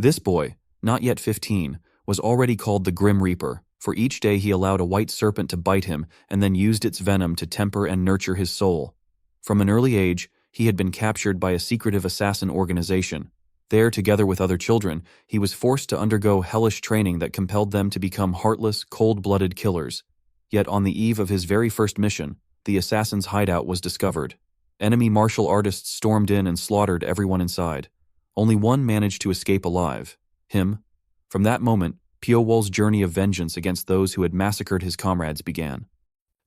This boy, not yet 15, was already called the Grim Reaper, for each day he allowed a white serpent to bite him and then used its venom to temper and nurture his soul. From an early age, he had been captured by a secretive assassin organization. There, together with other children, he was forced to undergo hellish training that compelled them to become heartless, cold-blooded killers. Yet on the eve of his very first mission, the assassin's hideout was discovered. Enemy martial artists stormed in and slaughtered everyone inside. Only one managed to escape alive. Him. From that moment, Pyo-Wol's journey of vengeance against those who had massacred his comrades began.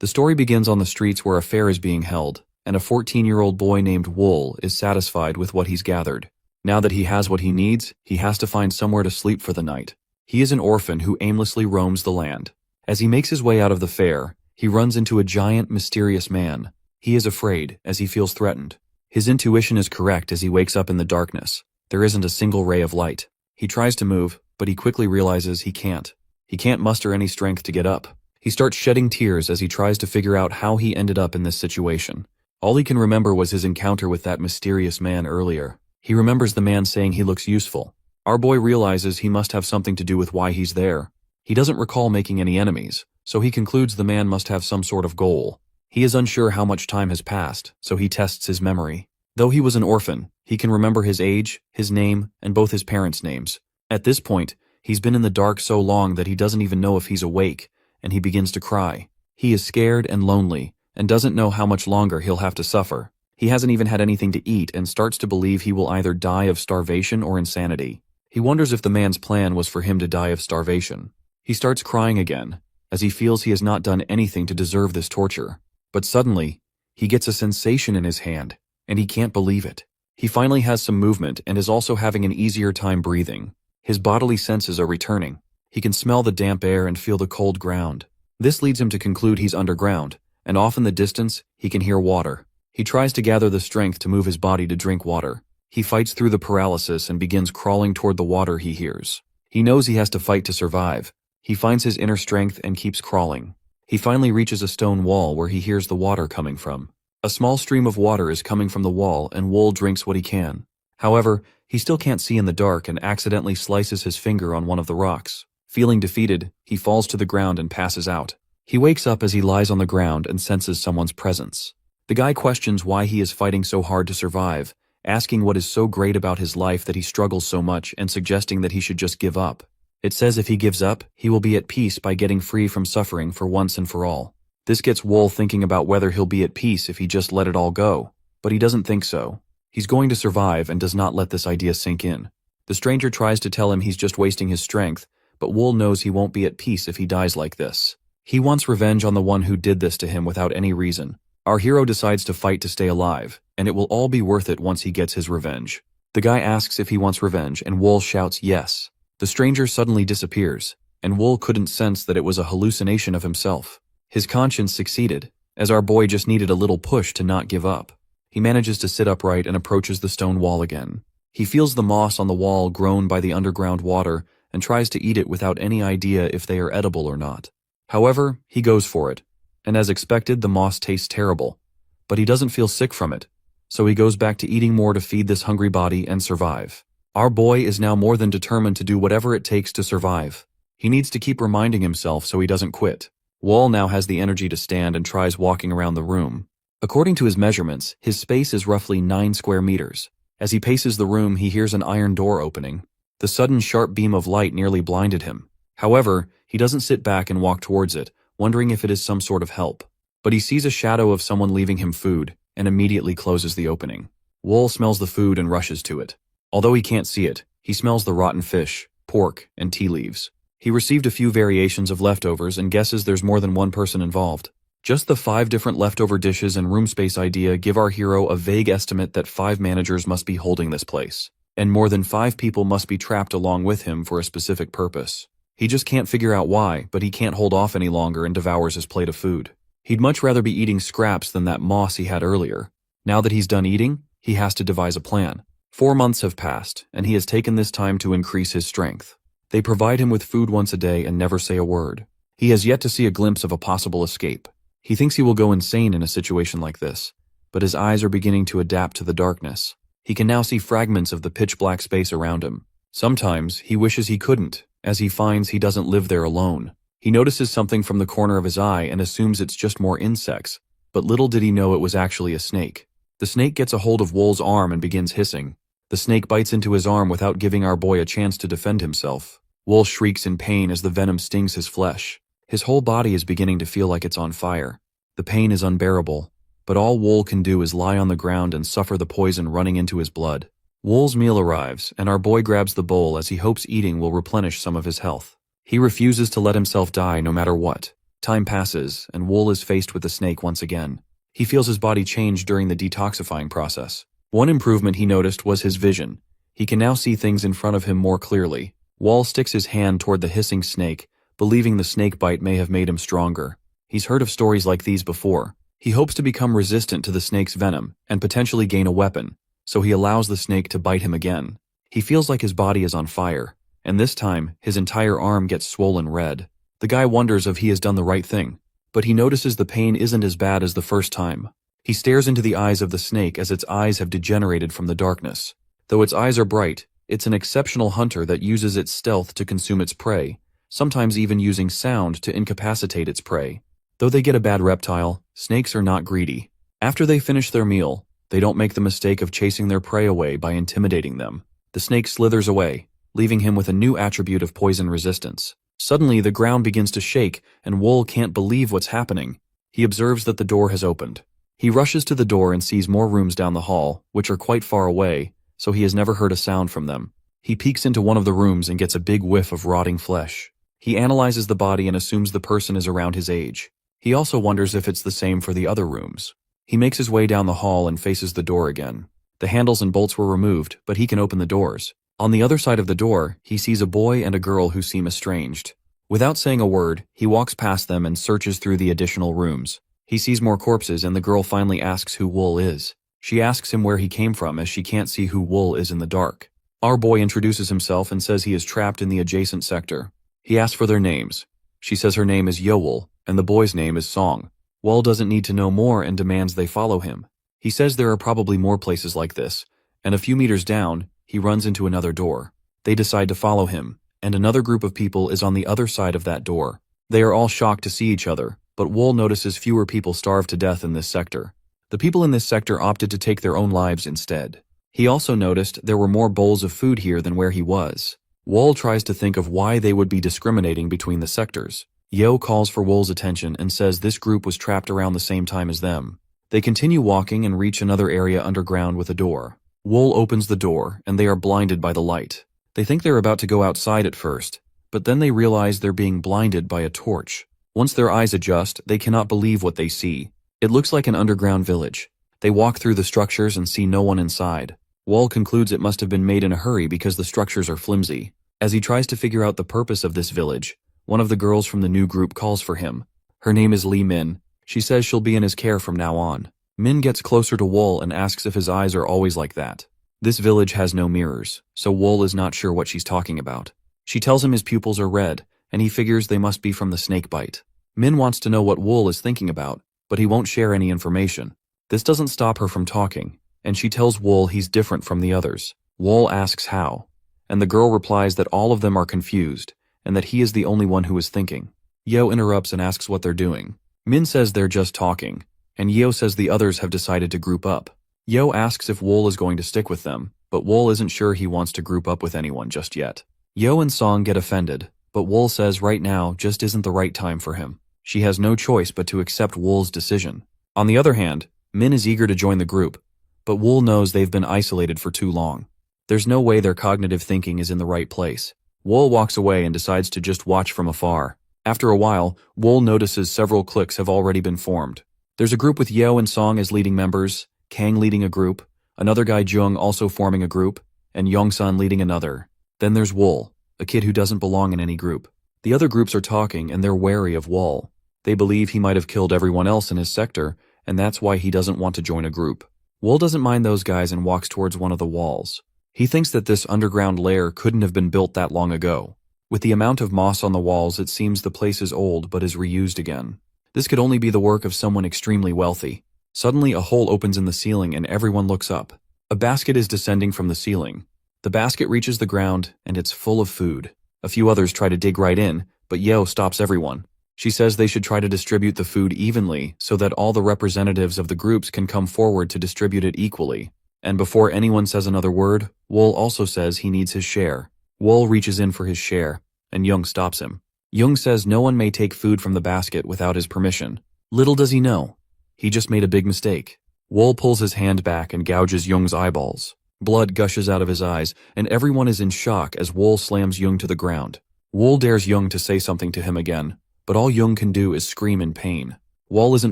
The story begins on the streets where a fair is being held, and a 14-year-old boy named Wool is satisfied with what he's gathered. Now that he has what he needs, he has to find somewhere to sleep for the night. He is an orphan who aimlessly roams the land. As he makes his way out of the fair, he runs into a giant, mysterious man. He is afraid, as he feels threatened. His intuition is correct as he wakes up in the darkness. There isn't a single ray of light. He tries to move, but he quickly realizes he can't. He can't muster any strength to get up. He starts shedding tears as he tries to figure out how he ended up in this situation. All he can remember was his encounter with that mysterious man earlier. He remembers the man saying he looks useful. Our boy realizes he must have something to do with why he's there. He doesn't recall making any enemies, so he concludes the man must have some sort of goal. He is unsure how much time has passed, so he tests his memory. Though he was an orphan, he can remember his age, his name, and both his parents' names. At this point, he's been in the dark so long that he doesn't even know if he's awake, and he begins to cry. He is scared and lonely, and doesn't know how much longer he'll have to suffer. He hasn't even had anything to eat and starts to believe he will either die of starvation or insanity. He wonders if the man's plan was for him to die of starvation. He starts crying again, as he feels he has not done anything to deserve this torture. But suddenly, he gets a sensation in his hand, and he can't believe it. He finally has some movement and is also having an easier time breathing. His bodily senses are returning. He can smell the damp air and feel the cold ground. This leads him to conclude he's underground, and off in the distance, he can hear water. He tries to gather the strength to move his body to drink water. He fights through the paralysis and begins crawling toward the water he hears. He knows he has to fight to survive. He finds his inner strength and keeps crawling. He finally reaches a stone wall where he hears the water coming from. A small stream of water is coming from the wall and Wool drinks what he can. However, he still can't see in the dark and accidentally slices his finger on one of the rocks. Feeling defeated, he falls to the ground and passes out. He wakes up as he lies on the ground and senses someone's presence. The guy questions why he is fighting so hard to survive, asking what is so great about his life that he struggles so much and suggesting that he should just give up. It says if he gives up, he will be at peace by getting free from suffering for once and for all. This gets Wool thinking about whether he'll be at peace if he just let it all go, but he doesn't think so. He's going to survive and does not let this idea sink in. The stranger tries to tell him he's just wasting his strength, but Wool knows he won't be at peace if he dies like this. He wants revenge on the one who did this to him without any reason. Our hero decides to fight to stay alive, and it will all be worth it once he gets his revenge. The guy asks if he wants revenge, and Wool shouts yes. The stranger suddenly disappears, and Wool couldn't sense that it was a hallucination of himself. His conscience succeeded, as our boy just needed a little push to not give up. He manages to sit upright and approaches the stone wall again. He feels the moss on the wall grown by the underground water and tries to eat it without any idea if they are edible or not. However, he goes for it, and as expected, the moss tastes terrible. But he doesn't feel sick from it, so he goes back to eating more to feed this hungry body and survive. Our boy is now more than determined to do whatever it takes to survive. He needs to keep reminding himself so he doesn't quit. Wool now has the energy to stand and tries walking around the room. According to his measurements, his space is roughly 9 square meters. As he paces the room, he hears an iron door opening. The sudden sharp beam of light nearly blinded him. However, he doesn't sit back and walk towards it, wondering if it is some sort of help. But he sees a shadow of someone leaving him food, and immediately closes the opening. Wool smells the food and rushes to it. Although he can't see it, he smells the rotten fish, pork, and tea leaves. He received a few variations of leftovers and guesses there's more than one person involved. Just the 5 different leftover dishes and room space idea give our hero a vague estimate that 5 managers must be holding this place, and more than 5 people must be trapped along with him for a specific purpose. He just can't figure out why, but he can't hold off any longer and devours his plate of food. He'd much rather be eating scraps than that moss he had earlier. Now that he's done eating, he has to devise a plan. 4 months have passed, and he has taken this time to increase his strength. They provide him with food once a day and never say a word. He has yet to see a glimpse of a possible escape. He thinks he will go insane in a situation like this, but his eyes are beginning to adapt to the darkness. He can now see fragments of the pitch-black space around him. Sometimes, he wishes he couldn't, as he finds he doesn't live there alone. He notices something from the corner of his eye and assumes it's just more insects, but little did he know it was actually a snake. The snake gets a hold of Wool's arm and begins hissing. The snake bites into his arm without giving our boy a chance to defend himself. Wool shrieks in pain as the venom stings his flesh. His whole body is beginning to feel like it's on fire. The pain is unbearable, but all Wool can do is lie on the ground and suffer the poison running into his blood. Wool's meal arrives, and our boy grabs the bowl as he hopes eating will replenish some of his health. He refuses to let himself die no matter what. Time passes, and Wool is faced with the snake once again. He feels his body change during the detoxifying process. One improvement he noticed was his vision. He can now see things in front of him more clearly. Wool sticks his hand toward the hissing snake, believing the snake bite may have made him stronger. He's heard of stories like these before. He hopes to become resistant to the snake's venom and potentially gain a weapon, so he allows the snake to bite him again. He feels like his body is on fire, and this time, his entire arm gets swollen red. The guy wonders if he has done the right thing, but he notices the pain isn't as bad as the first time. He stares into the eyes of the snake as its eyes have degenerated from the darkness. Though its eyes are bright, it's an exceptional hunter that uses its stealth to consume its prey, sometimes even using sound to incapacitate its prey. Though they get a bad reptile, snakes are not greedy. After they finish their meal, they don't make the mistake of chasing their prey away by intimidating them. The snake slithers away, leaving him with a new attribute of poison resistance. Suddenly, the ground begins to shake, and Wool can't believe what's happening. He observes that the door has opened. He rushes to the door and sees more rooms down the hall, which are quite far away, so he has never heard a sound from them. He peeks into one of the rooms and gets a big whiff of rotting flesh. He analyzes the body and assumes the person is around his age. He also wonders if it's the same for the other rooms. He makes his way down the hall and faces the door again. The handles and bolts were removed, but he can open the doors. On the other side of the door, he sees a boy and a girl who seem estranged. Without saying a word, he walks past them and searches through the additional rooms. He sees more corpses, and the girl finally asks who Wool is. She asks him where he came from as she can't see who Wool is in the dark. Our boy introduces himself and says he is trapped in the adjacent sector. He asks for their names. She says her name is Yoel, and the boy's name is Song. Wool doesn't need to know more and demands they follow him. He says there are probably more places like this, and a few meters down, he runs into another door. They decide to follow him, and another group of people is on the other side of that door. They are all shocked to see each other, but Wool notices fewer people starve to death in this sector. The people in this sector opted to take their own lives instead. He also noticed there were more bowls of food here than where he was. Wool tries to think of why they would be discriminating between the sectors. Yo calls for Wool's attention and says this group was trapped around the same time as them. They continue walking and reach another area underground with a door. Wool opens the door, and they are blinded by the light. They think they're about to go outside at first, but then they realize they're being blinded by a torch. Once their eyes adjust, they cannot believe what they see. It looks like an underground village. They walk through the structures and see no one inside. Wool concludes it must have been made in a hurry because the structures are flimsy. As he tries to figure out the purpose of this village, one of the girls from the new group calls for him. Her name is Lee Min. She says she'll be in his care from now on. Min gets closer to Wool and asks if his eyes are always like that. This village has no mirrors, so Wool is not sure what she's talking about. She tells him his pupils are red, and he figures they must be from the snake bite. Min wants to know what Wool is thinking about, but he won't share any information. This doesn't stop her from talking, and she tells Wool he's different from the others. Wool asks how, and the girl replies that all of them are confused, and that he is the only one who is thinking. Yo interrupts and asks what they're doing. Min says they're just talking, and Yo says the others have decided to group up. Yo asks if Wool is going to stick with them, but Wool isn't sure he wants to group up with anyone just yet. Yo and Song get offended, but Wool says right now just isn't the right time for him. She has no choice but to accept Wool's decision. On the other hand, Min is eager to join the group, but Wool knows they've been isolated for too long. There's no way their cognitive thinking is in the right place. Wool walks away and decides to just watch from afar. After a while, Wool notices several cliques have already been formed. There's a group with Yo and Song as leading members, Kang leading a group, another guy Jung also forming a group, and Yongsun leading another. Then there's Wool, a kid who doesn't belong in any group. The other groups are talking and they're wary of Wool. They believe he might have killed everyone else in his sector, and that's why he doesn't want to join a group. Wool doesn't mind those guys and walks towards one of the walls. He thinks that this underground lair couldn't have been built that long ago. With the amount of moss on the walls, it seems the place is old but is reused again. This could only be the work of someone extremely wealthy. Suddenly, a hole opens in the ceiling and everyone looks up. A basket is descending from the ceiling. The basket reaches the ground, and it's full of food. A few others try to dig right in, but Yo stops everyone. She says they should try to distribute the food evenly so that all the representatives of the groups can come forward to distribute it equally. And before anyone says another word, Wool also says he needs his share. Wool reaches in for his share, and Young stops him. Young says no one may take food from the basket without his permission. Little does he know, he just made a big mistake. Wool pulls his hand back and gouges Young's eyeballs. Blood gushes out of his eyes, and everyone is in shock as Wool slams Young to the ground. Wool dares Young to say something to him again, but all Young can do is scream in pain. Wool isn't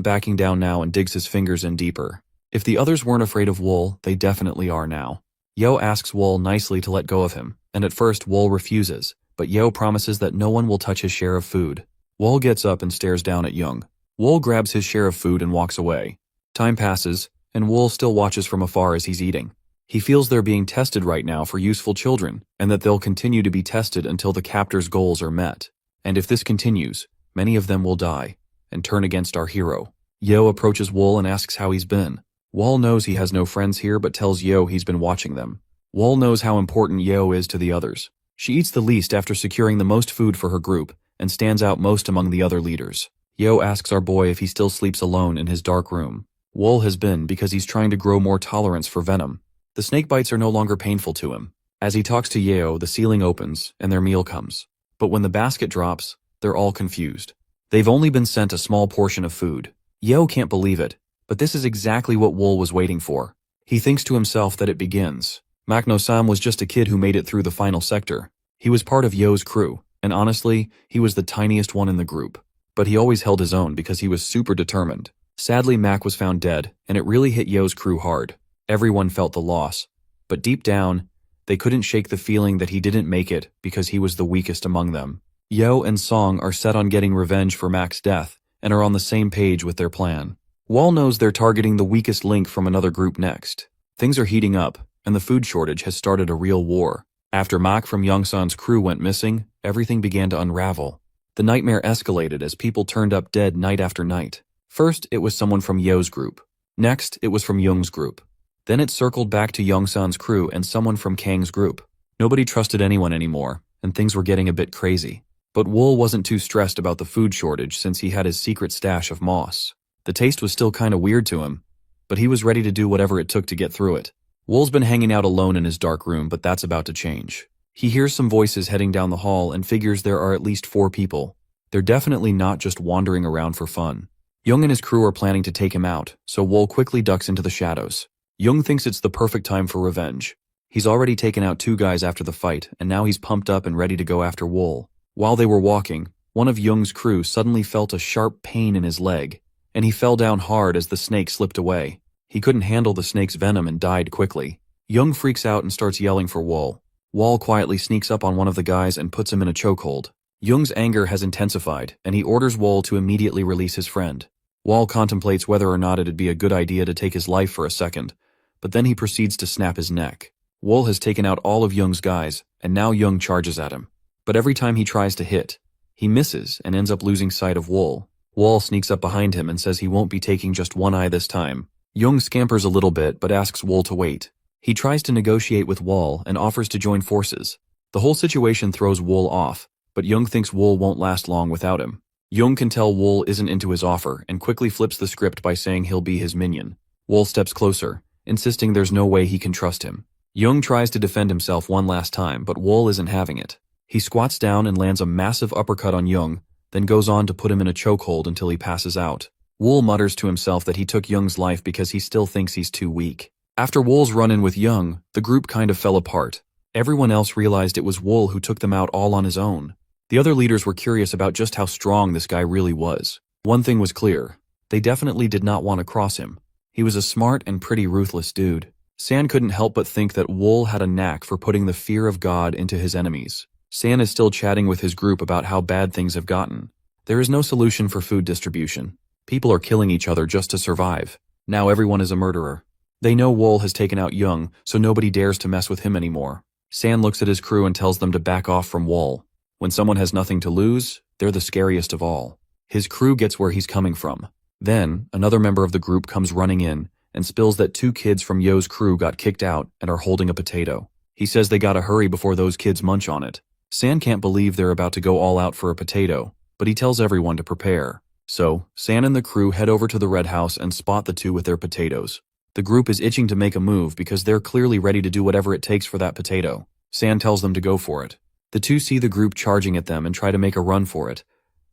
backing down now and digs his fingers in deeper. If the others weren't afraid of Wool, they definitely are now. Yo asks Wool nicely to let go of him, and at first Wool refuses, but Yo promises that no one will touch his share of food. Wool gets up and stares down at Young. Wool grabs his share of food and walks away. Time passes, and Wool still watches from afar as he's eating. He feels they're being tested right now for useful children, and that they'll continue to be tested until the captor's goals are met. And if this continues, many of them will die, and turn against our hero. Yo approaches Wool and asks how he's been. Wool knows he has no friends here but tells Yo he's been watching them. Wool knows how important Yo is to the others. She eats the least after securing the most food for her group, and stands out most among the other leaders. Yo asks our boy if he still sleeps alone in his dark room. Wool has been because he's trying to grow more tolerance for venom. The snake bites are no longer painful to him. As he talks to Yeo, the ceiling opens, and their meal comes. But when the basket drops, they're all confused. They've only been sent a small portion of food. Yeo can't believe it, but this is exactly what Wool was waiting for. He thinks to himself that it begins. Makno-sam was just a kid who made it through the final sector. He was part of Yo's crew, and honestly, he was the tiniest one in the group. But he always held his own because he was super determined. Sadly, Mac was found dead, and it really hit Yo's crew hard. Everyone felt the loss, but deep down, they couldn't shake the feeling that he didn't make it because he was the weakest among them. Yo and Song are set on getting revenge for Mac's death and are on the same page with their plan. Wall knows they're targeting the weakest link from another group next. Things are heating up, and the food shortage has started a real war. After Mac from Youngsan's crew went missing, everything began to unravel. The nightmare escalated as people turned up dead night after night. First, it was someone from Yo's group. Next, it was from Young's group. Then it circled back to Youngsan's crew and someone from Kang's group. Nobody trusted anyone anymore, and things were getting a bit crazy. But Wool wasn't too stressed about the food shortage since he had his secret stash of moss. The taste was still kinda weird to him, but he was ready to do whatever it took to get through it. Wool's been hanging out alone in his dark room, but that's about to change. He hears some voices heading down the hall and figures there are at least 4 people. They're definitely not just wandering around for fun. Young and his crew are planning to take him out, so Wool quickly ducks into the shadows. Young thinks it's the perfect time for revenge. He's already taken out 2 guys after the fight, and now he's pumped up and ready to go after Wool. While they were walking, one of Young's crew suddenly felt a sharp pain in his leg, and he fell down hard as the snake slipped away. He couldn't handle the snake's venom and died quickly. Young freaks out and starts yelling for Wool. Wool quietly sneaks up on one of the guys and puts him in a chokehold. Young's anger has intensified, and he orders Wool to immediately release his friend. Wool contemplates whether or not it'd be a good idea to take his life for a second, but then he proceeds to snap his neck. Wool has taken out all of Young's guys, and now Young charges at him. But every time he tries to hit, he misses and ends up losing sight of Wool. Wool sneaks up behind him and says he won't be taking just one eye this time. Young scampers a little bit but asks Wool to wait. He tries to negotiate with Wool and offers to join forces. The whole situation throws Wool off, but Young thinks Wool won't last long without him. Young can tell Wool isn't into his offer and quickly flips the script by saying he'll be his minion. Wool steps closer, insisting there's no way he can trust him. Young tries to defend himself one last time, but Wool isn't having it. He squats down and lands a massive uppercut on Young, then goes on to put him in a chokehold until he passes out. Wool mutters to himself that he took Young's life because he still thinks he's too weak. After Wool's run-in with Young, the group kind of fell apart. Everyone else realized it was Wool who took them out all on his own. The other leaders were curious about just how strong this guy really was. One thing was clear. They definitely did not want to cross him. He was a smart and pretty ruthless dude. San couldn't help but think that Wool had a knack for putting the fear of God into his enemies. San is still chatting with his group about how bad things have gotten. There is no solution for food distribution. People are killing each other just to survive. Now everyone is a murderer. They know Wool has taken out Young, so nobody dares to mess with him anymore. San looks at his crew and tells them to back off from Wool. When someone has nothing to lose, they're the scariest of all. His crew gets where he's coming from. Then, another member of the group comes running in and spills that 2 kids from Yo's crew got kicked out and are holding a potato. He says they gotta hurry before those kids munch on it. San can't believe they're about to go all out for a potato, but he tells everyone to prepare. So, San and the crew head over to the red house and spot the two with their potatoes. The group is itching to make a move because they're clearly ready to do whatever it takes for that potato. San tells them to go for it. The two see the group charging at them and try to make a run for it,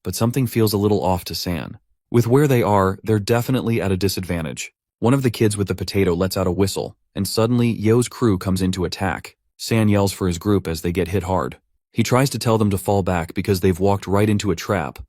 but something feels a little off to San. With where they are, they're definitely at a disadvantage. One of the kids with the potato lets out a whistle, and suddenly Yo's crew comes in to attack. San yells for his group as they get hit hard. He tries to tell them to fall back because they've walked right into a trap,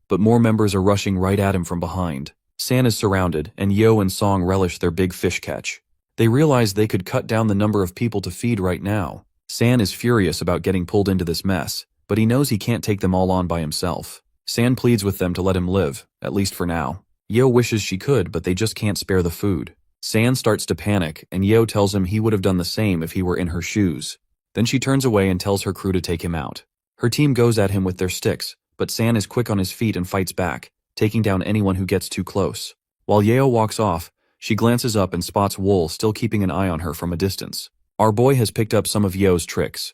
but more members are rushing right at him from behind. San is surrounded, and Yo and Song relish their big fish catch. They realize they could cut down the number of people to feed right now. San is furious about getting pulled into this mess, but he knows he can't take them all on by himself. San pleads with them to let him live, at least for now. Yo wishes she could, but they just can't spare the food. San starts to panic, and Yo tells him he would have done the same if he were in her shoes. Then she turns away and tells her crew to take him out. Her team goes at him with their sticks, but San is quick on his feet and fights back, taking down anyone who gets too close. While Yeo walks off, she glances up and spots Wool still keeping an eye on her from a distance. Our boy has picked up some of Yeo's tricks,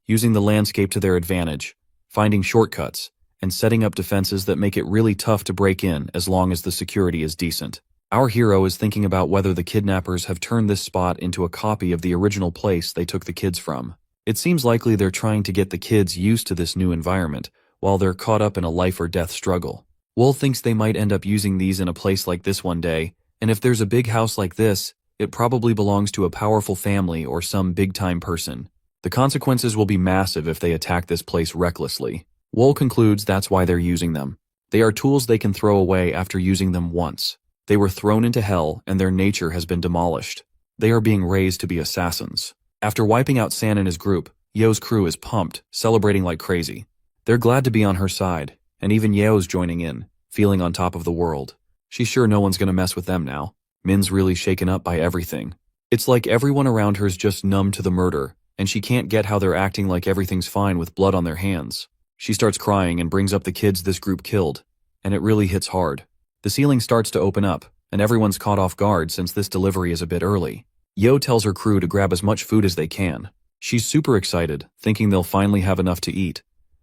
using the landscape to their advantage, finding shortcuts, and setting up defenses that make it really tough to break in as long as the security is decent. Our hero is thinking about whether the kidnappers have turned this spot into a copy of the original place they took the kids from. It seems likely they're trying to get the kids used to this new environment, while they're caught up in a life-or-death struggle. Wool thinks they might end up using these in a place like this one day, and if there's a big house like this, it probably belongs to a powerful family or some big-time person. The consequences will be massive if they attack this place recklessly. Wool concludes that's why they're using them. They are tools they can throw away after using them once. They were thrown into hell, and their nature has been demolished. They are being raised to be assassins. After wiping out San and his group, Yeo's crew is pumped, celebrating like crazy. They're glad to be on her side, and even Yeo's joining in, feeling on top of the world. She's sure no one's gonna mess with them now. Min's really shaken up by everything. It's like everyone around her's just numb to the murder, and she can't get how they're acting like everything's fine with blood on their hands. She starts crying and brings up the kids this group killed, and it really hits hard. The ceiling starts to open up, and everyone's caught off guard since this delivery is a bit early. Yo tells her crew to grab as much food as they can. She's super excited, thinking they'll finally have enough to eat.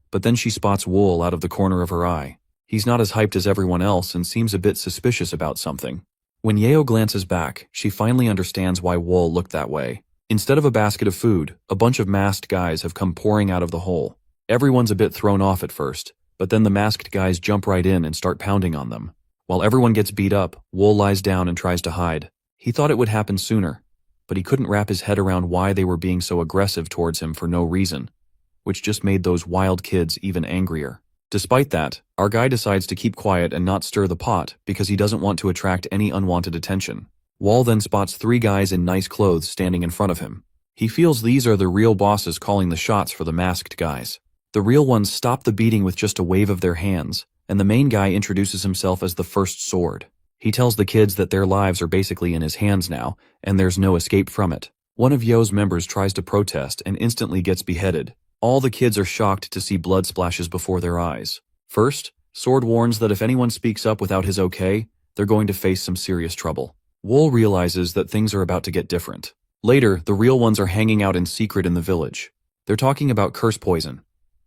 But then she spots Wool out of the corner of her eye. He's not as hyped as everyone else and seems a bit suspicious about something. When Yeo glances back, she finally understands why Wool looked that way. Instead of a basket of food, a bunch of masked guys have come pouring out of the hole. Everyone's a bit thrown off at first, but then the masked guys jump right in and start pounding on them. While everyone gets beat up, Wool lies down and tries to hide. He thought it would happen sooner, but he couldn't wrap his head around why they were being so aggressive towards him for no reason, which just made those wild kids even angrier. Despite that, our guy decides to keep quiet and not stir the pot because he doesn't want to attract any unwanted attention. Wall then spots 3 guys in nice clothes standing in front of him. He feels these are the real bosses calling the shots for the masked guys. The real ones stop the beating with just a wave of their hands, and the main guy introduces himself as the First Sword. He tells the kids that their lives are basically in his hands now, and there's no escape from it. One of Yo's members tries to protest and instantly gets beheaded. All the kids are shocked to see blood splashes before their eyes. First, Sword warns that if anyone speaks up without his okay, they're going to face some serious trouble. Wool realizes that things are about to get different. Later, the real ones are hanging out in secret in the village. They're talking about curse poison.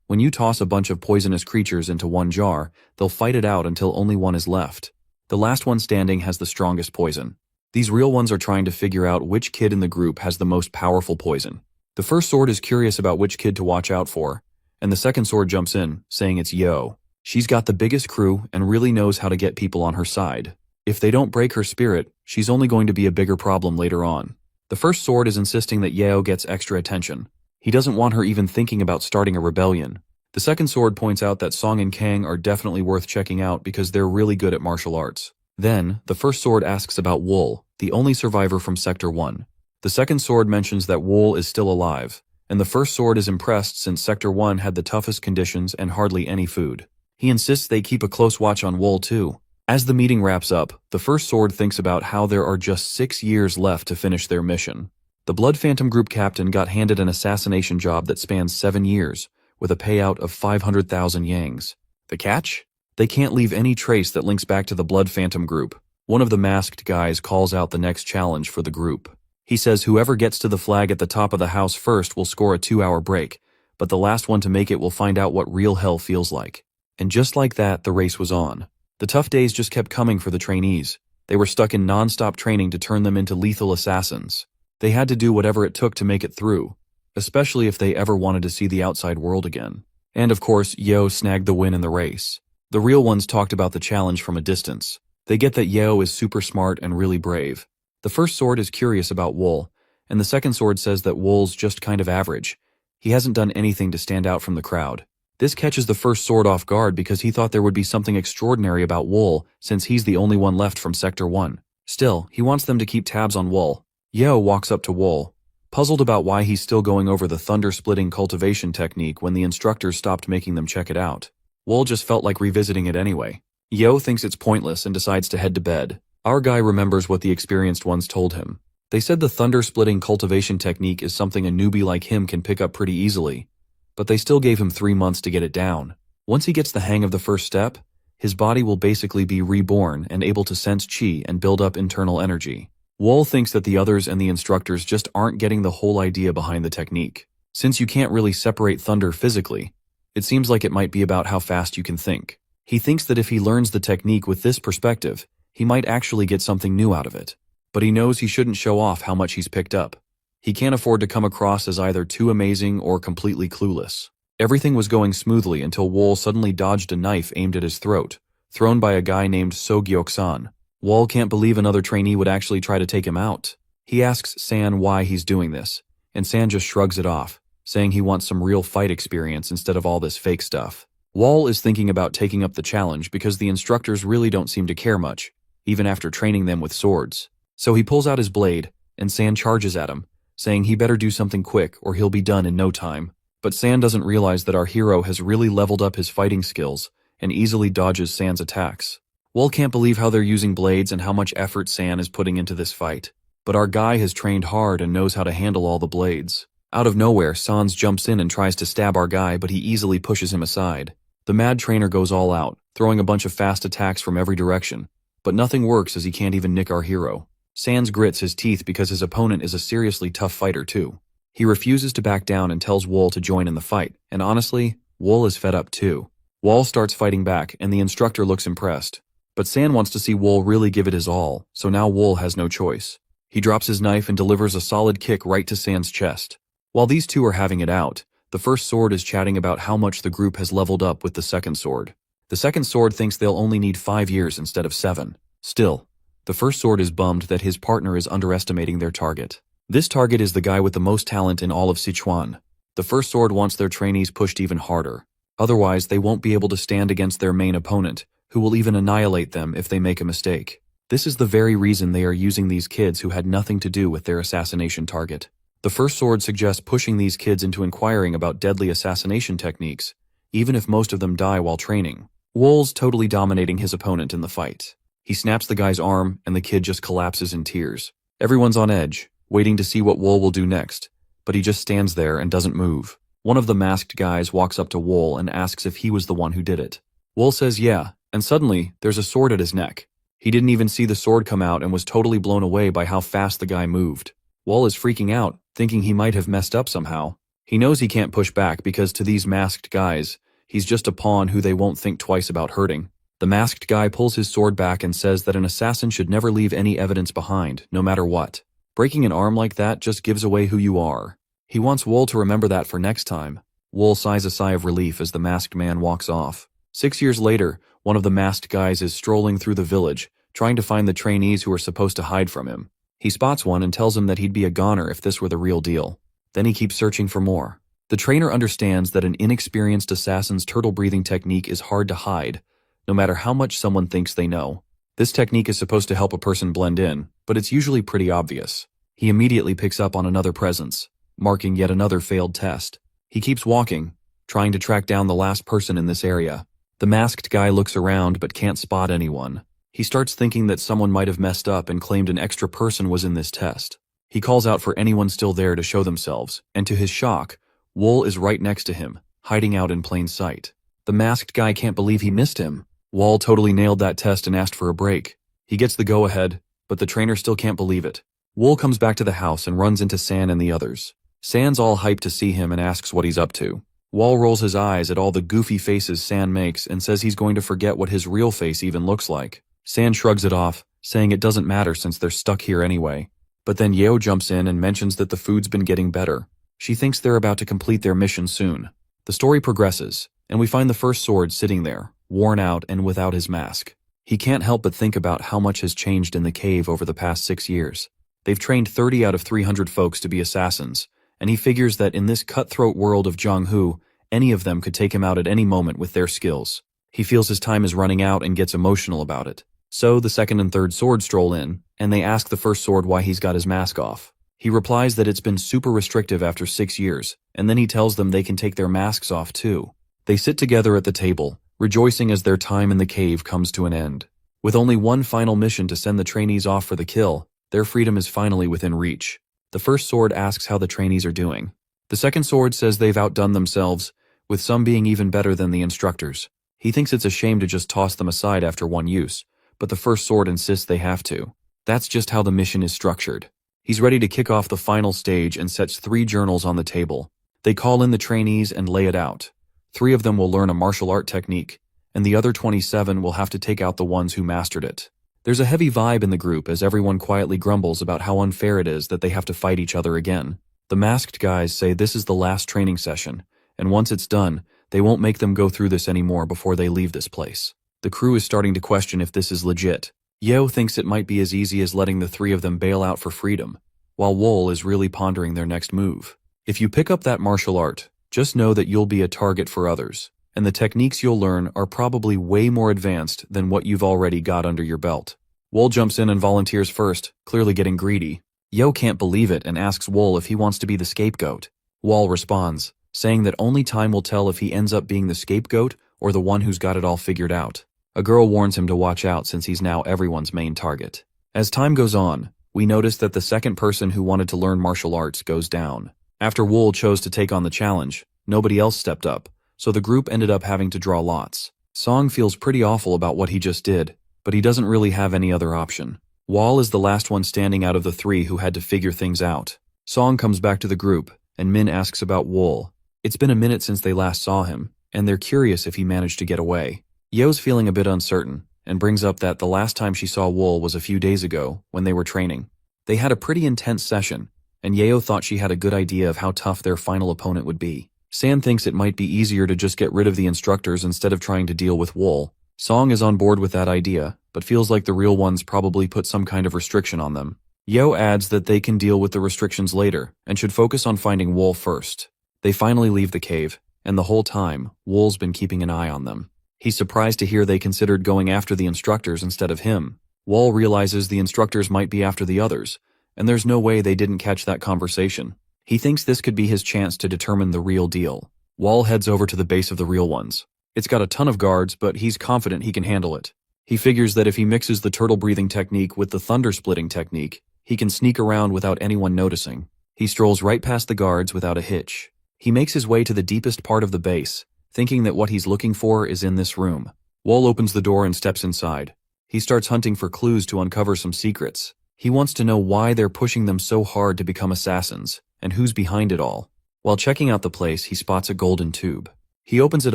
When you toss a bunch of poisonous creatures into one jar, they'll fight it out until only one is left. The last one standing has the strongest poison. These real ones are trying to figure out which kid in the group has the most powerful poison. The First Sword is curious about which kid to watch out for, and the Second Sword jumps in, saying it's Yo. She's got the biggest crew and really knows how to get people on her side. If they don't break her spirit, she's only going to be a bigger problem later on. The First Sword is insisting that Yeo gets extra attention. He doesn't want her even thinking about starting a rebellion. The Second Sword points out that Song and Kang are definitely worth checking out because they're really good at martial arts. Then, the First Sword asks about Wool, the only survivor from Sector 1. The Second Sword mentions that Wool is still alive, and the First Sword is impressed since Sector 1 had the toughest conditions and hardly any food. He insists they keep a close watch on Wool too. As the meeting wraps up, the First Sword thinks about how there are just 6 years left to finish their mission. The Blood Phantom Group captain got handed an assassination job that spans 7 years, with a payout of 500,000 yangs. The catch? They can't leave any trace that links back to the Blood Phantom Group. One of the masked guys calls out the next challenge for the group. He says whoever gets to the flag at the top of the house first will score a 2-hour break, but the last one to make it will find out what real hell feels like. And just like that, the race was on. The tough days just kept coming for the trainees. They were stuck in non-stop training to turn them into lethal assassins. They had to do whatever it took to make it through, especially if they ever wanted to see the outside world again. And of course, Yo snagged the win in the race. The real ones talked about the challenge from a distance. They get that Yo is super smart and really brave. The first sword is curious about Wool, and the second sword says that Wool's just kind of average. He hasn't done anything to stand out from the crowd. This catches the first sword off guard because he thought there would be something extraordinary about Wool since he's the only one left from Sector 1. Still, he wants them to keep tabs on Wool. Yo walks up to Wool, puzzled about why he's still going over the thunder-splitting cultivation technique when the instructors stopped making them check it out. Wool just felt like revisiting it anyway. Yo thinks it's pointless and decides to head to bed. Our guy remembers what the experienced ones told him. They said the thunder-splitting cultivation technique is something a newbie like him can pick up pretty easily, but they still gave him 3 months to get it down. Once he gets the hang of the first step, his body will basically be reborn and able to sense chi and build up internal energy. Wool thinks that the others and the instructors just aren't getting the whole idea behind the technique. Since you can't really separate thunder physically, it seems like it might be about how fast you can think. He thinks that if he learns the technique with this perspective, he might actually get something new out of it. But he knows he shouldn't show off how much he's picked up. He can't afford to come across as either too amazing or completely clueless. Everything was going smoothly until Wool suddenly dodged a knife aimed at his throat, thrown by a guy named So Gyeok-san. Wool can't believe another trainee would actually try to take him out. He asks San why he's doing this, and San just shrugs it off, saying he wants some real fight experience instead of all this fake stuff. Wool is thinking about taking up the challenge because the instructors really don't seem to care much, even after training them with swords. So he pulls out his blade, and San charges at him, saying he better do something quick or he'll be done in no time. But San doesn't realize that our hero has really leveled up his fighting skills and easily dodges San's attacks. Wool can't believe how they're using blades and how much effort San is putting into this fight. But our guy has trained hard and knows how to handle all the blades. Out of nowhere, Sans jumps in and tries to stab our guy, but he easily pushes him aside. The mad trainer goes all out, throwing a bunch of fast attacks from every direction. But nothing works as he can't even nick our hero. Sans grits his teeth because his opponent is a seriously tough fighter too. He refuses to back down and tells Wool to join in the fight, and honestly, Wool is fed up too. Wool starts fighting back, and the instructor looks impressed. But San wants to see Wool really give it his all, so now Wool has no choice. He drops his knife and delivers a solid kick right to San's chest. While these two are having it out, the first sword is chatting about how much the group has leveled up with the second sword. The second sword thinks they'll only need 5 years instead of 7. Still, the first sword is bummed that his partner is underestimating their target. This target is the guy with the most talent in all of Sichuan. The first sword wants their trainees pushed even harder. Otherwise, they won't be able to stand against their main opponent, who will even annihilate them if they make a mistake. This is the very reason they are using these kids who had nothing to do with their assassination target. The first sword suggests pushing these kids into inquiring about deadly assassination techniques, even if most of them die while training. Wool's totally dominating his opponent in the fight. He snaps the guy's arm, and the kid just collapses in tears. Everyone's on edge, waiting to see what Wool will do next, but he just stands there and doesn't move. One of the masked guys walks up to Wool and asks if he was the one who did it. Wool says yeah, and suddenly, there's a sword at his neck. He didn't even see the sword come out and was totally blown away by how fast the guy moved. Wool is freaking out, thinking he might have messed up somehow. He knows he can't push back because to these masked guys, he's just a pawn who they won't think twice about hurting. The masked guy pulls his sword back and says that an assassin should never leave any evidence behind, no matter what. Breaking an arm like that just gives away who you are. He wants Wool to remember that for next time. Wool sighs a sigh of relief as the masked man walks off. 6 years later, one of the masked guys is strolling through the village, trying to find the trainees who are supposed to hide from him. He spots one and tells him that he'd be a goner if this were the real deal. Then he keeps searching for more. The trainer understands that an inexperienced assassin's turtle-breathing technique is hard to hide, no matter how much someone thinks they know. This technique is supposed to help a person blend in, but it's usually pretty obvious. He immediately picks up on another presence, marking yet another failed test. He keeps walking, trying to track down the last person in this area. The masked guy looks around but can't spot anyone. He starts thinking that someone might have messed up and claimed an extra person was in this test. He calls out for anyone still there to show themselves, and to his shock, Wool is right next to him, hiding out in plain sight. The masked guy can't believe he missed him. Wool totally nailed that test and asked for a break. He gets the go-ahead, but the trainer still can't believe it. Wool comes back to the house and runs into San and the others. San's all hyped to see him and asks what he's up to. Wall rolls his eyes at all the goofy faces San makes and says he's going to forget what his real face even looks like. San shrugs it off, saying it doesn't matter since they're stuck here anyway. But then Yeo jumps in and mentions that the food's been getting better. She thinks they're about to complete their mission soon. The story progresses, and we find the first sword sitting there, worn out and without his mask. He can't help but think about how much has changed in the cave over the past 6 years. They've trained 30 out of 300 folks to be assassins, and he figures that in this cutthroat world of Jong-Hu, any of them could take him out at any moment with their skills. He feels his time is running out and gets emotional about it. So the second and third sword stroll in, and they ask the first sword why he's got his mask off. He replies that it's been super restrictive after 6 years, and then he tells them they can take their masks off too. They sit together at the table, rejoicing as their time in the cave comes to an end. With only one final mission to send the trainees off for the kill, their freedom is finally within reach. The first sword asks how the trainees are doing. The second sword says they've outdone themselves, with some being even better than the instructors. He thinks it's a shame to just toss them aside after one use, but the first sword insists they have to. That's just how the mission is structured. He's ready to kick off the final stage and sets 3 journals on the table. They call in the trainees and lay it out. 3 of them will learn a martial art technique, and the other 27 will have to take out the ones who mastered it. There's a heavy vibe in the group as everyone quietly grumbles about how unfair it is that they have to fight each other again. The masked guys say this is the last training session, and once it's done, they won't make them go through this anymore before they leave this place. The crew is starting to question if this is legit. Yeo thinks it might be as easy as letting the 3 of them bail out for freedom, while Wool is really pondering their next move. If you pick up that martial art, just know that you'll be a target for others, and the techniques you'll learn are probably way more advanced than what you've already got under your belt. Wool jumps in and volunteers first, clearly getting greedy. Yeo can't believe it and asks Wool if he wants to be the scapegoat. Wool responds, saying that only time will tell if he ends up being the scapegoat or the one who's got it all figured out. A girl warns him to watch out since he's now everyone's main target. As time goes on, we notice that the second person who wanted to learn martial arts goes down. After Wool chose to take on the challenge, nobody else stepped up, so the group ended up having to draw lots. Song feels pretty awful about what he just did, but he doesn't really have any other option. Wall is the last one standing out of the 3 who had to figure things out. Song comes back to the group, and Min asks about Wool. It's been a minute since they last saw him, and they're curious if he managed to get away. Yeo's feeling a bit uncertain, and brings up that the last time she saw Wool was a few days ago, when they were training. They had a pretty intense session, and Yeo thought she had a good idea of how tough their final opponent would be. San thinks it might be easier to just get rid of the instructors instead of trying to deal with Wool. Song is on board with that idea, but feels like the real ones probably put some kind of restriction on them. Yeo adds that they can deal with the restrictions later, and should focus on finding Wool first. They finally leave the cave, and the whole time, Wool's been keeping an eye on them. He's surprised to hear they considered going after the instructors instead of him. Wool realizes the instructors might be after the others, and there's no way they didn't catch that conversation. He thinks this could be his chance to determine the real deal. Wool heads over to the base of the real ones. It's got a ton of guards, but he's confident he can handle it. He figures that if he mixes the turtle-breathing technique with the thunder-splitting technique, he can sneak around without anyone noticing. He strolls right past the guards without a hitch. He makes his way to the deepest part of the base, thinking that what he's looking for is in this room. Wool opens the door and steps inside. He starts hunting for clues to uncover some secrets. He wants to know why they're pushing them so hard to become assassins, and who's behind it all. While checking out the place, he spots a golden tube. He opens it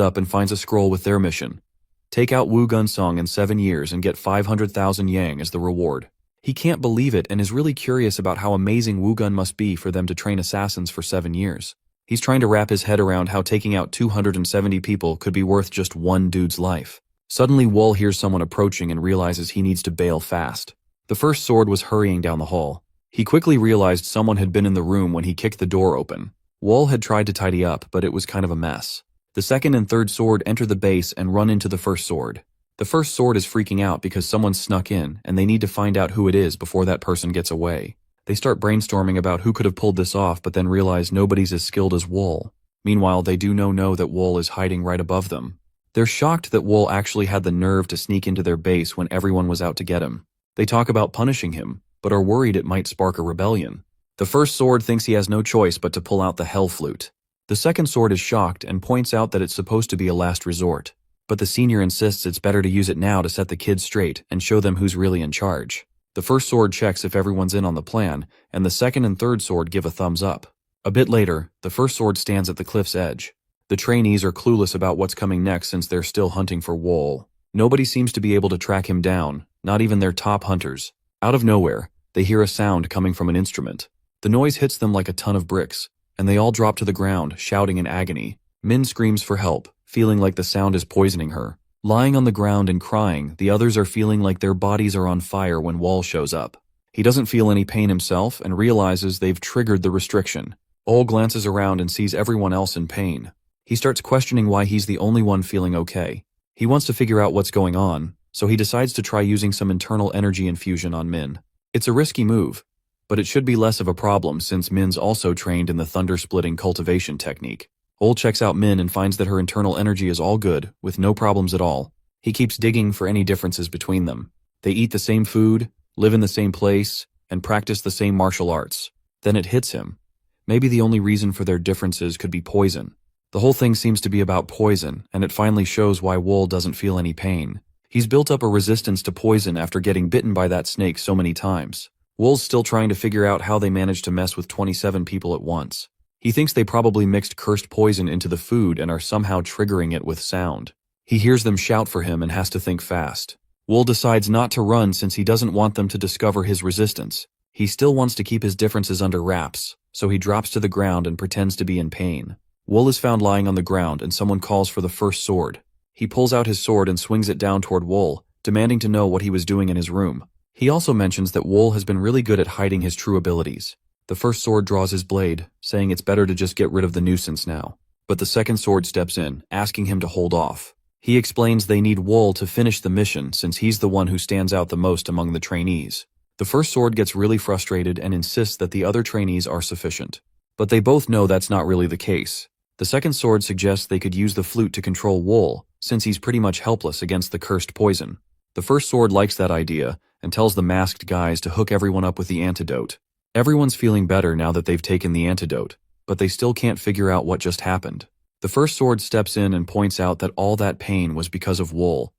up and finds a scroll with their mission. Take out Wu Gunsong in 7 years and get 500,000 yang as the reward. He can't believe it and is really curious about how amazing Wu Gun must be for them to train assassins for 7 years. He's trying to wrap his head around how taking out 270 people could be worth just one dude's life. Suddenly, Wool hears someone approaching and realizes he needs to bail fast. The first sword was hurrying down the hall. He quickly realized someone had been in the room when he kicked the door open. Wool had tried to tidy up, but it was kind of a mess. The second and third sword enter the base and run into the first sword. The first sword is freaking out because someone snuck in, and they need to find out who it is before that person gets away. They start brainstorming about who could have pulled this off, but then realize nobody's as skilled as Wool. Meanwhile, they do know that Wool is hiding right above them. They're shocked that Wool actually had the nerve to sneak into their base when everyone was out to get him. They talk about punishing him, but are worried it might spark a rebellion. The first sword thinks he has no choice but to pull out the hell flute. The second sword is shocked and points out that it's supposed to be a last resort, but the senior insists it's better to use it now to set the kids straight and show them who's really in charge. The first sword checks if everyone's in on the plan, and the second and third sword give a thumbs up. A bit later, the first sword stands at the cliff's edge. The trainees are clueless about what's coming next since they're still hunting for Wool. Nobody seems to be able to track him down, not even their top hunters. Out of nowhere, they hear a sound coming from an instrument. The noise hits them like a ton of bricks, and they all drop to the ground, shouting in agony. Min screams for help, feeling like the sound is poisoning her. Lying on the ground and crying, the others are feeling like their bodies are on fire when Wall shows up. He doesn't feel any pain himself and realizes they've triggered the restriction. Ol glances around and sees everyone else in pain. He starts questioning why he's the only one feeling okay. He wants to figure out what's going on, so he decides to try using some internal energy infusion on Min. It's a risky move, but it should be less of a problem since Min's also trained in the thunder-splitting cultivation technique. Ol checks out Min and finds that her internal energy is all good, with no problems at all. He keeps digging for any differences between them. They eat the same food, live in the same place, and practice the same martial arts. Then it hits him. Maybe the only reason for their differences could be poison. The whole thing seems to be about poison, and it finally shows why Wool doesn't feel any pain. He's built up a resistance to poison after getting bitten by that snake so many times. Wool's still trying to figure out how they managed to mess with 27 people at once. He thinks they probably mixed cursed poison into the food and are somehow triggering it with sound. He hears them shout for him and has to think fast. Wool decides not to run since he doesn't want them to discover his resistance. He still wants to keep his differences under wraps, so he drops to the ground and pretends to be in pain. Wool is found lying on the ground and someone calls for the first sword. He pulls out his sword and swings it down toward Wool, demanding to know what he was doing in his room. He also mentions that Wool has been really good at hiding his true abilities. The first sword draws his blade, saying it's better to just get rid of the nuisance now. But the second sword steps in, asking him to hold off. He explains they need Wool to finish the mission since he's the one who stands out the most among the trainees. The first sword gets really frustrated and insists that the other trainees are sufficient. But they both know that's not really the case. The second sword suggests they could use the flute to control Wool, since he's pretty much helpless against the cursed poison. The first sword likes that idea and tells the masked guys to hook everyone up with the antidote. Everyone's feeling better now that they've taken the antidote, but they still can't figure out what just happened. The first sword steps in and points out that all that pain was because of Wool.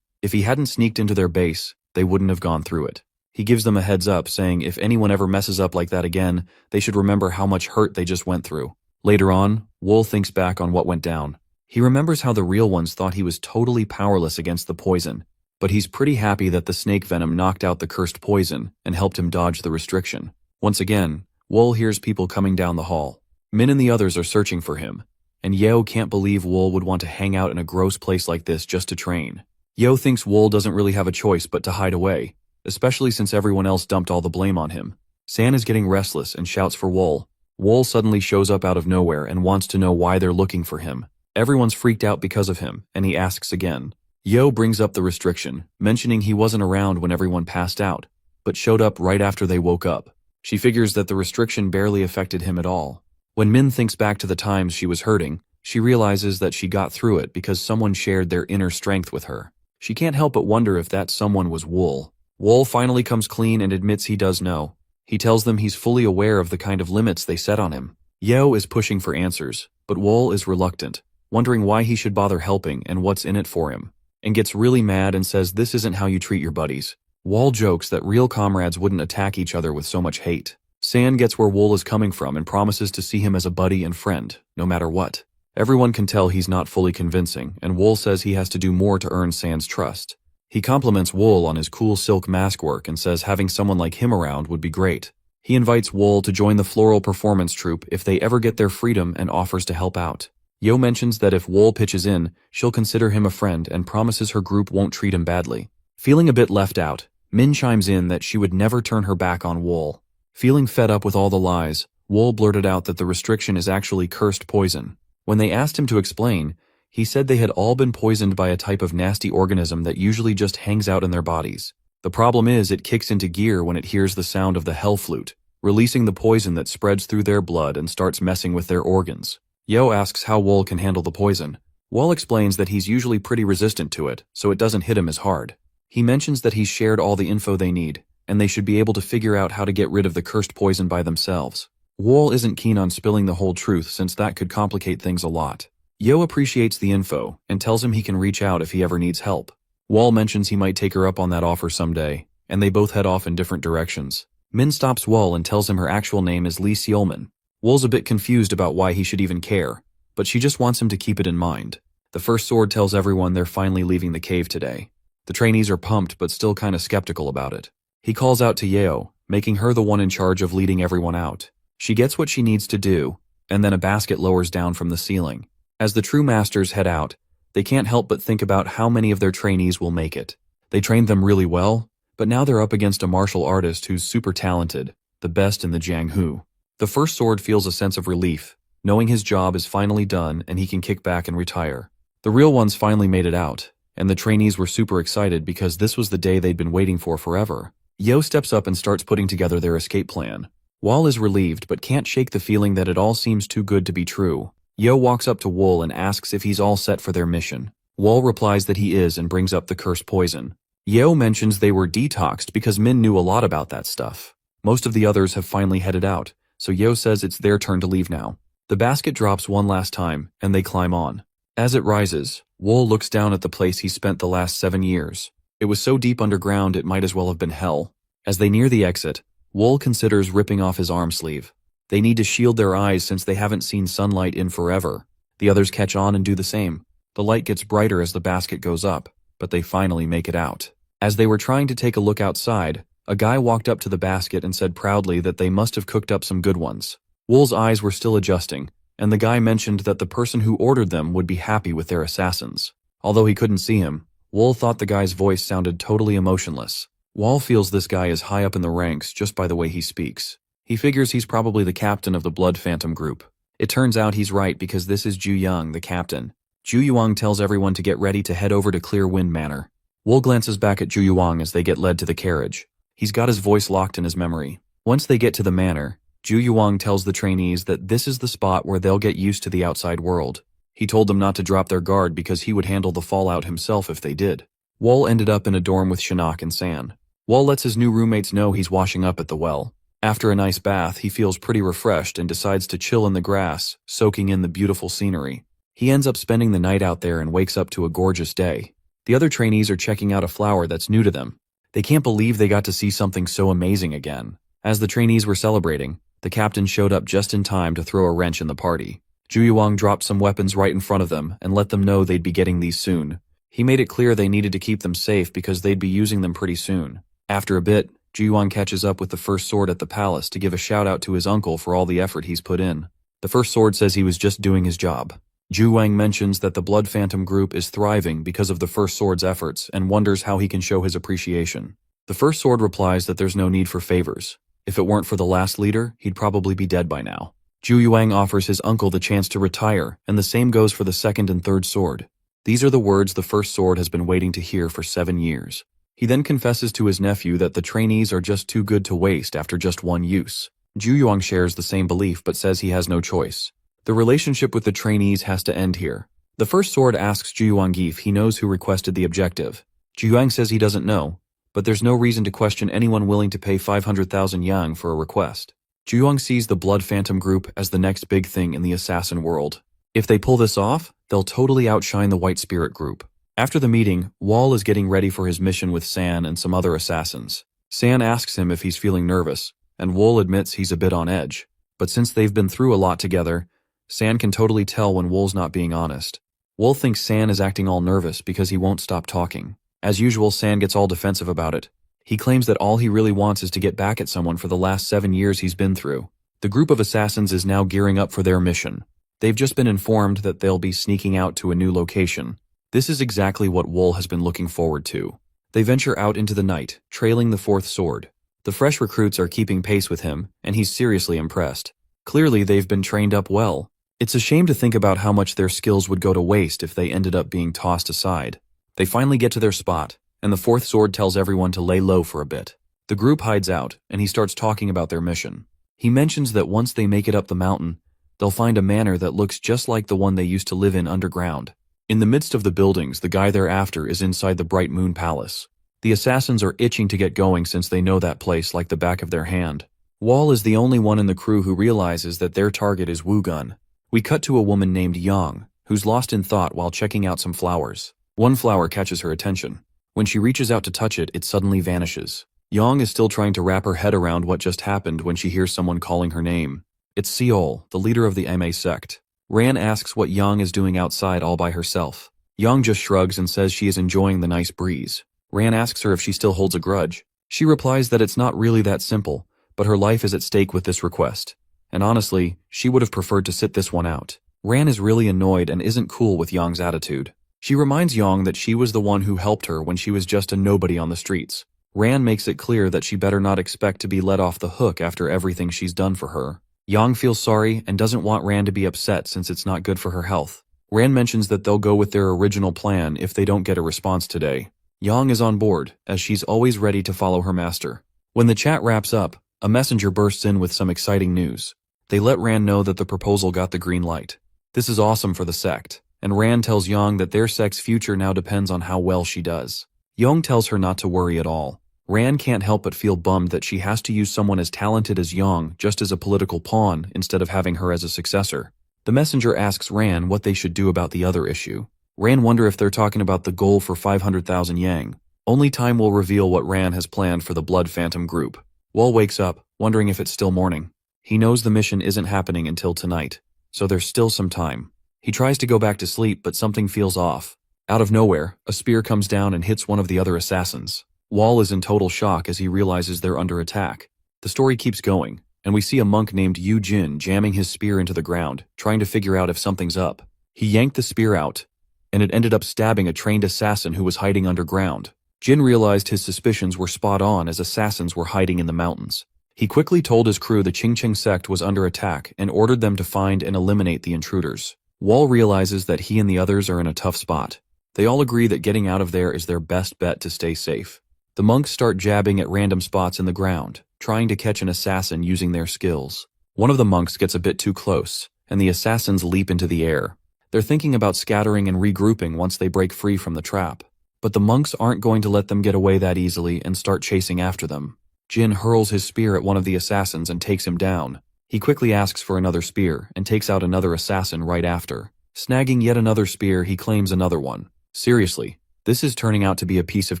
If he hadn't sneaked into their base, they wouldn't have gone through it. He gives them a heads up, saying if anyone ever messes up like that again, they should remember how much hurt they just went through. Later on, Wool thinks back on what went down. He remembers how the real ones thought he was totally powerless against the poison, but he's pretty happy that the snake venom knocked out the cursed poison and helped him dodge the restriction. Once again, Wool hears people coming down the hall. Min and the others are searching for him, and Yeo can't believe Wool would want to hang out in a gross place like this just to train. Yeo thinks Wool doesn't really have a choice but to hide away, especially since everyone else dumped all the blame on him. San is getting restless and shouts for Wool. Wool suddenly shows up out of nowhere and wants to know why they're looking for him. Everyone's freaked out because of him, and he asks again. Yeo brings up the restriction, mentioning he wasn't around when everyone passed out, but showed up right after they woke up. She figures that the restriction barely affected him at all. When Min thinks back to the times she was hurting, she realizes that she got through it because someone shared their inner strength with her. She can't help but wonder if that someone was Wool. Wool finally comes clean and admits he does know. He tells them he's fully aware of the kind of limits they set on him. Yeo is pushing for answers, but Wool is reluctant, wondering why he should bother helping and what's in it for him, and gets really mad and says this isn't how you treat your buddies. Wool jokes that real comrades wouldn't attack each other with so much hate. San gets where Wool is coming from and promises to see him as a buddy and friend, no matter what. Everyone can tell he's not fully convincing, and Wool says he has to do more to earn San's trust. He compliments Wool on his cool silk mask work and says having someone like him around would be great. He invites Wool to join the floral performance troupe if they ever get their freedom and offers to help out. Yo mentions that if Wool pitches in, she'll consider him a friend and promises her group won't treat him badly. Feeling a bit left out, Min chimes in that she would never turn her back on Wool. Feeling fed up with all the lies, Wool blurted out that the restriction is actually cursed poison. When they asked him to explain, he said they had all been poisoned by a type of nasty organism that usually just hangs out in their bodies. The problem is it kicks into gear when it hears the sound of the hell flute, releasing the poison that spreads through their blood and starts messing with their organs. Yo asks how Wool can handle the poison. Wool explains that he's usually pretty resistant to it, so it doesn't hit him as hard. He mentions that he's shared all the info they need, and they should be able to figure out how to get rid of the cursed poison by themselves. Wool isn't keen on spilling the whole truth since that could complicate things a lot. Yo appreciates the info and tells him he can reach out if he ever needs help. Wool mentions he might take her up on that offer someday, and they both head off in different directions. Min stops Wool and tells him her actual name is Lee Seolman. Wool's a bit confused about why he should even care, but she just wants him to keep it in mind. The first sword tells everyone they're finally leaving the cave today. The trainees are pumped but still kinda skeptical about it. He calls out to Yeo, making her the one in charge of leading everyone out. She gets what she needs to do, and then a basket lowers down from the ceiling. As the true masters head out, they can't help but think about how many of their trainees will make it. They trained them really well, but now they're up against a martial artist who's super talented, the best in the Jianghu. The first sword feels a sense of relief, knowing his job is finally done and he can kick back and retire. The real ones finally made it out, and the trainees were super excited because this was the day they'd been waiting for forever. Yeo steps up and starts putting together their escape plan. Wall is relieved but can't shake the feeling that it all seems too good to be true. Yeo walks up to Wool and asks if he's all set for their mission. Wool replies that he is and brings up the cursed poison. Yeo mentions they were detoxed because Min knew a lot about that stuff. Most of the others have finally headed out, so Yeo says it's their turn to leave now. The basket drops one last time, and they climb on. As it rises, Wool looks down at the place he spent the last 7 years. It was so deep underground it might as well have been hell. As they near the exit, Wool considers ripping off his arm sleeve. They need to shield their eyes since they haven't seen sunlight in forever. The others catch on and do the same. The light gets brighter as the basket goes up, but they finally make it out. As they were trying to take a look outside, a guy walked up to the basket and said proudly that they must have cooked up some good ones. Wool's eyes were still adjusting, and the guy mentioned that the person who ordered them would be happy with their assassins. Although he couldn't see him, Wool thought the guy's voice sounded totally emotionless. Wool feels this guy is high up in the ranks just by the way he speaks. He figures he's probably the captain of the Blood Phantom group. It turns out he's right because this is Ju Young, the captain. Ju Yuang tells everyone to get ready to head over to Clear Wind Manor. Wool glances back at Ju Yuang as they get led to the carriage. He's got his voice locked in his memory. Once they get to the manor, Ju Yuang tells the trainees that this is the spot where they'll get used to the outside world. He told them not to drop their guard because he would handle the fallout himself if they did. Wool ended up in a dorm with Shinnok and San. Wool lets his new roommates know he's washing up at the well. After a nice bath, he feels pretty refreshed and decides to chill in the grass, soaking in the beautiful scenery. He ends up spending the night out there and wakes up to a gorgeous day. The other trainees are checking out a flower that's new to them. They can't believe they got to see something so amazing again. As the trainees were celebrating, the captain showed up just in time to throw a wrench in the party. Ju Yuang dropped some weapons right in front of them and let them know they'd be getting these soon. He made it clear they needed to keep them safe because they'd be using them pretty soon. After a bit, Ju Yuang catches up with the first sword at the palace to give a shout out to his uncle for all the effort he's put in. The first sword says he was just doing his job. Ju Wang mentions that the Blood Phantom group is thriving because of the first sword's efforts and wonders how he can show his appreciation. The first sword replies that there's no need for favors. If it weren't for the last leader, he'd probably be dead by now. Ju Yuang offers his uncle the chance to retire, and the same goes for the second and third sword. These are the words the first sword has been waiting to hear for 7 years. He then confesses to his nephew that the trainees are just too good to waste after just one use. Ju Yuang shares the same belief but says he has no choice. The relationship with the trainees has to end here. The first sword asks Ju Yuang if he knows who requested the objective. Ju Yuang says he doesn't know, but there's no reason to question anyone willing to pay 500,000 yang for a request. Ju Yuang sees the Blood Phantom group as the next big thing in the assassin world. If they pull this off, they'll totally outshine the White Spirit group. After the meeting, Wall is getting ready for his mission with San and some other assassins. San asks him if he's feeling nervous, and Wool admits he's a bit on edge. But since they've been through a lot together, San can totally tell when Wool's not being honest. Wool thinks San is acting all nervous because he won't stop talking. As usual, San gets all defensive about it. He claims that all he really wants is to get back at someone for the last 7 years he's been through. The group of assassins is now gearing up for their mission. They've just been informed that they'll be sneaking out to a new location. This is exactly what Wool has been looking forward to. They venture out into the night, trailing the fourth sword. The fresh recruits are keeping pace with him, and he's seriously impressed. Clearly, they've been trained up well. It's a shame to think about how much their skills would go to waste if they ended up being tossed aside. They finally get to their spot, and the fourth sword tells everyone to lay low for a bit. The group hides out, and he starts talking about their mission. He mentions that once they make it up the mountain, they'll find a manor that looks just like the one they used to live in underground. In the midst of the buildings, the guy they're after is inside the Bright Moon Palace. The assassins are itching to get going since they know that place like the back of their hand. Wall is the only one in the crew who realizes that their target is Wu Gun. We cut to a woman named Yang, who's lost in thought while checking out some flowers. One flower catches her attention. When she reaches out to touch it, it suddenly vanishes. Yang is still trying to wrap her head around what just happened when she hears someone calling her name. It's Seol, the leader of the MA sect. Ran asks what Yang is doing outside all by herself. Yang just shrugs and says she is enjoying the nice breeze. Ran asks her if she still holds a grudge. She replies that it's not really that simple, but her life is at stake with this request. And honestly, she would have preferred to sit this one out. Ran is really annoyed and isn't cool with Yang's attitude. She reminds Yang that she was the one who helped her when she was just a nobody on the streets. Ran makes it clear that she better not expect to be let off the hook after everything she's done for her. Yang feels sorry and doesn't want Ran to be upset since it's not good for her health. Ran mentions that they'll go with their original plan if they don't get a response today. Yang is on board, as she's always ready to follow her master. When the chat wraps up, a messenger bursts in with some exciting news. They let Ran know that the proposal got the green light. This is awesome for the sect, and Ran tells Yang that their sect's future now depends on how well she does. Yang tells her not to worry at all. Ran can't help but feel bummed that she has to use someone as talented as Yang just as a political pawn instead of having her as a successor. The messenger asks Ran what they should do about the other issue. Ran wonder if they're talking about the goal for 500,000 yang. Only time will reveal what Ran has planned for the Blood Phantom group. Wall wakes up, wondering if it's still morning. He knows the mission isn't happening until tonight, so there's still some time. He tries to go back to sleep, but something feels off. Out of nowhere, a spear comes down and hits one of the other assassins. Wall is in total shock as he realizes they're under attack. The story keeps going, and we see a monk named Yu Jin jamming his spear into the ground, trying to figure out if something's up. He yanked the spear out, and it ended up stabbing a trained assassin who was hiding underground. Jin realized his suspicions were spot on as assassins were hiding in the mountains. He quickly told his crew the Qingqing sect was under attack and ordered them to find and eliminate the intruders. Wall realizes that he and the others are in a tough spot. They all agree that getting out of there is their best bet to stay safe. The monks start jabbing at random spots in the ground, trying to catch an assassin using their skills. One of the monks gets a bit too close, and the assassins leap into the air. They're thinking about scattering and regrouping once they break free from the trap. But the monks aren't going to let them get away that easily and start chasing after them. Jin hurls his spear at one of the assassins and takes him down. He quickly asks for another spear and takes out another assassin right after. Snagging yet another spear, he claims another one. Seriously, this is turning out to be a piece of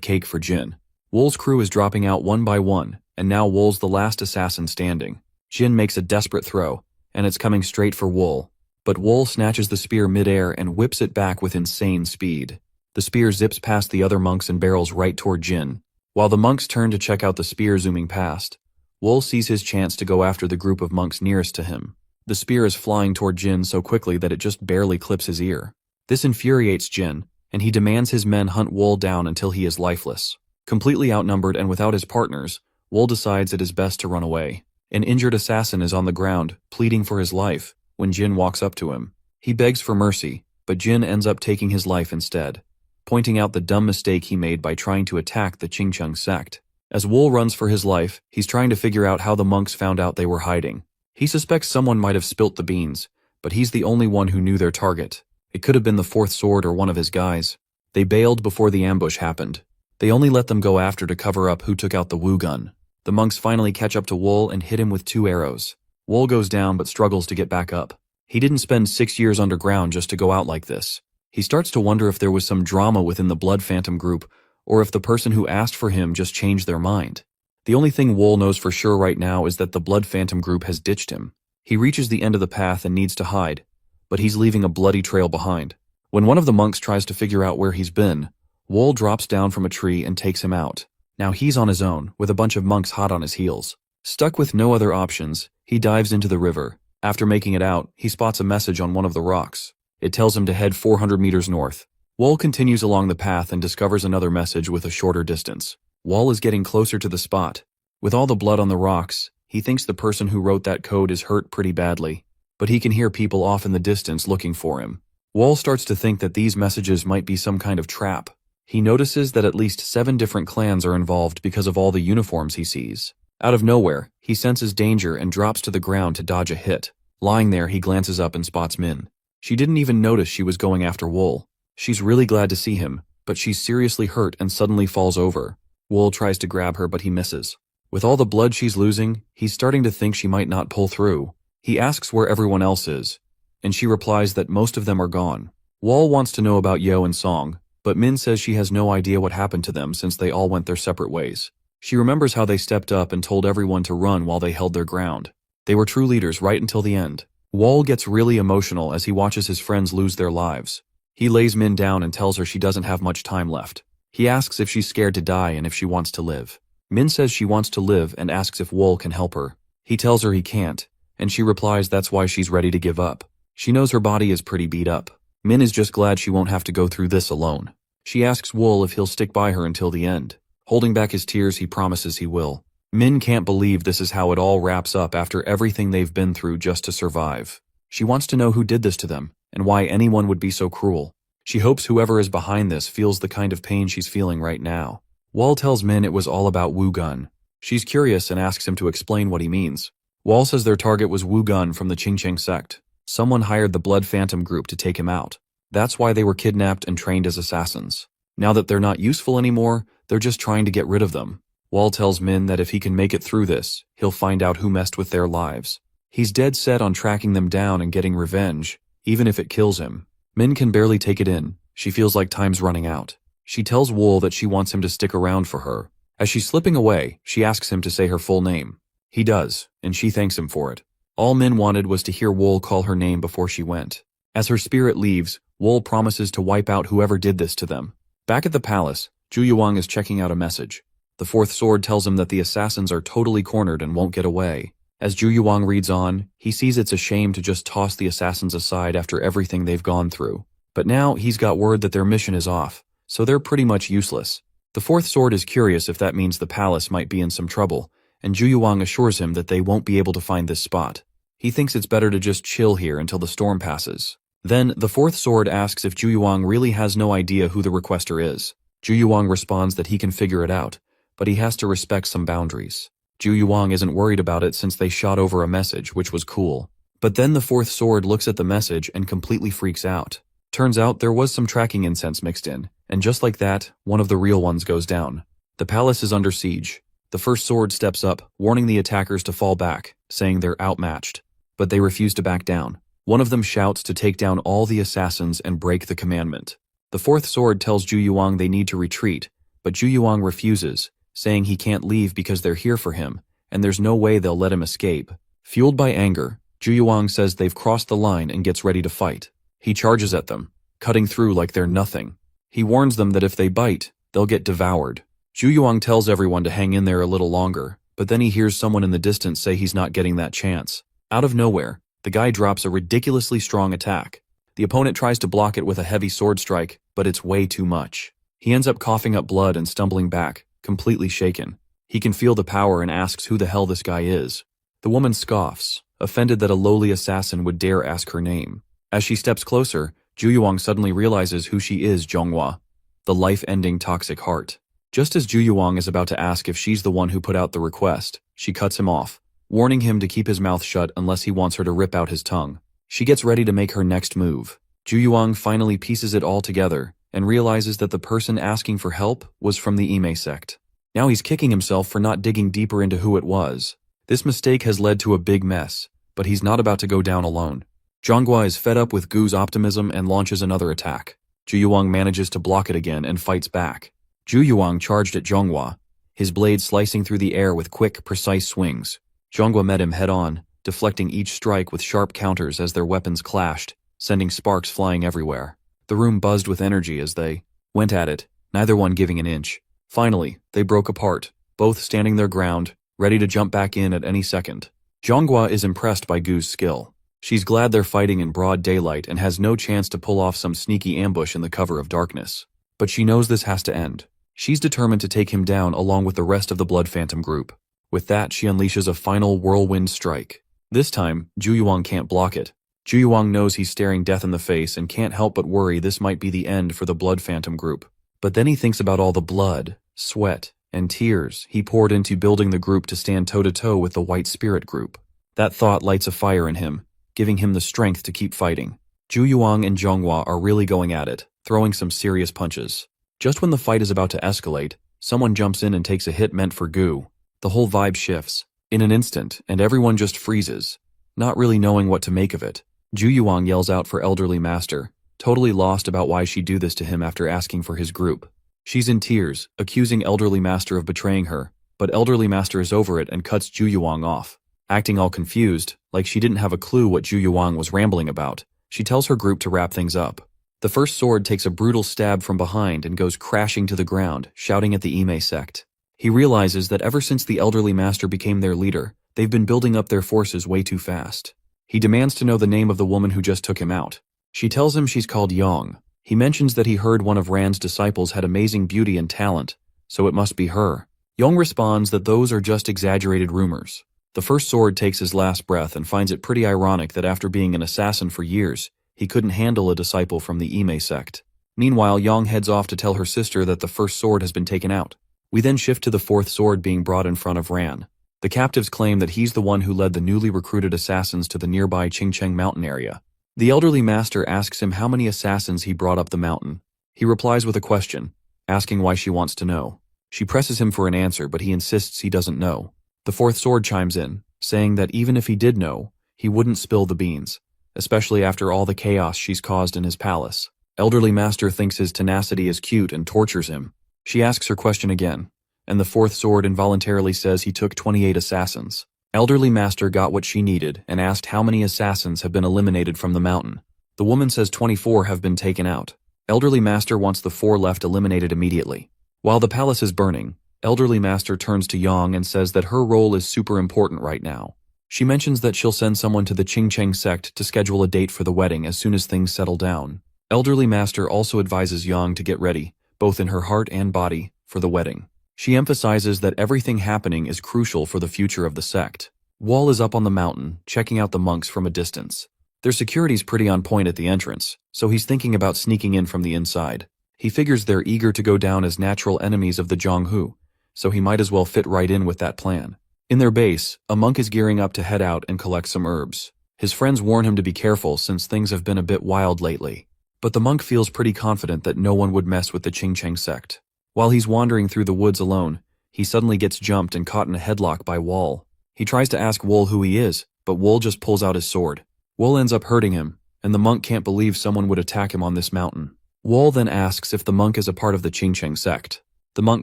cake for Jin. Wool's crew is dropping out one by one, and now Wool's the last assassin standing. Jin makes a desperate throw, and it's coming straight for Wool. But Wool snatches the spear midair and whips it back with insane speed. The spear zips past the other monks and barrels right toward Jin. While the monks turn to check out the spear zooming past, Wool sees his chance to go after the group of monks nearest to him. The spear is flying toward Jin so quickly that it just barely clips his ear. This infuriates Jin, and he demands his men hunt Wool down until he is lifeless. Completely outnumbered and without his partners, Wool decides it is best to run away. An injured assassin is on the ground, pleading for his life, when Jin walks up to him. He begs for mercy, but Jin ends up taking his life instead, pointing out the dumb mistake he made by trying to attack the Qingqing sect. As Wool runs for his life, he's trying to figure out how the monks found out they were hiding. He suspects someone might have spilt the beans, but he's the only one who knew their target. It could have been the Fourth Sword or one of his guys. They bailed before the ambush happened. They only let them go after to cover up who took out the Wu gun. The monks finally catch up to Wool and hit him with 2 arrows. Wool goes down but struggles to get back up. He didn't spend 6 years underground just to go out like this. He starts to wonder if there was some drama within the Blood Phantom group, or if the person who asked for him just changed their mind. The only thing Wool knows for sure right now is that the Blood Phantom group has ditched him. He reaches the end of the path and needs to hide, but he's leaving a bloody trail behind. When one of the monks tries to figure out where he's been, Wool drops down from a tree and takes him out. Now he's on his own, with a bunch of monks hot on his heels. Stuck with no other options, he dives into the river. After making it out, he spots a message on one of the rocks. It tells him to head 400 meters north. Wool continues along the path and discovers another message with a shorter distance. Wool is getting closer to the spot. With all the blood on the rocks, he thinks the person who wrote that code is hurt pretty badly, but he can hear people off in the distance looking for him. Wool starts to think that these messages might be some kind of trap. He notices that at least 7 different clans are involved because of all the uniforms he sees. Out of nowhere, he senses danger and drops to the ground to dodge a hit. Lying there, he glances up and spots Min. She didn't even notice she was going after Wool. She's really glad to see him, but she's seriously hurt and suddenly falls over. Wool tries to grab her, but he misses. With all the blood she's losing, he's starting to think she might not pull through. He asks where everyone else is, and she replies that most of them are gone. Wool wants to know about Yo and Song, but Min says she has no idea what happened to them since they all went their separate ways. She remembers how they stepped up and told everyone to run while they held their ground. They were true leaders right until the end. Wall gets really emotional as he watches his friends lose their lives. He lays Min down and tells her she doesn't have much time left. He asks if she's scared to die and if she wants to live. Min says she wants to live and asks if Wall can help her. He tells her he can't, and she replies that's why she's ready to give up. She knows her body is pretty beat up. Min is just glad she won't have to go through this alone. She asks Wall if he'll stick by her until the end. Holding back his tears, he promises he will. Min can't believe this is how it all wraps up after everything they've been through just to survive. She wants to know who did this to them, and why anyone would be so cruel. She hopes whoever is behind this feels the kind of pain she's feeling right now. Wall tells Min it was all about Wu Gun. She's curious and asks him to explain what he means. Wall says their target was Wu Gun from the Qingcheng sect. Someone hired the Blood Phantom group to take him out. That's why they were kidnapped and trained as assassins. Now that they're not useful anymore, they're just trying to get rid of them. Wall tells Min that if he can make it through this, he'll find out who messed with their lives. He's dead set on tracking them down and getting revenge, even if it kills him. Min can barely take it in. She feels like time's running out. She tells Wall that she wants him to stick around for her. As she's slipping away, she asks him to say her full name. He does, and she thanks him for it. All Min wanted was to hear Wall call her name before she went. As her spirit leaves, Wall promises to wipe out whoever did this to them. Back at the palace, Zhu Yuang is checking out a message. The fourth sword tells him that the assassins are totally cornered and won't get away. As Zhu Yuang reads on, he sees it's a shame to just toss the assassins aside after everything they've gone through. But now he's got word that their mission is off, so they're pretty much useless. The fourth sword is curious if that means the palace might be in some trouble, and Zhu Yuang assures him that they won't be able to find this spot. He thinks it's better to just chill here until the storm passes. Then, the fourth sword asks if Zhu Yuang really has no idea who the requester is. Zhu Yuang responds that he can figure it out, but he has to respect some boundaries. Zhu Yuang isn't worried about it since they shot over a message, which was cool. But then the fourth sword looks at the message and completely freaks out. Turns out there was some tracking incense mixed in, and just like that, one of the real ones goes down. The palace is under siege. The first sword steps up, warning the attackers to fall back, saying they're outmatched. But they refuse to back down. One of them shouts to take down all the assassins and break the commandment. The fourth sword tells Zhu Yuang they need to retreat, but Zhu Yuang refuses, saying he can't leave because they're here for him, and there's no way they'll let him escape. Fueled by anger, Zhu Yuang says they've crossed the line and gets ready to fight. He charges at them, cutting through like they're nothing. He warns them that if they bite, they'll get devoured. Zhu Yuang tells everyone to hang in there a little longer, but then he hears someone in the distance say he's not getting that chance. Out of nowhere, the guy drops a ridiculously strong attack. The opponent tries to block it with a heavy sword strike, but it's way too much. He ends up coughing up blood and stumbling back, completely shaken. He can feel the power and asks who the hell this guy is. The woman scoffs, offended that a lowly assassin would dare ask her name. As she steps closer, Zhu Yuang suddenly realizes who she is, Zhonghua, the life-ending toxic heart. Just as Zhu Yuang is about to ask if she's the one who put out the request, she cuts him off, warning him to keep his mouth shut unless he wants her to rip out his tongue. She gets ready to make her next move. Zhu Yuang finally pieces it all together and realizes that the person asking for help was from the Ime sect. Now he's kicking himself for not digging deeper into who it was. This mistake has led to a big mess, but he's not about to go down alone. Zhonghua is fed up with Gu's optimism and launches another attack. Zhu Yuang manages to block it again and fights back. Zhu Yuang charged at Zhonghua, his blade slicing through the air with quick, precise swings. Zhonghua met him head-on, deflecting each strike with sharp counters as their weapons clashed, sending sparks flying everywhere. The room buzzed with energy as they went at it, neither one giving an inch. Finally, they broke apart, both standing their ground, ready to jump back in at any second. Zhonghua is impressed by Gu's skill. She's glad they're fighting in broad daylight and has no chance to pull off some sneaky ambush in the cover of darkness. But she knows this has to end. She's determined to take him down along with the rest of the Blood Phantom group. With that, she unleashes a final whirlwind strike. This time, Zhu Yuang can't block it. Zhu Yuang knows he's staring death in the face and can't help but worry this might be the end for the Blood Phantom group. But then he thinks about all the blood, sweat, and tears he poured into building the group to stand toe-to-toe with the White Spirit group. That thought lights a fire in him, giving him the strength to keep fighting. Zhu Yuang and Zhonghua are really going at it, throwing some serious punches. Just when the fight is about to escalate, someone jumps in and takes a hit meant for Gu. The whole vibe shifts, in an instant, and everyone just freezes, not really knowing what to make of it. Zhu Yuang yells out for Elderly Master, totally lost about why she'd do this to him after asking for his group. She's in tears, accusing Elderly Master of betraying her, but elderly master is over it and cuts Zhu Yuang off. Acting all confused, like she didn't have a clue what Zhu Yuang was rambling about, she tells her group to wrap things up. The first sword takes a brutal stab from behind and goes crashing to the ground, shouting at the Ime sect. He realizes that ever since the elderly master became their leader, they've been building up their forces way too fast. He demands to know the name of the woman who just took him out. She tells him she's called Yang. He mentions that he heard one of Ran's disciples had amazing beauty and talent, so it must be her. Yang responds that those are just exaggerated rumors. The first sword takes his last breath and finds it pretty ironic that after being an assassin for years, he couldn't handle a disciple from the Ime sect. Meanwhile, Yang heads off to tell her sister that the first sword has been taken out. We then shift to the fourth sword being brought in front of Ran. The captives claim that he's the one who led the newly recruited assassins to the nearby Qingcheng mountain area. The elderly master asks him how many assassins he brought up the mountain. He replies with a question, asking why she wants to know. She presses him for an answer, but he insists he doesn't know. The fourth sword chimes in, saying that even if he did know, he wouldn't spill the beans, especially after all the chaos she's caused in his palace. Elderly master thinks his tenacity is cute and tortures him. She asks her question again, and the fourth sword involuntarily says he took 28 assassins. Elderly master got what she needed and asked how many assassins have been eliminated from the mountain. The woman says 24 have been taken out. Elderly master wants the 4 left eliminated immediately. While the palace is burning, elderly master turns to Yang and says that her role is super important right now. She mentions that she'll send someone to the Qingcheng sect to schedule a date for the wedding as soon as things settle down. Elderly master also advises Yang to get ready, both in her heart and body, for the wedding. She emphasizes that everything happening is crucial for the future of the sect. Wall is up on the mountain, checking out the monks from a distance. Their security's pretty on point at the entrance, so he's thinking about sneaking in from the inside. He figures they're eager to go down as natural enemies of the Zhonghu, so he might as well fit right in with that plan. In their base, a monk is gearing up to head out and collect some herbs. His friends warn him to be careful since things have been a bit wild lately. But the monk feels pretty confident that no one would mess with the Qingcheng sect. While he's wandering through the woods alone, he suddenly gets jumped and caught in a headlock by Wall. He tries to ask Wol who he is, but Wol just pulls out his sword. Wol ends up hurting him, and the monk can't believe someone would attack him on this mountain. Wol then asks if the monk is a part of the Qingcheng sect. The monk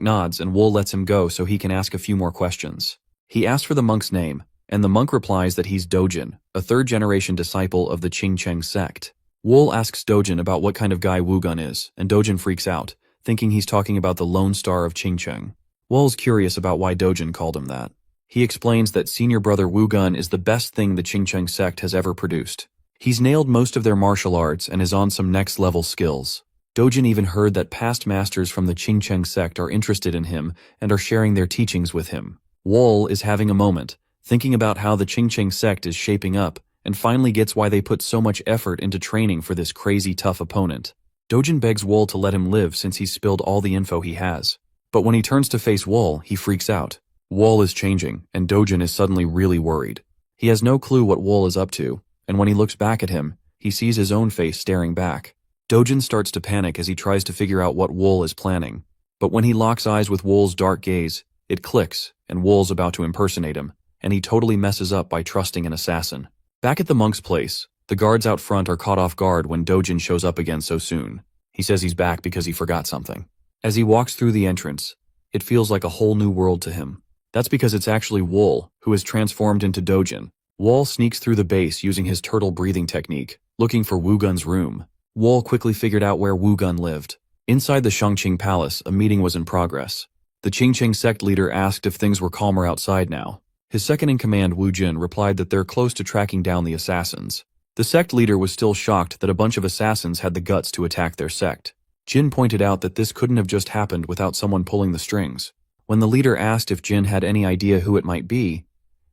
nods and Wol lets him go so he can ask a few more questions. He asks for the monk's name, and the monk replies that he's Dojin, a third-generation disciple of the Qingcheng sect. Wol asks Dojin about what kind of guy Wugun is, and Dojin freaks out, thinking he's talking about the Lone Star of Qingcheng. Wol's curious about why Dojin called him that. He explains that senior brother Wugun is the best thing the Qingcheng sect has ever produced. He's nailed most of their martial arts and is on some next-level skills. Dojin even heard that past masters from the Qingcheng sect are interested in him and are sharing their teachings with him. Wol is having a moment, thinking about how the Qingcheng sect is shaping up, and finally gets why they put so much effort into training for this crazy tough opponent. Dojin begs Wol to let him live since he's spilled all the info he has. But when he turns to face Wol, he freaks out. Wol is changing, and Dojin is suddenly really worried. He has no clue what Wol is up to, and when he looks back at him, he sees his own face staring back. Dojin starts to panic as he tries to figure out what Wol is planning. But when he locks eyes with Wol's dark gaze, it clicks, and Wol's about to impersonate him, and he totally messes up by trusting an assassin. Back at the monk's place, the guards out front are caught off guard when Dojin shows up again so soon. He says he's back because he forgot something. As he walks through the entrance, it feels like a whole new world to him. That's because it's actually Wol, who is transformed into Dojin. Wol sneaks through the base using his turtle breathing technique, looking for Wugun's room. Wol quickly figured out where Wugun lived. Inside the Shangqing Palace, a meeting was in progress. The Qingcheng sect leader asked if things were calmer outside now. His second-in-command Wu Jin replied that they're close to tracking down the assassins. The sect leader was still shocked that a bunch of assassins had the guts to attack their sect. Jin pointed out that this couldn't have just happened without someone pulling the strings. When the leader asked if Jin had any idea who it might be,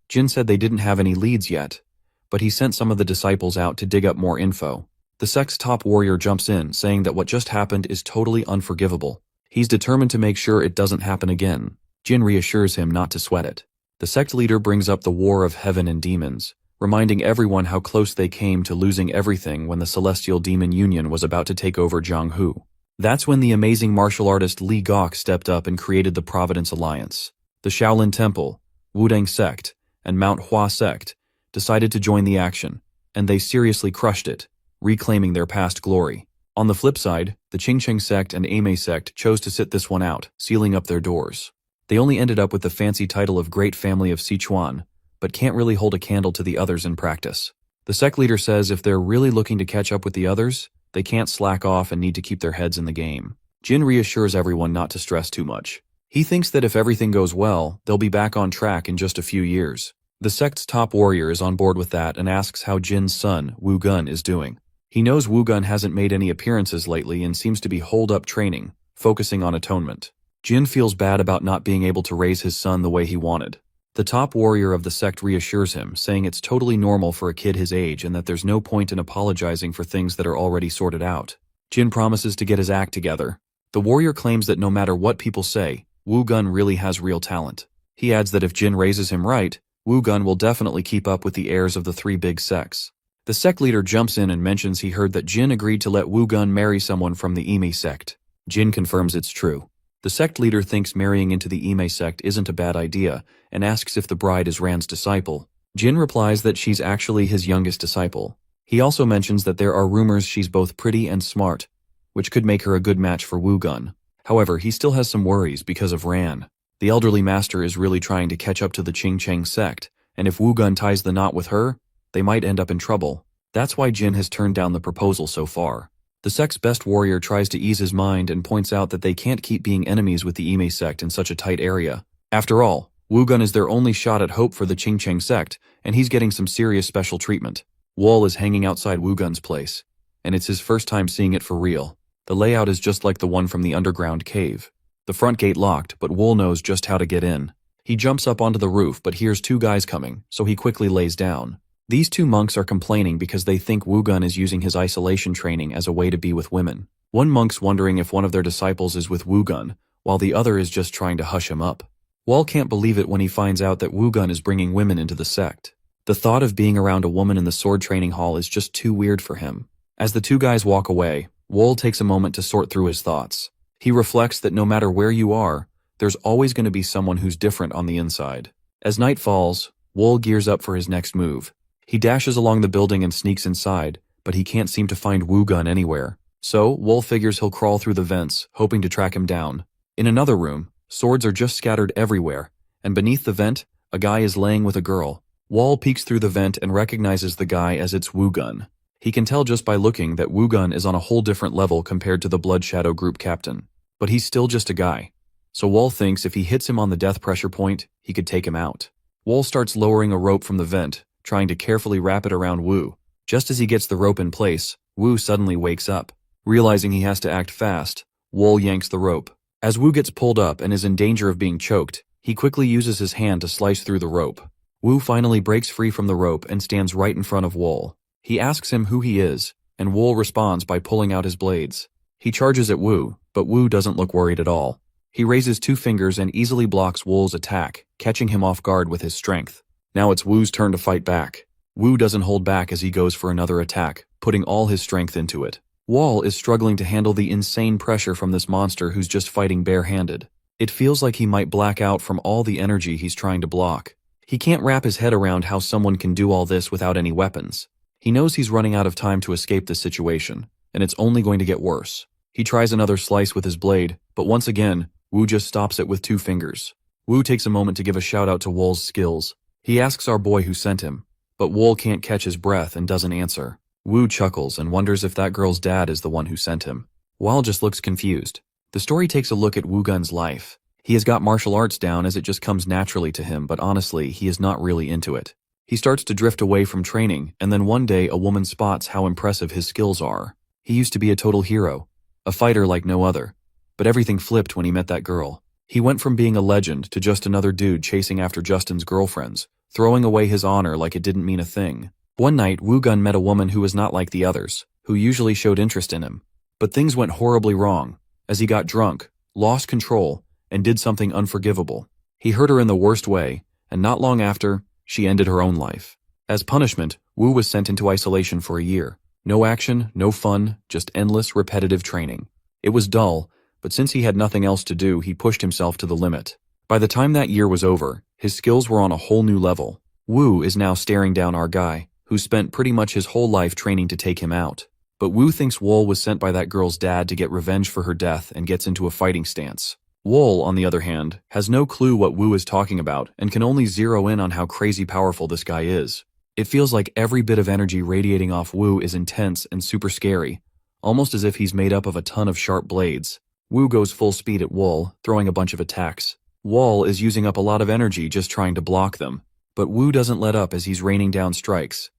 Jin said they didn't have any leads yet, but he sent some of the disciples out to dig up more info. The sect's top warrior jumps in, saying that what just happened is totally unforgivable. He's determined to make sure it doesn't happen again. Jin reassures him not to sweat it. The sect leader brings up the war of heaven and demons, reminding everyone how close they came to losing everything when the Celestial Demon Union was about to take over Jianghu. That's when the amazing martial artist Li Gok stepped up and created the Providence Alliance. The Shaolin Temple, Wudang Sect, and Manhwa Sect decided to join the action, and they seriously crushed it, reclaiming their past glory. On the flip side, the Qingcheng Sect and Ame Sect chose to sit this one out, sealing up their doors. They only ended up with the fancy title of Great Family of Sichuan, but can't really hold a candle to the others in practice. The sect leader says if they're really looking to catch up with the others, they can't slack off and need to keep their heads in the game. Jin reassures everyone not to stress too much. He thinks that if everything goes well, they'll be back on track in just a few years. The sect's top warrior is on board with that and asks how Jin's son, Wu Gun, is doing. He knows Wu Gun hasn't made any appearances lately and seems to be holed up training, focusing on atonement. Jin feels bad about not being able to raise his son the way he wanted. The top warrior of the sect reassures him, saying it's totally normal for a kid his age and that there's no point in apologizing for things that are already sorted out. Jin promises to get his act together. The warrior claims that no matter what people say, Wu Gun really has real talent. He adds that if Jin raises him right, Wu Gun will definitely keep up with the heirs of the three big sects. The sect leader jumps in and mentions he heard that Jin agreed to let Wu Gun marry someone from the Ime sect. Jin confirms it's true. The sect leader thinks marrying into the Ime sect isn't a bad idea and asks if the bride is Ran's disciple. Jin replies that she's actually his youngest disciple. He also mentions that there are rumors she's both pretty and smart, which could make her a good match for Wu Gun. However, he still has some worries because of Ran. The elderly master is really trying to catch up to the Qing Cheng sect, and if Wu Gun ties the knot with her, they might end up in trouble. That's why Jin has turned down the proposal so far. The sect's best warrior tries to ease his mind and points out that they can't keep being enemies with the Ime sect in such a tight area. After all, Wu Gun is their only shot at hope for the Qing Cheng sect, and he's getting some serious special treatment. Wall is hanging outside Wu Gun's place, and it's his first time seeing it for real. The layout is just like the one from the underground cave. The front gate locked, but Wool knows just how to get in. He jumps up onto the roof but hears two guys coming, so he quickly lays down. These two monks are complaining because they think Wu Gun is using his isolation training as a way to be with women. One monk's wondering if one of their disciples is with Wu Gun, while the other is just trying to hush him up. Wall can't believe it when he finds out that Wu Gun is bringing women into the sect. The thought of being around a woman in the sword training hall is just too weird for him. As the two guys walk away, Wall takes a moment to sort through his thoughts. He reflects that no matter where you are, there's always going to be someone who's different on the inside. As night falls, Wall gears up for his next move. He dashes along the building and sneaks inside, but he can't seem to find Wu Gun anywhere. So, Wall figures he'll crawl through the vents, hoping to track him down. In another room, swords are just scattered everywhere, and beneath the vent, a guy is laying with a girl. Wall peeks through the vent and recognizes the guy as it's Wu Gun. He can tell just by looking that Wu Gun is on a whole different level compared to the Blood Shadow group captain. But he's still just a guy. So Wall thinks if he hits him on the death pressure point, he could take him out. Wall starts lowering a rope from the vent, trying to carefully wrap it around Wu. Just as he gets the rope in place, Wu suddenly wakes up. Realizing he has to act fast, Wall yanks the rope. As Wu gets pulled up and is in danger of being choked, he quickly uses his hand to slice through the rope. Wu finally breaks free from the rope and stands right in front of Wall. He asks him who he is, and Wall responds by pulling out his blades. He charges at Wu, but Wu doesn't look worried at all. He raises two fingers and easily blocks Wall's attack, catching him off guard with his strength. Now it's Wu's turn to fight back. Wu doesn't hold back as he goes for another attack, putting all his strength into it. Wall is struggling to handle the insane pressure from this monster who's just fighting barehanded. It feels like he might black out from all the energy he's trying to block. He can't wrap his head around how someone can do all this without any weapons. He knows he's running out of time to escape this situation, and it's only going to get worse. He tries another slice with his blade, but once again, Wu just stops it with two fingers. Wu takes a moment to give a shout out to Wall's skills. He asks our boy who sent him, but Wall can't catch his breath and doesn't answer. Wu chuckles and wonders if that girl's dad is the one who sent him. Wall just looks confused. The story takes a look at Wu Gun's life. He has got martial arts down as it just comes naturally to him, but honestly, he is not really into it. He starts to drift away from training, and then one day a woman spots how impressive his skills are. He used to be a total hero, a fighter like no other. But everything flipped when he met that girl. He went from being a legend to just another dude chasing after Justin's girlfriends, throwing away his honor like it didn't mean a thing. One night, Wu Gun met a woman who was not like the others, who usually showed interest in him. But things went horribly wrong, as he got drunk, lost control, and did something unforgivable. He hurt her in the worst way, and not long after, she ended her own life. As punishment, Wu was sent into isolation for a year. No action, no fun, just endless, repetitive training. It was dull, but since he had nothing else to do, he pushed himself to the limit. By the time that year was over, his skills were on a whole new level. Wu is now staring down our guy, who spent pretty much his whole life training to take him out. But Wu thinks Wall was sent by that girl's dad to get revenge for her death and gets into a fighting stance. Wool, on the other hand, has no clue what Wu is talking about and can only zero in on how crazy powerful this guy is. It feels like every bit of energy radiating off Wu is intense and super scary, almost as if he's made up of a ton of sharp blades. Wu goes full speed at Wool, throwing a bunch of attacks. Wool is using up a lot of energy just trying to block them, but Wu doesn't let up as he's raining down strikes.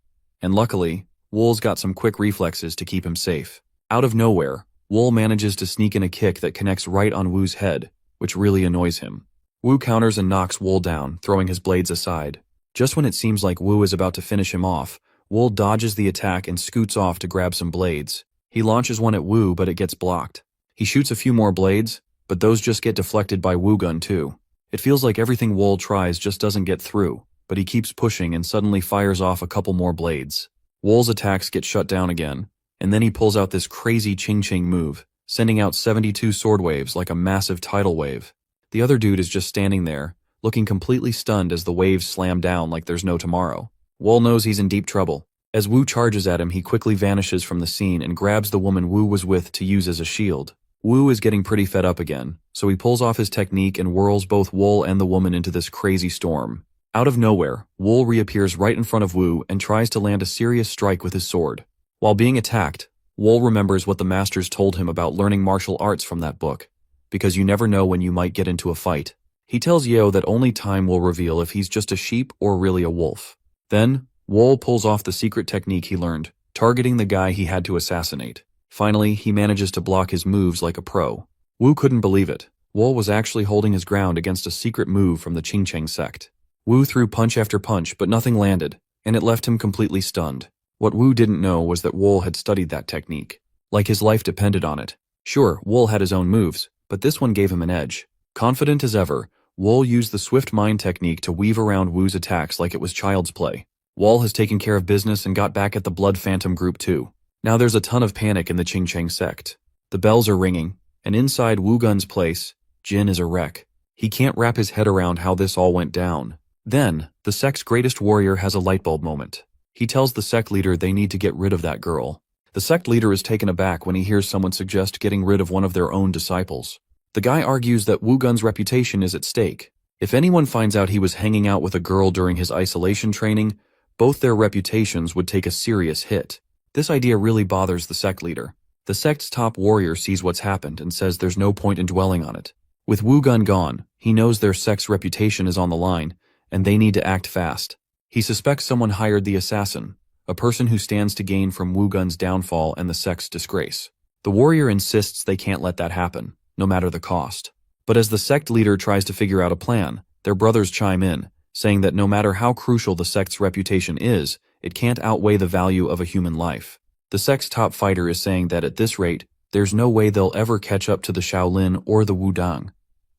And luckily, Wool's got some quick reflexes to keep him safe. Out of nowhere, Wool manages to sneak in a kick that connects right on Wu's head, which really annoys him. Wu counters and knocks Wool down, throwing his blades aside. Just when it seems like Wu is about to finish him off, Wool dodges the attack and scoots off to grab some blades. He launches one at Wu, but it gets blocked. He shoots a few more blades, but those just get deflected by Wu Gun too. It feels like everything Wool tries just doesn't get through, but he keeps pushing and suddenly fires off a couple more blades. Wool's attacks get shut down again, and then he pulls out this crazy ching-ching move, sending out 72 sword waves like a massive tidal wave. The other dude is just standing there, looking completely stunned as the waves slam down like there's no tomorrow. Wool knows he's in deep trouble. As Wu charges at him, he quickly vanishes from the scene and grabs the woman Wu was with to use as a shield. Wu is getting pretty fed up again, so he pulls off his technique and whirls both Wool and the woman into this crazy storm. Out of nowhere, Wool reappears right in front of Wu and tries to land a serious strike with his sword. While being attacked, Wool remembers what the masters told him about learning martial arts from that book, because you never know when you might get into a fight. He tells Yeo that only time will reveal if he's just a sheep or really a wolf. Then, Wool pulls off the secret technique he learned, targeting the guy he had to assassinate. Finally, he manages to block his moves like a pro. Wu couldn't believe it. Wool was actually holding his ground against a secret move from the Qingcheng sect. Wu threw punch after punch, but nothing landed, and it left him completely stunned. What Wu didn't know was that Wool had studied that technique. Like his life depended on it. Sure, Wool had his own moves, but this one gave him an edge. Confident as ever, Wool used the swift mind technique to weave around Wu's attacks like it was child's play. Wool has taken care of business and got back at the Blood Phantom group too. Now there's a ton of panic in the Qingcheng sect. The bells are ringing, and inside Wu Gun's place, Jin is a wreck. He can't wrap his head around how this all went down. Then, the sect's greatest warrior has a lightbulb moment. He tells the sect leader they need to get rid of that girl. The sect leader is taken aback when he hears someone suggest getting rid of one of their own disciples. The guy argues that Wu Gun's reputation is at stake. If anyone finds out he was hanging out with a girl during his isolation training, both their reputations would take a serious hit. This idea really bothers the sect leader. The sect's top warrior sees what's happened and says there's no point in dwelling on it. With Wu Gun gone, he knows their sect's reputation is on the line, and they need to act fast. He suspects someone hired the assassin, a person who stands to gain from Wu Gun's downfall and the sect's disgrace. The warrior insists they can't let that happen, no matter the cost. But as the sect leader tries to figure out a plan, their brothers chime in, saying that no matter how crucial the sect's reputation is, it can't outweigh the value of a human life. The sect's top fighter is saying that at this rate, there's no way they'll ever catch up to the Shaolin or the Wudang.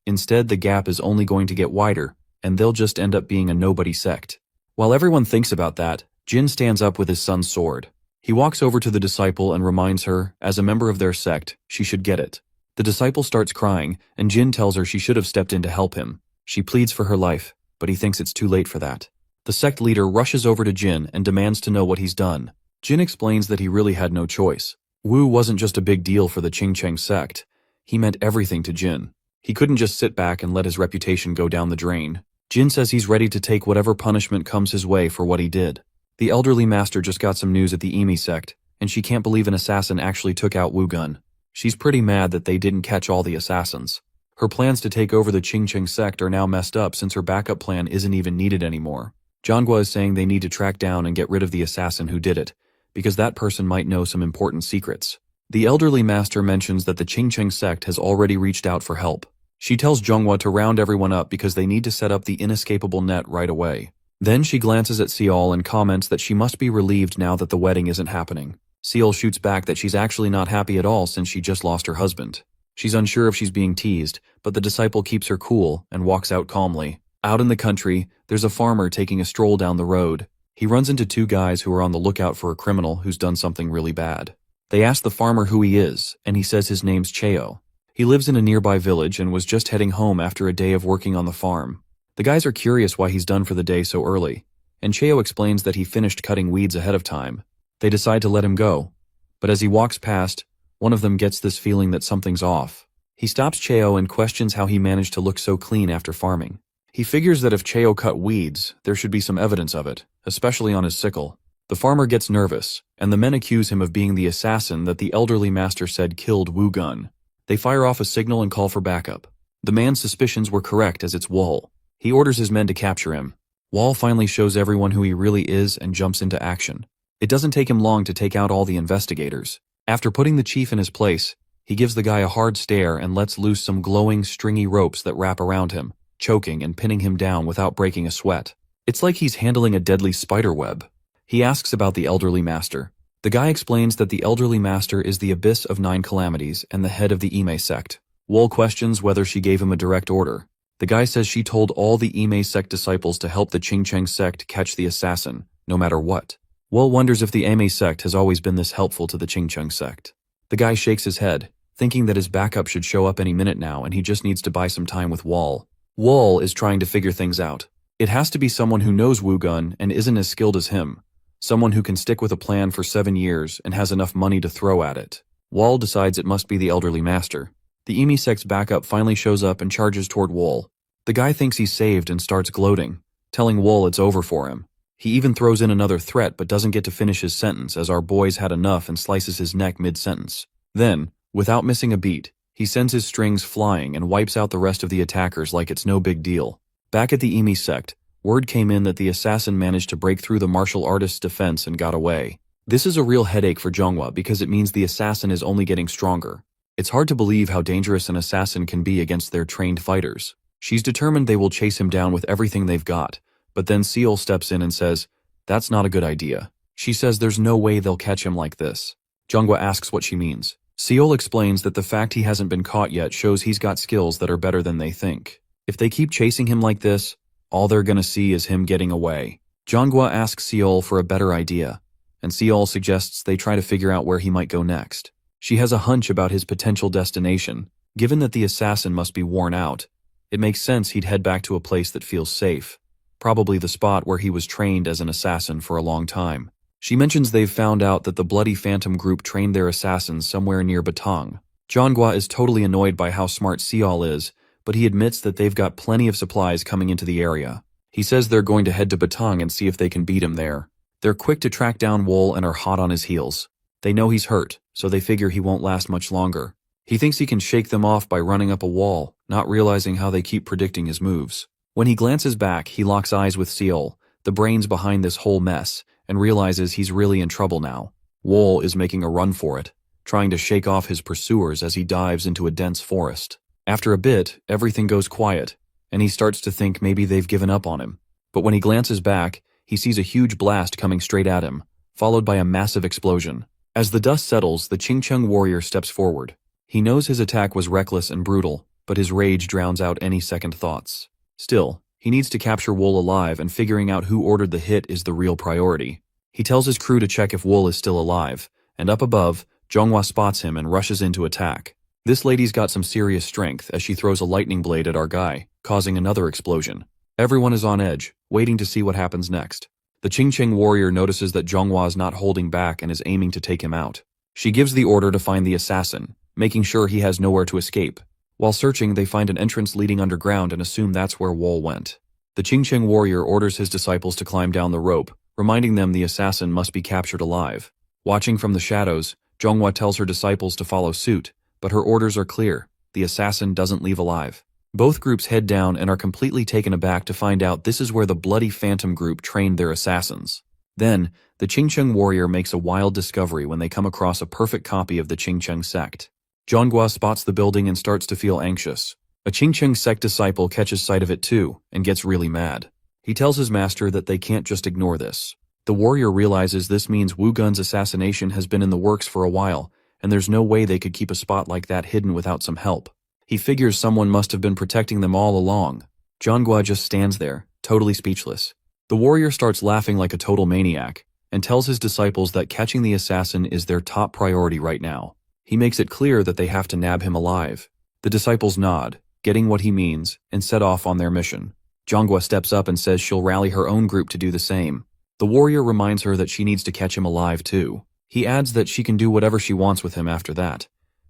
Instead, the gap is only going to get wider, and they'll just end up being a nobody sect. While everyone thinks about that, Jin stands up with his son's sword. He walks over to the disciple and reminds her, as a member of their sect, she should get it. The disciple starts crying, and Jin tells her she should have stepped in to help him. She pleads for her life, but he thinks it's too late for that. The sect leader rushes over to Jin and demands to know what he's done. Jin explains that he really had no choice. Wu wasn't just a big deal for the Qingcheng sect. He meant everything to Jin. He couldn't just sit back and let his reputation go down the drain. Jin says he's ready to take whatever punishment comes his way for what he did. The elderly master just got some news at the Emi sect, and she can't believe an assassin actually took out Wu Gun. She's pretty mad that they didn't catch all the assassins. Her plans to take over the Qingcheng sect are now messed up since her backup plan isn't even needed anymore. Zhanghua is saying they need to track down and get rid of the assassin who did it, because that person might know some important secrets. The elderly master mentions that the Qingcheng sect has already reached out for help. She tells Zhanghua to round everyone up because they need to set up the inescapable net right away. Then she glances at Seol and comments that she must be relieved now that the wedding isn't happening. Seol shoots back that she's actually not happy at all since she just lost her husband. She's unsure if she's being teased, but the disciple keeps her cool and walks out calmly. Out in the country, there's a farmer taking a stroll down the road. He runs into two guys who are on the lookout for a criminal who's done something really bad. They ask the farmer who he is, and he says his name's Cheo. He lives in a nearby village and was just heading home after a day of working on the farm. The guys are curious why he's done for the day so early, and Cheo explains that he finished cutting weeds ahead of time. They decide to let him go, but as he walks past, one of them gets this feeling that something's off. He stops Cheo and questions how he managed to look so clean after farming. He figures that if Cheo cut weeds, there should be some evidence of it, especially on his sickle. The farmer gets nervous, and the men accuse him of being the assassin that the elderly master said killed Wu Gun. They fire off a signal and call for backup. The man's suspicions were correct as it's Wall. He orders his men to capture him. Wall finally shows everyone who he really is and jumps into action. It doesn't take him long to take out all the investigators. After putting the chief in his place, he gives the guy a hard stare and lets loose some glowing, stringy ropes that wrap around him, choking and pinning him down without breaking a sweat. It's like he's handling a deadly spider web. He asks about the elderly master. The guy explains that the elderly master is the abyss of 9 calamities and the head of the Ime sect. Wall questions whether she gave him a direct order. The guy says she told all the Ime sect disciples to help the Qingcheng sect catch the assassin, no matter what. Wall wonders if the Ime sect has always been this helpful to the Qingcheng sect. The guy shakes his head, thinking that his backup should show up any minute now and he just needs to buy some time with Wall. Wall is trying to figure things out. It has to be someone who knows Wu Gun and isn't as skilled as him. Someone who can stick with a plan for 7 years and has enough money to throw at it. Wall decides it must be the elderly master. The Ime sect's backup finally shows up and charges toward Wall. The guy thinks he's saved and starts gloating, telling Wall it's over for him. He even throws in another threat but doesn't get to finish his sentence as our boys had enough and slices his neck mid-sentence. Then, without missing a beat, he sends his strings flying and wipes out the rest of the attackers like it's no big deal. Back at the Ime sect, word came in that the assassin managed to break through the martial artist's defense and got away. This is a real headache for Zhonghua because it means the assassin is only getting stronger. It's hard to believe how dangerous an assassin can be against their trained fighters. She's determined they will chase him down with everything they've got, but then Seol steps in and says, "That's not a good idea." She says there's no way they'll catch him like this. Zhonghua asks what she means. Seol explains that the fact he hasn't been caught yet shows he's got skills that are better than they think. If they keep chasing him like this, all they're gonna see is him getting away. Zhonghua asks Seol for a better idea, and Seol suggests they try to figure out where he might go next. She has a hunch about his potential destination. Given that the assassin must be worn out, it makes sense he'd head back to a place that feels safe, probably the spot where he was trained as an assassin for a long time. She mentions they've found out that the Bloody Phantom group trained their assassins somewhere near Batang. Zhonghua is totally annoyed by how smart Seol is, but he admits that they've got plenty of supplies coming into the area. He says they're going to head to Batang and see if they can beat him there. They're quick to track down Wall and are hot on his heels. They know he's hurt, so they figure he won't last much longer. He thinks he can shake them off by running up a wall, not realizing how they keep predicting his moves. When he glances back, he locks eyes with Seol, the brains behind this whole mess, and realizes he's really in trouble now. Wall is making a run for it, trying to shake off his pursuers as he dives into a dense forest. After a bit, everything goes quiet, and he starts to think maybe they've given up on him. But when he glances back, he sees a huge blast coming straight at him, followed by a massive explosion. As the dust settles, the Qingcheng warrior steps forward. He knows his attack was reckless and brutal, but his rage drowns out any second thoughts. Still, he needs to capture Wall alive, and figuring out who ordered the hit is the real priority. He tells his crew to check if Wall is still alive, and up above, Zhonghua spots him and rushes in to attack. This lady's got some serious strength as she throws a lightning blade at our guy, causing another explosion. Everyone is on edge, waiting to see what happens next. The Qingcheng warrior notices that Zhonghua is not holding back and is aiming to take him out. She gives the order to find the assassin, making sure he has nowhere to escape. While searching, they find an entrance leading underground and assume that's where Wall went. The Qingcheng warrior orders his disciples to climb down the rope, reminding them the assassin must be captured alive. Watching from the shadows, Zhonghua tells her disciples to follow suit, but her orders are clear: the assassin doesn't leave alive. Both groups head down and are completely taken aback to find out this is where the Bloody Phantom group trained their assassins. Then, the Qingcheng warrior makes a wild discovery when they come across a perfect copy of the Qingcheng sect. Zhonghua spots the building and starts to feel anxious. A Qingcheng sect disciple catches sight of it too, and gets really mad. He tells his master that they can't just ignore this. The warrior realizes this means Wu Gun's assassination has been in the works for a while, and there's no way they could keep a spot like that hidden without some help. He figures someone must have been protecting them all along. Zhonghua just stands there, totally speechless. The warrior starts laughing like a total maniac, and tells his disciples that catching the assassin is their top priority right now. He makes it clear that they have to nab him alive. The disciples nod, getting what he means, and set off on their mission. Zhonghua steps up and says she'll rally her own group to do the same. The warrior reminds her that she needs to catch him alive too. He adds that she can do whatever she wants with him after that,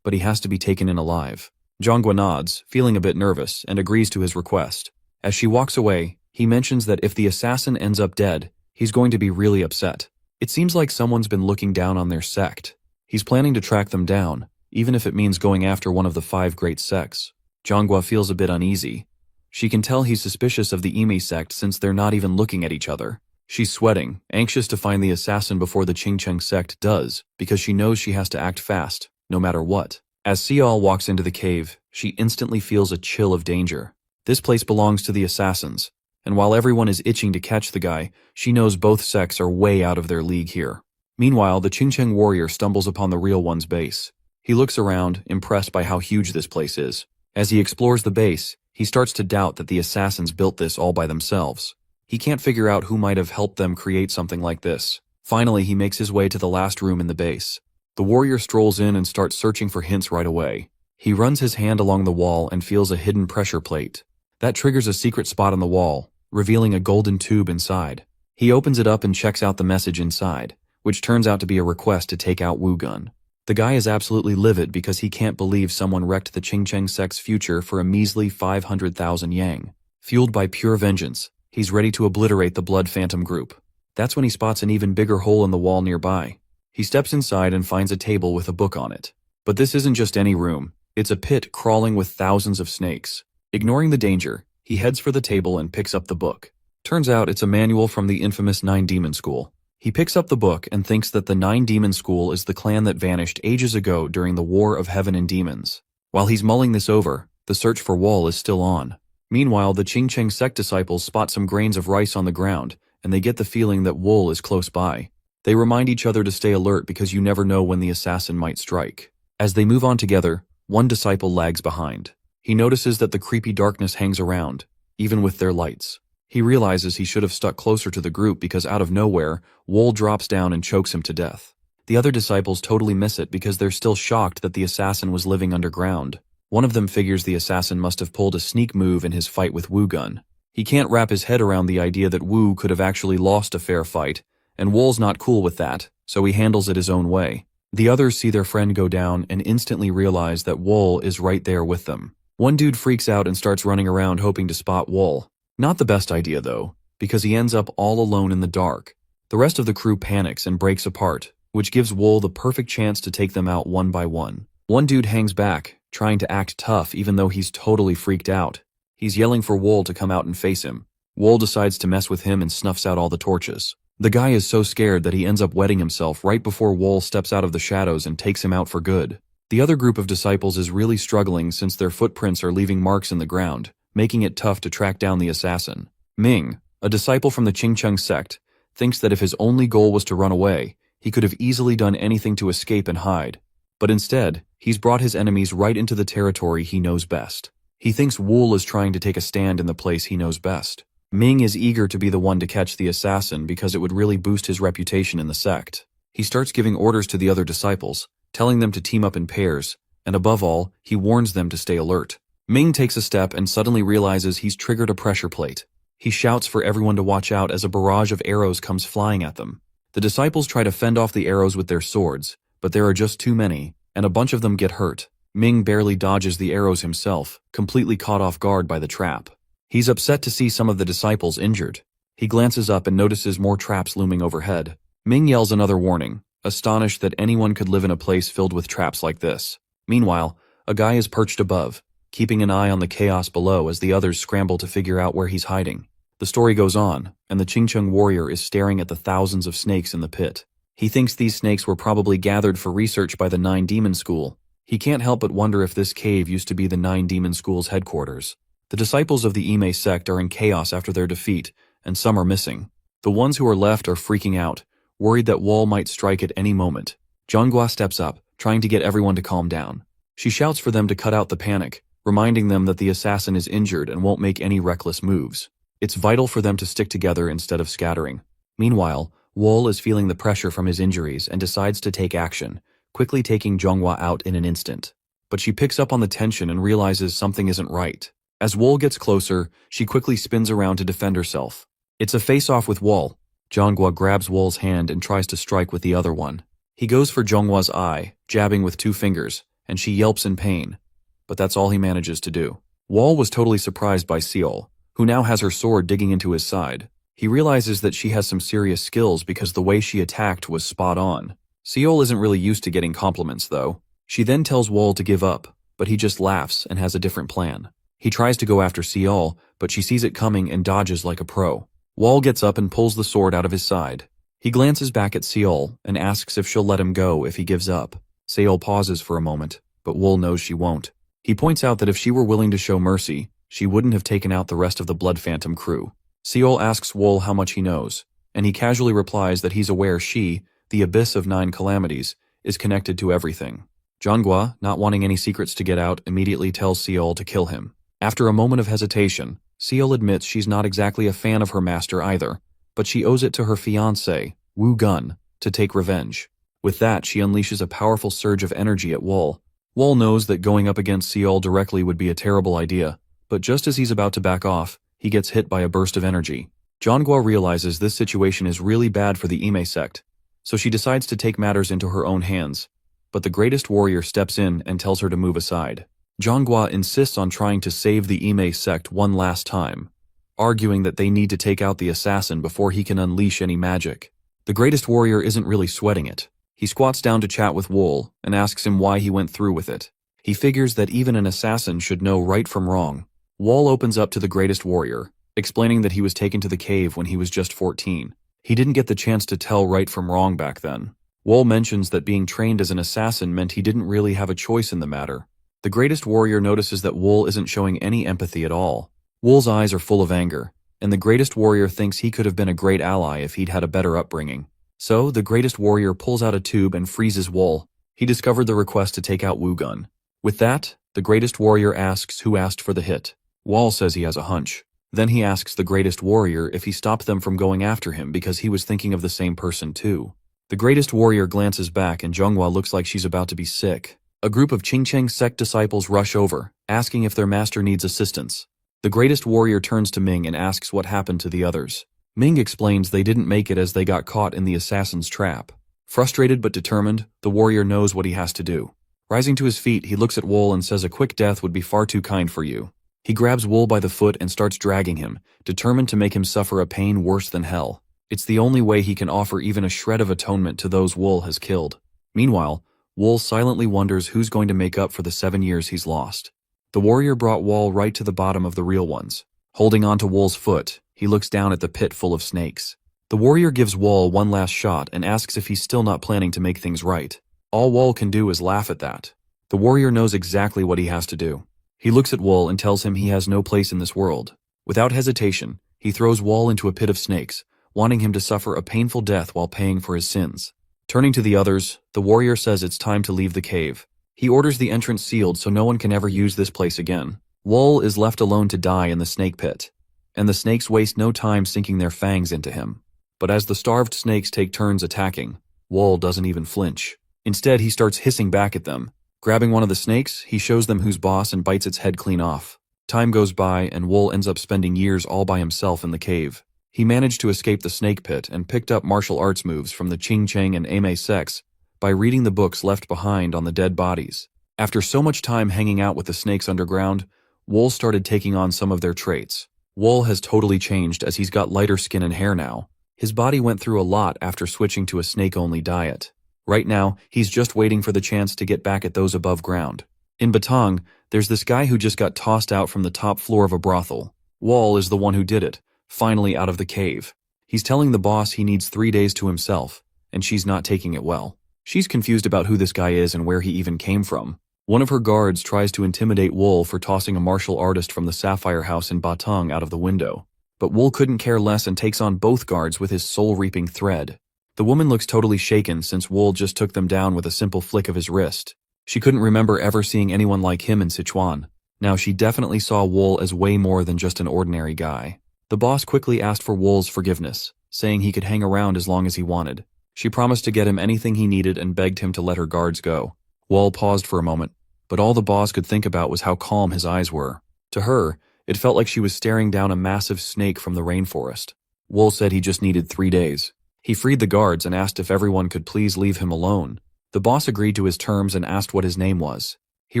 but he has to be taken in alive. Zhonghua nods, feeling a bit nervous, and agrees to his request. As she walks away, he mentions that if the assassin ends up dead, he's going to be really upset. It seems like someone's been looking down on their sect. He's planning to track them down, even if it means going after one of the 5 great sects. Zhonghua feels a bit uneasy. She can tell he's suspicious of the Ime sect since they're not even looking at each other. She's sweating, anxious to find the assassin before the Qingcheng sect does, because she knows she has to act fast, no matter what. As Xiao walks into the cave, she instantly feels a chill of danger. This place belongs to the assassins, and while everyone is itching to catch the guy, she knows both sects are way out of their league here. Meanwhile, the Qingcheng warrior stumbles upon the real one's base. He looks around, impressed by how huge this place is. As he explores the base, he starts to doubt that the assassins built this all by themselves. He can't figure out who might have helped them create something like this. Finally, he makes his way to the last room in the base. The warrior strolls in and starts searching for hints right away. He runs his hand along the wall and feels a hidden pressure plate. That triggers a secret spot on the wall, revealing a golden tube inside. He opens it up and checks out the message inside, which turns out to be a request to take out Wu Gun. The guy is absolutely livid because he can't believe someone wrecked the Qingcheng sect's future for a measly 500,000 yang. Fueled by pure vengeance, he's ready to obliterate the Blood Phantom group. That's when he spots an even bigger hole in the wall nearby. He steps inside and finds a table with a book on it. But this isn't just any room. It's a pit crawling with thousands of snakes. Ignoring the danger, he heads for the table and picks up the book. Turns out it's a manual from the infamous Nine Demon School. He picks up the book and thinks that the Nine Demon School is the clan that vanished ages ago during the War of Heaven and Demons. While he's mulling this over, the search for Wall is still on. Meanwhile, the Qingcheng sect disciples spot some grains of rice on the ground, and they get the feeling that Wool is close by. They remind each other to stay alert because you never know when the assassin might strike. As they move on together, one disciple lags behind. He notices that the creepy darkness hangs around, even with their lights. He realizes he should have stuck closer to the group because out of nowhere, Wool drops down and chokes him to death. The other disciples totally miss it because they're still shocked that the assassin was living underground. One of them figures the assassin must have pulled a sneak move in his fight with Wu Gun. He can't wrap his head around the idea that Wu could have actually lost a fair fight, and Wool's not cool with that, so he handles it his own way. The others see their friend go down and instantly realize that Wool is right there with them. One dude freaks out and starts running around hoping to spot Wool. Not the best idea though, because he ends up all alone in the dark. The rest of the crew panics and breaks apart, which gives Wool the perfect chance to take them out one by one. One dude hangs back, trying to act tough even though he's totally freaked out. He's yelling for Wool to come out and face him. Wool decides to mess with him and snuffs out all the torches. The guy is so scared that he ends up wetting himself right before Wool steps out of the shadows and takes him out for good. The other group of disciples is really struggling since their footprints are leaving marks in the ground, making it tough to track down the assassin. Ming, a disciple from the Qingcheng sect, thinks that if his only goal was to run away, he could have easily done anything to escape and hide. But instead, he's brought his enemies right into the territory he knows best. He thinks Wool is trying to take a stand in the place he knows best. Ming is eager to be the one to catch the assassin because it would really boost his reputation in the sect. He starts giving orders to the other disciples, telling them to team up in pairs, and above all, he warns them to stay alert. Ming takes a step and suddenly realizes he's triggered a pressure plate. He shouts for everyone to watch out as a barrage of arrows comes flying at them. The disciples try to fend off the arrows with their swords, but there are just too many, and a bunch of them get hurt. Ming barely dodges the arrows himself, completely caught off guard by the trap. He's upset to see some of the disciples injured. He glances up and notices more traps looming overhead. Ming yells another warning, astonished that anyone could live in a place filled with traps like this. Meanwhile, a guy is perched above, keeping an eye on the chaos below as the others scramble to figure out where he's hiding. The story goes on, and the Qingcheng warrior is staring at the thousands of snakes in the pit. He thinks these snakes were probably gathered for research by the Nine Demon School. He can't help but wonder if this cave used to be the Nine Demon School's headquarters. The disciples of the Ime sect are in chaos after their defeat, and some are missing. The ones who are left are freaking out, worried that Wall might strike at any moment. Zhonghua steps up, trying to get everyone to calm down. She shouts for them to cut out the panic, reminding them that the assassin is injured and won't make any reckless moves. It's vital for them to stick together instead of scattering. Meanwhile, Wall is feeling the pressure from his injuries and decides to take action, quickly taking Zhonghua out in an instant. But she picks up on the tension and realizes something isn't right. As Wool gets closer, she quickly spins around to defend herself. It's a face-off with Wool. Zhonghua grabs Wool's hand and tries to strike with the other one. He goes for Zhonghua's eye, jabbing with 2 fingers, and she yelps in pain. but that's all he manages to do. Wall was totally surprised by Seol, who now has her sword digging into his side. He realizes that she has some serious skills because the way she attacked was spot on. Seol isn't really used to getting compliments though. She then tells Wall to give up, but he just laughs and has a different plan. He tries to go after Seol, but she sees it coming and dodges like a pro. Wall gets up and pulls the sword out of his side. He glances back at Seol and asks if she'll let him go if he gives up. Seol pauses for a moment, but Wall knows she won't. He points out that if she were willing to show mercy, she wouldn't have taken out the rest of the Blood Phantom crew. Seol asks Wall how much he knows, and he casually replies that he's aware she, the Abyss of 9 Calamities, is connected to everything. Jeonghwa, not wanting any secrets to get out, immediately tells Seol to kill him. After a moment of hesitation, Seol admits she's not exactly a fan of her master either, but she owes it to her fiancé, Woo Gun, to take revenge. With that, she unleashes a powerful surge of energy at Wall. Wall knows that going up against Seol directly would be a terrible idea, but just as he's about to back off, he gets hit by a burst of energy. Jeonghwa realizes this situation is really bad for the Ime sect, so she decides to take matters into her own hands, but the greatest warrior steps in and tells her to move aside. Jeonghwa insists on trying to save the Ime sect one last time, arguing that they need to take out the assassin before he can unleash any magic. The greatest warrior isn't really sweating it. He squats down to chat with Wool and asks him why he went through with it. He figures that even an assassin should know right from wrong. Wool opens up to the greatest warrior, explaining that he was taken to the cave when he was just 14. He didn't get the chance to tell right from wrong back then. Wool mentions that being trained as an assassin meant he didn't really have a choice in the matter. The greatest warrior notices that Wool isn't showing any empathy at all. Wool's eyes are full of anger, and the greatest warrior thinks he could have been a great ally if he'd had a better upbringing. So, the greatest warrior pulls out a tube and freezes Wool. He discovered the request to take out Woo-gun. With that, the greatest warrior asks who asked for the hit. Wall says he has a hunch. Then he asks the greatest warrior if he stopped them from going after him because he was thinking of the same person too. The greatest warrior glances back and Jeonghwa looks like she's about to be sick. A group of Qingcheng sect disciples rush over, asking if their master needs assistance. The greatest warrior turns to Ming and asks what happened to the others. Ming explains they didn't make it as they got caught in the assassin's trap. Frustrated but determined, the warrior knows what he has to do. Rising to his feet, he looks at Wool and says a quick death would be far too kind for you. He grabs Wool by the foot and starts dragging him, determined to make him suffer a pain worse than hell. It's the only way he can offer even a shred of atonement to those Wool has killed. Meanwhile, Wool silently wonders who's going to make up for the 7 years he's lost. The warrior brought Wool right to the bottom of the real ones. Holding onto Wool's foot, he looks down at the pit full of snakes. The warrior gives Wool one last shot and asks if he's still not planning to make things right. All Wool can do is laugh at that. The warrior knows exactly what he has to do. He looks at Wool and tells him he has no place in this world. Without hesitation, he throws Wool into a pit of snakes, wanting him to suffer a painful death while paying for his sins. Turning to the others, the warrior says it's time to leave the cave. He orders the entrance sealed so no one can ever use this place again. Wool is left alone to die in the snake pit, and the snakes waste no time sinking their fangs into him. But as the starved snakes take turns attacking, Wool doesn't even flinch. Instead, he starts hissing back at them. Grabbing one of the snakes, he shows them who's boss and bites its head clean off. Time goes by, and Wool ends up spending years all by himself in the cave. He managed to escape the snake pit and picked up martial arts moves from the Qingcheng and Ame sects by reading the books left behind on the dead bodies. After so much time hanging out with the snakes underground, Wool started taking on some of their traits. Wool has totally changed as he's got lighter skin and hair now. His body went through a lot after switching to a snake-only diet. Right now, he's just waiting for the chance to get back at those above ground. In Batang, there's this guy who just got tossed out from the top floor of a brothel. Wool is the one who did it, finally out of the cave. He's telling the boss he needs 3 days to himself, and she's not taking it well. She's confused about who this guy is and where he even came from. One of her guards tries to intimidate Wool for tossing a martial artist from the Sapphire House in Batang out of the window. But Wool couldn't care less and takes on both guards with his soul-reaping thread. The woman looks totally shaken since Wool just took them down with a simple flick of his wrist. She couldn't remember ever seeing anyone like him in Sichuan. Now she definitely saw Wool as way more than just an ordinary guy. The boss quickly asked for Wool's forgiveness, saying he could hang around as long as he wanted. She promised to get him anything he needed and begged him to let her guards go. Wool paused for a moment, but all the boss could think about was how calm his eyes were. To her, it felt like she was staring down a massive snake from the rainforest. Wool said he just needed 3 days. He freed the guards and asked if everyone could please leave him alone. The boss agreed to his terms and asked what his name was. He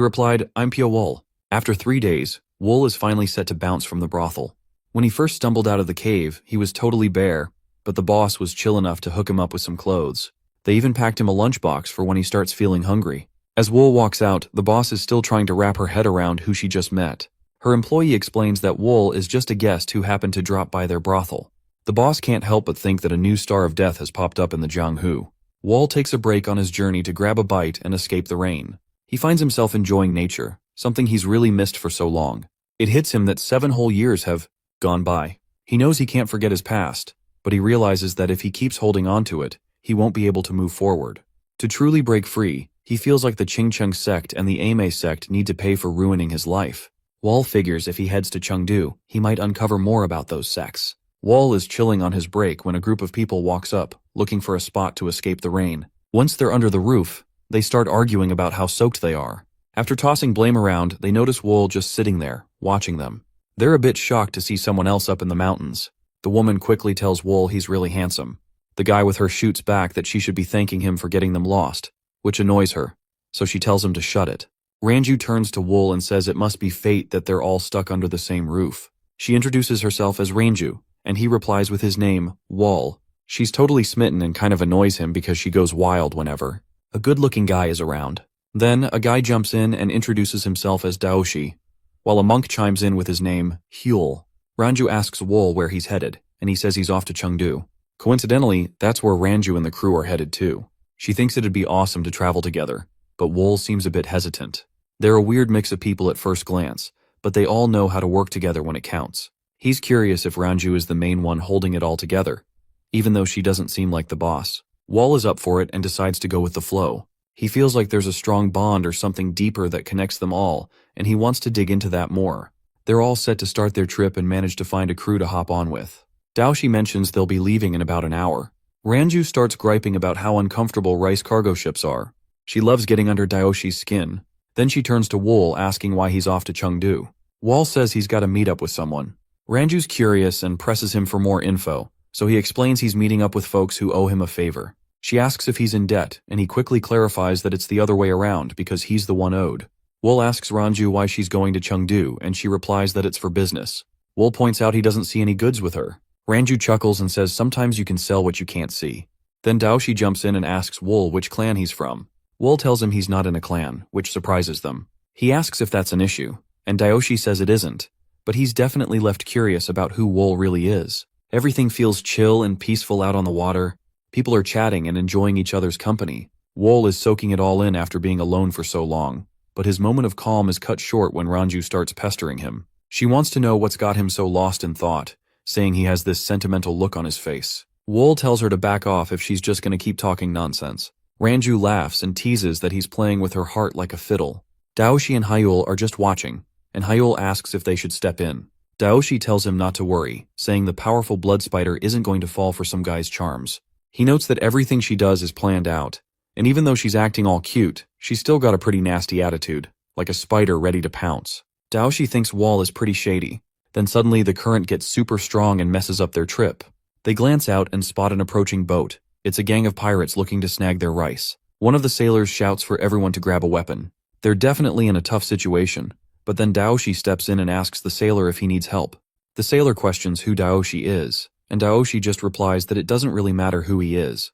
replied, I'm Pio Wool. After 3 days, Wool is finally set to bounce from the brothel. When he first stumbled out of the cave, he was totally bare, but the boss was chill enough to hook him up with some clothes. They even packed him a lunchbox for when he starts feeling hungry. As Wool walks out, the boss is still trying to wrap her head around who she just met. Her employee explains that Wool is just a guest who happened to drop by their brothel. The boss can't help but think that a new star of death has popped up in the Jianghu. Wool takes a break on his journey to grab a bite and escape the rain. He finds himself enjoying nature, something he's really missed for so long. It hits him that 7 whole years have gone by. He knows he can't forget his past, but he realizes that if he keeps holding on to it, he won't be able to move forward. To truly break free, he feels like the Qingcheng sect and the Ame sect need to pay for ruining his life. Wall figures if he heads to Chengdu, he might uncover more about those sects. Wall is chilling on his break when a group of people walks up, looking for a spot to escape the rain. Once they're under the roof, they start arguing about how soaked they are. After tossing blame around, they notice Wool just sitting there, watching them. They're a bit shocked to see someone else up in the mountains. The woman quickly tells Wool he's really handsome. The guy with her shoots back that she should be thanking him for getting them lost, which annoys her, so she tells him to shut it. Ranju turns to Wool and says it must be fate that they're all stuck under the same roof. She introduces herself as Ranju, and he replies with his name, Wall. She's totally smitten and kind of annoys him because she goes wild whenever a good-looking guy is around. Then, a guy jumps in and introduces himself as Daoshi, while a monk chimes in with his name, Huel. Ranju asks Wool where he's headed, and he says he's off to Chengdu. Coincidentally, that's where Ranju and the crew are headed too. She thinks it'd be awesome to travel together, but Wool seems a bit hesitant. They're a weird mix of people at first glance, but they all know how to work together when it counts. He's curious if Ranju is the main one holding it all together, even though she doesn't seem like the boss. Wool is up for it and decides to go with the flow. He feels like there's a strong bond or something deeper that connects them all, and he wants to dig into that more. They're all set to start their trip and manage to find a crew to hop on with. Daoshi mentions they'll be leaving in about an hour. Ranju starts griping about how uncomfortable rice cargo ships are. She loves getting under Daoshi's skin. Then she turns to Wool asking why he's off to Chengdu. Wool says he's got to meet up with someone. Ranju's curious and presses him for more info, so he explains he's meeting up with folks who owe him a favor. She asks if he's in debt, and he quickly clarifies that it's the other way around because he's the one owed. Wool asks Ranju why she's going to Chengdu, and she replies that it's for business. Wool points out he doesn't see any goods with her. Ranju chuckles and says sometimes you can sell what you can't see. Then Daoshi jumps in and asks Wool which clan he's from. Wool tells him he's not in a clan, which surprises them. He asks if that's an issue, and Daoshi says it isn't, but he's definitely left curious about who Wool really is. Everything feels chill and peaceful out on the water. People are chatting and enjoying each other's company. Wool is soaking it all in after being alone for so long, but his moment of calm is cut short when Ranju starts pestering him. She wants to know what's got him so lost in thought, saying he has this sentimental look on his face. Wool tells her to back off if she's just going to keep talking nonsense. Ranju laughs and teases that he's playing with her heart like a fiddle. Daoshi and Hyul are just watching, and Hyul asks if they should step in. Daoshi tells him not to worry, saying the powerful blood spider isn't going to fall for some guy's charms. He notes that everything she does is planned out, and even though she's acting all cute, she's still got a pretty nasty attitude, like a spider ready to pounce. Daoshi thinks Wall is pretty shady. Then suddenly the current gets super strong and messes up their trip. They glance out and spot an approaching boat. It's a gang of pirates looking to snag their rice. One of the sailors shouts for everyone to grab a weapon. They're definitely in a tough situation, but then Daoshi steps in and asks the sailor if he needs help. The sailor questions who Daoshi is, and Daoshi just replies that it doesn't really matter who he is.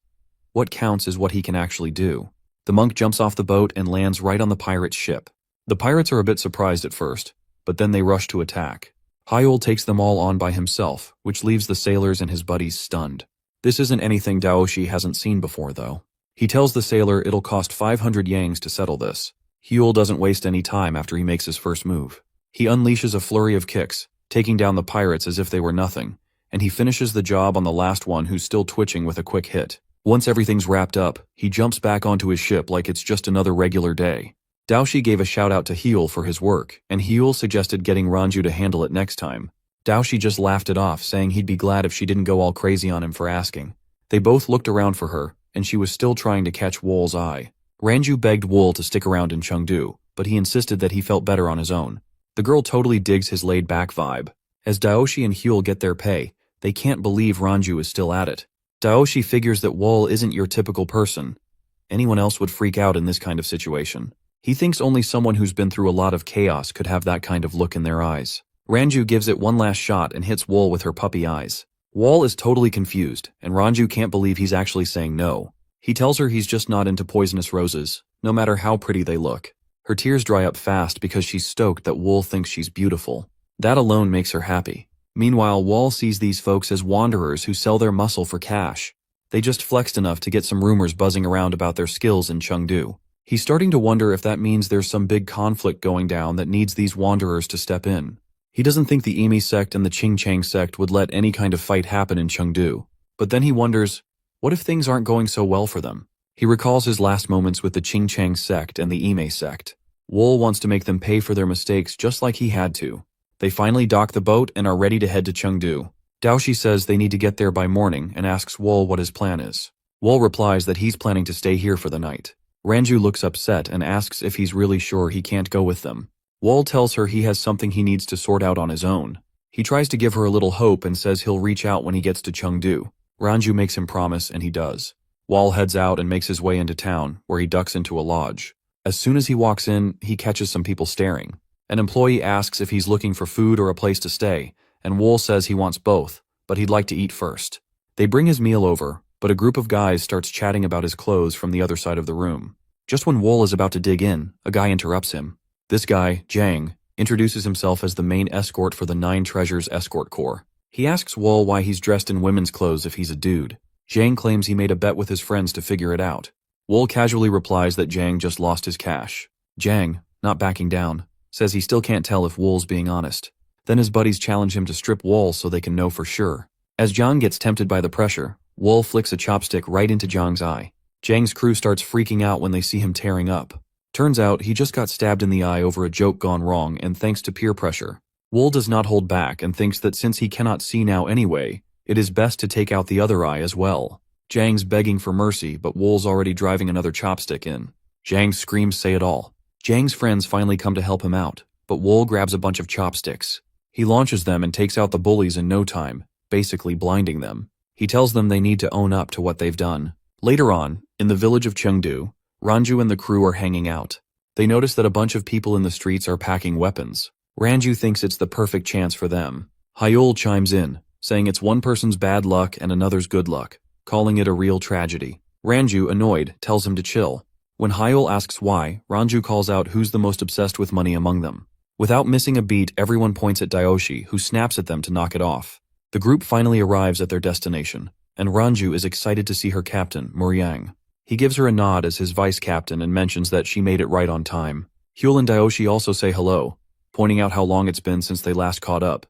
What counts is what he can actually do. The monk jumps off the boat and lands right on the pirate's ship. The pirates are a bit surprised at first, but then they rush to attack. Hyul takes them all on by himself, which leaves the sailors and his buddies stunned. This isn't anything Daoshi hasn't seen before, though. He tells the sailor it'll cost 500 yangs to settle this. Hyul doesn't waste any time after he makes his first move. He unleashes a flurry of kicks, taking down the pirates as if they were nothing, and he finishes the job on the last one who's still twitching with a quick hit. Once everything's wrapped up, he jumps back onto his ship like it's just another regular day. Daoshi gave a shout-out to Hyul for his work, and Hyul suggested getting Ranju to handle it next time. Daoshi just laughed it off, saying he'd be glad if she didn't go all crazy on him for asking. They both looked around for her, and she was still trying to catch Wool's eye. Ranju begged Wool to stick around in Chengdu, but he insisted that he felt better on his own. The girl totally digs his laid-back vibe. As Daoshi and Hyul get their pay, they can't believe Ranju is still at it. Daoshi figures that Wool isn't your typical person. Anyone else would freak out in this kind of situation. He thinks only someone who's been through a lot of chaos could have that kind of look in their eyes. Ranju gives it one last shot and hits Wol with her puppy eyes. Wol is totally confused, and Ranju can't believe he's actually saying no. He tells her he's just not into poisonous roses, no matter how pretty they look. Her tears dry up fast because she's stoked that Wol thinks she's beautiful. That alone makes her happy. Meanwhile, Wol sees these folks as wanderers who sell their muscle for cash. They just flexed enough to get some rumors buzzing around about their skills in Chengdu. He's starting to wonder if that means there's some big conflict going down that needs these wanderers to step in. He doesn't think the Imi sect and the Qingchang sect would let any kind of fight happen in Chengdu. But then he wonders, what if things aren't going so well for them? He recalls his last moments with the Qingchang sect and the Ime sect. Wol wants to make them pay for their mistakes just like he had to. They finally dock the boat and are ready to head to Chengdu. Daoshi says they need to get there by morning and asks Wol what his plan is. Wol replies that he's planning to stay here for the night. Ranju looks upset and asks if he's really sure he can't go with them. Wol tells her he has something he needs to sort out on his own. He tries to give her a little hope and says he'll reach out when he gets to Chengdu. Ranju makes him promise, and he does. Wol heads out and makes his way into town, where he ducks into a lodge. As soon as he walks in, he catches some people staring. An employee asks if he's looking for food or a place to stay, and Wol says he wants both, but he'd like to eat first. They bring his meal over, but a group of guys starts chatting about his clothes from the other side of the room. Just when Wol is about to dig in, a guy interrupts him. This guy, Jang, introduces himself as the main escort for the Nine Treasures Escort Corps. He asks Wol why he's dressed in women's clothes if he's a dude. Jang claims he made a bet with his friends to figure it out. Wol casually replies that Jang just lost his cash. Jang, not backing down, says he still can't tell if Wol's being honest. Then his buddies challenge him to strip Wol so they can know for sure. As Jang gets tempted by the pressure, Wol flicks a chopstick right into Jang's eye. Jang's crew starts freaking out when they see him tearing up. Turns out he just got stabbed in the eye over a joke gone wrong, and thanks to peer pressure. Wol does not hold back and thinks that since he cannot see now anyway, it is best to take out the other eye as well. Jang's begging for mercy, but Wol's already driving another chopstick in. Jang's screams say it all. Jang's friends finally come to help him out, but Wol grabs a bunch of chopsticks. He launches them and takes out the bullies in no time, basically blinding them. He tells them they need to own up to what they've done. Later on, in the village of Chengdu, Ranju and the crew are hanging out. They notice that a bunch of people in the streets are packing weapons. Ranju thinks it's the perfect chance for them. Hyul chimes in, saying it's one person's bad luck and another's good luck, calling it a real tragedy. Ranju, annoyed, tells him to chill. When Hyul asks why, Ranju calls out who's the most obsessed with money among them. Without missing a beat, everyone points at Daoshi, who snaps at them to knock it off. The group finally arrives at their destination, and Ranju is excited to see her captain, Muryang. He gives her a nod as his vice captain and mentions that she made it right on time. Hyul and Daoshi also say hello, pointing out how long it's been since they last caught up,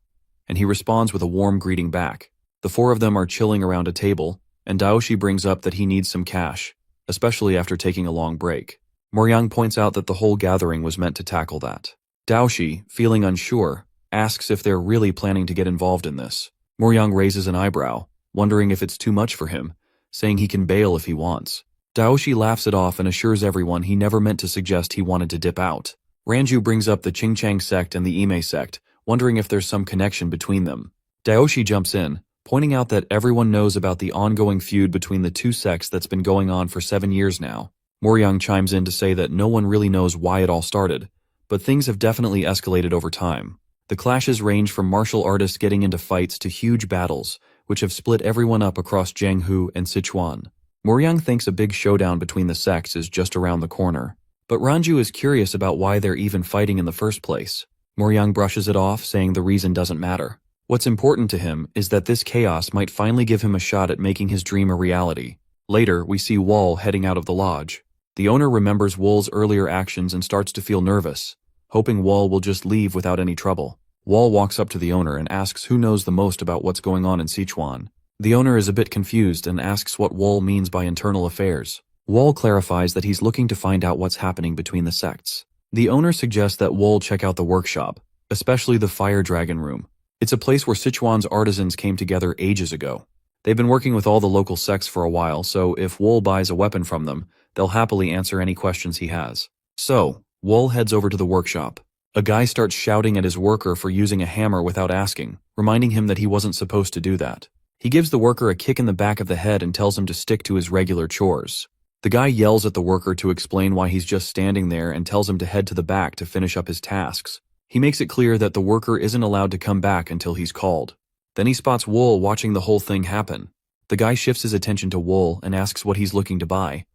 and he responds with a warm greeting back. The four of them are chilling around a table, and Daoshi brings up that he needs some cash, especially after taking a long break. Muryang points out that the whole gathering was meant to tackle that. Daoshi, feeling unsure, asks if they're really planning to get involved in this. Muryang raises an eyebrow, wondering if it's too much for him, saying he can bail if he wants. Daoshi laughs it off and assures everyone he never meant to suggest he wanted to dip out. Ranju brings up the Qingchang sect and the Ime sect, wondering if there's some connection between them. Daoshi jumps in, pointing out that everyone knows about the ongoing feud between the two sects that's been going on for 7 years now. Muryang chimes in to say that no one really knows why it all started, but things have definitely escalated over time. The clashes range from martial artists getting into fights to huge battles, which have split everyone up across Jianghu and Sichuan. Muryang thinks a big showdown between the sects is just around the corner. But Ranju is curious about why they're even fighting in the first place. Muryang brushes it off, saying the reason doesn't matter. What's important to him is that this chaos might finally give him a shot at making his dream a reality. Later, we see Wol heading out of the lodge. The owner remembers Wol's earlier actions and starts to feel nervous, hoping Wol will just leave without any trouble. Wol walks up to the owner and asks who knows the most about what's going on in Sichuan. The owner is a bit confused and asks what Wol means by internal affairs. Wol clarifies that he's looking to find out what's happening between the sects. The owner suggests that Wol check out the workshop, especially the Fire Dragon Room. It's a place where Sichuan's artisans came together ages ago. They've been working with all the local sects for a while, so if Wol buys a weapon from them, they'll happily answer any questions he has. So, Wol heads over to the workshop. A guy starts shouting at his worker for using a hammer without asking, reminding him that he wasn't supposed to do that. He gives the worker a kick in the back of the head and tells him to stick to his regular chores. The guy yells at the worker to explain why he's just standing there and tells him to head to the back to finish up his tasks. He makes it clear that the worker isn't allowed to come back until he's called. Then he spots Wool watching the whole thing happen. The guy shifts his attention to Wool and asks what he's looking to buy.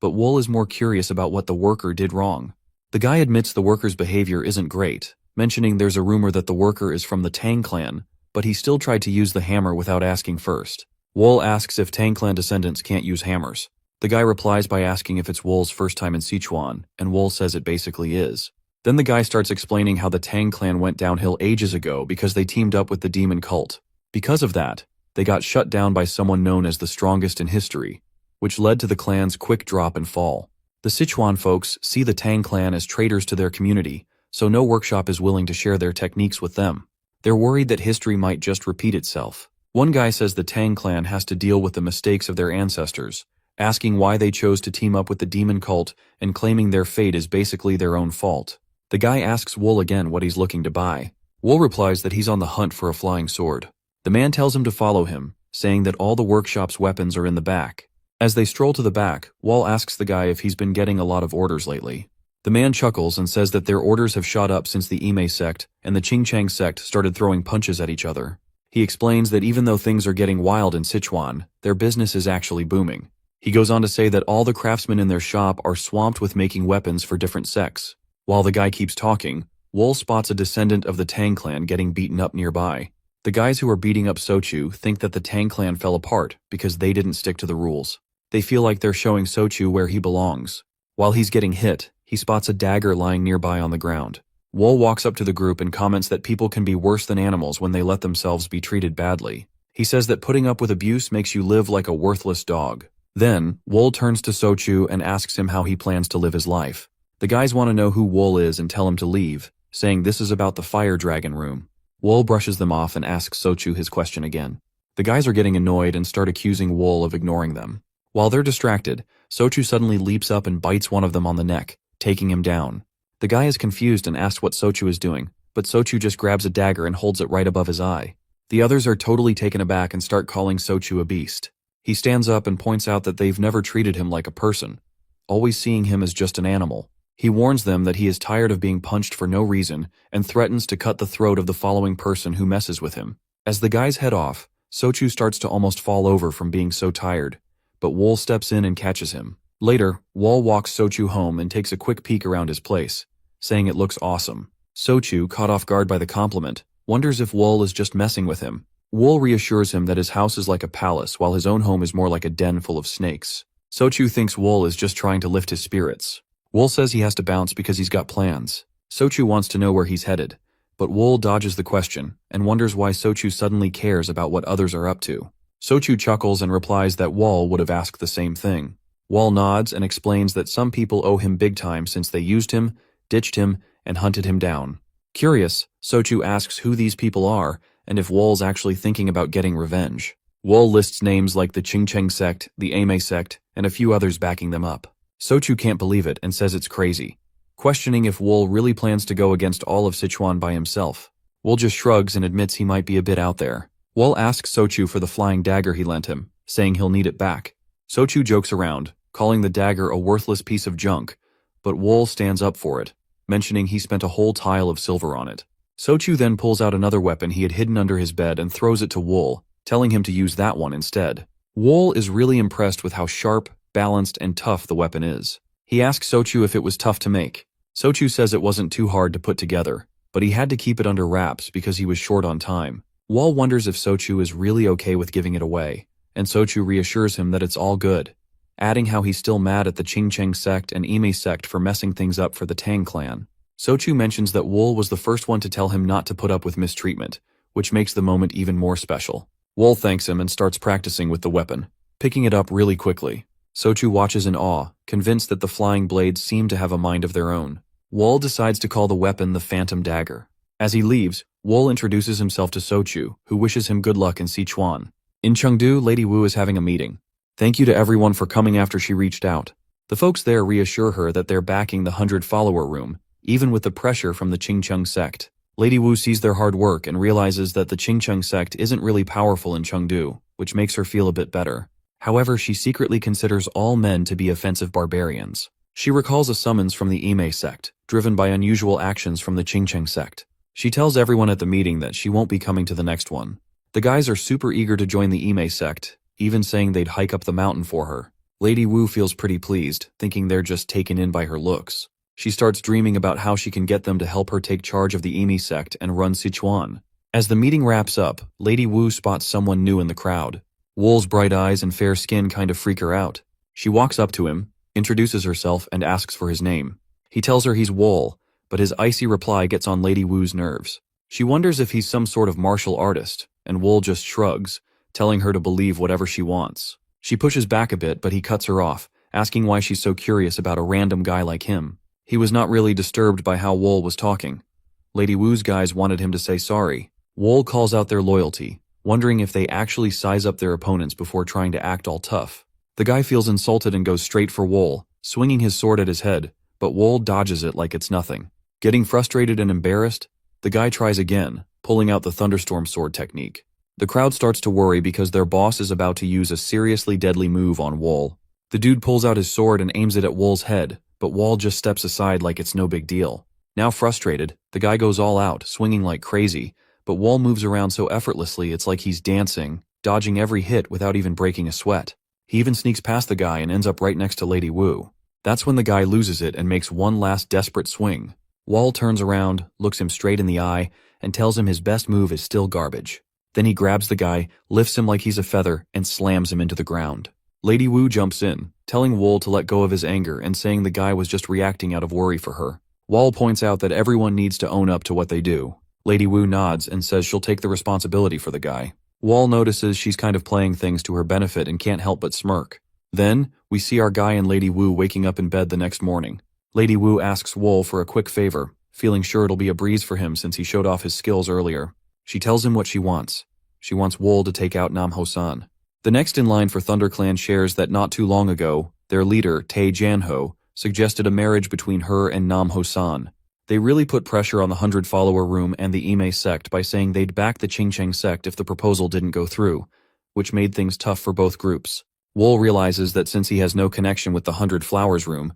But Wool is more curious about what the worker did wrong. The guy admits the worker's behavior isn't great, mentioning there's a rumor that the worker is from the Tang clan, but he still tried to use the hammer without asking first. Wool asks if Tang clan descendants can't use hammers. The guy replies by asking if it's Wool's first time in Sichuan, and Wool says it basically is. Then the guy starts explaining how the Tang clan went downhill ages ago because they teamed up with the demon cult. Because of that, they got shut down by someone known as the strongest in history, which led to the clan's quick drop and fall. The Sichuan folks see the Tang clan as traitors to their community, so no workshop is willing to share their techniques with them. They're worried that history might just repeat itself. One guy says the Tang clan has to deal with the mistakes of their ancestors, asking why they chose to team up with the demon cult and claiming their fate is basically their own fault. The guy asks Wool again what he's looking to buy. Wool replies that he's on the hunt for a flying sword. The man tells him to follow him, saying that all the workshop's weapons are in the back. As they stroll to the back, Wool asks the guy if he's been getting a lot of orders lately. The man chuckles and says that their orders have shot up since the Ime sect and the Qingchang sect started throwing punches at each other. He explains that even though things are getting wild in Sichuan, their business is actually booming. He goes on to say that all the craftsmen in their shop are swamped with making weapons for different sects. While the guy keeps talking, Wool spots a descendant of the Tang clan getting beaten up nearby. The guys who are beating up Sochu think that the Tang clan fell apart because they didn't stick to the rules. They feel like they're showing Sochu where he belongs. While he's getting hit, he spots a dagger lying nearby on the ground. Wool walks up to the group and comments that people can be worse than animals when they let themselves be treated badly. He says that putting up with abuse makes you live like a worthless dog. Then, Wool turns to Sochu and asks him how he plans to live his life. The guys want to know who Wool is and tell him to leave, saying this is about the fire dragon room. Wool brushes them off and asks Sochu his question again. The guys are getting annoyed and start accusing Wool of ignoring them. While they're distracted, Sochu suddenly leaps up and bites one of them on the neck, taking him down. The guy is confused and asks what Sochu is doing, but Sochu just grabs a dagger and holds it right above his eye. The others are totally taken aback and start calling Sochu a beast. He stands up and points out that they've never treated him like a person, always seeing him as just an animal. He warns them that he is tired of being punched for no reason and threatens to cut the throat of the following person who messes with him. As the guys head off, Sochu starts to almost fall over from being so tired, but Wool steps in and catches him. Later, Wool walks Sochu home and takes a quick peek around his place, saying it looks awesome. Sochu, caught off guard by the compliment, wonders if Wool is just messing with him. Wool reassures him that his house is like a palace while his own home is more like a den full of snakes. Sochu thinks Wool is just trying to lift his spirits. Wool says he has to bounce because he's got plans. Sochu wants to know where he's headed, but Wool dodges the question and wonders why Sochu suddenly cares about what others are up to. Sochu chuckles and replies that Wool would have asked the same thing. Wool nods and explains that some people owe him big time since they used him, ditched him, and hunted him down. Curious, Sochu asks who these people are and if Wool's actually thinking about getting revenge. Wool lists names like the Qingcheng sect, the Ame sect, and a few others backing them up. Sochu can't believe it and says it's crazy, questioning if Wool really plans to go against all of Sichuan by himself. Wool just shrugs and admits he might be a bit out there. Wool asks Sochu for the flying dagger he lent him, saying he'll need it back. Sochu jokes around, calling the dagger a worthless piece of junk, but Wool stands up for it, mentioning he spent a whole tile of silver on it. Sochu then pulls out another weapon he had hidden under his bed and throws it to Wool, telling him to use that one instead. Wool is really impressed with how sharp, balanced, and tough the weapon is. He asks Sochu if it was tough to make. Sochu says it wasn't too hard to put together, but he had to keep it under wraps because he was short on time. Wool wonders if Sochu is really okay with giving it away, and Sochu reassures him that it's all good, adding how he's still mad at the Qingcheng sect and Ime sect for messing things up for the Tang clan. Sochu mentions that Wool was the first one to tell him not to put up with mistreatment, which makes the moment even more special. Wool thanks him and starts practicing with the weapon, picking it up really quickly. Sochu watches in awe, convinced that the flying blades seem to have a mind of their own. Wool decides to call the weapon the Phantom Dagger. As he leaves, Wool introduces himself to Sochu, who wishes him good luck in Sichuan. In Chengdu, Lady Wu is having a meeting. Thank you to everyone for coming after she reached out. The folks there reassure her that they're backing the 100-follower room, even with the pressure from the Qingcheng sect. Lady Wu sees their hard work and realizes that the Qingcheng sect isn't really powerful in Chengdu, which makes her feel a bit better. However, she secretly considers all men to be offensive barbarians. She recalls a summons from the Ime sect, driven by unusual actions from the Qingcheng sect. She tells everyone at the meeting that she won't be coming to the next one. The guys are super eager to join the Ime sect, even saying they'd hike up the mountain for her. Lady Wu feels pretty pleased, thinking they're just taken in by her looks. She starts dreaming about how she can get them to help her take charge of the Ime sect and run Sichuan. As the meeting wraps up, Lady Wu spots someone new in the crowd. Wool's bright eyes and fair skin kind of freak her out. She walks up to him, introduces herself, and asks for his name. He tells her he's Wool, but his icy reply gets on Lady Wu's nerves. She wonders if he's some sort of martial artist, and Wool just shrugs, telling her to believe whatever she wants. She pushes back a bit, but he cuts her off, asking why she's so curious about a random guy like him. He was not really disturbed by how Wool was talking. Lady Wu's guys wanted him to say sorry. Wool calls out their loyalty, wondering if they actually size up their opponents before trying to act all tough. The guy feels insulted and goes straight for Wool, swinging his sword at his head, but Wool dodges it like it's nothing. Getting frustrated and embarrassed, the guy tries again, pulling out the thunderstorm sword technique. The crowd starts to worry because their boss is about to use a seriously deadly move on Wool. The dude pulls out his sword and aims it at Wool's head, but Wool just steps aside like it's no big deal. Now frustrated, the guy goes all out, swinging like crazy, but Wool moves around so effortlessly it's like he's dancing, dodging every hit without even breaking a sweat. He even sneaks past the guy and ends up right next to Lady Wu. That's when the guy loses it and makes one last desperate swing. Wool turns around, looks him straight in the eye, and tells him his best move is still garbage. Then he grabs the guy, lifts him like he's a feather, and slams him into the ground. Lady Wu jumps in, telling Wool to let go of his anger and saying the guy was just reacting out of worry for her. Wool points out that everyone needs to own up to what they do. Lady Wu nods and says she'll take the responsibility for the guy. Wool notices she's kind of playing things to her benefit and can't help but smirk. Then, we see our guy and Lady Wu waking up in bed the next morning. Lady Wu asks Wool for a quick favor, feeling sure it'll be a breeze for him since he showed off his skills earlier. She tells him what she wants. She wants Wool to take out Nam Ho-san. The next in line for ThunderClan shares that not too long ago, their leader, Tae Janho, suggested a marriage between her and Nam Ho-san. They really put pressure on the 100-follower room and the Ime sect by saying they'd back the Qingcheng sect if the proposal didn't go through, which made things tough for both groups. Wool realizes that since he has no connection with the 100 Flowers room,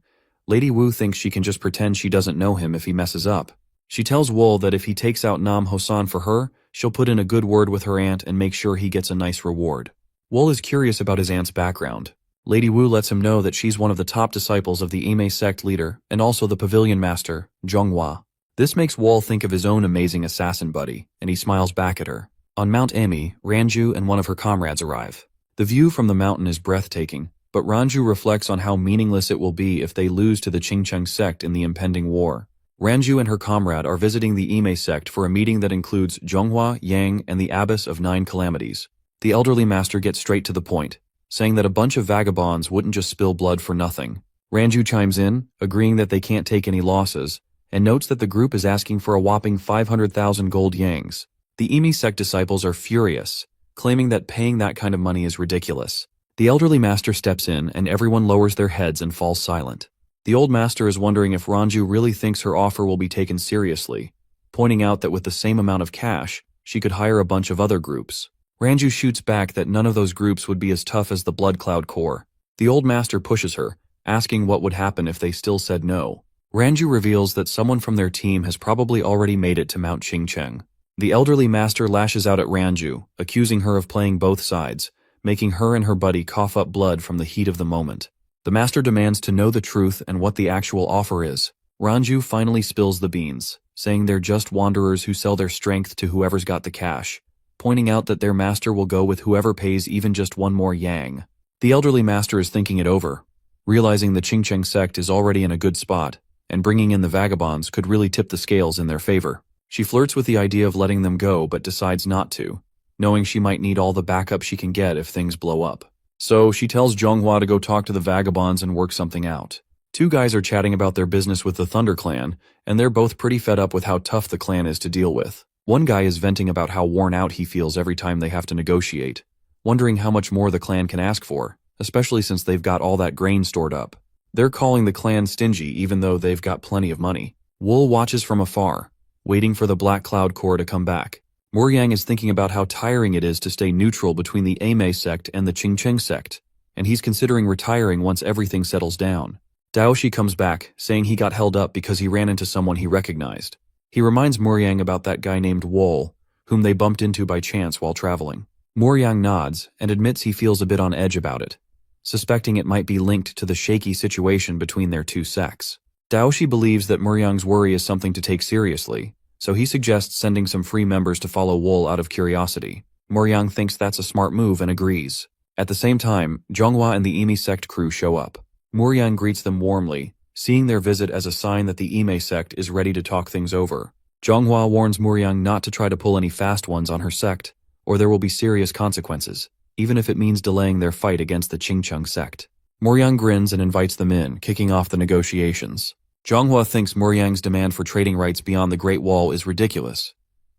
Lady Wu thinks she can just pretend she doesn't know him if he messes up. She tells Wool that if he takes out Nam Ho-san for her, she'll put in a good word with her aunt and make sure he gets a nice reward. Wool is curious about his aunt's background. Lady Wu lets him know that she's one of the top disciples of the Ime sect leader and also the pavilion master, Zhonghua. This makes Wool think of his own amazing assassin buddy, and he smiles back at her. On Mount Emi, Ranju and one of her comrades arrive. The view from the mountain is breathtaking, but Ranju reflects on how meaningless it will be if they lose to the Qingcheng sect in the impending war. Ranju and her comrade are visiting the Ime sect for a meeting that includes Zhonghua, Yang, and the Abbess of 9 Calamities. The elderly master gets straight to the point, saying that a bunch of vagabonds wouldn't just spill blood for nothing. Ranju chimes in, agreeing that they can't take any losses, and notes that the group is asking for a whopping 500,000 gold yangs. The Ime sect disciples are furious, claiming that paying that kind of money is ridiculous. The elderly master steps in and everyone lowers their heads and falls silent. The old master is wondering if Ranju really thinks her offer will be taken seriously, pointing out that with the same amount of cash, she could hire a bunch of other groups. Ranju shoots back that none of those groups would be as tough as the Blood Cloud Corps. The old master pushes her, asking what would happen if they still said no. Ranju reveals that someone from their team has probably already made it to Mount Qingcheng. The elderly master lashes out at Ranju, accusing her of playing both sides, making her and her buddy cough up blood from the heat of the moment. The master demands to know the truth and what the actual offer is. Ranju finally spills the beans, saying they're just wanderers who sell their strength to whoever's got the cash, pointing out that their master will go with whoever pays even just one more yang. The elderly master is thinking it over, realizing the Qingcheng sect is already in a good spot, and bringing in the vagabonds could really tip the scales in their favor. She flirts with the idea of letting them go but decides not to, knowing she might need all the backup she can get if things blow up. So she tells Zhonghua to go talk to the vagabonds and work something out. 2 guys are chatting about their business with the Thunder Clan, and they're both pretty fed up with how tough the clan is to deal with. One guy is venting about how worn out he feels every time they have to negotiate, wondering how much more the clan can ask for, especially since they've got all that grain stored up. They're calling the clan stingy even though they've got plenty of money. Wool watches from afar, waiting for the Black Cloud Corps to come back. Moryang is thinking about how tiring it is to stay neutral between the Ame sect and the Qingcheng sect. and he's considering retiring once everything settles down. Daoshi comes back, saying he got held up because he ran into someone he recognized. He reminds Muryang about that guy named Wol, whom they bumped into by chance while traveling. Muryang nods and admits he feels a bit on edge about it, suspecting it might be linked to the shaky situation between their two sects. Daoshi believes that Muryang's worry is something to take seriously, so he suggests sending some free members to follow Wol out of curiosity. Muryang thinks that's a smart move and agrees. At the same time, Zhonghua and the Ime sect crew show up. Muryang greets them warmly, seeing their visit as a sign that the Ime sect is ready to talk things over. Zhonghua warns Muryang not to try to pull any fast ones on her sect, or there will be serious consequences, even if it means delaying their fight against the Qingcheng sect. Muryang grins and invites them in, kicking off the negotiations. Zhonghua thinks Muryang's demand for trading rights beyond the Great Wall is ridiculous,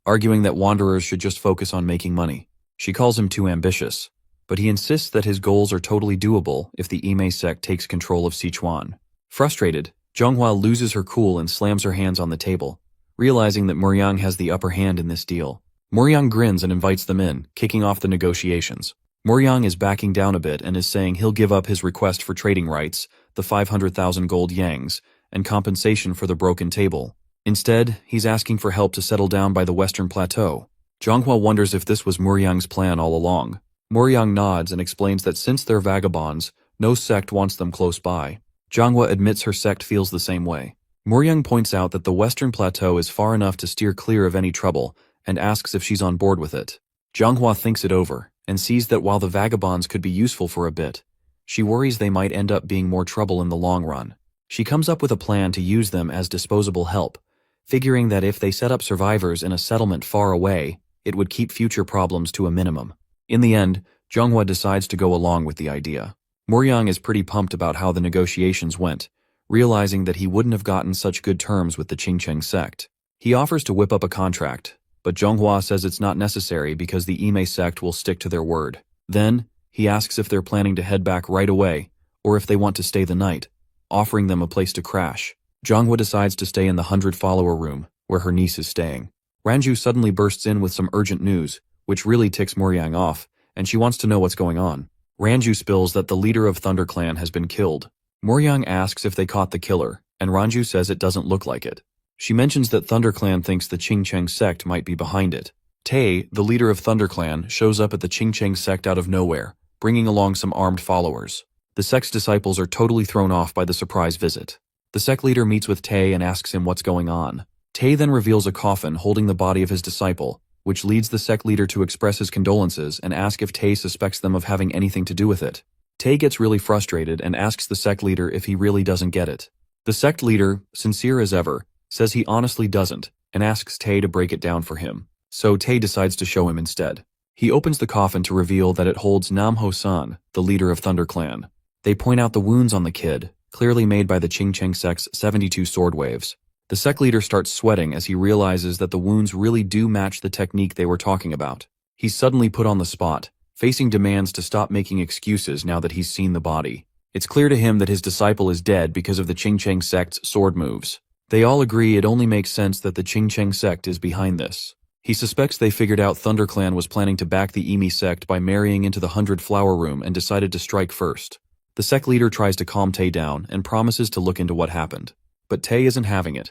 arguing that wanderers should just focus on making money. She calls him too ambitious, but he insists that his goals are totally doable if the Ime sect takes control of Sichuan. Frustrated, Zhonghua loses her cool and slams her hands on the table, realizing that Muryang has the upper hand in this deal. Muryang grins and invites them in, kicking off the negotiations. Muryang is backing down a bit and is saying he'll give up his request for trading rights, the 500,000 gold yangs, and compensation for the broken table. Instead, he's asking for help to settle down by the Western Plateau. Zhonghua wonders if this was Muryang's plan all along. Muryang nods and explains that since they're vagabonds, no sect wants them close by. Zhonghua admits her sect feels the same way. Muryang points out that the Western Plateau is far enough to steer clear of any trouble and asks if she's on board with it. Zhonghua thinks it over and sees that while the vagabonds could be useful for a bit, she worries they might end up being more trouble in the long run. She comes up with a plan to use them as disposable help, figuring that if they set up survivors in a settlement far away, it would keep future problems to a minimum. In the end, Zhonghua decides to go along with the idea. Muryang is pretty pumped about how the negotiations went, realizing that he wouldn't have gotten such good terms with the Qingcheng sect. He offers to whip up a contract, but Zhonghua says it's not necessary because the Ime sect will stick to their word. Then, he asks if they're planning to head back right away, or if they want to stay the night, offering them a place to crash. Zhonghua decides to stay in the 100-follower room, where her niece is staying. Ranju suddenly bursts in with some urgent news, which really ticks Muryang off, and she wants to know what's going on. Ranju spills that the leader of ThunderClan has been killed. Muryang asks if they caught the killer, and Ranju says it doesn't look like it. She mentions that ThunderClan thinks the Qingcheng sect might be behind it. Tae, the leader of ThunderClan, shows up at the Qingcheng sect out of nowhere, bringing along some armed followers. The sect's disciples are totally thrown off by the surprise visit. The sect leader meets with Tae and asks him what's going on. Tae then reveals a coffin holding the body of his disciple, which leads the sect leader to express his condolences and ask if Tae suspects them of having anything to do with it. Tae gets really frustrated and asks the sect leader if he really doesn't get it. The sect leader, sincere as ever, says he honestly doesn't and asks Tae to break it down for him. So Tae decides to show him instead. He opens the coffin to reveal that it holds Namho-san, the leader of ThunderClan. They point out the wounds on the kid, clearly made by the Qingcheng sect's 72 sword waves. The sect leader starts sweating as he realizes that the wounds really do match the technique they were talking about. He's suddenly put on the spot, facing demands to stop making excuses now that he's seen the body. It's clear to him that his disciple is dead because of the Qingcheng sect's sword moves. They all agree it only makes sense that the Qingcheng sect is behind this. He suspects they figured out ThunderClan was planning to back the Ime sect by marrying into the 100-flower room and decided to strike first. The sect leader tries to calm Tae down and promises to look into what happened. But Tae isn't having it.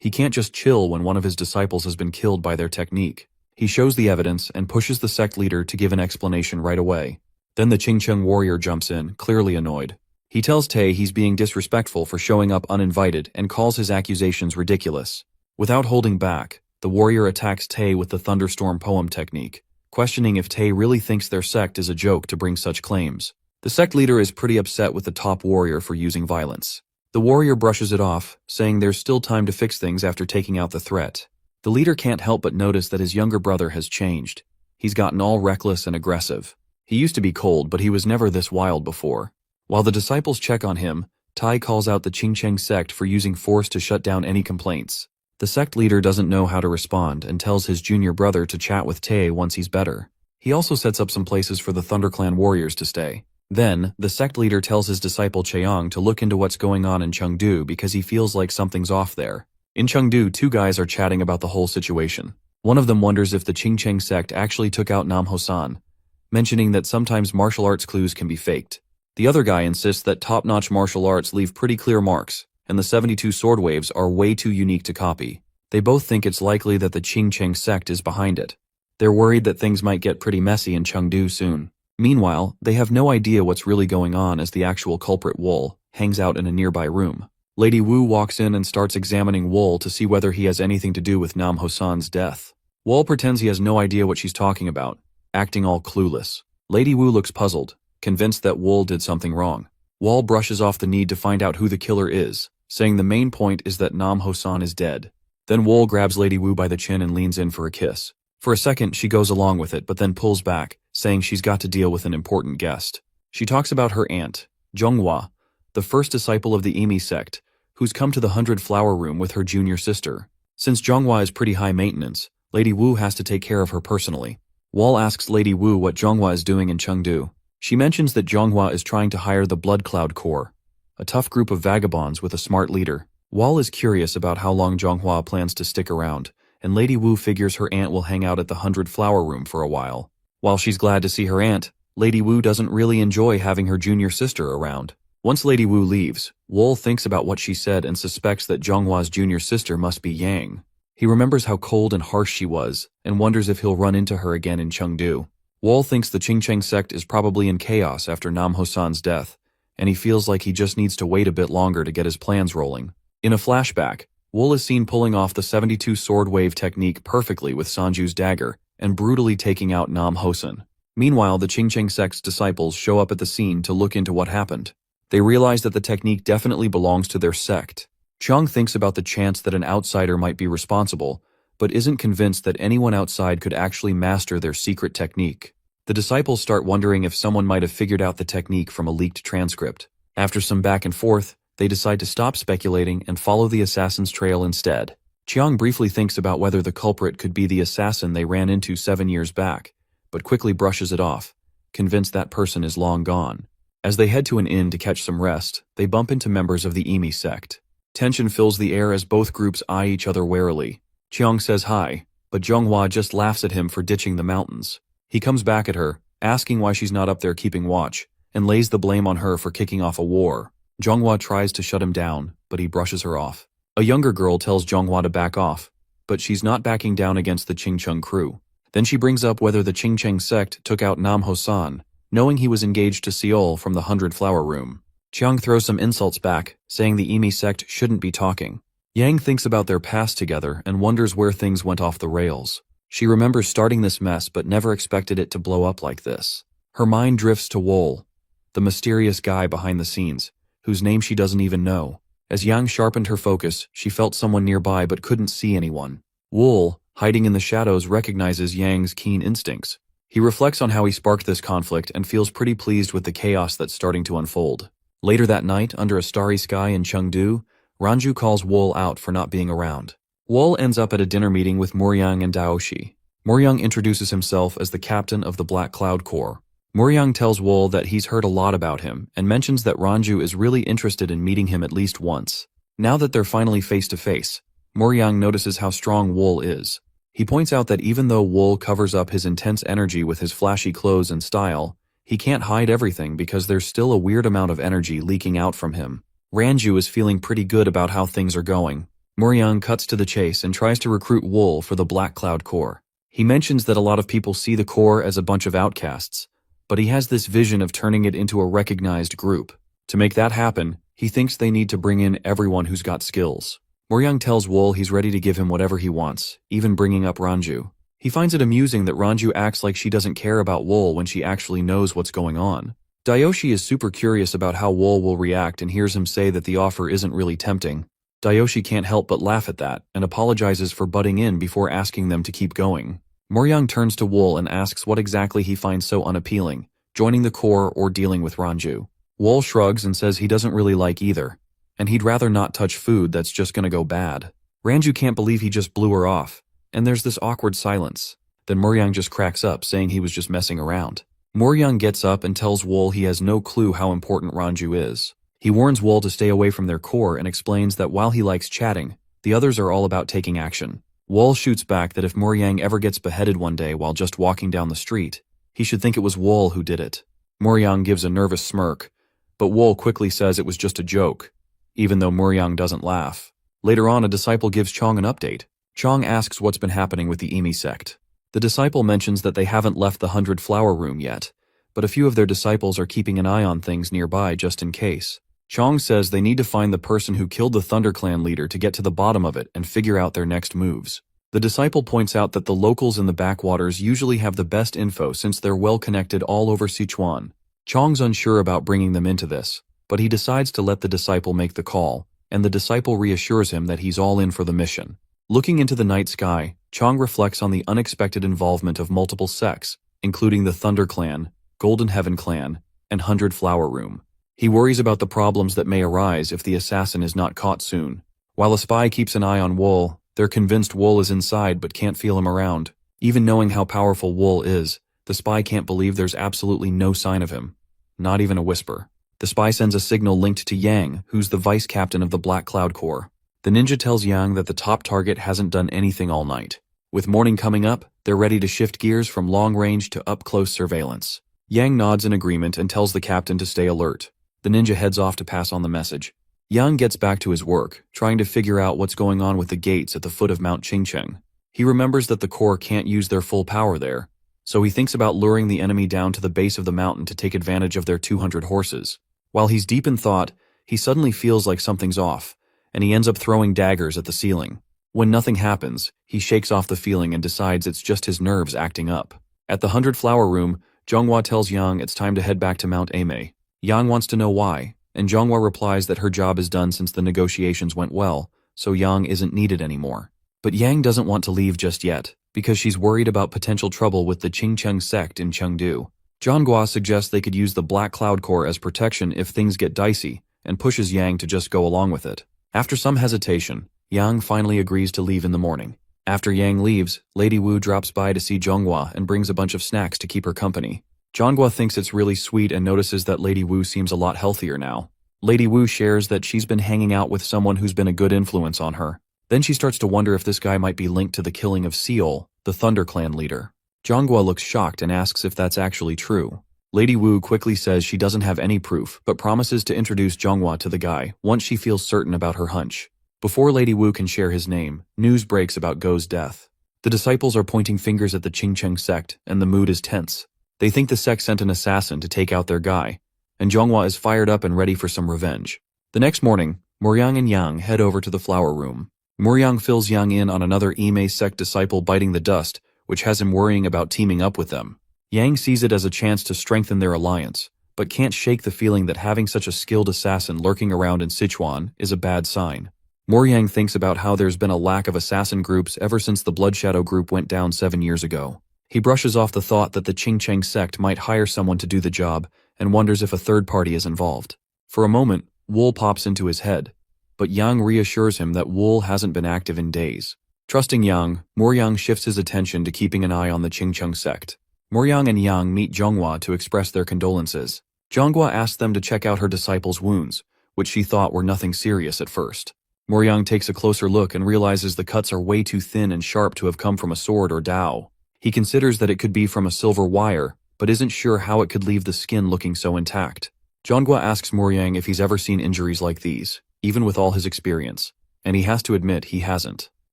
He can't just chill when one of his disciples has been killed by their technique. He shows the evidence and pushes the sect leader to give an explanation right away. Then the Qingcheng warrior jumps in, clearly annoyed. He tells Tae he's being disrespectful for showing up uninvited and calls his accusations ridiculous. Without holding back, the warrior attacks Tae with the thunderstorm poem technique, questioning if Tae really thinks their sect is a joke to bring such claims. The sect leader is pretty upset with the top warrior for using violence. The warrior brushes it off, saying there's still time to fix things after taking out the threat. The leader can't help but notice that his younger brother has changed. He's gotten all reckless and aggressive. He used to be cold, but he was never this wild before. While the disciples check on him, Tai calls out the Qingcheng sect for using force to shut down any complaints. The sect leader doesn't know how to respond and tells his junior brother to chat with Tae once he's better. He also sets up some places for the ThunderClan warriors to stay. Then, the sect leader tells his disciple Cheong to look into what's going on in Chengdu because he feels like something's off there. In Chengdu, two guys are chatting about the whole situation. One of them wonders if the Qingcheng sect actually took out Namho-san, mentioning that sometimes martial arts clues can be faked. The other guy insists that top-notch martial arts leave pretty clear marks, and the 72 sword waves are way too unique to copy. They both think it's likely that the Qingcheng sect is behind it. They're worried that things might get pretty messy in Chengdu soon. Meanwhile, they have no idea what's really going on as the actual culprit Wool hangs out in a nearby room. Lady Wu walks in and starts examining Wool to see whether he has anything to do with Nam Hosan's death. Wool pretends he has no idea what she's talking about, acting all clueless. Lady Wu looks puzzled, convinced that Wool did something wrong. Wool brushes off the need to find out who the killer is, saying the main point is that Nam Hosan is dead. Then Wool grabs Lady Wu by the chin and leans in for a kiss. For a second, she goes along with it, but then pulls back, saying she's got to deal with an important guest. She talks about her aunt, Zhonghua, the first disciple of the Emi sect, who's come to the 100 Flower Room with her junior sister. Since Zhonghua is pretty high maintenance, Lady Wu has to take care of her personally. Wool asks Lady Wu what Zhonghua is doing in Chengdu. She mentions that Zhonghua is trying to hire the Blood Cloud Corps, a tough group of vagabonds with a smart leader. Wool is curious about how long Zhonghua plans to stick around, and Lady Wu figures her aunt will hang out at the 100 Flower Room for a while. While she's glad to see her aunt, Lady Wu doesn't really enjoy having her junior sister around. Once Lady Wu leaves, Wool thinks about what she said and suspects that Zhonghua's junior sister must be Yang. He remembers how cold and harsh she was, and wonders if he'll run into her again in Chengdu. Wool thinks the Qingcheng sect is probably in chaos after Nam Hosan's death, and he feels like he just needs to wait a bit longer to get his plans rolling. In a flashback, Wool is seen pulling off the 72 sword wave technique perfectly with Sanju's dagger, and brutally taking out Nam Hosan. Meanwhile, the Qingcheng sect's disciples show up at the scene to look into what happened. They realize that the technique definitely belongs to their sect. Chang thinks about the chance that an outsider might be responsible, but isn't convinced that anyone outside could actually master their secret technique. The disciples start wondering if someone might have figured out the technique from a leaked transcript. After some back and forth, they decide to stop speculating and follow the assassin's trail instead. Chiang briefly thinks about whether the culprit could be the assassin they ran into 7 years back, but quickly brushes it off, convinced that person is long gone. As they head to an inn to catch some rest, they bump into members of the Emi sect. Tension fills the air as both groups eye each other warily. Chiang says hi, but Zhonghua just laughs at him for ditching the mountains. He comes back at her, asking why she's not up there keeping watch, and lays the blame on her for kicking off a war. Zhonghua tries to shut him down, but he brushes her off. A younger girl tells Zhonghua to back off, but she's not backing down against the Qingcheng crew. Then she brings up whether the Qingcheng sect took out Nam Hosan, knowing he was engaged to Seol from the 100 Flower Room. Chiang throws some insults back, saying the Emi sect shouldn't be talking. Yang thinks about their past together and wonders where things went off the rails. She remembers starting this mess but never expected it to blow up like this. Her mind drifts to Wool, the mysterious guy behind the scenes, whose name she doesn't even know. As Yang sharpened her focus, she felt someone nearby but couldn't see anyone. Wool, hiding in the shadows, recognizes Yang's keen instincts. He reflects on how he sparked this conflict and feels pretty pleased with the chaos that's starting to unfold. Later that night, under a starry sky in Chengdu, Ranju calls Wool out for not being around. Wool ends up at a dinner meeting with Muryang and Daoshi. Muryang introduces himself as the captain of the Black Cloud Corps. Muryang tells Wool that he's heard a lot about him and mentions that Ranju is really interested in meeting him at least once. Now that they're finally face to face, Muryang notices how strong Wool is. He points out that even though Wool covers up his intense energy with his flashy clothes and style, he can't hide everything because there's still a weird amount of energy leaking out from him. Ranju is feeling pretty good about how things are going. Muryang cuts to the chase and tries to recruit Wool for the Black Cloud Corps. He mentions that a lot of people see the Corps as a bunch of outcasts, but he has this vision of turning it into a recognized group. To make that happen, he thinks they need to bring in everyone who's got skills. Muryang tells Wool he's ready to give him whatever he wants, even bringing up Ranju. He finds it amusing that Ranju acts like she doesn't care about Wool when she actually knows what's going on. Daoshi is super curious about how Wool will react and hears him say that the offer isn't really tempting. Daoshi can't help but laugh at that and apologizes for butting in before asking them to keep going. Muryang turns to Wool and asks what exactly he finds so unappealing, joining the Corps or dealing with Ranju. Wool shrugs and says he doesn't really like either, and he'd rather not touch food that's just gonna go bad. Ranju can't believe he just blew her off, and there's this awkward silence. Then Muryang just cracks up, saying he was just messing around. Muryang gets up and tells Wool he has no clue how important Ranju is. He warns Wool to stay away from their Corps and explains that while he likes chatting, the others are all about taking action. Wool shoots back that if Muryang ever gets beheaded one day while just walking down the street, he should think it was Wool who did it. Muryang gives a nervous smirk, but Wool quickly says it was just a joke, even though Muryang doesn't laugh. Later on, a disciple gives Chong an update. Chong asks what's been happening with the Emi sect. The disciple mentions that they haven't left the 100 Flower Room yet, but a few of their disciples are keeping an eye on things nearby just in case. Chong says they need to find the person who killed the ThunderClan leader to get to the bottom of it and figure out their next moves. The disciple points out that the locals in the backwaters usually have the best info since they're well connected all over Sichuan. Chong's unsure about bringing them into this, but he decides to let the disciple make the call, and the disciple reassures him that he's all in for the mission. Looking into the night sky, Chong reflects on the unexpected involvement of multiple sects, including the ThunderClan, Golden Heaven Clan, and 100 Flower Room. He worries about the problems that may arise if the assassin is not caught soon. While a spy keeps an eye on Wool, they're convinced Wool is inside but can't feel him around. Even knowing how powerful Wool is, the spy can't believe there's absolutely no sign of him. Not even a whisper. The spy sends a signal linked to Yang, who's the vice captain of the Black Cloud Corps. The ninja tells Yang that the top target hasn't done anything all night. With morning coming up, they're ready to shift gears from long-range to up-close surveillance. Yang nods in agreement and tells the captain to stay alert. The ninja heads off to pass on the message. Yang gets back to his work, trying to figure out what's going on with the gates at the foot of Mount Qingcheng. He remembers that the Corps can't use their full power there, so he thinks about luring the enemy down to the base of the mountain to take advantage of their 200 horses. While he's deep in thought, he suddenly feels like something's off, and he ends up throwing daggers at the ceiling. When nothing happens, he shakes off the feeling and decides it's just his nerves acting up. At the 100 Flower Room, Zhonghua tells Yang it's time to head back to Mount Ame. Yang wants to know why, and Zhonghua replies that her job is done since the negotiations went well, so Yang isn't needed anymore. But Yang doesn't want to leave just yet, because she's worried about potential trouble with the Qingcheng sect in Chengdu. Zhonghua suggests they could use the Black Cloud Corps as protection if things get dicey, and pushes Yang to just go along with it. After some hesitation, Yang finally agrees to leave in the morning. After Yang leaves, Lady Wu drops by to see Zhonghua and brings a bunch of snacks to keep her company. Zhonghua thinks it's really sweet and notices that Lady Wu seems a lot healthier now. Lady Wu shares that she's been hanging out with someone who's been a good influence on her. Then she starts to wonder if this guy might be linked to the killing of Seol, the ThunderClan leader. Zhonghua looks shocked and asks if that's actually true. Lady Wu quickly says she doesn't have any proof, but promises to introduce Zhonghua to the guy once she feels certain about her hunch. Before Lady Wu can share his name, news breaks about Go's death. The disciples are pointing fingers at the Qingcheng sect, and the mood is tense. They think the sect sent an assassin to take out their guy, and Zhonghua is fired up and ready for some revenge. The next morning, Muryang and Yang head over to the Flower Room. Muryang fills Yang in on another Ime sect disciple biting the dust, which has him worrying about teaming up with them. Yang sees it as a chance to strengthen their alliance, but can't shake the feeling that having such a skilled assassin lurking around in Sichuan is a bad sign. Muryang thinks about how there's been a lack of assassin groups ever since the Blood Shadow group went down 7 years ago. He brushes off the thought that the Qingcheng sect might hire someone to do the job and wonders if a third party is involved. For a moment, Wool pops into his head, but Yang reassures him that Wool hasn't been active in days. Trusting Yang, Muryang shifts his attention to keeping an eye on the Qingcheng sect. Muryang and Yang meet Zhonghua to express their condolences. Zhonghua asks them to check out her disciple's wounds, which she thought were nothing serious at first. Muryang takes a closer look and realizes the cuts are way too thin and sharp to have come from a sword or dao. He considers that it could be from a silver wire, but isn't sure how it could leave the skin looking so intact. Zhonghua asks Muryang if he's ever seen injuries like these, even with all his experience, and he has to admit he hasn't.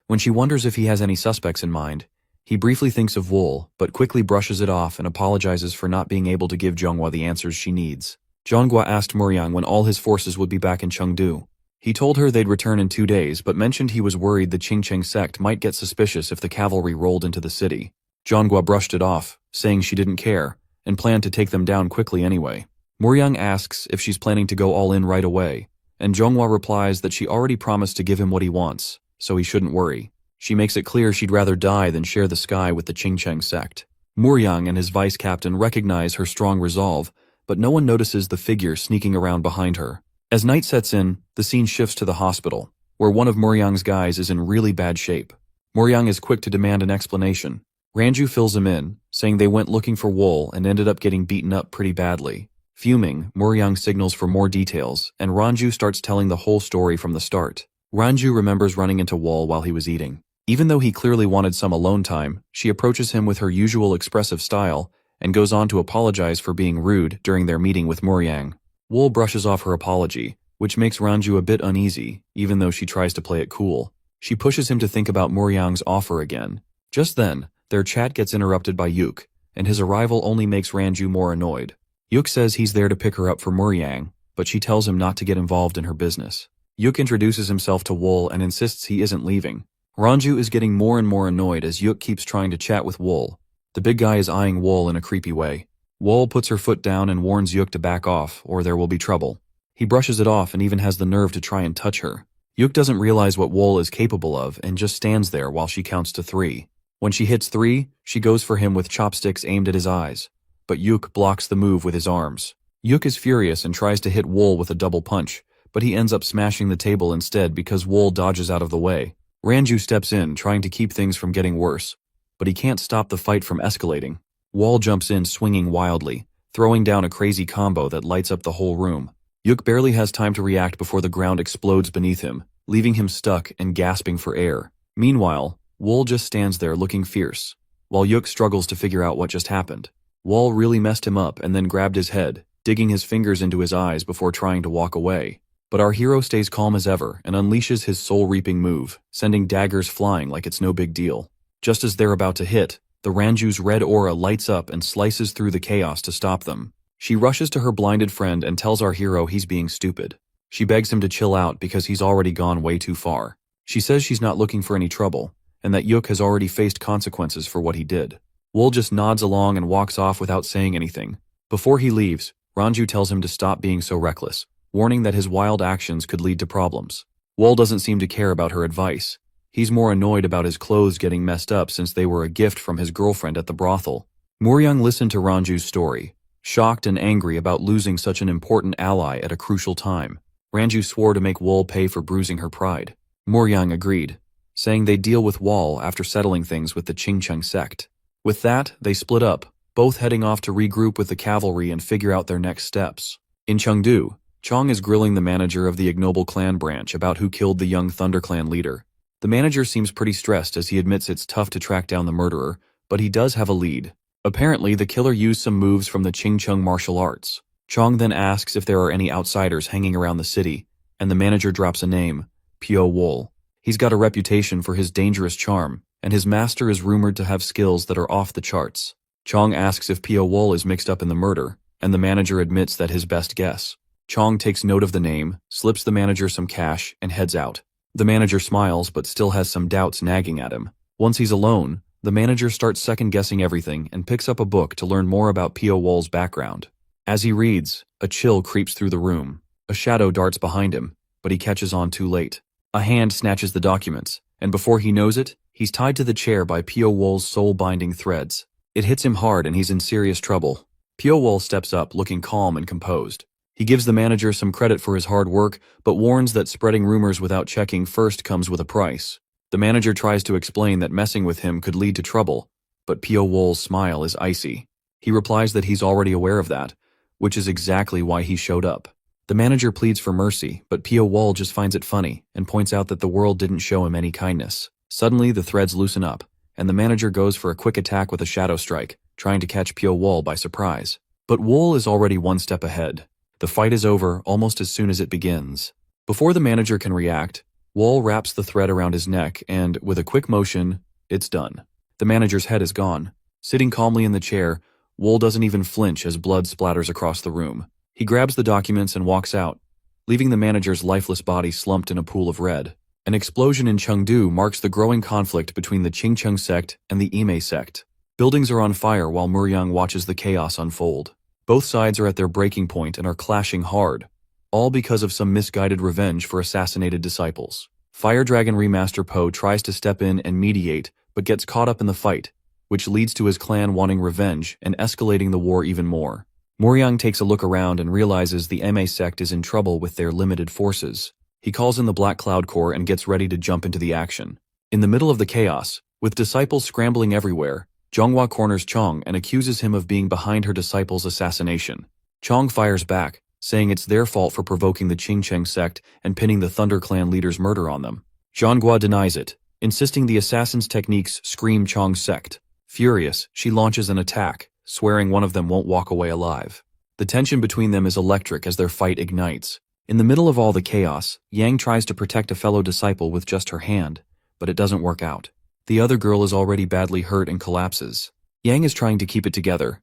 When she wonders if he has any suspects in mind, he briefly thinks of Wool, but quickly brushes it off and apologizes for not being able to give Zhonghua the answers she needs. Zhonghua asked Muryang when all his forces would be back in Chengdu. He told her they'd return in 2 days, but mentioned he was worried the Qingcheng sect might get suspicious if the cavalry rolled into the city. Zhonghua brushed it off, saying she didn't care, and planned to take them down quickly anyway. Muryang asks if she's planning to go all in right away, and Zhonghua replies that she already promised to give him what he wants, so he shouldn't worry. She makes it clear she'd rather die than share the sky with the Qingcheng sect. Muryang and his vice captain recognize her strong resolve, but no one notices the figure sneaking around behind her. As night sets in, the scene shifts to the hospital, where one of Muryang's guys is in really bad shape. Muryang is quick to demand an explanation. Ranju fills him in, saying they went looking for Wool and ended up getting beaten up pretty badly. Fuming, Muryang signals for more details, and Ranju starts telling the whole story from the start. Ranju remembers running into Wool while he was eating. Even though he clearly wanted some alone time, she approaches him with her usual expressive style and goes on to apologize for being rude during their meeting with Muryang. Wool brushes off her apology, which makes Ranju a bit uneasy, even though she tries to play it cool. She pushes him to think about Muryang's offer again. Just then, their chat gets interrupted by Yuk, and his arrival only makes Ranju more annoyed. Yuk says he's there to pick her up for Muryang, but she tells him not to get involved in her business. Yuk introduces himself to Wool and insists he isn't leaving. Ranju is getting more and more annoyed as Yuk keeps trying to chat with Wool. The big guy is eyeing Wool in a creepy way. Wool puts her foot down and warns Yuk to back off, or there will be trouble. He brushes it off and even has the nerve to try and touch her. Yuk doesn't realize what Wool is capable of and just stands there while she counts to 3. When she hits 3, she goes for him with chopsticks aimed at his eyes. But Yuk blocks the move with his arms. Yuk is furious and tries to hit Wool with a double punch, but he ends up smashing the table instead because Wool dodges out of the way. Ranju steps in, trying to keep things from getting worse, but he can't stop the fight from escalating. Wool jumps in swinging wildly, throwing down a crazy combo that lights up the whole room. Yuk barely has time to react before the ground explodes beneath him, leaving him stuck and gasping for air. Meanwhile, Wool just stands there looking fierce, while Yuk struggles to figure out what just happened. Wool really messed him up and then grabbed his head, digging his fingers into his eyes before trying to walk away. But our hero stays calm as ever and unleashes his soul-reaping move, sending daggers flying like it's no big deal. Just as they're about to hit, the Ranju's red aura lights up and slices through the chaos to stop them. She rushes to her blinded friend and tells our hero he's being stupid. She begs him to chill out because he's already gone way too far. She says she's not looking for any trouble, and that Yuk has already faced consequences for what he did. Wool just nods along and walks off without saying anything. Before he leaves, Ranju tells him to stop being so reckless, warning that his wild actions could lead to problems. Wool doesn't seem to care about her advice. He's more annoyed about his clothes getting messed up since they were a gift from his girlfriend at the brothel. Muryang listened to Ranju's story, shocked and angry about losing such an important ally at a crucial time. Ranju swore to make Wool pay for bruising her pride. Muryang agreed, saying they'd deal with Wool after settling things with the Qingcheng sect. With that, they split up, both heading off to regroup with the cavalry and figure out their next steps. In Chengdu, Chong is grilling the manager of the ignoble clan branch about who killed the young ThunderClan leader. The manager seems pretty stressed as he admits it's tough to track down the murderer, but he does have a lead. Apparently, the killer used some moves from the Qingcheng martial arts. Chong then asks if there are any outsiders hanging around the city, and the manager drops a name, Pio Wool. He's got a reputation for his dangerous charm, and his master is rumored to have skills that are off the charts. Chong asks if Pio Wool is mixed up in the murder, and the manager admits that his best guess. Chong takes note of the name, slips the manager some cash, and heads out. The manager smiles but still has some doubts nagging at him. Once he's alone, the manager starts second-guessing everything and picks up a book to learn more about Pio Wool's background. As he reads, a chill creeps through the room. A shadow darts behind him, but he catches on too late. A hand snatches the documents, and before he knows it, he's tied to the chair by Pio Wool's soul-binding threads. It hits him hard and he's in serious trouble. Pio Wool steps up looking calm and composed. He gives the manager some credit for his hard work, but warns that spreading rumors without checking first comes with a price. The manager tries to explain that messing with him could lead to trouble, but Pio Wool's smile is icy. He replies that he's already aware of that, which is exactly why he showed up. The manager pleads for mercy, but Pio Wool just finds it funny and points out that the world didn't show him any kindness. Suddenly, the threads loosen up, and the manager goes for a quick attack with a shadow strike, trying to catch Pio Wool by surprise. But Wool is already one step ahead. The fight is over almost as soon as it begins. Before the manager can react, Wool wraps the thread around his neck and, with a quick motion, it's done. The manager's head is gone. Sitting calmly in the chair, Wool doesn't even flinch as blood splatters across the room. He grabs the documents and walks out, leaving the manager's lifeless body slumped in a pool of red. An explosion in Chengdu marks the growing conflict between the Qingcheng sect and the Ime sect. Buildings are on fire while Muryang watches the chaos unfold. Both sides are at their breaking point and are clashing hard, all because of some misguided revenge for assassinated disciples. Fire Dragon Remaster Po tries to step in and mediate, but gets caught up in the fight, which leads to his clan wanting revenge and escalating the war even more. Muryang takes a look around and realizes the MA sect is in trouble with their limited forces. He calls in the Black Cloud Corps and gets ready to jump into the action. In the middle of the chaos, with disciples scrambling everywhere, Zhonghua corners Chong and accuses him of being behind her disciple's assassination. Chong fires back, saying it's their fault for provoking the Qingcheng sect and pinning the Thunder Clan leader's murder on them. Zhonghua denies it, insisting the assassin's techniques scream Chong's sect. Furious, she launches an attack, swearing one of them won't walk away alive. The tension between them is electric as their fight ignites. In the middle of all the chaos, Yang tries to protect a fellow disciple with just her hand, but it doesn't work out. The other girl is already badly hurt and collapses. Yang is trying to keep it together,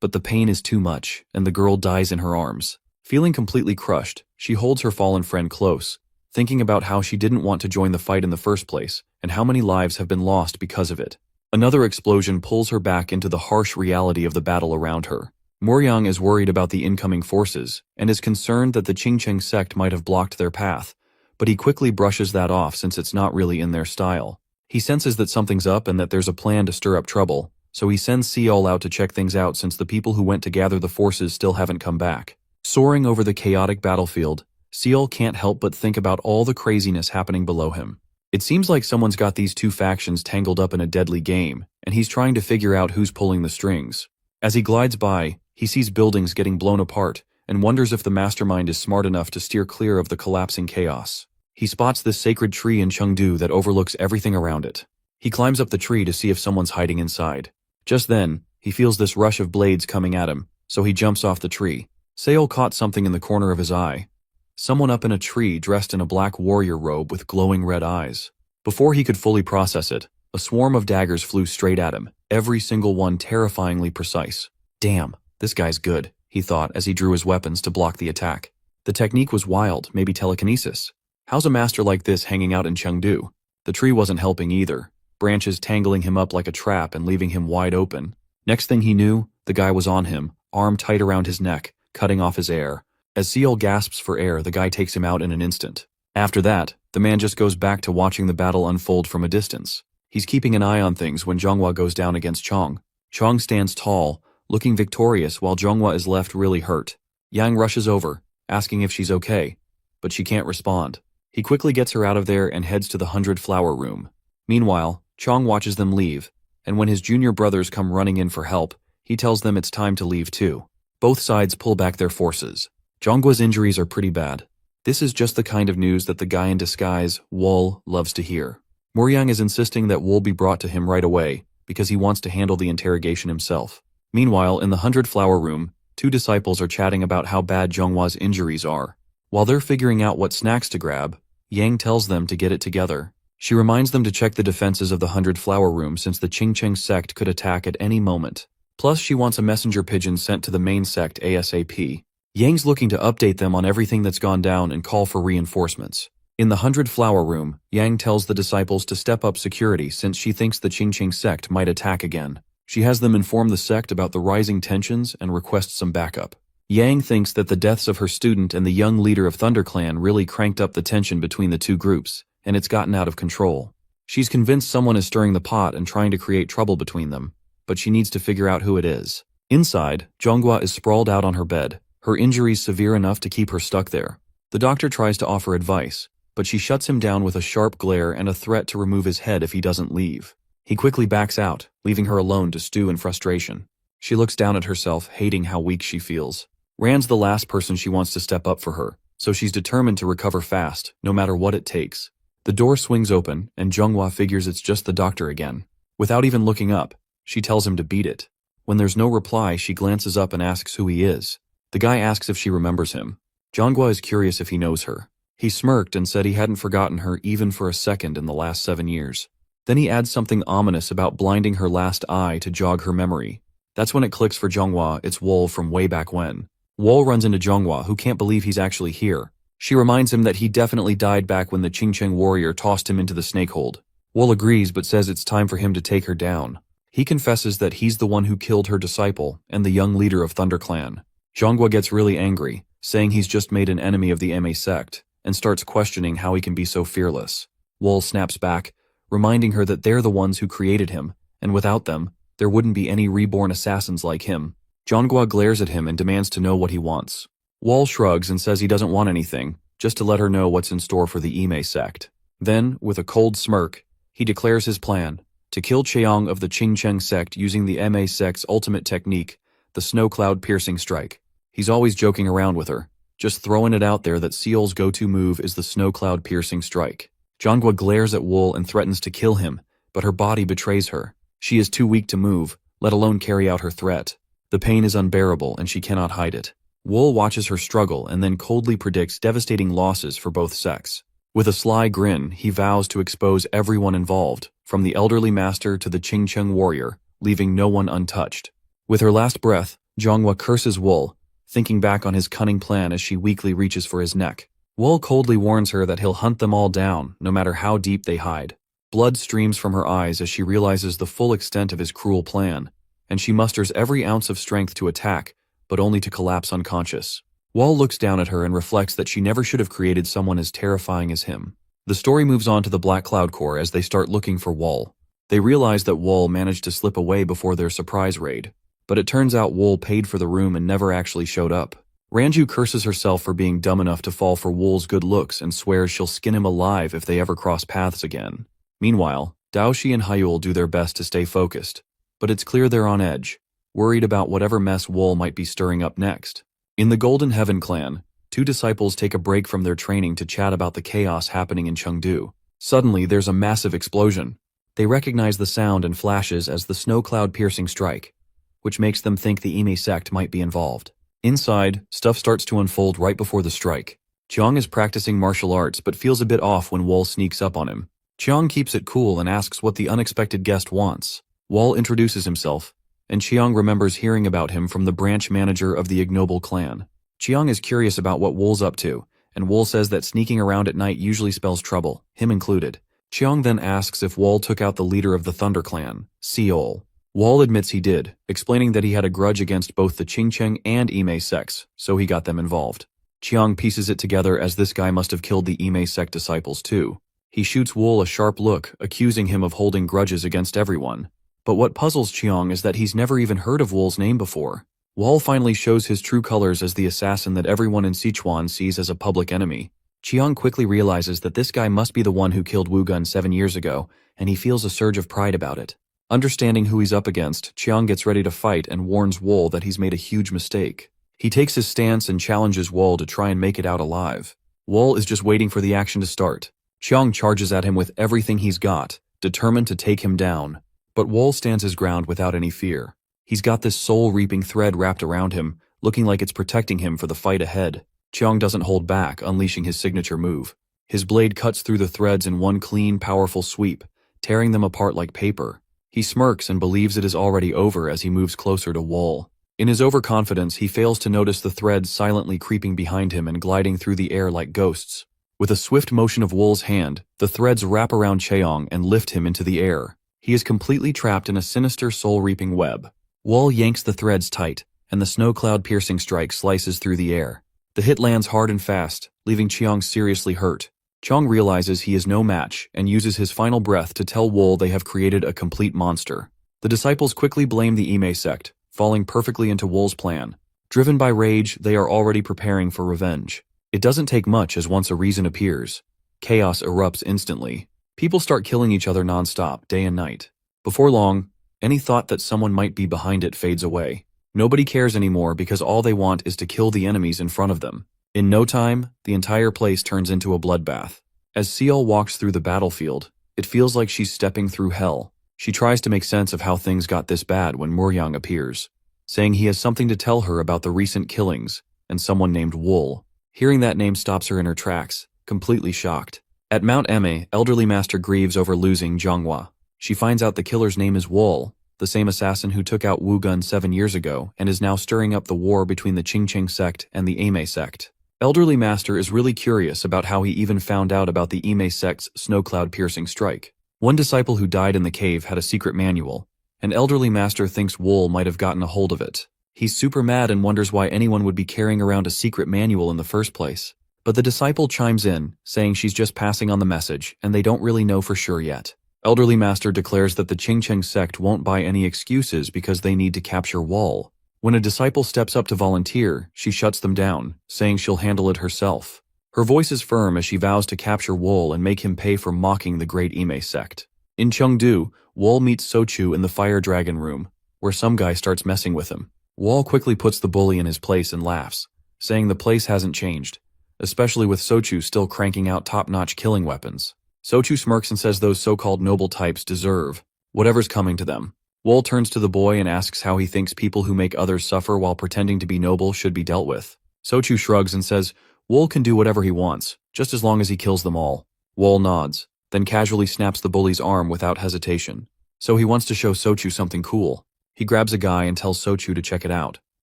but the pain is too much, and the girl dies in her arms. Feeling completely crushed, she holds her fallen friend close, thinking about how she didn't want to join the fight in the first place, and how many lives have been lost because of it. Another explosion pulls her back into the harsh reality of the battle around her. Moryang is worried about the incoming forces, and is concerned that the Qingcheng sect might have blocked their path, but he quickly brushes that off since it's not really in their style. He senses that something's up and that there's a plan to stir up trouble, so he sends Seol out to check things out since the people who went to gather the forces still haven't come back. Soaring over the chaotic battlefield, Seol can't help but think about all the craziness happening below him. It seems like someone's got these two factions tangled up in a deadly game, and he's trying to figure out who's pulling the strings. As he glides by, he sees buildings getting blown apart, and wonders if the mastermind is smart enough to steer clear of the collapsing chaos. He spots this sacred tree in Chengdu that overlooks everything around it. He climbs up the tree to see if someone's hiding inside. Just then, he feels this rush of blades coming at him, so he jumps off the tree. Seol caught something in the corner of his eye. Someone up in a tree dressed in a black warrior robe with glowing red eyes. Before he could fully process it, a swarm of daggers flew straight at him, every single one terrifyingly precise. Damn, this guy's good, he thought as he drew his weapons to block the attack. The technique was wild, maybe telekinesis. How's a master like this hanging out in Chengdu? The tree wasn't helping either, branches tangling him up like a trap and leaving him wide open. Next thing he knew, the guy was on him, arm tight around his neck, cutting off his air. As Seol gasps for air, the guy takes him out in an instant. After that, the man just goes back to watching the battle unfold from a distance. He's keeping an eye on things when Zhonghua goes down against Chong. Chong stands tall, looking victorious while Zhonghua is left really hurt. Yang rushes over, asking if she's okay, but she can't respond. He quickly gets her out of there and heads to the 100-flower room. Meanwhile, Chong watches them leave, and when his junior brothers come running in for help, he tells them it's time to leave too. Both sides pull back their forces. Zhonggua's injuries are pretty bad. This is just the kind of news that the guy in disguise, Wol, loves to hear. Moryang is insisting that Wol be brought to him right away, because he wants to handle the interrogation himself. Meanwhile, in the 100-flower room, two disciples are chatting about how bad Zhonggua's injuries are. While they're figuring out what snacks to grab, Yang tells them to get it together. She reminds them to check the defenses of the 100-flower room since the Qingcheng sect could attack at any moment. Plus, she wants a messenger pigeon sent to the main sect ASAP. Yang's looking to update them on everything that's gone down and call for reinforcements. In the 100-flower room, Yang tells the disciples to step up security since she thinks the Qingcheng sect might attack again. She has them inform the sect about the rising tensions and requests some backup. Yang thinks that the deaths of her student and the young leader of ThunderClan really cranked up the tension between the two groups, and it's gotten out of control. She's convinced someone is stirring the pot and trying to create trouble between them, but she needs to figure out who it is. Inside, Zhonghua is sprawled out on her bed, her injuries severe enough to keep her stuck there. The doctor tries to offer advice, but she shuts him down with a sharp glare and a threat to remove his head if he doesn't leave. He quickly backs out, leaving her alone to stew in frustration. She looks down at herself, hating how weak she feels. Rand's the last person she wants to step up for her, so she's determined to recover fast, no matter what it takes. The door swings open, and Zhonghua figures it's just the doctor again. Without even looking up, she tells him to beat it. When there's no reply, she glances up and asks who he is. The guy asks if she remembers him. Zhonghua is curious if he knows her. He smirked and said he hadn't forgotten her even for a second in the last 7 years. Then he adds something ominous about blinding her last eye to jog her memory. That's when it clicks for Zhonghua, it's Wol from way back when. Wol runs into Zhonghua, who can't believe he's actually here. She reminds him that he definitely died back when the Qingcheng warrior tossed him into the snakehold. Wol agrees but says it's time for him to take her down. He confesses that he's the one who killed her disciple and the young leader of ThunderClan. Zhonghua gets really angry, saying he's just made an enemy of the Ma sect, and starts questioning how he can be so fearless. Wol snaps back, reminding her that they're the ones who created him, and without them, there wouldn't be any reborn assassins like him. Zhonghua glares at him and demands to know what he wants. Wol shrugs and says he doesn't want anything, just to let her know what's in store for the Ma sect. Then, with a cold smirk, he declares his plan, to kill Cheong of the Qingcheng sect using the Ma sect's ultimate technique, the snow cloud piercing strike. He's always joking around with her, just throwing it out there that Seol's go-to move is the snow cloud piercing strike. Zhonghua glares at Wol and threatens to kill him, but her body betrays her. She is too weak to move, let alone carry out her threat. The pain is unbearable and she cannot hide it. Wool watches her struggle and then coldly predicts devastating losses for both sects. With a sly grin, he vows to expose everyone involved, from the elderly master to the Qingcheng warrior, leaving no one untouched. With her last breath, Zhonghua curses Wool, thinking back on his cunning plan as she weakly reaches for his neck. Wool coldly warns her that he'll hunt them all down, no matter how deep they hide. Blood streams from her eyes as she realizes the full extent of his cruel plan, and she musters every ounce of strength to attack, but only to collapse unconscious. Wall looks down at her and reflects that she never should have created someone as terrifying as him. The story moves on to the Black Cloud Corps as they start looking for Wall. They realize that Wall managed to slip away before their surprise raid, but it turns out Wall paid for the room and never actually showed up. Ranju curses herself for being dumb enough to fall for Wool's good looks and swears she'll skin him alive if they ever cross paths again. Meanwhile, Daoshi and Hyul do their best to stay focused, but it's clear they're on edge, worried about whatever mess Wool might be stirring up next. In the Golden Heaven clan, two disciples take a break from their training to chat about the chaos happening in Chengdu. Suddenly, there's a massive explosion. They recognize the sound and flashes as the snow cloud piercing strike, which makes them think the Ime sect might be involved. Inside, stuff starts to unfold right before the strike. Chiang is practicing martial arts but feels a bit off when Wool sneaks up on him. Chiang keeps it cool and asks what the unexpected guest wants. Wool introduces himself, and Chiang remembers hearing about him from the branch manager of the ignoble clan. Chiang is curious about what Wool's up to, and Wool says that sneaking around at night usually spells trouble, him included. Chiang then asks if Wool took out the leader of the Thunder clan, Seol. Wool admits he did, explaining that he had a grudge against both the Qingcheng and Ime sects, so he got them involved. Chiang pieces it together as this guy must have killed the Ime sect disciples too. He shoots Wool a sharp look, accusing him of holding grudges against everyone. But what puzzles Chiang is that he's never even heard of Wool's name before. Wool finally shows his true colors as the assassin that everyone in Sichuan sees as a public enemy. Chiang quickly realizes that this guy must be the one who killed Wu Gun 7 years ago, and he feels a surge of pride about it. Understanding who he's up against, Chiang gets ready to fight and warns Wool that he's made a huge mistake. He takes his stance and challenges Wool to try and make it out alive. Wool is just waiting for the action to start. Chiang charges at him with everything he's got, determined to take him down. But Wool stands his ground without any fear. He's got this soul-reaping thread wrapped around him, looking like it's protecting him for the fight ahead. Chiang doesn't hold back, unleashing his signature move. His blade cuts through the threads in one clean, powerful sweep, tearing them apart like paper. He smirks and believes it is already over as he moves closer to Wool. In his overconfidence, he fails to notice the threads silently creeping behind him and gliding through the air like ghosts. With a swift motion of Wool's hand, the threads wrap around Cheong and lift him into the air. He is completely trapped in a sinister soul-reaping web. Wool yanks the threads tight, and the snow cloud piercing strike slices through the air. The hit lands hard and fast, leaving Cheong seriously hurt. Chong realizes he is no match and uses his final breath to tell Wool they have created a complete monster. The disciples quickly blame the Ime sect, falling perfectly into Wool's plan. Driven by rage, they are already preparing for revenge. It doesn't take much as once a reason appears. Chaos erupts instantly. People start killing each other non-stop, day and night. Before long, any thought that someone might be behind it fades away. Nobody cares anymore because all they want is to kill the enemies in front of them. In no time, the entire place turns into a bloodbath. As Seol walks through the battlefield, it feels like she's stepping through hell. She tries to make sense of how things got this bad when Muryang appears, saying he has something to tell her about the recent killings and someone named Wool. Hearing that name stops her in her tracks, completely shocked. At Mount Eme, elderly master grieves over losing Zhonghua. She finds out the killer's name is Wool, the same assassin who took out Wu Gun 7 years ago and is now stirring up the war between the Qingcheng sect and the Ame sect. Elderly Master is really curious about how he even found out about the Ime sect's snow cloud piercing strike. One disciple who died in the cave had a secret manual, and Elderly Master thinks Wool might have gotten a hold of it. He's super mad and wonders why anyone would be carrying around a secret manual in the first place. But the disciple chimes in, saying she's just passing on the message and they don't really know for sure yet. Elderly Master declares that the Qingcheng sect won't buy any excuses because they need to capture Wool. When a disciple steps up to volunteer, she shuts them down, saying she'll handle it herself. Her voice is firm as she vows to capture Wool and make him pay for mocking the great Ime sect. In Chengdu, Wool meets Sochu in the Fire Dragon room, where some guy starts messing with him. Wool quickly puts the bully in his place and laughs, saying the place hasn't changed, especially with Sochu still cranking out top-notch killing weapons. Sochu smirks and says those so-called noble types deserve whatever's coming to them. Wool turns to the boy and asks how he thinks people who make others suffer while pretending to be noble should be dealt with. Sochu shrugs and says, Wool can do whatever he wants, just as long as he kills them all. Wool nods, then casually snaps the bully's arm without hesitation. So he wants to show Sochu something cool. He grabs a guy and tells Sochu to check it out.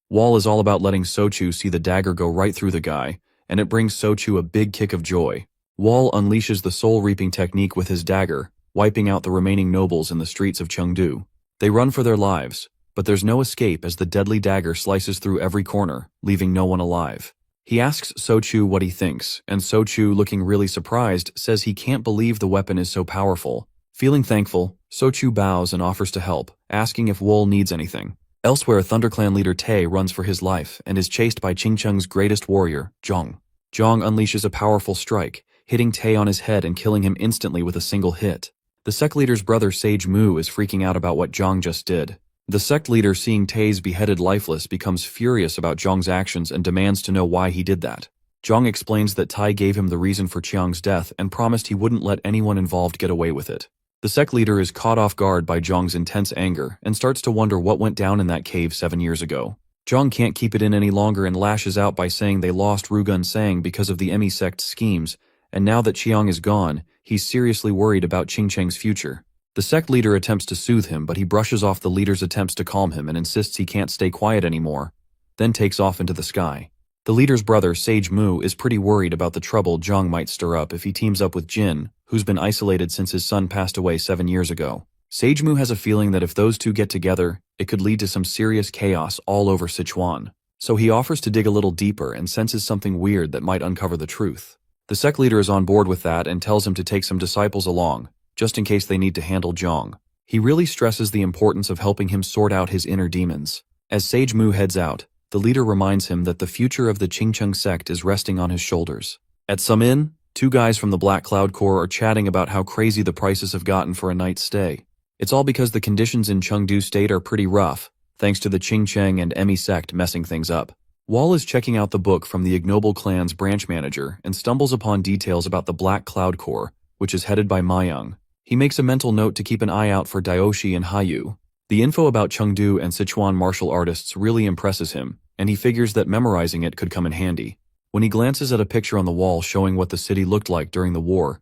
Wool is all about letting Sochu see the dagger go right through the guy, and it brings Sochu a big kick of joy. Wool unleashes the soul-reaping technique with his dagger, wiping out the remaining nobles in the streets of Chengdu. They run for their lives, but there's no escape as the deadly dagger slices through every corner, leaving no one alive. He asks Sochu what he thinks, and Sochu, looking really surprised, says he can't believe the weapon is so powerful. Feeling thankful, Sochu bows and offers to help, asking if Wool needs anything. Elsewhere, ThunderClan leader Tae runs for his life and is chased by Qingcheng's greatest warrior, Zhong. Zhong unleashes a powerful strike, hitting Tae on his head and killing him instantly with a single hit. The sect leader's brother Sage Mu is freaking out about what Zhong just did. The sect leader, seeing Tae's beheaded lifeless, becomes furious about Zhong's actions and demands to know why he did that. Zhong explains that Tai gave him the reason for Chiang's death and promised he wouldn't let anyone involved get away with it. The sect leader is caught off guard by Zhong's intense anger and starts to wonder what went down in that cave 7 years ago. Zhong can't keep it in any longer and lashes out by saying they lost Rugun Sang because of the Emi sect's schemes, and now that Chiang is gone, he's seriously worried about Qingcheng's future. The sect leader attempts to soothe him, but he brushes off the leader's attempts to calm him and insists he can't stay quiet anymore, then takes off into the sky. The leader's brother, Sage Mu, is pretty worried about the trouble Zhong might stir up if he teams up with Jin, who's been isolated since his son passed away 7 years ago. Sage Mu has a feeling that if those two get together, it could lead to some serious chaos all over Sichuan. So he offers to dig a little deeper and senses something weird that might uncover the truth. The sect leader is on board with that and tells him to take some disciples along, just in case they need to handle Zhong. He really stresses the importance of helping him sort out his inner demons. As Sage Mu heads out, the leader reminds him that the future of the Qingcheng sect is resting on his shoulders. At some inn, two guys from the Black Cloud Corps are chatting about how crazy the prices have gotten for a night's stay. It's all because the conditions in Chengdu State are pretty rough, thanks to the Qingcheng and Emi sect messing things up. Wall is checking out the book from the Ignoble Clan's branch manager and stumbles upon details about the Black Cloud Corps, which is headed by Mayang. He makes a mental note to keep an eye out for Daoshi and Hayu. The info about Chengdu and Sichuan martial artists really impresses him, and he figures that memorizing it could come in handy. When he glances at a picture on the wall showing what the city looked like during the war,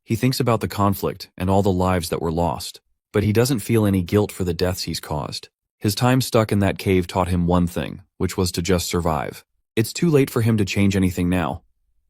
he thinks about the conflict and all the lives that were lost. But he doesn't feel any guilt for the deaths he's caused. His time stuck in that cave taught him one thing, which was to just survive. It's too late for him to change anything now.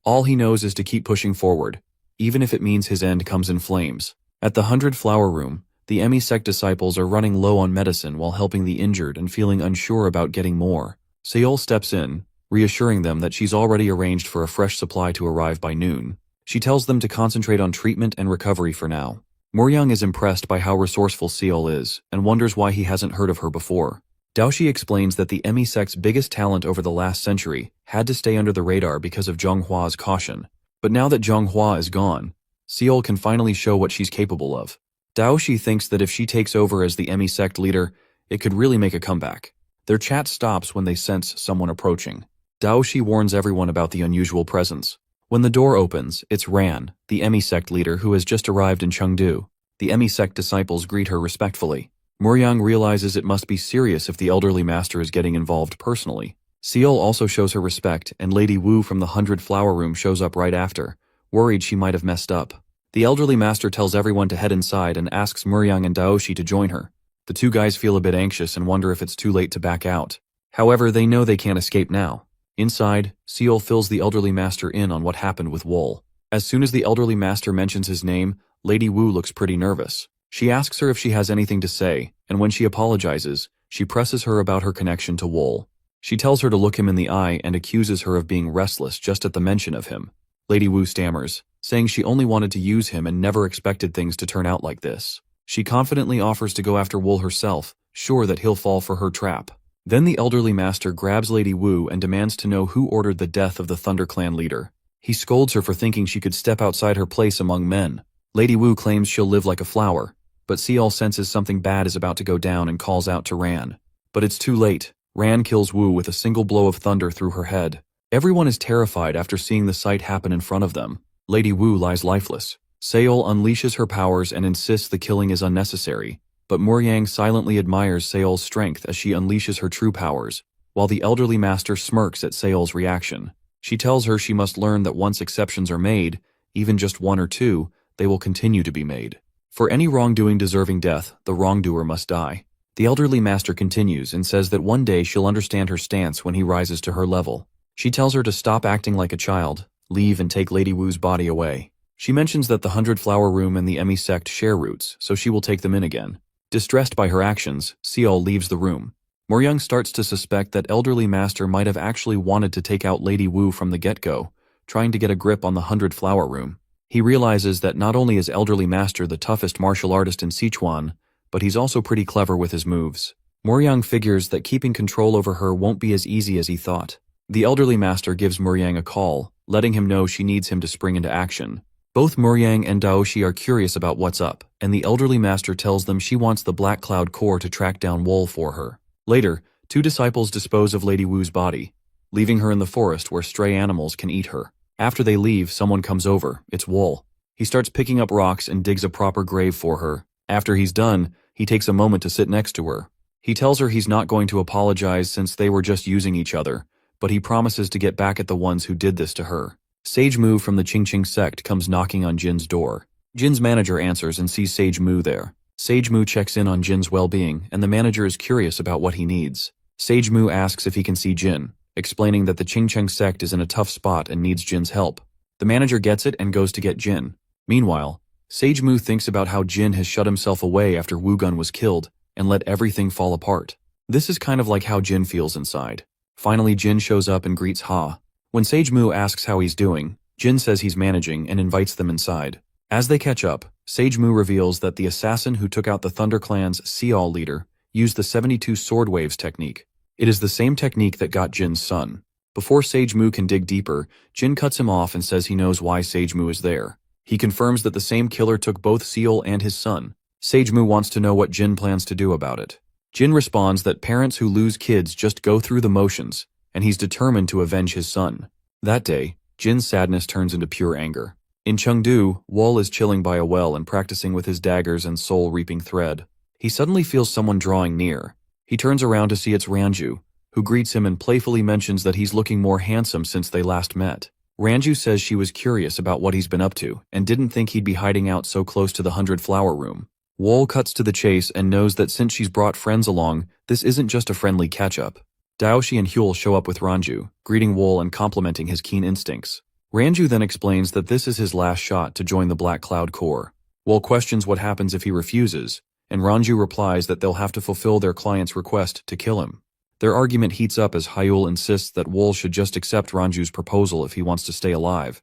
All he knows is to keep pushing forward, even if it means his end comes in flames. At the 100 Flower Room, the Emi sect disciples are running low on medicine while helping the injured and feeling unsure about getting more. Seol steps in, reassuring them that she's already arranged for a fresh supply to arrive by noon. She tells them to concentrate on treatment and recovery for now. Muryang is impressed by how resourceful Seol is and wonders why he hasn't heard of her before. Daoshi explains that the Emi sect's biggest talent over the last century had to stay under the radar because of Zhonghua's caution. But now that Zhonghua is gone, Seol can finally show what she's capable of. Daoshi thinks that if she takes over as the Emi sect leader, it could really make a comeback. Their chat stops when they sense someone approaching. Daoshi warns everyone about the unusual presence. When the door opens, it's Ran, the Emi sect leader who has just arrived in Chengdu. The Emi sect disciples greet her respectfully. Muryang realizes it must be serious if the elderly master is getting involved personally. Seol also shows her respect, and Lady Wu from the 100 Flower Room shows up right after, worried she might have messed up. The elderly master tells everyone to head inside and asks Muryang and Daoshi to join her. The two guys feel a bit anxious and wonder if it's too late to back out. However, they know they can't escape now. Inside, Seol fills the elderly master in on what happened with Wool. As soon as the elderly master mentions his name, Lady Wu looks pretty nervous. She asks her if she has anything to say, and when she apologizes, she presses her about her connection to Wool. She tells her to look him in the eye and accuses her of being restless just at the mention of him. Lady Wu stammers, saying she only wanted to use him and never expected things to turn out like this. She confidently offers to go after Wool herself, sure that he'll fall for her trap. Then the elderly master grabs Lady Wu and demands to know who ordered the death of the Thunder Clan leader. He scolds her for thinking she could step outside her place among men. Lady Wu claims she'll live like a flower, but Seol senses something bad is about to go down and calls out to Ran. But it's too late. Ran kills Wu with a single blow of thunder through her head. Everyone is terrified after seeing the sight happen in front of them. Lady Wu lies lifeless. Seol unleashes her powers and insists the killing is unnecessary. but Moryang silently admires Seol's strength as she unleashes her true powers, while the elderly master smirks at Seol's reaction. She tells her she must learn that once exceptions are made, even just one or two, they will continue to be made. For any wrongdoing deserving death, the wrongdoer must die. The elderly master continues and says that one day she'll understand her stance when he rises to her level. She tells her to stop acting like a child, leave and take Lady Wu's body away. She mentions that the 100-Flower Room and the Emi sect share roots, so she will take them in again. Distressed by her actions, Seol leaves the room. Moryang starts to suspect that elderly master might have actually wanted to take out Lady Wu from the get-go, trying to get a grip on the 100-Flower Room. He realizes that not only is elderly master the toughest martial artist in Sichuan, but he's also pretty clever with his moves. Moryang figures that keeping control over her won't be as easy as he thought. The elderly master gives Moryang a call, letting him know she needs him to spring into action. Both Moryang and Daoshi are curious about what's up, and the elderly master tells them she wants the Black Cloud Core to track down Wool for her. Later, two disciples dispose of Lady Wu's body, leaving her in the forest where stray animals can eat her. After they leave, someone comes over. It's Wool. He starts picking up rocks and digs a proper grave for her. After he's done, he takes a moment to sit next to her. He tells her he's not going to apologize since they were just using each other, but he promises to get back at the ones who did this to her. Sage Mu from the Qingqing sect comes knocking on Jin's door. Jin's manager answers and sees Sage Mu there. Sage Mu checks in on Jin's well-being, and the manager is curious about what he needs. Sage Mu asks if he can see Jin, explaining that the Qingqing sect is in a tough spot and needs Jin's help. The manager gets it and goes to get Jin. Meanwhile, Sage Mu thinks about how Jin has shut himself away after Wu Gun was killed and let everything fall apart. This is kind of like how Jin feels inside. Finally, Jin shows up and greets Ha. When Sage Mu asks how he's doing, Jin says he's managing and invites them inside. As they catch up, Sage Mu reveals that the assassin who took out the Thunder Clan's Seol leader used the 72 sword waves technique. It is the same technique that got Jin's son. Before Sage Mu can dig deeper, Jin cuts him off and says he knows why Sage Mu is there. He confirms that the same killer took both Seol and his son. Sage Mu wants to know what Jin plans to do about it. Jin responds that parents who lose kids just go through the motions, and he's determined to avenge his son. That day, Jin's sadness turns into pure anger. In Chengdu, Wool is chilling by a well and practicing with his daggers and soul-reaping thread. He suddenly feels someone drawing near. He turns around to see it's Ranju, who greets him and playfully mentions that he's looking more handsome since they last met. Ranju says she was curious about what he's been up to and didn't think he'd be hiding out so close to the 100-Flower Room. Wool cuts to the chase and knows that since she's brought friends along, this isn't just a friendly catch-up. Daoshi and Hyul show up with Ranju, greeting Wool and complimenting his keen instincts. Ranju then explains that this is his last shot to join the Black Cloud Corps. Wool questions what happens if he refuses, and Ranju replies that they'll have to fulfill their client's request to kill him. Their argument heats up as Hyul insists that Wool should just accept Ranju's proposal if he wants to stay alive.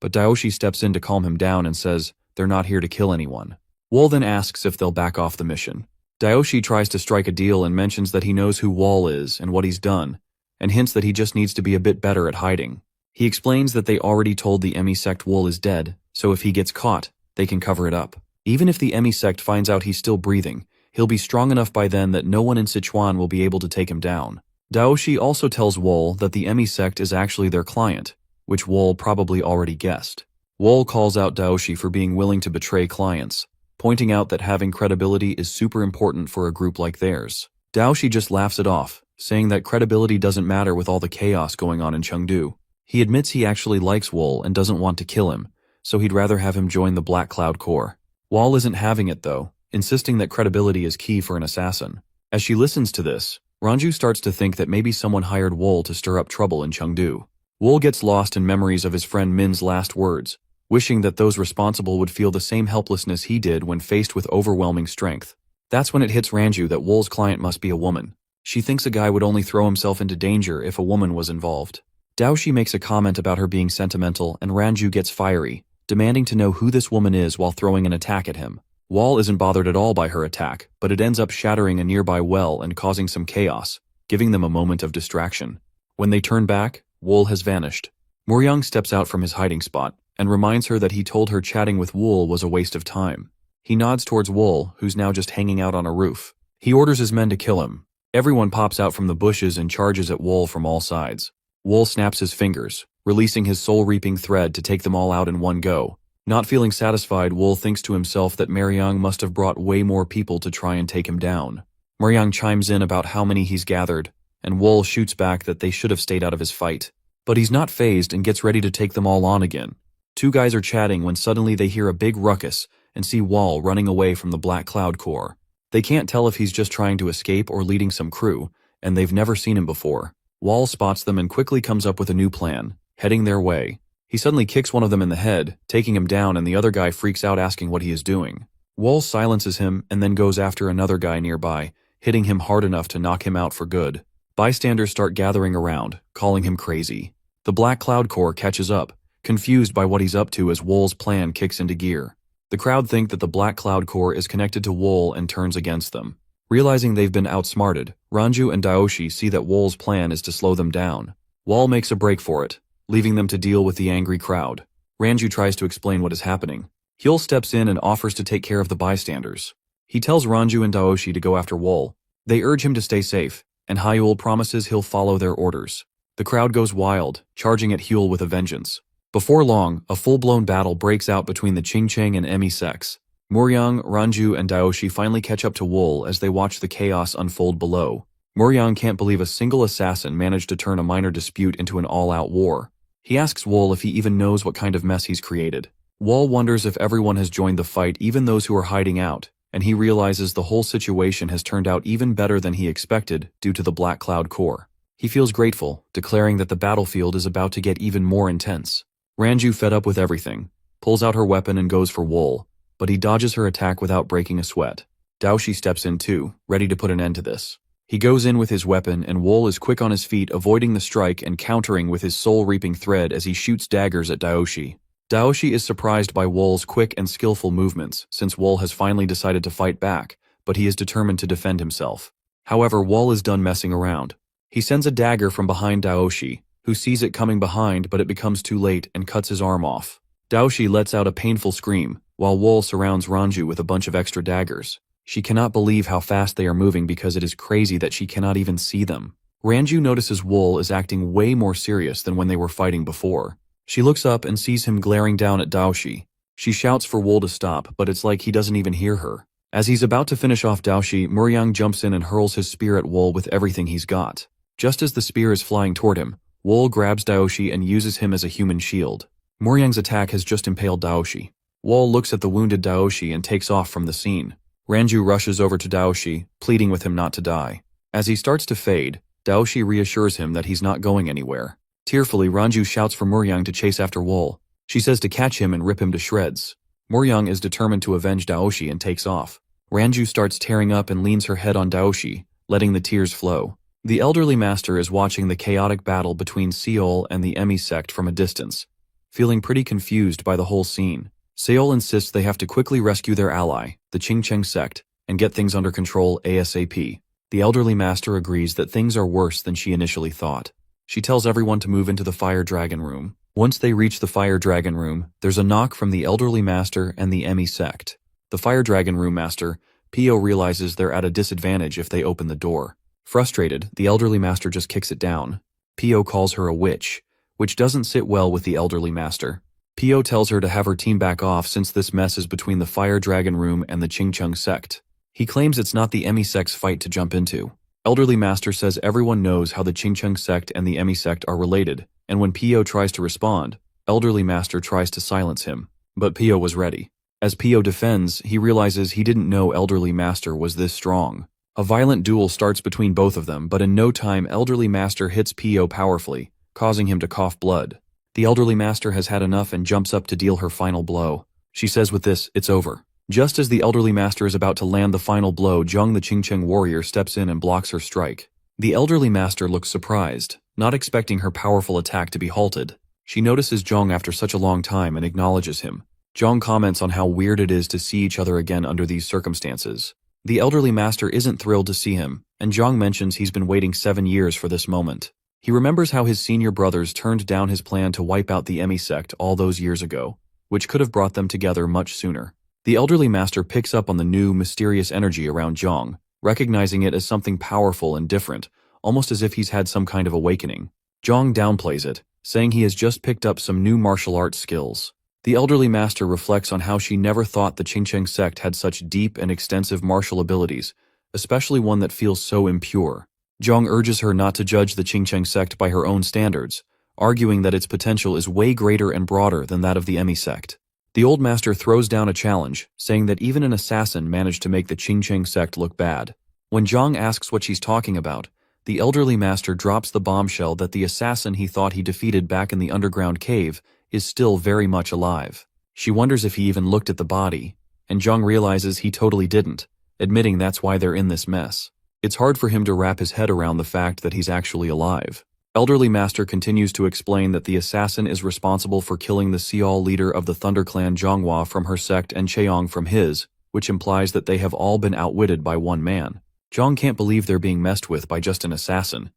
But Daoshi steps in to calm him down and says they're not here to kill anyone. Wool then asks if they'll back off the mission. Daoshi tries to strike a deal and mentions that he knows who Wool is and what he's done, and hints that he just needs to be a bit better at hiding. He explains that they already told the Emi sect Wool is dead, so if he gets caught, they can cover it up. Even if the Emi sect finds out he's still breathing, he'll be strong enough by then that no one in Sichuan will be able to take him down. Daoshi also tells Wool that the Emi sect is actually their client, which Wool probably already guessed. Wool calls out Daoshi for being willing to betray clients, pointing out that having credibility is super important for a group like theirs. Daoshi just laughs it off, saying that credibility doesn't matter with all the chaos going on in Chengdu. He admits he actually likes Wool and doesn't want to kill him, so he'd rather have him join the Black Cloud Corps. Wool isn't having it though, insisting that credibility is key for an assassin. As she listens to this, Ranju starts to think that maybe someone hired Wool to stir up trouble in Chengdu. Wool gets lost in memories of his friend Min's last words, wishing that those responsible would feel the same helplessness he did when faced with overwhelming strength. That's when it hits Ranju that Wool's client must be a woman. She thinks a guy would only throw himself into danger if a woman was involved. Daoshi makes a comment about her being sentimental and Ranju gets fiery, demanding to know who this woman is while throwing an attack at him. Wool isn't bothered at all by her attack, but it ends up shattering a nearby well and causing some chaos, giving them a moment of distraction. When they turn back, Wool has vanished. Moryang steps out from his hiding spot and reminds her that he told her chatting with Wool was a waste of time. He nods towards Wool, who's now just hanging out on a roof. He orders his men to kill him. Everyone pops out from the bushes and charges at Wool from all sides. Wool snaps his fingers, releasing his soul-reaping thread to take them all out in one go. Not feeling satisfied, Wool thinks to himself that Mariang must have brought way more people to try and take him down. Mariang chimes in about how many he's gathered, and Wool shoots back that they should have stayed out of his fight. But he's not fazed and gets ready to take them all on again. Two guys are chatting when suddenly they hear a big ruckus and see Wall running away from the Black Cloud Corps. They can't tell if he's just trying to escape or leading some crew, and they've never seen him before. Wall spots them and quickly comes up with a new plan, heading their way. He suddenly kicks one of them in the head, taking him down, and the other guy freaks out asking what he is doing. Wall silences him and then goes after another guy nearby, hitting him hard enough to knock him out for good. Bystanders start gathering around, calling him crazy. The Black Cloud Corps catches up, confused by what he's up to as Wool's plan kicks into gear. The crowd think that the Black Cloud Corps is connected to Wool and turns against them. Realizing they've been outsmarted, Ranju and Daoshi see that Wool's plan is to slow them down. Wall makes a break for it, leaving them to deal with the angry crowd. Ranju tries to explain what is happening. Hyul steps in and offers to take care of the bystanders. He tells Ranju and Daoshi to go after Wool. They urge him to stay safe, and Hyul promises he'll follow their orders. The crowd goes wild, charging at Hyul with a vengeance. Before long, a full-blown battle breaks out between the Qingcheng and Emi sects. Muryang, Ranju, and Daoshi finally catch up to Wool as they watch the chaos unfold below. Muryang can't believe a single assassin managed to turn a minor dispute into an all-out war. He asks Wool if he even knows what kind of mess he's created. Wool wonders if everyone has joined the fight, even those who are hiding out, and he realizes the whole situation has turned out even better than he expected due to the Black Cloud Corps. He feels grateful, declaring that the battlefield is about to get even more intense. Ranju, fed up with everything, pulls out her weapon and goes for Wool, but he dodges her attack without breaking a sweat. Daoshi steps in too, ready to put an end to this. He goes in with his weapon, and Wool is quick on his feet, avoiding the strike and countering with his soul-reaping thread as he shoots daggers at Daoshi. Daoshi is surprised by Wool's quick and skillful movements, since Wool has finally decided to fight back, but he is determined to defend himself. However, Wool is done messing around. He sends a dagger from behind Daoshi, who sees it coming behind, but it becomes too late and cuts his arm off. Daoshi lets out a painful scream, while Wool surrounds Ranju with a bunch of extra daggers. She cannot believe how fast they are moving because it is crazy that she cannot even see them. Ranju notices Wool is acting way more serious than when they were fighting before. She looks up and sees him glaring down at Daoshi. She shouts for Wool to stop, but it's like he doesn't even hear her. As he's about to finish off Daoshi, Muryang jumps in and hurls his spear at Wool with everything he's got. Just as the spear is flying toward him, Wool grabs Daoshi and uses him as a human shield. Muryang's attack has just impaled Daoshi. Wool looks at the wounded Daoshi and takes off from the scene. Ranju rushes over to Daoshi, pleading with him not to die. As he starts to fade, Daoshi reassures him that he's not going anywhere. Tearfully, Ranju shouts for Muryang to chase after Wool. She says to catch him and rip him to shreds. Muryang is determined to avenge Daoshi and takes off. Ranju starts tearing up and leans her head on Daoshi, letting the tears flow. The elderly master is watching the chaotic battle between Seol and the Emi sect from a distance, feeling pretty confused by the whole scene. Seol insists they have to quickly rescue their ally, the Qingcheng sect, and get things under control ASAP. The elderly master agrees that things are worse than she initially thought. She tells everyone to move into the Fire Dragon Room. Once they reach the Fire Dragon Room, there's a knock from the elderly master and the Emi sect. The Fire Dragon Room master, Pio, realizes they're at a disadvantage if they open the door. Frustrated, the elderly master just kicks it down. Pio calls her a witch, which doesn't sit well with the elderly master. Pio tells her to have her team back off since this mess is between the Fire Dragon Room and the Qingcheng sect. He claims it's not the Emi sect's fight to jump into. Elderly master says everyone knows how the Qingcheng sect and the Emi sect are related, and when Pio tries to respond, elderly master tries to silence him. But Pio was ready. As Pio defends, he realizes he didn't know elderly master was this strong. A violent duel starts between both of them, but in no time elderly master hits Pio powerfully, causing him to cough blood. The elderly master has had enough and jumps up to deal her final blow. She says with this, it's over. Just as the elderly master is about to land the final blow, Zhang the Qingcheng warrior steps in and blocks her strike. The elderly master looks surprised, not expecting her powerful attack to be halted. She notices Zhang after such a long time and acknowledges him. Zhang comments on how weird it is to see each other again under these circumstances. The elderly master isn't thrilled to see him, and Zhang mentions he's been waiting 7 years for this moment. He remembers how his senior brothers turned down his plan to wipe out the Emi sect all those years ago, which could have brought them together much sooner. The elderly master picks up on the new, mysterious energy around Zhang, recognizing it as something powerful and different, almost as if he's had some kind of awakening. Zhang downplays it, saying he has just picked up some new martial arts skills. The elderly master reflects on how she never thought the Qingcheng sect had such deep and extensive martial abilities, especially one that feels so impure. Zhang urges her not to judge the Qingcheng sect by her own standards, arguing that its potential is way greater and broader than that of the Emi sect. The old master throws down a challenge, saying that even an assassin managed to make the Qingcheng sect look bad. When Zhang asks what she's talking about, the elderly master drops the bombshell that the assassin he thought he defeated back in the underground cave is still very much alive. She wonders if he even looked at the body, and Zhang realizes he totally didn't, admitting that's why they're in this mess. It's hard for him to wrap his head around the fact that he's actually alive. Elderly Master continues to explain that the assassin is responsible for killing the Sial leader of the Thunder Clan Zhonghua from her sect and Cheong from his, which implies that they have all been outwitted by one man. Zhang can't believe they're being messed with by just an assassin,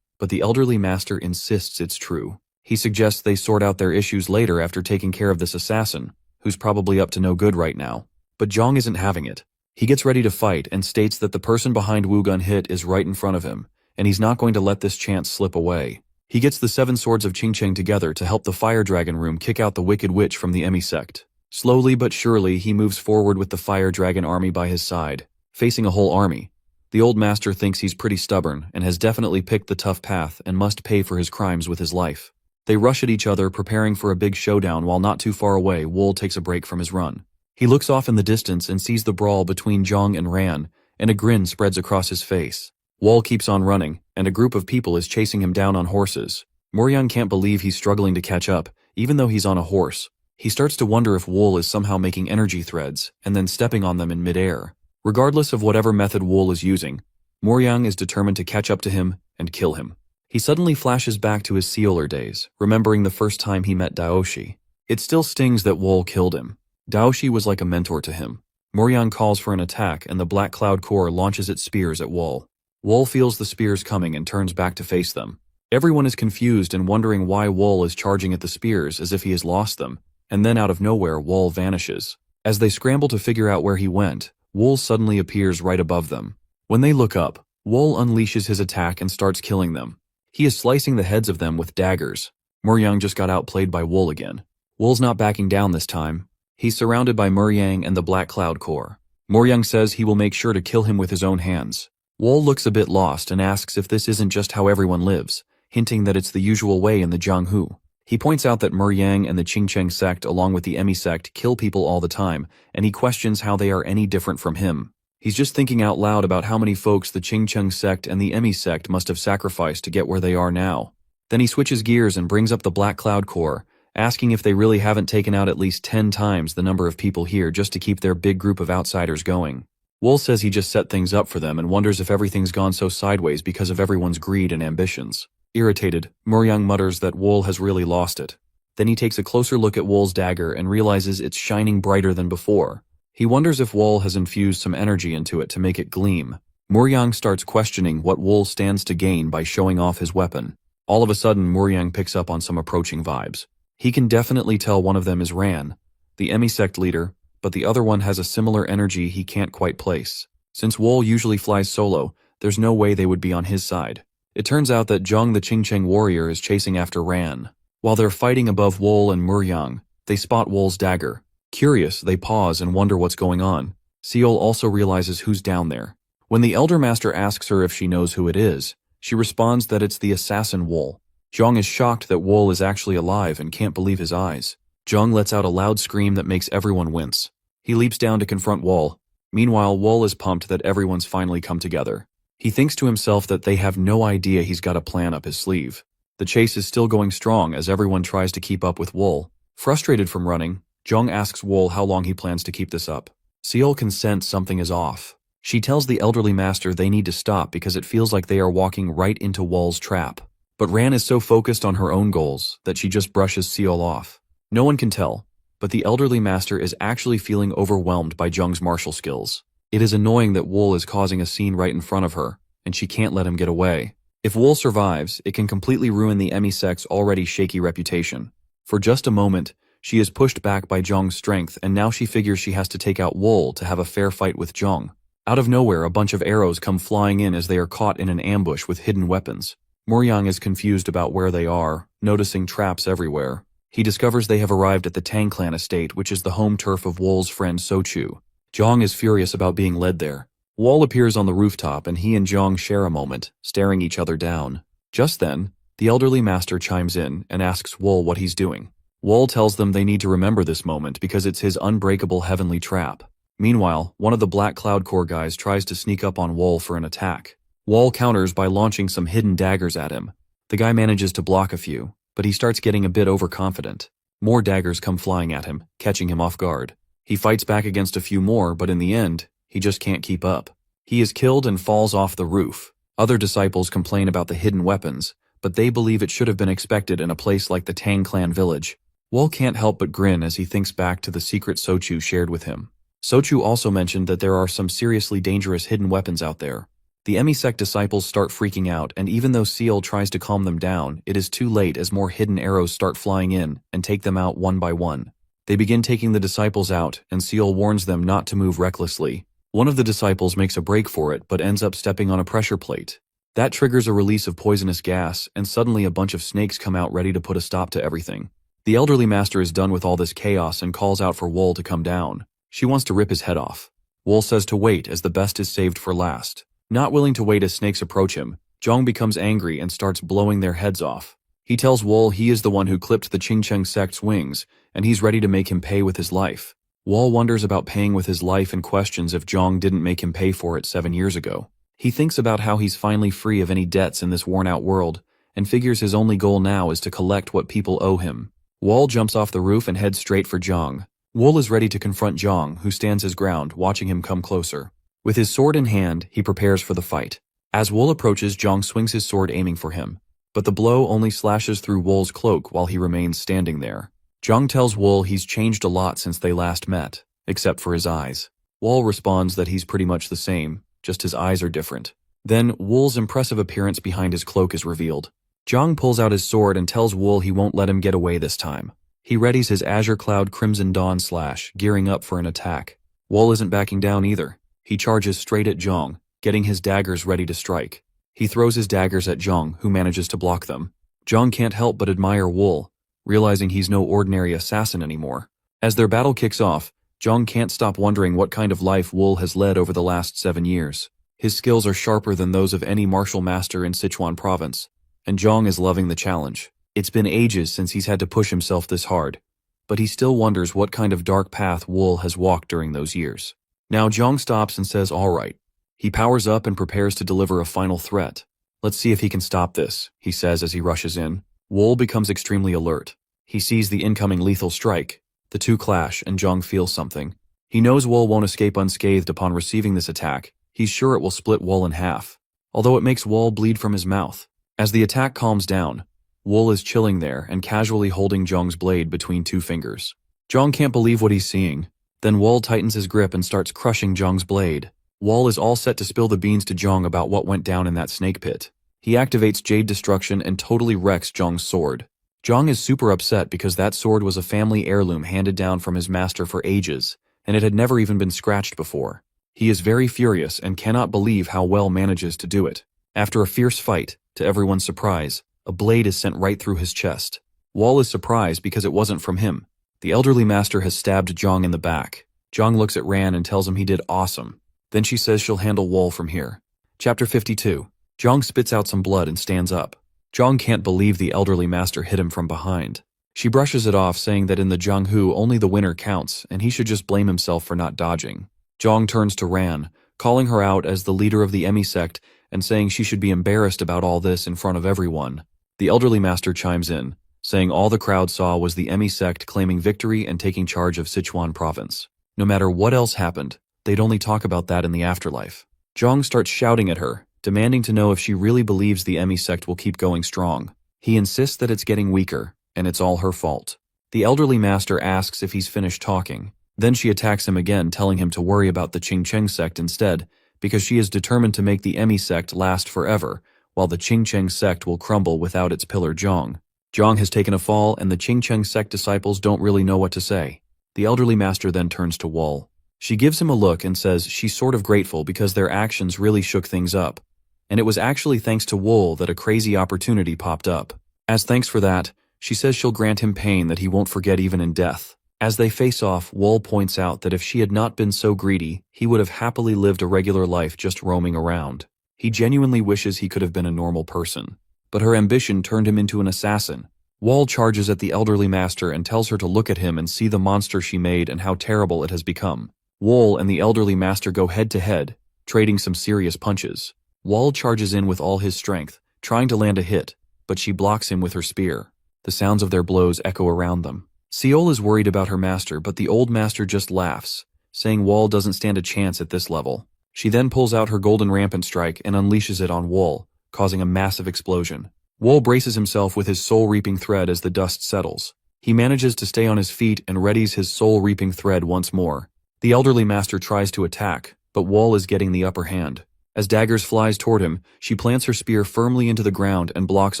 but the elderly master insists it's true. He suggests they sort out their issues later after taking care of this assassin, who's probably up to no good right now. But Zhang isn't having it. He gets ready to fight and states that the person behind Wu Gun Hit is right in front of him, and he's not going to let this chance slip away. He gets the 7 swords of Qingcheng together to help the Fire Dragon Room kick out the Wicked Witch from the Emi sect. Slowly but surely, he moves forward with the Fire Dragon army by his side, facing a whole army. The old master thinks he's pretty stubborn and has definitely picked the tough path and must pay for his crimes with his life. They rush at each other, preparing for a big showdown while not too far away, Wool takes a break from his run. He looks off in the distance and sees the brawl between Zhang and Ran, and a grin spreads across his face. Wall keeps on running, and a group of people is chasing him down on horses. Moryang can't believe he's struggling to catch up, even though he's on a horse. He starts to wonder if Wool is somehow making energy threads, and then stepping on them in midair. Regardless of whatever method Wool is using, Moryang is determined to catch up to him and kill him. He suddenly flashes back to his Seoler days, remembering the first time he met Daoshi. It still stings that Wool killed him. Daoshi was like a mentor to him. Moryang calls for an attack, and the Black Cloud Corps launches its spears at Wool. Wool feels the spears coming and turns back to face them. Everyone is confused and wondering why Wool is charging at the spears as if he has lost them, and then out of nowhere Wool vanishes. As they scramble to figure out where he went, Wool suddenly appears right above them. When they look up, Wool unleashes his attack and starts killing them. He is slicing the heads of them with daggers. Moryang just got outplayed by Wool again. Wool's not backing down this time. He's surrounded by Moryang and the Black Cloud Corps. Moryang says he will make sure to kill him with his own hands. Wool looks a bit lost and asks if this isn't just how everyone lives, hinting that it's the usual way in the Jianghu. He points out that Moryang and the Qingcheng sect along with the Emi sect kill people all the time, and he questions how they are any different from him. He's just thinking out loud about how many folks the Qingcheng sect and the Emi sect must have sacrificed to get where they are now. Then he switches gears and brings up the Black Cloud Corps, asking if they really haven't taken out at least 10 times the number of people here just to keep their big group of outsiders going. Wool says he just set things up for them and wonders if everything's gone so sideways because of everyone's greed and ambitions. Irritated, Moryang mutters that Wool has really lost it. Then he takes a closer look at Wool's dagger and realizes it's shining brighter than before. He wonders if Wool has infused some energy into it to make it gleam. Moryang starts questioning what Wool stands to gain by showing off his weapon. All of a sudden, Moryang picks up on some approaching vibes. He can definitely tell one of them is Ran, the Emi sect leader, but the other one has a similar energy he can't quite place. Since Wool usually flies solo, there's no way they would be on his side. It turns out that Zhang the Qingcheng warrior is chasing after Ran. While they're fighting above Wool and Moryang, they spot Wool's dagger. Curious, they pause and wonder what's going on. Seol also realizes who's down there. When the Elder Master asks her if she knows who it is, she responds that it's the assassin Wool. Zhang is shocked that Wool is actually alive and can't believe his eyes. Zhang lets out a loud scream that makes everyone wince. He leaps down to confront Wool. Meanwhile, Wool is pumped that everyone's finally come together. He thinks to himself that they have no idea he's got a plan up his sleeve. The chase is still going strong as everyone tries to keep up with Wool. Frustrated from running, Zhang asks Wool how long he plans to keep this up. Seol can sense something is off. She tells the elderly master they need to stop because it feels like they are walking right into Wool's trap. But Ran is so focused on her own goals that she just brushes Seol off. No one can tell, but the elderly master is actually feeling overwhelmed by Zhang's martial skills. It is annoying that Wool is causing a scene right in front of her, and she can't let him get away. If Wool survives, it can completely ruin the Emi sect's already shaky reputation. For just a moment, she is pushed back by Zhang's strength, and now she figures she has to take out Wool to have a fair fight with Zhang. Out of nowhere, a bunch of arrows come flying in as they are caught in an ambush with hidden weapons. Moryang is confused about where they are, noticing traps everywhere. He discovers they have arrived at the Tang clan estate, which is the home turf of Wol's friend Sochu. Zhang is furious about being led there. Wol appears on the rooftop and he and Zhang share a moment, staring each other down. Just then, the elderly master chimes in and asks Wol what he's doing. Wol tells them they need to remember this moment because it's his unbreakable heavenly trap. Meanwhile, one of the Black Cloud Corps guys tries to sneak up on Wol for an attack. Wol counters by launching some hidden daggers at him. The guy manages to block a few, but he starts getting a bit overconfident. More daggers come flying at him, catching him off guard. He fights back against a few more, but in the end, he just can't keep up. He is killed and falls off the roof. Other disciples complain about the hidden weapons, but they believe it should have been expected in a place like the Tang clan village. Wol can't help but grin as he thinks back to the secret Sochu shared with him. Sochu also mentioned that there are some seriously dangerous hidden weapons out there. The emisect disciples start freaking out, and even though Seal tries to calm them down, it is too late as more hidden arrows start flying in and take them out one by one. They begin taking the disciples out, and Seal warns them not to move recklessly. One of the disciples makes a break for it but ends up stepping on a pressure plate. That triggers a release of poisonous gas, and suddenly a bunch of snakes come out ready to put a stop to everything. The elderly master is done with all this chaos and calls out for Wol to come down. She wants to rip his head off. Wol says to wait as the best is saved for last. Not willing to wait as snakes approach him, Zhang becomes angry and starts blowing their heads off. He tells Wol he is the one who clipped the Qingcheng sect's wings, and he's ready to make him pay with his life. Wol wonders about paying with his life and questions if Zhang didn't make him pay for it 7 years ago. He thinks about how he's finally free of any debts in this worn-out world, and figures his only goal now is to collect what people owe him. Wol jumps off the roof and heads straight for Zhang. Wol is ready to confront Zhang, who stands his ground, watching him come closer. With his sword in hand, he prepares for the fight. As Wol approaches, Zhang swings his sword aiming for him, but the blow only slashes through Wol's cloak while he remains standing there. Zhang tells Wol he's changed a lot since they last met, except for his eyes. Wol responds that he's pretty much the same, just his eyes are different. Then, Wol's impressive appearance behind his cloak is revealed. Zhang pulls out his sword and tells Wol he won't let him get away this time. He readies his Azure Cloud Crimson Dawn slash, gearing up for an attack. Wol isn't backing down either. He charges straight at Zhang, getting his daggers ready to strike. He throws his daggers at Zhang, who manages to block them. Zhang can't help but admire Wol, realizing he's no ordinary assassin anymore. As their battle kicks off, Zhang can't stop wondering what kind of life Wol has led over the last 7 years. His skills are sharper than those of any martial master in Sichuan province, and Zhang is loving the challenge. It's been ages since he's had to push himself this hard, but he still wonders what kind of dark path Wol has walked during those years. Now Zhang stops and says, "All right." He powers up and prepares to deliver a final threat. "Let's see if he can stop this," he says as he rushes in. Wol becomes extremely alert. He sees the incoming lethal strike. The two clash, and Zhang feels something. He knows Wol won't escape unscathed upon receiving this attack. He's sure it will split Wol in half, although it makes Wol bleed from his mouth. As the attack calms down, Wol is chilling there and casually holding Zhang's blade between two fingers. Zhang can't believe what he's seeing. Then Wol tightens his grip and starts crushing Zhang's blade. Wol is all set to spill the beans to Zhang about what went down in that snake pit. He activates Jade Destruction and totally wrecks Zhang's sword. Zhang is super upset because that sword was a family heirloom handed down from his master for ages, and it had never even been scratched before. He is very furious and cannot believe how Wol manages to do it. After a fierce fight, to everyone's surprise, a blade is sent right through his chest. Wol is surprised because it wasn't from him. The elderly master has stabbed Zhang in the back. Zhang looks at Ran and tells him he did awesome. Then she says she'll handle Wol from here. Chapter 52. Zhang spits out some blood and stands up. Zhang can't believe the elderly master hit him from behind. She brushes it off, saying that in the Jianghu only the winner counts, and he should just blame himself for not dodging. Zhang turns to Ran, calling her out as the leader of the Emi sect and saying she should be embarrassed about all this in front of everyone. The elderly master chimes in, saying all the crowd saw was the Emi sect claiming victory and taking charge of Sichuan province. No matter what else happened, they'd only talk about that in the afterlife. Zhang starts shouting at her, demanding to know if she really believes the Emi sect will keep going strong. He insists that it's getting weaker, and it's all her fault. The elderly master asks if he's finished talking. Then she attacks him again, telling him to worry about the Qingcheng sect instead, because she is determined to make the Emi sect last forever, while the Qingcheng sect will crumble without its pillar Zhang. Zhang has taken a fall, and the Qingcheng sect disciples don't really know what to say. The elderly master then turns to Wol. She gives him a look and says she's sort of grateful because their actions really shook things up, and it was actually thanks to Wol that a crazy opportunity popped up. As thanks for that, She says she'll grant him pain that he won't forget even in death. As they face off, Wol points out that if she had not been so greedy, he would have happily lived a regular life just roaming around. He genuinely wishes he could have been a normal person. But her ambition turned him into an assassin. Wol charges at the elderly master and tells her to look at him and see the monster she made and how terrible it has become. Wol and the elderly master go head to head, trading some serious punches. Wol charges in with all his strength, trying to land a hit, but she blocks him with her spear. The sounds of their blows echo around them. Seol is worried about her master, but the old master just laughs, saying Wol doesn't stand a chance at this level. She then pulls out her golden rampant strike and unleashes it on Wol, causing a massive explosion. Wol braces himself with his soul-reaping thread as the dust settles. He manages to stay on his feet and readies his soul-reaping thread once more. The elderly master tries to attack, but Wol is getting the upper hand. As daggers flies toward him, she plants her spear firmly into the ground and blocks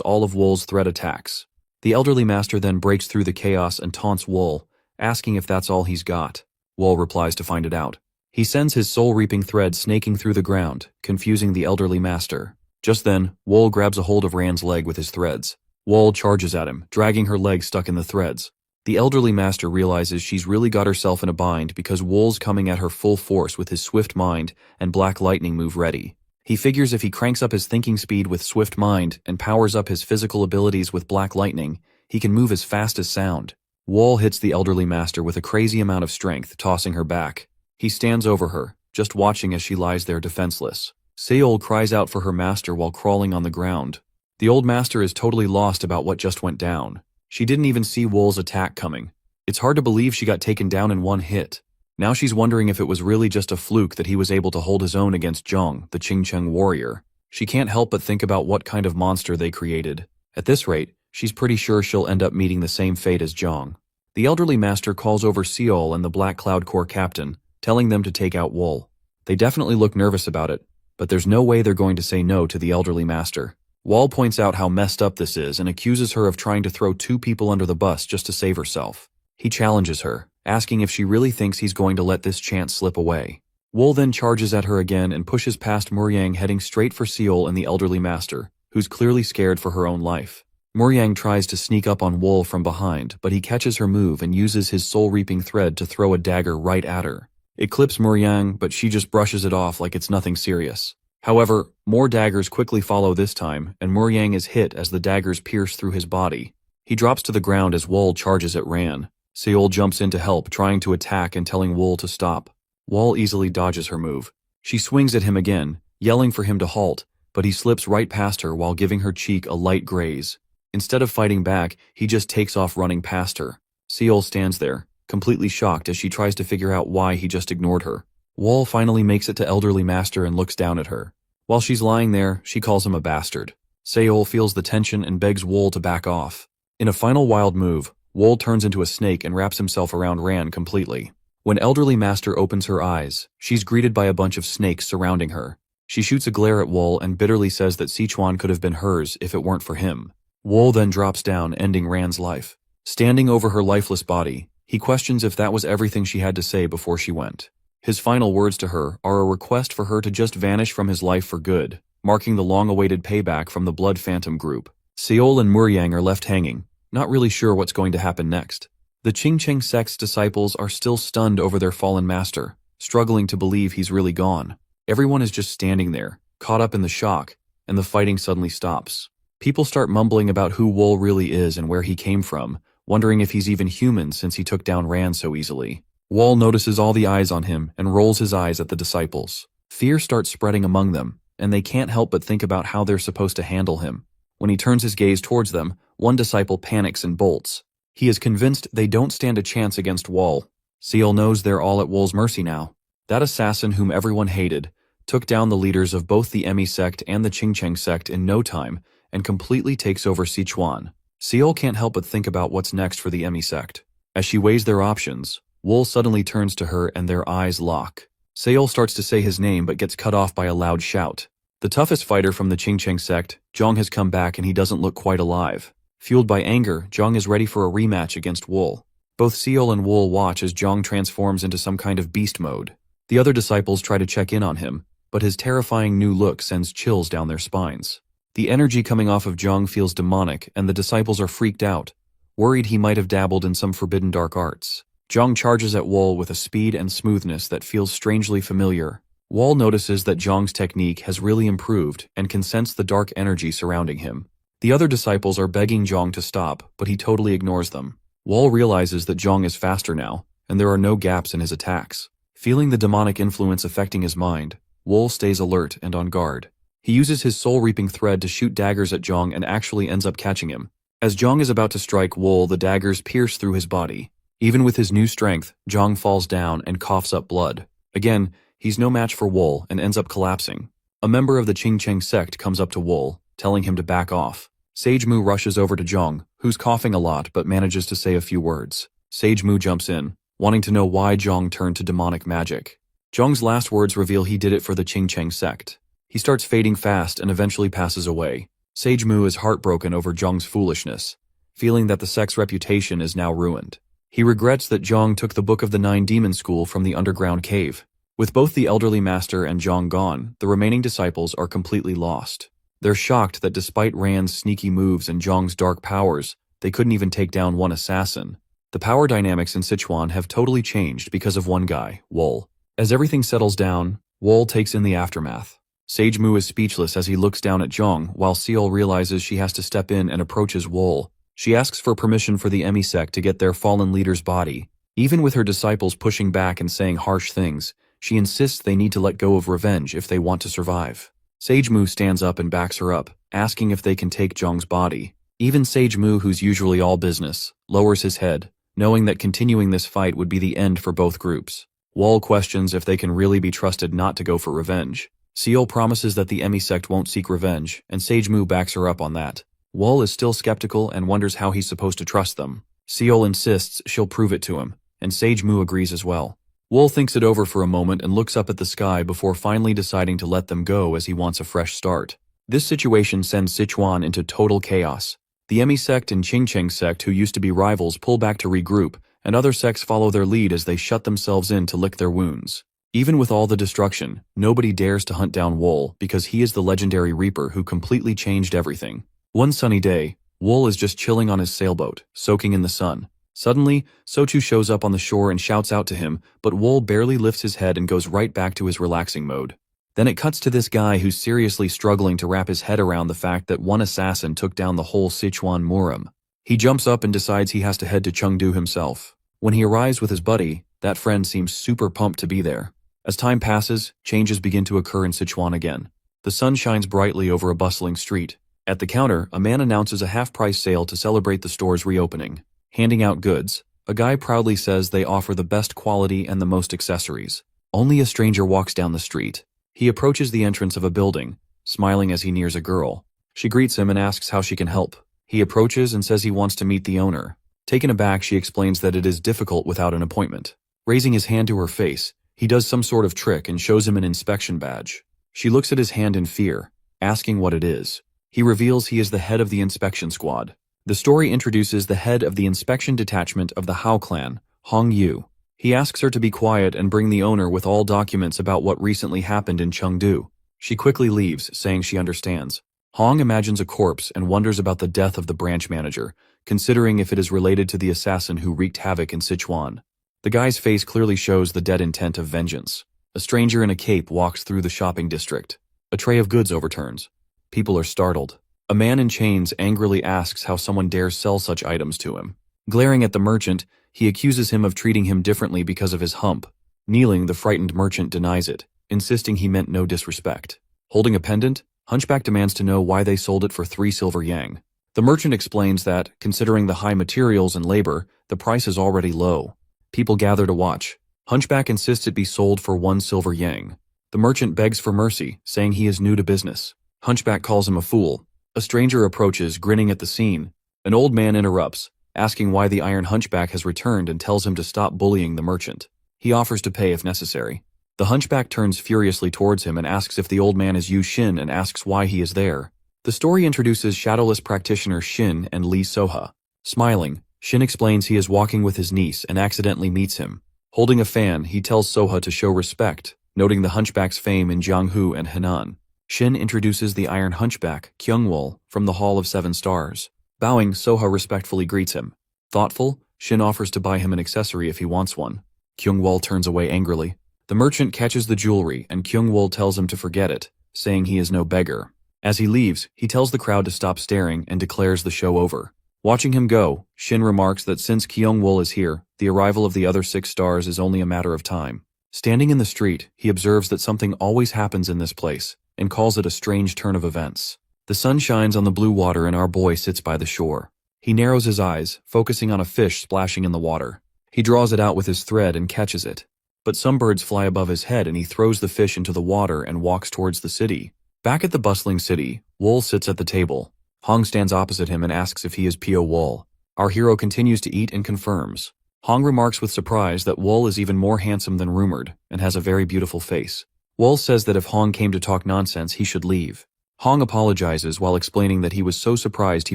all of Wol's thread attacks. The elderly master then breaks through the chaos and taunts Wol, asking if that's all he's got. Wol replies to find it out. He sends his soul-reaping thread snaking through the ground, confusing the elderly master. Just then, Wol grabs a hold of Rand's leg with his threads. Wol charges at him, dragging her leg stuck in the threads. The elderly master realizes she's really got herself in a bind because Wol's coming at her full force with his swift mind and black lightning move ready. He figures if he cranks up his thinking speed with swift mind and powers up his physical abilities with black lightning, he can move as fast as sound. Wol hits the elderly master with a crazy amount of strength, tossing her back. He stands over her, just watching as she lies there defenseless. Seol cries out for her master while crawling on the ground. The old master is totally lost about what just went down. She didn't even see Wol's attack coming. It's hard to believe she got taken down in one hit. Now she's wondering if it was really just a fluke that he was able to hold his own against Zhong, the Qingcheng warrior. She can't help but think about what kind of monster they created. At this rate, she's pretty sure she'll end up meeting the same fate as Zhong. The elderly master calls over Seol and the Black Cloud Corps captain, telling them to take out Wol. They definitely look nervous about it, but there's no way they're going to say no to the elderly master. Wol points out how messed up this is and accuses her of trying to throw two people under the bus just to save herself. He challenges her, asking if she really thinks he's going to let this chance slip away. Wol then charges at her again and pushes past Muryang, heading straight for Seol and the elderly master, who's clearly scared for her own life. Muryang tries to sneak up on Wol from behind, but he catches her move and uses his soul-reaping thread to throw a dagger right at her. It clips Muryang, but she just brushes it off like it's nothing serious. However, more daggers quickly follow this time, and Muryang is hit as the daggers pierce through his body. He drops to the ground as Wol charges at Ran. Seol jumps in to help, trying to attack and telling Wol to stop. Wol easily dodges her move. She swings at him again, yelling for him to halt, but he slips right past her while giving her cheek a light graze. Instead of fighting back, he just takes off running past her. Seol stands there, completely shocked as she tries to figure out why he just ignored her. Wol finally makes it to elderly master and looks down at her. While she's lying there, she calls him a bastard. Seol feels the tension and begs Wol to back off. In a final wild move, Wol turns into a snake and wraps himself around Ran completely. When elderly master opens her eyes, she's greeted by a bunch of snakes surrounding her. She shoots a glare at Wol and bitterly says that Sichuan could have been hers if it weren't for him. Wol then drops down, ending Ran's life. Standing over her lifeless body, he questions if that was everything she had to say before she went. His final words to her are a request for her to just vanish from his life for good, marking the long-awaited payback from the Blood Phantom group. Seol and Muryang are left hanging, not really sure what's going to happen next. The Qingcheng sect's disciples are still stunned over their fallen master, struggling to believe he's really gone. Everyone is just standing there, caught up in the shock, and the fighting suddenly stops. People start mumbling about who Wol really is and where he came from, wondering if he's even human since he took down Ran so easily. Wol notices all the eyes on him and rolls his eyes at the disciples. Fear starts spreading among them, and they can't help but think about how they're supposed to handle him. When he turns his gaze towards them, one disciple panics and bolts. He is convinced they don't stand a chance against Wol. Seol knows they're all at Wol's mercy now. That assassin whom everyone hated took down the leaders of both the Emi sect and the Qingcheng sect in no time and completely takes over Sichuan. Seol can't help but think about what's next for the Emi sect. As she weighs their options, Wol suddenly turns to her and their eyes lock. Seol starts to say his name but gets cut off by a loud shout. The toughest fighter from the Qingcheng sect, Zhong, has come back and he doesn't look quite alive. Fueled by anger, Zhong is ready for a rematch against Wol. Both Seol and Wol watch as Zhong transforms into some kind of beast mode. The other disciples try to check in on him, but his terrifying new look sends chills down their spines. The energy coming off of Zhong feels demonic and the disciples are freaked out, worried he might have dabbled in some forbidden dark arts. Zhang charges at Wall with a speed and smoothness that feels strangely familiar. Wall notices that Zhang's technique has really improved and can sense the dark energy surrounding him. The other disciples are begging Zhang to stop, but he totally ignores them. Wall realizes that Zhang is faster now, and there are no gaps in his attacks. Feeling the demonic influence affecting his mind, Wall stays alert and on guard. He uses his soul-reaping thread to shoot daggers at Zhang and actually ends up catching him. As Zhang is about to strike Wall, the daggers pierce through his body. Even with his new strength, Zhang falls down and coughs up blood. Again, he's no match for Wall and ends up collapsing. A member of the Qingcheng sect comes up to Wall, telling him to back off. Sage Mu rushes over to Zhang, who's coughing a lot but manages to say a few words. Sage Mu jumps in, wanting to know why Zhang turned to demonic magic. Zhang's last words reveal he did it for the Qingcheng sect. He starts fading fast and eventually passes away. Sage Mu is heartbroken over Zhang's foolishness, feeling that the sect's reputation is now ruined. He regrets that Zhang took the Book of the Nine Demon School from the underground cave. With both the elderly master and Zhang gone, the remaining disciples are completely lost. They're shocked that despite Rand's sneaky moves and Zhang's dark powers, they couldn't even take down one assassin. The power dynamics in Sichuan have totally changed because of one guy, Wol. As everything settles down, Wol takes in the aftermath. Sage Mu is speechless as he looks down at Zhang, while Seol realizes she has to step in and approaches Wol. She asks for permission for the Emi sect to get their fallen leader's body. Even with her disciples pushing back and saying harsh things, she insists they need to let go of revenge if they want to survive. Sage Mu stands up and backs her up, asking if they can take Zhang's body. Even Sage Mu, who's usually all business, lowers his head, knowing that continuing this fight would be the end for both groups. Wol questions if they can really be trusted not to go for revenge. Seol promises that the Emi sect won't seek revenge, and Sage Mu backs her up on that. Wol is still skeptical and wonders how he's supposed to trust them. Seol insists she'll prove it to him, and Sage Mu agrees as well. Wol thinks it over for a moment and looks up at the sky before finally deciding to let them go as he wants a fresh start. This situation sends Sichuan into total chaos. The Emi sect and Qingcheng sect, who used to be rivals, pull back to regroup, and other sects follow their lead as they shut themselves in to lick their wounds. Even with all the destruction, nobody dares to hunt down Wol because he is the legendary Reaper who completely changed everything. One sunny day, Wol is just chilling on his sailboat, soaking in the sun. Suddenly, Sochu shows up on the shore and shouts out to him, but Wol barely lifts his head and goes right back to his relaxing mode. Then it cuts to this guy who's seriously struggling to wrap his head around the fact that one assassin took down the whole Sichuan Murim. He jumps up and decides he has to head to Chengdu himself. When he arrives with his buddy, that friend seems super pumped to be there. As time passes, changes begin to occur in Sichuan again. The sun shines brightly over a bustling street. At the counter, a man announces a half-price sale to celebrate the store's reopening. Handing out goods, a guy proudly says they offer the best quality and the most accessories. Only a stranger walks down the street. He approaches the entrance of a building, smiling as he nears a girl. She greets him and asks how she can help. He approaches and says he wants to meet the owner. Taken aback, she explains that it is difficult without an appointment. Raising his hand to her face, he does some sort of trick and shows him an inspection badge. She looks at his hand in fear, asking what it is. He reveals he is the head of the inspection squad. The story introduces the head of the inspection detachment of the Hao clan, Hong Yu. He asks her to be quiet and bring the owner with all documents about what recently happened in Chengdu. She quickly leaves, saying she understands. Hong imagines a corpse and wonders about the death of the branch manager, considering if it is related to the assassin who wreaked havoc in Sichuan. The guy's face clearly shows the dead intent of vengeance. A stranger in a cape walks through the shopping district. A tray of goods overturns. People are startled. A man in chains angrily asks how someone dares sell such items to him. Glaring at the merchant, he accuses him of treating him differently because of his hump. Kneeling, the frightened merchant denies it, insisting he meant no disrespect. Holding a pendant, Hunchback demands to know why they sold it for 3 silver yang. The merchant explains that, considering the high materials and labor, the price is already low. People gather to watch. Hunchback insists it be sold for 1 silver yang. The merchant begs for mercy, saying he is new to business. Hunchback calls him a fool. A stranger approaches, grinning at the scene. An old man interrupts, asking why the Iron Hunchback has returned and tells him to stop bullying the merchant. He offers to pay if necessary. The Hunchback turns furiously towards him and asks if the old man is Yu Xin and asks why he is there. The story introduces shadowless practitioner Xin and Li Soha. Smiling, Xin explains he is walking with his niece and accidentally meets him. Holding a fan, he tells Soha to show respect, noting the Hunchback's fame in Jianghu and Henan. Xin introduces the Iron Hunchback, Kyungwol, from the Hall of 7 Stars. Bowing, Soha respectfully greets him. Thoughtful, Shin offers to buy him an accessory if he wants one. Kyung-wol turns away angrily. The merchant catches the jewelry and Kyung-wol tells him to forget it, saying he is no beggar. As he leaves, he tells the crowd to stop staring and declares the show over. Watching him go, Shin remarks that since Kyung-wol is here, the arrival of the other 6 stars is only a matter of time. Standing in the street, he observes that something always happens in this place, and calls it a strange turn of events. The sun shines on the blue water and our boy sits by the shore. He narrows his eyes, focusing on a fish splashing in the water. He draws it out with his thread and catches it. But some birds fly above his head and he throws the fish into the water and walks towards the city. Back at the bustling city, Wol sits at the table. Hong stands opposite him and asks if he is Pio Wol. Our hero continues to eat and confirms. Hong remarks with surprise that Wol is even more handsome than rumored and has a very beautiful face. Wol says that if Hong came to talk nonsense, he should leave. Hong apologizes while explaining that he was so surprised he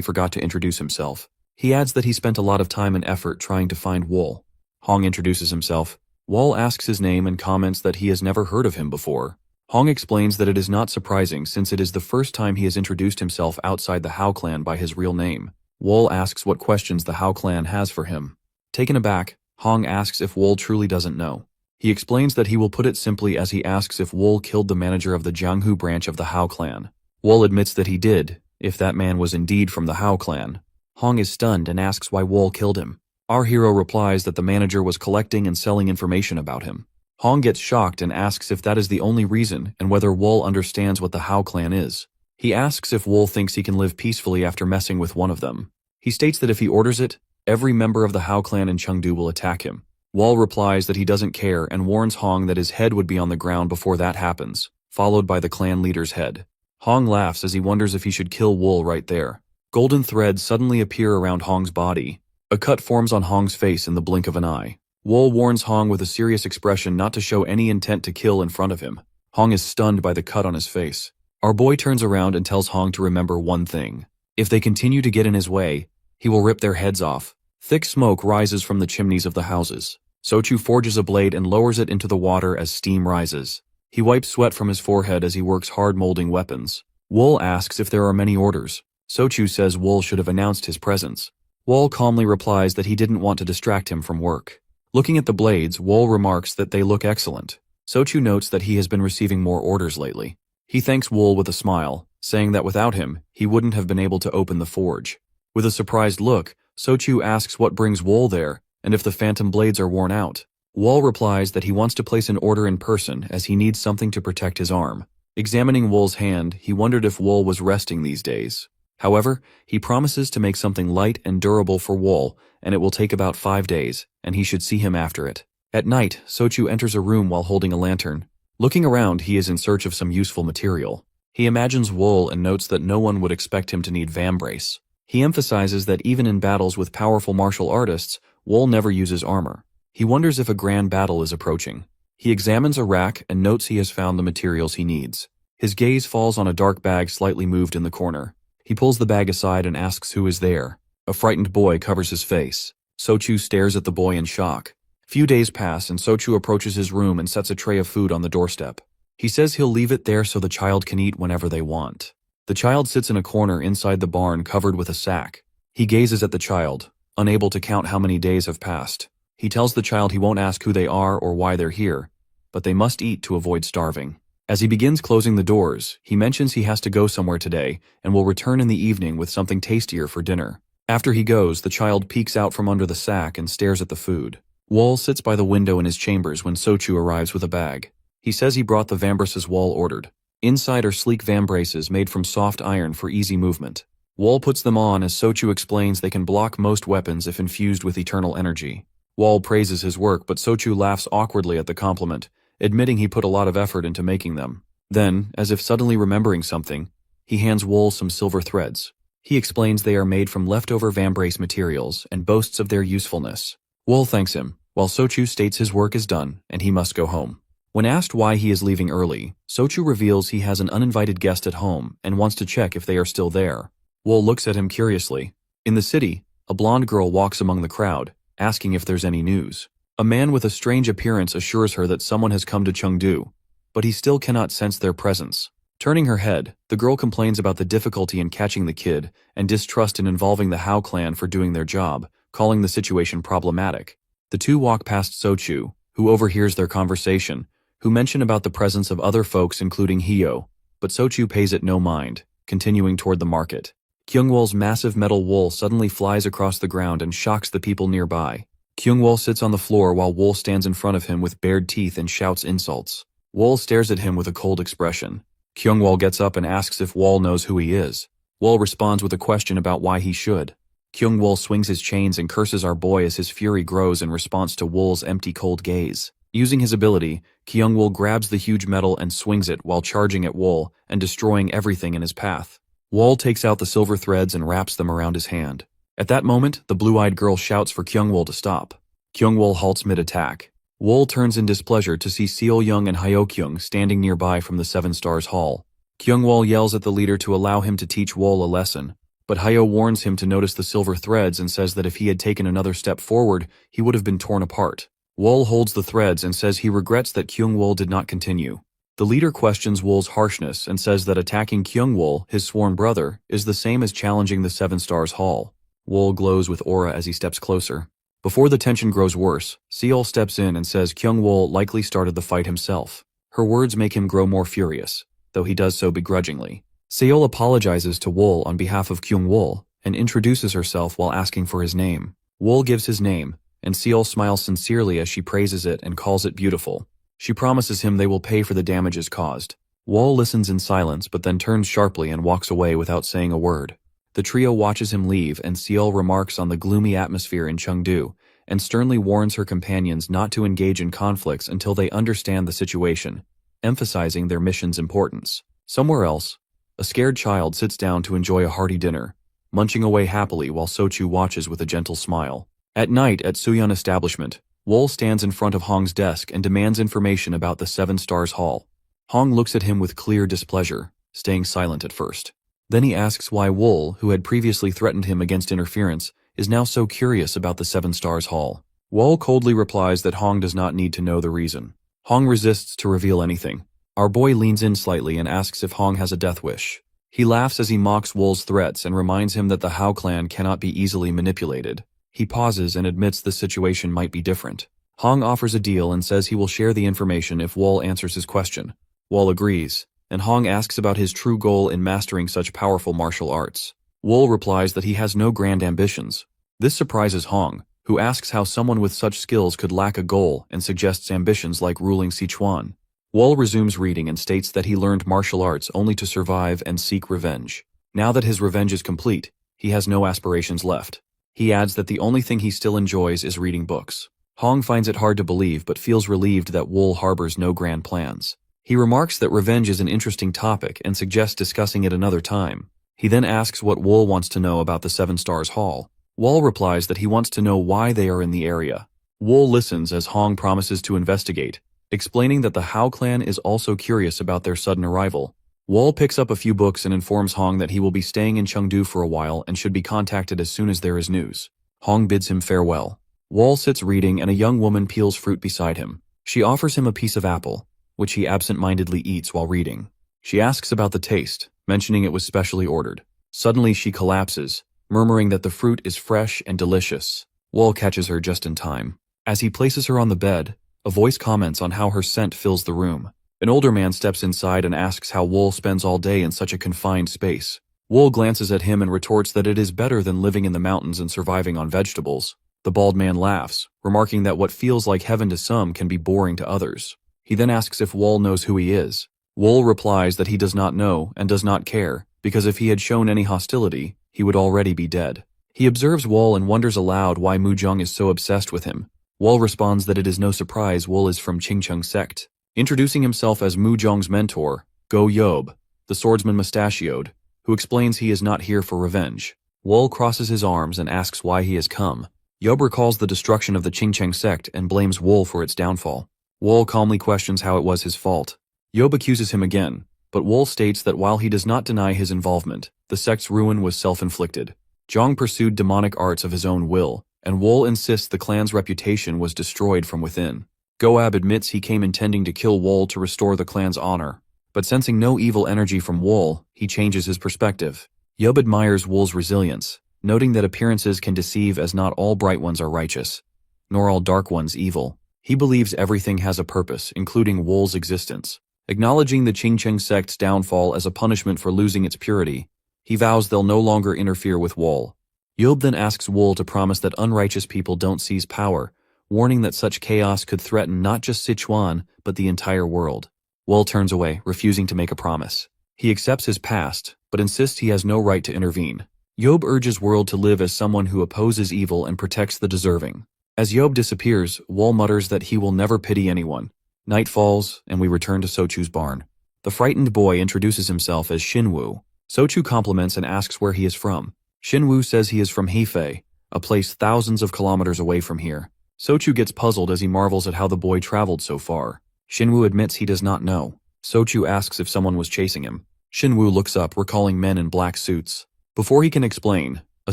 forgot to introduce himself. He adds that he spent a lot of time and effort trying to find Wol. Hong introduces himself. Wol asks his name and comments that he has never heard of him before. Hong explains that it is not surprising since it is the first time he has introduced himself outside the Hao clan by his real name. Wol asks what questions the Hao clan has for him. Taken aback, Hong asks if Wol truly doesn't know. He explains that he will put it simply as he asks if Wol killed the manager of the Jianghu branch of the Hao clan. Wol admits that he did, if that man was indeed from the Hao clan. Hong is stunned and asks why Wol killed him. Our hero replies that the manager was collecting and selling information about him. Hong gets shocked and asks if that is the only reason and whether Wol understands what the Hao clan is. He asks if Wol thinks he can live peacefully after messing with one of them. He states that if he orders it, every member of the Hao clan in Chengdu will attack him. Wol replies that he doesn't care and warns Hong that his head would be on the ground before that happens, followed by the clan leader's head. Hong laughs as he wonders if he should kill Wol right there. Golden threads suddenly appear around Hong's body. A cut forms on Hong's face in the blink of an eye. Wol warns Hong with a serious expression not to show any intent to kill in front of him. Hong is stunned by the cut on his face. Our boy turns around and tells Hong to remember one thing. If they continue to get in his way, he will rip their heads off. Thick smoke rises from the chimneys of the houses. Sochu forges a blade and lowers it into the water as steam rises. He wipes sweat from his forehead as he works hard molding weapons. Wol asks if there are many orders. Sochu says Wol should have announced his presence. Wol calmly replies that he didn't want to distract him from work. Looking at the blades, Wol remarks that they look excellent. Sochu notes that he has been receiving more orders lately. He thanks Wol with a smile, saying that without him, he wouldn't have been able to open the forge. With a surprised look, Sochu asks what brings Wol there, and if the phantom blades are worn out. Wol replies that he wants to place an order in person as he needs something to protect his arm. Examining Wol's hand, he wondered if Wol was resting these days. However, he promises to make something light and durable for Wol, and it will take about 5 days, and he should see him after it. At night, Sochu enters a room while holding a lantern. Looking around, he is in search of some useful material. He imagines Wol and notes that no one would expect him to need vambrace. He emphasizes that even in battles with powerful martial artists, Wol never uses armor. He wonders if a grand battle is approaching. He examines a rack and notes he has found the materials he needs. His gaze falls on a dark bag slightly moved in the corner. He pulls the bag aside and asks who is there. A frightened boy covers his face. Sochu stares at the boy in shock. Few days pass and Sochu approaches his room and sets a tray of food on the doorstep. He says he'll leave it there so the child can eat whenever they want. The child sits in a corner inside the barn covered with a sack. He gazes at the child, unable to count how many days have passed. He tells the child he won't ask who they are or why they're here, but they must eat to avoid starving. As he begins closing the doors, he mentions he has to go somewhere today and will return in the evening with something tastier for dinner. After he goes, the child peeks out from under the sack and stares at the food. Wol sits by the window in his chambers when Sochu arrives with a bag. He says he brought the vambraces Wol ordered. Inside are sleek vambraces made from soft iron for easy movement. Wol puts them on as Sochu explains they can block most weapons if infused with eternal energy. Wol praises his work, but Sochu laughs awkwardly at the compliment, admitting he put a lot of effort into making them. Then, as if suddenly remembering something, he hands Wol some silver threads. He explains they are made from leftover vambrace materials and boasts of their usefulness. Wol thanks him, while Sochu states his work is done and he must go home. When asked why he is leaving early, Sochu reveals he has an uninvited guest at home and wants to check if they are still there. Wol looks at him curiously. In the city, a blonde girl walks among the crowd, asking if there's any news. A man with a strange appearance assures her that someone has come to Chengdu, but he still cannot sense their presence. Turning her head, the girl complains about the difficulty in catching the kid and distrust in involving the Hao clan for doing their job, calling the situation problematic. The two walk past Sochu, who overhears their conversation, who mention about the presence of other folks including Hyo, but Sochu pays it no mind, continuing toward the market. Kyungwol's massive metal wool suddenly flies across the ground and shocks the people nearby. Kyungwol sits on the floor while Wool stands in front of him with bared teeth and shouts insults. Wool stares at him with a cold expression. Kyungwol gets up and asks if Wool knows who he is. Wool responds with a question about why he should. Kyungwol swings his chains and curses our boy as his fury grows in response to Wool's empty cold gaze. Using his ability, Kyungwol grabs the huge metal and swings it while charging at Wool and destroying everything in his path. Wool takes out the silver threads and wraps them around his hand. At that moment, the blue-eyed girl shouts for Kyungwol to stop. Kyungwol halts mid-attack. Wool turns in displeasure to see Seol-young and Hyo-kyung standing nearby from the Seven Stars Hall. Kyungwol yells at the leader to allow him to teach Wool a lesson, but Hyo warns him to notice the silver threads and says that if he had taken another step forward, he would have been torn apart. Wool holds the threads and says he regrets that Kyungwol did not continue. The leader questions Wool's harshness and says that attacking Kyungwol, his sworn brother, is the same as challenging the Seven Stars Hall. Wool glows with aura as he steps closer. Before the tension grows worse, Seol steps in and says Kyungwol likely started the fight himself. Her words make him grow more furious, though he does so begrudgingly. Seol apologizes to Wool on behalf of Kyungwol and introduces herself while asking for his name. Wool gives his name, and Seol smiles sincerely as she praises it and calls it beautiful. She promises him they will pay for the damages caused. Wool listens in silence but then turns sharply and walks away without saying a word. The trio watches him leave and Seol remarks on the gloomy atmosphere in Chengdu and sternly warns her companions not to engage in conflicts until they understand the situation, emphasizing their mission's importance. Somewhere else, a scared child sits down to enjoy a hearty dinner, munching away happily while Sochu watches with a gentle smile. At night at Suyeon establishment, Wool stands in front of Hong's desk and demands information about the Seven Stars Hall. Hong looks at him with clear displeasure, staying silent at first. Then he asks why Wool, who had previously threatened him against interference, is now so curious about the Seven Stars Hall. Wool coldly replies that Hong does not need to know the reason. Hong resists to reveal anything. Our boy leans in slightly and asks if Hong has a death wish. He laughs as he mocks Wool's threats and reminds him that the Hao clan cannot be easily manipulated. He pauses and admits the situation might be different. Hong offers a deal and says he will share the information if Wool answers his question. Wool agrees, and Hong asks about his true goal in mastering such powerful martial arts. Wool replies that he has no grand ambitions. This surprises Hong, who asks how someone with such skills could lack a goal and suggests ambitions like ruling Sichuan. Wool resumes reading and states that he learned martial arts only to survive and seek revenge. Now that his revenge is complete, he has no aspirations left. He adds that the only thing he still enjoys is reading books. Hong finds it hard to believe but feels relieved that Wool harbors no grand plans. He remarks that revenge is an interesting topic and suggests discussing it another time. He then asks what Wool wants to know about the Seven Stars Hall. Wool replies that he wants to know why they are in the area. Wool listens as Hong promises to investigate, explaining that the Hao clan is also curious about their sudden arrival. Wool picks up a few books and informs Hong that he will be staying in Chengdu for a while and should be contacted as soon as there is news. Hong bids him farewell. Wool sits reading and a young woman peels fruit beside him. She offers him a piece of apple, which he absent-mindedly eats while reading. She asks about the taste, mentioning it was specially ordered. Suddenly she collapses, murmuring that the fruit is fresh and delicious. Wool catches her just in time. As he places her on the bed, a voice comments on how her scent fills the room. An older man steps inside and asks how Wool spends all day in such a confined space. Wool glances at him and retorts that it is better than living in the mountains and surviving on vegetables. The bald man laughs, remarking that what feels like heaven to some can be boring to others. He then asks if Wool knows who he is. Wool replies that he does not know and does not care, because if he had shown any hostility, he would already be dead. He observes Wool and wonders aloud why Mu Jung is so obsessed with him. Wool responds that it is no surprise Wool is from Qingcheng sect. Introducing himself as Mu Jung's mentor, Go Yob, the swordsman mustachioed, who explains he is not here for revenge. Wool crosses his arms and asks why he has come. Yob recalls the destruction of the Qingcheng sect and blames Wool for its downfall. Wool calmly questions how it was his fault. Yob accuses him again, but Wool states that while he does not deny his involvement, the sect's ruin was self-inflicted. Zhang pursued demonic arts of his own will, and Wool insists the clan's reputation was destroyed from within. Goab admits he came intending to kill Wool to restore the clan's honor, but sensing no evil energy from Wool, he changes his perspective. Yob admires Wool's resilience, noting that appearances can deceive as not all bright ones are righteous, nor all dark ones evil. He believes everything has a purpose, including Wool's existence. Acknowledging the Qingcheng sect's downfall as a punishment for losing its purity, he vows they'll no longer interfere with Wool. Yob then asks Wool to promise that unrighteous people don't seize power, warning that such chaos could threaten not just Sichuan, but the entire world. Wool turns away, refusing to make a promise. He accepts his past, but insists he has no right to intervene. Yob urges World to live as someone who opposes evil and protects the deserving. As Yob disappears, Wool mutters that he will never pity anyone. Night falls, and we return to Sochu's barn. The frightened boy introduces himself as Xinwu. Sochu compliments and asks where he is from. Xinwu says he is from Hefei, a place thousands of kilometers away from here. Sochu gets puzzled as he marvels at how the boy traveled so far. Xinwu admits he does not know. Sochu asks if someone was chasing him. Xinwu looks up, recalling men in black suits. Before he can explain, a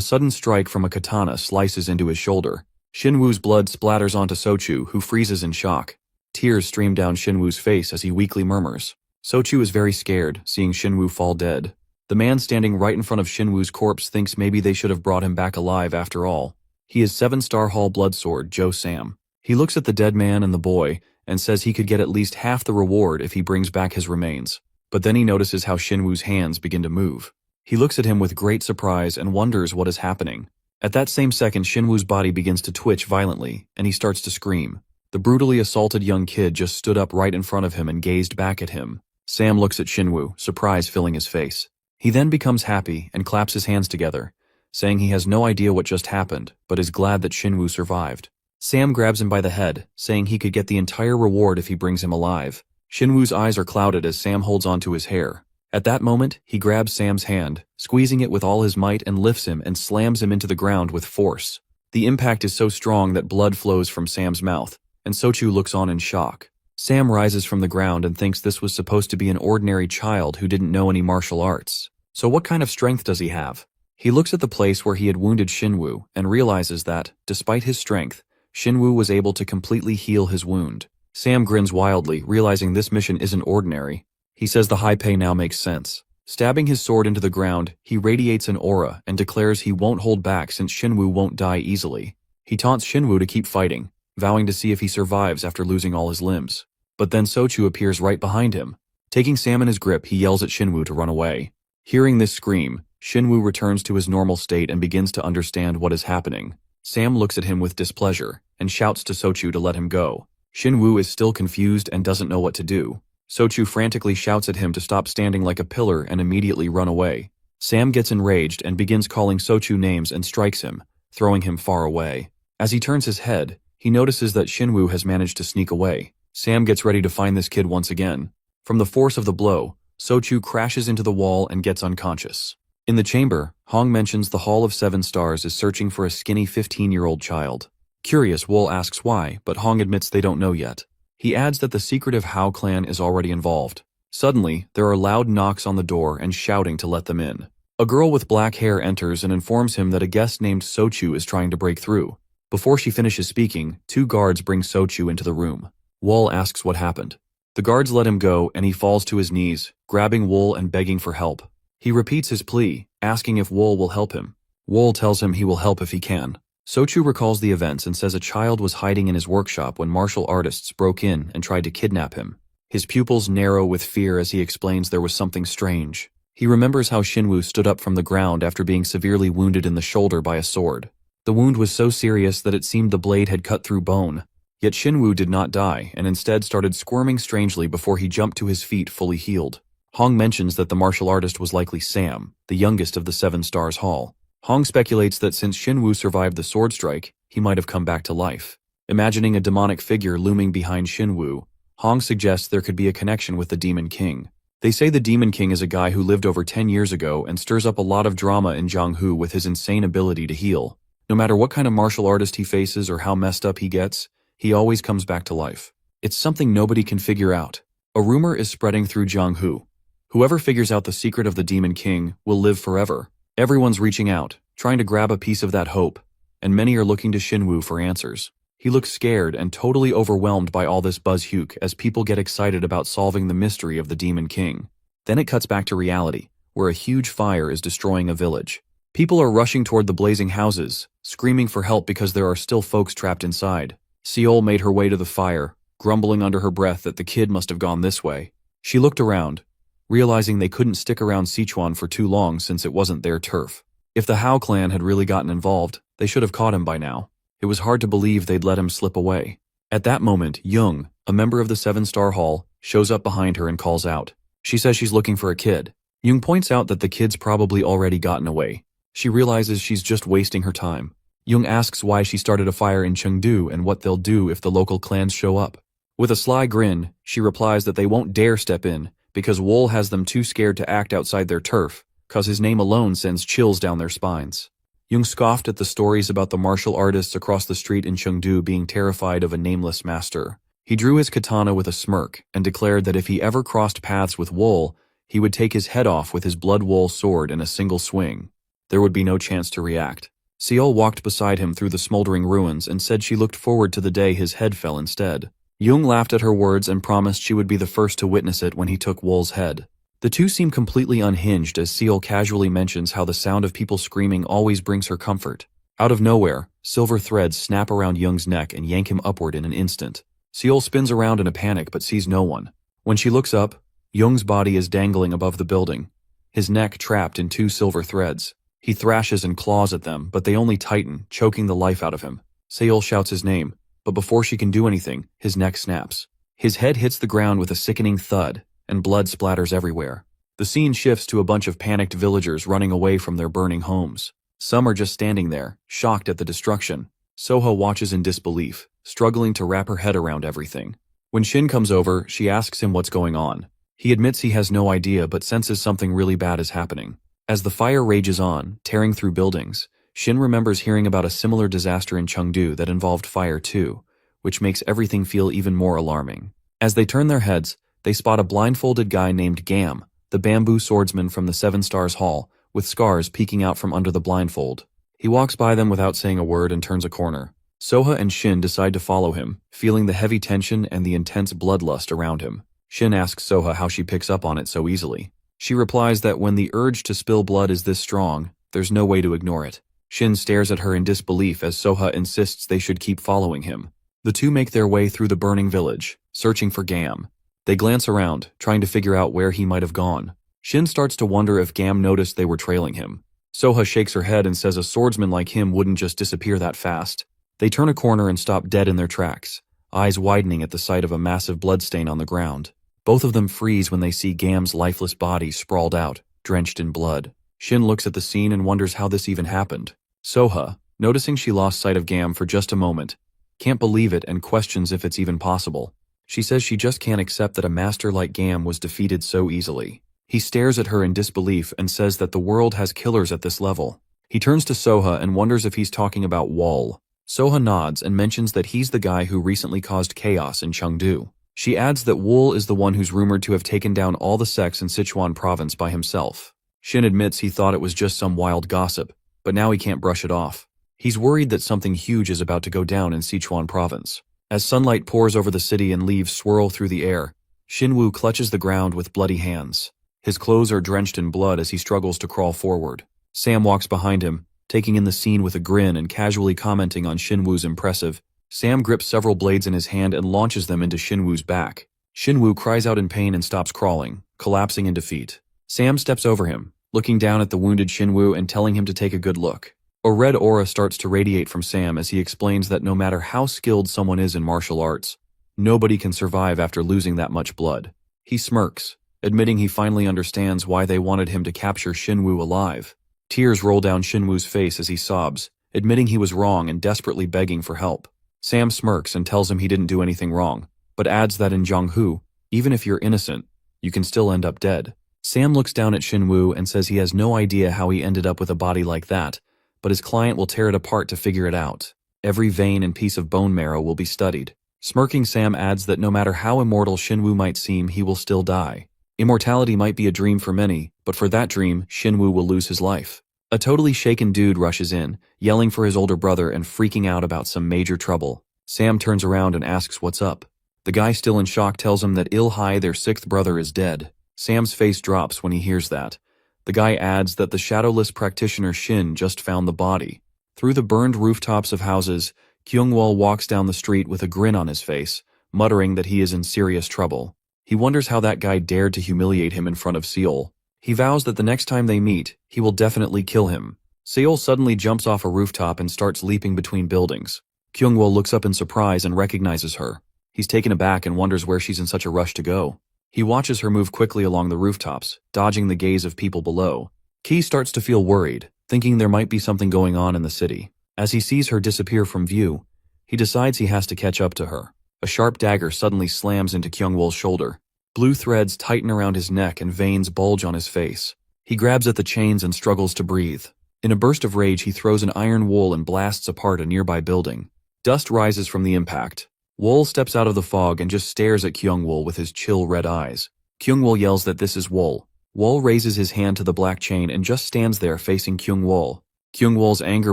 sudden strike from a katana slices into his shoulder. Xinwu's blood splatters onto Sochu, who freezes in shock. Tears stream down Xinwu's face as he weakly murmurs. Sochu is very scared, seeing Xinwu fall dead. The man standing right in front of Xinwu's corpse thinks maybe they should have brought him back alive after all. He is 7-star Hall Bloodsword Joe Sam. He looks at the dead man and the boy, and says he could get at least half the reward if he brings back his remains. But then he notices how Xinwu's hands begin to move. He looks at him with great surprise and wonders what is happening. At that same second, Xinwu's body begins to twitch violently, and he starts to scream. The brutally assaulted young kid just stood up right in front of him and gazed back at him. Sam looks at Xinwu, surprise filling his face. He then becomes happy and claps his hands together, saying he has no idea what just happened, but is glad that Xinwu survived. Sam grabs him by the head, saying he could get the entire reward if he brings him alive. Xinwu's eyes are clouded as Sam holds onto his hair. At that moment, he grabs Sam's hand, squeezing it with all his might and lifts him and slams him into the ground with force. The impact is so strong that blood flows from Sam's mouth, and Sochu looks on in shock. Sam rises from the ground and thinks this was supposed to be an ordinary child who didn't know any martial arts. So what kind of strength does he have? He looks at the place where he had wounded Xinwu and realizes that, despite his strength, Xinwu was able to completely heal his wound. Sam grins wildly, realizing this mission isn't ordinary. He says the high pay now makes sense. Stabbing his sword into the ground, he radiates an aura and declares he won't hold back since Xinwu won't die easily. He taunts Xinwu to keep fighting, vowing to see if he survives after losing all his limbs. But then Sochu appears right behind him. Taking Sam in his grip, he yells at Xinwu to run away. Hearing this scream, Xinwu returns to his normal state and begins to understand what is happening. Sam looks at him with displeasure and shouts to Sochu to let him go. Xinwu is still confused and doesn't know what to do. Sochu frantically shouts at him to stop standing like a pillar and immediately run away. Sam gets enraged and begins calling Sochu names and strikes him, throwing him far away. As he turns his head, he notices that Xinwu has managed to sneak away. Sam gets ready to find this kid once again. From the force of the blow, Sochu crashes into the wall and gets unconscious. In the chamber, Hong mentions the Hall of 7 Stars is searching for a skinny 15-year-old child. Curious, Wool asks why, but Hong admits they don't know yet. He adds that the secretive Hao clan is already involved. Suddenly, there are loud knocks on the door and shouting to let them in. A girl with black hair enters and informs him that a guest named Sochu is trying to break through. Before she finishes speaking, 2 guards bring Sochu into the room. Wool asks what happened. The guards let him go and he falls to his knees, grabbing Wool and begging for help. He repeats his plea, asking if Wool will help him. Wool tells him he will help if he can. Sochu recalls the events and says a child was hiding in his workshop when martial artists broke in and tried to kidnap him. His pupils narrow with fear as he explains there was something strange. He remembers how Xinwu stood up from the ground after being severely wounded in the shoulder by a sword. The wound was so serious that it seemed the blade had cut through bone. Yet Xinwu did not die and instead started squirming strangely before he jumped to his feet fully healed. Hong mentions that the martial artist was likely Sam, the youngest of the 7 Stars Hall. Hong speculates that since Xinwu survived the sword strike, he might have come back to life. Imagining a demonic figure looming behind Xinwu, Hong suggests there could be a connection with the Demon King. They say the Demon King is a guy who lived over 10 years ago and stirs up a lot of drama in Jianghu with his insane ability to heal. No matter what kind of martial artist he faces or how messed up he gets, he always comes back to life. It's something nobody can figure out. A rumor is spreading through Jianghu. Whoever figures out the secret of the Demon King will live forever. Everyone's reaching out, trying to grab a piece of that hope, and many are looking to Xinwu for answers. He looks scared and totally overwhelmed by all this buzzhuke as people get excited about solving the mystery of the Demon King. Then it cuts back to reality, where a huge fire is destroying a village. People are rushing toward the blazing houses, screaming for help because there are still folks trapped inside. Seol made her way to the fire, grumbling under her breath that the kid must have gone this way. She looked around, realizing they couldn't stick around Sichuan for too long since it wasn't their turf. If the Hao clan had really gotten involved, they should have caught him by now. It was hard to believe they'd let him slip away. At that moment, Young, a member of the 7-Star Hall, shows up behind her and calls out. She says she's looking for a kid. Young points out that the kid's probably already gotten away. She realizes she's just wasting her time. Young asks why she started a fire in Chengdu and what they'll do if the local clans show up. With a sly grin, she replies that they won't dare step in because Wool has them too scared to act outside their turf, cause his name alone sends chills down their spines. Young scoffed at the stories about the martial artists across the street in Chengdu being terrified of a nameless master. He drew his katana with a smirk and declared that if he ever crossed paths with Wool, he would take his head off with his blood wool sword in a single swing. There would be no chance to react. Seol walked beside him through the smoldering ruins and said she looked forward to the day his head fell instead. Young laughed at her words and promised she would be the first to witness it when he took Wool's head. The two seem completely unhinged as Seol casually mentions how the sound of people screaming always brings her comfort. Out of nowhere, silver threads snap around Young's neck and yank him upward in an instant. Seol spins around in a panic but sees no one. When she looks up, Young's body is dangling above the building, his neck trapped in 2 silver threads. He thrashes and claws at them, but they only tighten, choking the life out of him. Seol shouts his name, but before she can do anything, his neck snaps. His head hits the ground with a sickening thud, and blood splatters everywhere. The scene shifts to a bunch of panicked villagers running away from their burning homes. Some are just standing there, shocked at the destruction. Soha watches in disbelief, struggling to wrap her head around everything. When Shin comes over, she asks him what's going on. He admits he has no idea but senses something really bad is happening. As the fire rages on, tearing through buildings, Shin remembers hearing about a similar disaster in Chengdu that involved fire too, which makes everything feel even more alarming. As they turn their heads, they spot a blindfolded guy named Gam, the bamboo swordsman from the 7 Stars Hall, with scars peeking out from under the blindfold. He walks by them without saying a word and turns a corner. Soha and Shin decide to follow him, feeling the heavy tension and the intense bloodlust around him. Shin asks Soha how she picks up on it so easily. She replies that when the urge to spill blood is this strong, there's no way to ignore it. Shin stares at her in disbelief as Soha insists they should keep following him. The two make their way through the burning village, searching for Gam. They glance around, trying to figure out where he might have gone. Shin starts to wonder if Gam noticed they were trailing him. Soha shakes her head and says a swordsman like him wouldn't just disappear that fast. They turn a corner and stop dead in their tracks, eyes widening at the sight of a massive bloodstain on the ground. Both of them freeze when they see Gam's lifeless body sprawled out, drenched in blood. Shin looks at the scene and wonders how this even happened. Soha, noticing she lost sight of Gam for just a moment, can't believe it and questions if it's even possible. She says she just can't accept that a master like Gam was defeated so easily. He stares at her in disbelief and says that the world has killers at this level. He turns to Soha and wonders if he's talking about Wall. Soha nods and mentions that he's the guy who recently caused chaos in Chengdu. She adds that Wool is the one who's rumored to have taken down all the sects in Sichuan province by himself. Shin admits he thought it was just some wild gossip, but now he can't brush it off. He's worried that something huge is about to go down in Sichuan province. As sunlight pours over the city and leaves swirl through the air, Shinwoo clutches the ground with bloody hands. His clothes are drenched in blood as he struggles to crawl forward. Sam walks behind him, taking in the scene with a grin and casually commenting on Shinwoo's impressive. Sam grips several blades in his hand and launches them into Shinwoo's back. Shinwoo cries out in pain and stops crawling, collapsing in defeat. Sam steps over him, looking down at the wounded Shinwoo and telling him to take a good look. A red aura starts to radiate from Sam as he explains that no matter how skilled someone is in martial arts, nobody can survive after losing that much blood. He smirks, admitting he finally understands why they wanted him to capture Shinwoo alive. Tears roll down Shinwoo's face as he sobs, admitting he was wrong and desperately begging for help. Sam smirks and tells him he didn't do anything wrong, but adds that in Zhonghu, even if you're innocent, you can still end up dead. Sam looks down at Shinwoo and says he has no idea how he ended up with a body like that, but his client will tear it apart to figure it out. Every vein and piece of bone marrow will be studied. Smirking, Sam adds that no matter how immortal Shinwoo might seem, he will still die. Immortality might be a dream for many, but for that dream, Shinwoo will lose his life. A totally shaken dude rushes in, yelling for his older brother and freaking out about some major trouble. Sam turns around and asks what's up. The guy, still in shock, tells him that Il-hai, their 6th brother, is dead. Sam's face drops when he hears that, The guy adds that the shadowless practitioner Shin just found the body. Through the burned rooftops of houses, Kyungwol walks down the street with a grin on his face, muttering that he is in serious trouble. He wonders how that guy dared to humiliate him in front of Seol. He vows that the next time they meet, he will definitely kill him. Seol suddenly jumps off a rooftop and starts leaping between buildings. Kyungwol looks up in surprise and recognizes her. He's taken aback and wonders where she's in such a rush to go. He watches her move quickly along the rooftops, dodging the gaze of people below. Ki starts to feel worried, thinking there might be something going on in the city. As he sees her disappear from view, he decides he has to catch up to her. A sharp dagger suddenly slams into Kyungwol's shoulder. Blue threads tighten around his neck and veins bulge on his face. He grabs at the chains and struggles to breathe. In a burst of rage, he throws an iron wool and blasts apart a nearby building. Dust rises from the impact. Wool steps out of the fog and just stares at Kyungwol with his chill red eyes. Kyungwol yells that this is Wool. Wool raises his hand to the black chain and just stands there facing Kyungwol. Kyungwol's anger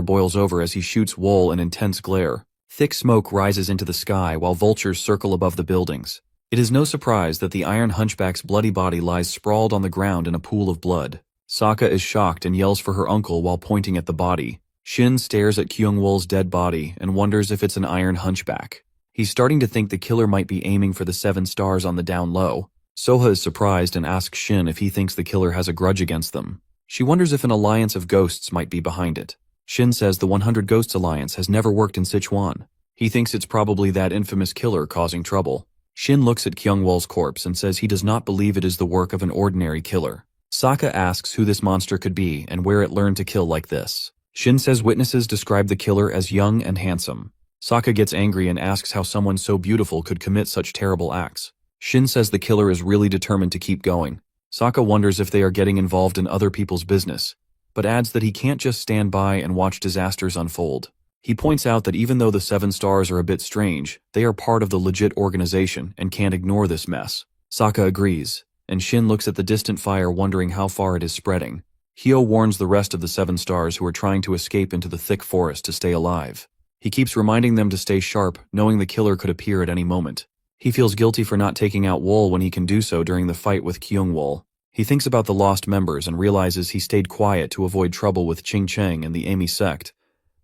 boils over as he shoots Wool an intense glare. Thick smoke rises into the sky while vultures circle above the buildings. It is no surprise that the Iron Hunchback's bloody body lies sprawled on the ground in a pool of blood. Sokka is shocked and yells for her uncle while pointing at the body. Shin stares at Kyungwol's dead body and wonders if it's an Iron Hunchback. He's starting to think the killer might be aiming for the 7 stars on the down low. Soha is surprised and asks Shin if he thinks the killer has a grudge against them. She wonders if an alliance of ghosts might be behind it. Shin says the 100 Ghosts Alliance has never worked in Sichuan. He thinks it's probably that infamous killer causing trouble. Shin looks at Kyungwol's corpse and says he does not believe it is the work of an ordinary killer. Sokka asks who this monster could be and where it learned to kill like this. Shin says witnesses describe the killer as young and handsome. Sokka gets angry and asks how someone so beautiful could commit such terrible acts. Shin says the killer is really determined to keep going. Sokka wonders if they are getting involved in other people's business, but adds that he can't just stand by and watch disasters unfold. He points out that even though the 7 stars are a bit strange, they are part of the legit organization and can't ignore this mess. Sokka agrees, and Shin looks at the distant fire wondering how far it is spreading. Hyo warns the rest of the 7 stars who are trying to escape into the thick forest to stay alive. He keeps reminding them to stay sharp, knowing the killer could appear at any moment. He feels guilty for not taking out Wool when he can do so during the fight with Kyungwol. He thinks about the lost members and realizes he stayed quiet to avoid trouble with Ching Cheng and the Amy sect,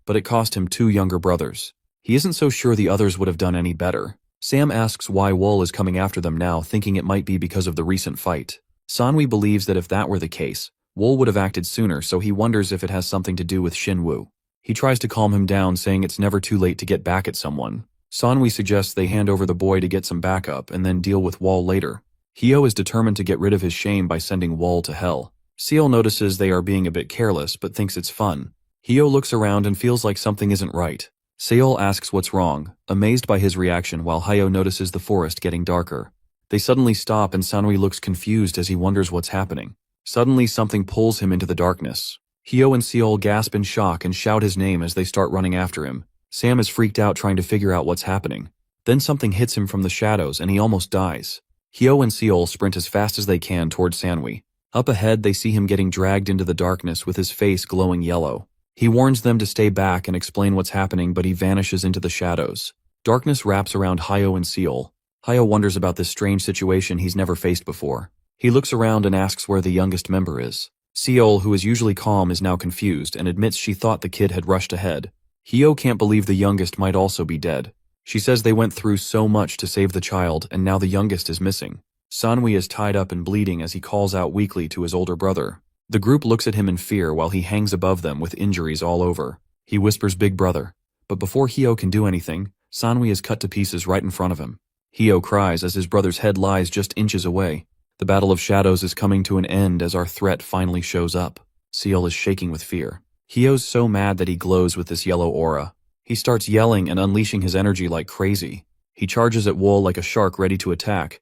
but it cost him 2 younger brothers. He isn't so sure the others would have done any better. Sam asks why Wool is coming after them now, thinking it might be because of the recent fight. Sanwi believes that if that were the case, Wool would have acted sooner, so he wonders if it has something to do with Shinwoo. He tries to calm him down, saying it's never too late to get back at someone. Sanwi suggests they hand over the boy to get some backup and then deal with Wool later. Hyo is determined to get rid of his shame by sending Wool to hell. Seol notices they are being a bit careless but thinks it's fun. Hyo looks around and feels like something isn't right. Seol asks what's wrong, amazed by his reaction, while Hyo notices the forest getting darker. They suddenly stop and Sanwi looks confused as he wonders what's happening. Suddenly something pulls him into the darkness. Hyo and Seol gasp in shock and shout his name as they start running after him. Sam is freaked out trying to figure out what's happening. Then something hits him from the shadows and he almost dies. Hyo and Seol sprint as fast as they can toward Sanwi. Up ahead, they see him getting dragged into the darkness with his face glowing yellow. He warns them to stay back and explain what's happening, but he vanishes into the shadows. Darkness wraps around Hyo and Seol. Hyo wonders about this strange situation he's never faced before. He looks around and asks where the youngest member is. Seol, who is usually calm, is now confused and admits she thought the kid had rushed ahead. Hyo can't believe the youngest might also be dead. She says they went through so much to save the child, and now the youngest is missing. Sanwi is tied up and bleeding as he calls out weakly to his older brother. The group looks at him in fear while he hangs above them with injuries all over. He whispers "Big brother," but before Hyo can do anything, Sanwi is cut to pieces right in front of him. Hyo cries as his brother's head lies just inches away. The battle of shadows is coming to an end as our threat finally shows up. Seol is shaking with fear. Hyo's so mad that he glows with this yellow aura. He starts yelling and unleashing his energy like crazy. He charges at Wool like a shark ready to attack,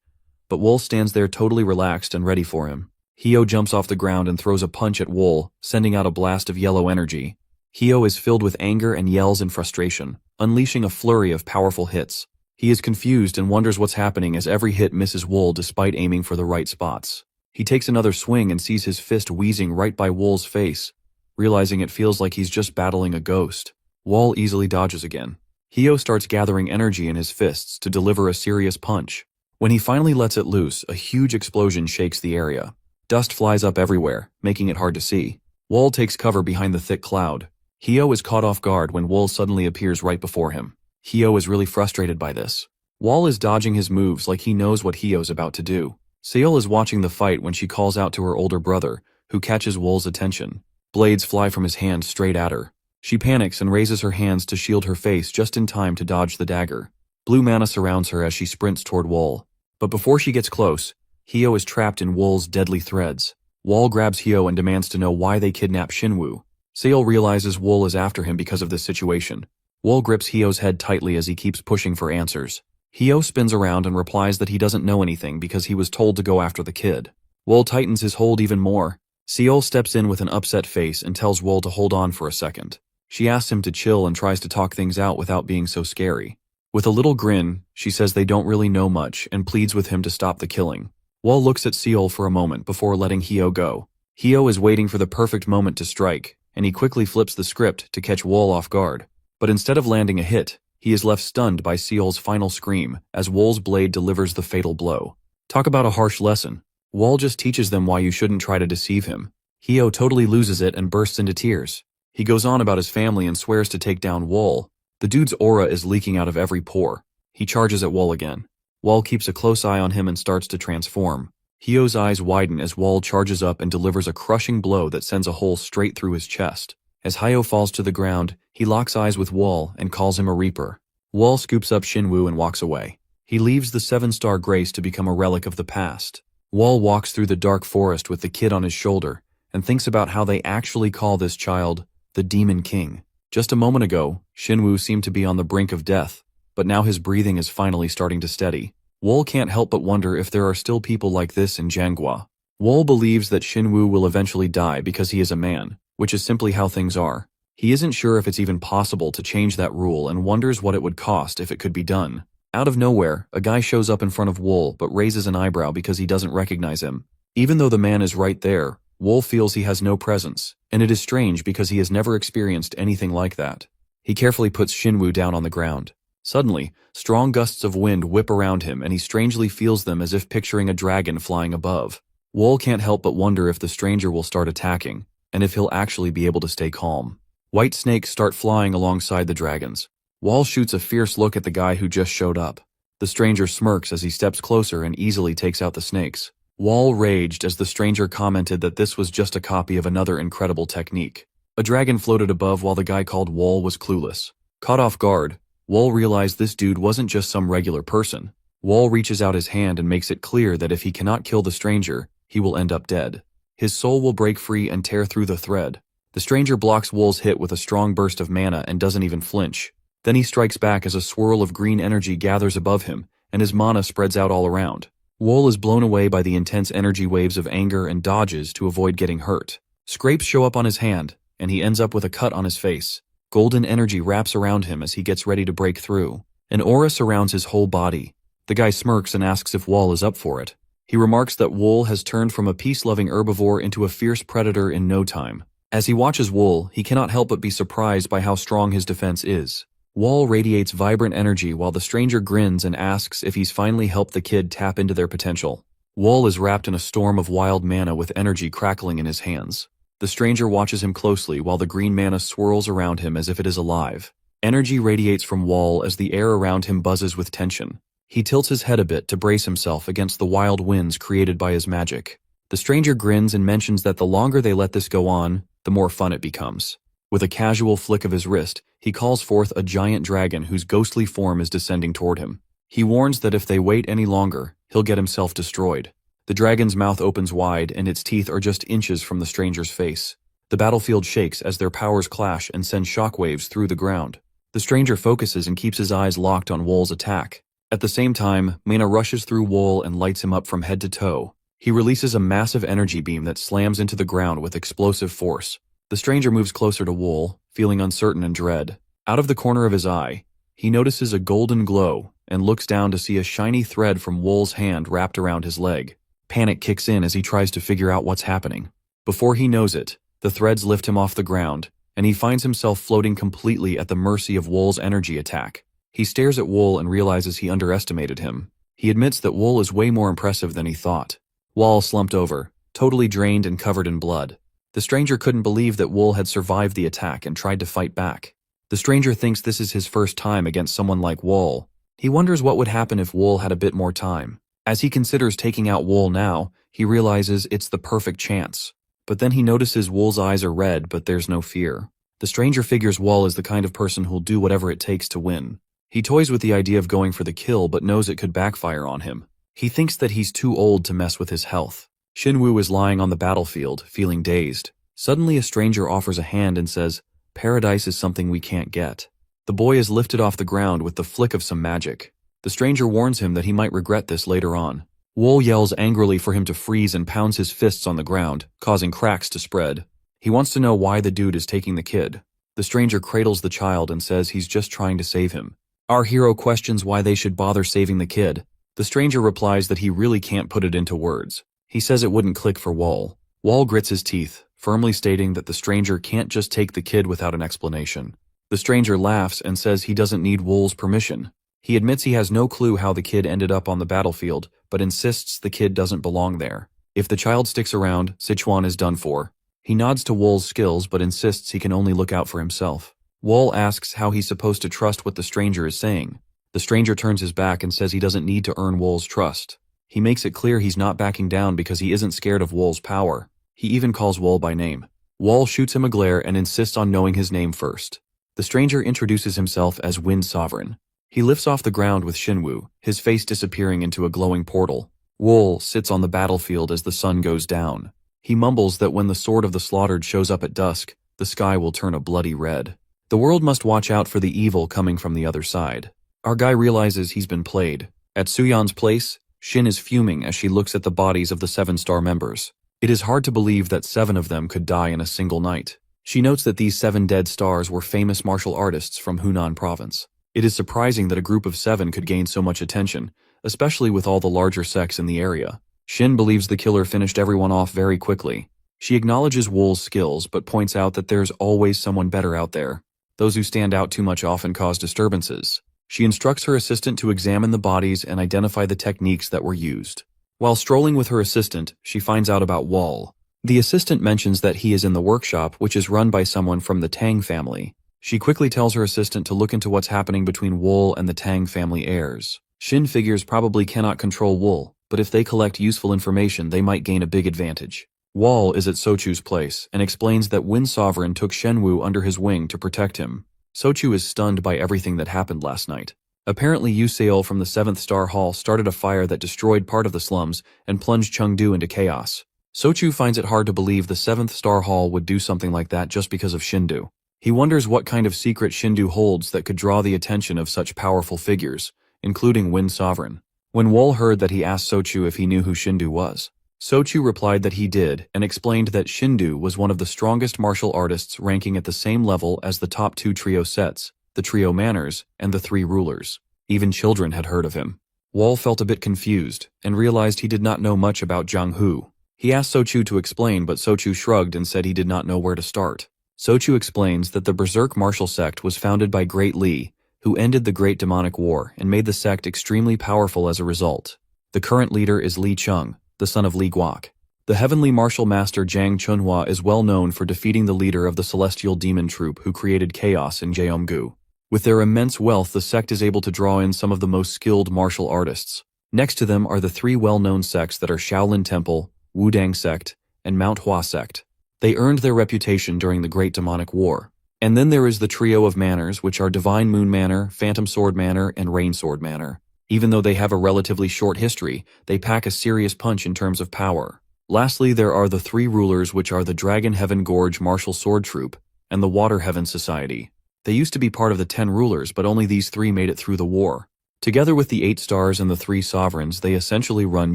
but Wool stands there totally relaxed and ready for him. Hyo jumps off the ground and throws a punch at Wool, sending out a blast of yellow energy. Hyo is filled with anger and yells in frustration, unleashing a flurry of powerful hits. He is confused and wonders what's happening as every hit misses Wool despite aiming for the right spots. He takes another swing and sees his fist wheezing right by Wool's face, realizing it feels like he's just battling a ghost. Wool easily dodges again. Hyo starts gathering energy in his fists to deliver a serious punch. When he finally lets it loose, a huge explosion shakes the area. Dust flies up everywhere, making it hard to see. Wool takes cover behind the thick cloud. Hyo is caught off guard when Wool suddenly appears right before him. Hyo is really frustrated by this. Wall is dodging his moves like he knows what Hyo's about to do. Seol is watching the fight when she calls out to her older brother, who catches Wool's attention. Blades fly from his hand straight at her. She panics and raises her hands to shield her face just in time to dodge the dagger. Blue mana surrounds her as she sprints toward Wool. But before she gets close, Hyo is trapped in Wool's deadly threads. Wool grabs Hyo and demands to know why they kidnapped Shinwoo. Seol realizes Wool is after him because of this situation. Wool grips Hyo's head tightly as he keeps pushing for answers. Hyo spins around and replies that he doesn't know anything because he was told to go after the kid. Wool tightens his hold even more. Seol steps in with an upset face and tells Wool to hold on for a second. She asks him to chill and tries to talk things out without being so scary. With a little grin, she says they don't really know much and pleads with him to stop the killing. Wool looks at Seol for a moment before letting Hyo go. Hyo is waiting for the perfect moment to strike, and he quickly flips the script to catch Wool off guard. But instead of landing a hit, he is left stunned by Seol's final scream as Wool's blade delivers the fatal blow. Talk about a harsh lesson. Wool just teaches them why you shouldn't try to deceive him. Hyo totally loses it and bursts into tears. He goes on about his family and swears to take down Wool. The dude's aura is leaking out of every pore. He charges at Wool again. Wool keeps a close eye on him and starts to transform. Hyo's eyes widen as Wool charges up and delivers a crushing blow that sends a hole straight through his chest. As Hyo falls to the ground, he locks eyes with Wool and calls him a reaper. Wool scoops up Shinwoo and walks away. He leaves the 7-star grace to become a relic of the past. Wool walks through the dark forest with the kid on his shoulder and thinks about how they actually call this child the Demon King. Just a moment ago, Shinwoo seemed to be on the brink of death, but now his breathing is finally starting to steady. Wool can't help but wonder if there are still people like this in Jianghua. Wool believes that Shinwoo will eventually die because he is a man, which is simply how things are. He isn't sure if it's even possible to change that rule and wonders what it would cost if it could be done. Out of nowhere, a guy shows up in front of Wool but raises an eyebrow because he doesn't recognize him. Even though the man is right there, Wool feels he has no presence, and it is strange because he has never experienced anything like that. He carefully puts Shinwoo down on the ground. Suddenly, strong gusts of wind whip around him and he strangely feels them as if picturing a dragon flying above. Wool can't help but wonder if the stranger will start attacking, and if he'll actually be able to stay calm. White snakes start flying alongside the dragons. Wool shoots a fierce look at the guy who just showed up. The stranger smirks as he steps closer and easily takes out the snakes. Wool raged as the stranger commented that this was just a copy of another incredible technique. A dragon floated above while the guy called Wool was clueless. Caught off guard, Wool realized this dude wasn't just some regular person. Wool reaches out his hand and makes it clear that if he cannot kill the stranger, he will end up dead. His soul will break free and tear through the thread. The stranger blocks Wool's hit with a strong burst of mana and doesn't even flinch. Then he strikes back as a swirl of green energy gathers above him, and his mana spreads out all around. Wool is blown away by the intense energy waves of anger and dodges to avoid getting hurt. Scrapes show up on his hand, and he ends up with a cut on his face. Golden energy wraps around him as he gets ready to break through. An aura surrounds his whole body. The guy smirks and asks if Wool is up for it. He remarks that Wool has turned from a peace-loving herbivore into a fierce predator in no time. As he watches Wool, he cannot help but be surprised by how strong his defense is. Wool radiates vibrant energy while the stranger grins and asks if he's finally helped the kid tap into their potential. Wool is wrapped in a storm of wild mana with energy crackling in his hands. The stranger watches him closely while the green mana swirls around him as if it is alive. Energy radiates from Wool as the air around him buzzes with tension. He tilts his head a bit to brace himself against the wild winds created by his magic. The stranger grins and mentions that the longer they let this go on, the more fun it becomes. With a casual flick of his wrist, he calls forth a giant dragon whose ghostly form is descending toward him. He warns that if they wait any longer, he'll get himself destroyed. The dragon's mouth opens wide and its teeth are just inches from the stranger's face. The battlefield shakes as their powers clash and send shockwaves through the ground. The stranger focuses and keeps his eyes locked on Wool's attack. At the same time, mana rushes through Wool and lights him up from head to toe. He releases a massive energy beam that slams into the ground with explosive force. The stranger moves closer to Wool, feeling uncertain and dread. Out of the corner of his eye, he notices a golden glow and looks down to see a shiny thread from Wool's hand wrapped around his leg. Panic kicks in as he tries to figure out what's happening. Before he knows it, the threads lift him off the ground, and he finds himself floating completely at the mercy of Wool's energy attack. He stares at Wool and realizes he underestimated him. He admits that Wool is way more impressive than he thought. Wool slumped over, totally drained and covered in blood. The stranger couldn't believe that Wool had survived the attack and tried to fight back. The stranger thinks this is his first time against someone like Wool. He wonders what would happen if Wool had a bit more time. As he considers taking out Wool now, he realizes it's the perfect chance. But then he notices Wool's eyes are red, but there's no fear. The stranger figures Wool is the kind of person who'll do whatever it takes to win. He toys with the idea of going for the kill, but knows it could backfire on him. He thinks that he's too old to mess with his health. Shinwoo is lying on the battlefield, feeling dazed. Suddenly a stranger offers a hand and says, "Paradise is something we can't get." The boy is lifted off the ground with the flick of some magic. The stranger warns him that he might regret this later on. Wool yells angrily for him to freeze and pounds his fists on the ground, causing cracks to spread. He wants to know why the dude is taking the kid. The stranger cradles the child and says he's just trying to save him. Our hero questions why they should bother saving the kid. The stranger replies that he really can't put it into words. He says it wouldn't click for Wool. Wool grits his teeth, firmly stating that the stranger can't just take the kid without an explanation. The stranger laughs and says he doesn't need Wool's permission. He admits he has no clue how the kid ended up on the battlefield, but insists the kid doesn't belong there. If the child sticks around, Sichuan is done for. He nods to Wool's skills but insists he can only look out for himself. Wool asks how he's supposed to trust what the stranger is saying. The stranger turns his back and says he doesn't need to earn Wool's trust. He makes it clear he's not backing down because he isn't scared of Wool's power. He even calls Wool by name. Wool shoots him a glare and insists on knowing his name first. The stranger introduces himself as Wind Sovereign. He lifts off the ground with Shinwoo, his face disappearing into a glowing portal. Wool sits on the battlefield as the sun goes down. He mumbles that when the sword of the slaughtered shows up at dusk, the sky will turn a bloody red. The world must watch out for the evil coming from the other side. Our guy realizes he's been played. At Suyan's place, Shin is fuming as she looks at the bodies of the 7-star members. It is hard to believe that 7 of them could die in a single night. She notes that these 7 dead stars were famous martial artists from Hunan province. It is surprising that a group of 7 could gain so much attention, especially with all the larger sects in the area. Shin believes the killer finished everyone off very quickly. She acknowledges Wool's skills but points out that there's always someone better out there. Those who stand out too much often cause disturbances. She instructs her assistant to examine the bodies and identify the techniques that were used. While strolling with her assistant, she finds out about Wool. The assistant mentions that he is in the workshop, which is run by someone from the Tang family. She quickly tells her assistant to look into what's happening between Wool and the Tang family heirs. Shin figures probably cannot control Wool, but if they collect useful information, they might gain a big advantage. Wool is at Sochu's place and explains that Wind Sovereign took Shenwu under his wing to protect him. Sochu is stunned by everything that happened last night. Apparently Yuseol from the 7th Star Hall started a fire that destroyed part of the slums and plunged Chengdu into chaos. Sochu finds it hard to believe the 7th Star Hall would do something like that just because of Shindu. He wonders what kind of secret Shindu holds that could draw the attention of such powerful figures, including Wind Sovereign. When Wool heard that, he asked Sochu if he knew who Shindu was. Sochu replied that he did and explained that Shindu was one of the strongest martial artists, ranking at the same level as the top 2 trio sets, the trio manners, and the 3 rulers. Even children had heard of him. Wool felt a bit confused and realized he did not know much about Zhang Hu. He asked Sochu to explain, but Sochu shrugged and said he did not know where to start. Sochu explains that the Berserk martial sect was founded by Great Li, who ended the Great Demonic War and made the sect extremely powerful as a result. The current leader is Li Chung, the son of Li Guok. The heavenly martial master Zhang Chunhua is well known for defeating the leader of the celestial demon troop who created chaos in Jeomgu. With their immense wealth, the sect is able to draw in some of the most skilled martial artists. Next to them are the 3 well-known sects that are Shaolin Temple, Wudang Sect, and Manhwa Sect. They earned their reputation during the Great Demonic War. And then there is the trio of manners, which are Divine Moon Manor, Phantom Sword Manor, and Rain Sword Manor. Even though they have a relatively short history, they pack a serious punch in terms of power. Lastly, there are the 3 rulers, which are the Dragon Heaven Gorge Martial Sword Troop and the Water Heaven Society. They used to be part of the 10 rulers, but only these 3 made it through the war. Together with the 8 stars and the 3 sovereigns, they essentially run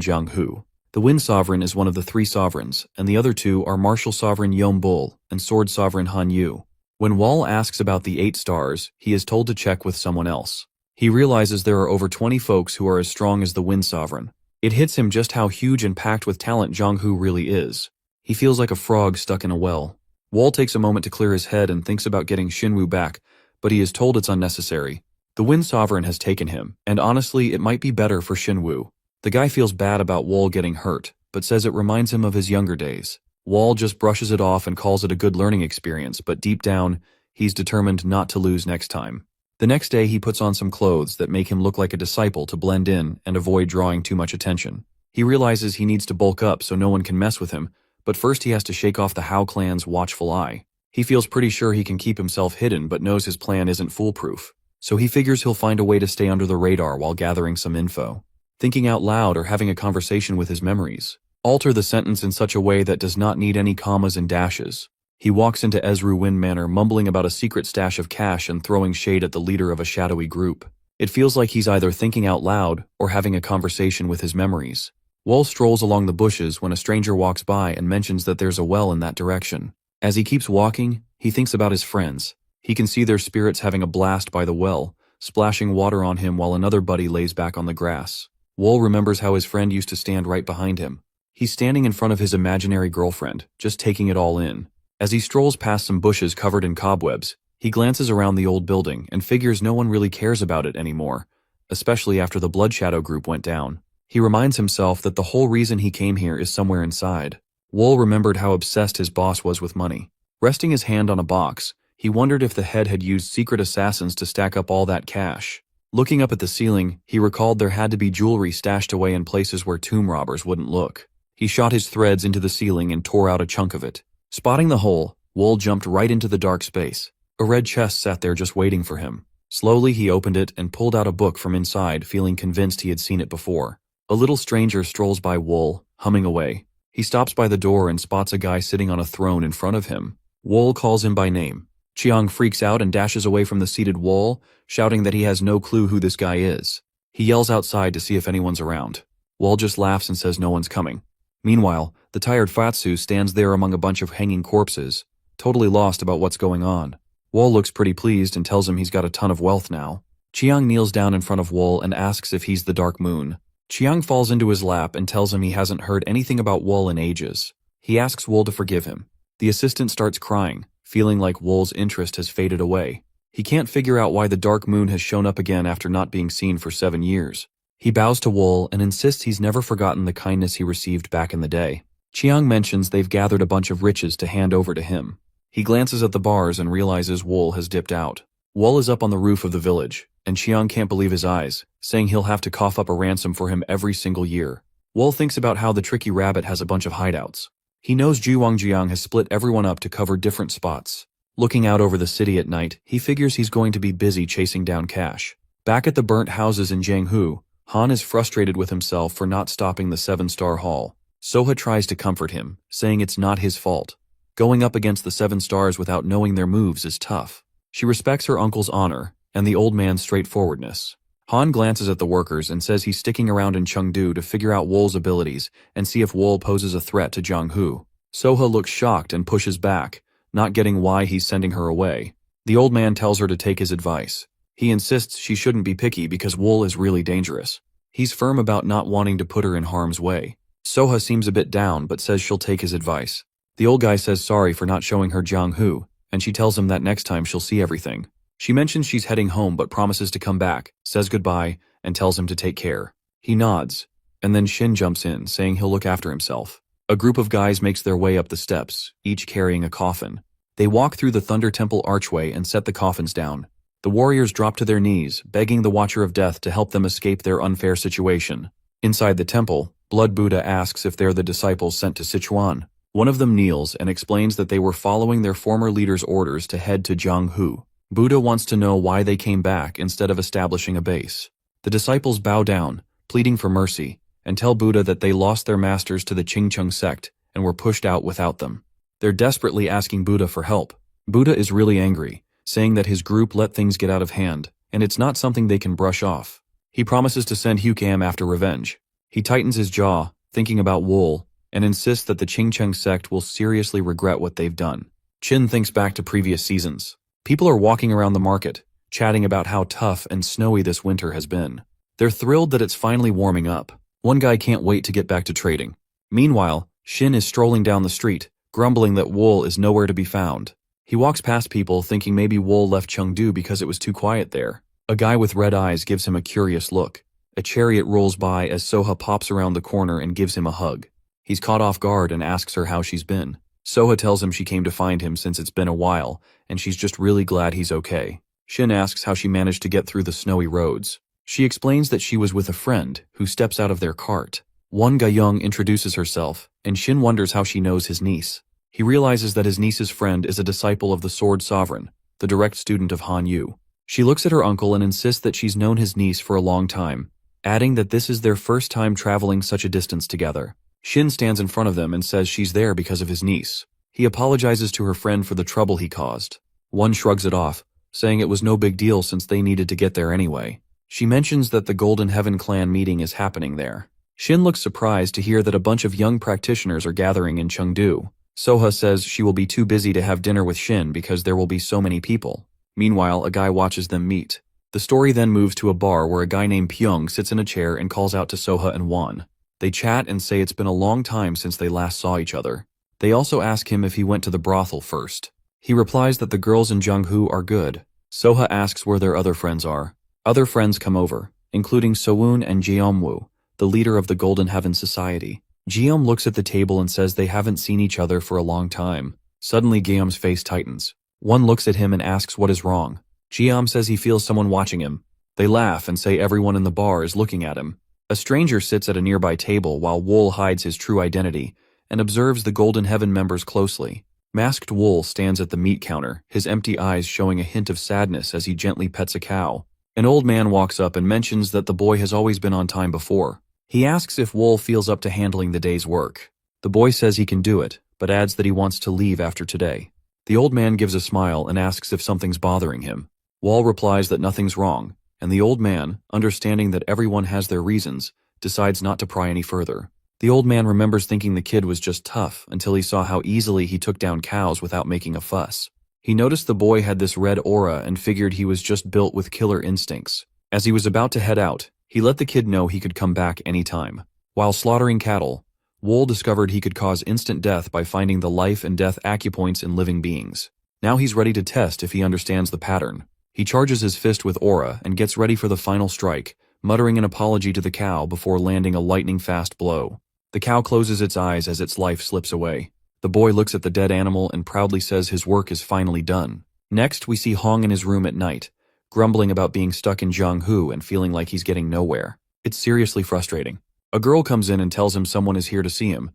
Jianghu. The Wind Sovereign is one of the 3 sovereigns, and the other 2 are Martial Sovereign Yom Bul and Sword Sovereign Han Yu. When Wall asks about the 8 stars, he is told to check with someone else. He realizes there are over 20 folks who are as strong as the Wind Sovereign. It hits him just how huge and packed with talent Jianghu really is. He feels like a frog stuck in a well. Wall takes a moment to clear his head and thinks about getting Shinwu back, but he is told it's unnecessary. The Wind Sovereign has taken him, and honestly, it might be better for Shinwu. The guy feels bad about Wall getting hurt, but says it reminds him of his younger days. Wall just brushes it off and calls it a good learning experience, but deep down, he's determined not to lose next time. The next day, he puts on some clothes that make him look like a disciple to blend in and avoid drawing too much attention. He realizes he needs to bulk up so no one can mess with him, but first he has to shake off the Hao clan's watchful eye. He feels pretty sure he can keep himself hidden but knows his plan isn't foolproof, so he figures he'll find a way to stay under the radar while gathering some info. Thinking out loud or having a conversation with his memories. Alter the sentence in such a way that does not need any commas and dashes. He walks into Ezru Wynn Manor mumbling about a secret stash of cash and throwing shade at the leader of a shadowy group. It feels like he's either thinking out loud or having a conversation with his memories. Wall strolls along the bushes when a stranger walks by and mentions that there's a well in that direction. As he keeps walking, he thinks about his friends. He can see their spirits having a blast by the well, splashing water on him while another buddy lays back on the grass. Wall remembers how his friend used to stand right behind him. He's standing in front of his imaginary girlfriend, just taking it all in. As he strolls past some bushes covered in cobwebs, he glances around the old building and figures no one really cares about it anymore, especially after the Blood Shadow group went down. He reminds himself that the whole reason he came here is somewhere inside. Wall remembered how obsessed his boss was with money. Resting his hand on a box, he wondered if the head had used secret assassins to stack up all that cash. Looking up at the ceiling, he recalled there had to be jewelry stashed away in places where tomb robbers wouldn't look. He shot his threads into the ceiling and tore out a chunk of it. Spotting the hole, Wall jumped right into the dark space. A red chest sat there just waiting for him. Slowly he opened it and pulled out a book from inside, feeling convinced he had seen it before. A little stranger strolls by Wall, humming away. He stops by the door and spots a guy sitting on a throne in front of him. Wall calls him by name. Chiang freaks out and dashes away from the seated Wall, shouting that he has no clue who this guy is. He yells outside to see if anyone's around. Wall just laughs and says no one's coming. Meanwhile, the tired Fatsu stands there among a bunch of hanging corpses, totally lost about what's going on. Wall looks pretty pleased and tells him he's got a ton of wealth now. Chiang kneels down in front of Wall and asks if he's the Dark Moon. Chiang falls into his lap and tells him he hasn't heard anything about Wall in ages. He asks Wall to forgive him. The assistant starts crying, feeling like Wall's interest has faded away. He can't figure out why the Dark Moon has shown up again after not being seen for 7 years. He bows to Wall and insists he's never forgotten the kindness he received back in the day. Chiang mentions they've gathered a bunch of riches to hand over to him. He glances at the bars and realizes Wall has dipped out. Wall is up on the roof of the village, and Chiang can't believe his eyes, saying he'll have to cough up a ransom for him every single year. Wall thinks about how the tricky rabbit has a bunch of hideouts. He knows Jiang has split everyone up to cover different spots. Looking out over the city at night, he figures he's going to be busy chasing down cash. Back at the burnt houses in Jianghu, Han is frustrated with himself for not stopping the 7-star haul. Soha tries to comfort him, saying it's not his fault. Going up against the 7 stars without knowing their moves is tough. She respects her uncle's honor and the old man's straightforwardness. Han glances at the workers and says he's sticking around in Chengdu to figure out Wall's abilities and see if Wall poses a threat to Jianghu. Soha looks shocked and pushes back, not getting why he's sending her away. The old man tells her to take his advice. He insists she shouldn't be picky because Wall is really dangerous. He's firm about not wanting to put her in harm's way. Soha seems a bit down but says she'll take his advice. The old guy says sorry for not showing her Jianghu, and she tells him that next time she'll see everything. She mentions she's heading home but promises to come back, says goodbye, and tells him to take care. He nods, and then Shin jumps in, saying he'll look after himself. A group of guys makes their way up the steps, each carrying a coffin. They walk through the Thunder Temple archway and set the coffins down. The warriors drop to their knees, begging the Watcher of Death to help them escape their unfair situation. Inside the temple, Blood Buddha asks if they're the disciples sent to Sichuan. One of them kneels and explains that they were following their former leader's orders to head to Jianghu. Buddha wants to know why they came back instead of establishing a base. The disciples bow down, pleading for mercy, and tell Buddha that they lost their masters to the Qingcheng sect and were pushed out without them. They're desperately asking Buddha for help. Buddha is really angry, saying that his group let things get out of hand, and it's not something they can brush off. He promises to send Hukam after revenge. He tightens his jaw, thinking about Wool, and insists that the Qingcheng sect will seriously regret what they've done. Qin thinks back to previous seasons. People are walking around the market, chatting about how tough and snowy this winter has been. They're thrilled that it's finally warming up. One guy can't wait to get back to trading. Meanwhile, Shin is strolling down the street, grumbling that Wool is nowhere to be found. He walks past people thinking maybe Wool left Chengdu because it was too quiet there. A guy with red eyes gives him a curious look. A chariot rolls by as Soha pops around the corner and gives him a hug. He's caught off guard and asks her how she's been. Soha tells him she came to find him since it's been a while, and she's just really glad he's okay. Shin asks how she managed to get through the snowy roads. She explains that she was with a friend, who steps out of their cart. Won Ga-young introduces herself, and Shin wonders how she knows his niece. He realizes that his niece's friend is a disciple of the Sword Sovereign, the direct student of Han Yu. She looks at her uncle and insists that she's known his niece for a long time, adding that this is their first time traveling such a distance together. Shin stands in front of them and says she's there because of his niece. He apologizes to her friend for the trouble he caused. One shrugs it off, saying it was no big deal since they needed to get there anyway. She mentions that the Golden Heaven clan meeting is happening there. Shin looks surprised to hear that a bunch of young practitioners are gathering in Chengdu. Soha says she will be too busy to have dinner with Shin because there will be so many people. Meanwhile, a guy watches them meet. The story then moves to a bar where a guy named Pyong sits in a chair and calls out to Soha and Won. They chat and say it's been a long time since they last saw each other. They also ask him if he went to the brothel first. He replies that the girls in Jianghu are good. Soha asks where their other friends are. Other friends come over, including Sowoon and Jeomwoo, the leader of the Golden Heaven Society. Jeom looks at the table and says they haven't seen each other for a long time. Suddenly Jeom's face tightens. One looks at him and asks what is wrong. Jeom says he feels someone watching him. They laugh and say everyone in the bar is looking at him. A stranger sits at a nearby table while Wool hides his true identity and observes the Golden Heaven members closely. Masked Wool stands at the meat counter, his empty eyes showing a hint of sadness as he gently pets a cow. An old man walks up and mentions that the boy has always been on time before. He asks if Wool feels up to handling the day's work. The boy says he can do it, but adds that he wants to leave after today. The old man gives a smile and asks if something's bothering him. Wool replies that nothing's wrong, and the old man, understanding that everyone has their reasons, decides not to pry any further. The old man remembers thinking the kid was just tough until he saw how easily he took down cows without making a fuss. He noticed the boy had this red aura and figured he was just built with killer instincts. As he was about to head out, he let the kid know he could come back anytime. While slaughtering cattle, Wool discovered he could cause instant death by finding the life and death acupoints in living beings. Now he's ready to test if he understands the pattern. He charges his fist with aura and gets ready for the final strike, muttering an apology to the cow before landing a lightning-fast blow. The cow closes its eyes as its life slips away. The boy looks at the dead animal and proudly says his work is finally done. Next, we see Hong in his room at night, grumbling about being stuck in Jianghu and feeling like he's getting nowhere. It's seriously frustrating. A girl comes in and tells him someone is here to see him,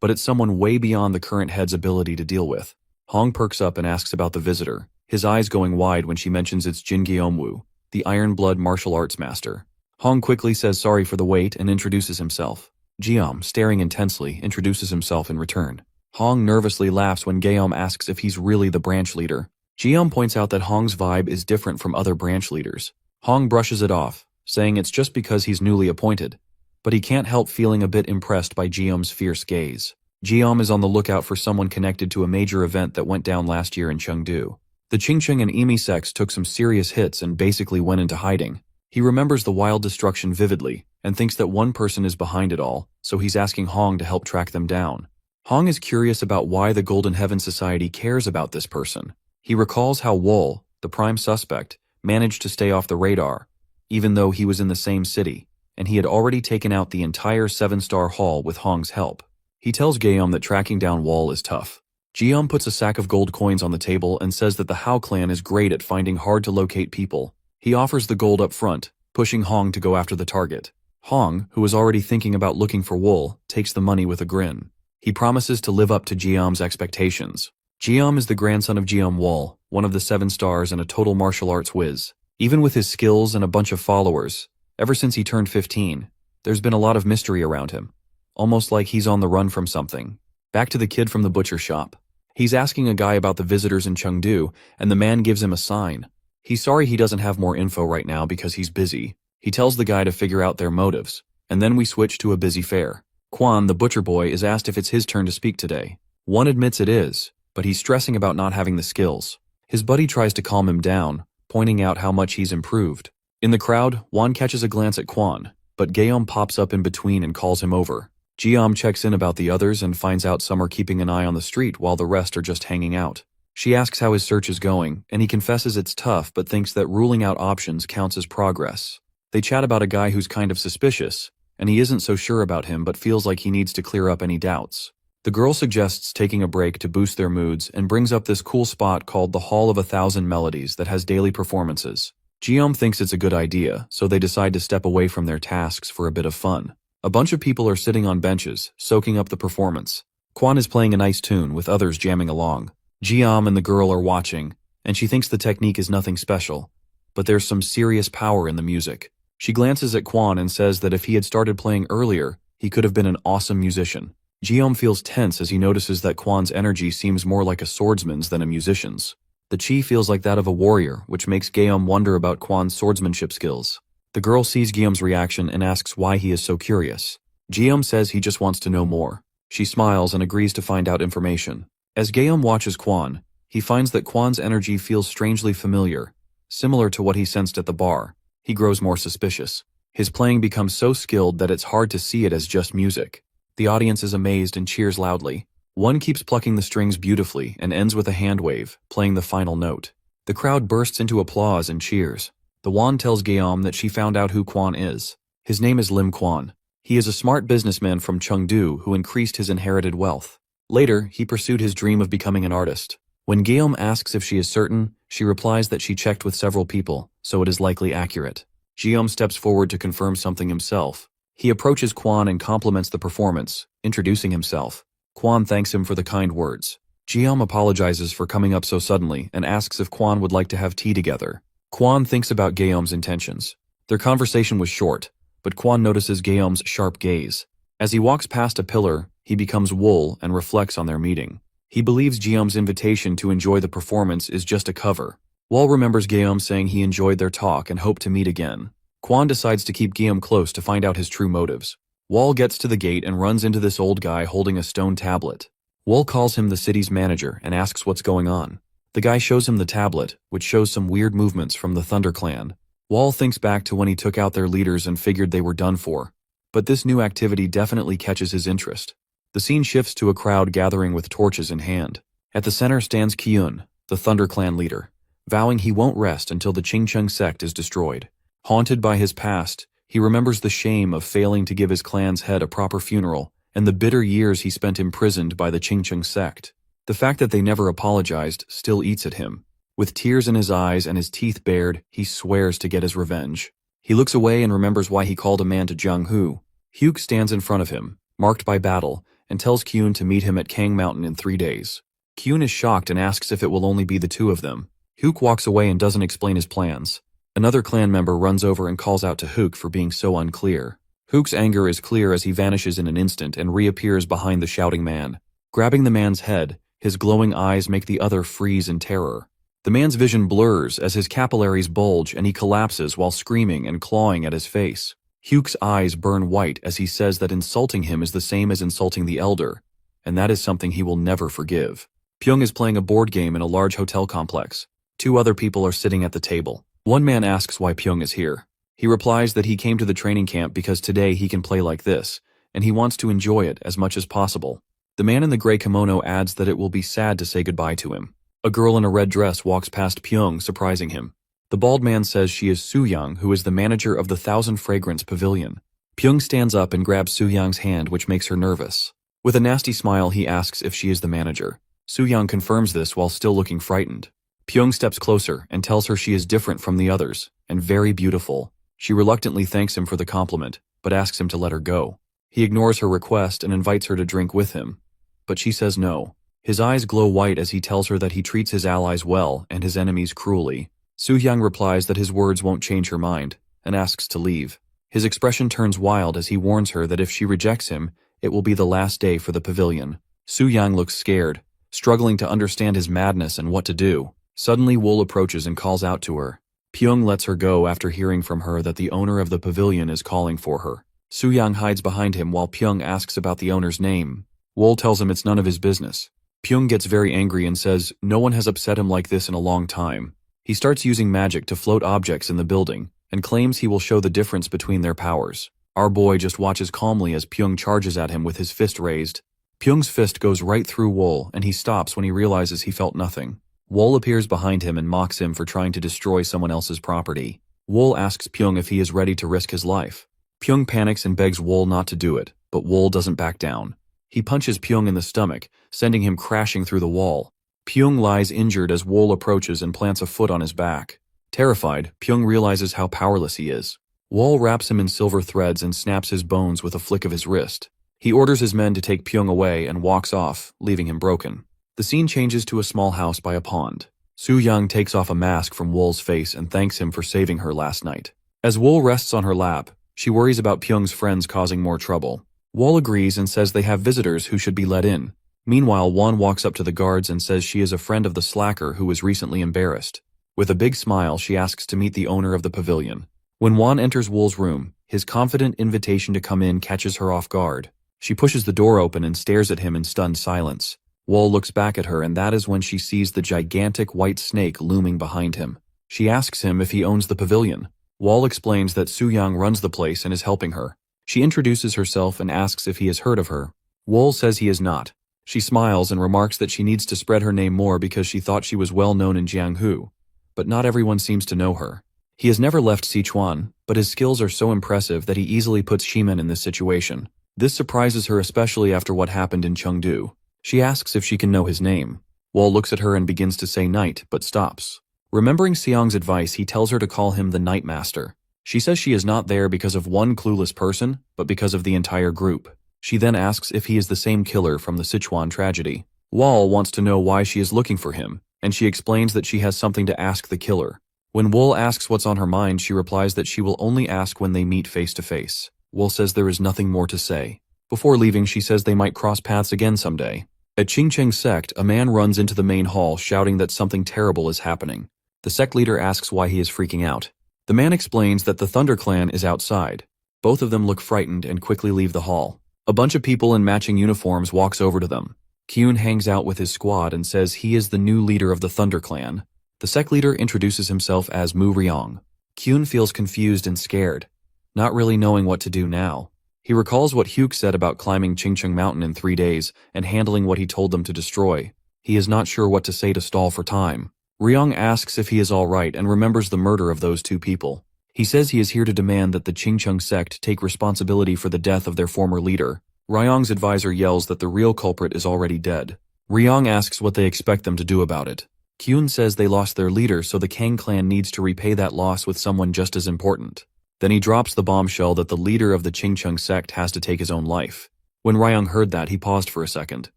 but it's someone way beyond the current head's ability to deal with. Hong perks up and asks about the visitor, his eyes going wide when she mentions it's Jin Gyeomwoo, the Iron Blood martial arts master. Hong quickly says sorry for the wait and introduces himself. Jeom, staring intensely, introduces himself in return. Hong nervously laughs when Gaeom asks if he's really the branch leader. Jeom points out that Hong's vibe is different from other branch leaders. Hong brushes it off, saying it's just because he's newly appointed, but he can't help feeling a bit impressed by Jeom's fierce gaze. Jeom is on the lookout for someone connected to a major event that went down last year in Chengdu. The Qingqing and Emi sects took some serious hits and basically went into hiding. He remembers the wild destruction vividly and thinks that one person is behind it all, so he's asking Hong to help track them down. Hong is curious about why the Golden Heaven Society cares about this person. He recalls how Wool, the prime suspect, managed to stay off the radar, even though he was in the same city, and he had already taken out the entire 7-star haul with Hong's help. He tells Gaeom that tracking down Wool is tough. Jeom puts a sack of gold coins on the table and says that the Hao clan is great at finding hard-to-locate people. He offers the gold up front, pushing Hong to go after the target. Hong, who was already thinking about looking for Wool, takes the money with a grin. He promises to live up to Jeom's expectations. Jeom is the grandson of Jeom Wool, one of the 7 stars and a total martial arts whiz. Even with his skills and a bunch of followers, ever since he turned 15, there's been a lot of mystery around him. Almost like he's on the run from something. Back to the kid from the butcher shop. He's asking a guy about the visitors in Chengdu, and the man gives him a sign. He's sorry he doesn't have more info right now because he's busy. He tells the guy to figure out their motives, and then we switch to a busy fair. Quan, the butcher boy, is asked if it's his turn to speak today. One admits it is, but he's stressing about not having the skills. His buddy tries to calm him down, pointing out how much he's improved. In the crowd, Juan catches a glance at Quan, but Gaeom pops up in between and calls him over. Jeom checks in about the others and finds out some are keeping an eye on the street while the rest are just hanging out. She asks how his search is going, and he confesses it's tough but thinks that ruling out options counts as progress. They chat about a guy who's kind of suspicious, and he isn't so sure about him but feels like he needs to clear up any doubts. The girl suggests taking a break to boost their moods and brings up this cool spot called the Hall of 1,000 Melodies that has daily performances. Jeom thinks it's a good idea, so they decide to step away from their tasks for a bit of fun. A bunch of people are sitting on benches, soaking up the performance. Kwon is playing a nice tune with others jamming along. Jeom and the girl are watching, and she thinks the technique is nothing special, but there's some serious power in the music. She glances at Kwon and says that if he had started playing earlier, he could have been an awesome musician. Jeom feels tense as he notices that Kwon's energy seems more like a swordsman's than a musician's. The chi feels like that of a warrior, which makes Geom wonder about Kwon's swordsmanship skills. The girl sees Geom's reaction and asks why he is so curious. Geom says he just wants to know more. She smiles and agrees to find out information. As Geom watches Kwon, he finds that Kwon's energy feels strangely familiar, similar to what he sensed at the bar. He grows more suspicious. His playing becomes so skilled that it's hard to see it as just music. The audience is amazed and cheers loudly. One keeps plucking the strings beautifully and ends with a hand wave, playing the final note. The crowd bursts into applause and cheers. The wand tells Geom that she found out who Kwon is. His name is Lim Kwon. He is a smart businessman from Chengdu who increased his inherited wealth. Later, he pursued his dream of becoming an artist. When Geom asks if she is certain, she replies that she checked with several people, so it is likely accurate. Geom steps forward to confirm something himself. He approaches Kwon and compliments the performance, introducing himself. Kwon thanks him for the kind words. Geom apologizes for coming up so suddenly and asks if Kwon would like to have tea together. Kwon thinks about Geom's intentions. Their conversation was short, but Kwon notices Geom's sharp gaze. As he walks past a pillar, he becomes wool and reflects on their meeting. He believes Geom's invitation to enjoy the performance is just a cover. Wall remembers Geom saying he enjoyed their talk and hoped to meet again. Kwon decides to keep Geom close to find out his true motives. Wall gets to the gate and runs into this old guy holding a stone tablet. Wall calls him the city's manager and asks what's going on. The guy shows him the tablet, which shows some weird movements from the Thunder Clan. Wall thinks back to when he took out their leaders and figured they were done for. But this new activity definitely catches his interest. The scene shifts to a crowd gathering with torches in hand. At the center stands Kyun, the Thunder Clan leader, vowing he won't rest until the Chingcheng sect is destroyed. Haunted by his past, he remembers the shame of failing to give his clan's head a proper funeral and the bitter years he spent imprisoned by the Chingcheng sect. The fact that they never apologized still eats at him. With tears in his eyes and his teeth bared, he swears to get his revenge. He looks away and remembers why he called a man to Jiang Hu. Hyuk stands in front of him, marked by battle, and tells Kyun to meet him at Kang Mountain in 3 days. Kyun is shocked and asks if it will only be the two of them. Hyuk walks away and doesn't explain his plans. Another clan member runs over and calls out to Hyuk for being so unclear. Hyuk's anger is clear as he vanishes in an instant and reappears behind the shouting man. Grabbing the man's head, his glowing eyes make the other freeze in terror. The man's vision blurs as his capillaries bulge and he collapses while screaming and clawing at his face. Hyuk's eyes burn white as he says that insulting him is the same as insulting the elder, and that is something he will never forgive. Pyong is playing a board game in a large hotel complex. 2 other people are sitting at the table. One man asks why Pyong is here. He replies that he came to the training camp because today he can play like this, and he wants to enjoy it as much as possible. The man in the gray kimono adds that it will be sad to say goodbye to him. A girl in a red dress walks past Pyong, surprising him. The bald man says she is Su-yang, who is the manager of the 1,000 Fragrance Pavilion. Pyong stands up and grabs Su-yang's hand, which makes her nervous. With a nasty smile, he asks if she is the manager. Su-yang confirms this while still looking frightened. Pyong steps closer and tells her she is different from the others, and very beautiful. She reluctantly thanks him for the compliment, but asks him to let her go. He ignores her request and invites her to drink with him, but she says no. His eyes glow white as he tells her that he treats his allies well and his enemies cruelly. Su-yang replies that his words won't change her mind, and asks to leave. His expression turns wild as he warns her that if she rejects him, it will be the last day for the pavilion. Su-yang looks scared, struggling to understand his madness and what to do. Suddenly Wool approaches and calls out to her. Pyong lets her go after hearing from her that the owner of the pavilion is calling for her. Su-yang hides behind him while Pyong asks about the owner's name. Wool tells him it's none of his business. Pyong gets very angry and says no one has upset him like this in a long time. He starts using magic to float objects in the building and claims he will show the difference between their powers. Our boy just watches calmly as Pyong charges at him with his fist raised. Pyong's fist goes right through Wool and he stops when he realizes he felt nothing. Wool appears behind him and mocks him for trying to destroy someone else's property. Wool asks Pyong if he is ready to risk his life. Pyong panics and begs Wool not to do it, but Wool doesn't back down. He punches Pyong in the stomach, sending him crashing through the wall. Pyong lies injured as Wool approaches and plants a foot on his back. Terrified, Pyong realizes how powerless he is. Wool wraps him in silver threads and snaps his bones with a flick of his wrist. He orders his men to take Pyong away and walks off, leaving him broken. The scene changes to a small house by a pond. Soo-young takes off a mask from Wool's face and thanks him for saving her last night. As Wool rests on her lap, she worries about Pyong's friends causing more trouble. Wool agrees and says they have visitors who should be let in. Meanwhile, Won walks up to the guards and says she is a friend of the slacker who was recently embarrassed. With a big smile, she asks to meet the owner of the pavilion. When Won enters Wool's room, his confident invitation to come in catches her off guard. She pushes the door open and stares at him in stunned silence. Wool looks back at her, and that is when she sees the gigantic white snake looming behind him. She asks him if he owns the pavilion. Wool explains that Soo-young runs the place and is helping her. She introduces herself and asks if he has heard of her. Wool says he has not. She smiles and remarks that she needs to spread her name more because she thought she was well known in Jianghu. But not everyone seems to know her. He has never left Sichuan, but his skills are so impressive that he easily puts Shimen in this situation. This surprises her, especially after what happened in Chengdu. She asks if she can know his name. Wool looks at her and begins to say night, but stops. Remembering Seong's advice, he tells her to call him the Night Master. She says she is not there because of one clueless person, but because of the entire group. She then asks if he is the same killer from the Sichuan tragedy. Wool wants to know why she is looking for him, and she explains that she has something to ask the killer. When Wool asks what's on her mind, she replies that she will only ask when they meet face to face. Wool says there is nothing more to say. Before leaving, she says they might cross paths again someday. At Qingcheng sect, a man runs into the main hall shouting that something terrible is happening. The sect leader asks why he is freaking out. The man explains that the Thunder Clan is outside. Both of them look frightened and quickly leave the hall. A bunch of people in matching uniforms walks over to them. Kyun hangs out with his squad and says he is the new leader of the Thunder Clan. The sect leader introduces himself as Mu Ryong. Kyun feels confused and scared, not really knowing what to do now. He recalls what Hyuk said about climbing Qingcheng Mountain in 3 days and handling what he told them to destroy. He is not sure what to say to stall for time. Ryong asks if he is alright and remembers the murder of those 2 people. He says he is here to demand that the Qingcheng sect take responsibility for the death of their former leader. Ryong's advisor yells that the real culprit is already dead. Ryong asks what they expect them to do about it. Kyun says they lost their leader, so the Kang clan needs to repay that loss with someone just as important. Then he drops the bombshell that the leader of the Qingcheng sect has to take his own life. When Ryong heard that, he paused for a second.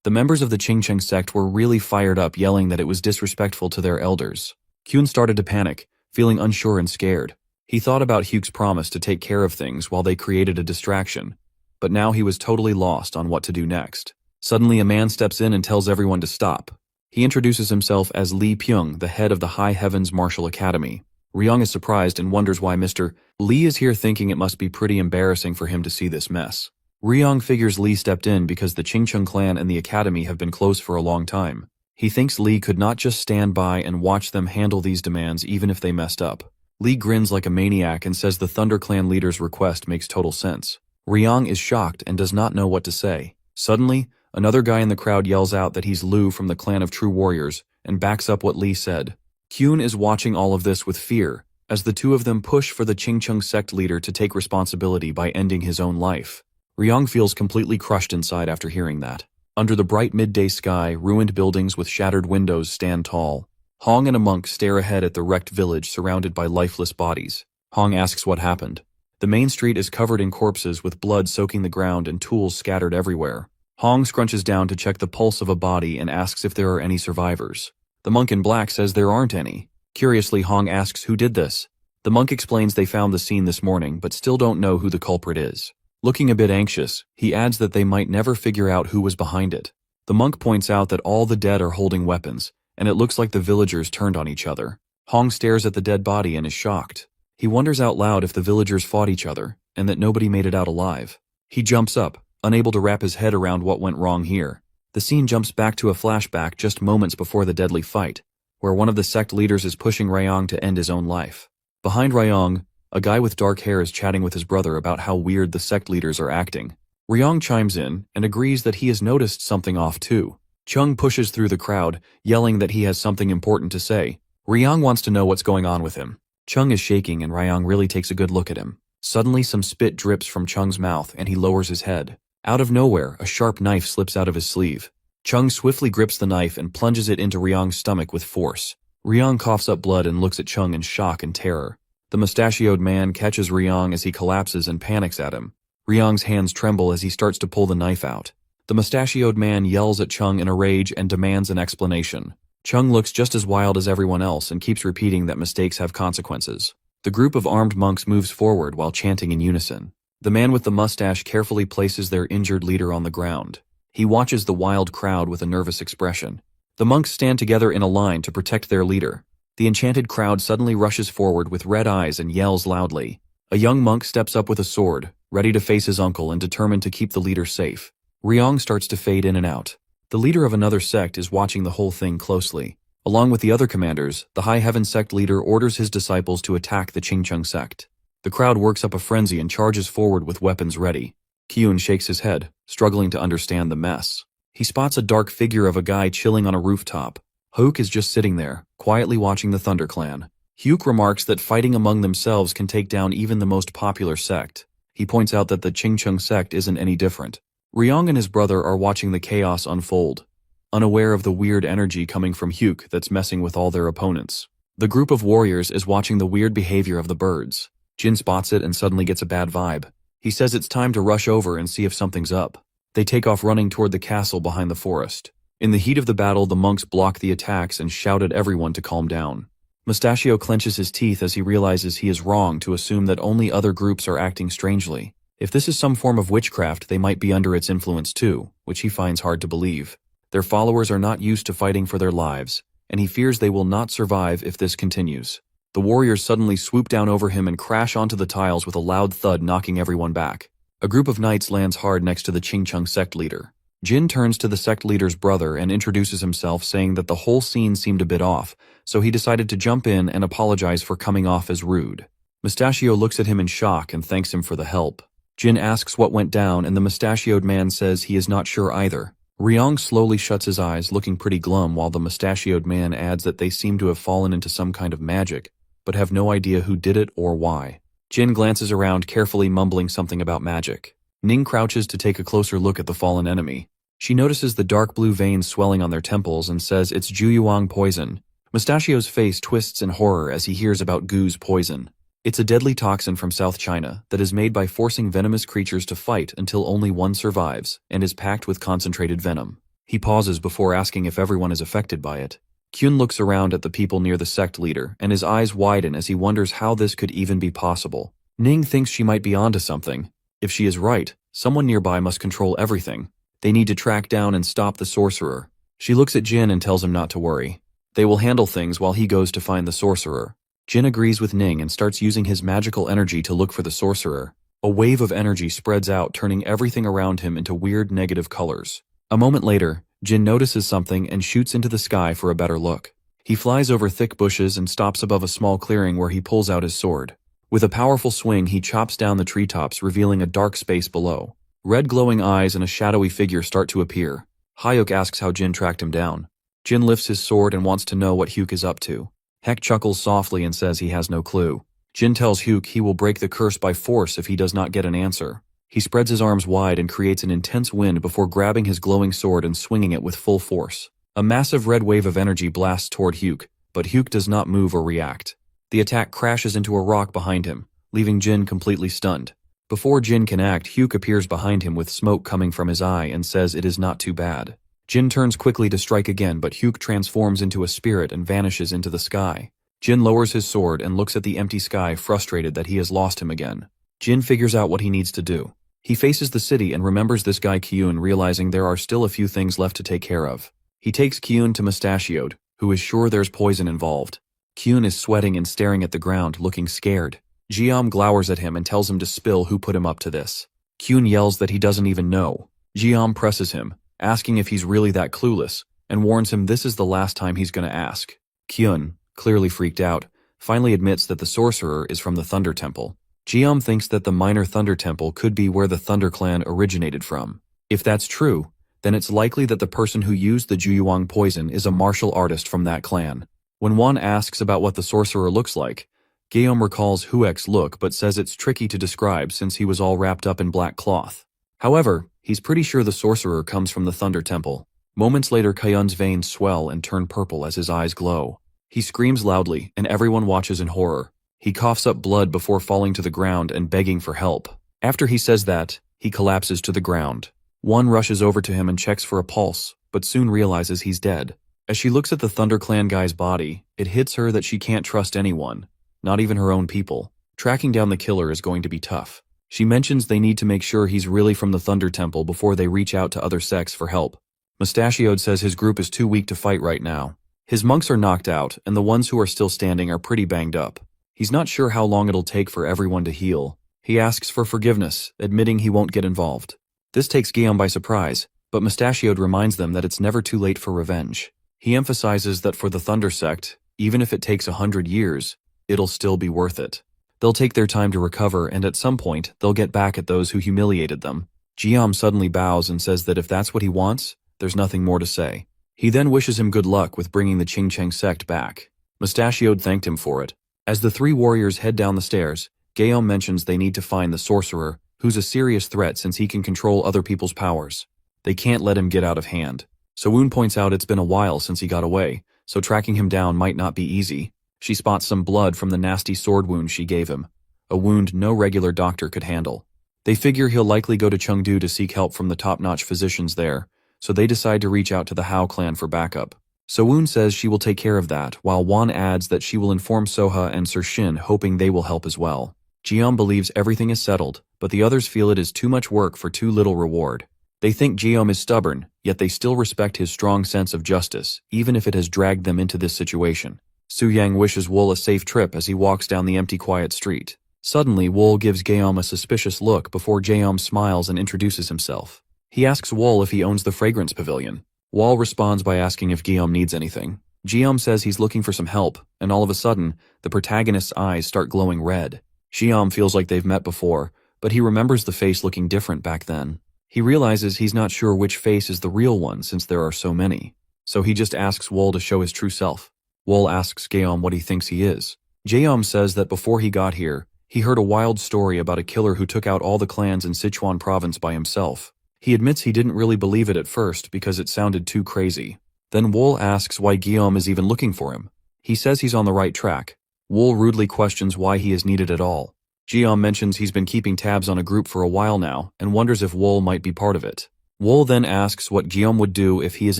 The members of the Qingcheng sect were really fired up, yelling that it was disrespectful to their elders. Kyun started to panic, feeling unsure and scared. He thought about Hyuk's promise to take care of things while they created a distraction, but now he was totally lost on what to do next. Suddenly, a man steps in and tells everyone to stop. He introduces himself as Lee Pyong, the head of the High Heavens Martial Academy. Ryong is surprised and wonders why Mr. Lee is here, thinking it must be pretty embarrassing for him to see this mess. Ryong figures Lee stepped in because the Qingcheng clan and the academy have been close for a long time. He thinks Lee could not just stand by and watch them handle these demands even if they messed up. Lee grins like a maniac and says the Thunder Clan leader's request makes total sense. Ryong is shocked and does not know what to say. Suddenly, another guy in the crowd yells out that he's Lu from the Clan of True Warriors and backs up what Lee said. Kyun is watching all of this with fear, as the 2 of them push for the Qingcheng sect leader to take responsibility by ending his own life. Ryong feels completely crushed inside after hearing that. Under the bright midday sky, ruined buildings with shattered windows stand tall. Hong and a monk stare ahead at the wrecked village surrounded by lifeless bodies. Hong asks what happened. The main street is covered in corpses with blood soaking the ground and tools scattered everywhere. Hong scrunches down to check the pulse of a body and asks if there are any survivors. The monk in black says there aren't any. Curiously, Hong asks who did this. The monk explains they found the scene this morning but still don't know who the culprit is. Looking a bit anxious, he adds that they might never figure out who was behind it. The monk points out that all the dead are holding weapons, and it looks like the villagers turned on each other. Hong stares at the dead body and is shocked. He wonders out loud if the villagers fought each other, and that nobody made it out alive. He jumps up, unable to wrap his head around what went wrong here. The scene jumps back to a flashback just moments before the deadly fight, where one of the sect leaders is pushing Ryong to end his own life. Behind Ryong, a guy with dark hair is chatting with his brother about how weird the sect leaders are acting. Ryong chimes in and agrees that he has noticed something off too. Chung pushes through the crowd, yelling that he has something important to say. Ryong wants to know what's going on with him. Chung is shaking and Ryong really takes a good look at him. Suddenly some spit drips from Chung's mouth and he lowers his head. Out of nowhere, a sharp knife slips out of his sleeve. Chung swiftly grips the knife and plunges it into Ryong's stomach with force. Ryong coughs up blood and looks at Chung in shock and terror. The mustachioed man catches Ryong as he collapses and panics at him. Ryong's hands tremble as he starts to pull the knife out. The mustachioed man yells at Chung in a rage and demands an explanation. Chung looks just as wild as everyone else and keeps repeating that mistakes have consequences. The group of armed monks moves forward while chanting in unison. The man with the mustache carefully places their injured leader on the ground. He watches the wild crowd with a nervous expression. The monks stand together in a line to protect their leader. The enchanted crowd suddenly rushes forward with red eyes and yells loudly. A young monk steps up with a sword, ready to face his uncle and determined to keep the leader safe. Ryong starts to fade in and out. The leader of another sect is watching the whole thing closely. Along with the other commanders, the High Heaven sect leader orders his disciples to attack the Qingcheng sect. The crowd works up a frenzy and charges forward with weapons ready. Kyun shakes his head, struggling to understand the mess. He spots a dark figure of a guy chilling on a rooftop. Hook is just sitting there, quietly watching the Thunder Clan. Hyuk remarks that fighting among themselves can take down even the most popular sect. He points out that the Qingcheng sect isn't any different. Ryong and his brother are watching the chaos unfold, unaware of the weird energy coming from Hyuk that's messing with all their opponents. The group of warriors is watching the weird behavior of the birds. Jin spots it and suddenly gets a bad vibe. He says it's time to rush over and see if something's up. They take off running toward the castle behind the forest. In the heat of the battle, the monks block the attacks and shout at everyone to calm down. Mustachio clenches his teeth as he realizes he is wrong to assume that only other groups are acting strangely. If this is some form of witchcraft, they might be under its influence too, which he finds hard to believe. Their followers are not used to fighting for their lives, and he fears they will not survive if this continues. The warriors suddenly swoop down over him and crash onto the tiles with a loud thud, knocking everyone back. A group of knights lands hard next to the Qingcheng sect leader. Jin turns to the sect leader's brother and introduces himself, saying that the whole scene seemed a bit off, so he decided to jump in and apologize for coming off as rude. Mustachio looks at him in shock and thanks him for the help. Jin asks what went down and the mustachioed man says he is not sure either. Ryong slowly shuts his eyes, looking pretty glum, while the mustachioed man adds that they seem to have fallen into some kind of magic, but have no idea who did it or why. Jin glances around, carefully mumbling something about magic. Ning crouches to take a closer look at the fallen enemy. She notices the dark blue veins swelling on their temples and says it's Juyuang poison. Mustachio's face twists in horror as he hears about Gu's poison. It's a deadly toxin from South China that is made by forcing venomous creatures to fight until only one survives, and is packed with concentrated venom. He pauses before asking if everyone is affected by it. Kyun looks around at the people near the sect leader, and his eyes widen as he wonders how this could even be possible. Ning thinks she might be onto something. If she is right, someone nearby must control everything. They need to track down and stop the sorcerer. She looks at Jin and tells him not to worry. They will handle things while he goes to find the sorcerer. Jin agrees with Ning and starts using his magical energy to look for the sorcerer. A wave of energy spreads out, turning everything around him into weird negative colors. A moment later, Jin notices something and shoots into the sky for a better look. He flies over thick bushes and stops above a small clearing where he pulls out his sword. With a powerful swing, he chops down the treetops, revealing a dark space below. Red glowing eyes and a shadowy figure start to appear. Hyuk asks how Jin tracked him down. Jin lifts his sword and wants to know what Hyuk is up to. Hek chuckles softly and says he has no clue. Jin tells Hyuk he will break the curse by force if he does not get an answer. He spreads his arms wide and creates an intense wind before grabbing his glowing sword and swinging it with full force. A massive red wave of energy blasts toward Hyuk, but Hyuk does not move or react. The attack crashes into a rock behind him, leaving Jin completely stunned. Before Jin can act, Hyuk appears behind him with smoke coming from his eye and says it is not too bad. Jin turns quickly to strike again, but Hyuk transforms into a spirit and vanishes into the sky. Jin lowers his sword and looks at the empty sky, frustrated that he has lost him again. Jin figures out what he needs to do. He faces the city and remembers this guy Kyun, realizing there are still a few things left to take care of. He takes Kyun to Mustachioed, who is sure there's poison involved. Kyun is sweating and staring at the ground, looking scared. Jiam glowers at him and tells him to spill who put him up to this. Kyun yells that he doesn't even know. Jiam presses him, asking if he's really that clueless, and warns him this is the last time he's gonna ask. Kyun, clearly freaked out, finally admits that the sorcerer is from the Thunder Temple. Jiam thinks that the Minor Thunder Temple could be where the Thunder Clan originated from. If that's true, then it's likely that the person who used the Juyuang poison is a martial artist from that clan. When Wan asks about what the sorcerer looks like, Guillaume recalls Huek's look but says it's tricky to describe since he was all wrapped up in black cloth. However, he's pretty sure the sorcerer comes from the Thunder Temple. Moments later, Kayun's veins swell and turn purple as his eyes glow. He screams loudly, and everyone watches in horror. He coughs up blood before falling to the ground and begging for help. After he says that, he collapses to the ground. One rushes over to him and checks for a pulse, but soon realizes he's dead. As she looks at the Thunder Clan guy's body, it hits her that she can't trust anyone, not even her own people. Tracking down the killer is going to be tough. She mentions they need to make sure he's really from the Thunder Temple before they reach out to other sects for help. Mustachioed says his group is too weak to fight right now. His monks are knocked out, and the ones who are still standing are pretty banged up. He's not sure how long it'll take for everyone to heal. He asks for forgiveness, admitting he won't get involved. This takes Guillaume by surprise, but Mustachioed reminds them that it's never too late for revenge. He emphasizes that for the Thunder Sect, even if it takes 100 years, it'll still be worth it. They'll take their time to recover, and at some point, they'll get back at those who humiliated them. Guillaume suddenly bows and says that if that's what he wants, there's nothing more to say. He then wishes him good luck with bringing the Qingcheng sect back. Mustachioed thanked him for it. As the three warriors head down the stairs, Guillaume mentions they need to find the sorcerer, who's a serious threat since he can control other people's powers. They can't let him get out of hand. Sowoon points out it's been a while since he got away, so tracking him down might not be easy. She spots some blood from the nasty sword wound she gave him, a wound no regular doctor could handle. They figure he'll likely go to Chengdu to seek help from the top-notch physicians there, so they decide to reach out to the Hao clan for backup. Sowoon says she will take care of that, while Wan adds that she will inform Soha and Sir Shin, hoping they will help as well. Guillaume believes everything is settled, but the others feel it is too much work for too little reward. They think Guillaume is stubborn, yet they still respect his strong sense of justice, even if it has dragged them into this situation. Su Yang wishes Wool a safe trip as he walks down the empty quiet street. Suddenly, Wool gives Guillaume a suspicious look before Guillaume smiles and introduces himself. He asks Wool if he owns the fragrance pavilion. Wool responds by asking if Guillaume needs anything. Guillaume says he's looking for some help, and all of a sudden, the protagonist's eyes start glowing red. Guillaume feels like they've met before, but he remembers the face looking different back then. He realizes he's not sure which face is the real one since there are so many. So he just asks Wool to show his true self. Wool asks Guillaume what he thinks he is. Guillaume says that before he got here, he heard a wild story about a killer who took out all the clans in Sichuan province by himself. He admits he didn't really believe it at first because it sounded too crazy. Then Wool asks why Guillaume is even looking for him. He says he's on the right track. Wool rudely questions why he is needed at all. Guillaume mentions he's been keeping tabs on a group for a while now and wonders if Wool might be part of it. Wool then asks what Guillaume would do if he is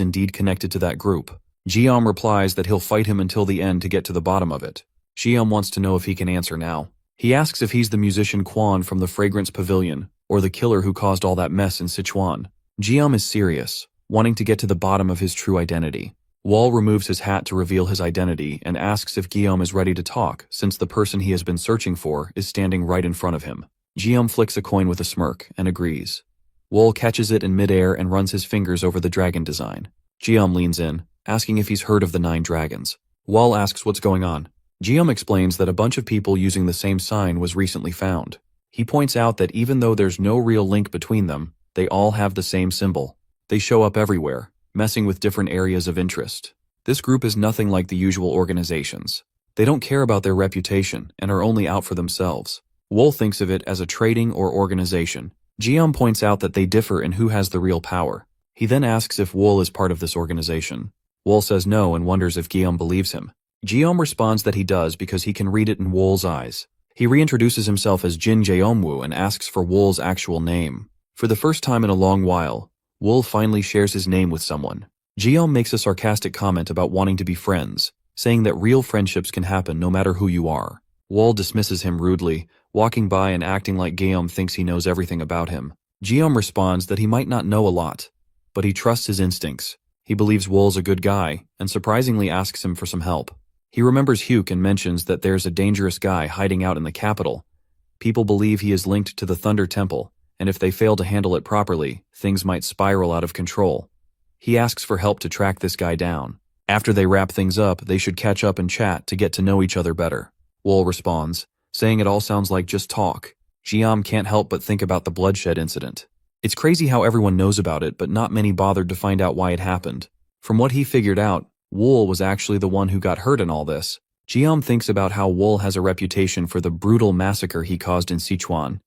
indeed connected to that group. Guillaume replies that he'll fight him until the end to get to the bottom of it. Guillaume wants to know if he can answer now. He asks if he's the musician Quan from the Fragrance Pavilion, or the killer who caused all that mess in Sichuan. Guillaume is serious, wanting to get to the bottom of his true identity. Wool removes his hat to reveal his identity and asks if Guillaume is ready to talk, since the person he has been searching for is standing right in front of him. Guillaume flicks a coin with a smirk and agrees. Wool catches it in midair and runs his fingers over the dragon design. Guillaume leans in, asking if he's heard of the 9 dragons. Wool asks what's going on. Guillaume explains that a bunch of people using the same sign was recently found. He points out that even though there's no real link between them, they all have the same symbol. They show up everywhere, messing with different areas of interest. This group is nothing like the usual organizations. They don't care about their reputation and are only out for themselves. Wool thinks of it as a trading or organization. Guillaume points out that they differ in who has the real power. He then asks if Wool is part of this organization. Wool says no and wonders if Guillaume believes him. Guillaume responds that he does because he can read it in Wool's eyes. He reintroduces himself as Jin Jeomwoo and asks for Wool's actual name. For the first time in a long while, Wool finally shares his name with someone. Guillaume makes a sarcastic comment about wanting to be friends, saying that real friendships can happen no matter who you are. Wool dismisses him rudely, walking by and acting like Guillaume thinks he knows everything about him. Guillaume responds that he might not know a lot, but he trusts his instincts. He believes Wool's a good guy, and surprisingly asks him for some help. He remembers Huke and mentions that there's a dangerous guy hiding out in the capital. People believe he is linked to the Thunder Temple, and if they fail to handle it properly, things might spiral out of control. He asks for help to track this guy down. After they wrap things up, they should catch up and chat to get to know each other better. Wool responds, saying it all sounds like just talk. Guillaume can't help but think about the bloodshed incident. It's crazy how everyone knows about it, but not many bothered to find out why it happened. From what he figured out, Wool was actually the one who got hurt in all this. Jiam thinks about how Wool has a reputation for the brutal massacre he caused in Sichuan,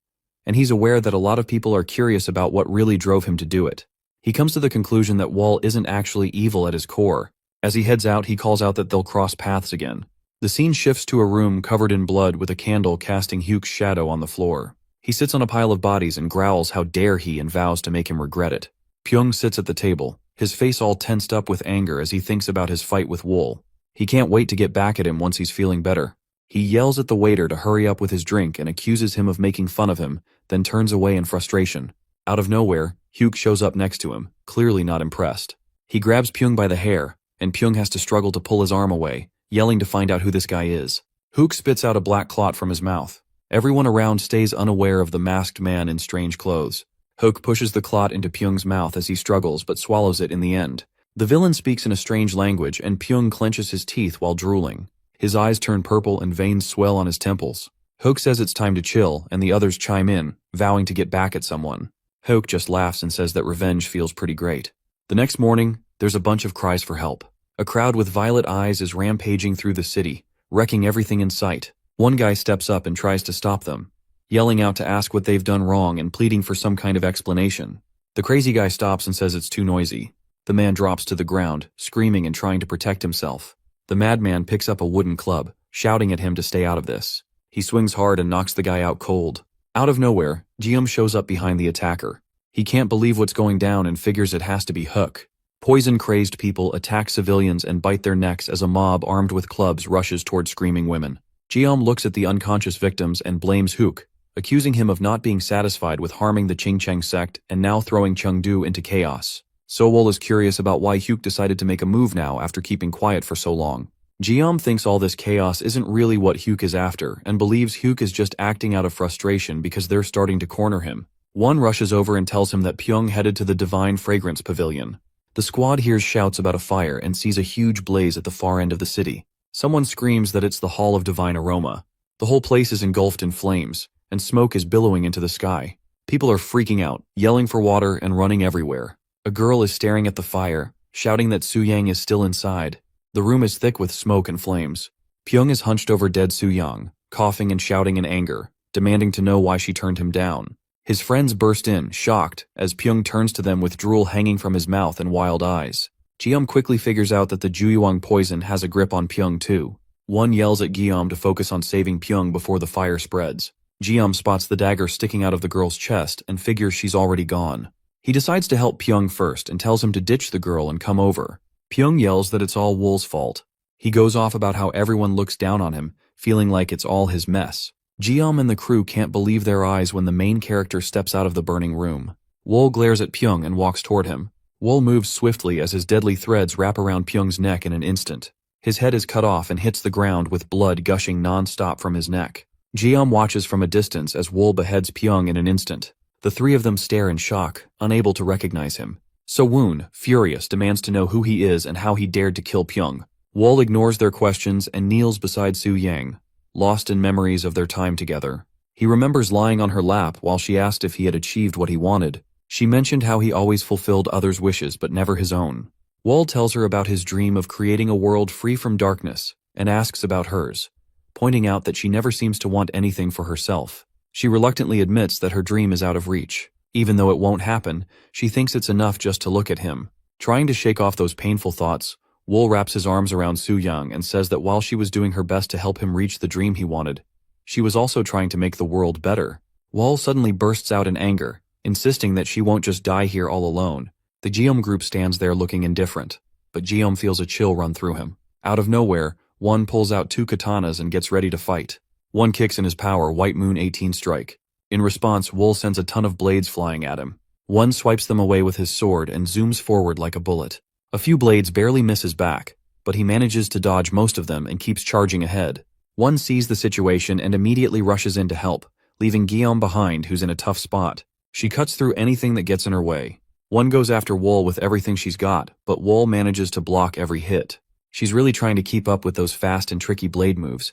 and he's aware that a lot of people are curious about what really drove him to do it. He comes to the conclusion that Wool isn't actually evil at his core. As he heads out, he calls out that they'll cross paths again. The scene shifts to a room covered in blood with a candle casting Hyuk's shadow on the floor. He sits on a pile of bodies and growls how dare he and vows to make him regret it. Pyong sits at the table, his face all tensed up with anger as he thinks about his fight with Wool. He can't wait to get back at him once he's feeling better. He yells at the waiter to hurry up with his drink and accuses him of making fun of him, then turns away in frustration. Out of nowhere, Hyuk shows up next to him, clearly not impressed. He grabs Pyong by the hair, and Pyong has to struggle to pull his arm away, yelling to find out who this guy is. Hyuk spits out a black clot from his mouth. Everyone around stays unaware of the masked man in strange clothes. Hyuk pushes the clot into Pyong's mouth as he struggles but swallows it in the end. The villain speaks in a strange language and Pyong clenches his teeth while drooling. His eyes turn purple and veins swell on his temples. Hyuk says it's time to chill and the others chime in, vowing to get back at someone. Hyuk just laughs and says that revenge feels pretty great. The next morning, there's a bunch of cries for help. A crowd with violet eyes is rampaging through the city, wrecking everything in sight. One guy steps up and tries to stop them, yelling out to ask what they've done wrong and pleading for some kind of explanation. The crazy guy stops and says it's too noisy. The man drops to the ground, screaming and trying to protect himself. The madman picks up a wooden club, shouting at him to stay out of this. He swings hard and knocks the guy out cold. Out of nowhere, Jiam shows up behind the attacker. He can't believe what's going down and figures it has to be Hyuk. Poison-crazed people attack civilians and bite their necks as a mob armed with clubs rushes toward screaming women. Jiam looks at the unconscious victims and blames Hyuk, accusing him of not being satisfied with harming the Qingcheng sect and now throwing Chengdu into chaos. Sowol is curious about why Hyuk decided to make a move now after keeping quiet for so long. Jiam thinks all this chaos isn't really what Hyuk is after and believes Hyuk is just acting out of frustration because they're starting to corner him. One rushes over and tells him that Pyong headed to the Divine Fragrance Pavilion. The squad hears shouts about a fire and sees a huge blaze at the far end of the city. Someone screams that it's the Hall of Divine Aroma. The whole place is engulfed in flames, and smoke is billowing into the sky. People are freaking out, yelling for water and running everywhere. A girl is staring at the fire, shouting that Su Yang is still inside. The room is thick with smoke and flames. Pyong is hunched over dead Su Yang, coughing and shouting in anger, demanding to know why she turned him down. His friends burst in, shocked, as Pyong turns to them with drool hanging from his mouth and wild eyes. Jiam quickly figures out that the Juyuang poison has a grip on Pyong too. One yells at Guillaume to focus on saving Pyong before the fire spreads. Jiam spots the dagger sticking out of the girl's chest and figures she's already gone. He decides to help Pyong first and tells him to ditch the girl and come over. Pyong yells that it's all Wool's fault. He goes off about how everyone looks down on him, feeling like it's all his mess. Jiam and the crew can't believe their eyes when the main character steps out of the burning room. Wool glares at Pyong and walks toward him. Wool moves swiftly as his deadly threads wrap around Pyong's neck in an instant. His head is cut off and hits the ground with blood gushing non-stop from his neck. Jiam watches from a distance as Wool beheads Pyong in an instant. The three of them stare in shock, unable to recognize him. So-woon, furious, demands to know who he is and how he dared to kill Pyong. Wool ignores their questions and kneels beside Su Yang, lost in memories of their time together. He remembers lying on her lap while she asked if he had achieved what he wanted. She mentioned how he always fulfilled others' wishes but never his own. Wool tells her about his dream of creating a world free from darkness and asks about hers, pointing out that she never seems to want anything for herself. She reluctantly admits that her dream is out of reach. Even though it won't happen, she thinks it's enough just to look at him. Trying to shake off those painful thoughts, Wool wraps his arms around Su Yang and says that while she was doing her best to help him reach the dream he wanted, she was also trying to make the world better. Wool suddenly bursts out in anger, insisting that she won't just die here all alone. The Geom group stands there looking indifferent, but Geom feels a chill run through him. Out of nowhere, one pulls out two katanas and gets ready to fight. One kicks in his power White Moon 18 strike. In response, Wool sends a ton of blades flying at him. One swipes them away with his sword and zooms forward like a bullet. A few blades barely miss his back, but he manages to dodge most of them and keeps charging ahead. One sees the situation and immediately rushes in to help, leaving Guillaume behind, who's in a tough spot. She cuts through anything that gets in her way. One goes after Wool with everything she's got, but Wool manages to block every hit. She's really trying to keep up with those fast and tricky blade moves,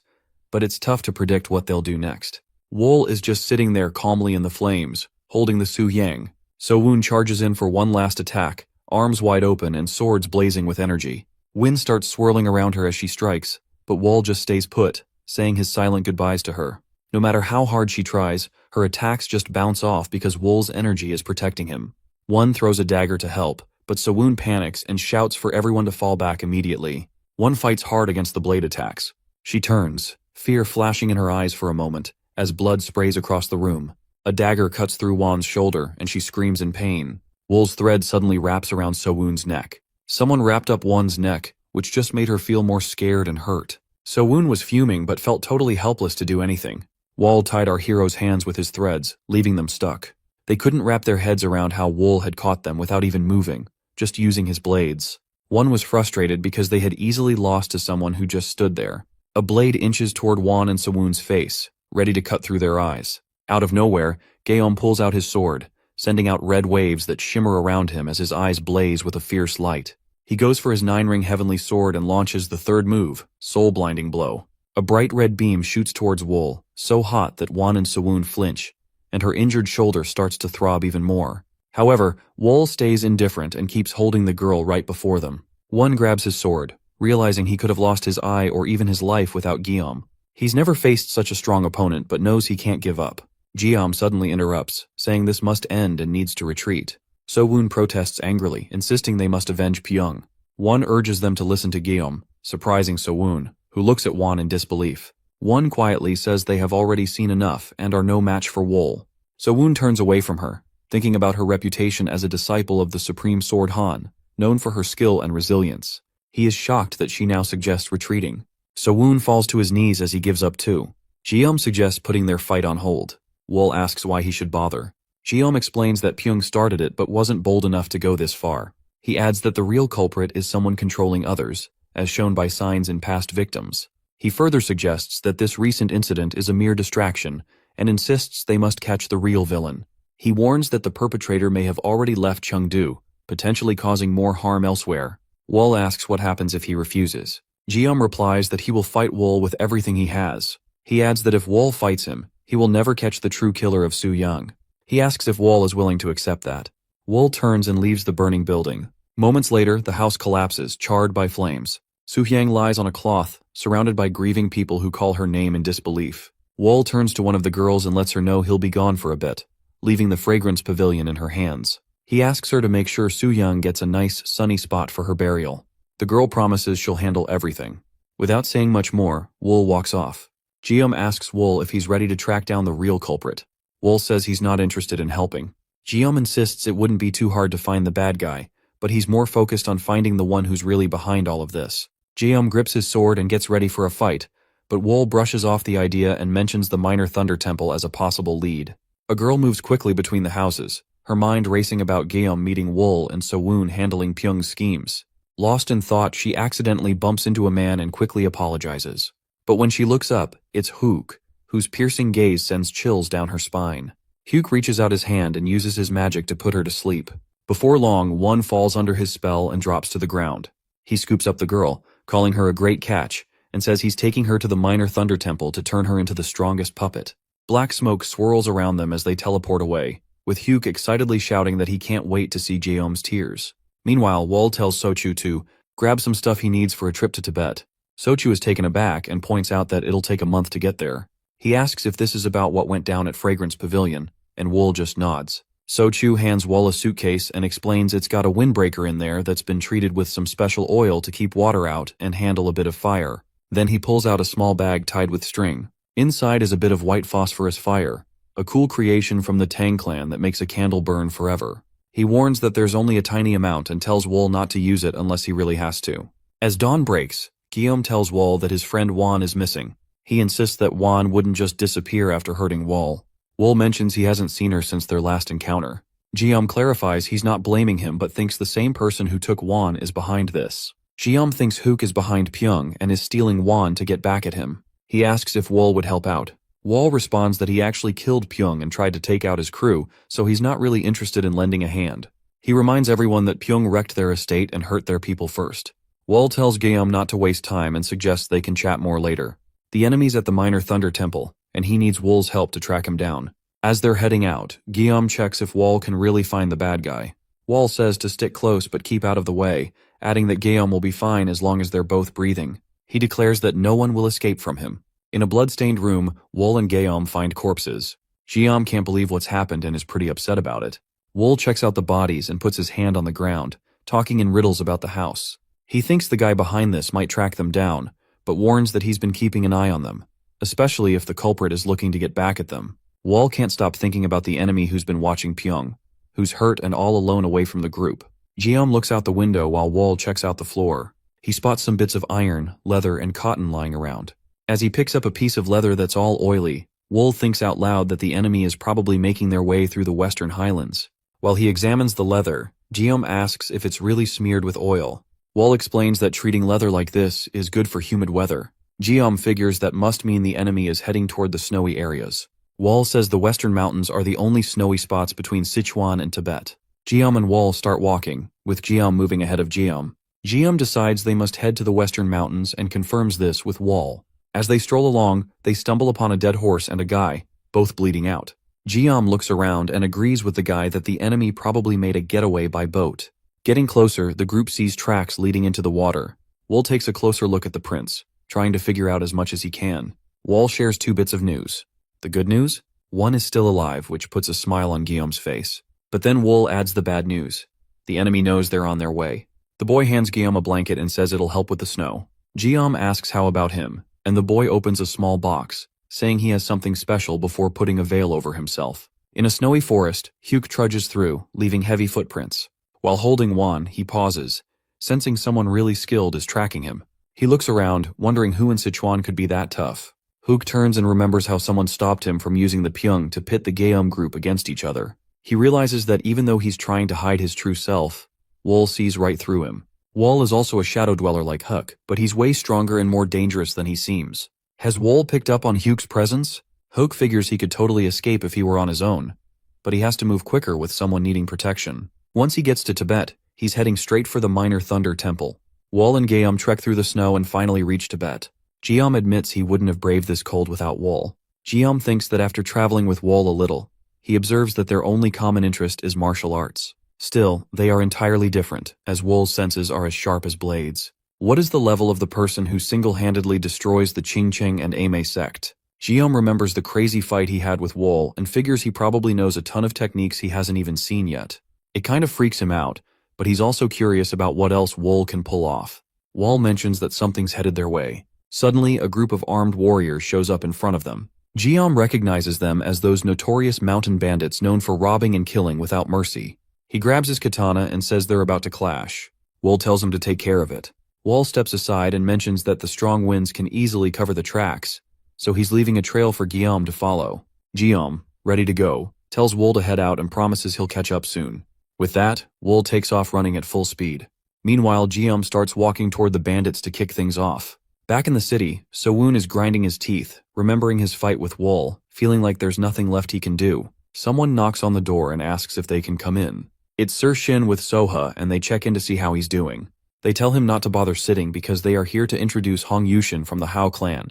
but it's tough to predict what they'll do next. Wool is just sitting there calmly in the flames, holding the Su Yang. So-woon charges in for one last attack, arms wide open and swords blazing with energy. Wind starts swirling around her as she strikes, but Wall just stays put, saying his silent goodbyes to her. No matter how hard she tries, her attacks just bounce off because Wool's energy is protecting him. One throws a dagger to help, but Sewon panics and shouts for everyone to fall back immediately. One fights hard against the blade attacks. She turns, fear flashing in her eyes for a moment, as blood sprays across the room. A dagger cuts through Wan's shoulder, and she screams in pain. Wool's thread suddenly wraps around Sewon's neck. Someone wrapped up Wan's neck, which just made her feel more scared and hurt. Sewon was fuming but felt totally helpless to do anything. Wall tied our heroes' hands with his threads, leaving them stuck. They couldn't wrap their heads around how Wool had caught them without even moving, just using his blades. One was frustrated because they had easily lost to someone who just stood there. A blade inches toward Wan and Sewon's face, ready to cut through their eyes. Out of nowhere, Guillaume pulls out his sword, sending out red waves that shimmer around him as his eyes blaze with a fierce light. He goes for his 9-ring heavenly sword and launches the third move, soul-blinding blow. A bright red beam shoots towards Wool, so hot that Wan and Sewon flinch, and her injured shoulder starts to throb even more. However, Wool stays indifferent and keeps holding the girl right before them. One grabs his sword, realizing he could have lost his eye or even his life without Guillaume. He's never faced such a strong opponent but knows he can't give up. Guillaume suddenly interrupts, saying this must end and needs to retreat. Sewon protests angrily, insisting they must avenge Pyong. One urges them to listen to Guillaume, surprising Sewon, who looks at Wan in disbelief. One quietly says they have already seen enough and are no match for Wool. Sewon turns away from her, thinking about her reputation as a disciple of the Supreme Sword Han, known for her skill and resilience. He is shocked that she now suggests retreating. Sewon falls to his knees as he gives up too. Guillaume suggests putting their fight on hold. Wool asks why he should bother. Guillaume explains that Pyong started it but wasn't bold enough to go this far. He adds that the real culprit is someone controlling others, as shown by signs in past victims. He further suggests that this recent incident is a mere distraction and insists they must catch the real villain. He warns that the perpetrator may have already left Chengdu, potentially causing more harm elsewhere. Wool asks what happens if he refuses. Guillaume replies that he will fight Wool with everything he has. He adds that if Wool fights him, he will never catch the true killer of Su Yang. He asks if Wool is willing to accept that. Wool turns and leaves the burning building. Moments later, the house collapses, charred by flames. Su Yang lies on a cloth, surrounded by grieving people who call her name in disbelief. Wool turns to one of the girls and lets her know he'll be gone for a bit, leaving the fragrance pavilion in her hands. He asks her to make sure Su Yang gets a nice, sunny spot for her burial. The girl promises she'll handle everything. Without saying much more, Wool walks off. Guillaume asks Wool if he's ready to track down the real culprit. Wool says he's not interested in helping. Guillaume insists it wouldn't be too hard to find the bad guy, but he's more focused on finding the one who's really behind all of this. Guillaume grips his sword and gets ready for a fight, but Wool brushes off the idea and mentions the Minor Thunder Temple as a possible lead. A girl moves quickly between the houses, her mind racing about Guillaume meeting Wool and Sewon handling Pyong's schemes. Lost in thought, she accidentally bumps into a man and quickly apologizes. But when she looks up, it's Hook, whose piercing gaze sends chills down her spine. Hook reaches out his hand and uses his magic to put her to sleep. Before long, one falls under his spell and drops to the ground. He scoops up the girl, calling her a great catch, and says he's taking her to the Minor Thunder Temple to turn her into the strongest puppet. Black smoke swirls around them as they teleport away, with Hook excitedly shouting that he can't wait to see Guillaume's tears. Meanwhile, Wool tells Sochu to grab some stuff he needs for a trip to Tibet. Sochu is taken aback and points out that it'll take a month to get there. He asks if this is about what went down at Fragrance Pavilion, and Wool just nods. Sochu hands Wool a suitcase and explains it's got a windbreaker in there that's been treated with some special oil to keep water out and handle a bit of fire. Then he pulls out a small bag tied with string. Inside is a bit of white phosphorus fire, a cool creation from the Tang clan that makes a candle burn forever. He warns that there's only a tiny amount and tells Wool not to use it unless he really has to. As dawn breaks, Guillaume tells Wool that his friend Wan is missing. He insists that Wan wouldn't just disappear after hurting Wool. Wool mentions he hasn't seen her since their last encounter. Guillaume clarifies he's not blaming him but thinks the same person who took Wan is behind this. Guillaume thinks Hook is behind Pyong and is stealing Wan to get back at him. He asks if Wool would help out. Wool responds that he actually killed Pyong and tried to take out his crew, so he's not really interested in lending a hand. He reminds everyone that Pyong wrecked their estate and hurt their people first. Wool tells Guillaume not to waste time and suggests they can chat more later. The enemy's at the Minor Thunder Temple, and he needs Wool's help to track him down. As they're heading out, Guillaume checks if Wool can really find the bad guy. Wool says to stick close but keep out of the way, adding that Guillaume will be fine as long as they're both breathing. He declares that no one will escape from him. In a blood-stained room, Wool and Guillaume find corpses. Guillaume can't believe what's happened and is pretty upset about it. Wool checks out the bodies and puts his hand on the ground, talking in riddles about the house. He thinks the guy behind this might track them down, but warns that he's been keeping an eye on them, especially if the culprit is looking to get back at them. Wool can't stop thinking about the enemy who's been watching Pyong, who's hurt and all alone away from the group. Guillaume looks out the window while Wool checks out the floor. He spots some bits of iron, leather, and cotton lying around. As he picks up a piece of leather that's all oily, Wool thinks out loud that the enemy is probably making their way through the Western Highlands. While he examines the leather, Guillaume asks if it's really smeared with oil. Wool explains that treating leather like this is good for humid weather. Guillaume figures that must mean the enemy is heading toward the snowy areas. Wool says the Western Mountains are the only snowy spots between Sichuan and Tibet. Guillaume and Wool start walking, with Guillaume moving ahead of Guillaume. Guillaume decides they must head to the Western Mountains and confirms this with Wool. As they stroll along, they stumble upon a dead horse and a guy, both bleeding out. Guillaume looks around and agrees with the guy that the enemy probably made a getaway by boat. Getting closer, the group sees tracks leading into the water. Wool takes a closer look at the prince, trying to figure out as much as he can. Wool shares 2 bits of news. The good news? One is still alive, which puts a smile on Guillaume's face. But then Wool adds the bad news. The enemy knows they're on their way. The boy hands Guillaume a blanket and says it'll help with the snow. Guillaume asks how about him, and the boy opens a small box, saying he has something special before putting a veil over himself. In a snowy forest, Hugh trudges through, leaving heavy footprints. While holding one, he pauses, sensing someone really skilled is tracking him. He looks around, wondering who in Sichuan could be that tough. Hook turns and remembers how someone stopped him from using the Pyong to pit the Guillaume group against each other. He realizes that even though he's trying to hide his true self, Wool sees right through him. Wool is also a shadow dweller like Hook, but he's way stronger and more dangerous than he seems. Has Wool picked up on Hugh's presence? Hook figures he could totally escape if he were on his own, but he has to move quicker with someone needing protection. Once he gets to Tibet, he's heading straight for the Minor Thunder Temple. Wool and Guillaume trek through the snow and finally reach Tibet. Guillaume admits he wouldn't have braved this cold without Wool. Guillaume thinks that after traveling with Wool a little, he observes that their only common interest is martial arts. Still, they are entirely different, as Wool's senses are as sharp as blades. What is the level of the person who single-handedly destroys the Qingcheng and Ame sect? Guillaume remembers the crazy fight he had with Wool and figures he probably knows a ton of techniques he hasn't even seen yet. It kind of freaks him out, but he's also curious about what else Wool can pull off. Wool mentions that something's headed their way. Suddenly, a group of armed warriors shows up in front of them. Guillaume recognizes them as those notorious mountain bandits known for robbing and killing without mercy. He grabs his katana and says they're about to clash. Wool tells him to take care of it. Wool steps aside and mentions that the strong winds can easily cover the tracks, so he's leaving a trail for Guillaume to follow. Guillaume, ready to go, tells Wool to head out and promises he'll catch up soon. With that, Wool takes off running at full speed. Meanwhile, Guillaume starts walking toward the bandits to kick things off. Back in the city, Sowoon is grinding his teeth, remembering his fight with Wool, feeling like there's nothing left he can do. Someone knocks on the door and asks if they can come in. It's Sir Shin with Soha, and they check in to see how he's doing. They tell him not to bother sitting because they are here to introduce Hong Yushin from the Hao clan.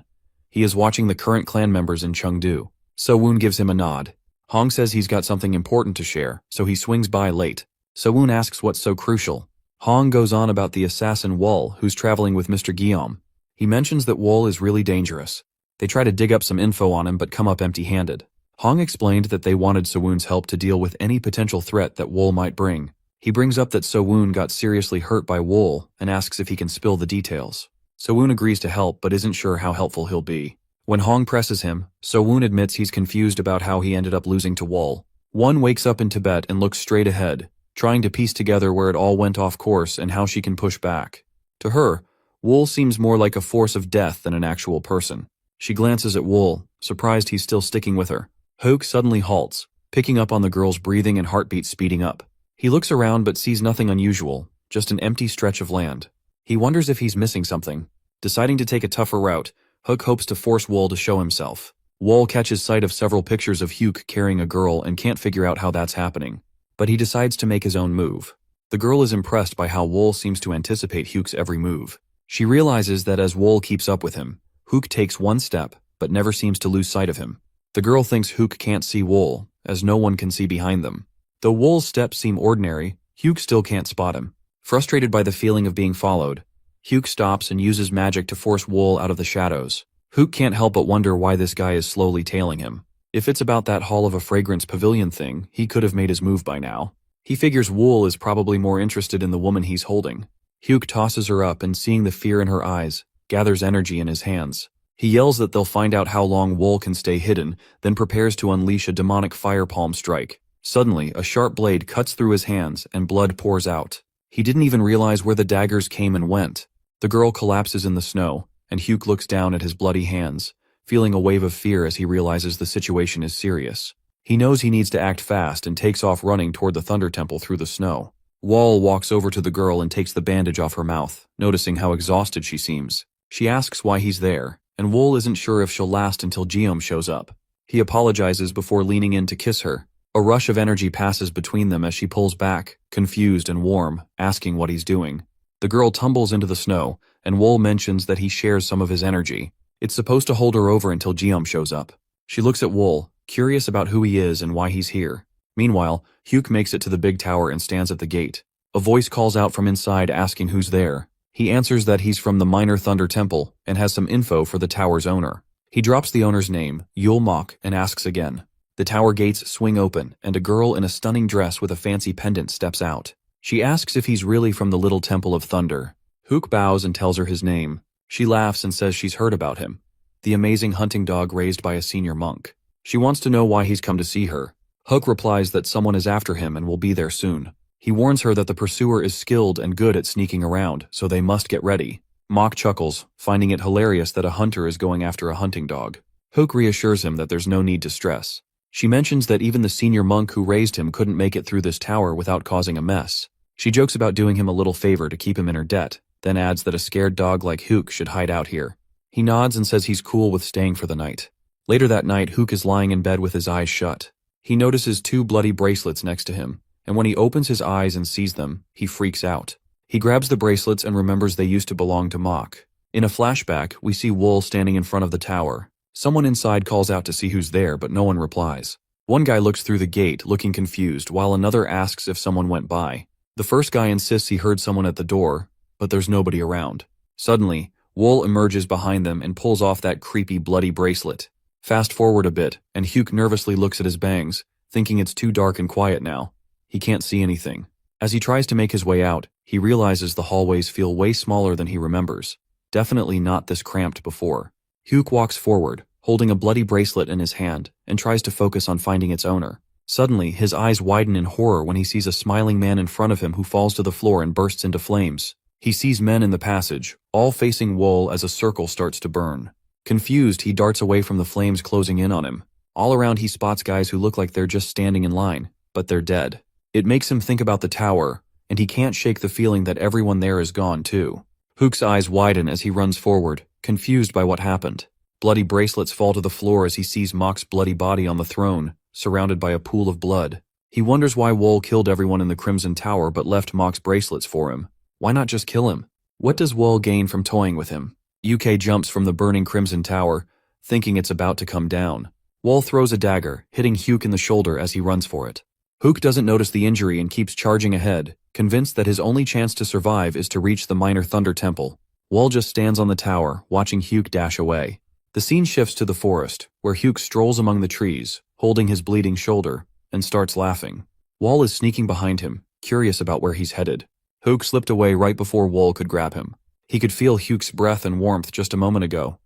He is watching the current clan members in Chengdu. Sowoon gives him a nod. Hong says he's got something important to share, so he swings by late. Sowoon asks what's so crucial. Hong goes on about the assassin Wool, who's traveling with Mr. Guillaume. He mentions that Wool is really dangerous. They try to dig up some info on him but come up empty-handed. Hong explained that they wanted Sowoon's help to deal with any potential threat that Wool might bring. He brings up that Sowoon got seriously hurt by Wool and asks if he can spill the details. Sowoon agrees to help but isn't sure how helpful he'll be. When Hong presses him, Sowoon admits he's confused about how he ended up losing to Wool. One wakes up in Tibet and looks straight ahead, trying to piece together where it all went off course and how she can push back. To her, Wool seems more like a force of death than an actual person. She glances at Wool, surprised he's still sticking with her. Hoke suddenly halts, picking up on the girl's breathing and heartbeat speeding up. He looks around but sees nothing unusual, just an empty stretch of land. He wonders if he's missing something. Deciding to take a tougher route, Hook hopes to force Wool to show himself. Wool catches sight of several pictures of Hugh carrying a girl and can't figure out how that's happening. But he decides to make his own move. The girl is impressed by how Wool seems to anticipate Hugh's every move. She realizes that as Wool keeps up with him, Hook takes one step but never seems to lose sight of him. The girl thinks Hook can't see Wool, as no one can see behind them. Though Wool's steps seem ordinary, Hugh still can't spot him. Frustrated by the feeling of being followed, Hyuk stops and uses magic to force Wool out of the shadows. Hyuk can't help but wonder why this guy is slowly tailing him. If it's about that Hall of a Fragrance pavilion thing, he could have made his move by now. He figures Wool is probably more interested in the woman he's holding. Hyuk tosses her up and, seeing the fear in her eyes, gathers energy in his hands. He yells that they'll find out how long Wool can stay hidden, then prepares to unleash a demonic fire palm strike. Suddenly, a sharp blade cuts through his hands and blood pours out. He didn't even realize where the daggers came and went. The girl collapses in the snow, and Hyuk looks down at his bloody hands, feeling a wave of fear as he realizes the situation is serious. He knows he needs to act fast and takes off running toward the Thunder Temple through the snow. Wall walks over to the girl and takes the bandage off her mouth, noticing how exhausted she seems. She asks why he's there, and Wool isn't sure if she'll last until Jeom shows up. He apologizes before leaning in to kiss her. A rush of energy passes between them as she pulls back, confused and warm, asking what he's doing. The girl tumbles into the snow, and Wool mentions that he shares some of his energy. It's supposed to hold her over until Jeom shows up. She looks at Wool, curious about who he is and why he's here. Meanwhile, Hyuk makes it to the big tower and stands at the gate. A voice calls out from inside asking who's there. He answers that he's from the Minor Thunder Temple and has some info for the tower's owner. He drops the owner's name, Yul Mok, and asks again. The tower gates swing open, and a girl in a stunning dress with a fancy pendant steps out. She asks if he's really from the Little Temple of Thunder. Hyuk bows and tells her his name. She laughs and says she's heard about him, the amazing hunting dog raised by a senior monk. She wants to know why he's come to see her. Hyuk replies that someone is after him and will be there soon. He warns her that the pursuer is skilled and good at sneaking around, so they must get ready. Mok chuckles, finding it hilarious that a hunter is going after a hunting dog. Hyuk reassures him that there's no need to stress. She mentions that even the senior monk who raised him couldn't make it through this tower without causing a mess. She jokes about doing him a little favor to keep him in her debt, then adds that a scared dog like Hyuk should hide out here. He nods and says he's cool with staying for the night. Later that night, Hyuk is lying in bed with his eyes shut. He notices 2 bloody bracelets next to him, and when he opens his eyes and sees them, he freaks out. He grabs the bracelets and remembers they used to belong to Mok. In a flashback, we see Wool standing in front of the tower. Someone inside calls out to see who's there, but no one replies. One guy looks through the gate, looking confused, while another asks if someone went by. The first guy insists he heard someone at the door, but there's nobody around. Suddenly, Wool emerges behind them and pulls off that creepy bloody bracelet. Fast forward a bit, and Hyuk nervously looks at his bangs, thinking it's too dark and quiet now. He can't see anything. As he tries to make his way out, he realizes the hallways feel way smaller than he remembers. Definitely not this cramped before. Hyuk walks forward, holding a bloody bracelet in his hand, and tries to focus on finding its owner. Suddenly, his eyes widen in horror when he sees a smiling man in front of him who falls to the floor and bursts into flames. He sees men in the passage, all facing Wool as a circle starts to burn. Confused, he darts away from the flames closing in on him. All around he spots guys who look like they're just standing in line, but they're dead. It makes him think about the tower, and he can't shake the feeling that everyone there is gone too. Hyuk's eyes widen as he runs forward, confused by what happened. Bloody bracelets fall to the floor as he sees Mok's bloody body on the throne, surrounded by a pool of blood. He wonders why Wool killed everyone in the Crimson Tower but left Mok's bracelets for him. Why not just kill him? What does Wool gain from toying with him? UK jumps from the burning Crimson Tower, thinking it's about to come down. Wool throws a dagger, hitting Hyuk in the shoulder as he runs for it. Hyuk doesn't notice the injury and keeps charging ahead, convinced that his only chance to survive is to reach the Minor Thunder Temple. Wool just stands on the tower, watching Hyuk dash away. The scene shifts to the forest, where Hyuk strolls among the trees, holding his bleeding shoulder, and starts laughing. Wool is sneaking behind him, curious about where he's headed. Hyuk slipped away right before Wool could grab him. He could feel Hyuk's breath and warmth just a moment ago,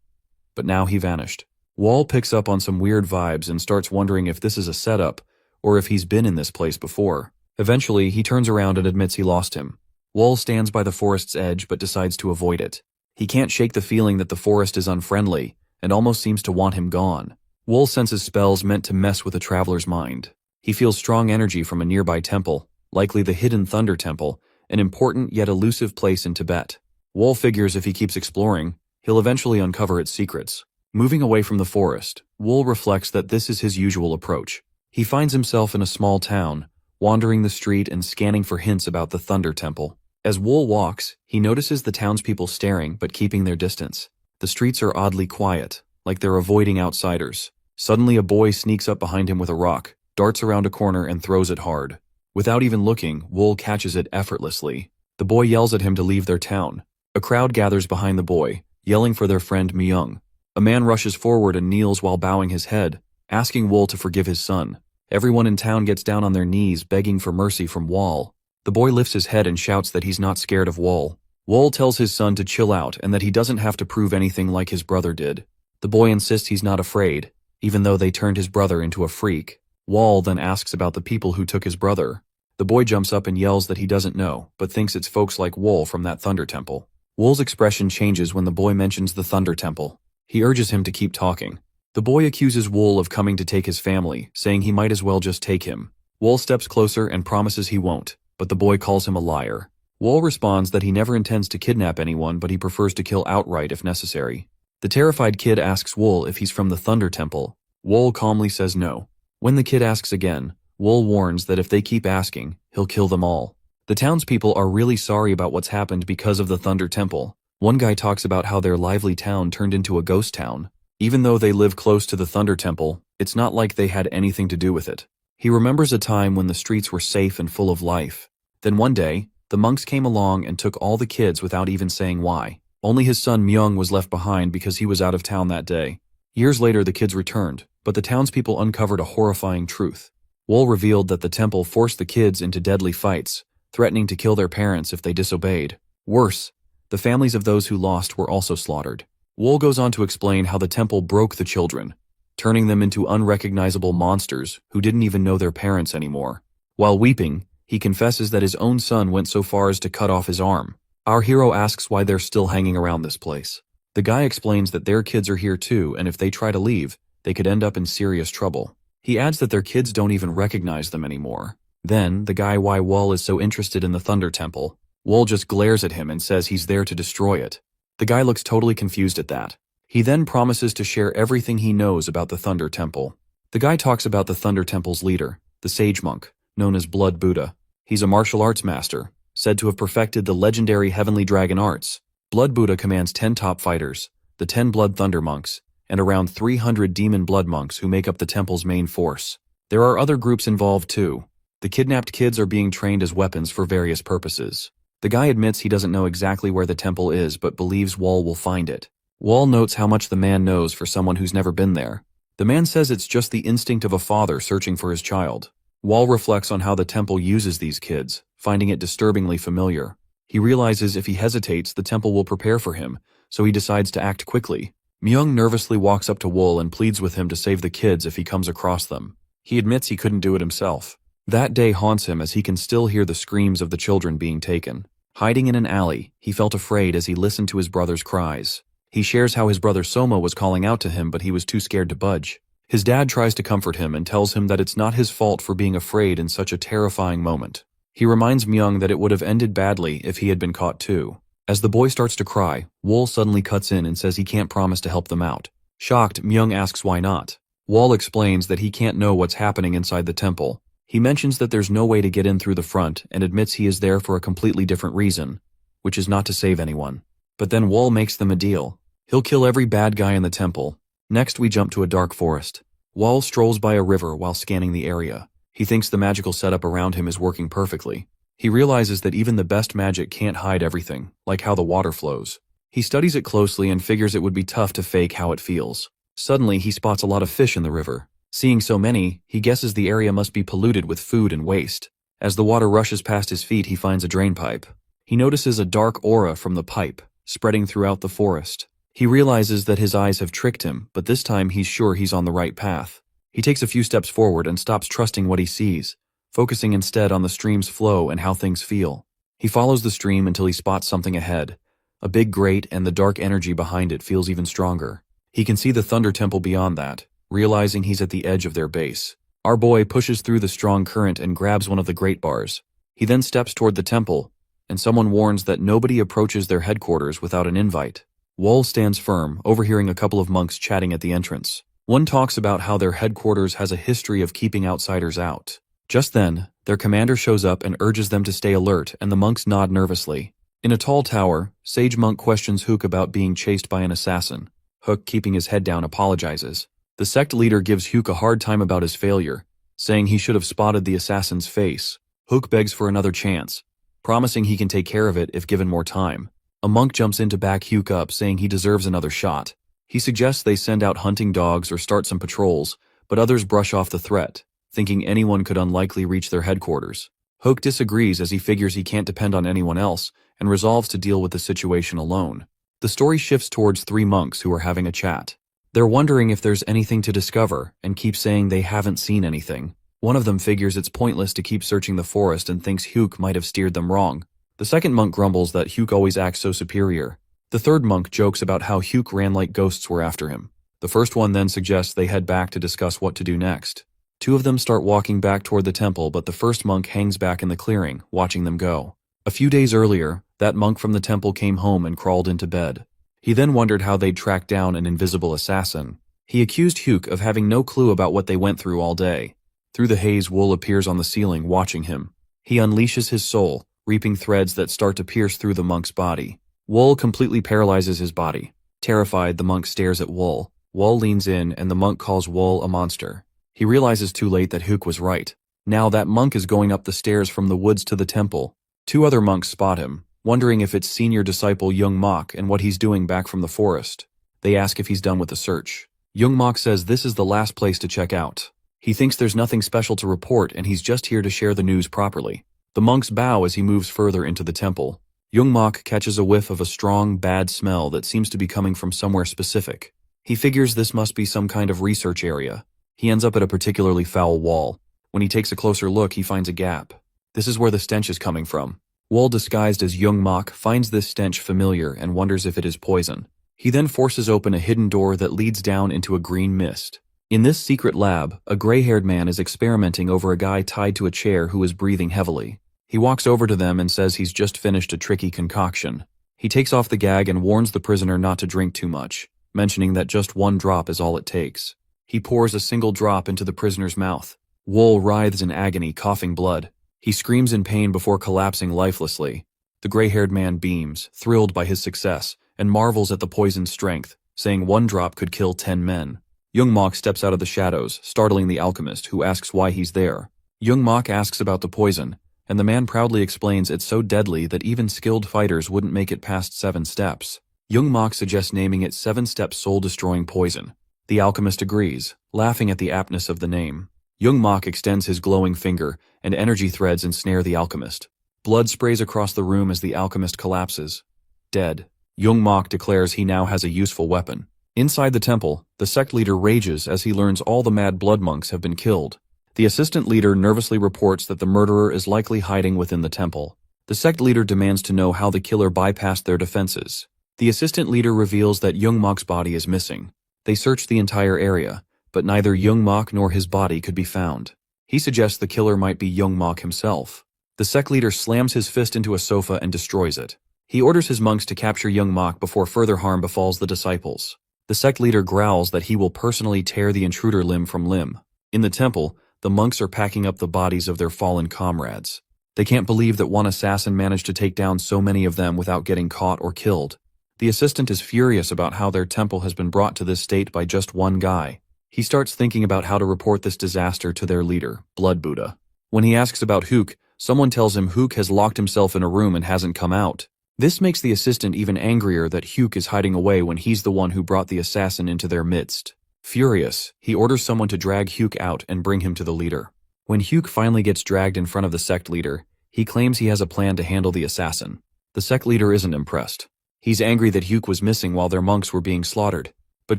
but now he vanished. Wool picks up on some weird vibes and starts wondering if this is a setup, or if he's been in this place before. Eventually, he turns around and admits he lost him. Wool stands by the forest's edge but decides to avoid it. He can't shake the feeling that the forest is unfriendly, and almost seems to want him gone. Wool senses spells meant to mess with a traveler's mind. He feels strong energy from a nearby temple, likely the Hidden Thunder Temple, an important yet elusive place in Tibet. Wool figures if he keeps exploring, he'll eventually uncover its secrets. Moving away from the forest, Wool reflects that this is his usual approach. He finds himself in a small town, wandering the street and scanning for hints about the Thunder Temple. As Wool walks, he notices the townspeople staring but keeping their distance. The streets are oddly quiet, like they're avoiding outsiders. Suddenly a boy sneaks up behind him with a rock, darts around a corner and throws it hard. Without even looking, Wool catches it effortlessly. The boy yells at him to leave their town. A crowd gathers behind the boy, yelling for their friend Myung. A man rushes forward and kneels while bowing his head, asking Wol to forgive his son. Everyone in town gets down on their knees begging for mercy from Wol. The boy lifts his head and shouts that he's not scared of Wol. Wol tells his son to chill out and that he doesn't have to prove anything like his brother did. The boy insists he's not afraid, even though they turned his brother into a freak. Wol then asks about the people who took his brother. The boy jumps up and yells that he doesn't know, but thinks it's folks like Wol from that Thunder Temple. Wol's expression changes when the boy mentions the Thunder Temple. He urges him to keep talking. The boy accuses Wol of coming to take his family, saying he might as well just take him. Wol steps closer and promises he won't, but the boy calls him a liar. Wol responds that he never intends to kidnap anyone, but he prefers to kill outright if necessary. The terrified kid asks Wol if he's from the Thunder Temple. Wol calmly says no. When the kid asks again, Wol warns that if they keep asking, he'll kill them all. The townspeople are really sorry about what's happened because of the Thunder Temple. One guy talks about how their lively town turned into a ghost town. Even though they live close to the Thunder Temple, it's not like they had anything to do with it. He remembers a time when the streets were safe and full of life. Then one day, the monks came along and took all the kids without even saying why. Only his son Myung was left behind because he was out of town that day. Years later, the kids returned, but the townspeople uncovered a horrifying truth. Wol revealed that the temple forced the kids into deadly fights, threatening to kill their parents if they disobeyed. Worse, the families of those who lost were also slaughtered. Wol goes on to explain how the temple broke the children, turning them into unrecognizable monsters who didn't even know their parents anymore. While weeping, he confesses that his own son went so far as to cut off his arm. Our hero asks why they're still hanging around this place. The guy explains that their kids are here too, and if they try to leave, they could end up in serious trouble. He adds that their kids don't even recognize them anymore. Then, the guy why Wol is so interested in the Thunder Temple. Wol just glares at him and says he's there to destroy it. The guy looks totally confused at that. He then promises to share everything he knows about the Thunder Temple. The guy talks about the Thunder Temple's leader, the sage monk, known as Blood Buddha. He's a martial arts master, said to have perfected the legendary Heavenly Dragon arts. Blood Buddha commands 10 top fighters, the 10 Blood Thunder monks, and around 300 demon blood monks who make up the temple's main force. There are other groups involved too. The kidnapped kids are being trained as weapons for various purposes. The guy admits he doesn't know exactly where the temple is but believes Wol will find it. Wol notes how much the man knows for someone who's never been there. The man says it's just the instinct of a father searching for his child. Wol reflects on how the temple uses these kids, finding it disturbingly familiar. He realizes if he hesitates, the temple will prepare for him, so he decides to act quickly. Myung nervously walks up to Wol and pleads with him to save the kids if he comes across them. He admits he couldn't do it himself. That day haunts him as he can still hear the screams of the children being taken. Hiding in an alley, he felt afraid as he listened to his brother's cries. He shares how his brother Soma was calling out to him, but he was too scared to budge. His dad tries to comfort him and tells him that it's not his fault for being afraid in such a terrifying moment. He reminds Myung that it would have ended badly if he had been caught too. As the boy starts to cry, Wol suddenly cuts in and says he can't promise to help them out. Shocked, Myung asks why not. Wol explains that he can't know what's happening inside the temple. He mentions that there's no way to get in through the front and admits he is there for a completely different reason, which is not to save anyone. But then Wol makes them a deal. He'll kill every bad guy in the temple. Next we jump to a dark forest. Wol strolls by a river while scanning the area. He thinks the magical setup around him is working perfectly. He realizes that even the best magic can't hide everything, like how the water flows. He studies it closely and figures it would be tough to fake how it feels. Suddenly he spots a lot of fish in the river. Seeing so many, he guesses the area must be polluted with food and waste. As the water rushes past his feet, he finds a drain pipe. He notices a dark aura from the pipe, spreading throughout the forest. He realizes that his eyes have tricked him, but this time he's sure he's on the right path. He takes a few steps forward and stops trusting what he sees, focusing instead on the stream's flow and how things feel. He follows the stream until he spots something ahead. A big grate, and the dark energy behind it feels even stronger. He can see the Thunder Temple beyond that, realizing he's at the edge of their base. Our boy pushes through the strong current and grabs one of the grate bars. He then steps toward the temple, and someone warns that nobody approaches their headquarters without an invite. Wol stands firm, overhearing a couple of monks chatting at the entrance. One talks about how their headquarters has a history of keeping outsiders out. Just then, their commander shows up and urges them to stay alert, and the monks nod nervously. In a tall tower, Sage Monk questions Hook about being chased by an assassin. Hook, keeping his head down, apologizes. The sect leader gives Hook a hard time about his failure, saying he should have spotted the assassin's face. Hook begs for another chance, promising he can take care of it if given more time. A monk jumps in to back Huk up, saying he deserves another shot. He suggests they send out hunting dogs or start some patrols, but others brush off the threat, thinking anyone could unlikely reach their headquarters. Huk disagrees as he figures he can't depend on anyone else and resolves to deal with the situation alone. The story shifts towards three monks who are having a chat. They're wondering if there's anything to discover and keep saying they haven't seen anything. One of them figures it's pointless to keep searching the forest and thinks Huk might have steered them wrong. The second monk grumbles that Huk always acts so superior. The third monk jokes about how Huk ran like ghosts were after him. The first one then suggests they head back to discuss what to do next. Two of them start walking back toward the temple, but the first monk hangs back in the clearing, watching them go. A few days earlier, that monk from the temple came home and crawled into bed. He then wondered how they'd track down an invisible assassin. He accused Huk of having no clue about what they went through all day. Through the haze, Wool appears on the ceiling, watching him. He unleashes his soul, reaping threads that start to pierce through the monk's body. Wool completely paralyzes his body. Terrified, the monk stares at Wool. Wool leans in, and the monk calls Wool a monster. He realizes too late that Huk was right. Now that monk is going up the stairs from the woods to the temple. Two other monks spot him, wondering if it's senior disciple Young Mok and what he's doing back from the forest. They ask if he's done with the search. Young Mok says this is the last place to check out. He thinks there's nothing special to report and he's just here to share the news properly. The monks bow as he moves further into the temple. Young Mok catches a whiff of a strong, bad smell that seems to be coming from somewhere specific. He figures this must be some kind of research area. He ends up at a particularly foul wall. When he takes a closer look, he finds a gap. This is where the stench is coming from. Wool, disguised as Young Mok, finds this stench familiar and wonders if it is poison. He then forces open a hidden door that leads down into a green mist. In this secret lab, a gray-haired man is experimenting over a guy tied to a chair who is breathing heavily. He walks over to them and says he's just finished a tricky concoction. He takes off the gag and warns the prisoner not to drink too much, mentioning that just one drop is all it takes. He pours a single drop into the prisoner's mouth. Wool writhes in agony, coughing blood. He screams in pain before collapsing lifelessly. The gray-haired man beams, thrilled by his success, and marvels at the poison's strength, saying one drop could kill 10 men. Young Mok steps out of the shadows, startling the alchemist, who asks why he's there. Young Mok asks about the poison, and the man proudly explains it's so deadly that even skilled fighters wouldn't make it past 7 steps. Young Mok suggests naming it 7-step soul-destroying poison. The alchemist agrees, laughing at the aptness of the name. Young Mok extends his glowing finger, and energy threads ensnare the alchemist. Blood sprays across the room as the alchemist collapses. Dead. Young Mok declares he now has a useful weapon. Inside the temple, the sect leader rages as he learns all the mad blood monks have been killed. The assistant leader nervously reports that the murderer is likely hiding within the temple. The sect leader demands to know how the killer bypassed their defenses. The assistant leader reveals that Young Mok's body is missing. They search the entire area, but neither Young Mok nor his body could be found. He suggests the killer might be Young Mok himself. The sect leader slams his fist into a sofa and destroys it. He orders his monks to capture Young Mok before further harm befalls the disciples. The sect leader growls that he will personally tear the intruder limb from limb. In the temple, the monks are packing up the bodies of their fallen comrades. They can't believe that one assassin managed to take down so many of them without getting caught or killed. The assistant is furious about how their temple has been brought to this state by just one guy. He starts thinking about how to report this disaster to their leader, Blood Buddha. When he asks about Huk, someone tells him Huk has locked himself in a room and hasn't come out. This makes the assistant even angrier that Huk is hiding away when he's the one who brought the assassin into their midst. Furious, he orders someone to drag Huk out and bring him to the leader. When Huk finally gets dragged in front of the sect leader, he claims he has a plan to handle the assassin. The sect leader isn't impressed. He's angry that Huk was missing while their monks were being slaughtered. But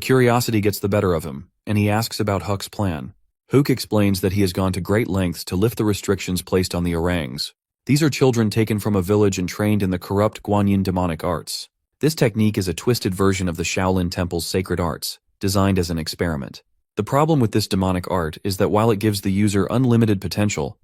curiosity gets the better of him, and he asks about Huk's plan. Huk explains that he has gone to great lengths to lift the restrictions placed on the orangs. These are children taken from a village and trained in the corrupt Guanyin demonic arts. This technique is a twisted version of the Shaolin Temple's sacred arts, designed as an experiment. The problem with this demonic art is that while it gives the user unlimited potential,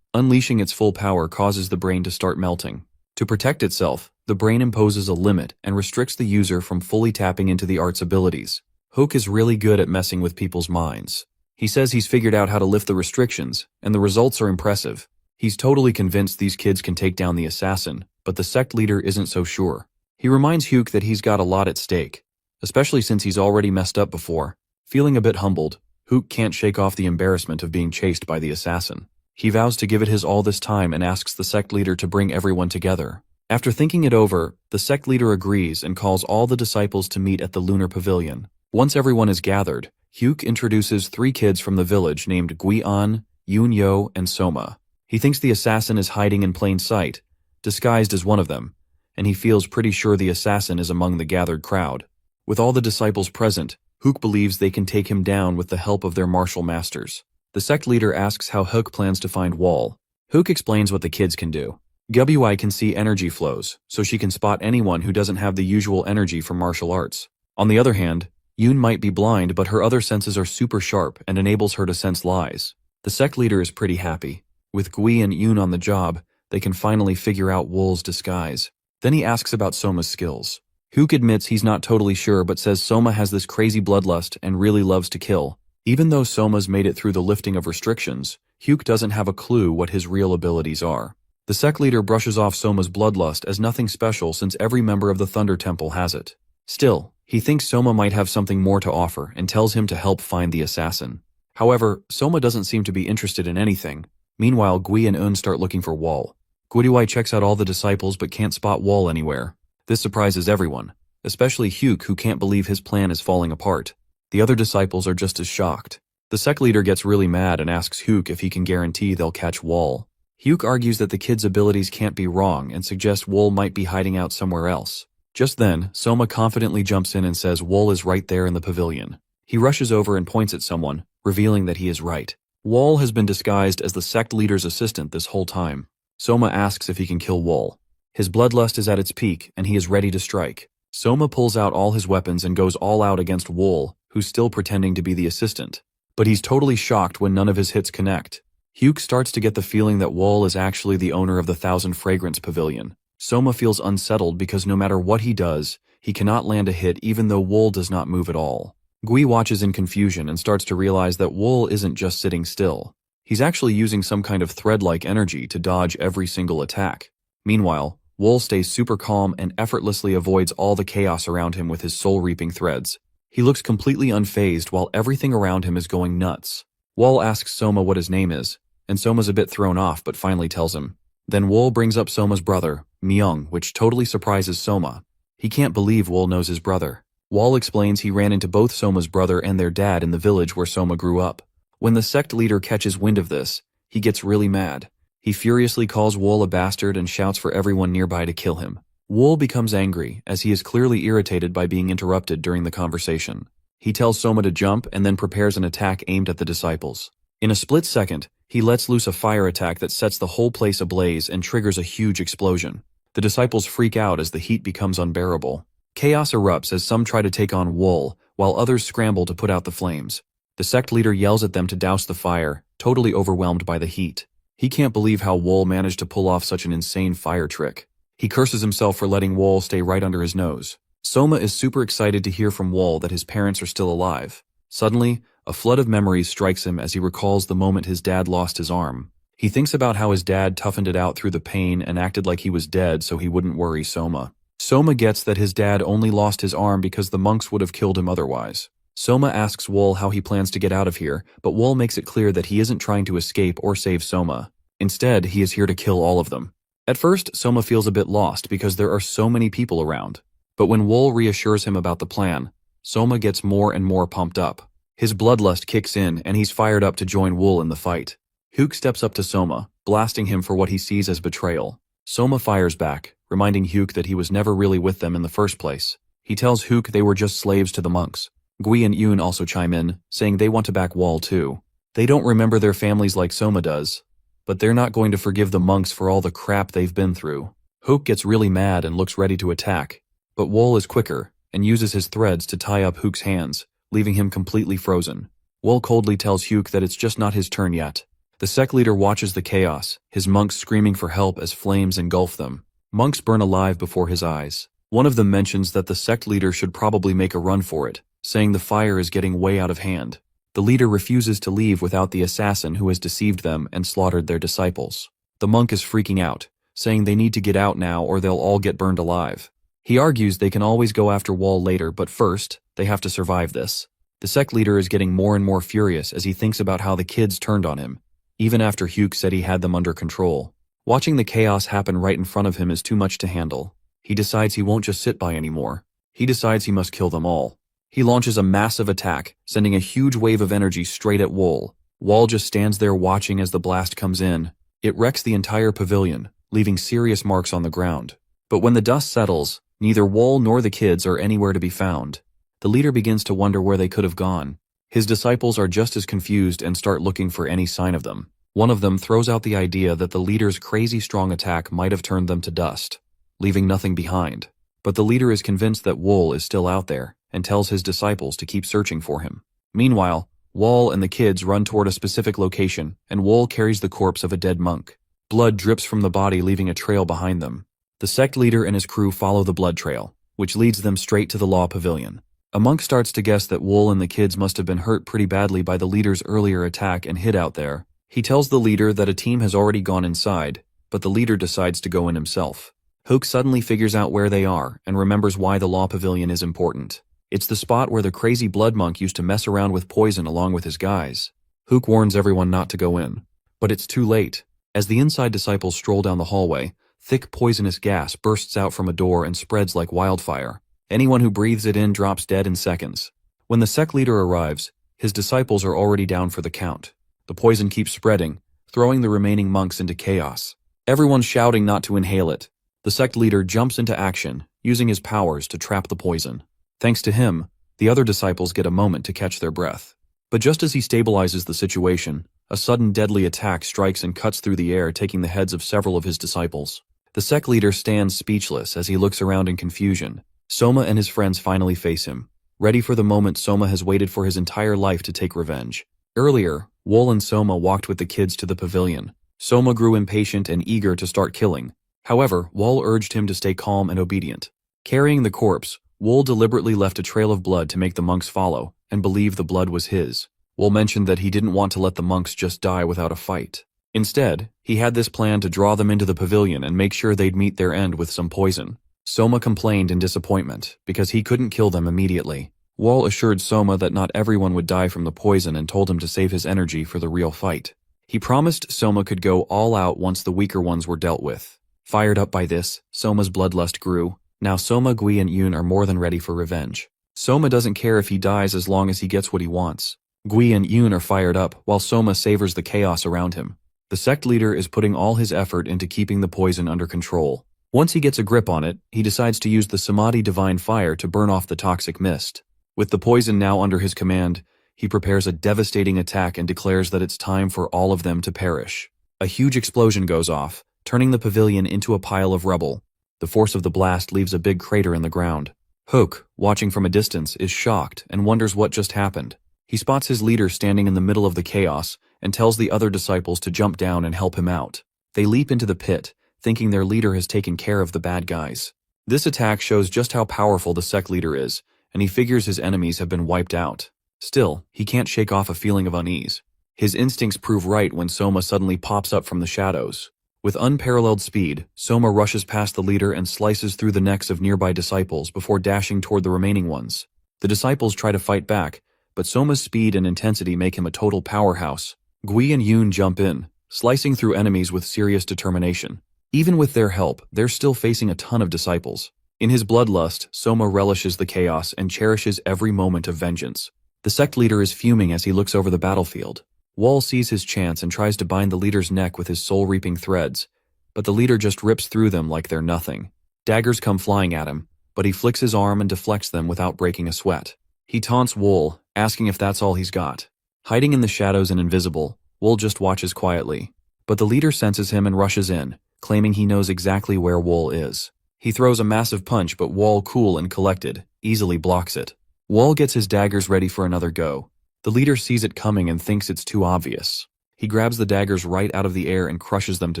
unleashing its full power causes the brain to start melting. To protect itself, the brain imposes a limit and restricts the user from fully tapping into the art's abilities. Huk is really good at messing with people's minds. He says he's figured out how to lift the restrictions, and the results are impressive. He's totally convinced these kids can take down the assassin, but the sect leader isn't so sure. He reminds Huk that he's got a lot at stake, especially since he's already messed up before. Feeling a bit humbled, Huk can't shake off the embarrassment of being chased by the assassin. He vows to give it his all this time and asks the sect leader to bring everyone together. After thinking it over, the sect leader agrees and calls all the disciples to meet at the lunar pavilion. Once everyone is gathered, Hyuk introduces 3 kids from the village named Gui-an, Yoon-yo, and Soma. He thinks the assassin is hiding in plain sight, disguised as one of them, and he feels pretty sure the assassin is among the gathered crowd. With all the disciples present, Hyuk believes they can take him down with the help of their martial masters. The sect leader asks how Hyuk plans to find Wall. Hyuk explains what the kids can do. Gui can see energy flows, so she can spot anyone who doesn't have the usual energy from martial arts. On the other hand, Yoon might be blind, but her other senses are super sharp and enables her to sense lies. The sect leader is pretty happy. With Gui and Yoon on the job, they can finally figure out Wool's disguise. Then he asks about Soma's skills. Hyuk admits he's not totally sure but says Soma has this crazy bloodlust and really loves to kill. Even though Soma's made it through the lifting of restrictions, Hyuk doesn't have a clue what his real abilities are. The sect leader brushes off Soma's bloodlust as nothing special since every member of the Thunder Temple has it. Still, he thinks Soma might have something more to offer and tells him to help find the assassin. However, Soma doesn't seem to be interested in anything. Meanwhile, Gui and Eun start looking for Wall. Gui checks out all the disciples but can't spot Wall anywhere. This surprises everyone, especially Hyuk, who can't believe his plan is falling apart. The other disciples are just as shocked. The sect leader gets really mad and asks Hyuk if he can guarantee they'll catch Wall. Hyuk argues that the kid's abilities can't be wrong and suggests Wall might be hiding out somewhere else. Just then, Soma confidently jumps in and says Wall is right there in the pavilion. He rushes over and points at someone, revealing that he is right. Wall has been disguised as the sect leader's assistant this whole time. Soma asks if he can kill Wall. His bloodlust is at its peak and he is ready to strike. Soma pulls out all his weapons and goes all out against Wall, who's still pretending to be the assistant. But he's totally shocked when none of his hits connect. Hyuk starts to get the feeling that Wall is actually the owner of the Thousand Fragrance Pavilion. Soma feels unsettled because no matter what he does, he cannot land a hit even though Wall does not move at all. Gui watches in confusion and starts to realize that Wall isn't just sitting still. He's actually using some kind of thread-like energy to dodge every single attack. Meanwhile, Wall stays super calm and effortlessly avoids all the chaos around him with his soul-reaping threads. He looks completely unfazed while everything around him is going nuts. Wall asks Soma what his name is, and Soma's a bit thrown off but finally tells him. Then Wall brings up Soma's brother, Myung, which totally surprises Soma. He can't believe Wall knows his brother. Wall explains he ran into both Soma's brother and their dad in the village where Soma grew up. When the sect leader catches wind of this, he gets really mad. He furiously calls Wall a bastard and shouts for everyone nearby to kill him. Wall becomes angry, as he is clearly irritated by being interrupted during the conversation. He tells Soma to jump and then prepares an attack aimed at the disciples. In a split second, he lets loose a fire attack that sets the whole place ablaze and triggers a huge explosion. The disciples freak out as the heat becomes unbearable. Chaos erupts as some try to take on Wall, while others scramble to put out the flames. The sect leader yells at them to douse the fire, totally overwhelmed by the heat. He can't believe how Wall managed to pull off such an insane fire trick. He curses himself for letting Wall stay right under his nose. Soma is super excited to hear from Wall that his parents are still alive. Suddenly, a flood of memories strikes him as he recalls the moment his dad lost his arm. He thinks about how his dad toughened it out through the pain and acted like he was dead so he wouldn't worry Soma. Soma gets that his dad only lost his arm because the monks would have killed him otherwise. Soma asks Wall how he plans to get out of here, but Wall makes it clear that he isn't trying to escape or save Soma. Instead, he is here to kill all of them. At first, Soma feels a bit lost because there are so many people around. But when Wall reassures him about the plan, Soma gets more and more pumped up. His bloodlust kicks in and he's fired up to join Wall in the fight. Hyuk steps up to Soma, blasting him for what he sees as betrayal. Soma fires back, reminding Hyuk that he was never really with them in the first place. He tells Hyuk they were just slaves to the monks. Gui and Yoon also chime in, saying they want to back Wall too. They don't remember their families like Soma does, but they're not going to forgive the monks for all the crap they've been through. Hyuk gets really mad and looks ready to attack, but Wall is quicker and uses his threads to tie up Hyuk's hands, leaving him completely frozen. Wall coldly tells Hyuk that it's just not his turn yet. The sect leader watches the chaos, his monks screaming for help as flames engulf them. Monks burn alive before his eyes. One of them mentions that the sect leader should probably make a run for it, saying the fire is getting way out of hand. The leader refuses to leave without the assassin who has deceived them and slaughtered their disciples. The monk is freaking out, saying they need to get out now or they'll all get burned alive. He argues they can always go after Wall later, but first, they have to survive this. The sect leader is getting more and more furious as he thinks about how the kids turned on him, even after Hyuk said he had them under control. Watching the chaos happen right in front of him is too much to handle. He decides he won't just sit by anymore. He decides he must kill them all. He launches a massive attack, sending a huge wave of energy straight at Wool. Wool just stands there watching as the blast comes in. It wrecks the entire pavilion, leaving serious marks on the ground. But when the dust settles, neither Wool nor the kids are anywhere to be found. The leader begins to wonder where they could have gone. His disciples are just as confused and start looking for any sign of them. One of them throws out the idea that the leader's crazy strong attack might have turned them to dust, leaving nothing behind. But the leader is convinced that Wool is still out there and tells his disciples to keep searching for him. Meanwhile, Wool and the kids run toward a specific location, and Wool carries the corpse of a dead monk. Blood drips from the body, leaving a trail behind them. The sect leader and his crew follow the blood trail, which leads them straight to the law pavilion. A monk starts to guess that Wool and the kids must have been hurt pretty badly by the leader's earlier attack and hid out there. He tells the leader that a team has already gone inside, but the leader decides to go in himself. Hook suddenly figures out where they are and remembers why the law pavilion is important. It's the spot where the crazy blood monk used to mess around with poison along with his guys. Hook warns everyone not to go in, but it's too late. As the inside disciples stroll down the hallway, thick poisonous gas bursts out from a door and spreads like wildfire. Anyone who breathes it in drops dead in seconds. When the sect leader arrives, his disciples are already down for the count. The poison keeps spreading, throwing the remaining monks into chaos. Everyone's shouting not to inhale it. The sect leader jumps into action, using his powers to trap the poison. Thanks to him, the other disciples get a moment to catch their breath. But just as he stabilizes the situation, a sudden deadly attack strikes and cuts through the air, taking the heads of several of his disciples. The sect leader stands speechless as he looks around in confusion. Soma and his friends finally face him. Ready for the moment Soma has waited for his entire life to take revenge. Earlier, Wool and Soma walked with the kids to the pavilion. Soma grew impatient and eager to start killing. However, Wool urged him to stay calm and obedient. Carrying the corpse, Wool deliberately left a trail of blood to make the monks follow, and believe the blood was his. Wool mentioned that he didn't want to let the monks just die without a fight. Instead, he had this plan to draw them into the pavilion and make sure they'd meet their end with some poison. Soma complained in disappointment, because he couldn't kill them immediately. Wool assured Soma that not everyone would die from the poison and told him to save his energy for the real fight. He promised Soma could go all out once the weaker ones were dealt with. Fired up by this, Soma's bloodlust grew. Now Soma, Gui, and Yoon are more than ready for revenge. Soma doesn't care if he dies as long as he gets what he wants. Gui and Yoon are fired up, while Soma savors the chaos around him. The sect leader is putting all his effort into keeping the poison under control. Once he gets a grip on it, he decides to use the Samadhi divine fire to burn off the toxic mist. With the poison now under his command, he prepares a devastating attack and declares that it's time for all of them to perish. A huge explosion goes off, turning the pavilion into a pile of rubble. The force of the blast leaves a big crater in the ground. Hook, watching from a distance, is shocked and wonders what just happened. He spots his leader standing in the middle of the chaos and tells the other disciples to jump down and help him out. They leap into the pit, thinking their leader has taken care of the bad guys. This attack shows just how powerful the sect leader is, and he figures his enemies have been wiped out. Still, he can't shake off a feeling of unease. His instincts prove right when Soma suddenly pops up from the shadows. With unparalleled speed, Soma rushes past the leader and slices through the necks of nearby disciples before dashing toward the remaining ones. The disciples try to fight back, but Soma's speed and intensity make him a total powerhouse. Gui and Yoon jump in, slicing through enemies with serious determination. Even with their help, they're still facing a ton of disciples. In his bloodlust, Soma relishes the chaos and cherishes every moment of vengeance. The sect leader is fuming as he looks over the battlefield. Wool sees his chance and tries to bind the leader's neck with his soul-reaping threads, but the leader just rips through them like they're nothing. Daggers come flying at him, but he flicks his arm and deflects them without breaking a sweat. He taunts Wool, asking if that's all he's got. Hiding in the shadows and invisible, Wool just watches quietly. But the leader senses him and rushes in, claiming he knows exactly where Wool is. He throws a massive punch, but Wool, cool and collected, easily blocks it. Wool gets his daggers ready for another go. The leader sees it coming and thinks it's too obvious. He grabs the daggers right out of the air and crushes them to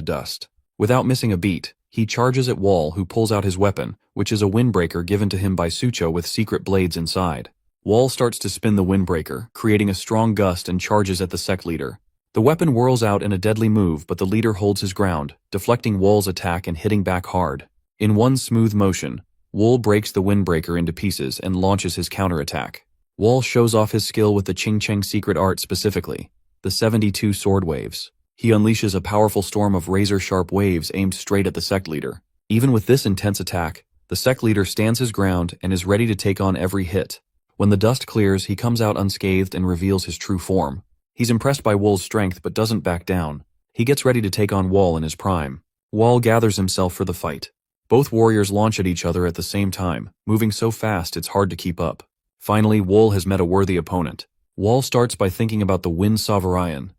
dust. Without missing a beat, he charges at Wool, who pulls out his weapon, which is a windbreaker given to him by Sucho with secret blades inside. Wool starts to spin the windbreaker, creating a strong gust, and charges at the sect leader. The weapon whirls out in a deadly move, but the leader holds his ground, deflecting Wool's attack and hitting back hard. In one smooth motion, Wool breaks the windbreaker into pieces and launches his counterattack. Wool shows off his skill with the Ching Cheng secret art, specifically the 72 sword waves. He unleashes a powerful storm of razor-sharp waves aimed straight at the sect leader. Even with this intense attack, the sect leader stands his ground and is ready to take on every hit. When the dust clears, he comes out unscathed and reveals his true form. He's impressed by Wool's strength but doesn't back down. He gets ready to take on Wall in his prime. Wall gathers himself for the fight. Both warriors launch at each other at the same time, moving so fast it's hard to keep up. Finally, Wool has met a worthy opponent. Wall starts by thinking about the Wind Sovereign,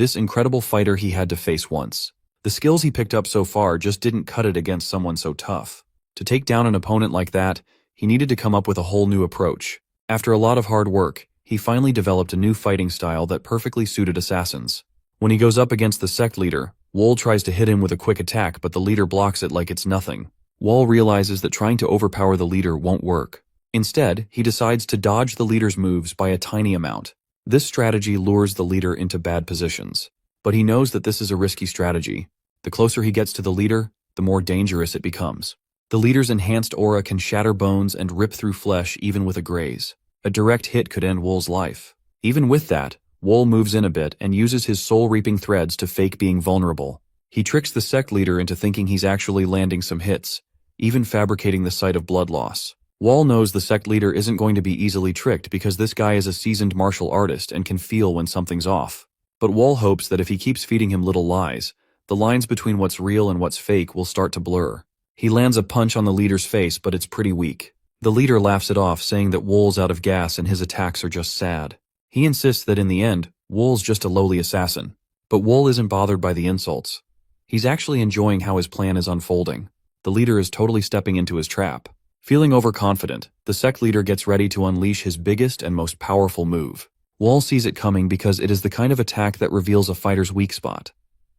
this incredible fighter he had to face once. The skills he picked up so far just didn't cut it against someone so tough. To take down an opponent like that, he needed to come up with a whole new approach. After a lot of hard work, he finally developed a new fighting style that perfectly suited assassins. When he goes up against the sect leader, Wool tries to hit him with a quick attack, but the leader blocks it like it's nothing. Wool realizes that trying to overpower the leader won't work. Instead, he decides to dodge the leader's moves by a tiny amount. This strategy lures the leader into bad positions. But he knows that this is a risky strategy. The closer he gets to the leader, the more dangerous it becomes. The leader's enhanced aura can shatter bones and rip through flesh even with a graze. A direct hit could end Wool's life. Even with that, Wool moves in a bit and uses his soul-reaping threads to fake being vulnerable. He tricks the sect leader into thinking he's actually landing some hits, even fabricating the sight of blood loss. Wool knows the sect leader isn't going to be easily tricked because this guy is a seasoned martial artist and can feel when something's off. But Wool hopes that if he keeps feeding him little lies, the lines between what's real and what's fake will start to blur. He lands a punch on the leader's face, but it's pretty weak. The leader laughs it off, saying that Wool's out of gas and his attacks are just sad. He insists that in the end, Wool's just a lowly assassin. But Wool isn't bothered by the insults. He's actually enjoying how his plan is unfolding. The leader is totally stepping into his trap. Feeling overconfident, the sect leader gets ready to unleash his biggest and most powerful move. Wool sees it coming because it is the kind of attack that reveals a fighter's weak spot.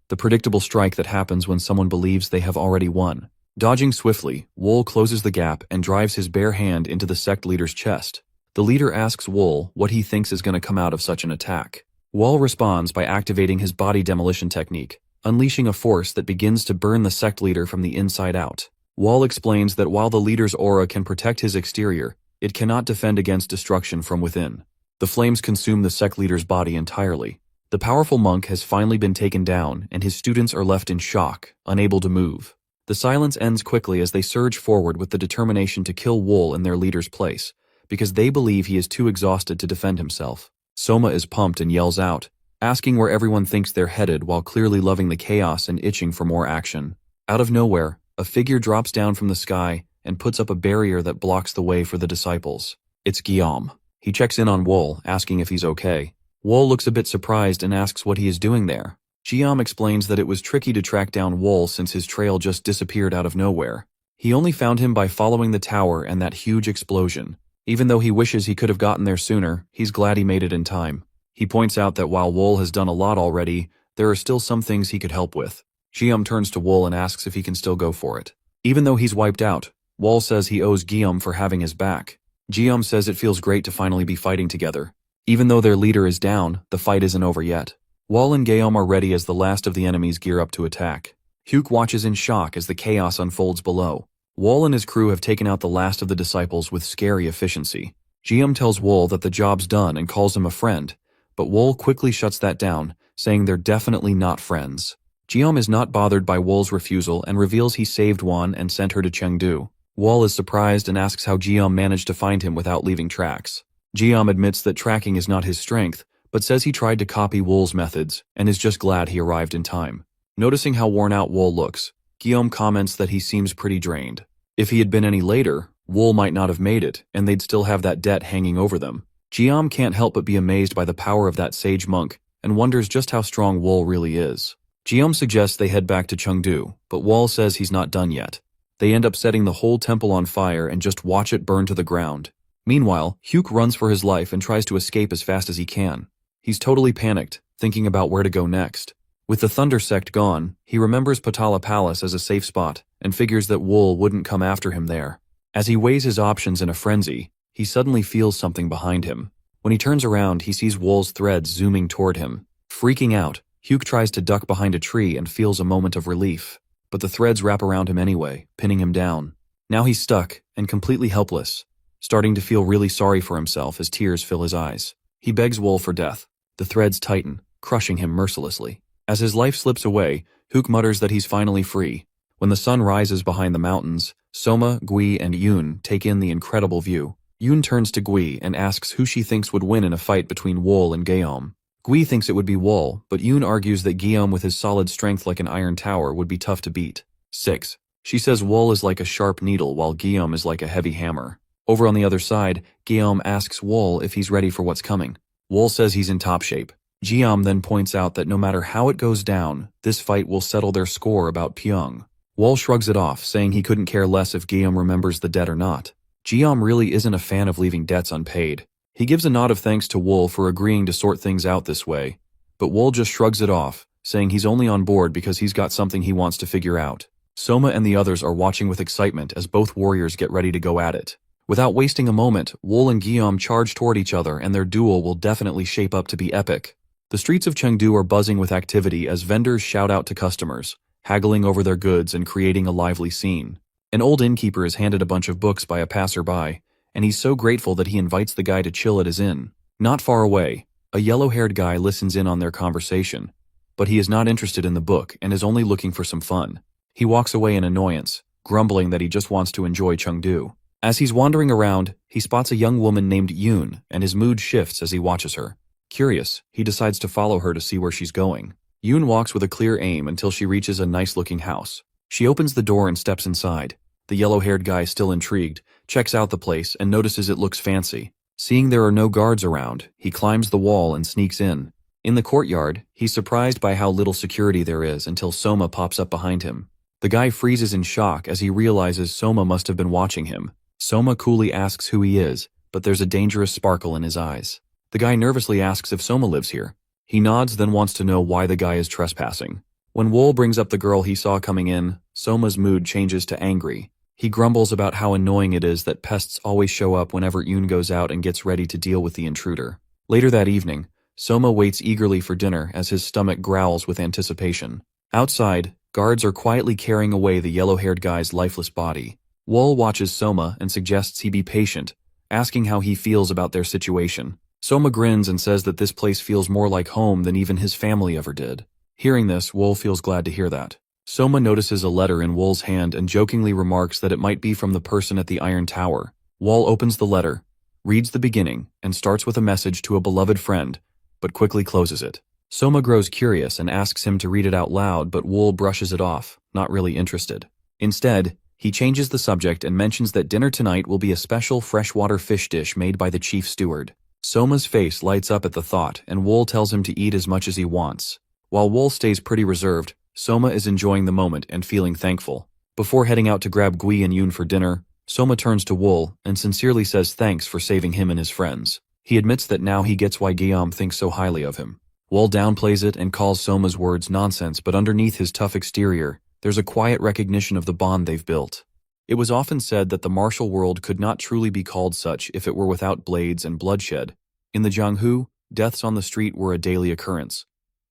The predictable strike that happens when someone believes they have already won. Dodging swiftly, Wool closes the gap and drives his bare hand into the sect leader's chest. The leader asks Wool what he thinks is going to come out of such an attack. Wool responds by activating his body demolition technique, unleashing a force that begins to burn the sect leader from the inside out. Wool explains that while the leader's aura can protect his exterior, it cannot defend against destruction from within. The flames consume the sect leader's body entirely. The powerful monk has finally been taken down, and his students are left in shock, unable to move. The silence ends quickly as they surge forward with the determination to kill Wool in their leader's place, because they believe he is too exhausted to defend himself. Soma is pumped and yells out, asking where everyone thinks they're headed while clearly loving the chaos and itching for more action. Out of nowhere, a figure drops down from the sky and puts up a barrier that blocks the way for the disciples. It's Guillaume. He checks in on Wool, asking if he's okay. Wool looks a bit surprised and asks what he is doing there. Guillaume explains that it was tricky to track down Wool since his trail just disappeared out of nowhere. He only found him by following the tower and that huge explosion. Even though he wishes he could have gotten there sooner, he's glad he made it in time. He points out that while Wool has done a lot already, there are still some things he could help with. Guillaume turns to Wool and asks if he can still go for it. Even though he's wiped out, Wool says he owes Guillaume for having his back. Guillaume says it feels great to finally be fighting together. Even though their leader is down, the fight isn't over yet. Wool and Guillaume are ready as the last of the enemies gear up to attack. Hugh watches in shock as the chaos unfolds below. Wool and his crew have taken out the last of the disciples with scary efficiency. Guillaume tells Wool that the job's done and calls him a friend, but Wool quickly shuts that down, saying they're definitely not friends. Guillaume is not bothered by Wool's refusal and reveals he saved Wan and sent her to Chengdu. Wool is surprised and asks how Guillaume managed to find him without leaving tracks. Guillaume admits that tracking is not his strength, but says he tried to copy Wool's methods and is just glad he arrived in time. Noticing how worn out Wool looks, Guillaume comments that he seems pretty drained. If he had been any later, Wool might not have made it, and they'd still have that debt hanging over them. Guillaume can't help but be amazed by the power of that sage monk and wonders just how strong Wool really is. Guillaume suggests they head back to Chengdu, but Wool says he's not done yet. They end up setting the whole temple on fire and just watch it burn to the ground. Meanwhile, Hugh runs for his life and tries to escape as fast as he can. He's totally panicked, thinking about where to go next. With the Thunder sect gone, he remembers Patala Palace as a safe spot and figures that Wool wouldn't come after him there. As he weighs his options in a frenzy, he suddenly feels something behind him. When he turns around, he sees Wool's threads zooming toward him. Freaking out, Hugh tries to duck behind a tree and feels a moment of relief. But the threads wrap around him anyway, pinning him down. Now he's stuck and completely helpless, starting to feel really sorry for himself as tears fill his eyes. He begs Wool for death. The threads tighten, crushing him mercilessly. As his life slips away, Hook mutters that he's finally free. When the sun rises behind the mountains, Soma, Gui, and Yoon take in the incredible view. Yoon turns to Gui and asks who she thinks would win in a fight between Wol and Guillaume. Gui thinks it would be Wol, but Yoon argues that Guillaume with his solid strength like an iron tower would be tough to beat. 6. She says Wol is like a sharp needle while Guillaume is like a heavy hammer. Over on the other side, Guillaume asks Wol if he's ready for what's coming. Wol says he's in top shape. Guillaume then points out that no matter how it goes down, this fight will settle their score about Pyong. Wol shrugs it off, saying he couldn't care less if Guillaume remembers the debt or not. Guillaume really isn't a fan of leaving debts unpaid. He gives a nod of thanks to Wol for agreeing to sort things out this way, but Wol just shrugs it off, saying he's only on board because he's got something he wants to figure out. Soma and the others are watching with excitement as both warriors get ready to go at it. Without wasting a moment, Wol and Guillaume charge toward each other, and their duel will definitely shape up to be epic. The streets of Chengdu are buzzing with activity as vendors shout out to customers, haggling over their goods and creating a lively scene. An old innkeeper is handed a bunch of books by a passerby, and he's so grateful that he invites the guy to chill at his inn. Not far away, a yellow-haired guy listens in on their conversation, but he is not interested in the book and is only looking for some fun. He walks away in annoyance, grumbling that he just wants to enjoy Chengdu. As he's wandering around, he spots a young woman named Yoon, and his mood shifts as he watches her. Curious, he decides to follow her to see where she's going. Yoon walks with a clear aim until she reaches a nice-looking house. She opens the door and steps inside. The yellow-haired guy, still intrigued, checks out the place and notices it looks fancy. Seeing there are no guards around, he climbs the wall and sneaks in. In the courtyard, he's surprised by how little security there is until Soma pops up behind him. The guy freezes in shock as he realizes Soma must have been watching him. Soma coolly asks who he is, but there's a dangerous sparkle in his eyes. The guy nervously asks if Soma lives here. He nods, then wants to know why the guy is trespassing. When Wol brings up the girl he saw coming in, Soma's mood changes to angry. He grumbles about how annoying it is that pests always show up whenever Yoon goes out and gets ready to deal with the intruder. Later that evening, Soma waits eagerly for dinner as his stomach growls with anticipation. Outside, guards are quietly carrying away the yellow-haired guy's lifeless body. Wol watches Soma and suggests he be patient, asking how he feels about their situation. Soma grins and says that this place feels more like home than even his family ever did. Hearing this, Wol feels glad to hear that. Soma notices a letter in Wol's hand and jokingly remarks that it might be from the person at the Iron Tower. Wol opens the letter, reads the beginning, and starts with a message to a beloved friend, but quickly closes it. Soma grows curious and asks him to read it out loud, but Wol brushes it off, not really interested. Instead, he changes the subject and mentions that dinner tonight will be a special freshwater fish dish made by the chief steward. Soma's face lights up at the thought, and Wol tells him to eat as much as he wants. While Wol stays pretty reserved, Soma is enjoying the moment and feeling thankful. Before heading out to grab Gui and Yoon for dinner, Soma turns to Wol and sincerely says thanks for saving him and his friends. He admits that now he gets why Guillaume thinks so highly of him. Wol downplays it and calls Soma's words nonsense, but underneath his tough exterior, there's a quiet recognition of the bond they've built. It was often said that the martial world could not truly be called such if it were without blades and bloodshed. In the Jianghu, deaths on the street were a daily occurrence.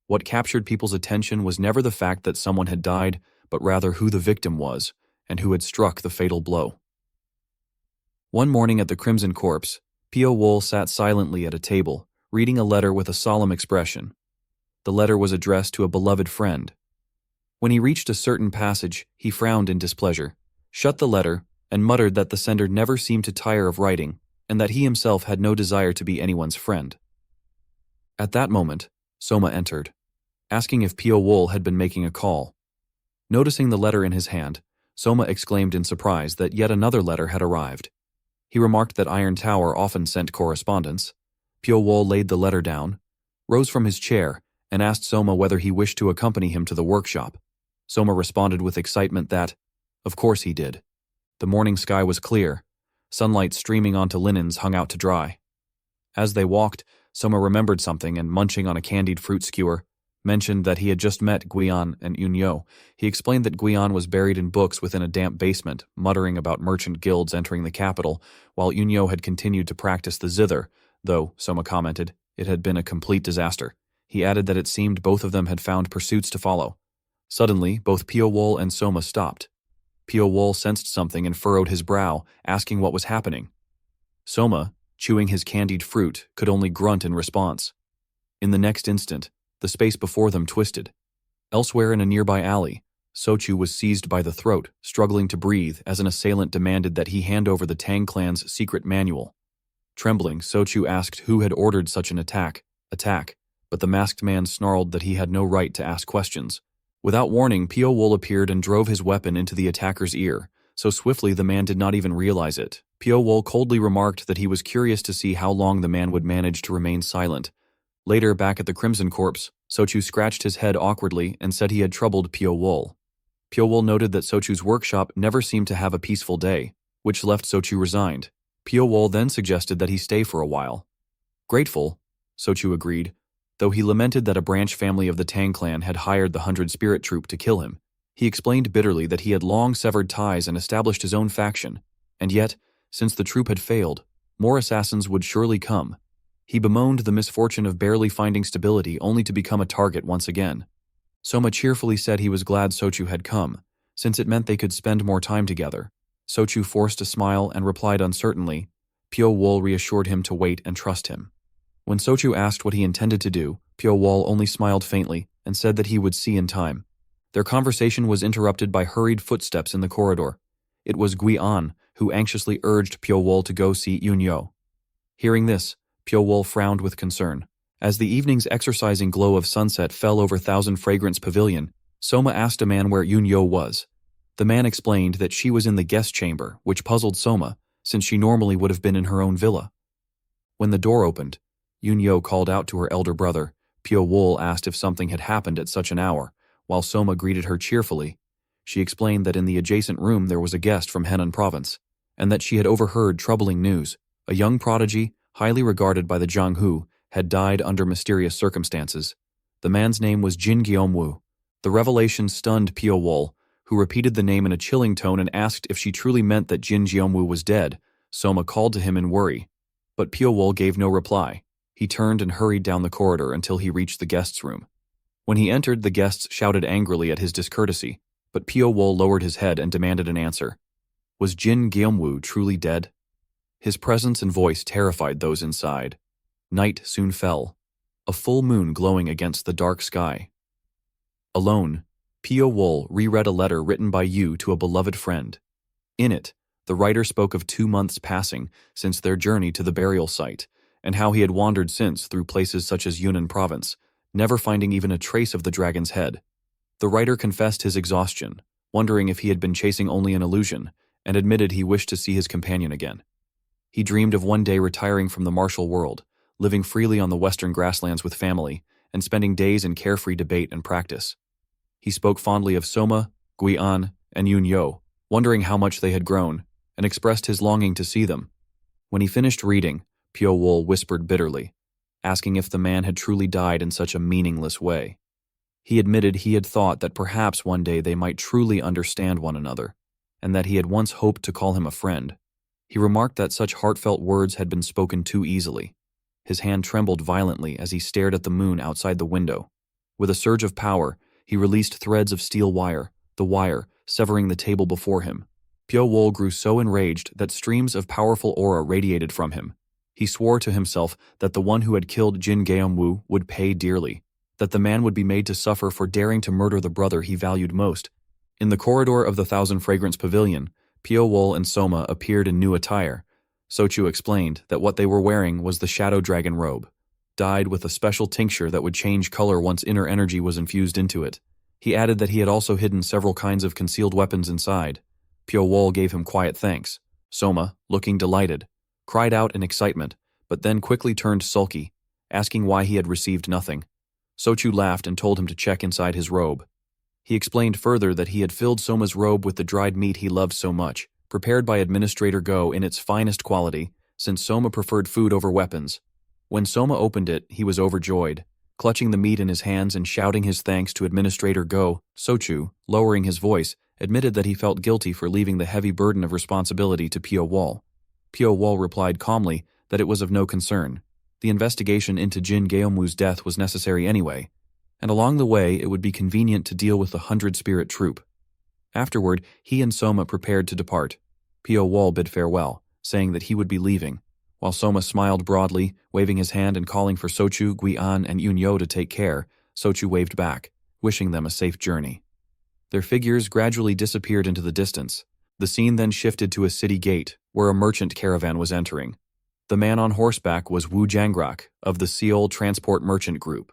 What captured people's attention was never the fact that someone had died, but rather who the victim was, and who had struck the fatal blow. One morning at the Crimson Corpse, Pio Wol sat silently at a table, reading a letter with a solemn expression. The letter was addressed to a beloved friend. When he reached a certain passage, he frowned in displeasure, shut the letter, and muttered that the sender never seemed to tire of writing, and that he himself had no desire to be anyone's friend. At that moment, Soma entered, asking if Pio Wol had been making a call. Noticing the letter in his hand, Soma exclaimed in surprise that yet another letter had arrived. He remarked that Iron Tower often sent correspondence. Pio Wol laid the letter down, rose from his chair, and asked Soma whether he wished to accompany him to the workshop. Soma responded with excitement that, of course he did. The morning sky was clear, sunlight streaming onto linens hung out to dry. As they walked, Soma remembered something and, munching on a candied fruit skewer, mentioned that he had just met Guian and Yunyo. He explained that Guian was buried in books within a damp basement, muttering about merchant guilds entering the capital, while Yunyo had continued to practice the zither, though, Soma commented, it had been a complete disaster. He added that it seemed both of them had found pursuits to follow. Suddenly, both Pio Wol and Soma stopped. Pio Wol sensed something and furrowed his brow, asking what was happening. Soma, chewing his candied fruit, could only grunt in response. In the next instant, the space before them twisted. Elsewhere in a nearby alley, Sochu was seized by the throat, struggling to breathe as an assailant demanded that he hand over the Tang clan's secret manual. Trembling, Sochu asked who had ordered such an attack, but the masked man snarled that he had no right to ask questions. Without warning, Pio Wol appeared and drove his weapon into the attacker's ear, so swiftly the man did not even realize it. Pio Wol coldly remarked that he was curious to see how long the man would manage to remain silent. Later, back at the Crimson Corpse, Sochu scratched his head awkwardly and said he had troubled Pio Wol. Pio Wol noted that Sochu's workshop never seemed to have a peaceful day, which left Sochu resigned. Pio Wol then suggested that he stay for a while. Grateful, Sochu agreed, though he lamented that a branch family of the Tang clan had hired the 100 Spirit Troop to kill him. He explained bitterly that he had long severed ties and established his own faction, and yet, since the troop had failed, more assassins would surely come. He bemoaned the misfortune of barely finding stability only to become a target once again. Soma cheerfully said he was glad Sochu had come, since it meant they could spend more time together. Sochu forced a smile and replied uncertainly. Pio Wol reassured him to wait and trust him. When Sochu asked what he intended to do, Pio Wol only smiled faintly and said that he would see in time. Their conversation was interrupted by hurried footsteps in the corridor. It was Gui An, who anxiously urged Pio Wol to go see Yunyo. Hearing this, Pio Wol frowned with concern. As the evening's exercising glow of sunset fell over Thousand Fragrance Pavilion, Soma asked a man where Yunyo was. The man explained that she was in the guest chamber, which puzzled Soma, since she normally would have been in her own villa. When the door opened, Yunyo called out to her elder brother. Pio Wol asked if something had happened at such an hour, while Soma greeted her cheerfully. She explained that in the adjacent room there was a guest from Henan province, and that she had overheard troubling news. A young prodigy, highly regarded by the Jianghu, had died under mysterious circumstances. The man's name was Jin Gyeomwoo. The revelation stunned Pio Wol, who repeated the name in a chilling tone and asked if she truly meant that Jin Gyeomwoo was dead. Soma called to him in worry, but Pio Wol gave no reply. He turned and hurried down the corridor until he reached the guest's room. When he entered, the guests shouted angrily at his discourtesy, but Pio Wol lowered his head and demanded an answer. Was Jin Gyeomwoo truly dead? His presence and voice terrified those inside. Night soon fell, a full moon glowing against the dark sky. Alone, Pio Wol reread a letter written by Yu to a beloved friend. In it, the writer spoke of 2 months passing since their journey to the burial site, and how he had wandered since through places such as Yunnan province, never finding even a trace of the dragon's head. The writer confessed his exhaustion, wondering if he had been chasing only an illusion, and admitted he wished to see his companion again. He dreamed of one day retiring from the martial world, living freely on the western grasslands with family, and spending days in carefree debate and practice. He spoke fondly of Soma, Gui An, and Yunyo, wondering how much they had grown, and expressed his longing to see them. When he finished reading, Pio Wol whispered bitterly, asking if the man had truly died in such a meaningless way. He admitted he had thought that perhaps one day they might truly understand one another, and that he had once hoped to call him a friend. He remarked that such heartfelt words had been spoken too easily. His hand trembled violently as he stared at the moon outside the window. With a surge of power, he released threads of steel wire, the wire severing the table before him. Pio Wol grew so enraged that streams of powerful aura radiated from him. He swore to himself that the one who had killed Jin Gyeomwoo would pay dearly, that the man would be made to suffer for daring to murder the brother he valued most. In the corridor of the Thousand Fragrance Pavilion, Pio Wol and Soma appeared in new attire. Sochu explained that what they were wearing was the Shadow Dragon robe, dyed with a special tincture that would change color once inner energy was infused into it. He added that he had also hidden several kinds of concealed weapons inside. Pio Wol gave him quiet thanks. Soma, looking delighted, cried out in excitement, but then quickly turned sulky, asking why he had received nothing. Sochu laughed and told him to check inside his robe. He explained further that he had filled Soma's robe with the dried meat he loved so much, prepared by Administrator Go in its finest quality, since Soma preferred food over weapons. When Soma opened it, he was overjoyed. Clutching the meat in his hands and shouting his thanks to Administrator Go, Sochu, lowering his voice, admitted that he felt guilty for leaving the heavy burden of responsibility to Pio Wol. Pio Wol replied calmly that it was of no concern. The investigation into Jin Gyeomwoo's death was necessary anyway, and along the way it would be convenient to deal with the 100 Spirit Troop. Afterward, he and Soma prepared to depart. Pio Wol bid farewell, saying that he would be leaving, while Soma smiled broadly, waving his hand and calling for Sochu, Gui An, and Yunyo to take care. Sochu waved back, wishing them a safe journey. Their figures gradually disappeared into the distance. The scene then shifted to a city gate, where a merchant caravan was entering. The man on horseback was Wu Jangrak of the Seoul Transport Merchant Group.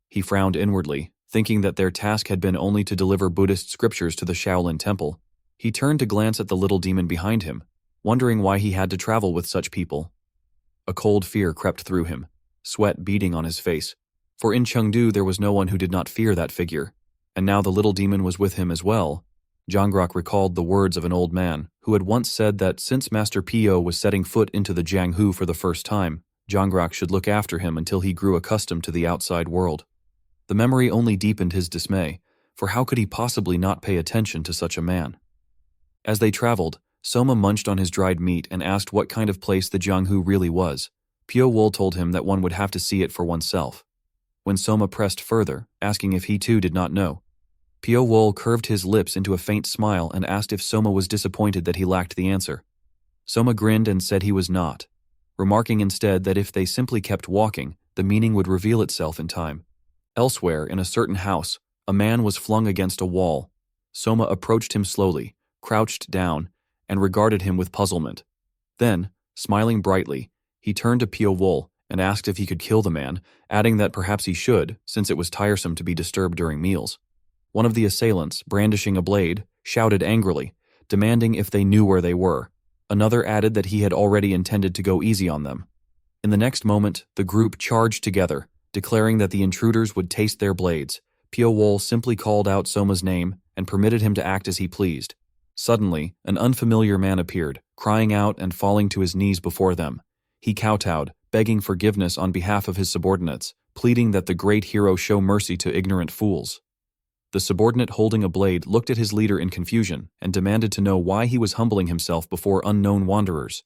He frowned inwardly, thinking that their task had been only to deliver Buddhist scriptures to the Shaolin Temple. He turned to glance at the little demon behind him, wondering why he had to travel with such people. A cold fear crept through him, sweat beading on his face, for in Chengdu there was no one who did not fear that figure, and now the little demon was with him as well. Jangrak recalled the words of an old man who had once said that since Master Pio was setting foot into the Jianghu for the first time, Jangrak should look after him until he grew accustomed to the outside world. The memory only deepened his dismay, for how could he possibly not pay attention to such a man? As they traveled, Soma munched on his dried meat and asked what kind of place the Jianghu really was. Pio Wol told him that one would have to see it for oneself. When Soma pressed further, asking if he too did not know, Pio Wol curved his lips into a faint smile and asked if Soma was disappointed that he lacked the answer. Soma grinned and said he was not, remarking instead that if they simply kept walking, the meaning would reveal itself in time. Elsewhere, in a certain house, a man was flung against a wall. Soma approached him slowly, crouched down, and regarded him with puzzlement. Then, smiling brightly, he turned to Pio Wol and asked if he could kill the man, adding that perhaps he should, since it was tiresome to be disturbed during meals. One of the assailants, brandishing a blade, shouted angrily, demanding if they knew where they were. Another added that he had already intended to go easy on them. In the next moment, the group charged together, declaring that the intruders would taste their blades. Pio Wol simply called out Soma's name and permitted him to act as he pleased. Suddenly, an unfamiliar man appeared, crying out and falling to his knees before them. He kowtowed, begging forgiveness on behalf of his subordinates, pleading that the great hero show mercy to ignorant fools. The subordinate holding a blade looked at his leader in confusion and demanded to know why he was humbling himself before unknown wanderers.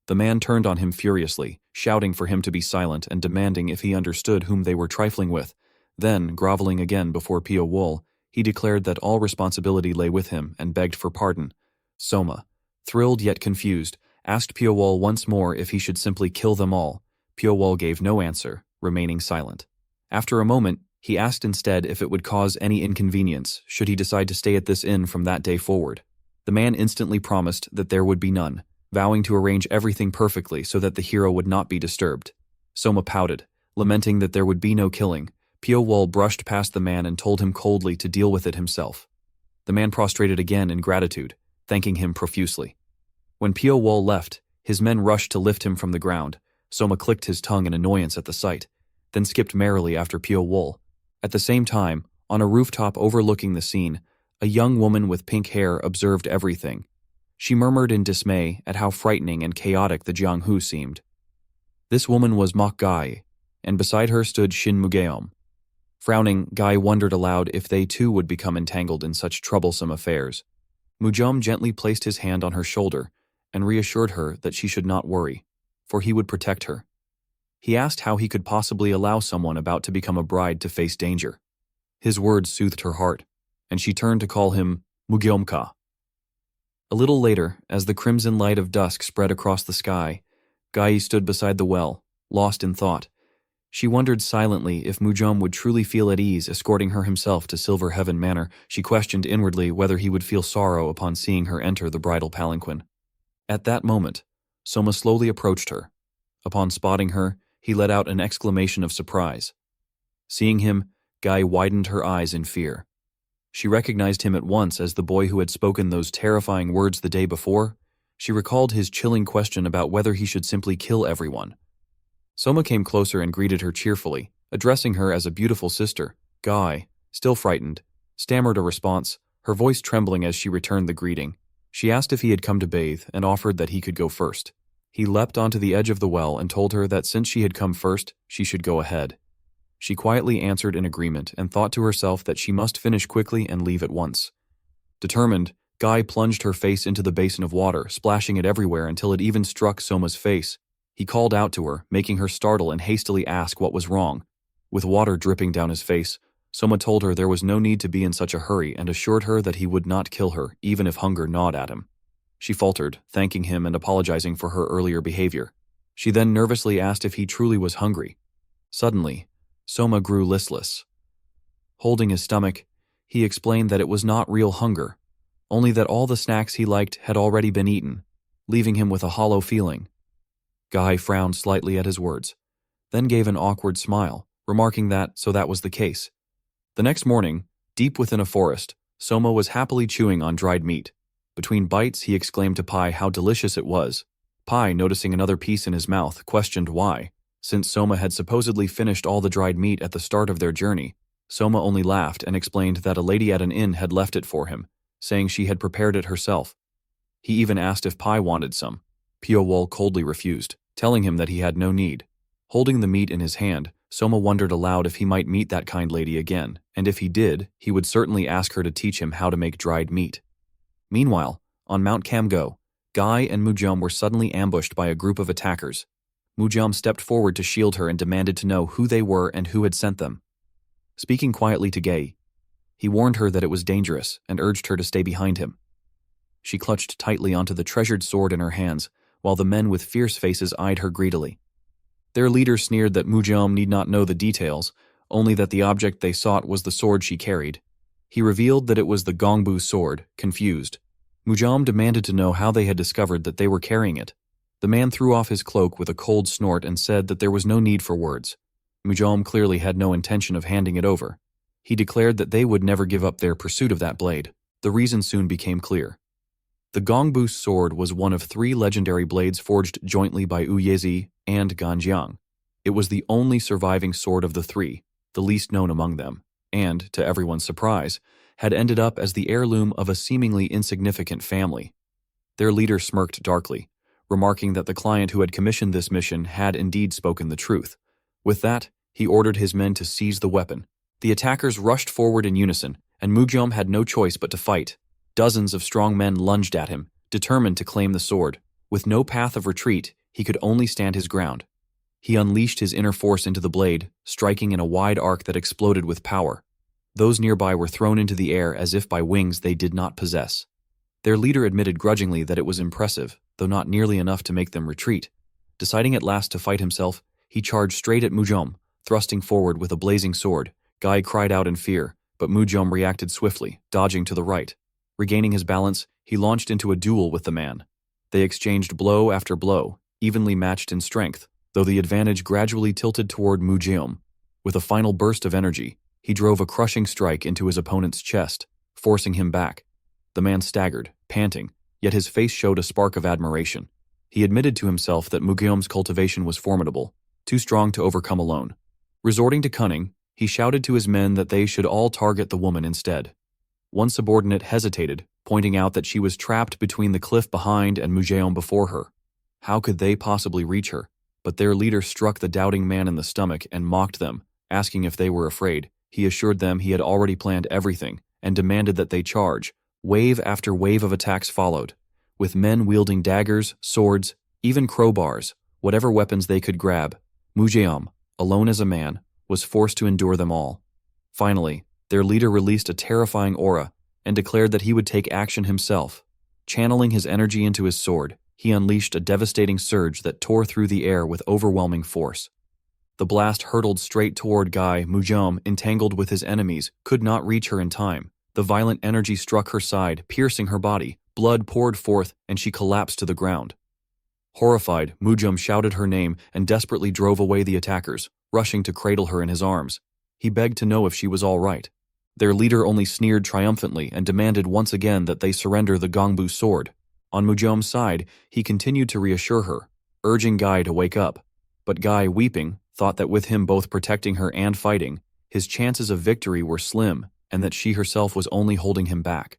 The man turned on him furiously, shouting for him to be silent and demanding if he understood whom they were trifling with. Then, groveling again before Pio Wol, he declared that all responsibility lay with him and begged for pardon. Soma, thrilled yet confused, asked Pio Wol once more if he should simply kill them all. Pio Wol gave no answer, remaining silent. After a moment, he asked instead if it would cause any inconvenience should he decide to stay at this inn from that day forward. The man instantly promised that there would be none, vowing to arrange everything perfectly so that the hero would not be disturbed. Soma pouted, lamenting that there would be no killing. Pio Wol brushed past the man and told him coldly to deal with it himself. The man prostrated again in gratitude, thanking him profusely. When Pio Wol left, his men rushed to lift him from the ground. Soma clicked his tongue in annoyance at the sight, then skipped merrily after Pio Wol. At the same time, on a rooftop overlooking the scene, a young woman with pink hair observed everything. She murmured in dismay at how frightening and chaotic the Jianghu seemed. This woman was Mok Gai, and beside her stood Shin Mugeom. Frowning, Gai wondered aloud if they too would become entangled in such troublesome affairs. Mugeom gently placed his hand on her shoulder and reassured her that she should not worry, for he would protect her. He asked how he could possibly allow someone about to become a bride to face danger. His words soothed her heart, and she turned to call him Mugeomka. A little later, as the crimson light of dusk spread across the sky, Gai stood beside the well, lost in thought. She wondered silently if Mugeom would truly feel at ease escorting her himself to Silver Heaven Manor. She questioned inwardly whether he would feel sorrow upon seeing her enter the bridal palanquin. At that moment, Soma slowly approached her. Upon spotting her, he let out an exclamation of surprise. Seeing him, Gai widened her eyes in fear. She recognized him at once as the boy who had spoken those terrifying words the day before. She recalled his chilling question about whether he should simply kill everyone. Soma came closer and greeted her cheerfully, addressing her as a beautiful sister. Gai, still frightened, stammered a response, her voice trembling as she returned the greeting. She asked if he had come to bathe and offered that he could go first. He leapt onto the edge of the well and told her that since she had come first, she should go ahead. She quietly answered in agreement and thought to herself that she must finish quickly and leave at once. Determined, Gai plunged her face into the basin of water, splashing it everywhere until it even struck Soma's face. He called out to her, making her startle and hastily ask what was wrong. With water dripping down his face, Soma told her there was no need to be in such a hurry and assured her that he would not kill her, even if hunger gnawed at him. She faltered, thanking him and apologizing for her earlier behavior. She then nervously asked if he truly was hungry. Suddenly, Soma grew listless. Holding his stomach, he explained that it was not real hunger, only that all the snacks he liked had already been eaten, leaving him with a hollow feeling. Guy frowned slightly at his words, then gave an awkward smile, remarking that so that was the case. The next morning, deep within a forest, Soma was happily chewing on dried meat. Between bites, he exclaimed to Pai how delicious it was. Pai, noticing another piece in his mouth, questioned why. Since Soma had supposedly finished all the dried meat at the start of their journey, Soma only laughed and explained that a lady at an inn had left it for him, saying she had prepared it herself. He even asked if Pai wanted some. Piowol coldly refused, telling him that he had no need. Holding the meat in his hand, Soma wondered aloud if he might meet that kind lady again, and if he did, he would certainly ask her to teach him how to make dried meat. Meanwhile, on Mount Kamgo, Guy and Mujom were suddenly ambushed by a group of attackers. Mujom stepped forward to shield her and demanded to know who they were and who had sent them. Speaking quietly to Gay, he warned her that it was dangerous and urged her to stay behind him. She clutched tightly onto the treasured sword in her hands, while the men with fierce faces eyed her greedily. Their leader sneered that Mujom need not know the details, only that the object they sought was the sword she carried. He revealed that it was the Gongbu sword, confused. Mujom demanded to know how they had discovered that they were carrying it. The man threw off his cloak with a cold snort and said that there was no need for words. Mujom clearly had no intention of handing it over. He declared that they would never give up their pursuit of that blade. The reason soon became clear. The Gongbu sword was one of 3 legendary blades forged jointly by Uyezi and Ganjiang. It was the only surviving sword of the 3, the least known among them, and, to everyone's surprise, had ended up as the heirloom of a seemingly insignificant family. Their leader smirked darkly, remarking that the client who had commissioned this mission had indeed spoken the truth. With that, he ordered his men to seize the weapon. The attackers rushed forward in unison, and Mujom had no choice but to fight. Dozens of strong men lunged at him, determined to claim the sword. With no path of retreat, he could only stand his ground. He unleashed his inner force into the blade, striking in a wide arc that exploded with power. Those nearby were thrown into the air as if by wings they did not possess. Their leader admitted grudgingly that it was impressive, though not nearly enough to make them retreat. Deciding at last to fight himself, he charged straight at Mujom, thrusting forward with a blazing sword. Guy cried out in fear, but Mujom reacted swiftly, dodging to the right. Regaining his balance, he launched into a duel with the man. They exchanged blow after blow, evenly matched in strength, though the advantage gradually tilted toward Mujom. With a final burst of energy, he drove a crushing strike into his opponent's chest, forcing him back. The man staggered, panting, yet his face showed a spark of admiration. He admitted to himself that Mugyom's cultivation was formidable, too strong to overcome alone. Resorting to cunning, he shouted to his men that they should all target the woman instead. One subordinate hesitated, pointing out that she was trapped between the cliff behind and Mujeom before her. How could they possibly reach her? But their leader struck the doubting man in the stomach and mocked them, asking if they were afraid. He assured them he had already planned everything and demanded that they charge. Wave after wave of attacks followed, with men wielding daggers, swords, even crowbars, whatever weapons they could grab. Mujeom, alone as a man, was forced to endure them all. Finally, their leader released a terrifying aura and declared that he would take action himself. Channeling his energy into his sword, he unleashed a devastating surge that tore through the air with overwhelming force. The blast hurtled straight toward Guy. Mujom, entangled with his enemies, could not reach her in time. The violent energy struck her side, piercing her body. Blood poured forth, and she collapsed to the ground. Horrified, Mujom shouted her name and desperately drove away the attackers, rushing to cradle her in his arms. He begged to know if she was all right. Their leader only sneered triumphantly and demanded once again that they surrender the Gongbu sword. On Mujom's side, he continued to reassure her, urging Guy to wake up. But Guy, weeping, thought that with him both protecting her and fighting, his chances of victory were slim, and that she herself was only holding him back.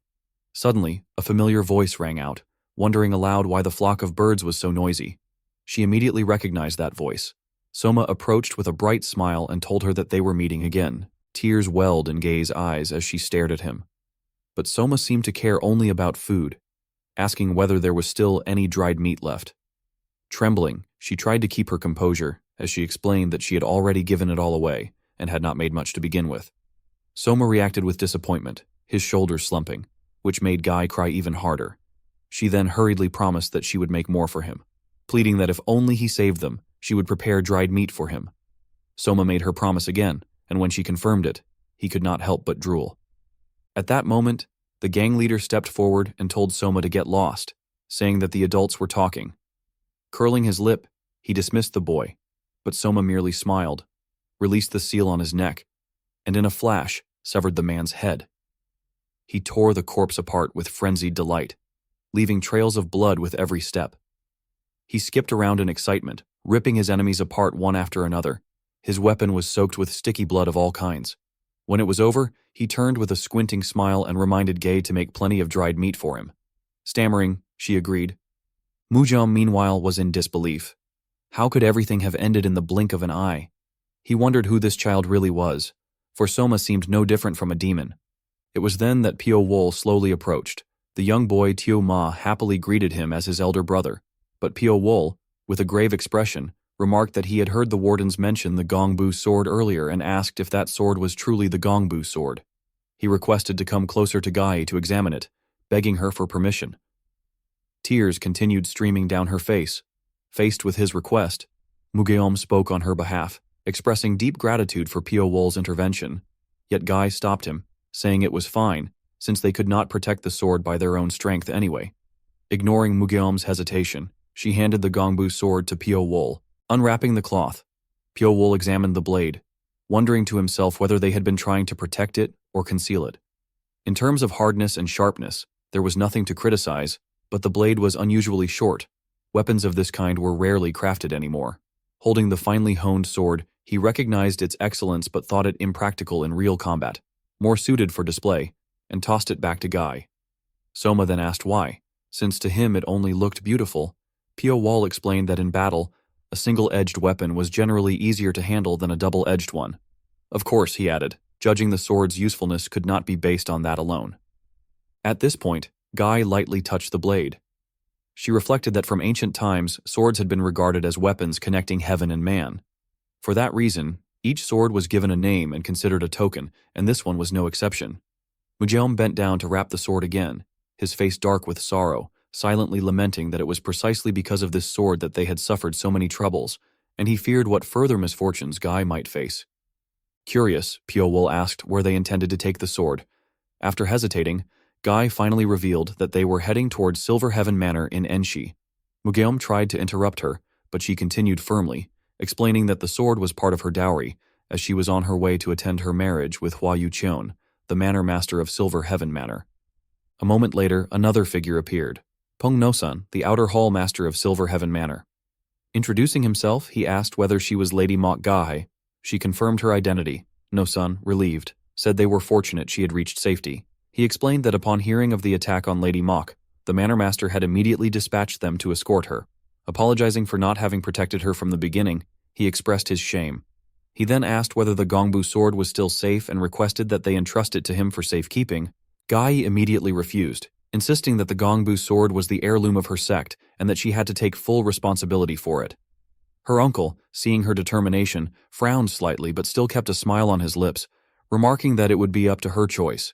Suddenly, a familiar voice rang out, wondering aloud why the flock of birds was so noisy. She immediately recognized that voice. Soma approached with a bright smile and told her that they were meeting again. Tears welled in Gay's eyes as she stared at him. But Soma seemed to care only about food, asking whether there was still any dried meat left. Trembling, she tried to keep her composure as she explained that she had already given it all away and had not made much to begin with. Soma reacted with disappointment, his shoulders slumping, which made Guy cry even harder. She then hurriedly promised that she would make more for him, pleading that if only he saved them, she would prepare dried meat for him. Soma made her promise again, and when she confirmed it, he could not help but drool. At that moment, the gang leader stepped forward and told Soma to get lost, saying that the adults were talking. Curling his lip, he dismissed the boy, but Soma merely smiled, released the seal on his neck, and in a flash severed the man's head. He tore the corpse apart with frenzied delight, leaving trails of blood with every step. He skipped around in excitement, ripping his enemies apart one after another. His weapon was soaked with sticky blood of all kinds. When it was over, he turned with a squinting smile and reminded Gay to make plenty of dried meat for him. Stammering, she agreed. Mujam, meanwhile, was in disbelief. How could everything have ended in the blink of an eye? He wondered who this child really was, for Soma seemed no different from a demon. It was then that Pio Wol slowly approached. The young boy Tio Ma happily greeted him as his elder brother, but Pio Wol, with a grave expression, remarked that he had heard the wardens mention the Gongbu sword earlier and asked if that sword was truly the Gongbu sword. He requested to come closer to Gai to examine it, begging her for permission. Tears continued streaming down her face. Faced with his request, Mugeom spoke on her behalf, expressing deep gratitude for Pio Wol's intervention. Yet Gai stopped him, saying it was fine, since they could not protect the sword by their own strength anyway. Ignoring Mugeom's hesitation, she handed the Gongbu sword to Pio Wol. Unwrapping the cloth, Pio Wol examined the blade, wondering to himself whether they had been trying to protect it or conceal it. In terms of hardness and sharpness, there was nothing to criticize, but the blade was unusually short. Weapons of this kind were rarely crafted anymore. Holding the finely honed sword, he recognized its excellence but thought it impractical in real combat, more suited for display, and tossed it back to Gai. Soma then asked why. Since to him it only looked beautiful, Pio Wol explained that in battle, a single-edged weapon was generally easier to handle than a double-edged one. Of course, he added, judging the sword's usefulness could not be based on that alone. At this point, Gai lightly touched the blade. She reflected that from ancient times, swords had been regarded as weapons connecting heaven and man. For that reason, each sword was given a name and considered a token, and this one was no exception. Mujeom bent down to wrap the sword again, his face dark with sorrow, silently lamenting that it was precisely because of this sword that they had suffered so many troubles, and he feared what further misfortunes Gai might face. Curious, Pio Wol asked where they intended to take the sword. After hesitating, Gai finally revealed that they were heading towards Silver Heaven Manor in Enshi. Mugeom tried to interrupt her, but she continued firmly, explaining that the sword was part of her dowry, as she was on her way to attend her marriage with Hua Yucheon, the manor master of Silver Heaven Manor. A moment later, another figure appeared. Peng No-san, the outer hall master of Silver Heaven Manor. Introducing himself, he asked whether she was Lady Mok Gahe. She confirmed her identity. No-san, relieved, said they were fortunate she had reached safety. He explained that upon hearing of the attack on Lady Mok, the manor master had immediately dispatched them to escort her. Apologizing for not having protected her from the beginning, he expressed his shame. He then asked whether the Gongbu sword was still safe and requested that they entrust it to him for safekeeping. Gai immediately refused, insisting that the Gongbu sword was the heirloom of her sect and that she had to take full responsibility for it. Her uncle, seeing her determination, frowned slightly but still kept a smile on his lips, remarking that it would be up to her choice.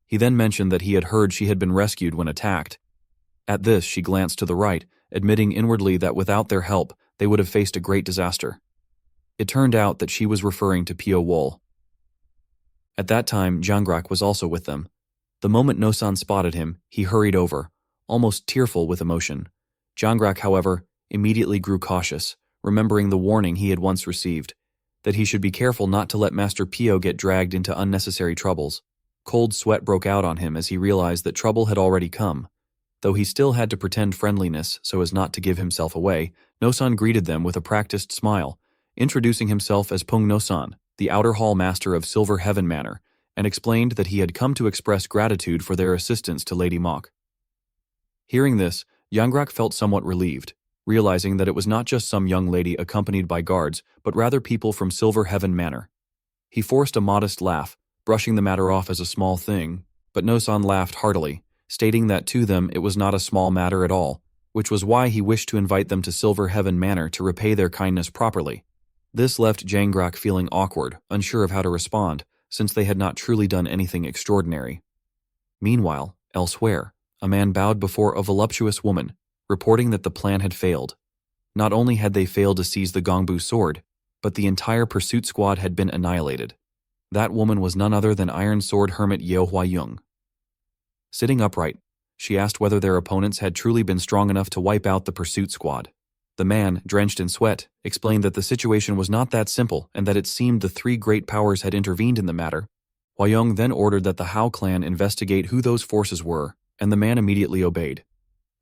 He then mentioned that he had heard she had been rescued when attacked. At this, she glanced to the right, admitting inwardly that without their help, they would have faced a great disaster. It turned out that she was referring to Pio Wol. At that time, Jangrak was also with them. The moment No-san spotted him, he hurried over, almost tearful with emotion. Jangrak, however, immediately grew cautious, remembering the warning he had once received, that he should be careful not to let Master Pio get dragged into unnecessary troubles. Cold sweat broke out on him as he realized that trouble had already come. Though he still had to pretend friendliness so as not to give himself away, No-san greeted them with a practiced smile, introducing himself as Peng No-san, the outer hall master of Silver Heaven Manor, and explained that he had come to express gratitude for their assistance to Lady Mok. Hearing this, Jangrak felt somewhat relieved, realizing that it was not just some young lady accompanied by guards, but rather people from Silver Heaven Manor. He forced a modest laugh, brushing the matter off as a small thing, but No-san laughed heartily, stating that to them it was not a small matter at all, which was why he wished to invite them to Silver Heaven Manor to repay their kindness properly. This left Jangrak feeling awkward, unsure of how to respond, since they had not truly done anything extraordinary. Meanwhile, elsewhere, a man bowed before a voluptuous woman, reporting that the plan had failed. Not only had they failed to seize the Gongbu sword, but the entire pursuit squad had been annihilated. That woman was none other than Iron Sword Hermit Yeo Hwa-young. Sitting upright, she asked whether their opponents had truly been strong enough to wipe out the pursuit squad. The man, drenched in sweat, explained that the situation was not that simple and that it seemed the three great powers had intervened in the matter. Hwa-young then ordered that the Hao clan investigate who those forces were, and the man immediately obeyed.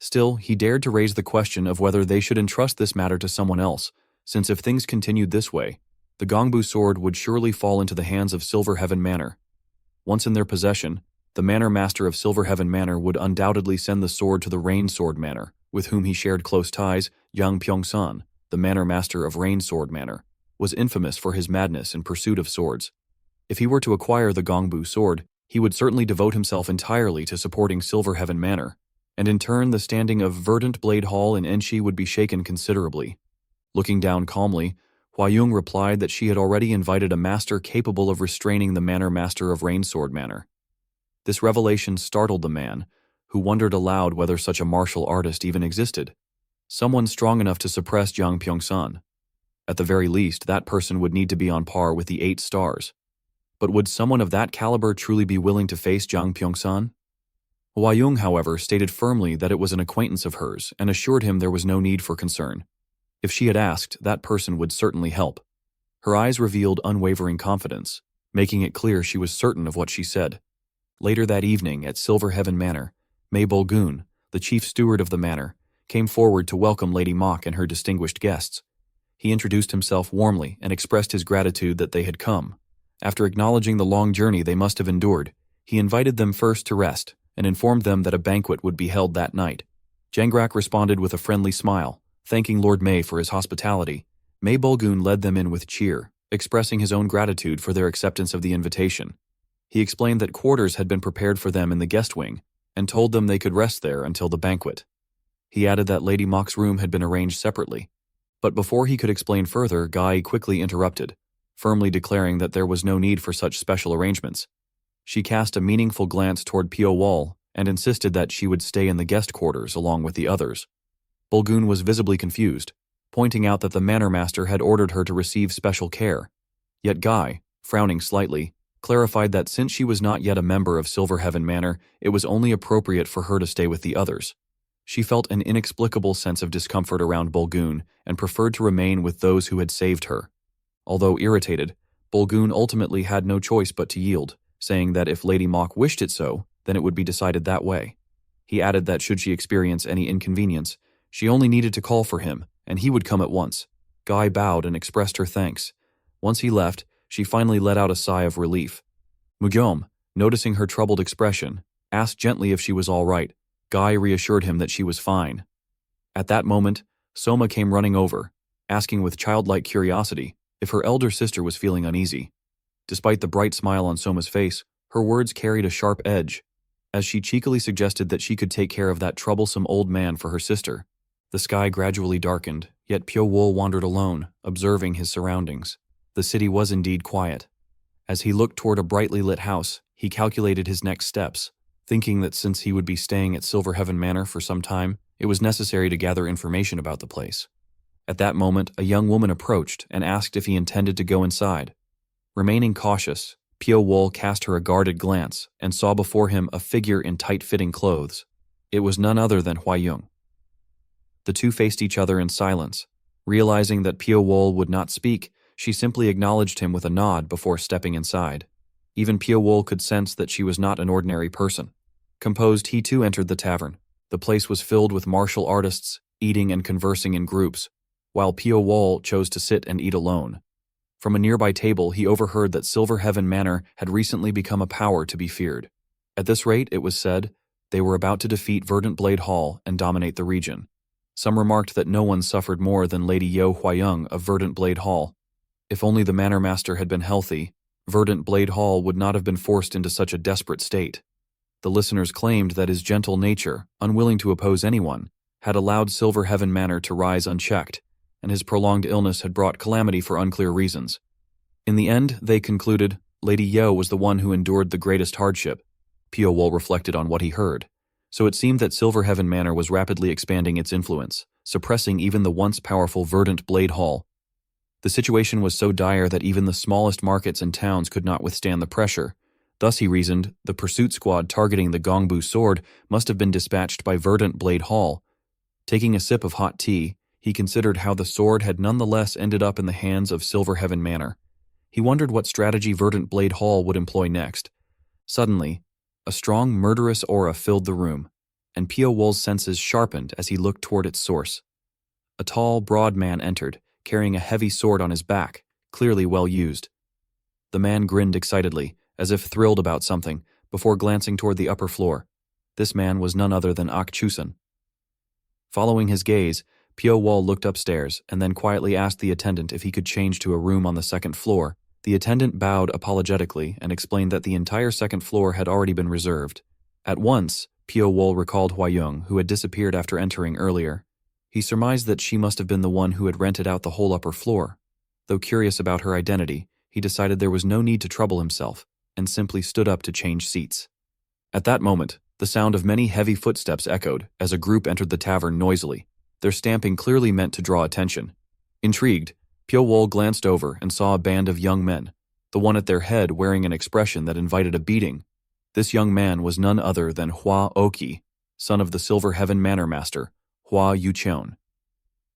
Still, he dared to raise the question of whether they should entrust this matter to someone else, since if things continued this way, the Gongbu sword would surely fall into the hands of Silver Heaven Manor. Once in their possession, the Manor Master of Silver Heaven Manor would undoubtedly send the sword to the Rain Sword Manor, with whom he shared close ties. Yang Pyongsan, the Manor Master of Rain Sword Manor, was infamous for his madness in pursuit of swords. If he were to acquire the Gongbu sword, he would certainly devote himself entirely to supporting Silver Heaven Manor, and in turn the standing of Verdant Blade Hall in Enshi would be shaken considerably. Looking down calmly, Hwa-young replied that she had already invited a master capable of restraining the Manor Master of Rain Sword Manor. This revelation startled the man, who wondered aloud whether such a martial artist even existed. Someone strong enough to suppress Yang Pyongsan. At the very least, that person would need to be on par with the 8 stars. But would someone of that caliber truly be willing to face Yang Pyongsan? Hwa-young, however, stated firmly that it was an acquaintance of hers and assured him there was no need for concern. If she had asked, that person would certainly help. Her eyes revealed unwavering confidence, making it clear she was certain of what she said. Later that evening at Silver Heaven Manor, Mei Bolgun, the chief steward of the manor, came forward to welcome Lady Mok and her distinguished guests. He introduced himself warmly and expressed his gratitude that they had come. After acknowledging the long journey they must have endured, he invited them first to rest and informed them that a banquet would be held that night. Jangrak responded with a friendly smile, thanking Lord Mei for his hospitality. Mei Bolgun led them in with cheer, expressing his own gratitude for their acceptance of the invitation. He explained that quarters had been prepared for them in the guest wing, and told them they could rest there until the banquet. He added that Lady Mok's room had been arranged separately. But before he could explain further, Guy quickly interrupted, firmly declaring that there was no need for such special arrangements. She cast a meaningful glance toward Pio Wall and insisted that she would stay in the guest quarters along with the others. Bolgun was visibly confused, pointing out that the Manor Master had ordered her to receive special care. Yet Guy, frowning slightly, clarified that since she was not yet a member of Silver Heaven Manor, it was only appropriate for her to stay with the others. She felt an inexplicable sense of discomfort around Bolgun and preferred to remain with those who had saved her. Although irritated, Bolgun ultimately had no choice but to yield, saying that if Lady Mok wished it so, then it would be decided that way. He added that should she experience any inconvenience, she only needed to call for him, and he would come at once. Guy bowed and expressed her thanks. Once he left, she finally let out a sigh of relief. Mugyom, noticing her troubled expression, asked gently if she was all right. Guy reassured him that she was fine. At that moment, Soma came running over, asking with childlike curiosity if her elder sister was feeling uneasy. Despite the bright smile on Soma's face, her words carried a sharp edge, as she cheekily suggested that she could take care of that troublesome old man for her sister. The sky gradually darkened, yet Pyo Wol wandered alone, observing his surroundings. The city was indeed quiet. As he looked toward a brightly lit house, he calculated his next steps, thinking that since he would be staying at Silver Heaven Manor for some time, it was necessary to gather information about the place. At that moment, a young woman approached and asked if he intended to go inside. Remaining cautious, Pyo Wol cast her a guarded glance and saw before him a figure in tight-fitting clothes. It was none other than Hwa-young. The two faced each other in silence. Realizing that Pyo Wol would not speak, she simply acknowledged him with a nod before stepping inside. Even Pyo Wol could sense that she was not an ordinary person. Composed, he too entered the tavern. The place was filled with martial artists, eating and conversing in groups, while Pyo Wol chose to sit and eat alone. From a nearby table, he overheard that Silver Heaven Manor had recently become a power to be feared. At this rate, it was said, they were about to defeat Verdant Blade Hall and dominate the region. Some remarked that no one suffered more than Lady Yeo Hwa-young of Verdant Blade Hall. If only the Manor Master had been healthy, Verdant Blade Hall would not have been forced into such a desperate state. The listeners claimed that his gentle nature, unwilling to oppose anyone, had allowed Silver Heaven Manor to rise unchecked, and his prolonged illness had brought calamity for unclear reasons. In the end, they concluded, Lady Yeo was the one who endured the greatest hardship. Pyo Wol reflected on what he heard. So it seemed that Silver Heaven Manor was rapidly expanding its influence, suppressing even the once powerful Verdant Blade Hall. The situation was so dire that even the smallest markets and towns could not withstand the pressure. Thus, he reasoned, the pursuit squad targeting the Gongbu sword must have been dispatched by Verdant Blade Hall. Taking a sip of hot tea, he considered how the sword had nonetheless ended up in the hands of Silver Heaven Manor. He wondered what strategy Verdant Blade Hall would employ next. Suddenly, a strong murderous aura filled the room, and Pio Wol's senses sharpened as he looked toward its source. A tall, broad man entered, carrying a heavy sword on his back, clearly well used. The man grinned excitedly, as if thrilled about something, before glancing toward the upper floor. This man was none other than Chusan. Following his gaze, Pio Wol looked upstairs and then quietly asked the attendant if he could change to a room on the second floor. The attendant bowed apologetically and explained that the entire second floor had already been reserved. At once, Pio Wol recalled Huayong, who had disappeared after entering earlier. He surmised that she must have been the one who had rented out the whole upper floor. Though curious about her identity, he decided there was no need to trouble himself, and simply stood up to change seats. At that moment, the sound of many heavy footsteps echoed as a group entered the tavern noisily. Their stamping clearly meant to draw attention. Intrigued, Pio Wol glanced over and saw a band of young men, the one at their head wearing an expression that invited a beating. This young man was none other than Hua Oki, son of the Silver Heaven Manor Master, Hua Yucheon.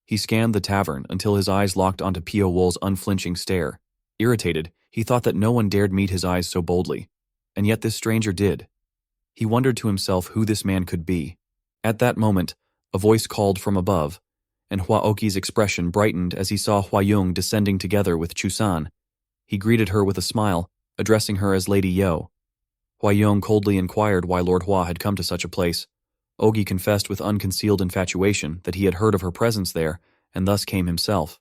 He scanned the tavern until his eyes locked onto Pio Wol's unflinching stare. Irritated, he thought that no one dared meet his eyes so boldly, and yet this stranger did. He wondered to himself who this man could be. At that moment, a voice called from above, and Hua Oki's expression brightened as he saw Huayong descending together with Chusan. He greeted her with a smile, addressing her as Lady Yo. Huayong coldly inquired why Lord Hua had come to such a place. Ogi confessed with unconcealed infatuation that he had heard of her presence there, and thus came himself.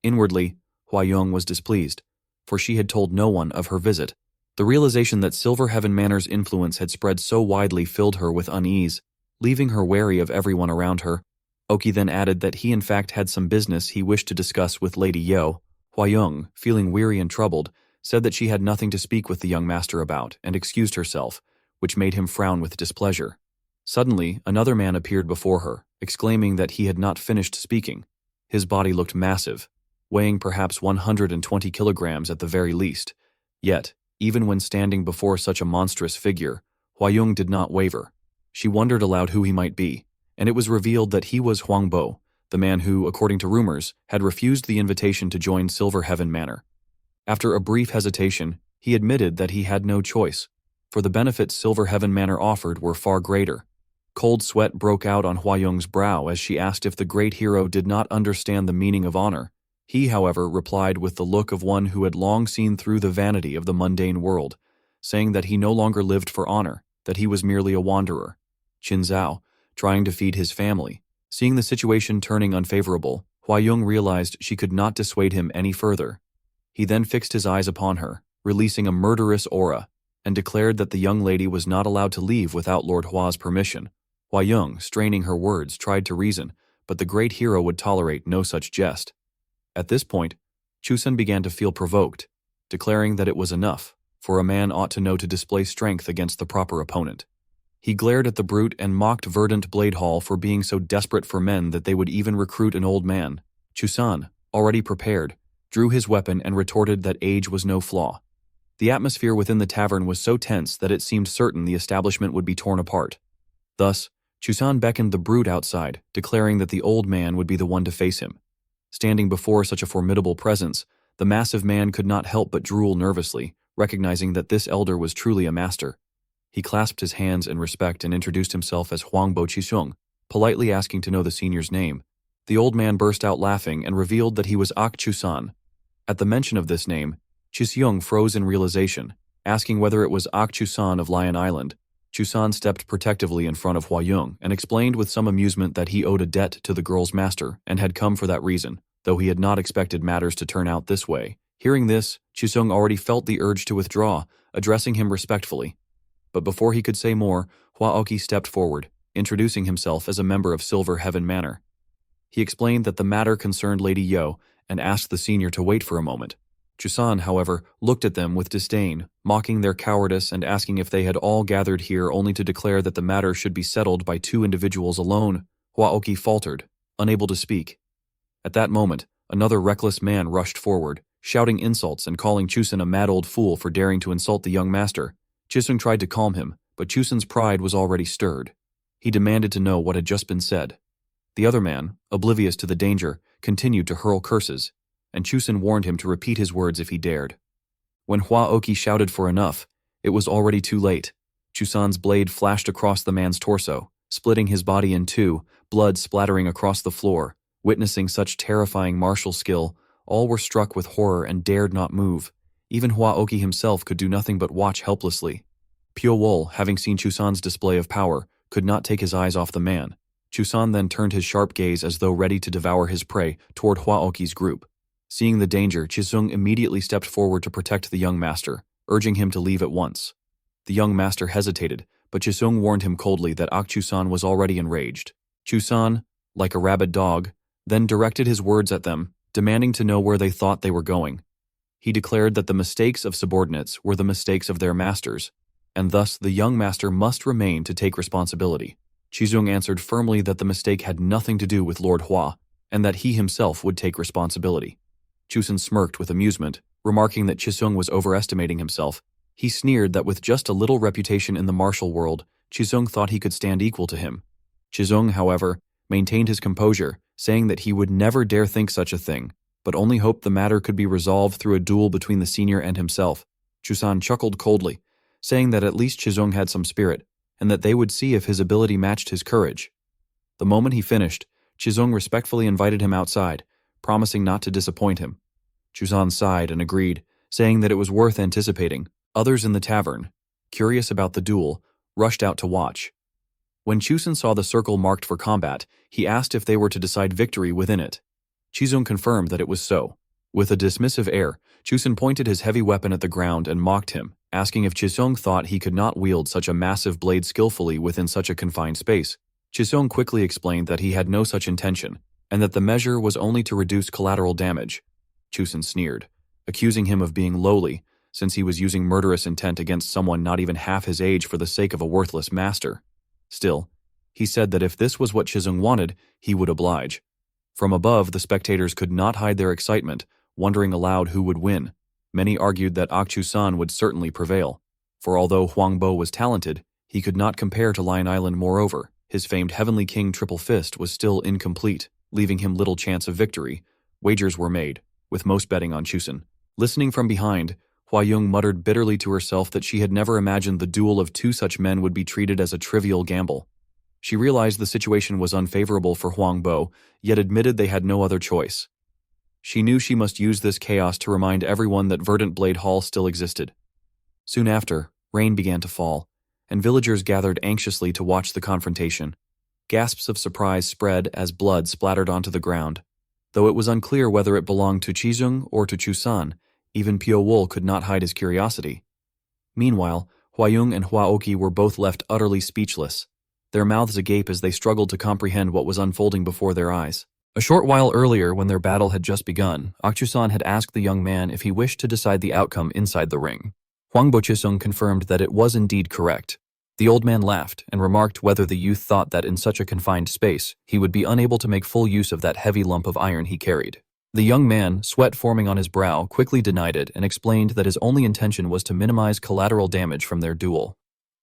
Inwardly, Huayong was displeased, for she had told no one of her visit. The realization that Silver Heaven Manor's influence had spread so widely filled her with unease, leaving her wary of everyone around her. Oki then added that he in fact had some business he wished to discuss with Lady Yo. Huayong, feeling weary and troubled, said that she had nothing to speak with the young master about and excused herself, which made him frown with displeasure. Suddenly, another man appeared before her, exclaiming that he had not finished speaking. His body looked massive, weighing perhaps 120 kilograms at the very least. Yet, even when standing before such a monstrous figure, Huayong did not waver. She wondered aloud who he might be, and it was revealed that he was Huang Bo, the man who, according to rumors, had refused the invitation to join Silver Heaven Manor. After a brief hesitation, he admitted that he had no choice, for the benefits Silver Heaven Manor offered were far greater. Cold sweat broke out on Huayong's brow as she asked if the great hero did not understand the meaning of honor. He, however, replied with the look of one who had long seen through the vanity of the mundane world, saying that he no longer lived for honor, that he was merely a wanderer. Qin Zhao, trying to feed his family. Seeing the situation turning unfavorable, Huayong realized she could not dissuade him any further. He then fixed his eyes upon her, releasing a murderous aura, and declared that the young lady was not allowed to leave without Lord Hua's permission. Huayong, straining her words, tried to reason, but the great hero would tolerate no such jest. At this point, Chusan began to feel provoked, declaring that it was enough, for a man ought to know to display strength against the proper opponent. He glared at the brute and mocked Verdant Blade Hall for being so desperate for men that they would even recruit an old man. Chusan, already prepared, drew his weapon and retorted that age was no flaw. The atmosphere within the tavern was so tense that it seemed certain the establishment would be torn apart. Thus, Chusan beckoned the brute outside, declaring that the old man would be the one to face him. Standing before such a formidable presence, the massive man could not help but drool nervously, recognizing that this elder was truly a master. He clasped his hands in respect and introduced himself as Huangbo Qisheng, politely asking to know the senior's name. The old man burst out laughing and revealed that he was Chusan. At the mention of this name, Qisheng froze in realization, asking whether it was Chusan of Lion Island. Chusan stepped protectively in front of Huayong and explained with some amusement that he owed a debt to the girl's master and had come for that reason, though he had not expected matters to turn out this way. Hearing this, Qisheng already felt the urge to withdraw, addressing him respectfully. But before he could say more, Huaoki stepped forward, introducing himself as a member of Silver Heaven Manor. He explained that the matter concerned Lady Yo and asked the senior to wait for a moment. Chusan, however, looked at them with disdain, mocking their cowardice and asking if they had all gathered here only to declare that the matter should be settled by two individuals alone. Huaoki faltered, unable to speak. At that moment, Another reckless man rushed forward, shouting insults and calling Chusun a mad old fool for daring to insult the young master. Chisung tried to calm him, but Chusun's pride was already stirred. He demanded to know what had just been said. The other man, oblivious to the danger, continued to hurl curses, and Chusun warned him to repeat his words if he dared. When Hua Oki shouted for enough, it was already too late. Chusan's blade flashed across the man's torso, splitting his body in two, blood splattering across the floor. Witnessing such terrifying martial skill, all were struck with horror and dared not move. Even Hua Oki himself could do nothing but watch helplessly. Pyo Wol, having seen Chusan's display of power, could not take his eyes off the man. Chusan then turned his sharp gaze as though ready to devour his prey toward Hua Oki's group. Seeing the danger, Chisung immediately stepped forward to protect the young master, urging him to leave at once. The young master hesitated, but Chisung warned him coldly that Chusan was already enraged. Chusan, like a rabid dog, then directed his words at them, demanding to know where they thought they were going. He declared that the mistakes of subordinates were the mistakes of their masters, and thus the young master must remain to take responsibility. Chizung answered firmly that the mistake had nothing to do with Lord Hua, and that he himself would take responsibility. Chusun smirked with amusement, remarking that Chisung was overestimating himself. He sneered that with just a little reputation in the martial world, Chizung thought he could stand equal to him. Chizung, however, maintained his composure, saying that he would never dare think such a thing, but only hoped the matter could be resolved through a duel between the senior and himself. Chusan chuckled coldly, saying that at least Chizung had some spirit, and that they would see if his ability matched his courage. The moment he finished, Chizung respectfully invited him outside, promising not to disappoint him. Chusan sighed and agreed, saying that it was worth anticipating. Others in the tavern, curious about the duel, rushed out to watch. When Chusan saw the circle marked for combat, he asked if they were to decide victory within it. Chizung confirmed that it was so. With a dismissive air, Chusan pointed his heavy weapon at the ground and mocked him, asking if Chisung thought he could not wield such a massive blade skillfully within such a confined space. Chisung quickly explained that he had no such intention, and that the measure was only to reduce collateral damage. Chusan sneered, accusing him of being lowly, since he was using murderous intent against someone not even half his age for the sake of a worthless master. Still, he said that if this was what Chisung wanted, he would oblige. From above, the spectators could not hide their excitement, wondering aloud who would win. Many argued that Chusan would certainly prevail, for although Huangbo was talented, he could not compare to Lion Island. Moreover, his famed Heavenly King Triple Fist was still incomplete, leaving him little chance of victory. Wagers were made, with most betting on Chusan. Listening from behind, Hua Yung muttered bitterly to herself that she had never imagined the duel of two such men would be treated as a trivial gamble. She realized the situation was unfavorable for Huangbo, yet admitted they had no other choice. She knew she must use this chaos to remind everyone that Verdant Blade Hall still existed. Soon after, rain began to fall, and villagers gathered anxiously to watch the confrontation. Gasps of surprise spread as blood splattered onto the ground. Though it was unclear whether it belonged to Chizung or to Chusan, even Pyo Wol could not hide his curiosity. Meanwhile, Huayung and Huaoki were both left utterly speechless, their mouths agape as they struggled to comprehend what was unfolding before their eyes. A short while earlier, when their battle had just begun, Chusan had asked the young man if he wished to decide the outcome inside the ring. Huangbo Chisung confirmed that it was indeed correct. The old man laughed and remarked whether the youth thought that in such a confined space, he would be unable to make full use of that heavy lump of iron he carried. The young man, sweat forming on his brow, quickly denied it and explained that his only intention was to minimize collateral damage from their duel.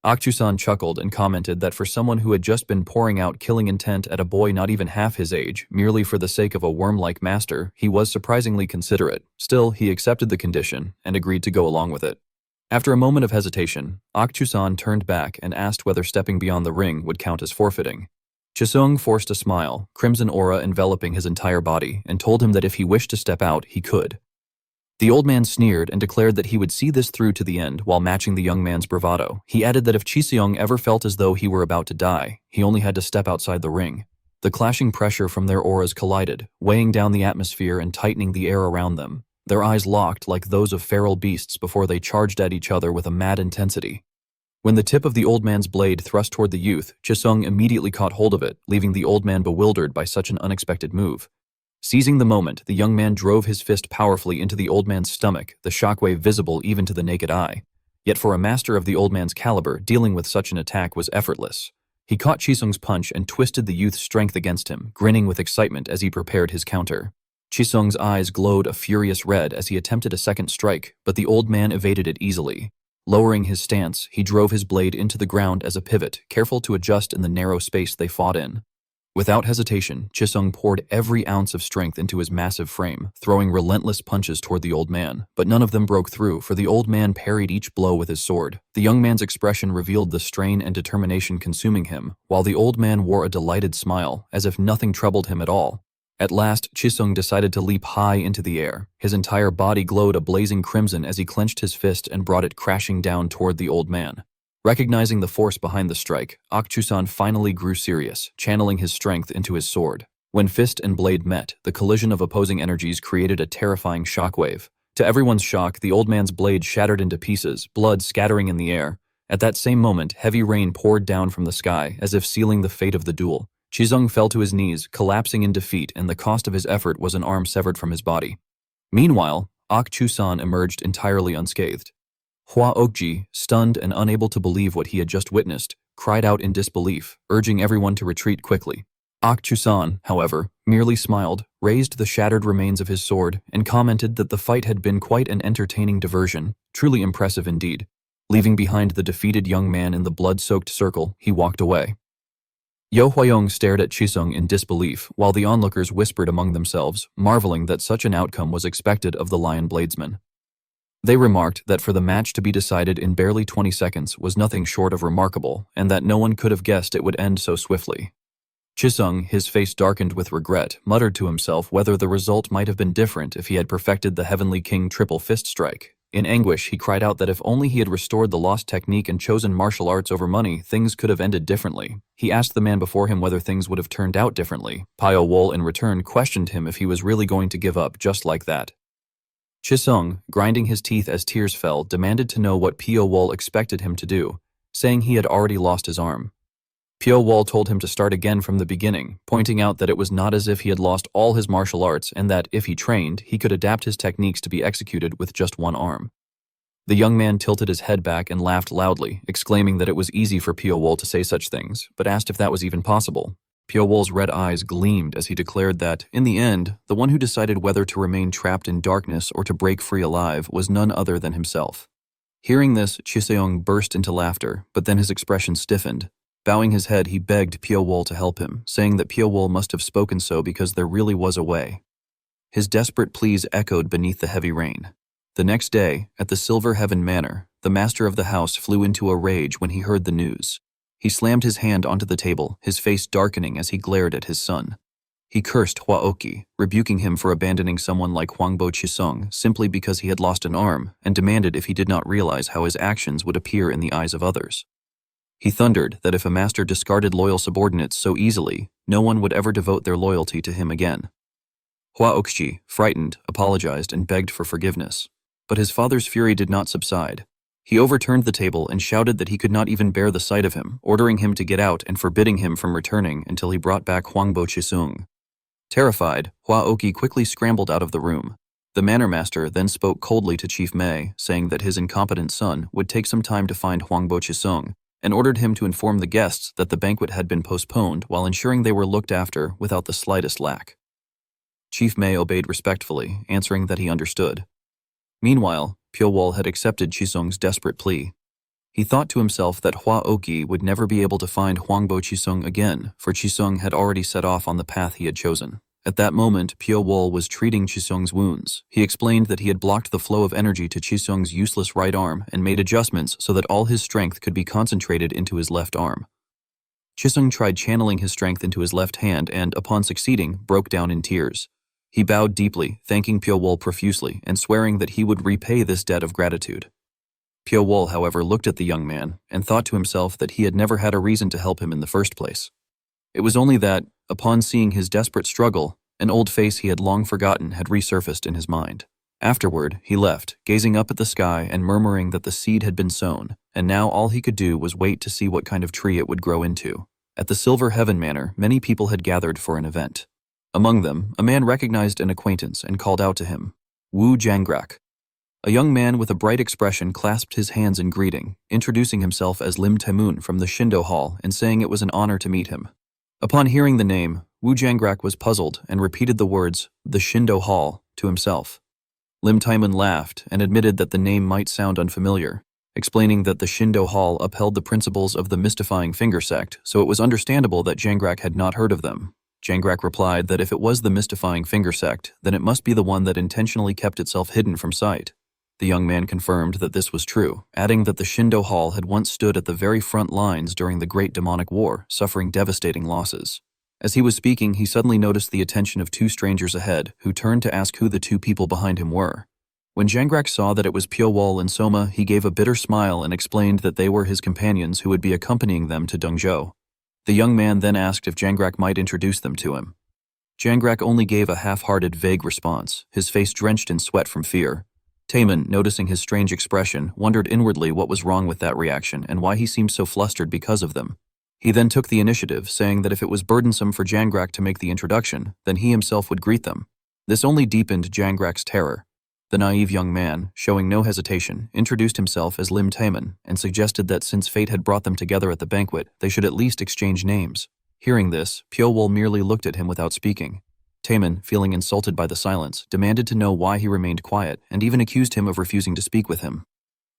Chusan chuckled and commented that for someone who had just been pouring out killing intent at a boy not even half his age, merely for the sake of a worm-like master, he was surprisingly considerate. Still, he accepted the condition and agreed to go along with it. After a moment of hesitation, Chusan turned back and asked whether stepping beyond the ring would count as forfeiting. Chisung forced a smile, crimson aura enveloping his entire body, and told him that if he wished to step out, he could. The old man sneered and declared that he would see this through to the end while matching the young man's bravado. He added that if Chiseong ever felt as though he were about to die, he only had to step outside the ring. The clashing pressure from their auras collided, weighing down the atmosphere and tightening the air around them. Their eyes locked like those of feral beasts before they charged at each other with a mad intensity. When the tip of the old man's blade thrust toward the youth, Chisung immediately caught hold of it, leaving the old man bewildered by such an unexpected move. Seizing the moment, the young man drove his fist powerfully into the old man's stomach, the shockwave visible even to the naked eye. Yet for a master of the old man's caliber, dealing with such an attack was effortless. He caught Chisung's punch and twisted the youth's strength against him, grinning with excitement as he prepared his counter. Chisung's eyes glowed a furious red as he attempted a second strike, but the old man evaded it easily. Lowering his stance, he drove his blade into the ground as a pivot, careful to adjust in the narrow space they fought in. Without hesitation, Chisung poured every ounce of strength into his massive frame, throwing relentless punches toward the old man, but none of them broke through, for the old man parried each blow with his sword. The young man's expression revealed the strain and determination consuming him, while the old man wore a delighted smile, as if nothing troubled him at all. At last, Chisung decided to leap high into the air. His entire body glowed a blazing crimson as he clenched his fist and brought it crashing down toward the old man. Recognizing the force behind the strike, Akchusan finally grew serious, channeling his strength into his sword. When fist and blade met, the collision of opposing energies created a terrifying shockwave. To everyone's shock, the old man's blade shattered into pieces, blood scattering in the air. At that same moment, heavy rain poured down from the sky, as if sealing the fate of the duel. Chisung fell to his knees, collapsing in defeat, and the cost of his effort was an arm severed from his body. Meanwhile, Akchusan emerged entirely unscathed. Hua Okji, stunned and unable to believe what he had just witnessed, cried out in disbelief, urging everyone to retreat quickly. Akchusan, however, merely smiled, raised the shattered remains of his sword, and commented that the fight had been quite an entertaining diversion, truly impressive indeed. Leaving behind the defeated young man in the blood-soaked circle, he walked away. Yo Huayong stared at Chisung in disbelief, while the onlookers whispered among themselves, marveling that such an outcome was expected of the Lion Bladesman. They remarked that for the match to be decided in barely 20 seconds was nothing short of remarkable, and that no one could have guessed it would end so swiftly. Chisung, his face darkened with regret, muttered to himself whether the result might have been different if he had perfected the Heavenly King triple fist strike. In anguish, he cried out that if only he had restored the lost technique and chosen martial arts over money, things could have ended differently. He asked the man before him whether things would have turned out differently. Pio Wol, in return, questioned him if he was really going to give up just like that. Chisung, grinding his teeth as tears fell, demanded to know what Pio Wol expected him to do, saying he had already lost his arm. Pio Wol told him to start again from the beginning, pointing out that it was not as if he had lost all his martial arts and that, if he trained, he could adapt his techniques to be executed with just one arm. The young man tilted his head back and laughed loudly, exclaiming that it was easy for Pio Wol to say such things, but asked if that was even possible. Pio Wol's red eyes gleamed as he declared that, in the end, the one who decided whether to remain trapped in darkness or to break free alive was none other than himself. Hearing this, Chiseong burst into laughter, but then his expression stiffened. Bowing his head, he begged Pio Wol to help him, saying that Pio Wol must have spoken so because there really was a way. His desperate pleas echoed beneath the heavy rain. The next day, at the Silver Heaven Manor, the master of the house flew into a rage when he heard the news. He slammed his hand onto the table, his face darkening as he glared at his son. He cursed Hua Oki, rebuking him for abandoning someone like Huangbo Chisung simply because he had lost an arm, and demanded if he did not realize how his actions would appear in the eyes of others. He thundered that if a master discarded loyal subordinates so easily, no one would ever devote their loyalty to him again. Hua Okji, frightened, apologized and begged for forgiveness. But his father's fury did not subside. He overturned the table and shouted that he could not even bear the sight of him, ordering him to get out and forbidding him from returning until he brought back Huangbo Chisung. Terrified, Hua Oki quickly scrambled out of the room. The manor master then spoke coldly to Chief Mei, saying that his incompetent son would take some time to find Huangbo Chisung, and ordered him to inform the guests that the banquet had been postponed while ensuring they were looked after without the slightest lack. Chief Mei obeyed respectfully, answering that he understood. Meanwhile, Pio Wol had accepted Chisung's desperate plea. He thought to himself that Hua Oki would never be able to find Huangbo Chisung again, for Chisung had already set off on the path he had chosen. At that moment, Pio Wol was treating Chisung's wounds. He explained that he had blocked the flow of energy to Chisung's useless right arm and made adjustments so that all his strength could be concentrated into his left arm. Chisung tried channeling his strength into his left hand and, upon succeeding, broke down in tears. He bowed deeply, thanking Pio Wol profusely and swearing that he would repay this debt of gratitude. Pio Wol, however, looked at the young man and thought to himself that he had never had a reason to help him in the first place. It was only that, upon seeing his desperate struggle, an old face he had long forgotten had resurfaced in his mind. Afterward, he left, gazing up at the sky and murmuring that the seed had been sown, and now all he could do was wait to see what kind of tree it would grow into. At the Silver Heaven Manor, many people had gathered for an event. Among them, a man recognized an acquaintance and called out to him, Wu Janggrak. A young man with a bright expression clasped his hands in greeting, introducing himself as Lim Taemun from the Shindo Hall and saying it was an honor to meet him. Upon hearing the name, Wu Jiangrak was puzzled and repeated the words, "the Shindo Hall," to himself. Lim Taiman laughed and admitted that the name might sound unfamiliar, explaining that the Shindo Hall upheld the principles of the mystifying finger sect, so it was understandable that Jiangrak had not heard of them. Jiangrak replied that if it was the mystifying finger sect, then it must be the one that intentionally kept itself hidden from sight. The young man confirmed that this was true, adding that the Shindo Hall had once stood at the very front lines during the Great Demonic War, suffering devastating losses. As he was speaking, he suddenly noticed the attention of two strangers ahead, who turned to ask who the two people behind him were. When Jiangrak saw that it was Piowol and Soma, he gave a bitter smile and explained that they were his companions who would be accompanying them to Dongzhou. The young man then asked if Jiangrak might introduce them to him. Jiangrak only gave a half-hearted, vague response, his face drenched in sweat from fear. Taemin, noticing his strange expression, wondered inwardly what was wrong with that reaction and why he seemed so flustered because of them. He then took the initiative, saying that if it was burdensome for Jiangrak to make the introduction, then he himself would greet them. This only deepened Jiangrak's terror. The naive young man, showing no hesitation, introduced himself as Lim Taemin and suggested that since fate had brought them together at the banquet, they should at least exchange names. Hearing this, Piowol merely looked at him without speaking. Taemin, feeling insulted by the silence, demanded to know why he remained quiet and even accused him of refusing to speak with him.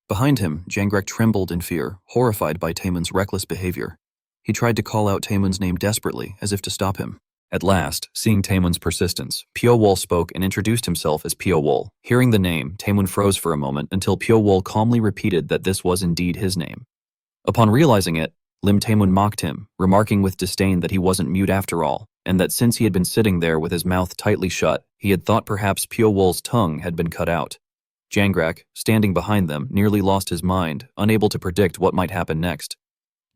Behind him, Jiangrak trembled in fear, horrified by Taemin's reckless behavior. He tried to call out Taemin's name desperately, as if to stop him. At last, seeing Taemin's persistence, Piowol spoke and introduced himself as Piowol. Hearing the name, Taemin froze for a moment until Piowol calmly repeated that this was indeed his name. Upon realizing it, Lim Taemin mocked him, remarking with disdain that he wasn't mute after all, and that since he had been sitting there with his mouth tightly shut, he had thought perhaps Piowol's tongue had been cut out. Jiangrak, standing behind them, nearly lost his mind, unable to predict what might happen next.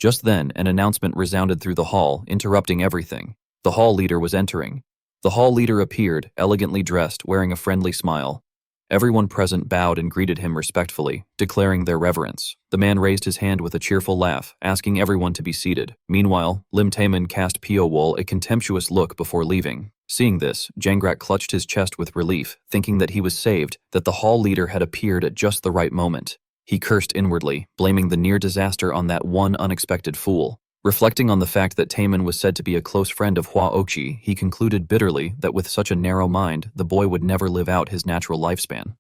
Just then, an announcement resounded through the hall, interrupting everything. The hall leader was entering. The hall leader appeared, elegantly dressed, wearing a friendly smile. Everyone present bowed and greeted him respectfully, declaring their reverence. The man raised his hand with a cheerful laugh, asking everyone to be seated. Meanwhile, Lim Taemin cast Piowol a contemptuous look before leaving. Seeing this, Jiangrak clutched his chest with relief, thinking that he was saved, that the hall leader had appeared at just the right moment. He cursed inwardly, blaming the near disaster on that one unexpected fool. Reflecting on the fact that Taemin was said to be a close friend of Hua Ochi, he concluded bitterly that with such a narrow mind, the boy would never live out his natural lifespan.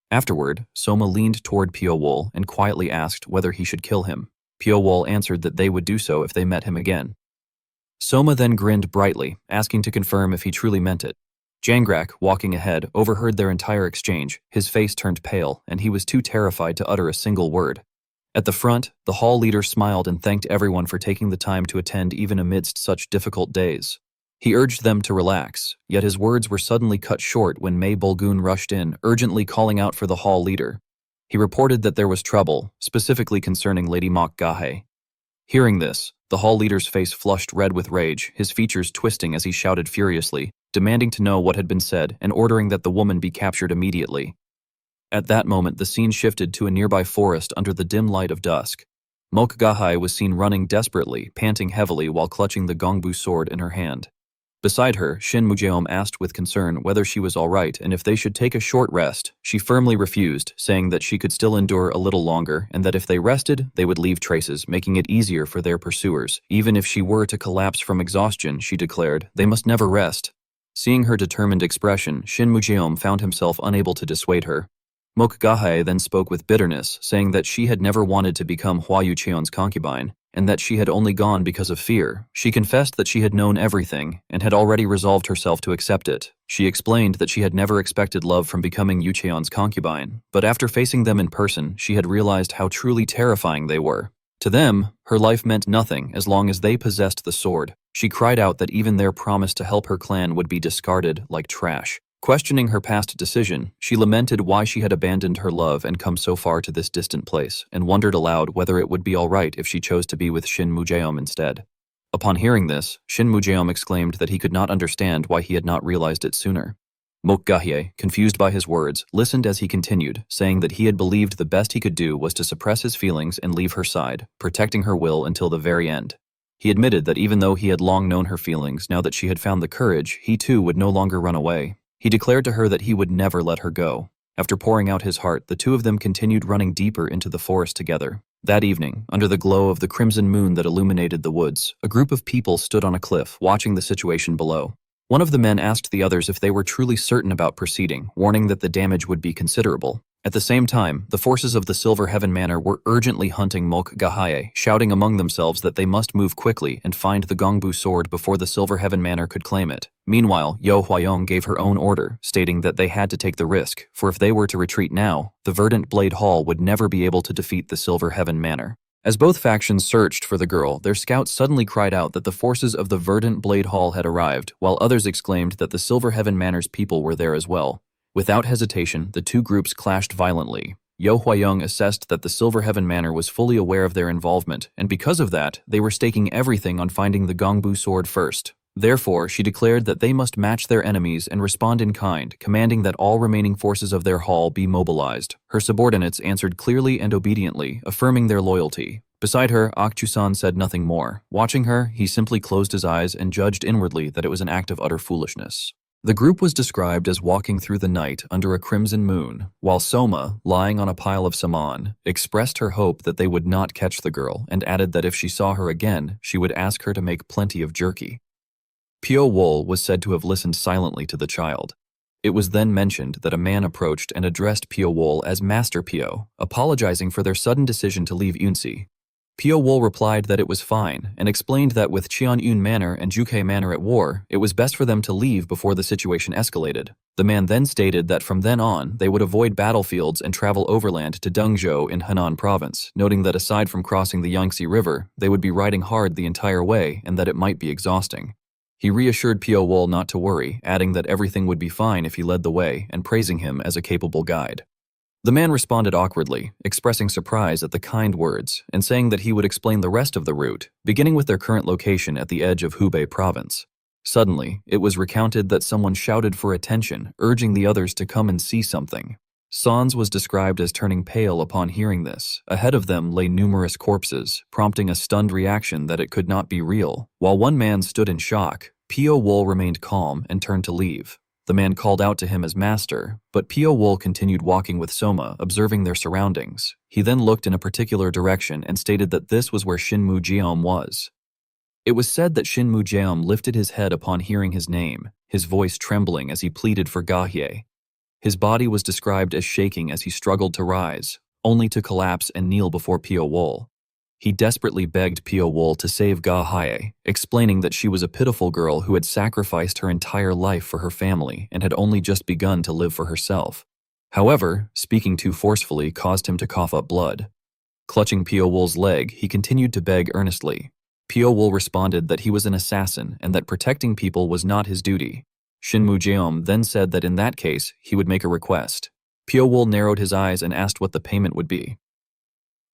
Afterward, Soma leaned toward Piowol and quietly asked whether he should kill him. Piowol answered that they would do so if they met him again. Soma then grinned brightly, asking to confirm if he truly meant it. Jiangrak, walking ahead, overheard their entire exchange. His face turned pale, and he was too terrified to utter a single word. At the front, the hall leader smiled and thanked everyone for taking the time to attend even amidst such difficult days. He urged them to relax, yet his words were suddenly cut short when Mei Bulgun rushed in, urgently calling out for the hall leader. He reported that there was trouble, specifically concerning Lady Mok Gahe. Hearing this, the hall leader's face flushed red with rage, his features twisting as he shouted furiously, demanding to know what had been said and ordering that the woman be captured immediately. At that moment, the scene shifted to a nearby forest under the dim light of dusk. Mok Gahe was seen running desperately, panting heavily while clutching the gongbu sword in her hand. Beside her, Shin Mujeom asked with concern whether she was all right and if they should take a short rest. She firmly refused, saying that she could still endure a little longer and that if they rested, they would leave traces, making it easier for their pursuers. Even if she were to collapse from exhaustion, she declared, they must never rest. Seeing her determined expression, Shin Mujeom found himself unable to dissuade her. Mok Gahe then spoke with bitterness, saying that she had never wanted to become Hua Yucheon's concubine, and that she had only gone because of fear. She confessed that she had known everything, and had already resolved herself to accept it. She explained that she had never expected love from becoming Yucheon's concubine, but after facing them in person, she had realized how truly terrifying they were. To them, her life meant nothing as long as they possessed the sword. She cried out that even their promise to help her clan would be discarded like trash. Questioning her past decision, she lamented why she had abandoned her love and come so far to this distant place, and wondered aloud whether it would be all right if she chose to be with Shin Mujeom instead. Upon hearing this, Shin Mujeom exclaimed that he could not understand why he had not realized it sooner. Mok Gahe, confused by his words, listened as he continued, saying that he had believed the best he could do was to suppress his feelings and leave her side, protecting her will until the very end. He admitted that even though he had long known her feelings, now that she had found the courage, he too would no longer run away. He declared to her that he would never let her go. After pouring out his heart, the two of them continued running deeper into the forest together. That evening, under the glow of the crimson moon that illuminated the woods, a group of people stood on a cliff, watching the situation below. One of the men asked the others if they were truly certain about proceeding, warning that the damage would be considerable. At the same time, the forces of the Silver Heaven Manor were urgently hunting Mokgahaye, shouting among themselves that they must move quickly and find the Gongbu sword before the Silver Heaven Manor could claim it. Meanwhile, Yo Huayong gave her own order, stating that they had to take the risk, for if they were to retreat now, the Verdant Blade Hall would never be able to defeat the Silver Heaven Manor. As both factions searched for the girl, their scouts suddenly cried out that the forces of the Verdant Blade Hall had arrived, while others exclaimed that the Silver Heaven Manor's people were there as well. Without hesitation, the two groups clashed violently. Yo Huayong assessed that the Silver Heaven Manor was fully aware of their involvement, and because of that, they were staking everything on finding the Gongbu sword first. Therefore, she declared that they must match their enemies and respond in kind, commanding that all remaining forces of their hall be mobilized. Her subordinates answered clearly and obediently, affirming their loyalty. Beside her, Akchusan said nothing more. Watching her, he simply closed his eyes and judged inwardly that it was an act of utter foolishness. The group was described as walking through the night under a crimson moon, while Soma, lying on a pile of saman, expressed her hope that they would not catch the girl and added that if she saw her again, she would ask her to make plenty of jerky. Pio Wol was said to have listened silently to the child. It was then mentioned that a man approached and addressed Pio Wol as Master Pio, apologizing for their sudden decision to leave Yunsi. Pio Wol replied that it was fine and explained that with Qianyun Manor and Juke Manor at war, it was best for them to leave before the situation escalated. The man then stated that from then on, they would avoid battlefields and travel overland to Dengzhou in Henan province, noting that aside from crossing the Yangtze River, they would be riding hard the entire way and that it might be exhausting. He reassured Pio Wol not to worry, adding that everything would be fine if he led the way and praising him as a capable guide. The man responded awkwardly, expressing surprise at the kind words and saying that he would explain the rest of the route, beginning with their current location at the edge of Hubei province. Suddenly, it was recounted that someone shouted for attention, urging the others to come and see something. Sans was described as turning pale upon hearing this. Ahead of them lay numerous corpses, prompting a stunned reaction that it could not be real. While one man stood in shock, Pio Wol remained calm and turned to leave. The man called out to him as master, but Pio Wol continued walking with Soma, observing their surroundings. He then looked in a particular direction and stated that this was where Shinmu Jeom was. It was said that Shinmu Jeom lifted his head upon hearing his name, his voice trembling as he pleaded for Gahye. His body was described as shaking as he struggled to rise, only to collapse and kneel before Pio Wol. He desperately begged Pio Wol to save Gahye, explaining that she was a pitiful girl who had sacrificed her entire life for her family and had only just begun to live for herself. However, speaking too forcefully caused him to cough up blood. Clutching Pio Wol's leg, he continued to beg earnestly. Pio Wol responded that he was an assassin and that protecting people was not his duty. Shinmu Jeom then said that in that case, he would make a request. Pio Wol narrowed his eyes and asked what the payment would be.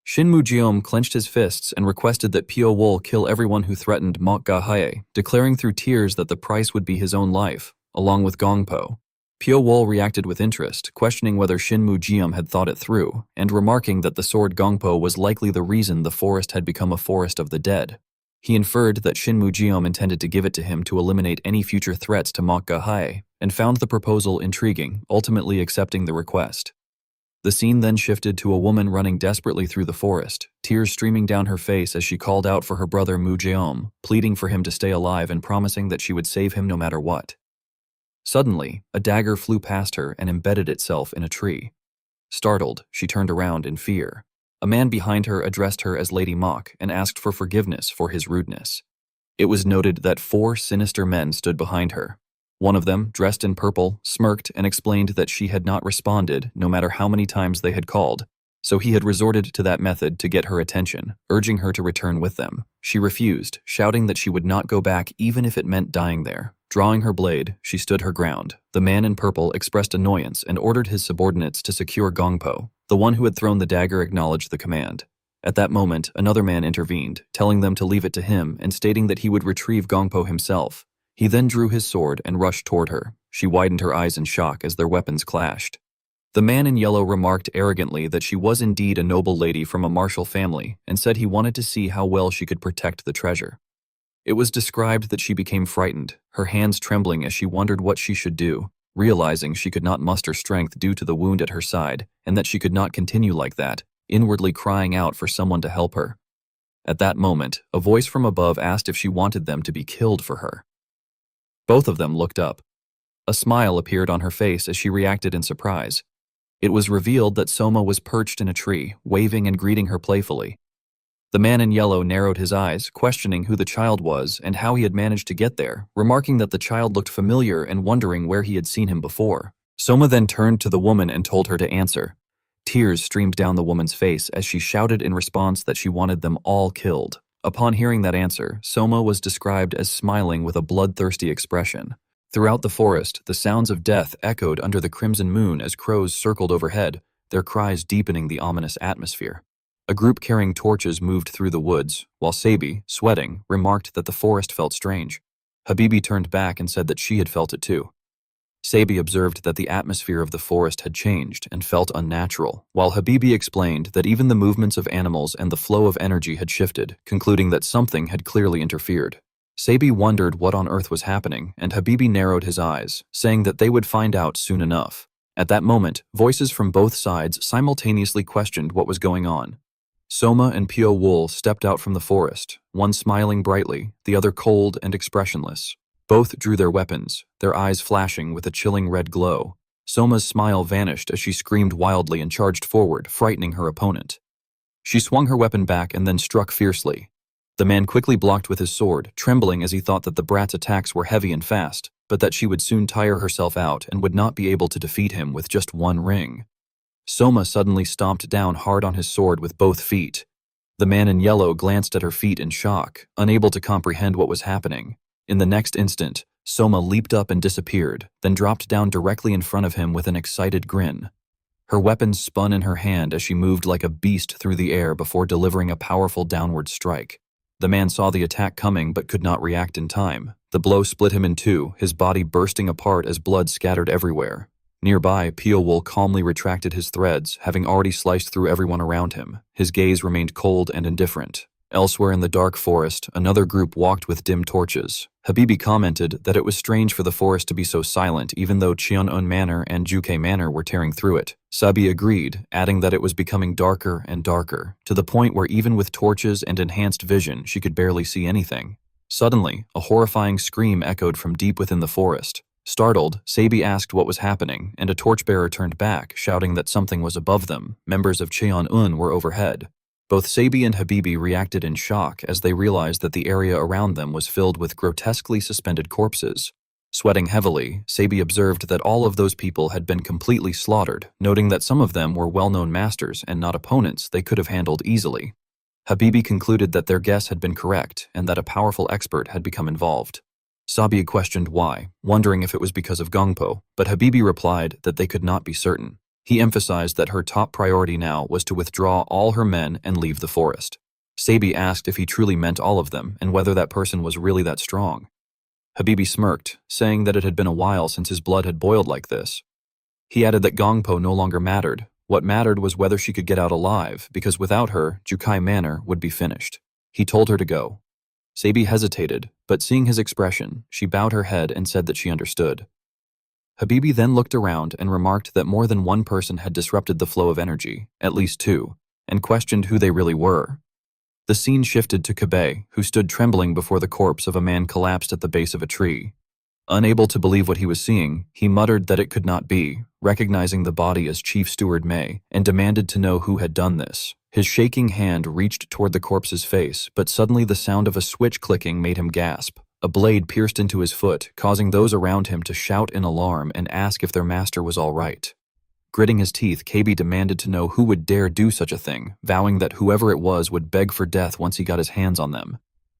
Shinmu Jeom clenched his fists and requested that Pio Wol kill everyone who threatened Mokgahaye, declaring through tears that the price would be his own life, along with Gongpo. Pio Wol reacted with interest, questioning whether Shinmu Jeom had thought it through, and remarking that the sword Gongpo was likely the reason the forest had become a forest of the dead. He inferred that Shinmu Jeom intended to give it to him to eliminate any future threats to Mokgahaye, and found the proposal intriguing, ultimately accepting the request. The scene then shifted to a woman running desperately through the forest, tears streaming down her face as she called out for her brother Mu Jeom, pleading for him to stay alive and promising that she would save him no matter what. Suddenly, a dagger flew past her and embedded itself in a tree. Startled, she turned around in fear. A man behind her addressed her as Lady Mok and asked for forgiveness for his rudeness. It was noted that 4 sinister men stood behind her. One of them, dressed in purple, smirked and explained that she had not responded no matter how many times they had called, so he had resorted to that method to get her attention, urging her to return with them. She refused, shouting that she would not go back even if it meant dying there. Drawing her blade, she stood her ground. The man in purple expressed annoyance and ordered his subordinates to secure Gongpo. The one who had thrown the dagger acknowledged the command. At that moment, another man intervened, telling them to leave it to him and stating that he would retrieve Gongpo himself. He then drew his sword and rushed toward her. She widened her eyes in shock as their weapons clashed. The man in yellow remarked arrogantly that she was indeed a noble lady from a martial family and said he wanted to see how well she could protect the treasure. It was described that she became frightened, her hands trembling as she wondered what she should do, realizing she could not muster strength due to the wound at her side and that she could not continue like that. inwardly crying out for someone to help her. At that moment, a voice from above asked if she wanted them to be killed for her. Both of them looked up. A smile appeared on her face as she reacted in surprise. It was revealed that Soma was perched in a tree, waving and greeting her playfully. The man in yellow narrowed his eyes, questioning who the child was and how he had managed to get there, remarking that the child looked familiar and wondering where he had seen him before. Soma then turned to the woman and told her to answer. Tears streamed down the woman's face as she shouted in response that she wanted them all killed. Upon hearing that answer, Soma was described as smiling with a bloodthirsty expression. Throughout the forest, the sounds of death echoed under the crimson moon as crows circled overhead, their cries deepening the ominous atmosphere. A group carrying torches moved through the woods, while Sabi, sweating, remarked that the forest felt strange. Habibi turned back and said that she had felt it too. Sabi observed that the atmosphere of the forest had changed and felt unnatural, while Habibi explained that even the movements of animals and the flow of energy had shifted, concluding that something had clearly interfered. Sabi wondered what on earth was happening, and Habibi narrowed his eyes, saying that they would find out soon enough. At that moment, voices from both sides simultaneously questioned what was going on. Soma and Pio Wool stepped out from the forest, one smiling brightly, the other cold and expressionless. Both drew their weapons, their eyes flashing with a chilling red glow. Soma's smile vanished as she screamed wildly and charged forward, frightening her opponent. She swung her weapon back and then struck fiercely. The man quickly blocked with his sword, trembling as he thought that the brat's attacks were heavy and fast, but that she would soon tire herself out and would not be able to defeat him with just one ring. Soma suddenly stomped down hard on his sword with both feet. The man in yellow glanced at her feet in shock, unable to comprehend what was happening. In the next instant, Soma leaped up and disappeared, then dropped down directly in front of him with an excited grin. Her weapon spun in her hand as she moved like a beast through the air before delivering a powerful downward strike. The man saw the attack coming but could not react in time. The blow split him in two, his body bursting apart as blood scattered everywhere. Nearby, Pio Wool calmly retracted his threads, having already sliced through everyone around him. His gaze remained cold and indifferent. Elsewhere in the dark forest, another group walked with dim torches. Habibi commented that it was strange for the forest to be so silent even though Cheon-un Manor and Juke Manor were tearing through it. Sabi agreed, adding that it was becoming darker and darker, to the point where even with torches and enhanced vision she could barely see anything. Suddenly, a horrifying scream echoed from deep within the forest. Startled, Sabi asked what was happening, and a torchbearer turned back, shouting that something was above them. Members of Cheon-un were overhead. Both Sabi and Habibi reacted in shock as they realized that the area around them was filled with grotesquely suspended corpses. Sweating heavily, Sabi observed that all of those people had been completely slaughtered, noting that some of them were well-known masters and not opponents they could have handled easily. Habibi concluded that their guess had been correct and that a powerful expert had become involved. Sabi questioned why, wondering if it was because of Gongpo, but Habibi replied that they could not be certain. He emphasized that her top priority now was to withdraw all her men and leave the forest. Sabi asked if he truly meant all of them and whether that person was really that strong. Habibi smirked, saying that it had been a while since his blood had boiled like this. He added that Gongpo no longer mattered. What mattered was whether she could get out alive, because without her, Jukai Manor would be finished. He told her to go. Sabi hesitated, but seeing his expression, she bowed her head and said that she understood. Habibi then looked around and remarked that more than one person had disrupted the flow of energy, at least two, and questioned who they really were. The scene shifted to Kabe, who stood trembling before the corpse of a man collapsed at the base of a tree. Unable to believe what he was seeing, he muttered that it could not be, recognizing the body as Chief Steward May, and demanded to know who had done this. His shaking hand reached toward the corpse's face, but suddenly the sound of a switch clicking made him gasp. A blade pierced into his foot, causing those around him to shout in alarm and ask if their master was all right. Gritting his teeth, KB demanded to know who would dare do such a thing, vowing that whoever it was would beg for death once he got his hands on them.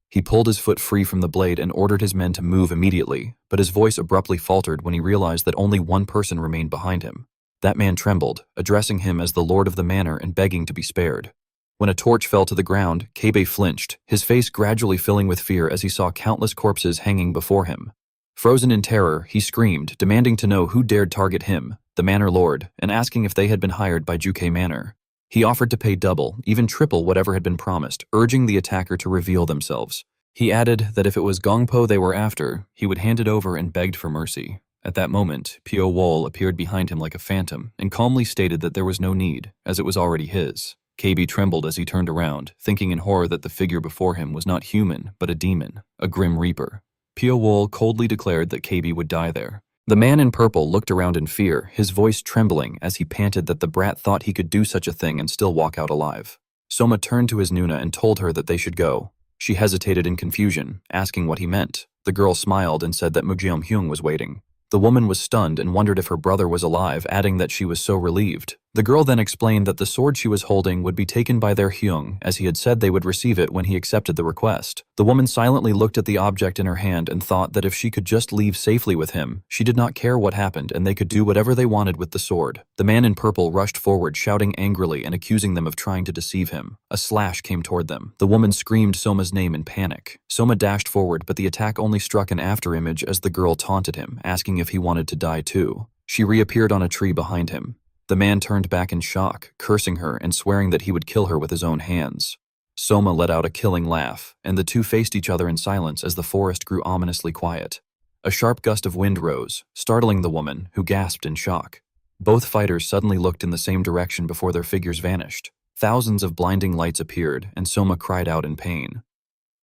He pulled his foot free from the blade and ordered his men to move immediately, but his voice abruptly faltered when he realized that only one person remained behind him. That man trembled, addressing him as the lord of the manor and begging to be spared. When a torch fell to the ground, Kabe flinched, his face gradually filling with fear as he saw countless corpses hanging before him. Frozen in terror, he screamed, demanding to know who dared target him, the manor lord, and asking if they had been hired by Juke Manor. He offered to pay double, even triple whatever had been promised, urging the attacker to reveal themselves. He added that if it was Gongpo they were after, he would hand it over and begged for mercy. At that moment, Pio Wol appeared behind him like a phantom and calmly stated that there was no need, as it was already his. KB trembled as he turned around, thinking in horror that the figure before him was not human, but a demon, a grim reaper. Pio Wol coldly declared that KB would die there. The man in purple looked around in fear, his voice trembling as he panted that the brat thought he could do such a thing and still walk out alive. Soma turned to his Nuna and told her that they should go. She hesitated in confusion, asking what he meant. The girl smiled and said that Mugyeom Hyung was waiting. The woman was stunned and wondered if her brother was alive, adding that she was so relieved. The girl then explained that the sword she was holding would be taken by their Hyung, as he had said they would receive it when he accepted the request. The woman silently looked at the object in her hand and thought that if she could just leave safely with him, she did not care what happened and they could do whatever they wanted with the sword. The man in purple rushed forward, shouting angrily and accusing them of trying to deceive him. A slash came toward them. The woman screamed Soma's name in panic. Soma dashed forward, but the attack only struck an afterimage as the girl taunted him, asking if he wanted to die too. She reappeared on a tree behind him. The man turned back in shock, cursing her and swearing that he would kill her with his own hands. Soma let out a killing laugh, and the two faced each other in silence as the forest grew ominously quiet. A sharp gust of wind rose, startling the woman, who gasped in shock. Both fighters suddenly looked in the same direction before their figures vanished. Thousands of blinding lights appeared, and Soma cried out in pain.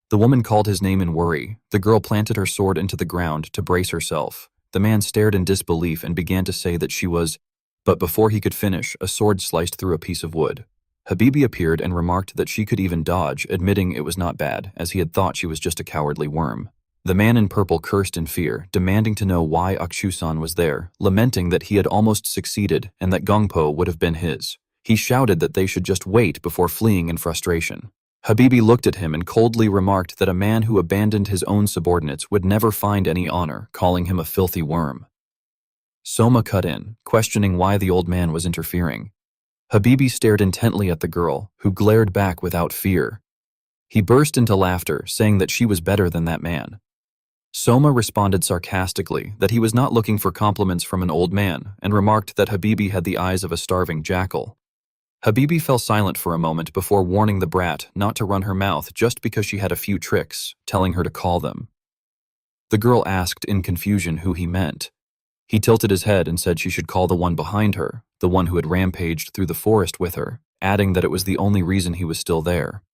The woman called his name in worry. The girl planted her sword into the ground to brace herself. The man stared in disbelief and began to say that she was... But before he could finish, a sword sliced through a piece of wood. Habibi appeared and remarked that she could even dodge, admitting it was not bad, as he had thought she was just a cowardly worm. The man in purple cursed in fear, demanding to know why Akshu-san was there, lamenting that he had almost succeeded and that Gongpo would have been his. He shouted that they should just wait before fleeing in frustration. Habibi looked at him and coldly remarked that a man who abandoned his own subordinates would never find any honor, calling him a filthy worm. Soma cut in, questioning why the old man was interfering. Habibi stared intently at the girl, who glared back without fear. He burst into laughter, saying that she was better than that man. Soma responded sarcastically that he was not looking for compliments from an old man, and remarked that Habibi had the eyes of a starving jackal. Habibi fell silent for a moment before warning the brat not to run her mouth just because she had a few tricks, telling her to call them. The girl asked in confusion who he meant. He tilted his head and said she should call the one behind her, the one who had rampaged through the forest with her, adding that it was the only reason he was still there.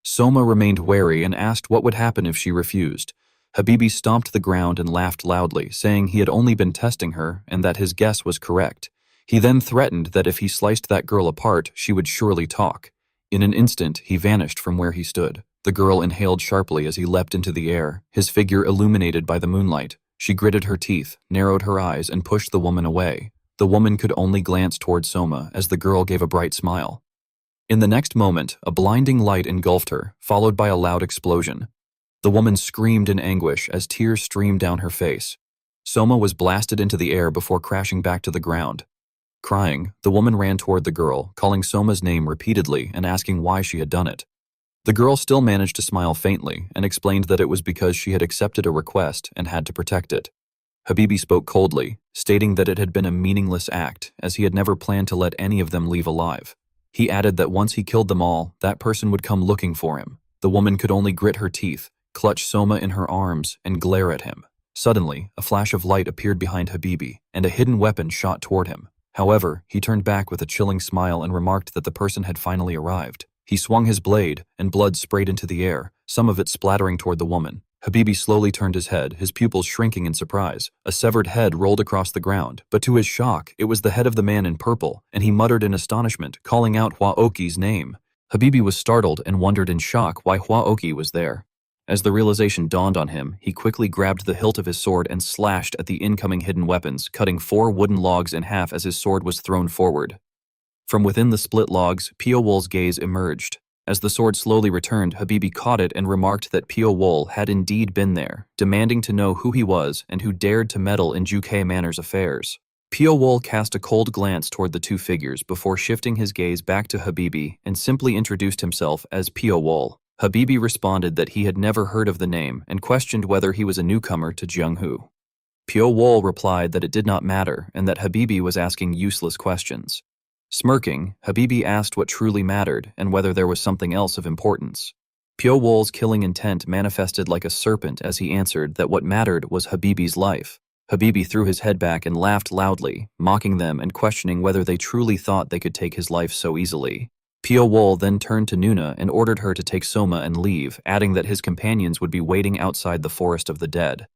Soma remained wary and asked what would happen if she refused. Habibi stomped the ground and laughed loudly, saying he had only been testing her and that his guess was correct. He then threatened that if he sliced that girl apart, she would surely talk. In an instant, he vanished from where he stood. The girl inhaled sharply as he leapt into the air, his figure illuminated by the moonlight. She gritted her teeth, narrowed her eyes, and pushed the woman away. The woman could only glance toward Soma as the girl gave a bright smile. In the next moment, a blinding light engulfed her, followed by a loud explosion. The woman screamed in anguish as tears streamed down her face. Soma was blasted into the air before crashing back to the ground. Crying, the woman ran toward the girl, calling Soma's name repeatedly and asking why she had done it. The girl still managed to smile faintly and explained that it was because she had accepted a request and had to protect it. Habibi spoke coldly, stating that it had been a meaningless act, as he had never planned to let any of them leave alive. He added that once he killed them all, that person would come looking for him. The woman could only grit her teeth, clutch Soma in her arms, and glare at him. Suddenly, a flash of light appeared behind Habibi, and a hidden weapon shot toward him. However, he turned back with a chilling smile and remarked that the person had finally arrived. He swung his blade, and blood sprayed into the air, some of it splattering toward the woman. Habibi slowly turned his head, his pupils shrinking in surprise. A severed head rolled across the ground, but to his shock, it was the head of the man in purple, and he muttered in astonishment, calling out Hwaoki's name. Habibi was startled and wondered in shock why Hwaoki was there. As the realization dawned on him, he quickly grabbed the hilt of his sword and slashed at the incoming hidden weapons, cutting 4 wooden logs in half as his sword was thrown forward. From within the split logs, Pio Wol's gaze emerged. As the sword slowly returned, Habibi caught it and remarked that Pio Wol had indeed been there, demanding to know who he was and who dared to meddle in Juke Manor's affairs. Pio Wol cast a cold glance toward the two figures before shifting his gaze back to Habibi and simply introduced himself as Pio Wol. Habibi responded that he had never heard of the name and questioned whether he was a newcomer to Jeonghu. Pio Wol replied that it did not matter and that Habibi was asking useless questions. Smirking, Habibi asked what truly mattered and whether there was something else of importance. Pio Wol's killing intent manifested like a serpent as he answered that what mattered was Habibi's life. Habibi threw his head back and laughed loudly, mocking them and questioning whether they truly thought they could take his life so easily. Pio Wol then turned to Nuna and ordered her to take Soma and leave, adding that his companions would be waiting outside the forest of the dead.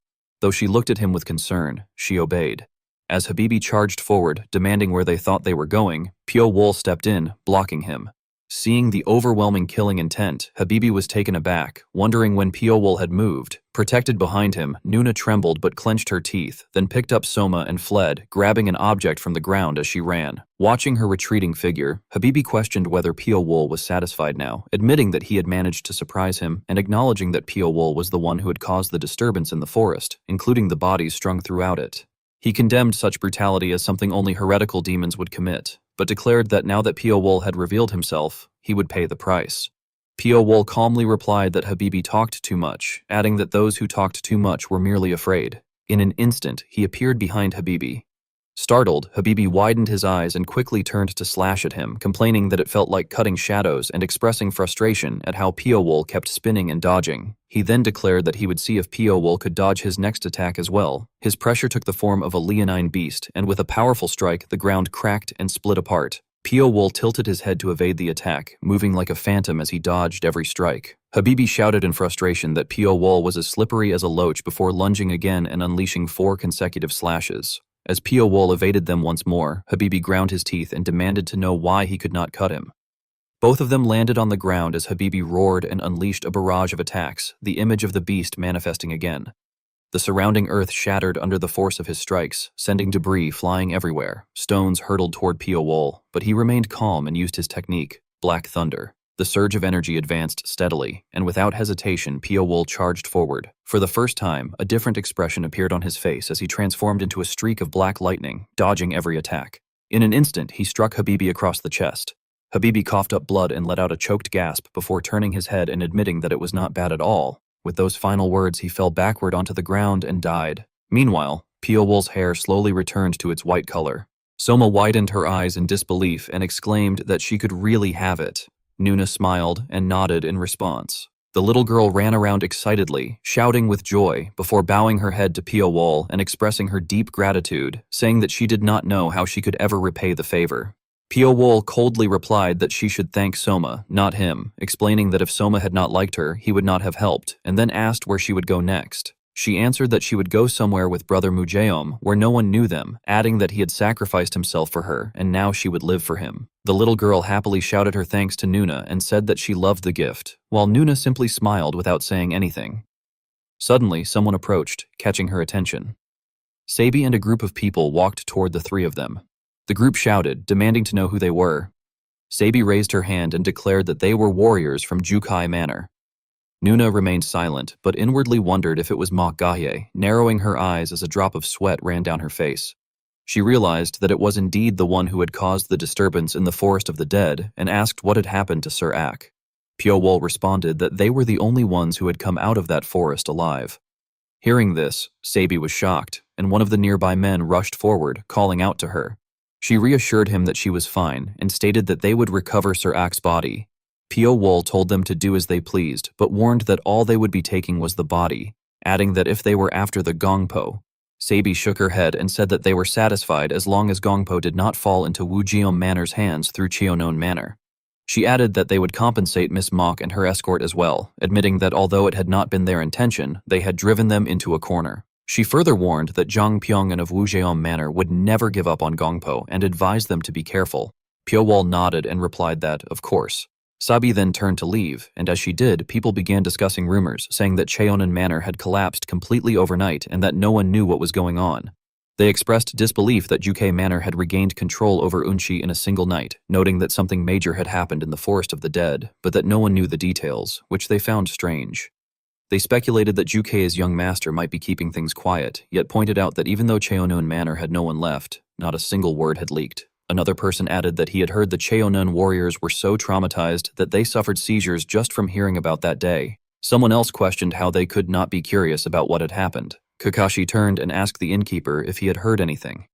Though she looked at him with concern, she obeyed. As Habibi charged forward, demanding where they thought they were going, Pio Wol stepped in, blocking him. Seeing the overwhelming killing intent, Habibi was taken aback, wondering when Pio Wol had moved. Protected behind him, Nuna trembled but clenched her teeth, then picked up Soma and fled, grabbing an object from the ground as she ran. Watching her retreating figure, Habibi questioned whether Pio Wol was satisfied now, admitting that he had managed to surprise him and acknowledging that Pio Wol was the one who had caused the disturbance in the forest, including the bodies strung throughout it. He condemned such brutality as something only heretical demons would commit, but declared that now that Pio Wol had revealed himself, he would pay the price. Pio Wol calmly replied that Habibi talked too much, adding that those who talked too much were merely afraid. In an instant, he appeared behind Habibi. Startled, Habibi widened his eyes and quickly turned to slash at him, complaining that it felt like cutting shadows and expressing frustration at how Pio Wol kept spinning and dodging. He then declared that he would see if Pio Wol could dodge his next attack as well. His pressure took the form of a leonine beast, and with a powerful strike, the ground cracked and split apart. Pio Wol tilted his head to evade the attack, moving like a phantom as he dodged every strike. Habibi shouted in frustration that Pio Wol was as slippery as a loach before lunging again and unleashing 4 consecutive slashes. As Pio Wol evaded them once more, Habibi ground his teeth and demanded to know why he could not cut him. Both of them landed on the ground as Habibi roared and unleashed a barrage of attacks, the image of the beast manifesting again. The surrounding earth shattered under the force of his strikes, sending debris flying everywhere. Stones hurtled toward Pio Wol, but he remained calm and used his technique, Black Thunder. The surge of energy advanced steadily, and without hesitation, Pio Wol charged forward. For the first time, a different expression appeared on his face as he transformed into a streak of black lightning, dodging every attack. In an instant, he struck Habibi across the chest. Habibi coughed up blood and let out a choked gasp before turning his head and admitting that it was not bad at all. With those final words, he fell backward onto the ground and died. Meanwhile, Pio Wol's hair slowly returned to its white color. Soma widened her eyes in disbelief and exclaimed that she could really have it. Nuna smiled and nodded in response. The little girl ran around excitedly, shouting with joy, before bowing her head to Pio Wol and expressing her deep gratitude, saying that she did not know how she could ever repay the favor. Pio Wol coldly replied that she should thank Soma, not him, explaining that if Soma had not liked her, he would not have helped, and then asked where she would go next. She answered that she would go somewhere with brother Mujeom, where no one knew them, adding that he had sacrificed himself for her, and now she would live for him. The little girl happily shouted her thanks to Nuna and said that she loved the gift, while Nuna simply smiled without saying anything. Suddenly, someone approached, catching her attention. Sabi and a group of people walked toward the three of them. The group shouted, demanding to know who they were. Sabi raised her hand and declared that they were warriors from Jukai Manor. Nuna remained silent, but inwardly wondered if it was Ma Gaye, narrowing her eyes as a drop of sweat ran down her face. She realized that it was indeed the one who had caused the disturbance in the Forest of the Dead and asked what had happened to Sir Ak. Pio Wol responded that they were the only ones who had come out of that forest alive. Hearing this, Sabi was shocked, and one of the nearby men rushed forward, calling out to her. She reassured him that she was fine and stated that they would recover Sir Ak's body. Pio Wol told them to do as they pleased, but warned that all they would be taking was the body, adding that if they were after the Gongpo. Sabi shook her head and said that they were satisfied as long as Gongpo did not fall into Wujeom Manor's hands through Cheonon Manor. She added that they would compensate Miss Mok and her escort as well, admitting that although it had not been their intention, they had driven them into a corner. She further warned that Zhang Pyongan of Wujeom Manor would never give up on Gongpo and advised them to be careful. Pio Wol nodded and replied that, of course. Sabi then turned to leave, and as she did, people began discussing rumors, saying that Cheonan Manor had collapsed completely overnight and that no one knew what was going on. They expressed disbelief that Jukai Manor had regained control over Unchi in a single night, noting that something major had happened in the Forest of the Dead, but that no one knew the details, which they found strange. They speculated that Jukei's young master might be keeping things quiet, yet pointed out that even though Cheonan Manor had no one left, not a single word had leaked. Another person added that he had heard the Cheonan warriors were so traumatized that they suffered seizures just from hearing about that day. Someone else questioned how they could not be curious about what had happened. Kakashi turned and asked the innkeeper if he had heard anything.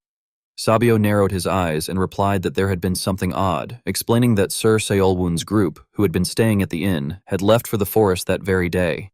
Sabio narrowed his eyes and replied that there had been something odd, explaining that Sir Seolwun's group, who had been staying at the inn, had left for the forest that very day.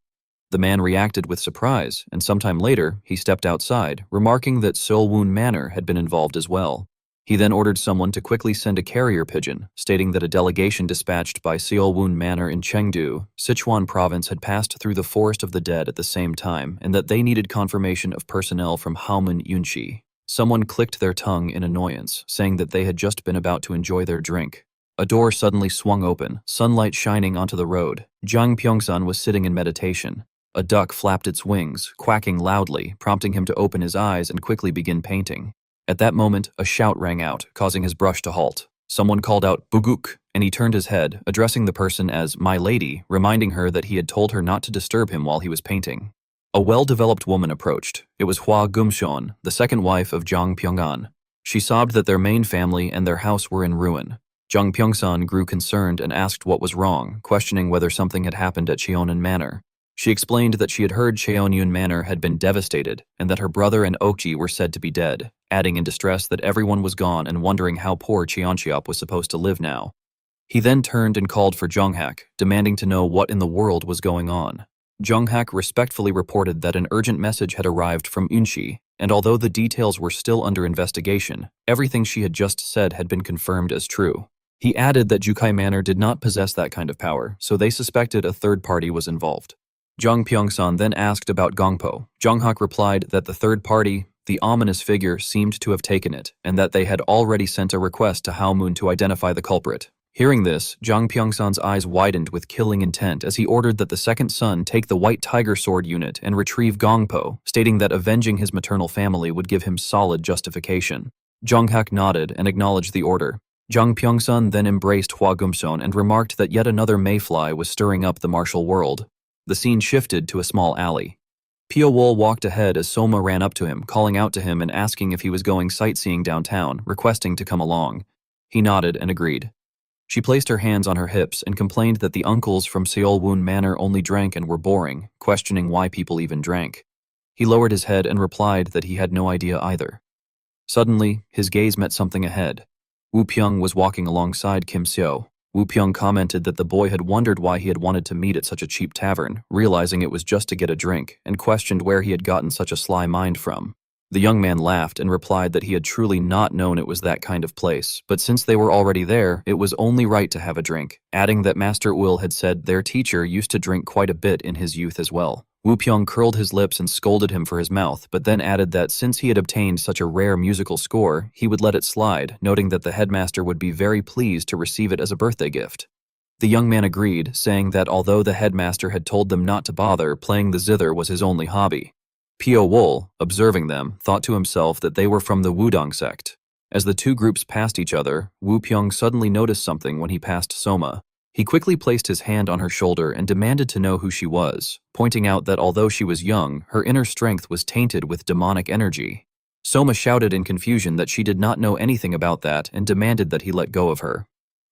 The man reacted with surprise, and sometime later, he stepped outside, remarking that Seolwun Manor had been involved as well. He then ordered someone to quickly send a carrier pigeon, stating that a delegation dispatched by Seolwon Manor in Chengdu, Sichuan province had passed through the Forest of the Dead at the same time and that they needed confirmation of personnel from Haomen Yunchi. Someone clicked their tongue in annoyance, saying that they had just been about to enjoy their drink. A door suddenly swung open, sunlight shining onto the road. Jang Pyeongsan was sitting in meditation. A duck flapped its wings, quacking loudly, prompting him to open his eyes and quickly begin painting. At that moment, a shout rang out, causing his brush to halt. Someone called out, "Buguk," and he turned his head, addressing the person as "my lady," reminding her that he had told her not to disturb him while he was painting. A well-developed woman approached. It was Hwa Gumshon, the second wife of Jang Pyongan. She sobbed that their main family and their house were in ruin. Jang Pyeongsan grew concerned and asked what was wrong, questioning whether something had happened at Cheonan Manor. She explained that she had heard Cheonyun Manor had been devastated and that her brother and Okji were said to be dead, adding in distress that everyone was gone and wondering how poor Cheoncheop was supposed to live now. He then turned and called for Jonghak, demanding to know what in the world was going on. Jonghak respectfully reported that an urgent message had arrived from Unchi, and although the details were still under investigation, everything she had just said had been confirmed as true. He added that Jukai Manor did not possess that kind of power, so they suspected a third party was involved. Jang Pyeongsan then asked about Gongpo. Jonghak replied that the third party, the ominous figure, seemed to have taken it, and that they had already sent a request to Haomun to identify the culprit. Hearing this, Jang Pyeongsan's eyes widened with killing intent as he ordered that the second son take the White Tiger Sword unit and retrieve Gongpo, stating that avenging his maternal family would give him solid justification. Jonghak nodded and acknowledged the order. Jang Pyeongsan then embraced Hwa Gumson and remarked that yet another mayfly was stirring up the martial world. The scene shifted to a small alley. Pyo Wol walked ahead as Soma ran up to him, calling out to him and asking if he was going sightseeing downtown, requesting to come along. He nodded and agreed. She placed her hands on her hips and complained that the uncles from Seolwon Manor only drank and were boring, questioning why people even drank. He lowered his head and replied that he had no idea either. Suddenly, his gaze met something ahead. Woo Pyong was walking alongside Kim Seo. Woo Pyong commented that the boy had wondered why he had wanted to meet at such a cheap tavern, realizing it was just to get a drink, and questioned where he had gotten such a sly mind from. The young man laughed and replied that he had truly not known it was that kind of place, but since they were already there, it was only right to have a drink, adding that Master Will had said their teacher used to drink quite a bit in his youth as well. Woo Pyong curled his lips and scolded him for his mouth, but then added that since he had obtained such a rare musical score, he would let it slide, noting that the headmaster would be very pleased to receive it as a birthday gift. The young man agreed, saying that although the headmaster had told them not to bother, playing the zither was his only hobby. Pyo Wol, observing them, thought to himself that they were from the Wudong sect. As the two groups passed each other, Woo Pyong suddenly noticed something when he passed Soma. He quickly placed his hand on her shoulder and demanded to know who she was, pointing out that although she was young, her inner strength was tainted with demonic energy. Soma shouted in confusion that she did not know anything about that and demanded that he let go of her.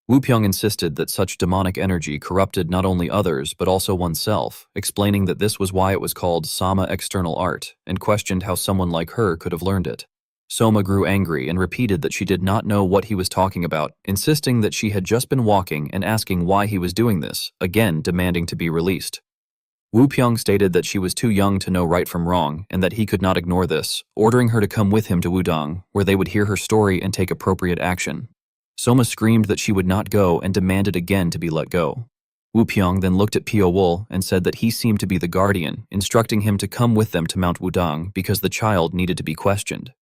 Woo Pyong insisted that such demonic energy corrupted not only others but also oneself, explaining that this was why it was called Sama external art, and questioned how someone like her could have learned it. Soma grew angry and repeated that she did not know what he was talking about, insisting that she had just been walking and asking why he was doing this, again demanding to be released. Woo Pyong stated that she was too young to know right from wrong and that he could not ignore this, ordering her to come with him to Wudong, where they would hear her story and take appropriate action. Soma screamed that she would not go and demanded again to be let go. Woo Pyong then looked at Pyo Wol and said that he seemed to be the guardian, instructing him to come with them to Mount Wudong because the child needed to be questioned.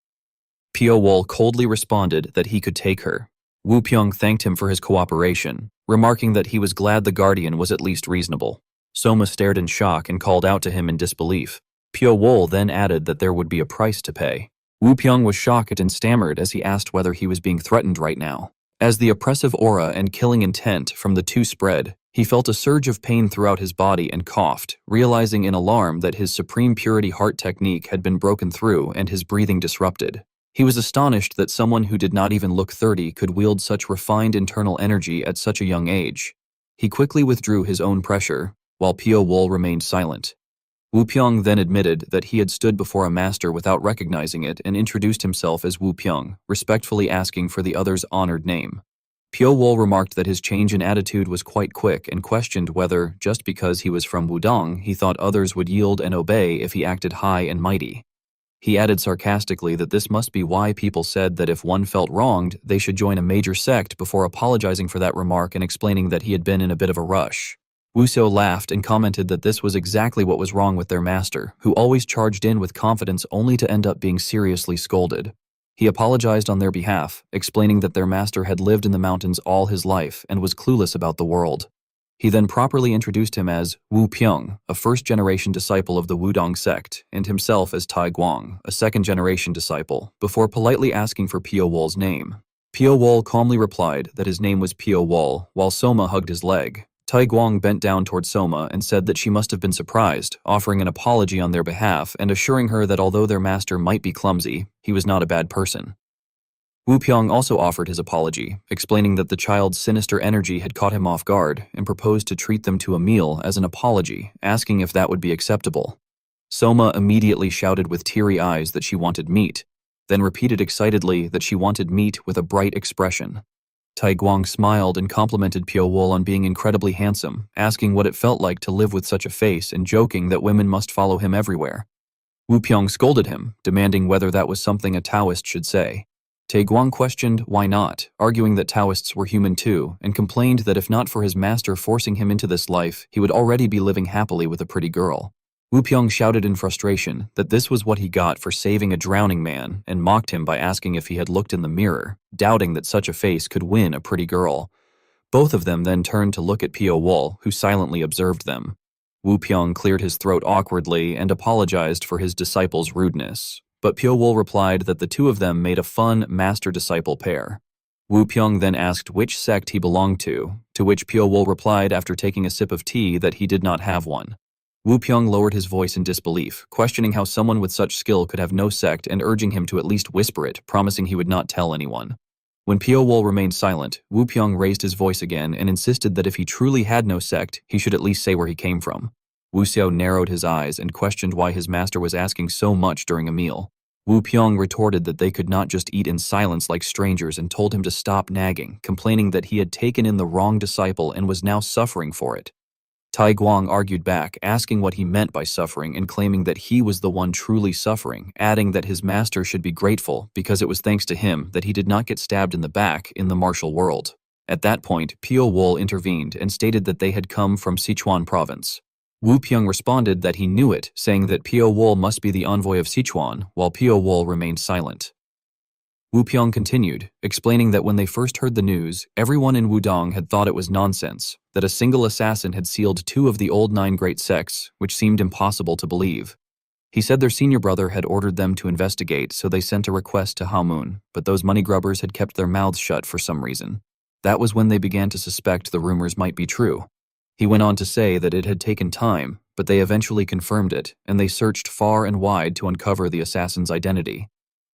Pyo Wol coldly responded that he could take her. Woo Pyong thanked him for his cooperation, remarking that he was glad the guardian was at least reasonable. Soma stared in shock and called out to him in disbelief. Pyo Wol then added that there would be a price to pay. Woo Pyong was shocked and stammered as he asked whether he was being threatened right now. As the oppressive aura and killing intent from the two spread, he felt a surge of pain throughout his body and coughed, realizing in alarm that his supreme purity heart technique had been broken through and his breathing disrupted. He was astonished that someone who did not even look 30 could wield such refined internal energy at such a young age. He quickly withdrew his own pressure, while Pyo Wol remained silent. Woo Pyong then admitted that he had stood before a master without recognizing it and introduced himself as Woo Pyong, respectfully asking for the other's honored name. Pyo Wol remarked that his change in attitude was quite quick and questioned whether, just because he was from Wudong, he thought others would yield and obey if he acted high and mighty. He added sarcastically that this must be why people said that if one felt wronged, they should join a major sect before apologizing for that remark and explaining that he had been in a bit of a rush. Wu Xiao laughed and commented that this was exactly what was wrong with their master, who always charged in with confidence only to end up being seriously scolded. He apologized on their behalf, explaining that their master had lived in the mountains all his life and was clueless about the world. He then properly introduced him as Wu Pyong, a first-generation disciple of the Wudong sect, and himself as Tai Guang, a second-generation disciple, before politely asking for Pio Wol's name. Pio Wol calmly replied that his name was Pio Wol, while Soma hugged his leg. Tai Guang bent down toward Soma and said that she must have been surprised, offering an apology on their behalf and assuring her that although their master might be clumsy, he was not a bad person. Wu Pyong also offered his apology, explaining that the child's sinister energy had caught him off guard and proposed to treat them to a meal as an apology, asking if that would be acceptable. Soma immediately shouted with teary eyes that she wanted meat, then repeated excitedly that she wanted meat with a bright expression. Tai Guang smiled and complimented Pio Wol on being incredibly handsome, asking what it felt like to live with such a face and joking that women must follow him everywhere. Wu Pyong scolded him, demanding whether that was something a Taoist should say. Tai Guang questioned why not, arguing that Taoists were human too, and complained that if not for his master forcing him into this life, he would already be living happily with a pretty girl. Wu Pyong shouted in frustration that this was what he got for saving a drowning man and mocked him by asking if he had looked in the mirror, doubting that such a face could win a pretty girl. Both of them then turned to look at Pio Wol, who silently observed them. Wu Pyong cleared his throat awkwardly and apologized for his disciple's rudeness, but Pio Wol replied that the two of them made a fun master-disciple pair. Wu Pyong then asked which sect he belonged to which Pio Wol replied after taking a sip of tea that he did not have one. Wu Pyong lowered his voice in disbelief, questioning how someone with such skill could have no sect and urging him to at least whisper it, promising he would not tell anyone. When Pio Wol remained silent, Wu Pyong raised his voice again and insisted that if he truly had no sect, he should at least say where he came from. Wu Xiao narrowed his eyes and questioned why his master was asking so much during a meal. Wu Pyong retorted that they could not just eat in silence like strangers and told him to stop nagging, complaining that he had taken in the wrong disciple and was now suffering for it. Tai Guang argued back, asking what he meant by suffering and claiming that he was the one truly suffering, adding that his master should be grateful because it was thanks to him that he did not get stabbed in the back in the martial world. At that point, Pio Wol intervened and stated that they had come from Sichuan province. Wu Pyong responded that he knew it, saying that Pio Wol must be the envoy of Sichuan, while Pio Wol remained silent. Wu Pyong continued, explaining that when they first heard the news, everyone in Wudong had thought it was nonsense, that a single assassin had sealed 2 of the old 9 great sects, which seemed impossible to believe. He said their senior brother had ordered them to investigate, so they sent a request to Hamun, but those money grubbers had kept their mouths shut for some reason. That was when they began to suspect the rumors might be true. He went on to say that it had taken time, but they eventually confirmed it, and they searched far and wide to uncover the assassin's identity.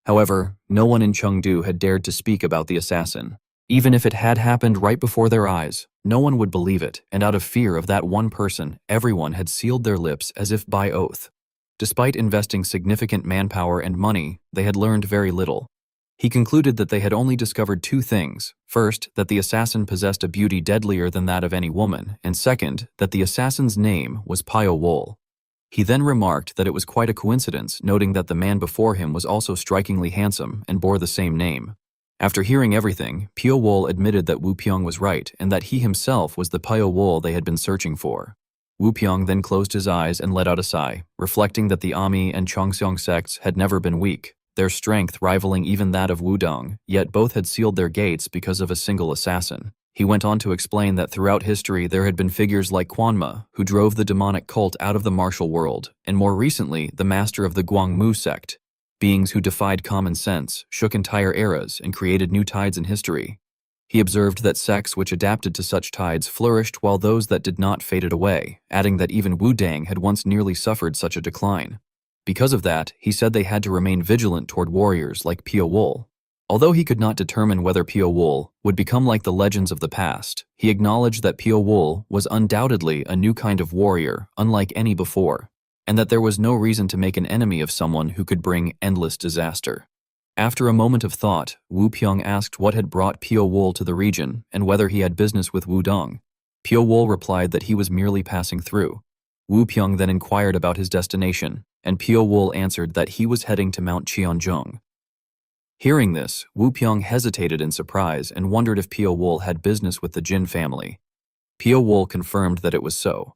However, no one in Chengdu had dared to speak about the assassin. Even if it had happened right before their eyes, no one would believe it, and out of fear of that one person, everyone had sealed their lips as if by oath. Despite investing significant manpower and money, they had learned very little. He concluded that they had only discovered 2 things. First, that the assassin possessed a beauty deadlier than that of any woman, and second, that the assassin's name was Pio Wol. He then remarked that it was quite a coincidence, noting that the man before him was also strikingly handsome and bore the same name. After hearing everything, Pio Wol admitted that Wu Pyong was right and that he himself was the Pio Wol they had been searching for. Wu Pyong then closed his eyes and let out a sigh, reflecting that the Ami and Chongxiong sects had never been weak, their strength rivaling even that of Wudong, yet both had sealed their gates because of a single assassin. He went on to explain that throughout history there had been figures like Quanma, who drove the demonic cult out of the martial world, and more recently, the master of the Guangmu sect, beings who defied common sense, shook entire eras, and created new tides in history. He observed that sects which adapted to such tides flourished while those that did not faded away, adding that even Wudang had once nearly suffered such a decline. Because of that, he said they had to remain vigilant toward warriors like Pio Wol. Although he could not determine whether Pio Wol would become like the legends of the past, he acknowledged that Pio Wol was undoubtedly a new kind of warrior, unlike any before, and that there was no reason to make an enemy of someone who could bring endless disaster. After a moment of thought, Wu Pyong asked what had brought Pio Wol to the region and whether he had business with Wudong. Pio Wol replied that he was merely passing through. Wu Pyong then inquired about his destination, and Pio Wool answered that he was heading to Mount Cheonjung. Hearing this, Wu Pyong hesitated in surprise and wondered if Pio Wool had business with the Jin family. Pio Wool confirmed that it was so.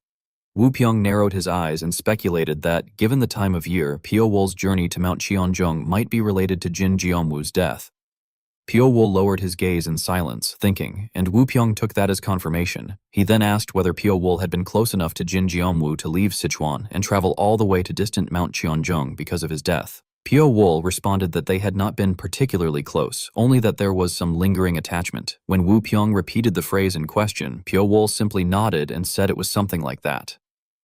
Wu Pyong narrowed his eyes and speculated that, given the time of year, Pio Wool's journey to Mount Cheonjung might be related to Jin Jianwu's death. Pio Wool lowered his gaze in silence, thinking, and Wu Pyong took that as confirmation. He then asked whether Pio Wool had been close enough to Jin Jianwu to leave Sichuan and travel all the way to distant Mount Cheonjung because of his death. Pio Wool responded that they had not been particularly close, only that there was some lingering attachment. When Wu Pyong repeated the phrase in question, Pio Wool simply nodded and said it was something like that.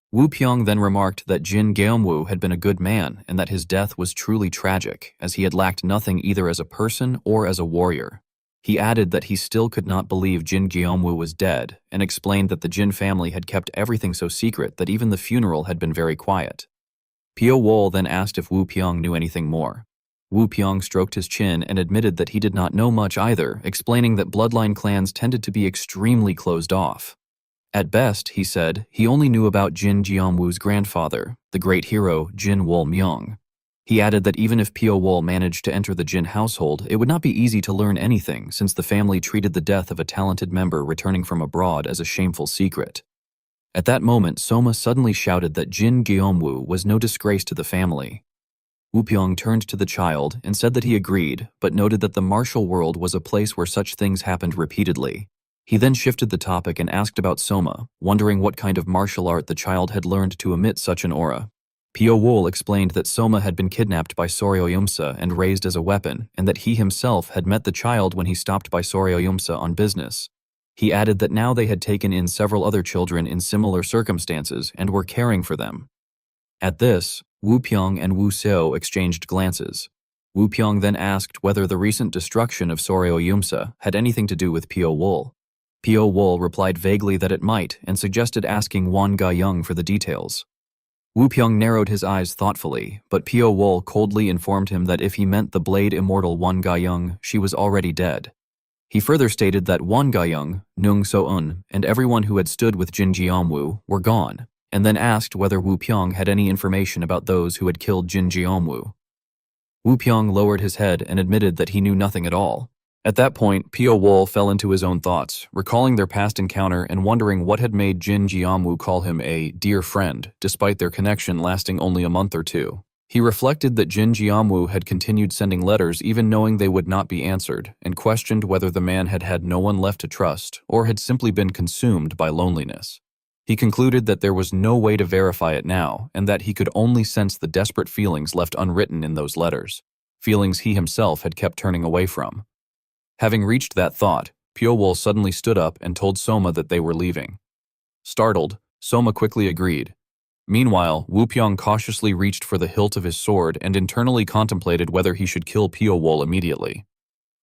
Wu Pyong then remarked that Jin Jianwu had been a good man and that his death was truly tragic, as he had lacked nothing either as a person or as a warrior. He added that he still could not believe Jin Jianwu was dead, and explained that the Jin family had kept everything so secret that even the funeral had been very quiet. Pio Wool then asked if Wu Pyong knew anything more. Wu Pyong stroked his chin and admitted that he did not know much either, explaining that bloodline clans tended to be extremely closed off. At best, he said, he only knew about Jin Jianwu's grandfather, the great hero Jin Wool Myung. He added that even if Pio Wool managed to enter the Jin household, it would not be easy to learn anything since the family treated the death of a talented member returning from abroad as a shameful secret. At that moment, Soma suddenly shouted that Jin Jianwu was no disgrace to the family. Wu Pyong turned to the child and said that he agreed, but noted that the martial world was a place where such things happened repeatedly. He then shifted the topic and asked about Soma, wondering what kind of martial art the child had learned to emit such an aura. Pio Wool explained that Soma had been kidnapped by Soryoyumsa and raised as a weapon, and that he himself had met the child when he stopped by Soryoyumsa on business. He added that now they had taken in several other children in similar circumstances and were caring for them. At this, Wu Pyong and Wu Seo exchanged glances. Wu Pyong then asked whether the recent destruction of Soryoyumsa had anything to do with Pio Wool. Pio Wool replied vaguely that it might and suggested asking Wan Ga-young for the details. Wu Pyong narrowed his eyes thoughtfully, but Pio Wool coldly informed him that if he meant the blade immortal Wan Ga-young, she was already dead. He further stated that Wan Ga-young, Nung So-un, and everyone who had stood with Jin Jianwu were gone, and then asked whether Wu Pyong had any information about those who had killed Jin Jianwu. Wu Pyong lowered his head and admitted that he knew nothing at all. At that point, Pio Wool fell into his own thoughts, recalling their past encounter and wondering what had made Jin Jianwu call him a dear friend, despite their connection lasting only a month or two. He reflected that Jin Jianwu had continued sending letters even knowing they would not be answered, and questioned whether the man had had no one left to trust or had simply been consumed by loneliness. He concluded that there was no way to verify it now, and that he could only sense the desperate feelings left unwritten in those letters, feelings he himself had kept turning away from. Having reached that thought, Pio Wool suddenly stood up and told Soma that they were leaving. Startled, Soma quickly agreed. Meanwhile, Wu Pyong cautiously reached for the hilt of his sword and internally contemplated whether he should kill Pio Wool immediately.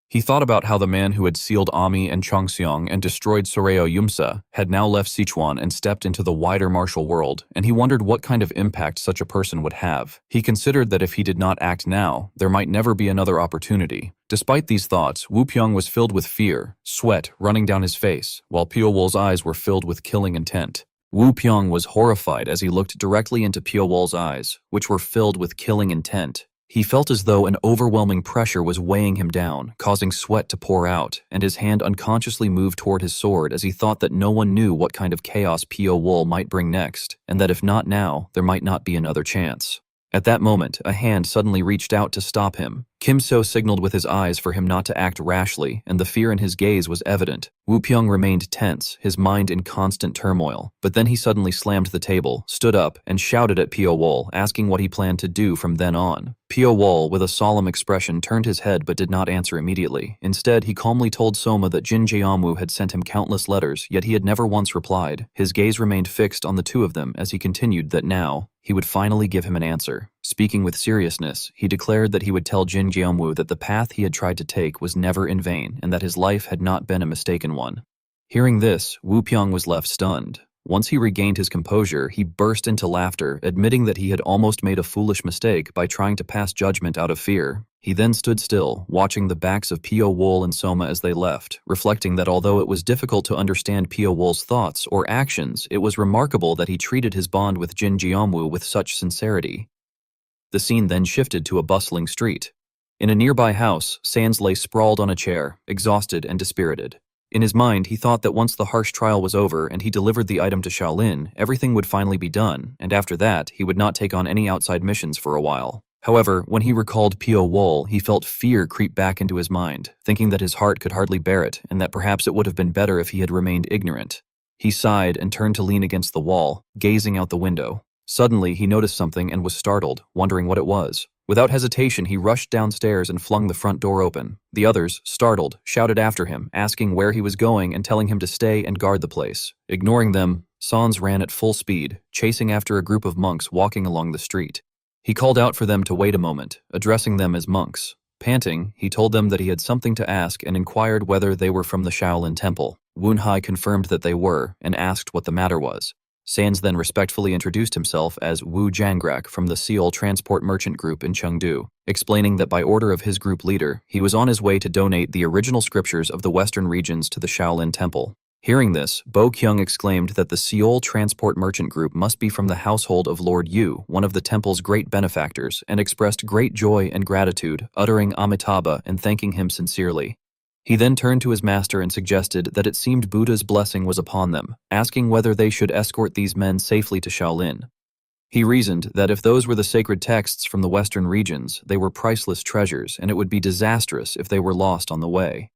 He thought about how the man who had sealed Ami and Chongseong and destroyed Soryoyumsa had now left Sichuan and stepped into the wider martial world, and he wondered what kind of impact such a person would have. He considered that if he did not act now, there might never be another opportunity. Despite these thoughts, Wu Pyong was filled with fear, sweat running down his face, while Pio Wool's eyes were filled with killing intent. Wu Pyong was horrified as he looked directly into Pio Wool's eyes, which were filled with killing intent. He felt as though an overwhelming pressure was weighing him down, causing sweat to pour out, and his hand unconsciously moved toward his sword as he thought that no one knew what kind of chaos Pio Wool might bring next, and that if not now, there might not be another chance. At that moment, a hand suddenly reached out to stop him. Kim So signaled with his eyes for him not to act rashly, and the fear in his gaze was evident. Wu Pyong remained tense, his mind in constant turmoil, but then he suddenly slammed the table, stood up, and shouted at Pio Wool, asking what he planned to do from then on. Pio Wool, with a solemn expression, turned his head but did not answer immediately. Instead, he calmly told Soma that Jin Jianwu had sent him countless letters, yet he had never once replied. His gaze remained fixed on the two of them as he continued that now, he would finally give him an answer. Speaking with seriousness, he declared that he would tell Jin Jianwu that the path he had tried to take was never in vain and that his life had not been a mistaken one. Hearing this, Wu Pyong was left stunned. Once he regained his composure, he burst into laughter, admitting that he had almost made a foolish mistake by trying to pass judgment out of fear. He then stood still, watching the backs of Pio Wol and Soma as they left, reflecting that although it was difficult to understand Pio Wol's thoughts or actions, it was remarkable that he treated his bond with Jin Jiamwu with such sincerity. The scene then shifted to a bustling street. In a nearby house, Sans lay sprawled on a chair, exhausted and dispirited. In his mind, he thought that once the harsh trial was over and he delivered the item to Shaolin, everything would finally be done, and after that, he would not take on any outside missions for a while. However, when he recalled Pio Wol, he felt fear creep back into his mind, thinking that his heart could hardly bear it, and that perhaps it would have been better if he had remained ignorant. He sighed and turned to lean against the wall, gazing out the window. Suddenly, he noticed something and was startled, wondering what it was. Without hesitation, he rushed downstairs and flung the front door open. The others, startled, shouted after him, asking where he was going and telling him to stay and guard the place. Ignoring them, Sans ran at full speed, chasing after a group of monks walking along the street. He called out for them to wait a moment, addressing them as monks. Panting, he told them that he had something to ask and inquired whether they were from the Shaolin Temple. Wu Hai confirmed that they were and asked what the matter was. Sans then respectfully introduced himself as Wu Jiangrak from the Seoul Transport Merchant Group in Chengdu, explaining that by order of his group leader, he was on his way to donate the original scriptures of the Western regions to the Shaolin Temple. Hearing this, Bo Kyung exclaimed that the Seoul Transport Merchant Group must be from the household of Lord Yu, one of the temple's great benefactors, and expressed great joy and gratitude, uttering Amitabha and thanking him sincerely. He then turned to his master and suggested that it seemed Buddha's blessing was upon them, asking whether they should escort these men safely to Shaolin. He reasoned that if those were the sacred texts from the Western regions, they were priceless treasures, and it would be disastrous if they were lost on the way.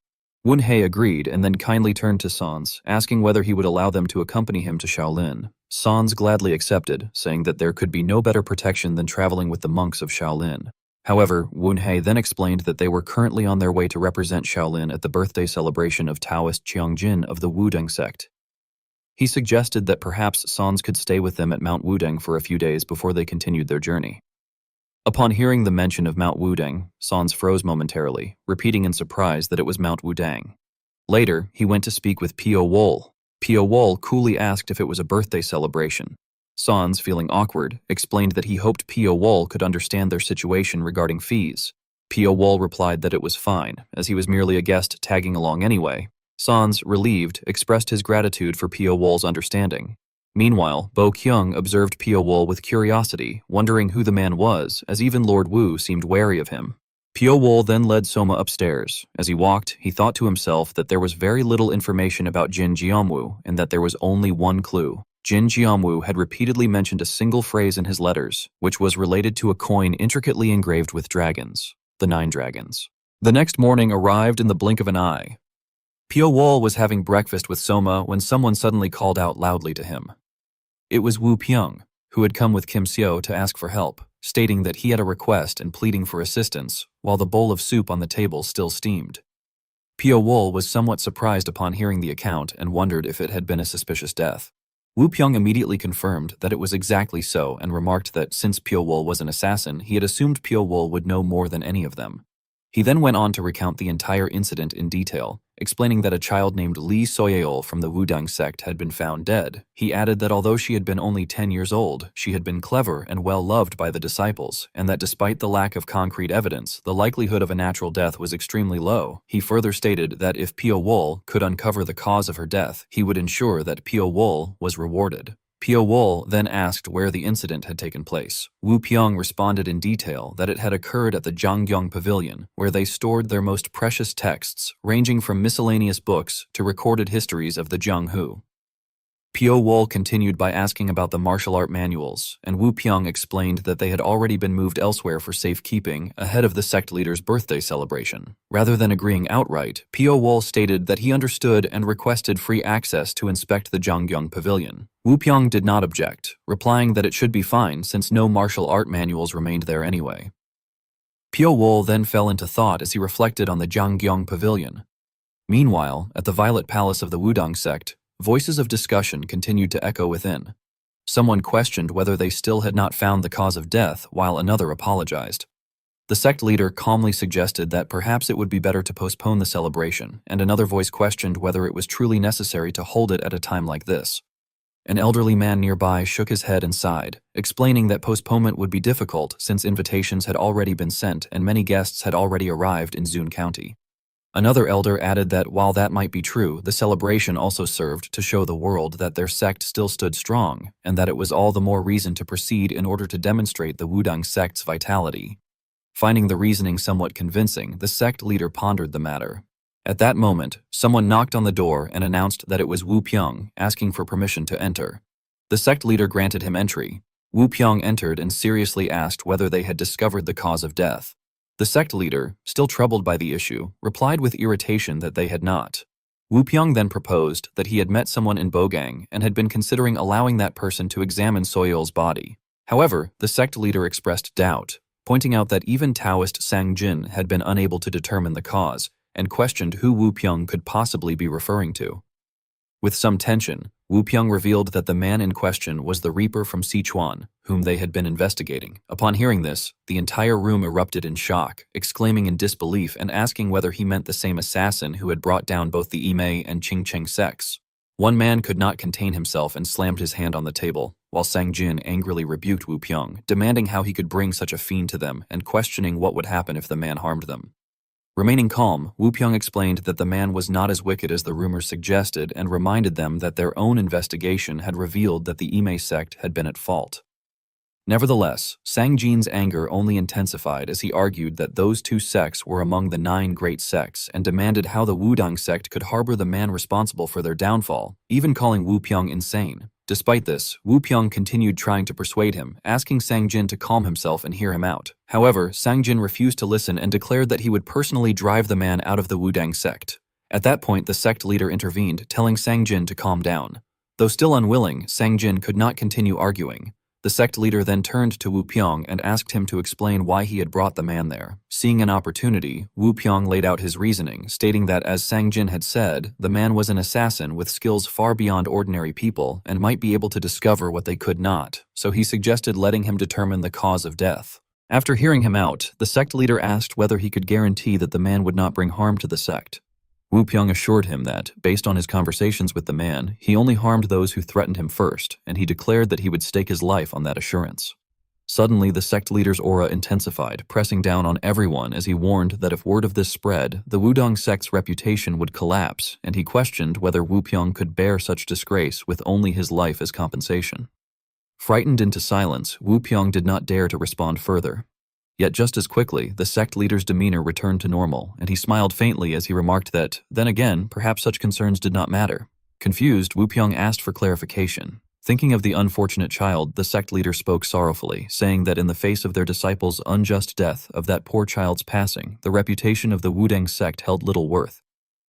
Wu Hai agreed and then kindly turned to Sans, asking whether he would allow them to accompany him to Shaolin. Sans gladly accepted, saying that there could be no better protection than traveling with the monks of Shaolin. However, Wu Hai then explained that they were currently on their way to represent Shaolin at the birthday celebration of Taoist Qiangjin of the Wudang sect. He suggested that perhaps Sans could stay with them at Mount Wudang for a few days before they continued their journey. Upon hearing the mention of Mount Wudang, Sans froze momentarily, repeating in surprise that it was Mount Wudang. Later, he went to speak with Pio Wol. Pio Wol coolly asked if it was a birthday celebration. Sans, feeling awkward, explained that he hoped Pio Wol could understand their situation regarding fees. Pio Wol replied that it was fine, as he was merely a guest tagging along anyway. Sans, relieved, expressed his gratitude for Pio Wol's understanding. Meanwhile, Bo Kyung observed Pio Wol with curiosity, wondering who the man was, as even Lord Wu seemed wary of him. Pio Wol then led Soma upstairs. As he walked, he thought to himself that there was very little information about Jin Jiamwu, and that there was only one clue. Jin Jiamwu had repeatedly mentioned a single phrase in his letters, which was related to a coin intricately engraved with dragons, the 9 dragons. The next morning arrived in the blink of an eye. Pio Wol was having breakfast with Soma when someone suddenly called out loudly to him. It was Wu Pyong, who had come with Kim Seo to ask for help, stating that he had a request and pleading for assistance, while the bowl of soup on the table still steamed. Pio Wol was somewhat surprised upon hearing the account and wondered if it had been a suspicious death. Wu Pyong immediately confirmed that it was exactly so and remarked that since Pio Wol was an assassin, he had assumed Pio Wol would know more than any of them. He then went on to recount the entire incident in detail, explaining that a child named Li Soyeol from the Wudang sect had been found dead. He added that although she had been only 10 years old, she had been clever and well loved by the disciples, and that despite the lack of concrete evidence, the likelihood of a natural death was extremely low. He further stated that if Pio Wol could uncover the cause of her death, he would ensure that Pio Wol was rewarded. Pio Wol then asked where the incident had taken place. Wu Pyong responded in detail that it had occurred at the Zhangyong Pavilion, where they stored their most precious texts, ranging from miscellaneous books to recorded histories of the Jianghu. Pio Wol continued by asking about the martial art manuals, and Wu Pyong explained that they had already been moved elsewhere for safekeeping ahead of the sect leader's birthday celebration. Rather than agreeing outright, Pio Wol stated that he understood and requested free access to inspect the Zhangyong Pavilion. Wu Pyong did not object, replying that it should be fine since no martial art manuals remained there anyway. Pio Wol then fell into thought as he reflected on the Zhangyong Pavilion. Meanwhile, at the Violet Palace of the Wudang sect, voices of discussion continued to echo within. Someone questioned whether they still had not found the cause of death, while another apologized. The sect leader calmly suggested that perhaps it would be better to postpone the celebration, and another voice questioned whether it was truly necessary to hold it at a time like this. An elderly man nearby shook his head and sighed, explaining that postponement would be difficult since invitations had already been sent and many guests had already arrived in Zun County. Another elder added that while that might be true, the celebration also served to show the world that their sect still stood strong, and that it was all the more reason to proceed in order to demonstrate the Wudang sect's vitality. Finding the reasoning somewhat convincing, the sect leader pondered the matter. At that moment, someone knocked on the door and announced that it was Wu Pyong, asking for permission to enter. The sect leader granted him entry. Wu Pyong entered and seriously asked whether they had discovered the cause of death. The sect leader, still troubled by the issue, replied with irritation that they had not. Wu Pyong then proposed that he had met someone in Bogang and had been considering allowing that person to examine Soyol's body. However, the sect leader expressed doubt, pointing out that even Taoist Sang Jin had been unable to determine the cause, and questioned who Wu Pyong could possibly be referring to. With some tension, Wu Pyong revealed that the man in question was the Reaper from Sichuan, whom they had been investigating. Upon hearing this, the entire room erupted in shock, exclaiming in disbelief and asking whether he meant the same assassin who had brought down both the Imei and Qingcheng sects. One man could not contain himself and slammed his hand on the table, while Sang Jin angrily rebuked Wu Pyong, demanding how he could bring such a fiend to them and questioning what would happen if the man harmed them. Remaining calm, Wu Pyong explained that the man was not as wicked as the rumors suggested and reminded them that their own investigation had revealed that the Imei sect had been at fault. Nevertheless, Sang Jin's anger only intensified as he argued that those two sects were among the 9 great sects and demanded how the Wudang sect could harbor the man responsible for their downfall, even calling Wu Pyong insane. Despite this, Wu Pyong continued trying to persuade him, asking Sang Jin to calm himself and hear him out. However, Sang Jin refused to listen and declared that he would personally drive the man out of the Wudang sect. At that point, the sect leader intervened, telling Sang Jin to calm down. Though still unwilling, Sang Jin could not continue arguing. The sect leader then turned to Wu Pyong and asked him to explain why he had brought the man there. Seeing an opportunity, Wu Pyong laid out his reasoning, stating that as Sang Jin had said, the man was an assassin with skills far beyond ordinary people and might be able to discover what they could not, so he suggested letting him determine the cause of death. After hearing him out, the sect leader asked whether he could guarantee that the man would not bring harm to the sect. Wu Pyong assured him that, based on his conversations with the man, he only harmed those who threatened him first, and he declared that he would stake his life on that assurance. Suddenly, the sect leader's aura intensified, pressing down on everyone as he warned that if word of this spread, the Wudang sect's reputation would collapse, and he questioned whether Wu Pyong could bear such disgrace with only his life as compensation. Frightened into silence, Wu Pyong did not dare to respond further. Yet just as quickly, the sect leader's demeanor returned to normal, and he smiled faintly as he remarked that, then again, perhaps such concerns did not matter. Confused, Wu Pyong asked for clarification. Thinking of the unfortunate child, the sect leader spoke sorrowfully, saying that in the face of their disciples' unjust death of that poor child's passing, the reputation of the Wudang sect held little worth.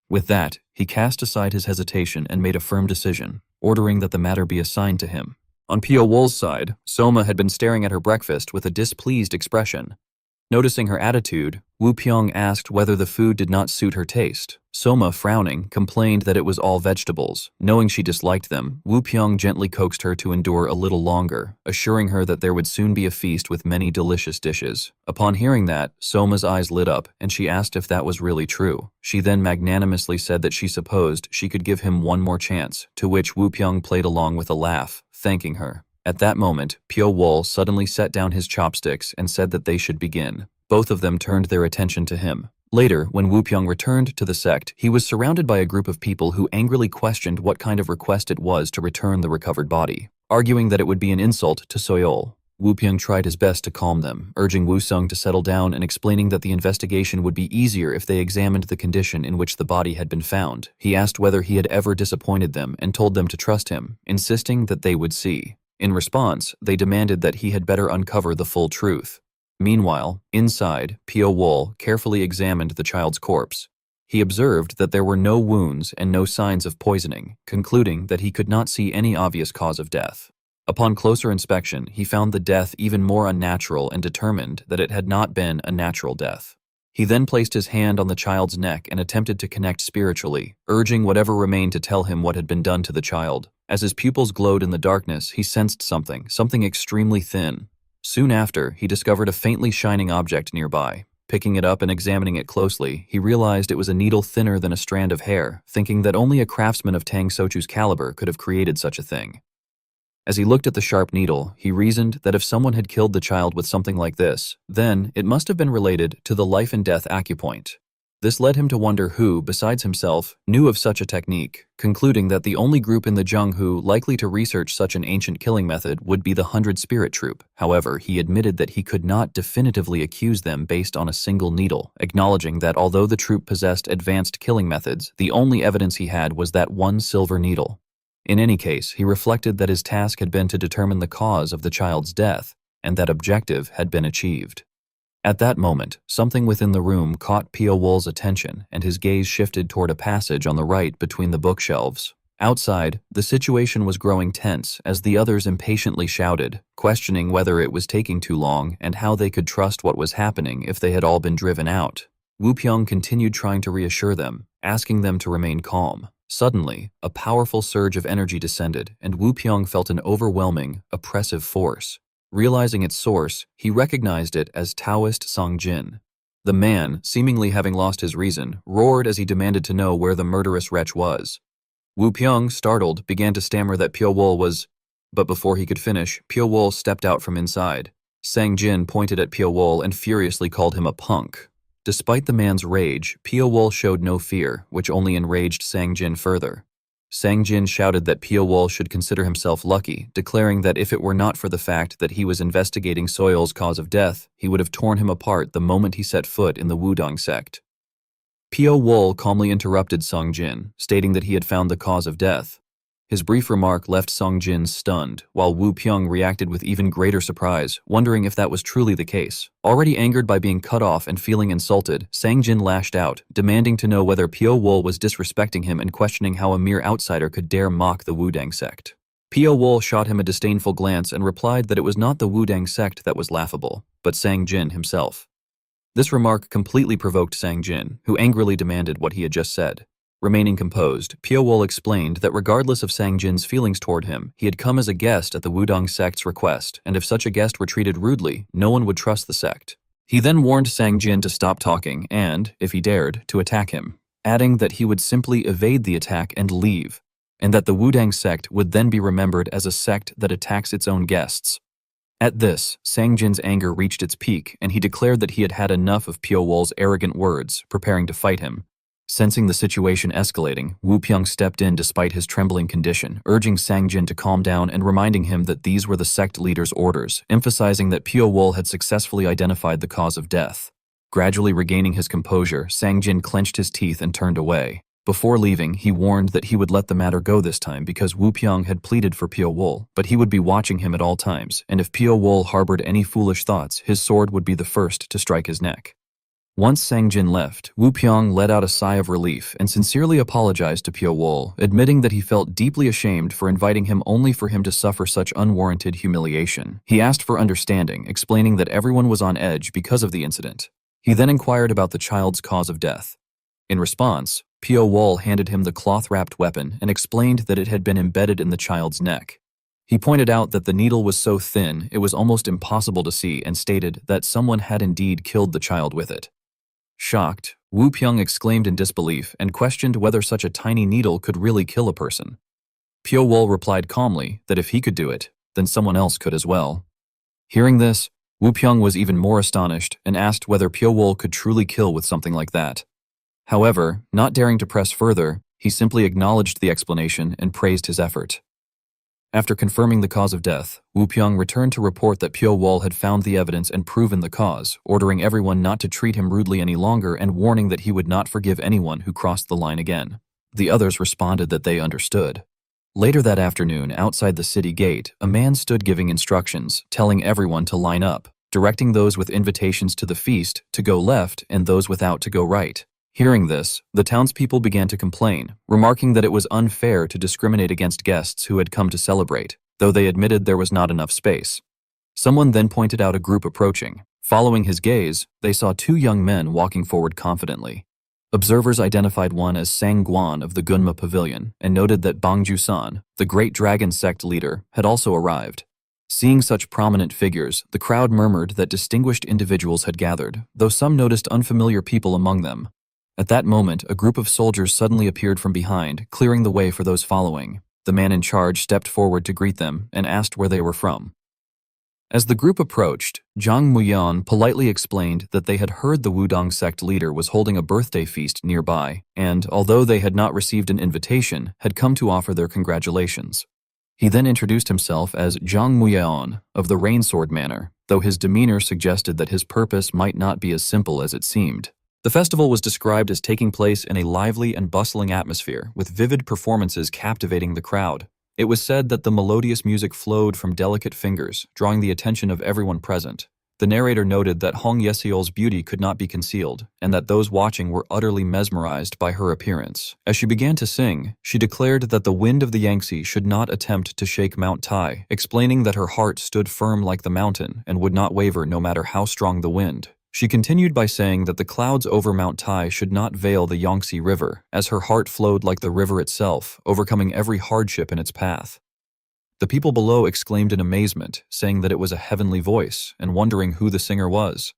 With that, he cast aside his hesitation and made a firm decision, ordering that the matter be assigned to him. On Pio Wool's side, Soma had been staring at her breakfast with a displeased expression. Noticing her attitude, Wu Pyong asked whether the food did not suit her taste. Soma, frowning, complained that it was all vegetables. Knowing she disliked them, Wu Pyong gently coaxed her to endure a little longer, assuring her that there would soon be a feast with many delicious dishes. Upon hearing that, Soma's eyes lit up, and she asked if that was really true. She then magnanimously said that she supposed she could give him one more chance, to which Wu Pyong played along with a laugh, thanking her. At that moment, Pio Wool suddenly set down his chopsticks and said that they should begin. Both of them turned their attention to him. Later, when Wu Pyong returned to the sect, he was surrounded by a group of people who angrily questioned what kind of request it was to return the recovered body, arguing that it would be an insult to Soyol. Wu Pyong tried his best to calm them, urging Wu Sung to settle down and explaining that the investigation would be easier if they examined the condition in which the body had been found. He asked whether he had ever disappointed them and told them to trust him, insisting that they would see. In response, they demanded that he had better uncover the full truth. Meanwhile, inside, Pio Wool carefully examined the child's corpse. He observed that there were no wounds and no signs of poisoning, concluding that he could not see any obvious cause of death. Upon closer inspection, he found the death even more unnatural and determined that it had not been a natural death. He then placed his hand on the child's neck and attempted to connect spiritually, urging whatever remained to tell him what had been done to the child. As his pupils glowed in the darkness, he sensed something extremely thin. Soon after, he discovered a faintly shining object nearby. Picking it up and examining it closely, he realized it was a needle thinner than a strand of hair, thinking that only a craftsman of Tang Sochu's caliber could have created such a thing. As he looked at the sharp needle, he reasoned that if someone had killed the child with something like this, then it must have been related to the life and death acupoint. This led him to wonder who, besides himself, knew of such a technique, concluding that the only group in the Zhenghu likely to research such an ancient killing method would be the 100 Spirit Troop. However, he admitted that he could not definitively accuse them based on a single needle, acknowledging that although the troop possessed advanced killing methods, the only evidence he had was that one silver needle. In any case, he reflected that his task had been to determine the cause of the child's death, and that objective had been achieved. At that moment, something within the room caught Pio Wol's attention, and his gaze shifted toward a passage on the right between the bookshelves. Outside, the situation was growing tense as the others impatiently shouted, questioning whether it was taking too long and how they could trust what was happening if they had all been driven out. Wu Pyong continued trying to reassure them, asking them to remain calm. Suddenly, a powerful surge of energy descended, and Wu Pyong felt an overwhelming, oppressive force. Realizing its source, he recognized it as Taoist Song Jin. The man, seemingly having lost his reason, roared as he demanded to know where the murderous wretch was. Wu Pyong, startled, began to stammer that Pio Wol was... But before he could finish, Pio Wol stepped out from inside. Sang Jin pointed at Pio Wol and furiously called him a punk. Despite the man's rage, Pio Wol showed no fear, which only enraged Sang Jin further. Sang Jin shouted that Pio Wol should consider himself lucky, declaring that if it were not for the fact that he was investigating Soil's cause of death, he would have torn him apart the moment he set foot in the Wudong sect. Pio Wol calmly interrupted Song Jin, stating that he had found the cause of death. His brief remark left Song Jin stunned, while Wu Pyong reacted with even greater surprise, wondering if that was truly the case. Already angered by being cut off and feeling insulted, Sang Jin lashed out, demanding to know whether Pio Wol was disrespecting him and questioning how a mere outsider could dare mock the Wudang sect. Pio Wol shot him a disdainful glance and replied that it was not the Wudang sect that was laughable, but Sang Jin himself. This remark completely provoked Sang Jin, who angrily demanded what he had just said. Remaining composed, Pio Wol explained that regardless of Sang Jin's feelings toward him, he had come as a guest at the Wudong sect's request, and if such a guest were treated rudely, no one would trust the sect. He then warned Sang Jin to stop talking and, if he dared, to attack him, adding that he would simply evade the attack and leave, and that the Wudang sect would then be remembered as a sect that attacks its own guests. At this, Sang Jin's anger reached its peak, and he declared that he had had enough of Pio Wol's arrogant words, preparing to fight him. Sensing the situation escalating, Wu Pyong stepped in despite his trembling condition, urging Sang Jin to calm down and reminding him that these were the sect leader's orders, emphasizing that Pio Wol had successfully identified the cause of death. Gradually regaining his composure, Sang Jin clenched his teeth and turned away. Before leaving, he warned that he would let the matter go this time because Wu Pyong had pleaded for Pio Wol, but he would be watching him at all times, and if Pio Wol harbored any foolish thoughts, his sword would be the first to strike his neck. Once Sang Jin left, Wu Pyong let out a sigh of relief and sincerely apologized to Pio Wol, admitting that he felt deeply ashamed for inviting him only for him to suffer such unwarranted humiliation. He asked for understanding, explaining that everyone was on edge because of the incident. He then inquired about the child's cause of death. In response, Pio Wol handed him the cloth-wrapped weapon and explained that it had been embedded in the child's neck. He pointed out that the needle was so thin it was almost impossible to see and stated that someone had indeed killed the child with it. Shocked, Wu Pyong exclaimed in disbelief and questioned whether such a tiny needle could really kill a person. Pio Wol replied calmly that if he could do it, then someone else could as well. Hearing this, Wu Pyong was even more astonished and asked whether Pio Wol could truly kill with something like that. However, not daring to press further, he simply acknowledged the explanation and praised his effort. After confirming the cause of death, Wu Pyong returned to report that Pio Wol had found the evidence and proven the cause, ordering everyone not to treat him rudely any longer and warning that he would not forgive anyone who crossed the line again. The others responded that they understood. Later that afternoon, outside the city gate, a man stood giving instructions, telling everyone to line up, directing those with invitations to the feast to go left and those without to go right. Hearing this, the townspeople began to complain, remarking that it was unfair to discriminate against guests who had come to celebrate, though they admitted there was not enough space. Someone then pointed out a group approaching. Following his gaze, they saw two young men walking forward confidently. Observers identified one as Sang Guan of the Gunma Pavilion and noted that Bangju-san, the Great Dragon Sect leader, had also arrived. Seeing such prominent figures, the crowd murmured that distinguished individuals had gathered, though some noticed unfamiliar people among them. At that moment, a group of soldiers suddenly appeared from behind, clearing the way for those following. The man in charge stepped forward to greet them and asked where they were from. As the group approached, Zhang Muyan politely explained that they had heard the Wudong sect leader was holding a birthday feast nearby and, although they had not received an invitation, had come to offer their congratulations. He then introduced himself as Zhang Muyan of the Rainsword Manor, though his demeanor suggested that his purpose might not be as simple as it seemed. The festival was described as taking place in a lively and bustling atmosphere, with vivid performances captivating the crowd. It was said that the melodious music flowed from delicate fingers, drawing the attention of everyone present. The narrator noted that Hong Yesiol's beauty could not be concealed, and that those watching were utterly mesmerized by her appearance. As she began to sing, she declared that the wind of the Yangtze should not attempt to shake Mount Tai, explaining that her heart stood firm like the mountain and would not waver no matter how strong the wind. She continued by saying that the clouds over Mount Tai should not veil the Yangtze River, as her heart flowed like the river itself, overcoming every hardship in its path. The people below exclaimed in amazement, saying that it was a heavenly voice, and wondering who the singer was.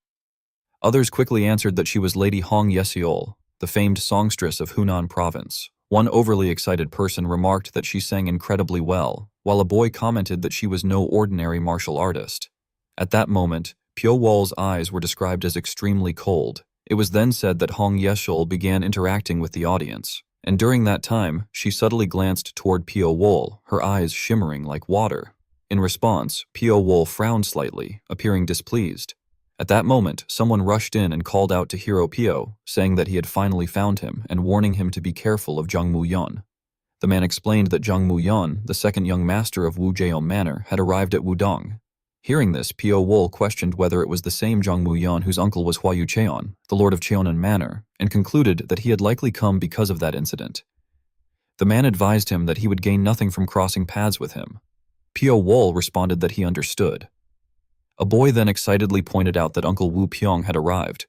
Others quickly answered that she was Lady Hong Yesiol, the famed songstress of Hunan Province. One overly excited person remarked that she sang incredibly well, while a boy commented that she was no ordinary martial artist. At that moment, Pyo Wol's eyes were described as extremely cold. It was then said that Hong Yeshul began interacting with the audience, and during that time, she subtly glanced toward Pyo Wol, her eyes shimmering like water. In response, Pyo Wol frowned slightly, appearing displeased. At that moment, someone rushed in and called out to Hero Pyo, saying that he had finally found him and warning him to be careful of Zhang Muyan. The man explained that Zhang Muyan, the second young master of Wu Jeom Manor, had arrived at Wudong. Hearing this, Pyo Wol questioned whether it was the same Zhang Muyan whose uncle was Hua Yu Cheon, the lord of Cheonan Manor, and concluded that he had likely come because of that incident. The man advised him that he would gain nothing from crossing paths with him. Pyo Wol responded that he understood. A boy then excitedly pointed out that Uncle Wu Pyong had arrived.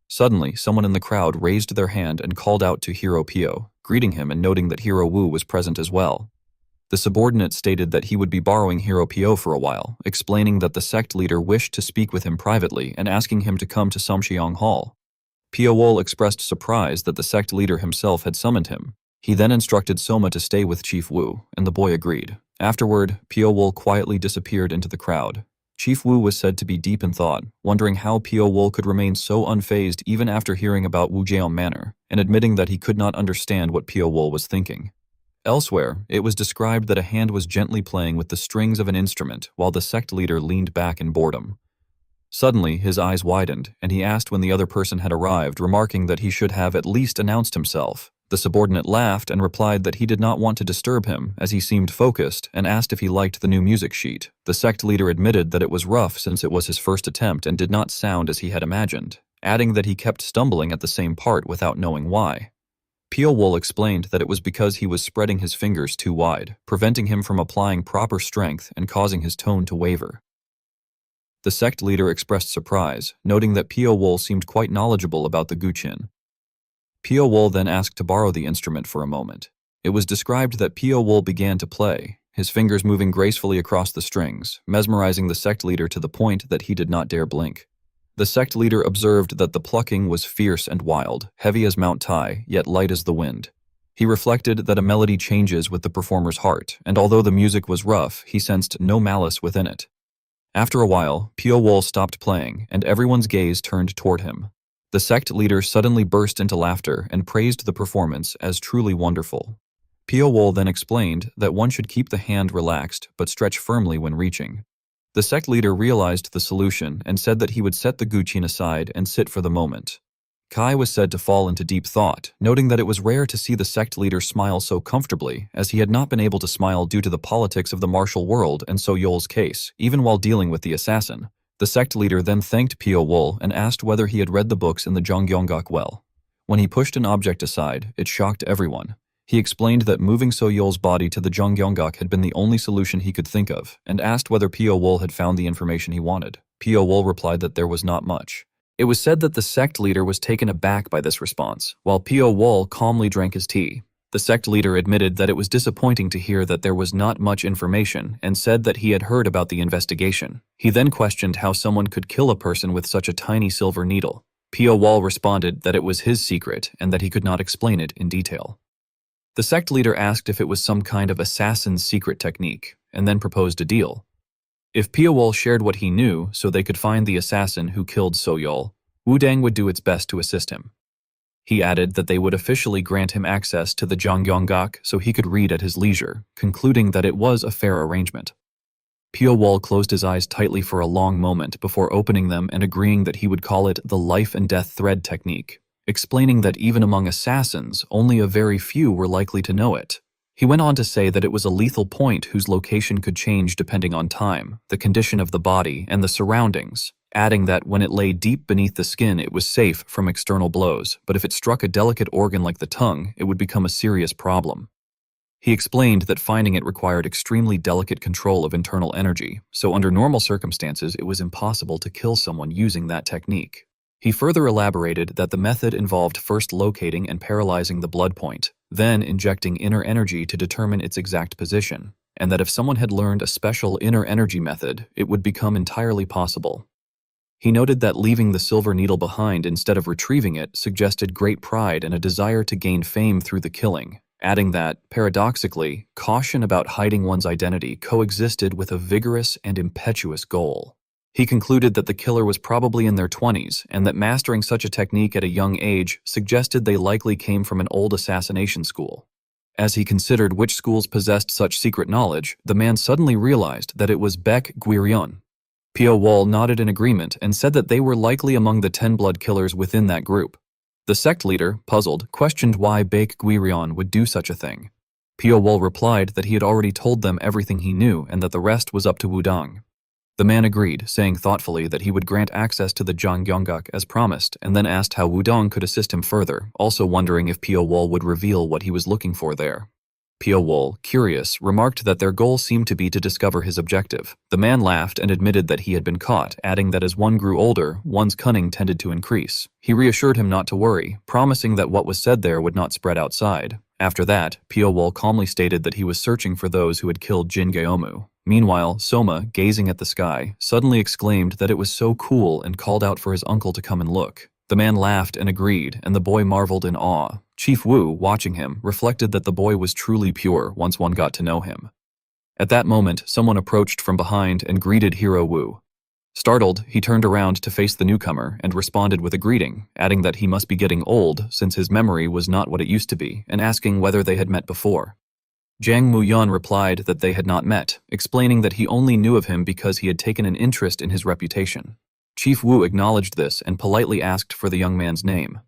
Suddenly, someone in the crowd raised their hand and called out to Hero Pyo, greeting him and noting that Hero Wu was present as well. The subordinate stated that he would be borrowing Hero Pyo for a while, explaining that the sect leader wished to speak with him privately and asking him to come to Samshiang Hall. Pyo Wol expressed surprise that the sect leader himself had summoned him. He then instructed Soma to stay with Chief Wu, and the boy agreed. Afterward, Pyo Wol quietly disappeared into the crowd. Chief Wu was said to be deep in thought, wondering how Pyo Wol could remain so unfazed even after hearing about Wu Jeom Manor, and admitting that he could not understand what Pyo Wol was thinking. Elsewhere, it was described that a hand was gently playing with the strings of an instrument while the sect leader leaned back in boredom. Suddenly, his eyes widened, and he asked when the other person had arrived, remarking that he should have at least announced himself. The subordinate laughed and replied that he did not want to disturb him, as he seemed focused, and asked if he liked the new music sheet. The sect leader admitted that it was rough since it was his first attempt and did not sound as he had imagined, adding that he kept stumbling at the same part without knowing why. Pyo Wol explained that it was because he was spreading his fingers too wide, preventing him from applying proper strength and causing his tone to waver. The sect leader expressed surprise, noting that Pyo Wol seemed quite knowledgeable about the guqin. Pyo Wol then asked to borrow the instrument for a moment. It was described that Pyo Wol began to play, his fingers moving gracefully across the strings, mesmerizing the sect leader to the point that he did not dare blink. The sect leader observed that the plucking was fierce and wild, heavy as Mount Tai, yet light as the wind. He reflected that a melody changes with the performer's heart, and although the music was rough, he sensed no malice within it. After a while, Pyo Wol stopped playing, and everyone's gaze turned toward him. The sect leader suddenly burst into laughter and praised the performance as truly wonderful. Pyo Wol then explained that one should keep the hand relaxed but stretch firmly when reaching. The sect leader realized the solution and said that he would set the guqin aside and sit for the moment. Kai was said to fall into deep thought, noting that it was rare to see the sect leader smile so comfortably, as he had not been able to smile due to the politics of the martial world and So Yol's case, even while dealing with the assassin. The sect leader then thanked Pyo Wol and asked whether he had read the books in the Zhongyonggok well. When he pushed an object aside, it shocked everyone. He explained that moving So Yol's body to the Zhongyonggok had been the only solution he could think of, and asked whether Pyo Wol had found the information he wanted. Pyo Wol replied that there was not much. It was said that the sect leader was taken aback by this response, while Pyo Wol calmly drank his tea. The sect leader admitted that it was disappointing to hear that there was not much information and said that he had heard about the investigation. He then questioned how someone could kill a person with such a tiny silver needle. Pyo Wol responded that it was his secret and that he could not explain it in detail. The sect leader asked if it was some kind of assassin's secret technique, and then proposed a deal. If Piawol shared what he knew so they could find the assassin who killed Soyol, Wudang would do its best to assist him. He added that they would officially grant him access to the Zhongyonggak so he could read at his leisure, concluding that it was a fair arrangement. Piawol closed his eyes tightly for a long moment before opening them and agreeing that he would call it the life and death thread technique, explaining that even among assassins, only a very few were likely to know it. He went on to say that it was a lethal point whose location could change depending on time, the condition of the body, and the surroundings, adding that when it lay deep beneath the skin it was safe from external blows, but if it struck a delicate organ like the tongue, it would become a serious problem. He explained that finding it required extremely delicate control of internal energy, so under normal circumstances it was impossible to kill someone using that technique. He further elaborated that the method involved first locating and paralyzing the blood point, then injecting inner energy to determine its exact position, and that if someone had learned a special inner energy method, it would become entirely possible. He noted that leaving the silver needle behind instead of retrieving it suggested great pride and a desire to gain fame through the killing, adding that, paradoxically, caution about hiding one's identity coexisted with a vigorous and impetuous goal. He concluded that the killer was probably in their 20s and that mastering such a technique at a young age suggested they likely came from an old assassination school. As he considered which schools possessed such secret knowledge, the man suddenly realized that it was Baek Guiryeon. Piawol nodded in agreement and said that they were likely among the 10 blood killers within that group. The sect leader, puzzled, questioned why Baek Guiryeon would do such a thing. Piawol replied that he had already told them everything he knew and that the rest was up to Wudang. The man agreed, saying thoughtfully that he would grant access to the Zhongyonggak as promised, and then asked how Wudang could assist him further, also wondering if Piawol would reveal what he was looking for there. Piawol, curious, remarked that their goal seemed to be to discover his objective. The man laughed and admitted that he had been caught, adding that as one grew older, one's cunning tended to increase. He reassured him not to worry, promising that what was said there would not spread outside. After that, Piawol calmly stated that he was searching for those who had killed Jin Geomu. Meanwhile, Soma, gazing at the sky, suddenly exclaimed that it was so cool and called out for his uncle to come and look. The man laughed and agreed, and the boy marveled in awe. Chief Wu, watching him, reflected that the boy was truly pure once one got to know him. At that moment, someone approached from behind and greeted Hero Wu. Startled, he turned around to face the newcomer and responded with a greeting, adding that he must be getting old since his memory was not what it used to be, and asking whether they had met before. Jang Muyan replied that they had not met, explaining that he only knew of him because he had taken an interest in his reputation. Chief Wu acknowledged this and politely asked for the young man's name.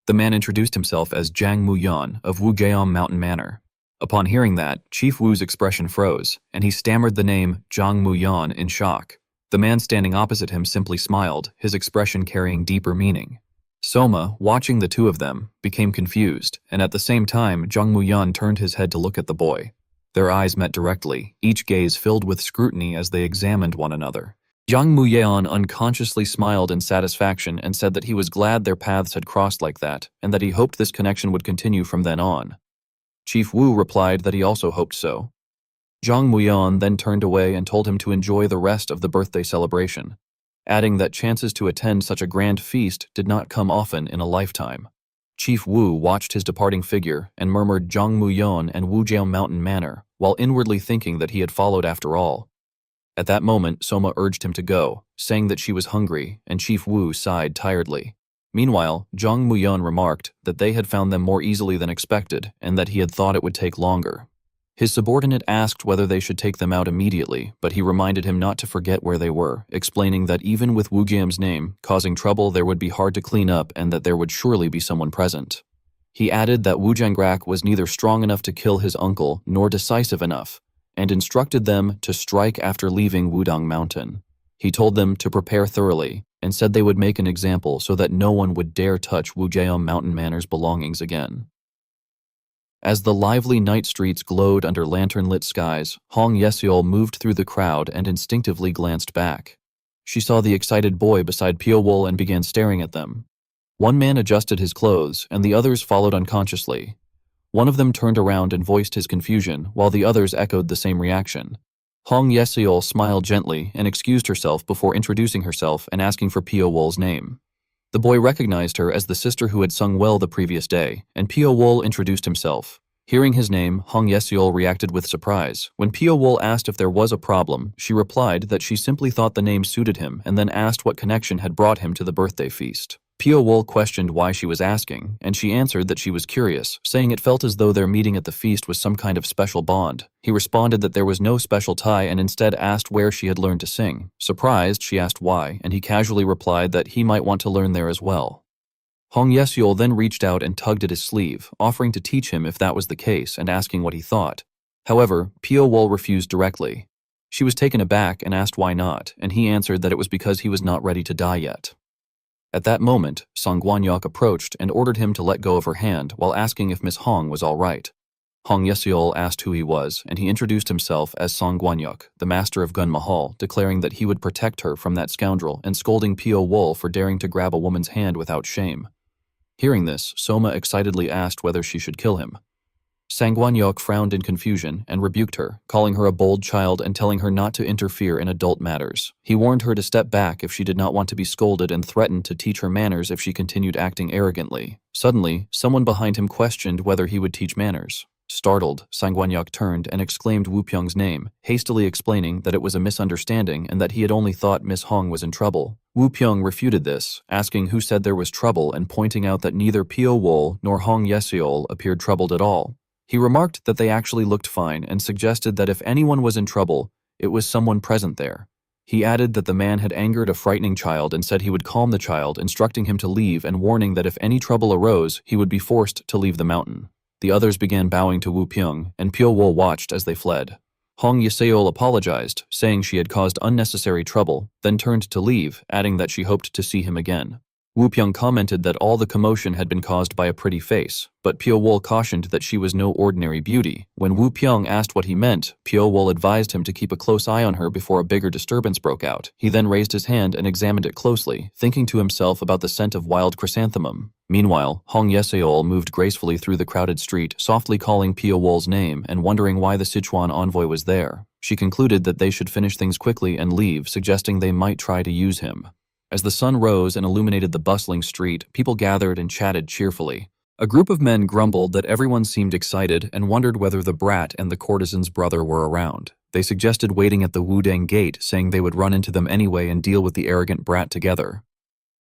The man introduced himself as Jang Muyan of Wugeom Mountain Manor. Upon hearing that, Chief Wu's expression froze, and he stammered the name Jang Muyan in shock. The man standing opposite him simply smiled, his expression carrying deeper meaning. Soma, watching the two of them, became confused, and at the same time, Jang Muyan turned his head to look at the boy. Their eyes met directly, each gaze filled with scrutiny as they examined one another. Jang Muyan unconsciously smiled in satisfaction and said that he was glad their paths had crossed like that, and that he hoped this connection would continue from then on. Chief Wu replied that he also hoped so. Jang Muyan then turned away and told him to enjoy the rest of the birthday celebration, adding that chances to attend such a grand feast did not come often in a lifetime. Chief Wu watched his departing figure and murmured Jang Muyan and Wujiao Mountain Manor, while inwardly thinking that he had followed after all. At that moment, Soma urged him to go, saying that she was hungry, and Chief Wu sighed tiredly. Meanwhile, Jang Muyan remarked that they had found them more easily than expected, and that he had thought it would take longer. His subordinate asked whether they should take them out immediately, but he reminded him not to forget where they were, explaining that even with Wu Jiam's name, causing trouble there would be hard to clean up and that there would surely be someone present. He added that Wu Jiangrak was neither strong enough to kill his uncle nor decisive enough, and instructed them to strike after leaving Wudang Mountain. He told them to prepare thoroughly, and said they would make an example so that no one would dare touch Wujiao Mountain Manor's belongings again. As the lively night streets glowed under lantern-lit skies, Hong Yesiol moved through the crowd and instinctively glanced back. She saw the excited boy beside Piawol and began staring at them. One man adjusted his clothes, and the others followed unconsciously. One of them turned around and voiced his confusion, while the others echoed the same reaction. Hong Yesiol smiled gently and excused herself before introducing herself and asking for Piawol's name. The boy recognized her as the sister who had sung well the previous day, and Piawol introduced himself. Hearing his name, Hong Yeseol reacted with surprise. When Pio Wol asked if there was a problem, she replied that she simply thought the name suited him and then asked what connection had brought him to the birthday feast. Pio Wol questioned why she was asking, and she answered that she was curious, saying it felt as though their meeting at the feast was some kind of special bond. He responded that there was no special tie and instead asked where she had learned to sing. Surprised, she asked why, and he casually replied that he might want to learn there as well. Hong Yeseol then reached out and tugged at his sleeve, offering to teach him if that was the case and asking what he thought. However, Pio Wol refused directly. She was taken aback and asked why not, and he answered that it was because he was not ready to die yet. At that moment, Song Guanyok approached and ordered him to let go of her hand while asking if Miss Hong was all right. Hong Yeseol asked who he was, and he introduced himself as Song Guanyok, the master of Gun Mahal, declaring that he would protect her from that scoundrel and scolding Pio Wol for daring to grab a woman's hand without shame. Hearing this, Soma excitedly asked whether she should kill him. Sangwanyok frowned in confusion and rebuked her, calling her a bold child and telling her not to interfere in adult matters. He warned her to step back if she did not want to be scolded and threatened to teach her manners if she continued acting arrogantly. Suddenly, someone behind him questioned whether he would teach manners. Startled, Sangwanyok turned and exclaimed Wu Pyong's name, hastily explaining that it was a misunderstanding and that he had only thought Miss Hong was in trouble. Wu Pyong refuted this, asking who said there was trouble and pointing out that neither Pio Wol nor Hong Yeseol appeared troubled at all. He remarked that they actually looked fine and suggested that if anyone was in trouble, it was someone present there. He added that the man had angered a frightening child and said he would calm the child, instructing him to leave and warning that if any trouble arose, he would be forced to leave the mountain. The others began bowing to Wu Pyong, and Pio Wol watched as they fled. Hong Yeseol apologized, saying she had caused unnecessary trouble, then turned to leave, adding that she hoped to see him again. Wu Pyong commented that all the commotion had been caused by a pretty face, but Pio Wol cautioned that she was no ordinary beauty. When Wu Pyong asked what he meant, Pio Wol advised him to keep a close eye on her before a bigger disturbance broke out. He then raised his hand and examined it closely, thinking to himself about the scent of wild chrysanthemum. Meanwhile, Hong Yeseol moved gracefully through the crowded street, softly calling Pio Wol's name and wondering why the Sichuan envoy was there. She concluded that they should finish things quickly and leave, suggesting they might try to use him. As the sun rose and illuminated the bustling street, people gathered and chatted cheerfully. A group of men grumbled that everyone seemed excited and wondered whether the brat and the courtesan's brother were around. They suggested waiting at the Wudang gate, saying they would run into them anyway and deal with the arrogant brat together.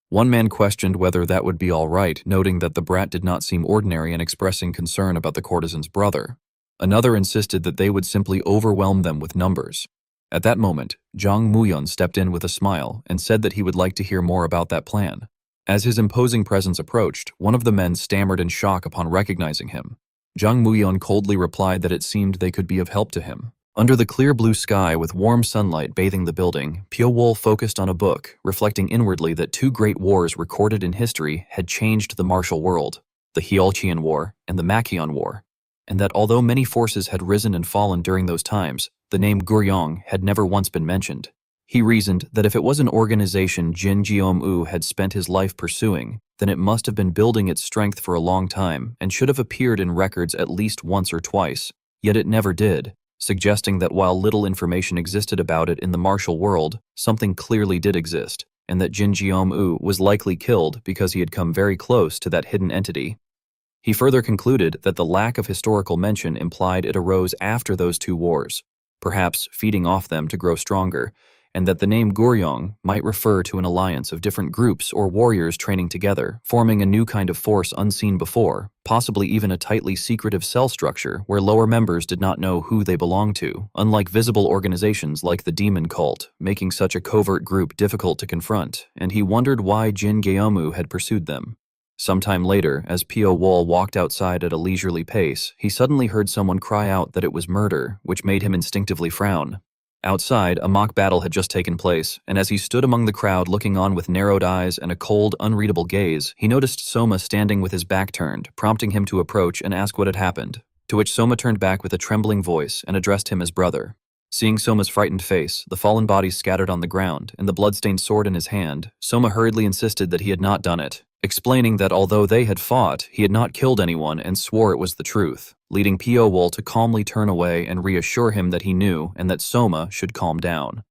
One man questioned whether that would be all right, noting that the brat did not seem ordinary and expressing concern about the courtesan's brother. Another insisted that they would simply overwhelm them with numbers. At that moment, Zhang Muyon stepped in with a smile and said that he would like to hear more about that plan. As his imposing presence approached, one of the men stammered in shock upon recognizing him. Zhang Muyon coldly replied that it seemed they could be of help to him. Under the clear blue sky with warm sunlight bathing the building, Pio Wol focused on a book, reflecting inwardly that two great wars recorded in history had changed the martial world, the Heolchian War and the Makian War, and that although many forces had risen and fallen during those times, the name Guryong had never once been mentioned. He reasoned that if it was an organization Jin Jiom-u had spent his life pursuing, then it must have been building its strength for a long time and should have appeared in records at least once or twice, yet it never did, suggesting that while little information existed about it in the martial world, something clearly did exist, and that Jin Jiom-u was likely killed because he had come very close to that hidden entity. He further concluded that the lack of historical mention implied it arose after those two wars, perhaps feeding off them to grow stronger, and that the name Guryong might refer to an alliance of different groups or warriors training together, forming a new kind of force unseen before, possibly even a tightly secretive cell structure where lower members did not know who they belonged to, unlike visible organizations like the demon cult, making such a covert group difficult to confront, and he wondered why Jin Geomu had pursued them. Sometime later, as Pio Wol walked outside at a leisurely pace, he suddenly heard someone cry out that it was murder, which made him instinctively frown. Outside, a mock battle had just taken place, and as he stood among the crowd looking on with narrowed eyes and a cold, unreadable gaze, he noticed Soma standing with his back turned, prompting him to approach and ask what had happened, to which Soma turned back with a trembling voice and addressed him as brother. Seeing Soma's frightened face, the fallen bodies scattered on the ground, and the blood-stained sword in his hand, Soma hurriedly insisted that he had not done it, explaining that although they had fought, he had not killed anyone and swore it was the truth, leading Pio Wol to calmly turn away and reassure him that he knew and that Soma should calm down.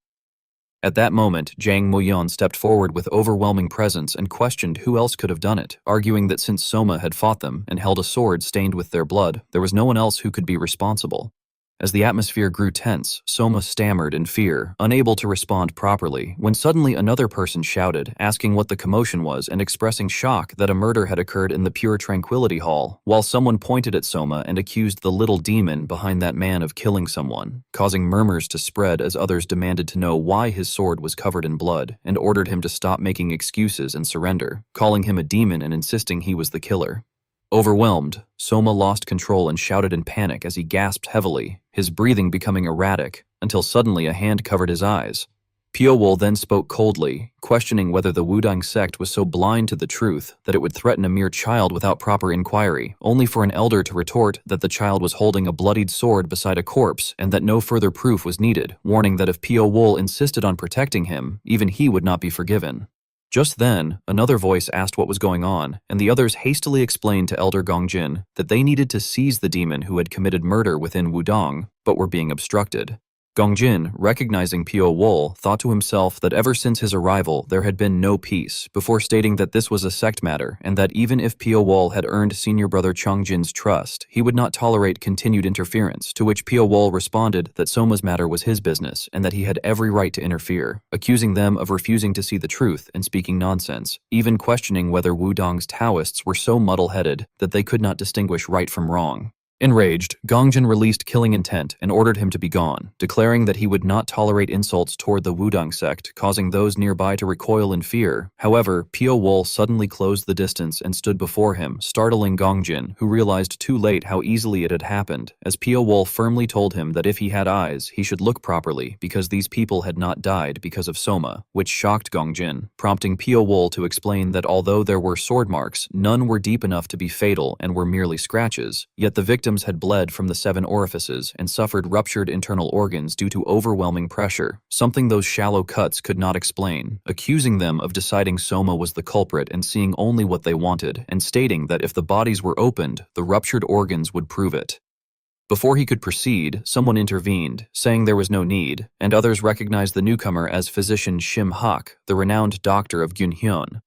At that moment, Jang Muyon stepped forward with overwhelming presence and questioned who else could have done it, arguing that since Soma had fought them and held a sword stained with their blood, there was no one else who could be responsible. As the atmosphere grew tense, Soma stammered in fear, unable to respond properly, when suddenly another person shouted, asking what the commotion was and expressing shock that a murder had occurred in the Pure Tranquility Hall, while someone pointed at Soma and accused the little demon behind that man of killing someone, causing murmurs to spread as others demanded to know why his sword was covered in blood and ordered him to stop making excuses and surrender, calling him a demon and insisting he was the killer. Overwhelmed, Soma lost control and shouted in panic as he gasped heavily, his breathing becoming erratic, until suddenly a hand covered his eyes. Pyo-wol then spoke coldly, questioning whether the Wudang sect was so blind to the truth that it would threaten a mere child without proper inquiry, only for an elder to retort that the child was holding a bloodied sword beside a corpse and that no further proof was needed, warning that if Pyo-wol insisted on protecting him, even he would not be forgiven. Just then, another voice asked what was going on, and the others hastily explained to Elder Gongjin that they needed to seize the demon who had committed murder within Wudong, but were being obstructed. Gongjin, recognizing Pyo-wol, thought to himself that ever since his arrival there had been no peace, before stating that this was a sect matter and that even if Pyo-wol had earned senior brother Chongjin's trust, he would not tolerate continued interference, to which Pyo-wol responded that Soma's matter was his business and that he had every right to interfere, accusing them of refusing to see the truth and speaking nonsense, even questioning whether Wudong's Taoists were so muddle-headed that they could not distinguish right from wrong. Enraged, Gongjin released killing intent and ordered him to be gone, declaring that he would not tolerate insults toward the Wudang sect, causing those nearby to recoil in fear. However, Pyo-wol suddenly closed the distance and stood before him, startling Gongjin, who realized too late how easily it had happened, as Pyo-wol firmly told him that if he had eyes, he should look properly, because these people had not died because of Soma, which shocked Gongjin, prompting Pyo-wol to explain that although there were sword marks, none were deep enough to be fatal and were merely scratches, yet the victims had bled from the 7 orifices and suffered ruptured internal organs due to overwhelming pressure, something those shallow cuts could not explain, accusing them of deciding Soma was the culprit and seeing only what they wanted, and stating that if the bodies were opened, the ruptured organs would prove it. Before he could proceed, someone intervened, saying there was no need, and others recognized the newcomer as physician Shim Hak, the renowned doctor of Gyunhyun.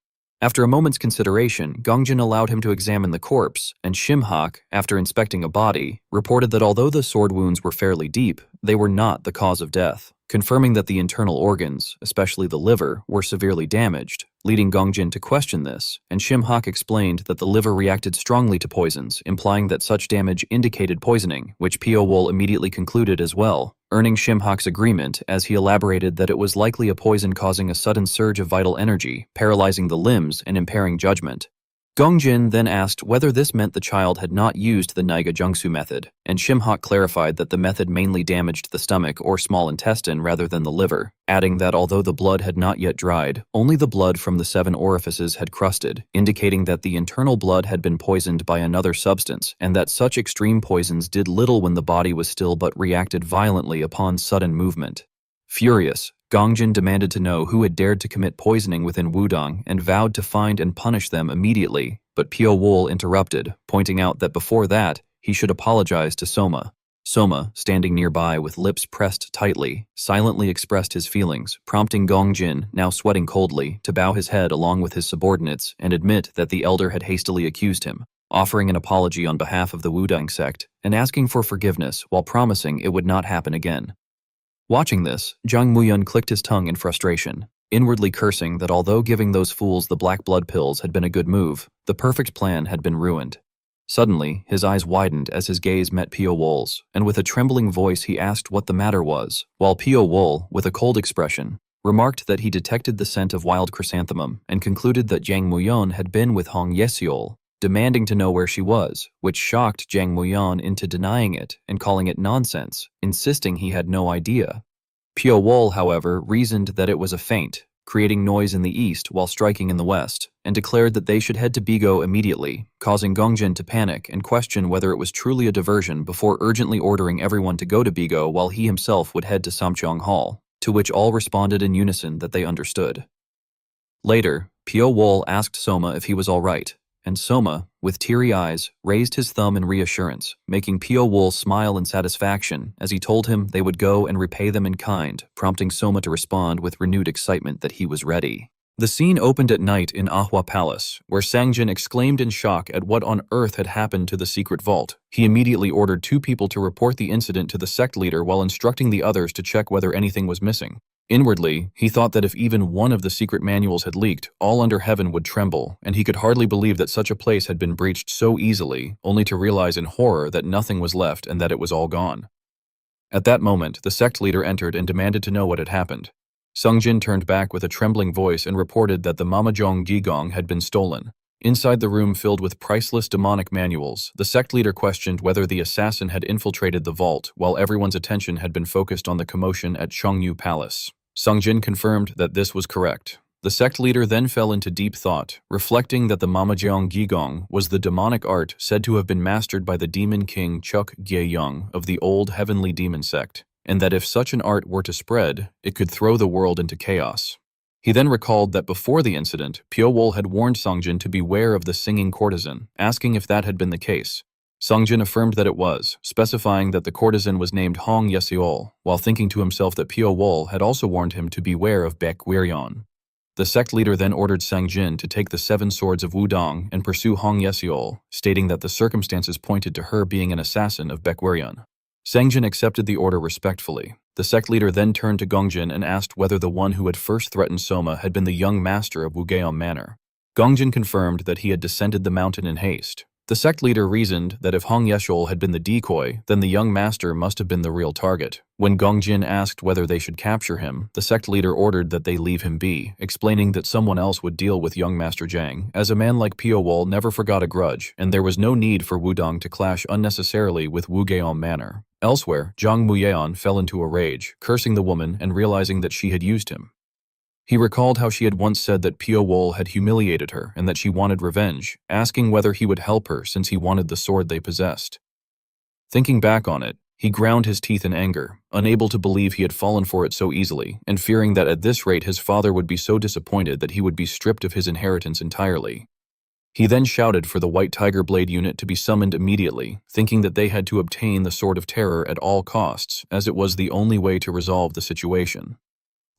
After a moment's consideration, Gongjin allowed him to examine the corpse, and Shim Hak, after inspecting a body, reported that although the sword wounds were fairly deep, they were not the cause of death, confirming that the internal organs, especially the liver, were severely damaged, leading Gongjin to question this, and Shim Hak explained that the liver reacted strongly to poisons, implying that such damage indicated poisoning, which Pyo-wol immediately concluded as well, earning Shim Hak's agreement as he elaborated that it was likely a poison causing a sudden surge of vital energy, paralyzing the limbs and impairing judgment. Gongjin then asked whether this meant the child had not used the Naiga Jungsu method, and Shim Hak clarified that the method mainly damaged the stomach or small intestine rather than the liver, adding that although the blood had not yet dried, only the blood from the 7 orifices had crusted, indicating that the internal blood had been poisoned by another substance, and that such extreme poisons did little when the body was still but reacted violently upon sudden movement. Furious, Gongjin demanded to know who had dared to commit poisoning within Wudong and vowed to find and punish them immediately, but Pyo-wol interrupted, pointing out that before that, he should apologize to Soma. Soma, standing nearby with lips pressed tightly, silently expressed his feelings, prompting Gongjin, now sweating coldly, to bow his head along with his subordinates and admit that the elder had hastily accused him, offering an apology on behalf of the Wudang sect and asking for forgiveness while promising it would not happen again. Watching this, Jang Muyun clicked his tongue in frustration, inwardly cursing that although giving those fools the black blood pills had been a good move, the perfect plan had been ruined. Suddenly, his eyes widened as his gaze met Pyo-wol's, and with a trembling voice he asked what the matter was, while Pyo-wol, with a cold expression, remarked that he detected the scent of wild chrysanthemum and concluded that Jang Muyun had been with Hong Yeseol, demanding to know where she was, which shocked Jang Muyun into denying it and calling it nonsense, insisting he had no idea. Pyo-wol, however, reasoned that it was a feint, creating noise in the east while striking in the west, and declared that they should head to Bigo immediately, causing Gongjin to panic and question whether it was truly a diversion before urgently ordering everyone to go to Bigo while he himself would head to Samcheong Hall, to which all responded in unison that they understood. Later, Pyo-wol asked Soma if he was all right, and Soma, with teary eyes, raised his thumb in reassurance, making Pio Wool smile in satisfaction as he told him they would go and repay them in kind, prompting Soma to respond with renewed excitement that he was ready. The scene opened at night in Ahwa Palace, where Sangjin exclaimed in shock at what on earth had happened to the secret vault. He immediately ordered 2 people to report the incident to the sect leader while instructing the others to check whether anything was missing. Inwardly, he thought that if even one of the secret manuals had leaked, all under heaven would tremble, and he could hardly believe that such a place had been breached so easily, only to realize in horror that nothing was left and that it was all gone. At that moment, the sect leader entered and demanded to know what had happened. Sungjin turned back with a trembling voice and reported that the Mamajong Gigong had been stolen. Inside the room filled with priceless demonic manuals, the sect leader questioned whether the assassin had infiltrated the vault while everyone's attention had been focused on the commotion at Chongyu Palace. Sungjin confirmed that this was correct. The sect leader then fell into deep thought, reflecting that the Mamajong Gigong was the demonic art said to have been mastered by the demon king Chuk Gye-young of the old heavenly demon sect, and that if such an art were to spread, it could throw the world into chaos. He then recalled that before the incident, Pyo Wol had warned Sungjin to beware of the singing courtesan, asking if that had been the case. Sungjin affirmed that it was, specifying that the courtesan was named Hong Yeseol, while thinking to himself that Pyo Wol had also warned him to beware of Baek Gwiryeon. The sect leader then ordered Sangjin to take the 7 swords of Wudong and pursue Hong Yeseol, stating that the circumstances pointed to her being an assassin of Baek Gwiryeon. Sangjin accepted the order respectfully. The sect leader then turned to Gongjin and asked whether the one who had first threatened Soma had been the young master of Wugeom Manor. Gongjin confirmed that he had descended the mountain in haste. The sect leader reasoned that if Hong Yeshol had been the decoy, then the young master must have been the real target. When Gongjin asked whether they should capture him, the sect leader ordered that they leave him be, explaining that someone else would deal with young Master Zhang, as a man like Pyo Wol never forgot a grudge, and there was no need for Wudong to clash unnecessarily with Wugeom Manor. Elsewhere, Zhang Muyeon fell into a rage, cursing the woman and realizing that she had used him. He recalled how she had once said that Pyo Wol had humiliated her and that she wanted revenge, asking whether he would help her since he wanted the sword they possessed. Thinking back on it, he ground his teeth in anger, unable to believe he had fallen for it so easily, and fearing that at this rate his father would be so disappointed that he would be stripped of his inheritance entirely. He then shouted for the White Tiger Blade unit to be summoned immediately, thinking that they had to obtain the Sword of Terror at all costs, as it was the only way to resolve the situation.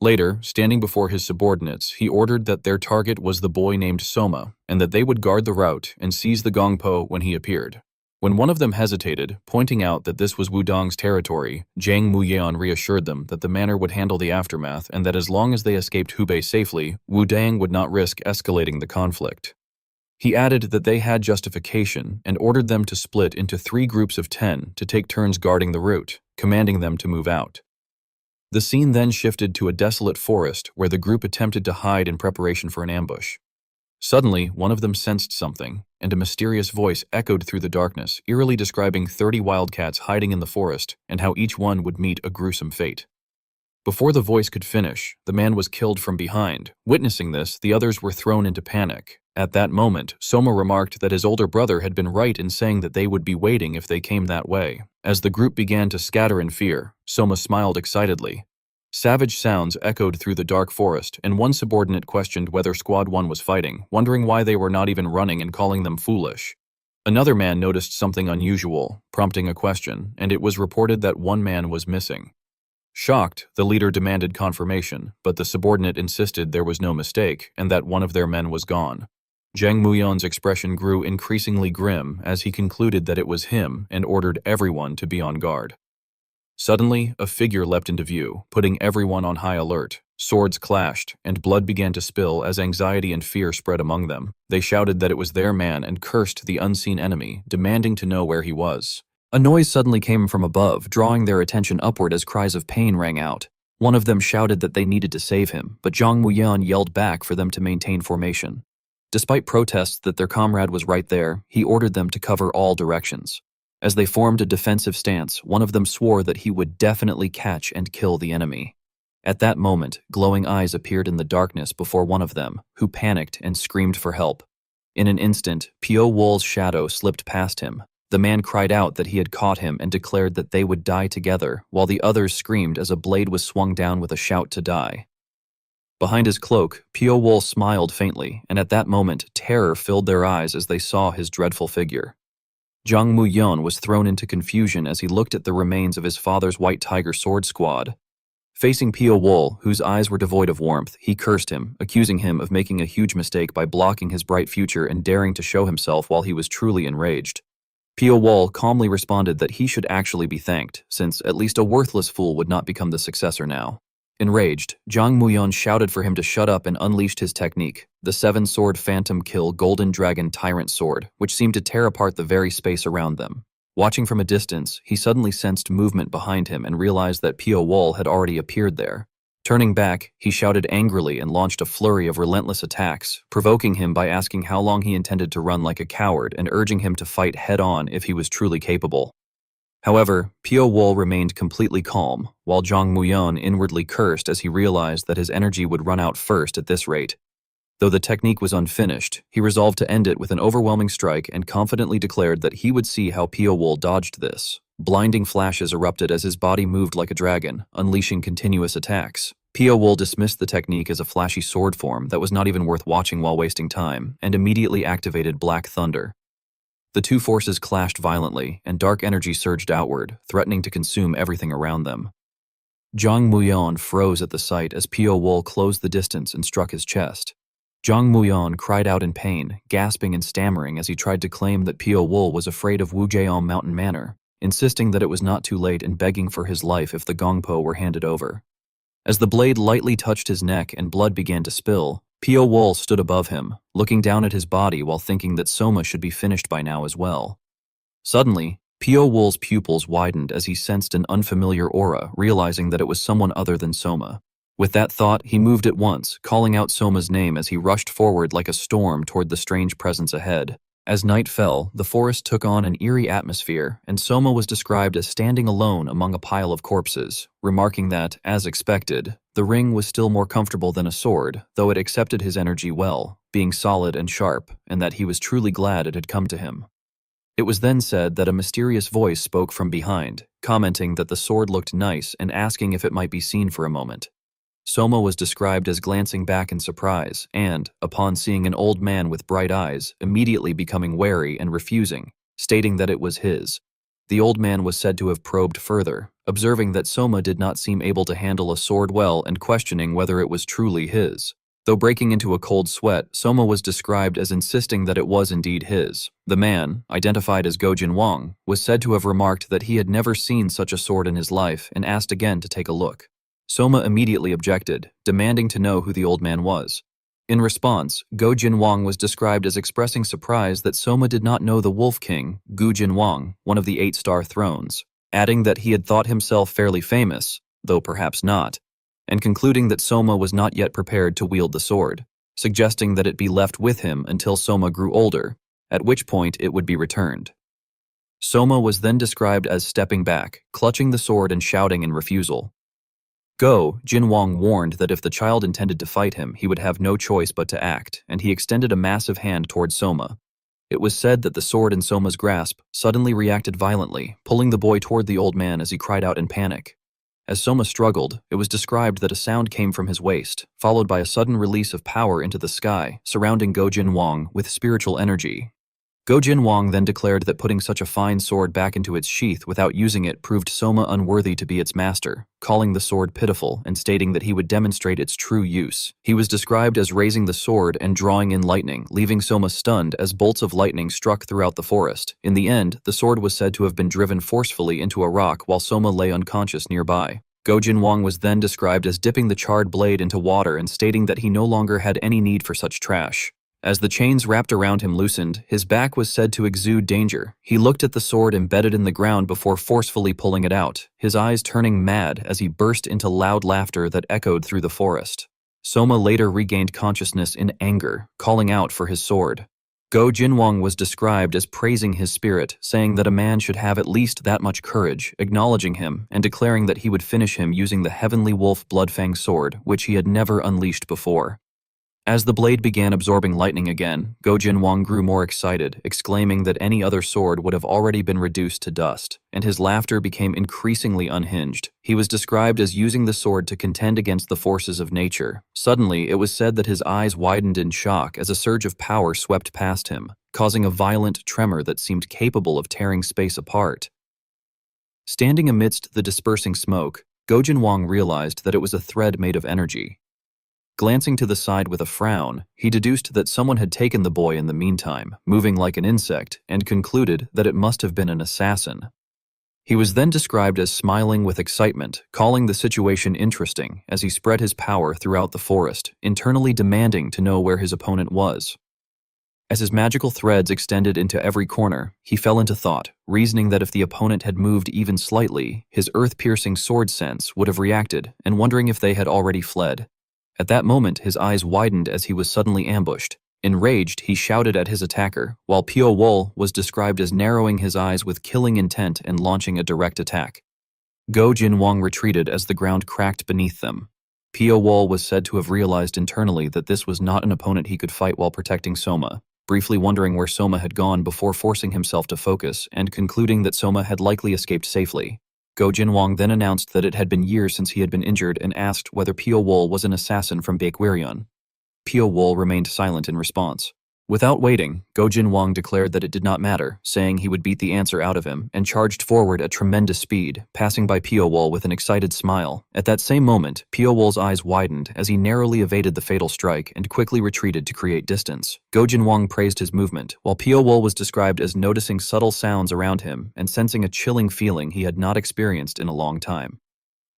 Later, standing before his subordinates, he ordered that their target was the boy named Soma, and that they would guard the route and seize the gongpo when he appeared. When one of them hesitated, pointing out that this was Wudong's territory, Zhang Muyeon reassured them that the manor would handle the aftermath and that as long as they escaped Hubei safely, Wudang would not risk escalating the conflict. He added that they had justification and ordered them to split into 3 groups of 10 to take turns guarding the route, commanding them to move out. The scene then shifted to a desolate forest where the group attempted to hide in preparation for an ambush. Suddenly, one of them sensed something, and a mysterious voice echoed through the darkness, eerily describing 30 wildcats hiding in the forest and how each one would meet a gruesome fate. Before the voice could finish, the man was killed from behind. Witnessing this, the others were thrown into panic. At that moment, Soma remarked that his older brother had been right in saying that they would be waiting if they came that way. As the group began to scatter in fear, Soma smiled excitedly. Savage sounds echoed through the dark forest, and one subordinate questioned whether Squad 1 was fighting, wondering why they were not even running and calling them foolish. Another man noticed something unusual, prompting a question, and it was reported that one man was missing. Shocked, the leader demanded confirmation, but the subordinate insisted there was no mistake and that one of their men was gone. Zhang Muyeon's expression grew increasingly grim as he concluded that it was him and ordered everyone to be on guard. Suddenly, a figure leapt into view, putting everyone on high alert. Swords clashed, and blood began to spill as anxiety and fear spread among them. They shouted that it was their man and cursed the unseen enemy, demanding to know where he was. A noise suddenly came from above, drawing their attention upward as cries of pain rang out. One of them shouted that they needed to save him, but Zhang Muyeon yelled back for them to maintain formation. Despite protests that their comrade was right there, he ordered them to cover all directions. As they formed a defensive stance, one of them swore that he would definitely catch and kill the enemy. At that moment, glowing eyes appeared in the darkness before one of them, who panicked and screamed for help. In an instant, Pyo Wol's shadow slipped past him. The man cried out that he had caught him and declared that they would die together, while the others screamed as a blade was swung down with a shout to die. Behind his cloak, Pio Wol smiled faintly, and at that moment, terror filled their eyes as they saw his dreadful figure. Zhang Muyon was thrown into confusion as he looked at the remains of his father's White Tiger sword squad. Facing Pio Wol, whose eyes were devoid of warmth, he cursed him, accusing him of making a huge mistake by blocking his bright future and daring to show himself while he was truly enraged. Pio Wol calmly responded that he should actually be thanked, since at least a worthless fool would not become the successor now. Enraged, Zhang Muyon shouted for him to shut up and unleashed his technique, the seven-sword phantom kill golden dragon tyrant sword, which seemed to tear apart the very space around them. Watching from a distance, he suddenly sensed movement behind him and realized that Pio Wol had already appeared there. Turning back, he shouted angrily and launched a flurry of relentless attacks, provoking him by asking how long he intended to run like a coward and urging him to fight head-on if he was truly capable. However, Pio Wol remained completely calm, while Zhang Muyon inwardly cursed as he realized that his energy would run out first at this rate. Though the technique was unfinished, he resolved to end it with an overwhelming strike and confidently declared that he would see how Pio Wol dodged this. Blinding flashes erupted as his body moved like a dragon, unleashing continuous attacks. Pio Wol dismissed the technique as a flashy sword form that was not even worth watching while wasting time, and immediately activated Black Thunder. The two forces clashed violently, and dark energy surged outward, threatening to consume everything around them. Zhang Muyon froze at the sight as Pio Wol closed the distance and struck his chest. Zhang Muyon cried out in pain, gasping and stammering as he tried to claim that Pio Wol was afraid of Wujiao Mountain Manor, insisting that it was not too late and begging for his life if the gongpo were handed over. As the blade lightly touched his neck and blood began to spill, Pio Wol stood above him, looking down at his body while thinking that Soma should be finished by now as well. Suddenly, Pio Wol's pupils widened as he sensed an unfamiliar aura, realizing that it was someone other than Soma. With that thought, he moved at once, calling out Soma's name as he rushed forward like a storm toward the strange presence ahead. As night fell, the forest took on an eerie atmosphere, and Soma was described as standing alone among a pile of corpses, remarking that, as expected, the ring was still more comfortable than a sword, though it accepted his energy well, being solid and sharp, and that he was truly glad it had come to him. It was then said that a mysterious voice spoke from behind, commenting that the sword looked nice and asking if it might be seen for a moment. Soma was described as glancing back in surprise and, upon seeing an old man with bright eyes, immediately becoming wary and refusing, stating that it was his. The old man was said to have probed further, observing that Soma did not seem able to handle a sword well and questioning whether it was truly his. Though breaking into a cold sweat, Soma was described as insisting that it was indeed his. The man, identified as Go Jinwang, was said to have remarked that he had never seen such a sword in his life and asked again to take a look. Soma immediately objected, demanding to know who the old man was. In response, Go Jinwang was described as expressing surprise that Soma did not know the Wolf King, Gu Jinwang, one of the 8-star thrones, adding that he had thought himself fairly famous, though perhaps not, and concluding that Soma was not yet prepared to wield the sword, suggesting that it be left with him until Soma grew older, at which point it would be returned. Soma was then described as stepping back, clutching the sword and shouting in refusal. Go Jinwang warned that if the child intended to fight him, he would have no choice but to act, and he extended a massive hand toward Soma. It was said that the sword in Soma's grasp suddenly reacted violently, pulling the boy toward the old man as he cried out in panic. As Soma struggled, it was described that a sound came from his waist, followed by a sudden release of power into the sky, surrounding Go Jinwang with spiritual energy. Go Jinwang then declared that putting such a fine sword back into its sheath without using it proved Soma unworthy to be its master, calling the sword pitiful and stating that he would demonstrate its true use. He was described as raising the sword and drawing in lightning, leaving Soma stunned as bolts of lightning struck throughout the forest. In the end, the sword was said to have been driven forcefully into a rock while Soma lay unconscious nearby. Go Jinwang was then described as dipping the charred blade into water and stating that he no longer had any need for such trash. As the chains wrapped around him loosened, his back was said to exude danger. He looked at the sword embedded in the ground before forcefully pulling it out, his eyes turning mad as he burst into loud laughter that echoed through the forest. Soma later regained consciousness in anger, calling out for his sword. Go Jinwang was described as praising his spirit, saying that a man should have at least that much courage, acknowledging him, and declaring that he would finish him using the Heavenly Wolf Bloodfang sword, which he had never unleashed before. As the blade began absorbing lightning again, Go Jinwang grew more excited, exclaiming that any other sword would have already been reduced to dust, and his laughter became increasingly unhinged. He was described as using the sword to contend against the forces of nature. Suddenly, it was said that his eyes widened in shock as a surge of power swept past him, causing a violent tremor that seemed capable of tearing space apart. Standing amidst the dispersing smoke, Go Jinwang realized that it was a thread made of energy. Glancing to the side with a frown, he deduced that someone had taken the boy in the meantime, moving like an insect, and concluded that it must have been an assassin. He was then described as smiling with excitement, calling the situation interesting as he spread his power throughout the forest, internally demanding to know where his opponent was. As his magical threads extended into every corner, he fell into thought, reasoning that if the opponent had moved even slightly, his earth-piercing sword sense would have reacted, and wondering if they had already fled. At that moment, his eyes widened as he was suddenly ambushed. Enraged, he shouted at his attacker, while Pio Wol was described as narrowing his eyes with killing intent and launching a direct attack. Go Jinwang retreated as the ground cracked beneath them. Pio Wol was said to have realized internally that this was not an opponent he could fight while protecting Soma, briefly wondering where Soma had gone before forcing himself to focus and concluding that Soma had likely escaped safely. Go Jinwang then announced that it had been years since he had been injured and asked whether Pio Wol was an assassin from Baekwaryeon. Pio Wol remained silent in response. Without waiting, Go Jinwang declared that it did not matter, saying he would beat the answer out of him, and charged forward at tremendous speed, passing by Pio Wol with an excited smile. At that same moment, Pio Wol's eyes widened as he narrowly evaded the fatal strike and quickly retreated to create distance. Go Jinwang praised his movement, while Pio Wol was described as noticing subtle sounds around him and sensing a chilling feeling he had not experienced in a long time.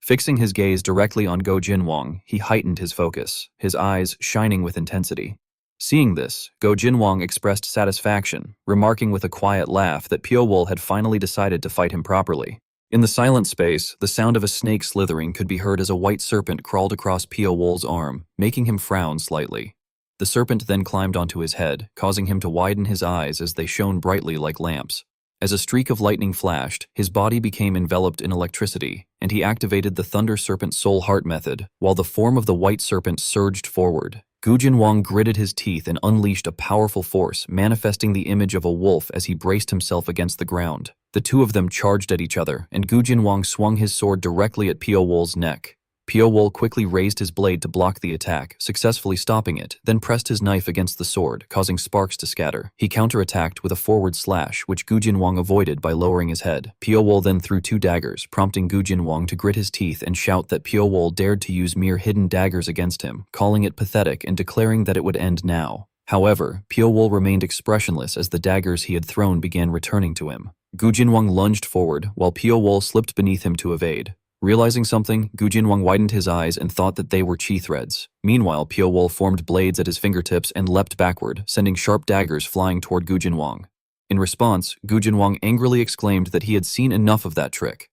Fixing his gaze directly on Go Jinwang, he heightened his focus, his eyes shining with intensity. Seeing this, Go Jinwang expressed satisfaction, remarking with a quiet laugh that Pio Wol had finally decided to fight him properly. In the silent space, the sound of a snake slithering could be heard as a white serpent crawled across Pio Wol's arm, making him frown slightly. The serpent then climbed onto his head, causing him to widen his eyes as they shone brightly like lamps. As a streak of lightning flashed, his body became enveloped in electricity, and he activated the Thunder Serpent Soul Heart method, while the form of the white serpent surged forward. Go Jinwang gritted his teeth and unleashed a powerful force, manifesting the image of a wolf as he braced himself against the ground. The two of them charged at each other, and Go Jinwang swung his sword directly at Pio Wol's neck. Pio Wol quickly raised his blade to block the attack, successfully stopping it, then pressed his knife against the sword, causing sparks to scatter. He counterattacked with a forward slash, which Go Jinwang avoided by lowering his head. Pio Wol then threw two daggers, prompting Go Jinwang to grit his teeth and shout that Pio Wol dared to use mere hidden daggers against him, calling it pathetic and declaring that it would end now. However, Pio Wol remained expressionless as the daggers he had thrown began returning to him. Go Jinwang lunged forward, while Pio Wol slipped beneath him to evade. Realizing something, Go Jinwang widened his eyes and thought that they were chi threads. Meanwhile, Pio Wol formed blades at his fingertips and leapt backward, sending sharp daggers flying toward Go Jinwang. In response, Go Jinwang angrily exclaimed that he had seen enough of that trick.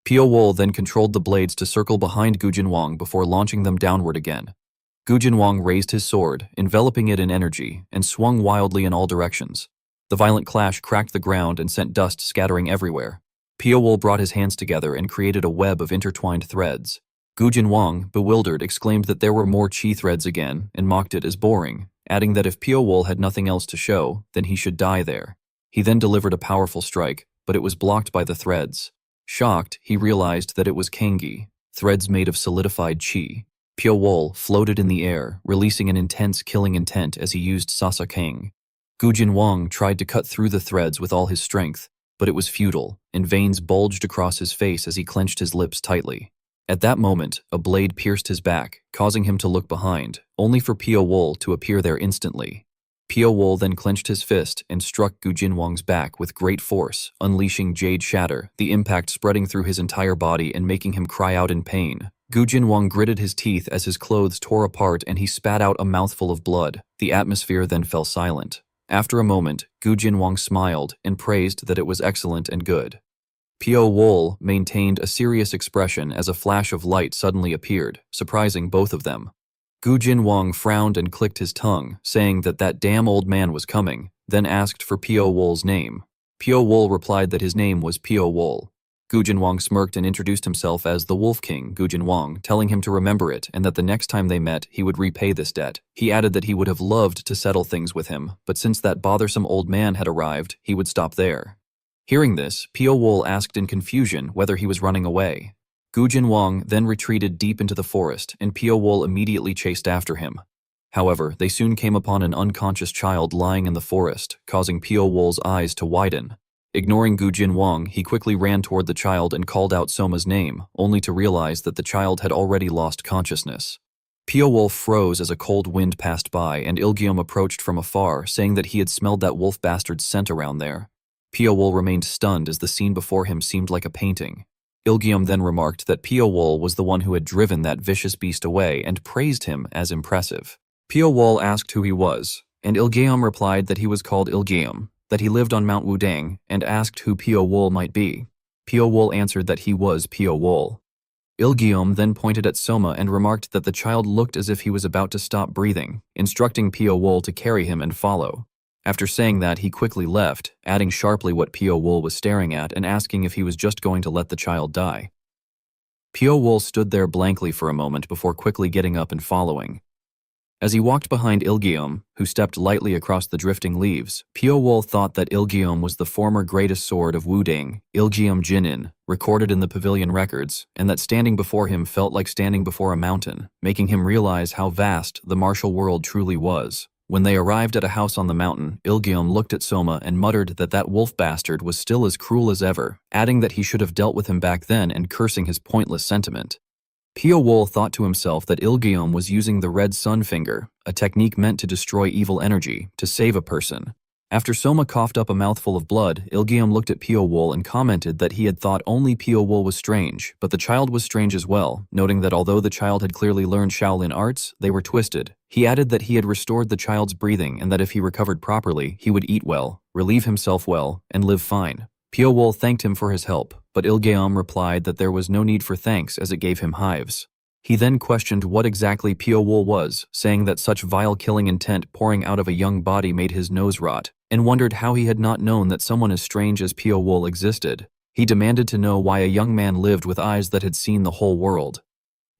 Pio Wol then controlled the blades to circle behind Go Jinwang before launching them downward again. Go Jinwang raised his sword, enveloping it in energy, and swung wildly in all directions. The violent clash cracked the ground and sent dust scattering everywhere. Pio Wol brought his hands together and created a web of intertwined threads. Go Jinwang, bewildered, exclaimed that there were more chi threads again and mocked it as boring, adding that if Pio Wol had nothing else to show, then he should die there. He then delivered a powerful strike, but it was blocked by the threads. Shocked, he realized that it was kangi, threads made of solidified chi. Pio Wol floated in the air, releasing an intense killing intent as he used Sasakang. Go Jinwang tried to cut through the threads with all his strength, but it was futile, and veins bulged across his face as he clenched his lips tightly. At that moment, a blade pierced his back, causing him to look behind, only for Pio Wol to appear there instantly. Pio Wol then clenched his fist and struck Go Jinwang's back with great force, unleashing Jade Shatter, the impact spreading through his entire body and making him cry out in pain. Go Jinwang gritted his teeth as his clothes tore apart and he spat out a mouthful of blood. The atmosphere then fell silent. After a moment, Go Jinwang smiled and praised that it was excellent and good. Pio Wol maintained a serious expression as a flash of light suddenly appeared, surprising both of them. Go Jinwang frowned and clicked his tongue, saying that that damn old man was coming, then asked for Pio Wol's name. Pio Wol replied that his name was Pio Wol. Gujin Wang smirked and introduced himself as the Wolf King, Gujin Wang, telling him to remember it and that the next time they met, he would repay this debt. He added that he would have loved to settle things with him, but since that bothersome old man had arrived, he would stop there. Hearing this, Pio Wol asked in confusion whether he was running away. Gujin Wang then retreated deep into the forest, and Pio Wol immediately chased after him. However, they soon came upon an unconscious child lying in the forest, causing Pio Wol's eyes to widen. Ignoring Gujin Wang, he quickly ran toward the child and called out Soma's name, only to realize that the child had already lost consciousness. Pio Wol froze as a cold wind passed by, and Ilgium approached from afar, saying that he had smelled that wolf bastard's scent around there. Pio Wol remained stunned as the scene before him seemed like a painting. Ilgium then remarked that Pio Wol was the one who had driven that vicious beast away and praised him as impressive. Pio Wol asked who he was, and Ilgium replied that he was called Ilgium, that he lived on Mount Wudang, and asked who Pio Wol might be. Pio Wol answered that he was Pio Wol. Ilgium then pointed at Soma and remarked that the child looked as if he was about to stop breathing, instructing Pio Wol to carry him and follow. After saying that, he quickly left, adding sharply what Pio Wol was staring at and asking if he was just going to let the child die. Pio Wol stood there blankly for a moment before quickly getting up and following. As he walked behind Ilgium, who stepped lightly across the drifting leaves, Pio Wol thought that Ilgium was the former greatest sword of Wudang, Ilgium Jinin, recorded in the pavilion records, and that standing before him felt like standing before a mountain, making him realize how vast the martial world truly was. When they arrived at a house on the mountain, Ilgium looked at Soma and muttered that that wolf bastard was still as cruel as ever, adding that he should have dealt with him back then and cursing his pointless sentiment. Pio Wol thought to himself that Ilgium was using the red sun finger, a technique meant to destroy evil energy, to save a person. After Soma coughed up a mouthful of blood, Ilgium looked at Pio Wol and commented that he had thought only Pio Wol was strange, but the child was strange as well, noting that although the child had clearly learned Shaolin arts, they were twisted. He added that he had restored the child's breathing and that if he recovered properly, he would eat well, relieve himself well, and live fine. Pio Wol thanked him for his help, but Ilgium replied that there was no need for thanks as it gave him hives. He then questioned what exactly Pio Wol was, saying that such vile killing intent pouring out of a young body made his nose rot, and wondered how he had not known that someone as strange as Pio Wol existed. He demanded to know why a young man lived with eyes that had seen the whole world.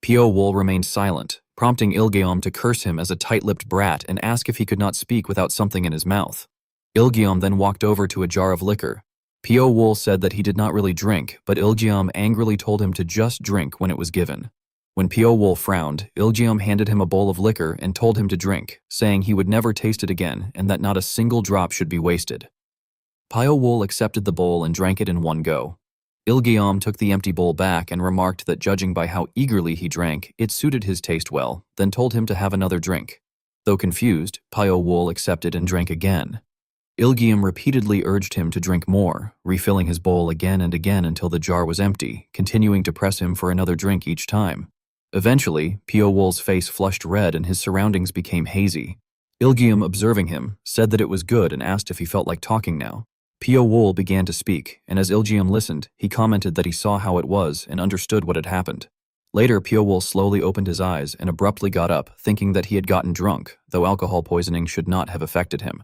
Pio Wol remained silent, prompting Ilgium to curse him as a tight-lipped brat and ask if he could not speak without something in his mouth. Ilgium then walked over to a jar of liquor. Pio Wol said that he did not really drink, but Ilgium angrily told him to just drink when it was given. When Pio Wol frowned, Ilgium handed him a bowl of liquor and told him to drink, saying he would never taste it again and that not a single drop should be wasted. Pio Wol accepted the bowl and drank it in one go. Ilgium took the empty bowl back and remarked that judging by how eagerly he drank, it suited his taste well, then told him to have another drink. Though confused, Pio Wol accepted and drank again. Ilgium repeatedly urged him to drink more, refilling his bowl again and again until the jar was empty, continuing to press him for another drink each time. Eventually, Pio Wol's face flushed red and his surroundings became hazy. Ilgium, observing him, said that it was good and asked if he felt like talking now. Pio Wol began to speak, and as Ilgium listened, he commented that he saw how it was and understood what had happened. Later, Pio Wol slowly opened his eyes and abruptly got up, thinking that he had gotten drunk, though alcohol poisoning should not have affected him.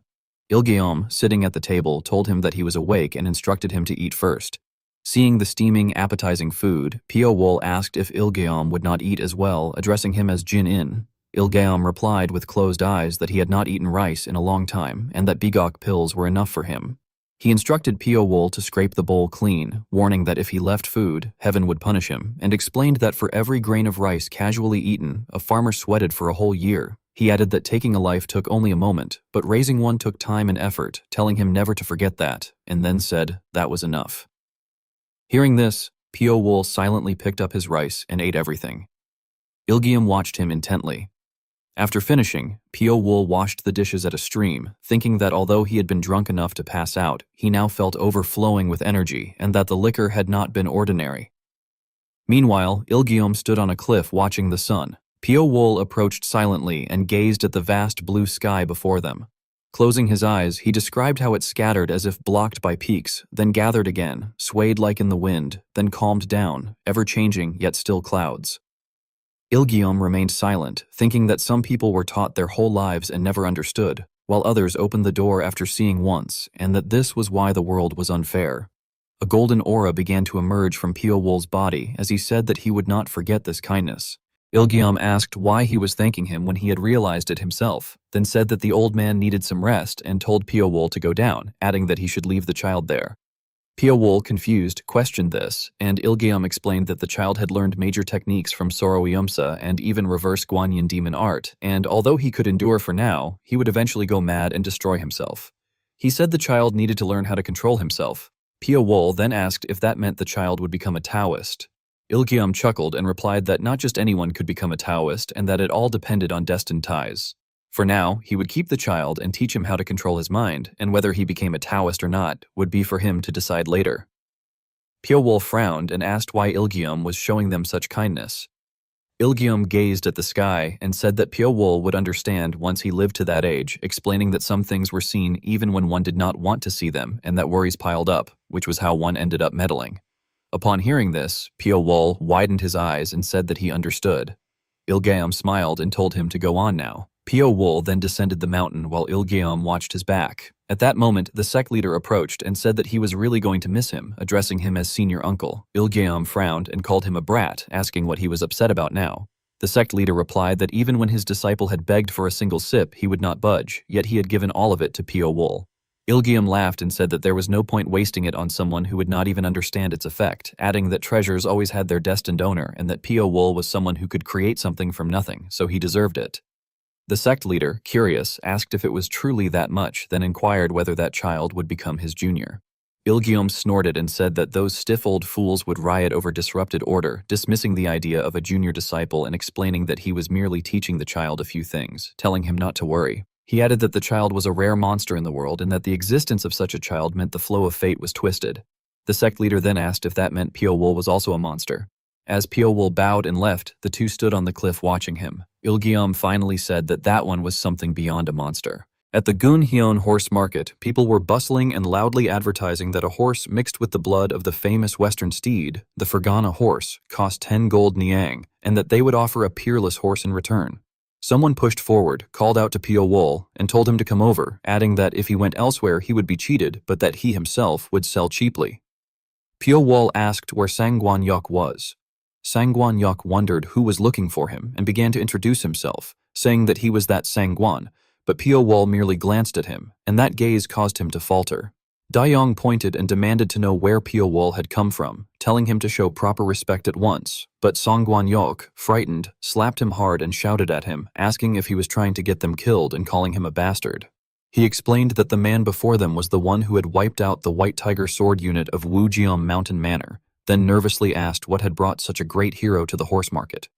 Ilgium, sitting at the table, told him that he was awake and instructed him to eat first. Seeing the steaming, appetizing food, Pio Wol asked if Ilgium would not eat as well, addressing him as Jin-in. Ilgium replied with closed eyes that he had not eaten rice in a long time and that bigok pills were enough for him. He instructed Pio Wol to scrape the bowl clean, warning that if he left food, heaven would punish him, and explained that for every grain of rice casually eaten, a farmer sweated for a whole year. He added that taking a life took only a moment, but raising one took time and effort, telling him never to forget that, and then said that was enough. Hearing this, Pio Wol silently picked up his rice and ate everything. Ilgium watched him intently. After finishing, Pio Wol washed the dishes at a stream, thinking that although he had been drunk enough to pass out, he now felt overflowing with energy and that the liquor had not been ordinary. Meanwhile, Ilgium stood on a cliff watching the sun. Pio Wol approached silently and gazed at the vast blue sky before them. Closing his eyes, he described how it scattered as if blocked by peaks, then gathered again, swayed like in the wind, then calmed down, ever-changing yet still clouds. Ilgium remained silent, thinking that some people were taught their whole lives and never understood, while others opened the door after seeing once, and that this was why the world was unfair. A golden aura began to emerge from Pio-wol's body as he said that he would not forget this kindness. Ilgium asked why he was thanking him when he had realized it himself, then said that the old man needed some rest and told Pio-wol to go down, adding that he should leave the child there. Pio-wol, confused, questioned this, and Ilgium explained that the child had learned major techniques from Soroyumsa and even reverse Guanyin demon art, and although he could endure for now, he would eventually go mad and destroy himself. He said the child needed to learn how to control himself. Pio-wol then asked if that meant the child would become a Taoist. Ilgium chuckled and replied that not just anyone could become a Taoist and that it all depended on destined ties. For now, he would keep the child and teach him how to control his mind, and whether he became a Taoist or not would be for him to decide later. Pio-wol frowned and asked why Ilgium was showing them such kindness. Ilgium gazed at the sky and said that Pio-wol would understand once he lived to that age, explaining that some things were seen even when one did not want to see them and that worries piled up, which was how one ended up meddling. Upon hearing this, Pio-wol widened his eyes and said that he understood. Ilgium smiled and told him to go on now. Pio-wol then descended the mountain while Ilgium watched his back. At that moment, the sect leader approached and said that he was really going to miss him, addressing him as senior uncle. Ilgium frowned and called him a brat, asking what he was upset about now. The sect leader replied that even when his disciple had begged for a single sip, he would not budge, yet he had given all of it to Pio-wol. Ilgium laughed and said that there was no point wasting it on someone who would not even understand its effect, adding that treasures always had their destined owner and that Pio-wol was someone who could create something from nothing, so he deserved it. The sect leader, curious, asked if it was truly that much, then inquired whether that child would become his junior. Ilgium snorted and said that those stiff old fools would riot over disrupted order, dismissing the idea of a junior disciple and explaining that he was merely teaching the child a few things, telling him not to worry. He added that the child was a rare monster in the world and that the existence of such a child meant the flow of fate was twisted. The sect leader then asked if that meant Pio-wol was also a monster. As Pio-wol bowed and left, the two stood on the cliff watching him. Ilgium finally said that that one was something beyond a monster. At the Gunhyeon horse market, people were bustling and loudly advertising that a horse mixed with the blood of the famous western steed, the Fergana horse, cost 10 gold niang, and that they would offer a peerless horse in return. Someone pushed forward, called out to Pio-wol, and told him to come over, adding that if he went elsewhere he would be cheated, but that he himself would sell cheaply. Pio-wol asked where Sangwon-yok was. Sangwon-yok wondered who was looking for him and began to introduce himself, saying that he was that Sangwon, but Pio-wol merely glanced at him, and that gaze caused him to falter. Daeyong pointed and demanded to know where Pio-wol had come from, telling him to show proper respect at once, but Sangwon-yok, frightened, slapped him hard and shouted at him, asking if he was trying to get them killed and calling him a bastard. He explained that the man before them was the one who had wiped out the White Tiger sword unit of Wujiam Mountain Manor, then nervously asked what had brought such a great hero to the horse market.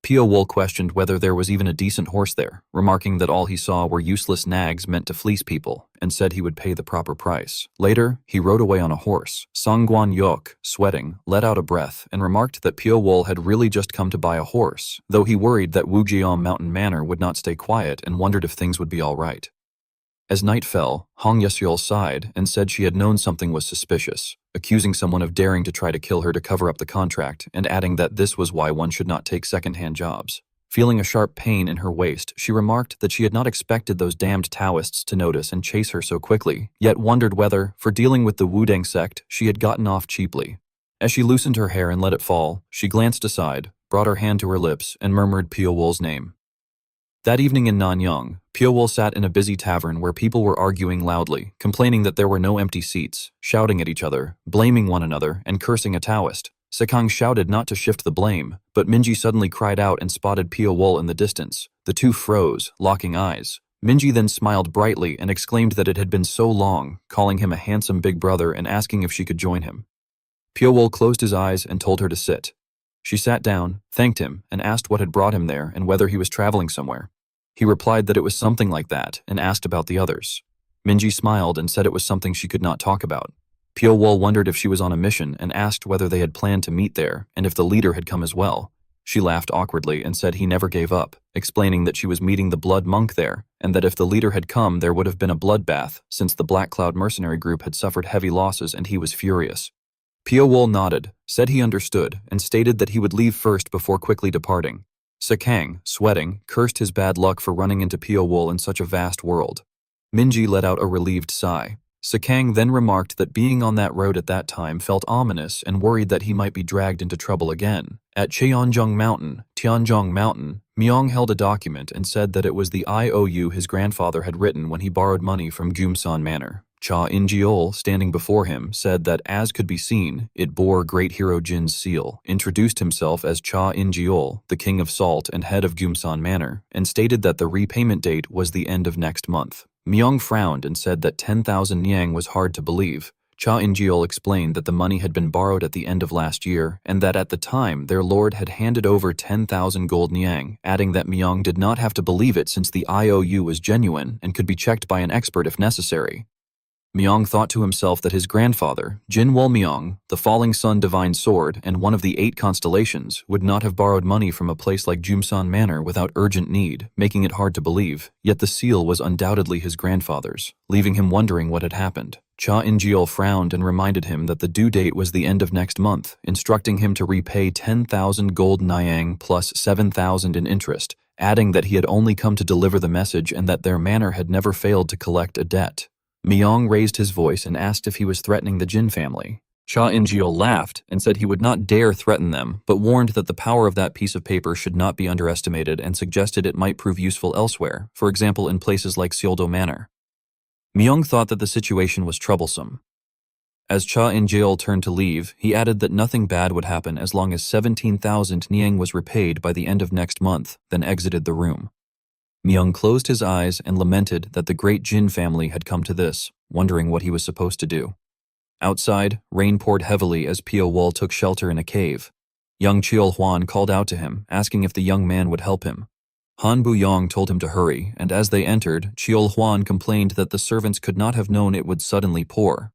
Pio-wol questioned whether there was even a decent horse there, remarking that all he saw were useless nags meant to fleece people, and said he would pay the proper price. Later, he rode away on a horse. Sangwon-yok, sweating, let out a breath and remarked that Pio-wol had really just come to buy a horse, though he worried that Wujiam Mountain Manor would not stay quiet and wondered if things would be all right. As night fell, Hong Yeseol sighed and said she had known something was suspicious, accusing someone of daring to try to kill her to cover up the contract and adding that this was why one should not take second-hand jobs. Feeling a sharp pain in her waist, she remarked that she had not expected those damned Taoists to notice and chase her so quickly, yet wondered whether, for dealing with the Wudang sect, she had gotten off cheaply. As she loosened her hair and let it fall, she glanced aside, brought her hand to her lips, and murmured Pio-wol's name. That evening in Nanyang, Pio-wol sat in a busy tavern where people were arguing loudly, complaining that there were no empty seats, shouting at each other, blaming one another, and cursing a Taoist. Sekang shouted not to shift the blame, but Minji suddenly cried out and spotted Pio-wol in the distance. The two froze, locking eyes. Minji then smiled brightly and exclaimed that it had been so long, calling him a handsome big brother and asking if she could join him. Pio-wol closed his eyes and told her to sit. She sat down, thanked him, and asked what had brought him there and whether he was traveling somewhere. He replied that it was something like that and asked about the others. Minji smiled and said it was something she could not talk about. Pio-wol wondered if she was on a mission and asked whether they had planned to meet there and if the leader had come as well. She laughed awkwardly and said he never gave up, explaining that she was meeting the blood monk there and that if the leader had come there would have been a bloodbath since the Black Cloud mercenary group had suffered heavy losses and he was furious. Pio-wol nodded, said he understood, and stated that he would leave first before quickly departing. Sekang, sweating, cursed his bad luck for running into Pio-wol in such a vast world. Minji let out a relieved sigh. Sakang then remarked that being on that road at that time felt ominous and worried that he might be dragged into trouble again. At Tianzhong Mountain, Myong held a document and said that it was the IOU his grandfather had written when he borrowed money from Gumsan Manor. Cha In-jeol, standing before him, said that, as could be seen, it bore Great Hero Jin's seal, introduced himself as Cha In-jeol, the King of Salt and head of Gumsan Manor, and stated that the repayment date was the end of next month. Myong frowned and said that 10,000 nyang was hard to believe. Cha In-jeol explained that the money had been borrowed at the end of last year, and that at the time their lord had handed over 10,000 gold nyang, adding that Myong did not have to believe it since the IOU was genuine and could be checked by an expert if necessary. Myong thought to himself that his grandfather, Jin Myong, the falling sun divine sword and one of the 8 constellations, would not have borrowed money from a place like Gumsan Manor without urgent need, making it hard to believe, yet the seal was undoubtedly his grandfather's, leaving him wondering what had happened. Cha In-jeol frowned and reminded him that the due date was the end of next month, instructing him to repay 10,000 gold nyang plus 7,000 in interest, adding that he had only come to deliver the message and that their manor had never failed to collect a debt. Myong raised his voice and asked if he was threatening the Jin family. Cha In-jeol laughed and said he would not dare threaten them, but warned that the power of that piece of paper should not be underestimated and suggested it might prove useful elsewhere, for example in places like Seoldo Manor. Myong thought that the situation was troublesome. As Cha In-jeol turned to leave, he added that nothing bad would happen as long as 17,000 nyang was repaid by the end of next month, then exited the room. Myong closed his eyes and lamented that the great Jin family had come to this, wondering what he was supposed to do. Outside, rain poured heavily as Pio Wol took shelter in a cave. Young Cheol Hwan called out to him, asking if the young man would help him. Han Bu-yong told him to hurry, and as they entered, Cheol Hwan complained that the servants could not have known it would suddenly pour.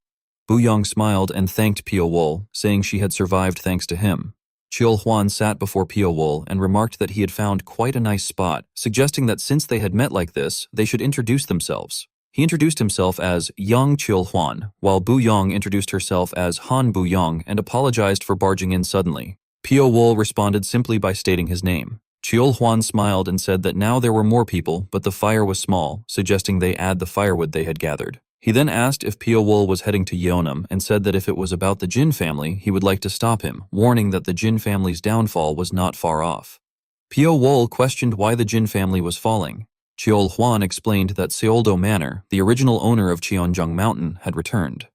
Bu-yong smiled and thanked Pio Wol, saying she had survived thanks to him. Cheol Hwan sat before Pio Wol and remarked that he had found quite a nice spot, suggesting that since they had met like this, they should introduce themselves. He introduced himself as Young Cheol Hwan, while Bu-yong introduced herself as Han Bu-yong and apologized for barging in suddenly. Pio Wol responded simply by stating his name. Cheol Hwan smiled and said that now there were more people, but the fire was small, suggesting they add the firewood they had gathered. He then asked if Pio Wol was heading to Yeonam and said that if it was about the Jin family, he would like to stop him, warning that the Jin family's downfall was not far off. Pio Wol questioned why the Jin family was falling. Cheol Hwan explained that Seoldo Manor, the original owner of Cheonjong Mountain, had returned.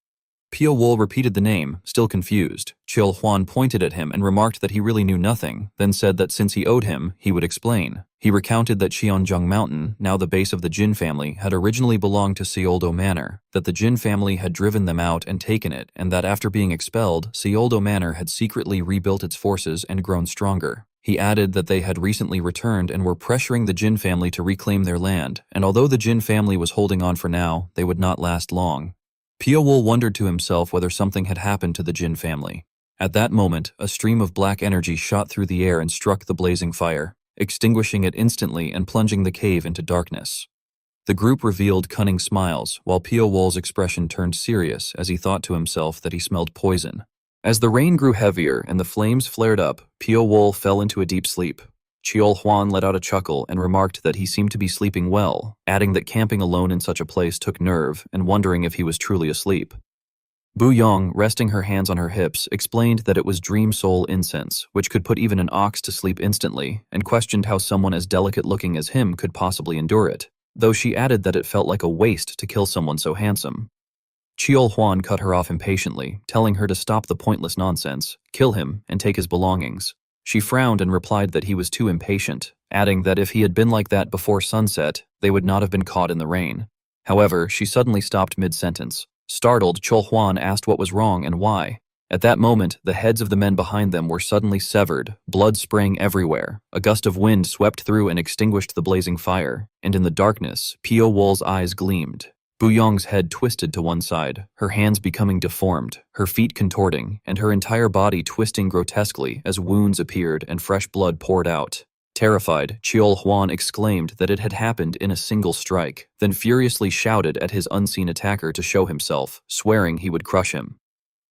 Pio Wol repeated the name, still confused. Cheol Hwan pointed at him and remarked that he really knew nothing, then said that since he owed him, he would explain. He recounted that Cheonjong Mountain, now the base of the Jin family, had originally belonged to Seoldo Manor, that the Jin family had driven them out and taken it, and that after being expelled, Seoldo Manor had secretly rebuilt its forces and grown stronger. He added that they had recently returned and were pressuring the Jin family to reclaim their land, and although the Jin family was holding on for now, they would not last long. Pio Wol wondered to himself whether something had happened to the Jin family. At that moment, a stream of black energy shot through the air and struck the blazing fire, extinguishing it instantly and plunging the cave into darkness. The group revealed cunning smiles, while Pio Wol's expression turned serious as he thought to himself that he smelled poison. As the rain grew heavier and the flames flared up, Pio Wol fell into a deep sleep. Cheol Hwan let out a chuckle and remarked that he seemed to be sleeping well, adding that camping alone in such a place took nerve and wondering if he was truly asleep. Bu-yong, resting her hands on her hips, explained that it was dream soul incense, which could put even an ox to sleep instantly, and questioned how someone as delicate-looking as him could possibly endure it, though she added that it felt like a waste to kill someone so handsome. Cheol Hwan cut her off impatiently, telling her to stop the pointless nonsense, kill him, and take his belongings. She frowned and replied that he was too impatient, adding that if he had been like that before sunset, they would not have been caught in the rain. However, she suddenly stopped mid-sentence. Startled, Cheol Hwan asked what was wrong and why. At that moment, the heads of the men behind them were suddenly severed, blood spraying everywhere. A gust of wind swept through and extinguished the blazing fire, and in the darkness, Pio Wol's eyes gleamed. Bu-yong's head twisted to one side, her hands becoming deformed, her feet contorting, and her entire body twisting grotesquely as wounds appeared and fresh blood poured out. Terrified, Cheol Hwan exclaimed that it had happened in a single strike, then furiously shouted at his unseen attacker to show himself, swearing he would crush him.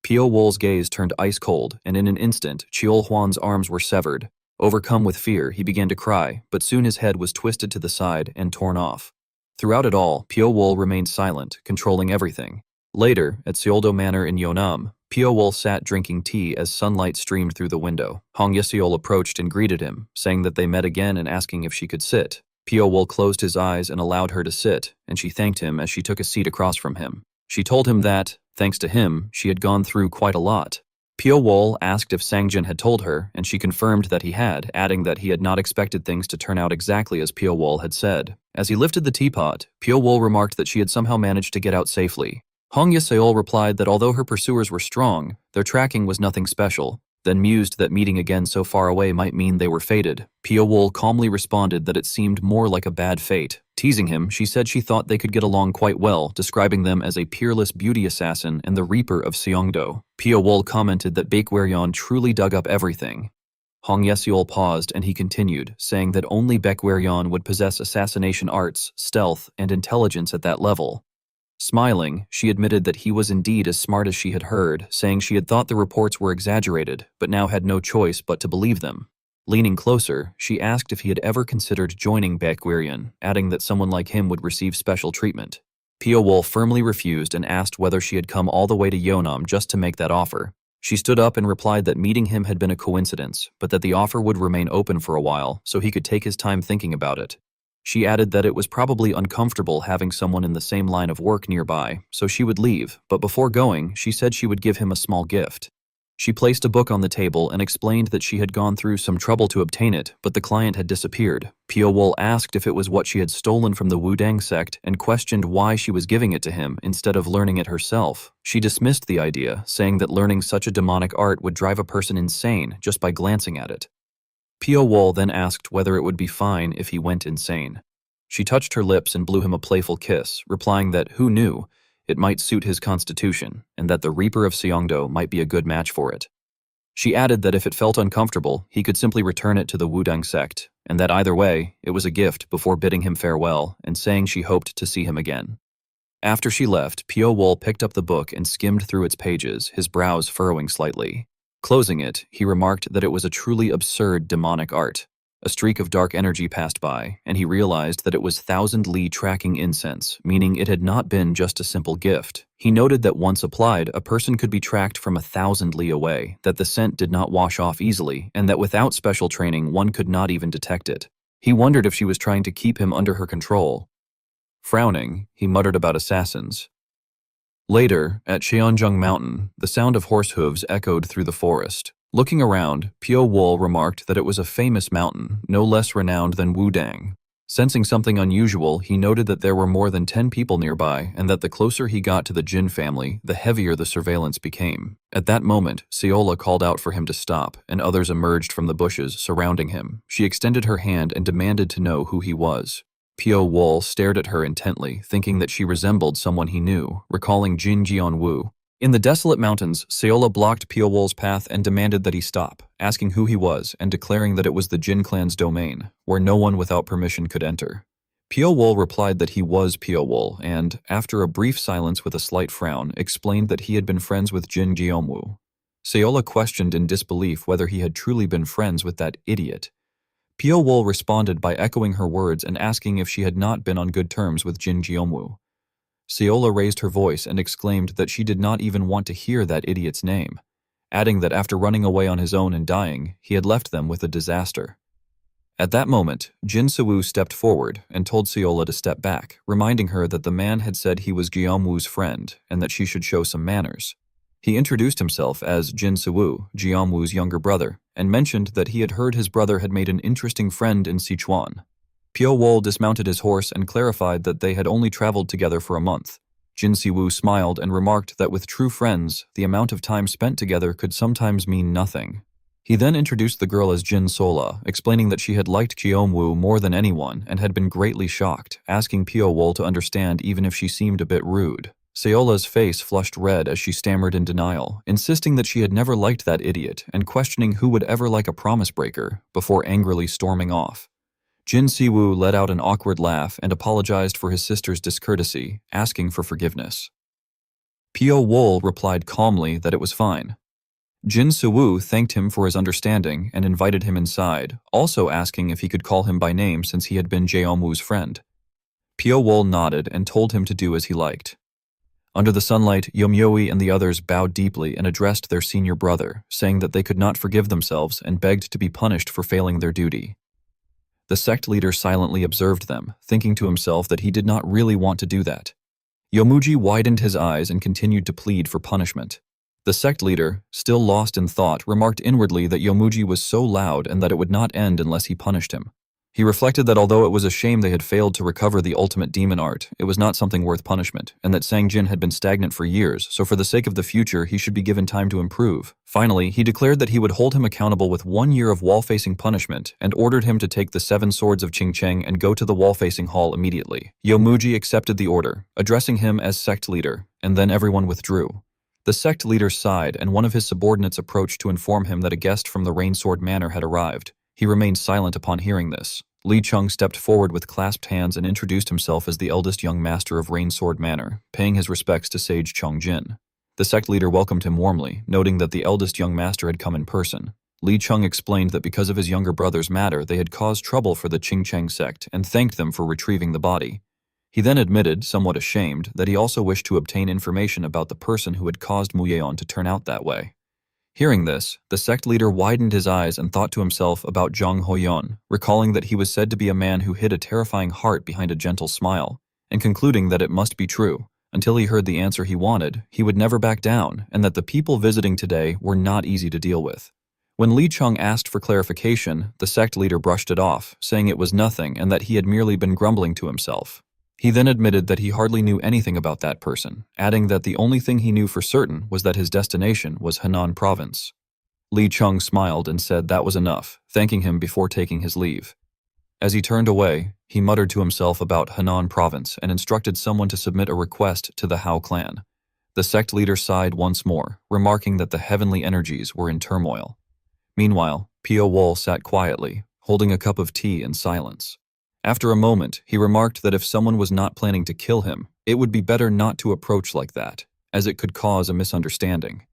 Pio Wol's gaze turned ice cold, and in an instant, Cheol Hwan's arms were severed. Overcome with fear, he began to cry, but soon his head was twisted to the side and torn off. Throughout it all, Pio Wol remained silent, controlling everything. Later, at Seoldo Manor in Yeonam, Pyo-wol sat drinking tea as sunlight streamed through the window. Hong Ye-seol approached and greeted him, saying that they met again and asking if she could sit. Pyo-wol closed his eyes and allowed her to sit, and she thanked him as she took a seat across from him. She told him that, thanks to him, she had gone through quite a lot. Pyo-wol asked if Sangjin had told her, and she confirmed that he had, adding that he had not expected things to turn out exactly as Pyo-wol had said. As he lifted the teapot, Pyo-wol remarked that she had somehow managed to get out safely. Hong Ye-seol replied that although her pursuers were strong, their tracking was nothing special, then mused that meeting again so far away might mean they were fated. Pyo-wol calmly responded that it seemed more like a bad fate. Teasing him, she said she thought they could get along quite well, describing them as a peerless beauty assassin and the Reaper of Seongdo. Pyo-wol commented that Baekweryeon truly dug up everything. Hong Ye-seol paused and he continued, saying that only Baekweryeon would possess assassination arts, stealth, and intelligence at that level. Smiling, she admitted that he was indeed as smart as she had heard, saying she had thought the reports were exaggerated, but now had no choice but to believe them. Leaning closer, she asked if he had ever considered joining Baekweryeon, adding that someone like him would receive special treatment. Pyo-wol firmly refused and asked whether she had come all the way to Yeonam just to make that offer. She stood up and replied that meeting him had been a coincidence, but that the offer would remain open for a while so he could take his time thinking about it. She added that it was probably uncomfortable having someone in the same line of work nearby, so she would leave, but before going, she said she would give him a small gift. She placed a book on the table and explained that she had gone through some trouble to obtain it, but the client had disappeared. Pyo-wol asked if it was what she had stolen from the Wudang sect and questioned why she was giving it to him instead of learning it herself. She dismissed the idea, saying that learning such a demonic art would drive a person insane just by glancing at it. Pyo-wol then asked whether it would be fine if he went insane. She touched her lips and blew him a playful kiss, replying that, who knew, it might suit his constitution, and that the Reaper of Seongdo might be a good match for it. She added that if it felt uncomfortable, he could simply return it to the Wudang sect, and that either way, it was a gift before bidding him farewell and saying she hoped to see him again. After she left, Pyo-wol picked up the book and skimmed through its pages, his brows furrowing slightly. Closing it, he remarked that it was a truly absurd demonic art. A streak of dark energy passed by, and he realized that it was 1,000-li tracking incense, meaning it had not been just a simple gift. He noted that once applied, a person could be tracked from 1,000 li away, that the scent did not wash off easily, and that without special training one could not even detect it. He wondered if she was trying to keep him under her control. Frowning, he muttered about assassins. Later, at Cheonjung Mountain, the sound of horse hooves echoed through the forest. Looking around, Pyo-wol remarked that it was a famous mountain, no less renowned than Wudang. Sensing something unusual, he noted that there were more than 10 people nearby and that the closer he got to the Jin family, the heavier the surveillance became. At that moment, Seola called out for him to stop, and others emerged from the bushes surrounding him. She extended her hand and demanded to know who he was. Pyo-wol stared at her intently, thinking that she resembled someone he knew, recalling Jin Jeon-woo. In the desolate mountains, Seola blocked Pyo-wol's path and demanded that he stop, asking who he was and declaring that it was the Jin clan's domain, where no one without permission could enter. Pyo-wol replied that he was Pyo-wol and, after a brief silence with a slight frown, explained that he had been friends with Jin Jeon-woo. Seola questioned in disbelief whether he had truly been friends with that idiot. Pyo-wol responded by echoing her words and asking if she had not been on good terms with Jin Jeon-woo. Seola raised her voice and exclaimed that she did not even want to hear that idiot's name, adding that after running away on his own and dying, he had left them with a disaster. At that moment, Jin Soo-woo stepped forward and told Seola to step back, reminding her that the man had said he was Jeon-woo's friend and that she should show some manners. He introduced himself as Jin Soo-woo, Jeon-woo's younger brother, and mentioned that he had heard his brother had made an interesting friend in Sichuan. Pyo-wol dismounted his horse and clarified that they had only traveled together for a month. Jin Si-woo smiled and remarked that with true friends, the amount of time spent together could sometimes mean nothing. He then introduced the girl as Jin Sola, explaining that she had liked Jeon-woo more than anyone and had been greatly shocked, asking Pyo-wol to understand even if she seemed a bit rude. Seola's face flushed red as she stammered in denial, insisting that she had never liked that idiot and questioning who would ever like a promise breaker, before angrily storming off. Jin Si-woo let out an awkward laugh and apologized for his sister's discourtesy, asking for forgiveness. Pyo-wol replied calmly that it was fine. Jin Soo-woo thanked him for his understanding and invited him inside, also asking if he could call him by name since he had been Jeon-woo's friend. Pyo-wol nodded and told him to do as he liked. Under the sunlight, Yomyoi and the others bowed deeply and addressed their senior brother, saying that they could not forgive themselves and begged to be punished for failing their duty. The sect leader silently observed them, thinking to himself that he did not really want to do that. Yomuji widened his eyes and continued to plead for punishment. The sect leader, still lost in thought, remarked inwardly that Yomuji was so loud and that it would not end unless he punished him. He reflected that although it was a shame they had failed to recover the ultimate demon art, it was not something worth punishment, and that Sangjin had been stagnant for years, so for the sake of the future he should be given time to improve. Finally, he declared that he would hold him accountable with 1 year of wall-facing punishment, and ordered him to take the 7 swords of Qingcheng and go to the wall-facing hall immediately. Yomuji accepted the order, addressing him as sect leader, and then everyone withdrew. The sect leader sighed, and one of his subordinates approached to inform him that a guest from the Rainsword Manor had arrived. He remained silent upon hearing this. Li Chung stepped forward with clasped hands and introduced himself as the eldest young master of Rainsword Manor, paying his respects to Sage Chongjin. The sect leader welcomed him warmly, noting that the eldest young master had come in person. Li Chung explained that because of his younger brother's matter, they had caused trouble for the Qingcheng sect and thanked them for retrieving the body. He then admitted, somewhat ashamed, that he also wished to obtain information about the person who had caused Mu Yeon to turn out that way. Hearing this, the sect leader widened his eyes and thought to himself about Zhang Hoyon, recalling that he was said to be a man who hid a terrifying heart behind a gentle smile, and concluding that it must be true. Until he heard the answer he wanted, he would never back down, and that the people visiting today were not easy to deal with. When Li Chung asked for clarification, the sect leader brushed it off, saying it was nothing and that he had merely been grumbling to himself. He then admitted that he hardly knew anything about that person, adding that the only thing he knew for certain was that his destination was Henan province. Li Chung smiled and said that was enough, thanking him before taking his leave. As he turned away, he muttered to himself about Henan province and instructed someone to submit a request to the Hao clan. The sect leader sighed once more, remarking that the heavenly energies were in turmoil. Meanwhile, Pio Wol sat quietly, holding a cup of tea in silence. After a moment, he remarked that if someone was not planning to kill him, it would be better not to approach like that, as it could cause a misunderstanding.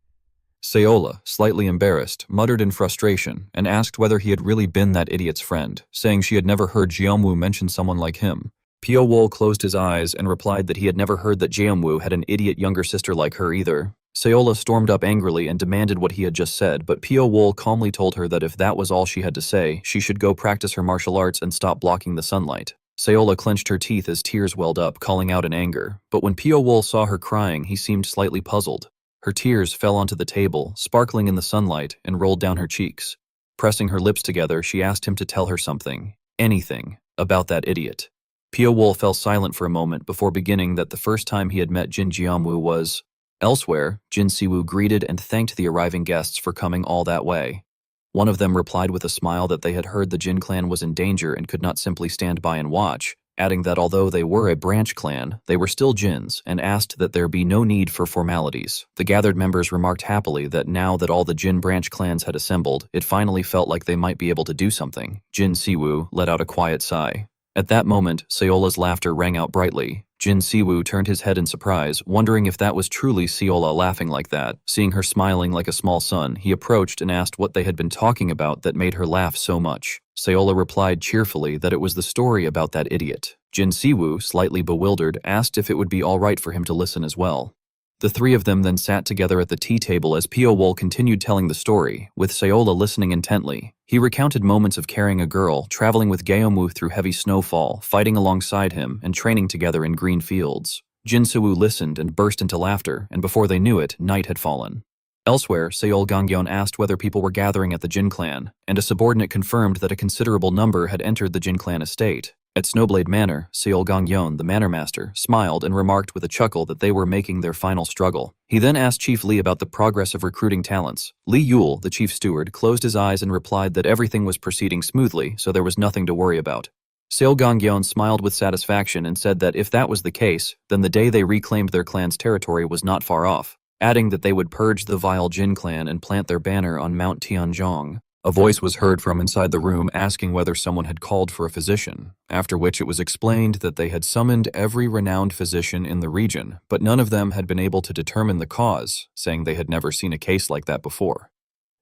Seola, slightly embarrassed, muttered in frustration and asked whether he had really been that idiot's friend, saying she had never heard Jeonwoo mention someone like him. Pio Wol closed his eyes and replied that he had never heard that Jeonwoo had an idiot younger sister like her either. Seola stormed up angrily and demanded what he had just said, but Pio Wol calmly told her that if that was all she had to say, she should go practice her martial arts and stop blocking the sunlight. Seola clenched her teeth as tears welled up, calling out in anger, but when Pio Wol saw her crying, he seemed slightly puzzled. Her tears fell onto the table, sparkling in the sunlight, and rolled down her cheeks. Pressing her lips together, she asked him to tell her something, anything, about that idiot. Pio Wol fell silent for a moment before beginning that the first time he had met Jin Jianwoo was... Elsewhere, Jin Siwoo greeted and thanked the arriving guests for coming all that way. One of them replied with a smile that they had heard the Jin clan was in danger and could not simply stand by and watch, adding that although they were a branch clan, they were still Jins, and asked that there be no need for formalities. The gathered members remarked happily that now that all the Jin branch clans had assembled, it finally felt like they might be able to do something. Jin Siwoo let out a quiet sigh. At that moment, Seola's laughter rang out brightly. Jin Siwoo turned his head in surprise, wondering if that was truly Seola laughing like that. Seeing her smiling like a small son, he approached and asked what they had been talking about that made her laugh so much. Seola replied cheerfully that it was the story about that idiot. Jin Siwoo, slightly bewildered, asked if it would be all right for him to listen as well. The three of them then sat together at the tea table as Pio Wol continued telling the story, with Seola listening intently. He recounted moments of carrying a girl, traveling with Gaeomwoo through heavy snowfall, fighting alongside him, and training together in green fields. Jin Siwoo listened and burst into laughter, and before they knew it, night had fallen. Elsewhere, Seol Gangyeon asked whether people were gathering at the Jin clan, and a subordinate confirmed that a considerable number had entered the Jin clan estate. At Snowblade Manor, Seol Gangyeon, the manor master, smiled and remarked with a chuckle that they were making their final struggle. He then asked Chief Li about the progress of recruiting talents. Li Yul, the chief steward, closed his eyes and replied that everything was proceeding smoothly, so there was nothing to worry about. Seol Gangyeon smiled with satisfaction and said that if that was the case, then the day they reclaimed their clan's territory was not far off, adding that they would purge the vile Jin clan and plant their banner on Mount Tianzhong. A voice was heard from inside the room asking whether someone had called for a physician, after which it was explained that they had summoned every renowned physician in the region, but none of them had been able to determine the cause, saying they had never seen a case like that before.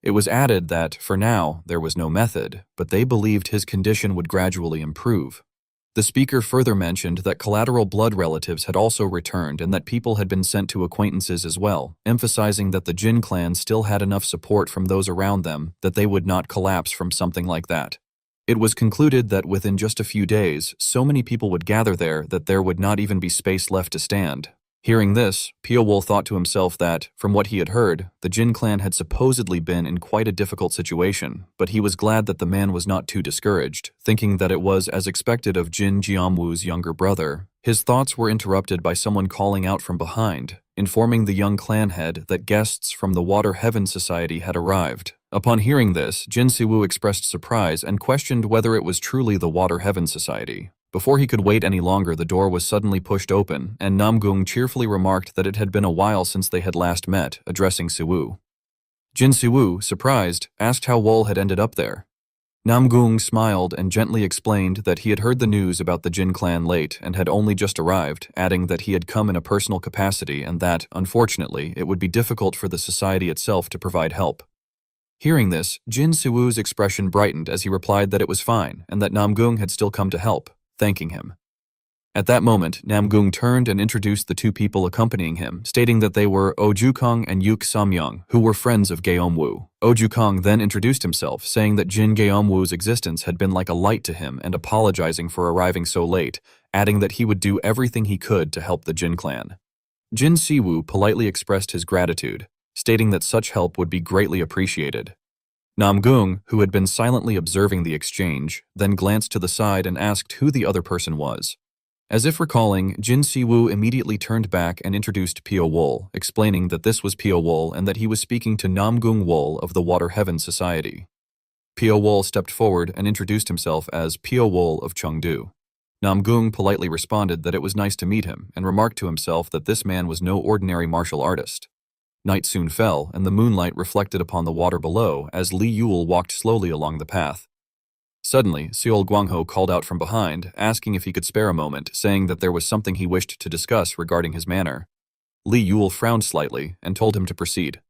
It was added that, for now, there was no method, but they believed his condition would gradually improve. The speaker further mentioned that collateral blood relatives had also returned and that people had been sent to acquaintances as well, emphasizing that the Jin clan still had enough support from those around them that they would not collapse from something like that. It was concluded that within just a few days, so many people would gather there that there would not even be space left to stand. Hearing this, Pio thought to himself that, from what he had heard, the Jin clan had supposedly been in quite a difficult situation, but he was glad that the man was not too discouraged, thinking that it was as expected of Jin Jiamwu's younger brother. His thoughts were interrupted by someone calling out from behind, informing the young clan head that guests from the Water Heaven Society had arrived. Upon hearing this, Jin Siwoo expressed surprise and questioned whether it was truly the Water Heaven Society. Before he could wait any longer, the door was suddenly pushed open, and Namgung cheerfully remarked that it had been a while since they had last met, addressing Siwoo. Jin Siwoo, surprised, asked how Wol had ended up there. Namgung smiled and gently explained that he had heard the news about the Jin clan late and had only just arrived, adding that he had come in a personal capacity and that, unfortunately, it would be difficult for the society itself to provide help. Hearing this, Jin Siwoo's expression brightened as he replied that it was fine and that Namgung had still come to help, thanking him. At that moment, Namgung turned and introduced the two people accompanying him, stating that they were Oh Jukong and Yuk Samyang, who were friends of Geomwoo. Oh Jukong then introduced himself, saying that Jin Geomwoo's existence had been like a light to him and apologizing for arriving so late, adding that he would do everything he could to help the Jin clan. Jin Siwoo politely expressed his gratitude, stating that such help would be greatly appreciated. Namgung, who had been silently observing the exchange, then glanced to the side and asked who the other person was. As if recalling, Jin Siwoo immediately turned back and introduced Pio Wol, explaining that this was Pio Wol and that he was speaking to Namgung Wol of the Water Heaven Society. Pio Wol stepped forward and introduced himself as Pio Wol of Chengdu. Namgung politely responded that it was nice to meet him and remarked to himself that this man was no ordinary martial artist. Night soon fell, and the moonlight reflected upon the water below as Li Yule walked slowly along the path. Suddenly, Seol Guangho called out from behind, asking if he could spare a moment, saying that there was something he wished to discuss regarding his manner. Li Yule frowned slightly and told him to proceed.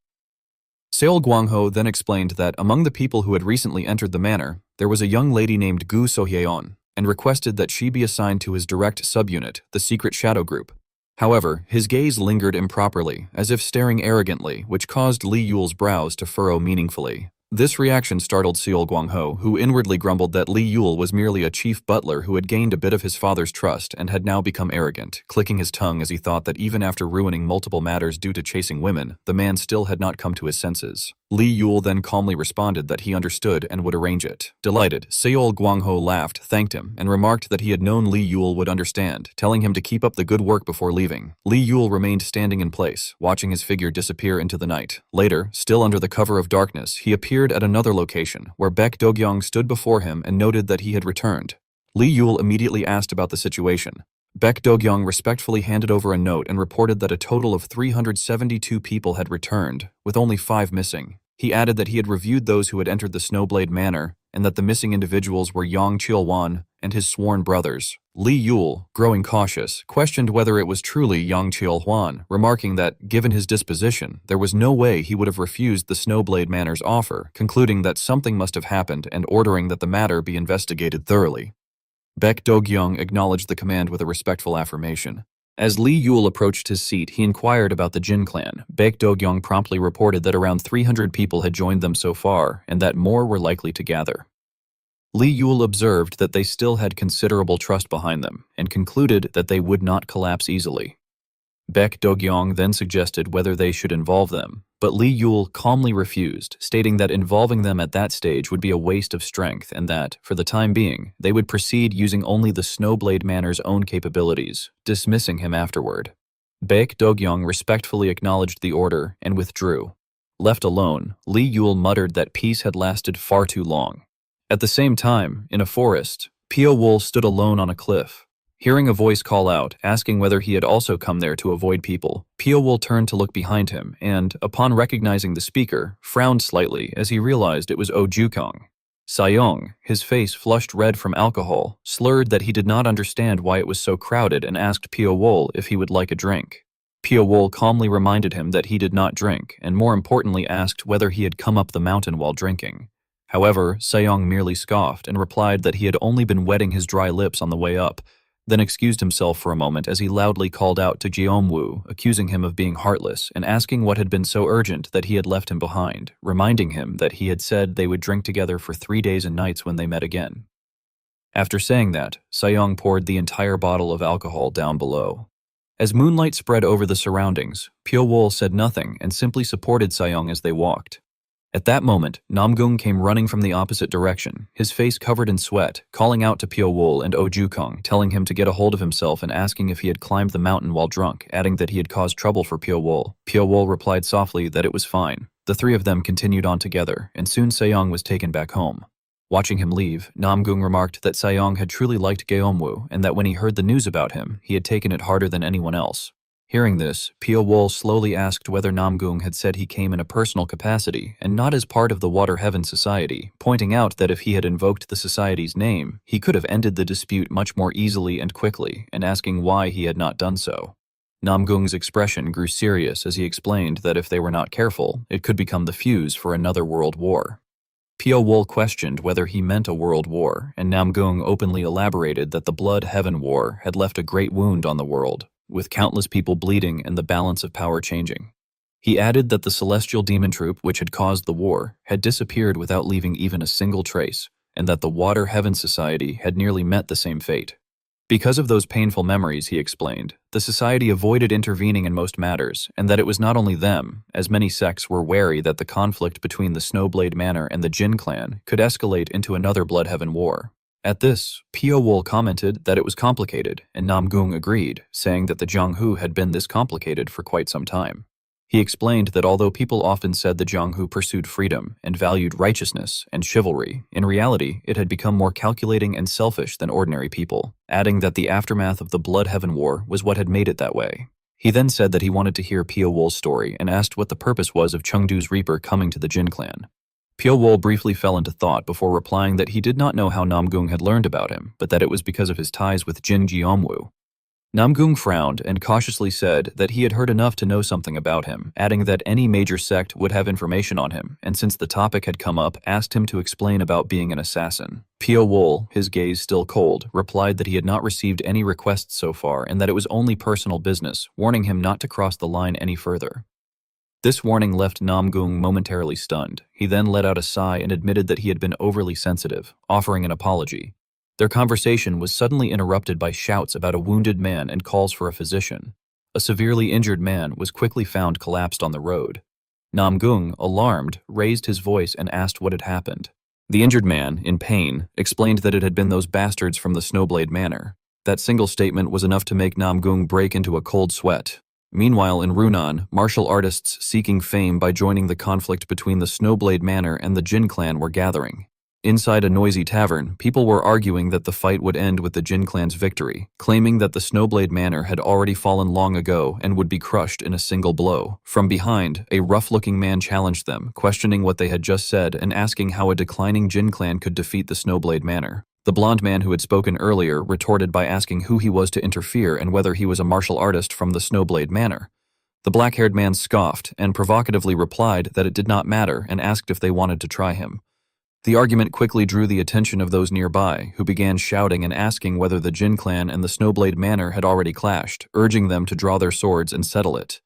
Seol Guangho then explained that among the people who had recently entered the manor, there was a young lady named Gu Sohyeon, and requested that she be assigned to his direct subunit, the Secret Shadow Group. However, his gaze lingered improperly, as if staring arrogantly, which caused Li Yule's brows to furrow meaningfully. This reaction startled Seol Guangho, who inwardly grumbled that Li Yule was merely a chief butler who had gained a bit of his father's trust and had now become arrogant, clicking his tongue as he thought that even after ruining multiple matters due to chasing women, the man still had not come to his senses. Li Yule then calmly responded that he understood and would arrange it. Delighted, Seol Guangho laughed, thanked him, and remarked that he had known Li Yule would understand, telling him to keep up the good work before leaving. Li Yule remained standing in place, watching his figure disappear into the night. Later, still under the cover of darkness, he appeared at another location, where Baek Dogyong stood before him and noted that he had returned. Li Yule immediately asked about the situation. Baek Dogyong respectfully handed over a note and reported that a total of 372 people had returned, with only 5 missing. He added that he had reviewed those who had entered the Snowblade Manor, and that the missing individuals were Yang Chil-wan and his sworn brothers. Li Yule, growing cautious, questioned whether it was truly Yang Chil-hwan, remarking that, given his disposition, there was no way he would have refused the Snowblade Manor's offer, concluding that something must have happened and ordering that the matter be investigated thoroughly. Baek Dogyong acknowledged the command with a respectful affirmation. As Li Yule approached his seat, he inquired about the Jin clan. Baek Dogyong promptly reported that around 300 people had joined them so far, and that more were likely to gather. Li Yule observed that they still had considerable trust behind them, and concluded that they would not collapse easily. Baek Dogyong then suggested whether they should involve them, but Li Yule calmly refused, stating that involving them at that stage would be a waste of strength and that, for the time being, they would proceed using only the Snowblade Manor's own capabilities, dismissing him afterward. Baek Dogyong respectfully acknowledged the order and withdrew. Left alone, Li Yule muttered that peace had lasted far too long. At the same time, in a forest, Pio Wol stood alone on a cliff. Hearing a voice call out, asking whether he had also come there to avoid people, Pio Wol turned to look behind him and, upon recognizing the speaker, frowned slightly as he realized it was Oh Jukong. Sayong, his face flushed red from alcohol, slurred that he did not understand why it was so crowded and asked Pio Wol if he would like a drink. Pio Wol calmly reminded him that he did not drink, and more importantly asked whether he had come up the mountain while drinking. However, Sayong merely scoffed and replied that he had only been wetting his dry lips on the way up, then excused himself for a moment as he loudly called out to Jeomwoo, accusing him of being heartless and asking what had been so urgent that he had left him behind, reminding him that he had said they would drink together for 3 days and nights when they met again. After saying that, Sayong poured the entire bottle of alcohol down below. As moonlight spread over the surroundings, Pyo-wol said nothing and simply supported Sayong as they walked. At that moment, Namgung came running from the opposite direction, his face covered in sweat, calling out to Pyo-wol and Oh-jukong, telling him to get a hold of himself and asking if he had climbed the mountain while drunk, adding that he had caused trouble for Pyo-wol. Pyo-wol replied softly that it was fine. The three of them continued on together, and soon Sayong was taken back home. Watching him leave, Namgung remarked that Sayong had truly liked Geomwoo and that when he heard the news about him, he had taken it harder than anyone else. Hearing this, Pyo-wol slowly asked whether Namgung had said he came in a personal capacity and not as part of the Water Heaven Society, pointing out that if he had invoked the society's name, he could have ended the dispute much more easily and quickly, and asking why he had not done so. Namgung's expression grew serious as he explained that if they were not careful, it could become the fuse for another world war. Pyo-wol questioned whether he meant a world war, and Namgung openly elaborated that the Blood Heaven War had left a great wound on the world, with countless people bleeding and the balance of power changing. He added that the celestial demon troop which had caused the war had disappeared without leaving even a single trace, and that the Water Heaven Society had nearly met the same fate. Because of those painful memories, he explained, the society avoided intervening in most matters, and that it was not only them, as many sects were wary that the conflict between the Snowblade Manor and the Jin clan could escalate into another Bloodheaven war. At this, Pyo-wol commented that it was complicated, and Namgung agreed, saying that the Jianghu had been this complicated for quite some time. He explained that although people often said the Jianghu pursued freedom and valued righteousness and chivalry, in reality it had become more calculating and selfish than ordinary people, adding that the aftermath of the Blood Heaven War was what had made it that way. He then said that he wanted to hear Pyo-wol's story and asked what the purpose was of Chengdu's Reaper coming to the Jin clan. Pyo-wol briefly fell into thought before replying that he did not know how Namgung had learned about him, but that it was because of his ties with Jin Jeomwoo. Namgung frowned and cautiously said that he had heard enough to know something about him, adding that any major sect would have information on him, and since the topic had come up, asked him to explain about being an assassin. Pyo-wol, his gaze still cold, replied that he had not received any requests so far and that it was only personal business, warning him not to cross the line any further. This warning left Namgung momentarily stunned. He then let out a sigh and admitted that he had been overly sensitive, offering an apology. Their conversation was suddenly interrupted by shouts about a wounded man and calls for a physician. A severely injured man was quickly found collapsed on the road. Namgung, alarmed, raised his voice and asked what had happened. The injured man, in pain, explained that it had been those bastards from the Snowblade Manor. That single statement was enough to make Namgung break into a cold sweat. Meanwhile, in Runan, martial artists seeking fame by joining the conflict between the Snowblade Manor and the Jin clan were gathering. Inside a noisy tavern, people were arguing that the fight would end with the Jin clan's victory, claiming that the Snowblade Manor had already fallen long ago and would be crushed in a single blow. From behind, a rough-looking man challenged them, questioning what they had just said and asking how a declining Jin clan could defeat the Snowblade Manor. The blonde man who had spoken earlier retorted by asking who he was to interfere and whether he was a martial artist from the Snowblade Manor. The black-haired man scoffed and provocatively replied that it did not matter and asked if they wanted to try him. The argument quickly drew the attention of those nearby, who began shouting and asking whether the Jin clan and the Snowblade Manor had already clashed, urging them to draw their swords and settle it.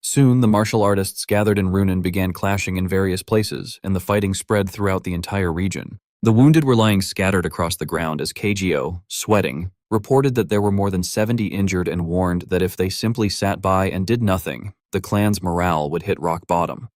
Soon, the martial artists gathered in Runan began clashing in various places, and the fighting spread throughout the entire region. The wounded were lying scattered across the ground as KGO, sweating, reported that there were more than 70 injured and warned that if they simply sat by and did nothing, the clan's morale would hit rock bottom.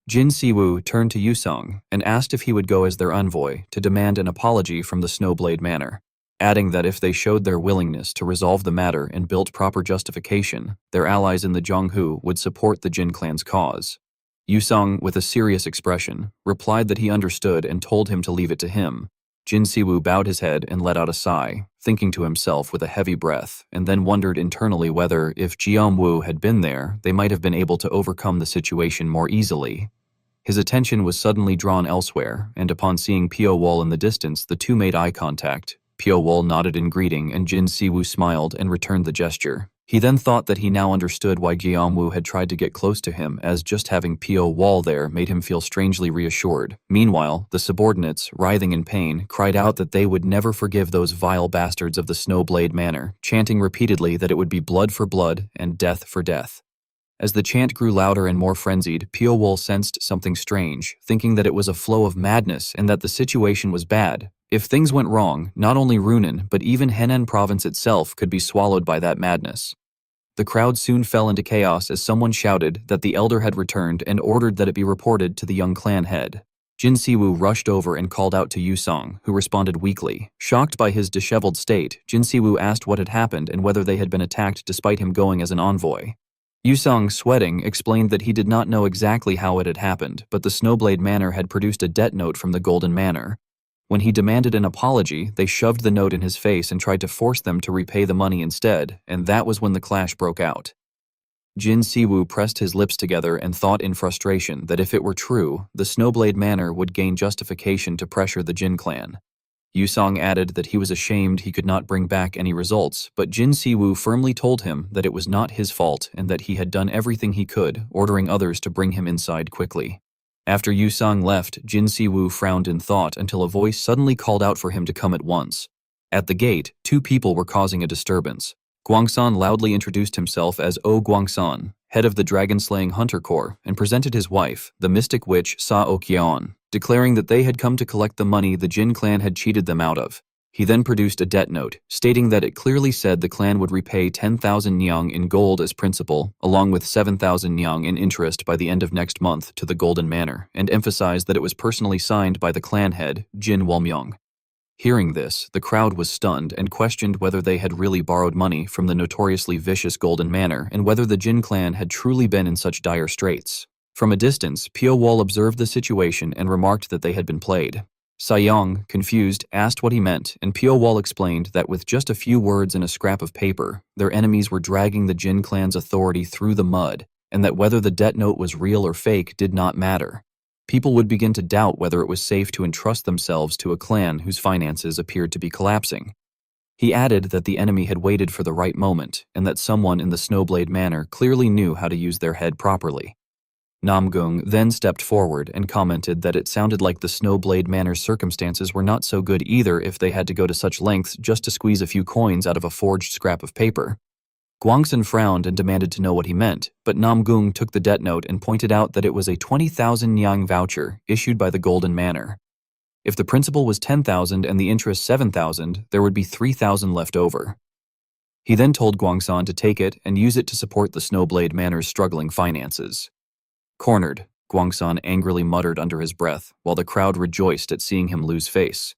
Jin Siwoo turned to Yusung and asked if he would go as their envoy to demand an apology from the Snowblade Manor, adding that if they showed their willingness to resolve the matter and built proper justification, their allies in the Jianghu would support the Jin clan's cause. Yusung, with a serious expression, replied that he understood and told him to leave it to him. Jin Siwoo bowed his head and let out a sigh, thinking to himself with a heavy breath, and then wondered internally whether, if Jeomwoo had been there, they might have been able to overcome the situation more easily. His attention was suddenly drawn elsewhere, and upon seeing Pyo-wol in the distance, the two made eye contact. Pyo-wol nodded in greeting, and Jin Siwoo smiled and returned the gesture. He then thought that he now understood why Guillaume had tried to get close to him, as just having Pio Wall there made him feel strangely reassured. Meanwhile, the subordinates, writhing in pain, cried out that they would never forgive those vile bastards of the Snowblade Manor, chanting repeatedly that it would be blood for blood and death for death. As the chant grew louder and more frenzied, Pio Wall sensed something strange, thinking that it was a flow of madness and that the situation was bad. If things went wrong, not only Runan, but even Henan province itself could be swallowed by that madness. The crowd soon fell into chaos as someone shouted that the elder had returned and ordered that it be reported to the young clan head. Jin Siwoo rushed over and called out to Yusong, who responded weakly. Shocked by his disheveled state, Jin Siwoo asked what had happened and whether they had been attacked despite him going as an envoy. Yusong, sweating, explained that he did not know exactly how it had happened, but the Snowblade Manor had produced a debt note from the Golden Manor. When he demanded an apology, they shoved the note in his face and tried to force them to repay the money instead, and that was when the clash broke out. Jin Siwoo pressed his lips together and thought in frustration that if it were true, the Snowblade Manor would gain justification to pressure the Jin clan. Yusong added that he was ashamed he could not bring back any results, but Jin Siwoo firmly told him that it was not his fault and that he had done everything he could, ordering others to bring him inside quickly. After Yusong left, Jin Siwoo frowned in thought until a voice suddenly called out for him to come at once. At the gate, two people were causing a disturbance. Guangsan loudly introduced himself as O Guangsan, head of the dragon-slaying hunter corps, and presented his wife, the mystic witch Sa Okyeon, declaring that they had come to collect the money the Jin clan had cheated them out of. He then produced a debt note, stating that it clearly said the clan would repay 10,000 nyang in gold as principal, along with 7,000 nyang in interest by the end of next month to the Golden Manor, and emphasized that it was personally signed by the clan head, Jin Walmyong. Hearing this, the crowd was stunned and questioned whether they had really borrowed money from the notoriously vicious Golden Manor and whether the Jin clan had truly been in such dire straits. From a distance, Pio Wall observed the situation and remarked that they had been played. Sayong, confused, asked what he meant, and Pio Wall explained that with just a few words and a scrap of paper, their enemies were dragging the Jin clan's authority through the mud, and that whether the debt note was real or fake did not matter. People would begin to doubt whether it was safe to entrust themselves to a clan whose finances appeared to be collapsing. He added that the enemy had waited for the right moment, and that someone in the Snowblade Manor clearly knew how to use their head properly. Namgung then stepped forward and commented that it sounded like the Snowblade Manor's circumstances were not so good either if they had to go to such lengths just to squeeze a few coins out of a forged scrap of paper. Guangsan frowned and demanded to know what he meant, but Namgung took the debt note and pointed out that it was a 20,000 nyang voucher issued by the Golden Manor. If the principal was 10,000 and the interest 7,000, there would be 3,000 left over. He then told Guangsan to take it and use it to support the Snowblade Manor's struggling finances. Cornered, Guangsan angrily muttered under his breath, while the crowd rejoiced at seeing him lose face.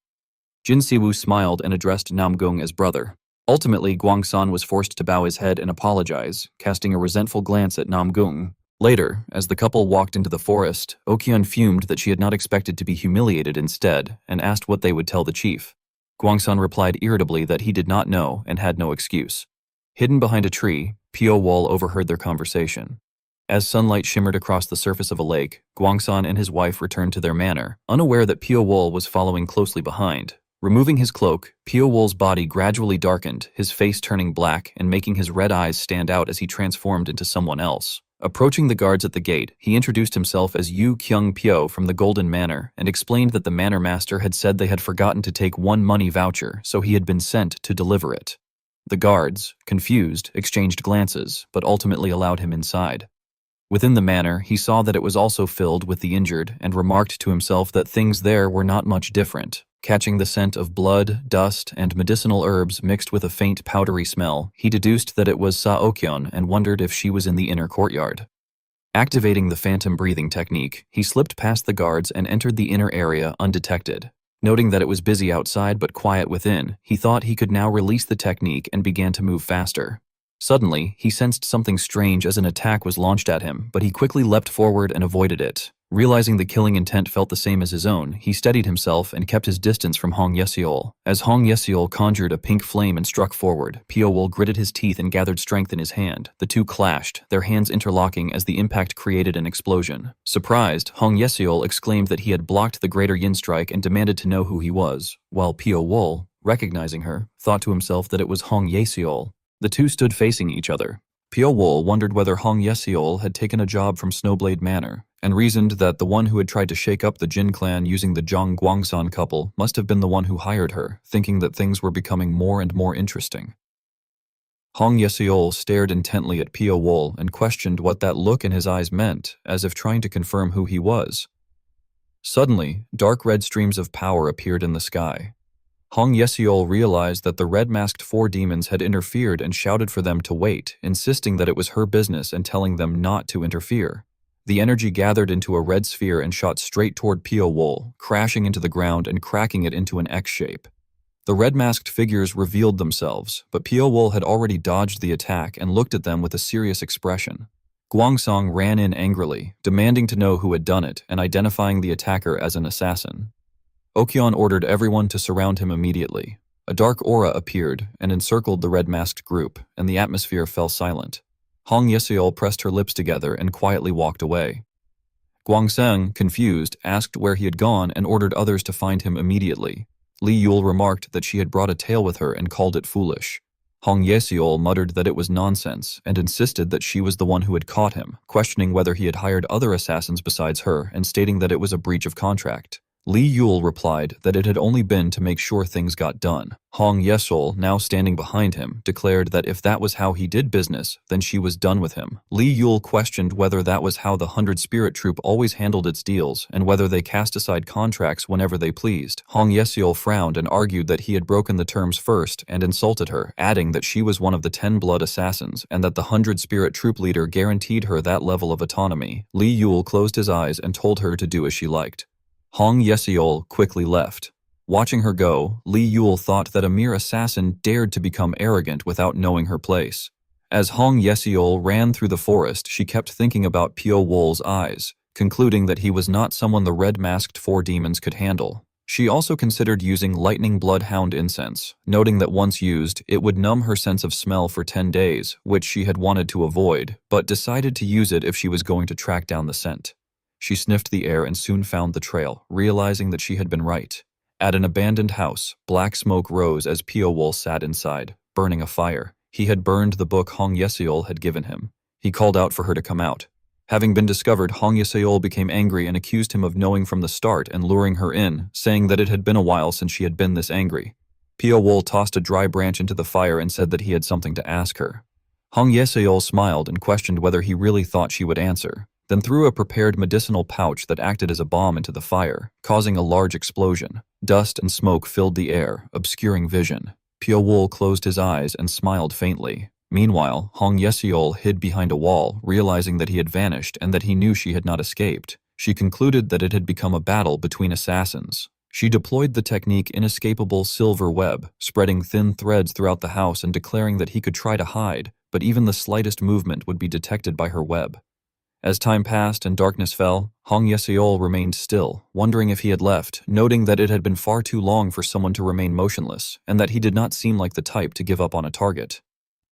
Jin Siwoo smiled and addressed Namgung as brother. Ultimately, Guangsan was forced to bow his head and apologize, casting a resentful glance at Namgung. Later, as the couple walked into the forest, Okyeon fumed that she had not expected to be humiliated instead, and asked what they would tell the chief. Guangsan replied irritably that he did not know and had no excuse. Hidden behind a tree, Pio Wall overheard their conversation. As sunlight shimmered across the surface of a lake, Guangsan and his wife returned to their manor, unaware that Pio Wall was following closely behind. Removing his cloak, Pio Wall's body gradually darkened, his face turning black and making his red eyes stand out as he transformed into someone else. Approaching the guards at the gate, he introduced himself as Yu Kyung Pyo from the Golden Manor and explained that the manor master had said they had forgotten to take one money voucher, so he had been sent to deliver it. The guards, confused, exchanged glances, but ultimately allowed him inside. Within the manor, he saw that it was also filled with the injured and remarked to himself that things there were not much different. Catching the scent of blood, dust, and medicinal herbs mixed with a faint powdery smell, he deduced that it was Sa Okyeon and wondered if she was in the inner courtyard. Activating the phantom breathing technique, he slipped past the guards and entered the inner area undetected. Noting that it was busy outside but quiet within, he thought he could now release the technique and began to move faster. Suddenly, he sensed something strange as an attack was launched at him, but he quickly leapt forward and avoided it. Realizing the killing intent felt the same as his own, he steadied himself and kept his distance from Hong Yesiol. As Hong Yesiol conjured a pink flame and struck forward, Pio Wall gritted his teeth and gathered strength in his hand. The two clashed, their hands interlocking as the impact created an explosion. Surprised, Hong Yesiol exclaimed that he had blocked the greater yin strike and demanded to know who he was, while Pio Wall, recognizing her, thought to himself that it was Hong Yesiol. The two stood facing each other. Pio-wol wondered whether Hong Yesiol had taken a job from Snowblade Manor, and reasoned that the one who had tried to shake up the Jin clan using the Zhang Guangsan couple must have been the one who hired her, thinking that things were becoming more and more interesting. Hong Yesiol stared intently at Pio-wol and questioned what that look in his eyes meant, as if trying to confirm who he was. Suddenly, dark red streams of power appeared in the sky. Hong Yesiol realized that the red-masked four demons had interfered and shouted for them to wait, insisting that it was her business and telling them not to interfere. The energy gathered into a red sphere and shot straight toward Pio-wol, crashing into the ground and cracking it into an X shape. The red-masked figures revealed themselves, but Pio-wol had already dodged the attack and looked at them with a serious expression. Guangsong ran in angrily, demanding to know who had done it and identifying the attacker as an assassin. Okyeon ordered everyone to surround him immediately. A dark aura appeared and encircled the red-masked group, and the atmosphere fell silent. Hong Yesiol pressed her lips together and quietly walked away. Guangseng, confused, asked where he had gone and ordered others to find him immediately. Li Yul remarked that she had brought a tail with her and called it foolish. Hong Yesiol muttered that it was nonsense and insisted that she was the one who had caught him, questioning whether he had hired other assassins besides her and stating that it was a breach of contract. Li Yul replied that it had only been to make sure things got done. Hong Yesiol, now standing behind him, declared that if that was how he did business, then she was done with him. Li Yul questioned whether that was how the 100 Spirit Troop always handled its deals, and whether they cast aside contracts whenever they pleased. Hong Yesiol frowned and argued that he had broken the terms first and insulted her, adding that she was one of the 10 blood assassins, and that the 100 Spirit Troop leader guaranteed her that level of autonomy. Li Yul closed his eyes and told her to do as she liked. Hong Yesiol quickly left. Watching her go, Li Yul thought that a mere assassin dared to become arrogant without knowing her place. As Hong Yesiol ran through the forest, she kept thinking about Pio-wol's eyes, concluding that he was not someone the red-masked four demons could handle. She also considered using lightning bloodhound incense, noting that once used, it would numb her sense of smell for 10 days, which she had wanted to avoid, but decided to use it if she was going to track down the scent. She sniffed the air and soon found the trail, realizing that she had been right. At an abandoned house, black smoke rose as Pio-wol sat inside, burning a fire. He had burned the book Hong Yesiol had given him. He called out for her to come out. Having been discovered, Hong Yesiol became angry and accused him of knowing from the start and luring her in, saying that it had been a while since she had been this angry. Pio-wol tossed a dry branch into the fire and said that he had something to ask her. Hong Yesiol smiled and questioned whether he really thought she would answer, then threw a prepared medicinal pouch that acted as a bomb into the fire, causing a large explosion. Dust and smoke filled the air, obscuring vision. Pio-wol closed his eyes and smiled faintly. Meanwhile, Hong Yesiol hid behind a wall, realizing that he had vanished and that he knew she had not escaped. She concluded that it had become a battle between assassins. She deployed the technique Inescapable Silver Web, spreading thin threads throughout the house and declaring that he could try to hide, but even the slightest movement would be detected by her web. As time passed and darkness fell, Hong Yesiol remained still, wondering if he had left, noting that it had been far too long for someone to remain motionless, and that he did not seem like the type to give up on a target.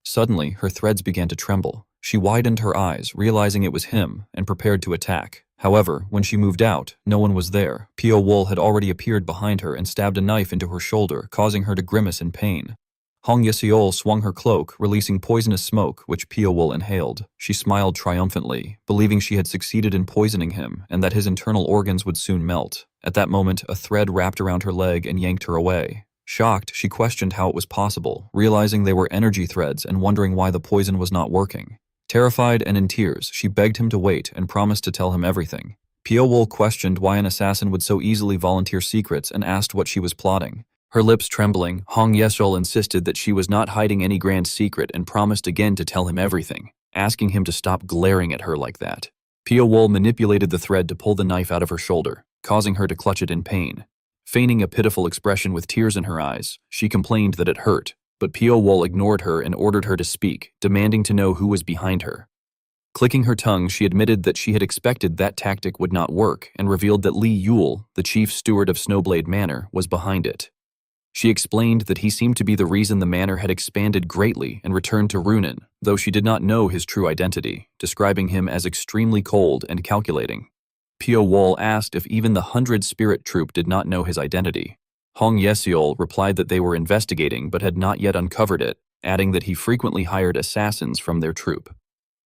Suddenly, her threads began to tremble. She widened her eyes, realizing it was him, and prepared to attack. However, when she moved out, no one was there. Pio-wol had already appeared behind her and stabbed a knife into her shoulder, causing her to grimace in pain. Hong Yesiol swung her cloak, releasing poisonous smoke, which Pio-wol inhaled. She smiled triumphantly, believing she had succeeded in poisoning him and that his internal organs would soon melt. At that moment, a thread wrapped around her leg and yanked her away. Shocked, she questioned how it was possible, realizing they were energy threads and wondering why the poison was not working. Terrified and in tears, she begged him to wait and promised to tell him everything. Pio-wol questioned why an assassin would so easily volunteer secrets and asked what she was plotting. Her lips trembling, Hong Yesiol insisted that she was not hiding any grand secret and promised again to tell him everything, asking him to stop glaring at her like that. Pio-wol manipulated the thread to pull the knife out of her shoulder, causing her to clutch it in pain. Feigning a pitiful expression with tears in her eyes, she complained that it hurt, but Pio-wol ignored her and ordered her to speak, demanding to know who was behind her. Clicking her tongue, she admitted that she had expected that tactic would not work and revealed that Li Yul, the chief steward of Snowblade Manor, was behind it. She explained that he seemed to be the reason the manor had expanded greatly and returned to Runan, though she did not know his true identity, describing him as extremely cold and calculating. Pio-wol asked if even the 100 Spirit Troop did not know his identity. Hong Yesiol replied that they were investigating but had not yet uncovered it. adding that he frequently hired assassins from their troop.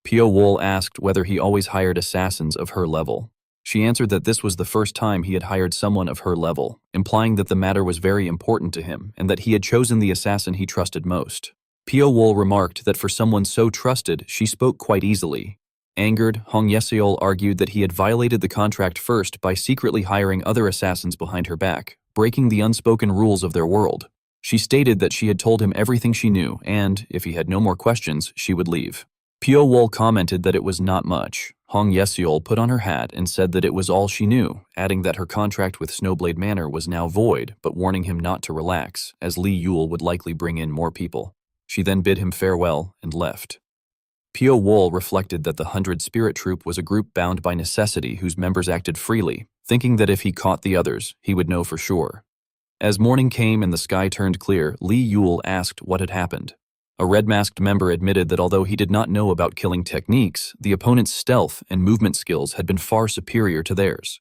Pio Wool asked whether he always hired assassins of her level. She answered that this was the first time he had hired someone of her level, implying that the matter was very important to him and that he had chosen the assassin he trusted most. Pio Wool remarked that for someone so trusted, she spoke quite easily. Angered, Hong Yeseol argued that he had violated the contract first by secretly hiring other assassins behind her back, breaking the unspoken rules of their world. She stated that she had told him everything she knew and, if he had no more questions, she would leave. Pio Wool commented that it was not much. Hong Yeseol put on her hat and said that it was all she knew, adding that her contract with Snowblade Manor was now void, but warning him not to relax, as Li Yule would likely bring in more people. She then bid him farewell and left. Pio Wool reflected that the 100 Spirit Troop was a group bound by necessity whose members acted freely, thinking that if he caught the others, he would know for sure. As morning came and the sky turned clear, Li Yule asked what had happened. A red-masked member admitted that although he did not know about killing techniques, the opponent's stealth and movement skills had been far superior to theirs.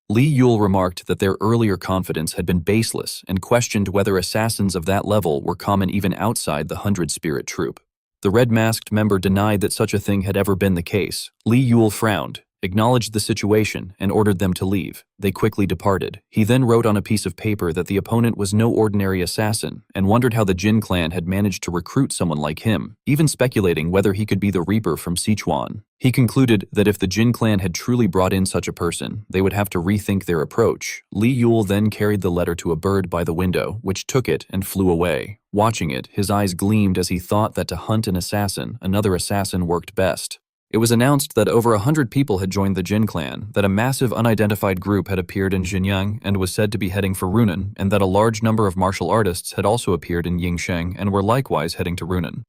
Li Yule remarked that their earlier confidence had been baseless and questioned whether assassins of that level were common even outside the 100 Spirit Troop. The red-masked member denied that such a thing had ever been the case. Li Yule frowned, acknowledged the situation, and ordered them to leave. They quickly departed. He then wrote on a piece of paper that the opponent was no ordinary assassin, and wondered how the Jin clan had managed to recruit someone like him, even speculating whether he could be the Reaper from Sichuan. He concluded that if the Jin clan had truly brought in such a person, they would have to rethink their approach. Li Yule then carried the letter to a bird by the window, which took it and flew away. Watching it, his eyes gleamed as he thought that to hunt an assassin, another assassin worked best. It was announced that over 100 people had joined the Jin clan, that a massive unidentified group had appeared in Xinjiang and was said to be heading for Runan, and that a large number of martial artists had also appeared in Yingsheng and were likewise heading to Runan.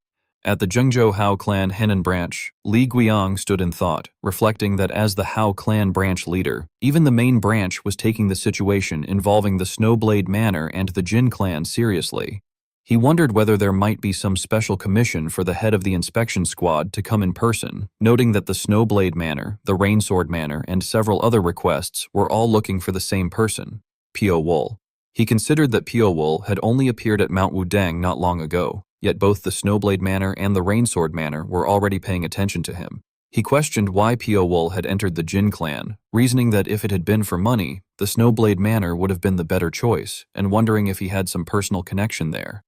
At the Zhengzhou Hao clan Henan branch, Li Guiyang stood in thought, reflecting that as the Hao clan branch leader, even the main branch was taking the situation involving the Snowblade Manor and the Jin clan seriously. He wondered whether there might be some special commission for the head of the inspection squad to come in person, noting that the Snowblade Manor, the Rainsword Manor, and several other requests were all looking for the same person, Pio Wool. He considered that Pio Wool had only appeared at Mount Wudang not long ago, yet both the Snowblade Manor and the Rainsword Manor were already paying attention to him. He questioned why Pio Wool had entered the Jin clan, reasoning that if it had been for money, the Snowblade Manor would have been the better choice, and wondering if he had some personal connection there.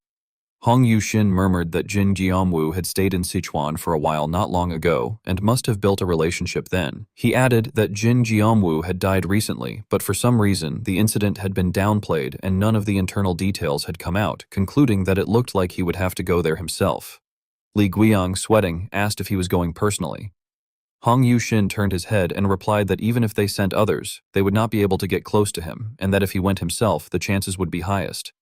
Hong Yuxin murmured that Jin Jianwu had stayed in Sichuan for a while not long ago and must have built a relationship then. He added that Jin Jianwu had died recently, but for some reason the incident had been downplayed and none of the internal details had come out, concluding that it looked like he would have to go there himself. Li Guiyang, sweating, asked if he was going personally. Hong Yuxin turned his head and replied that even if they sent others, they would not be able to get close to him, and that if he went himself, the chances would be highest.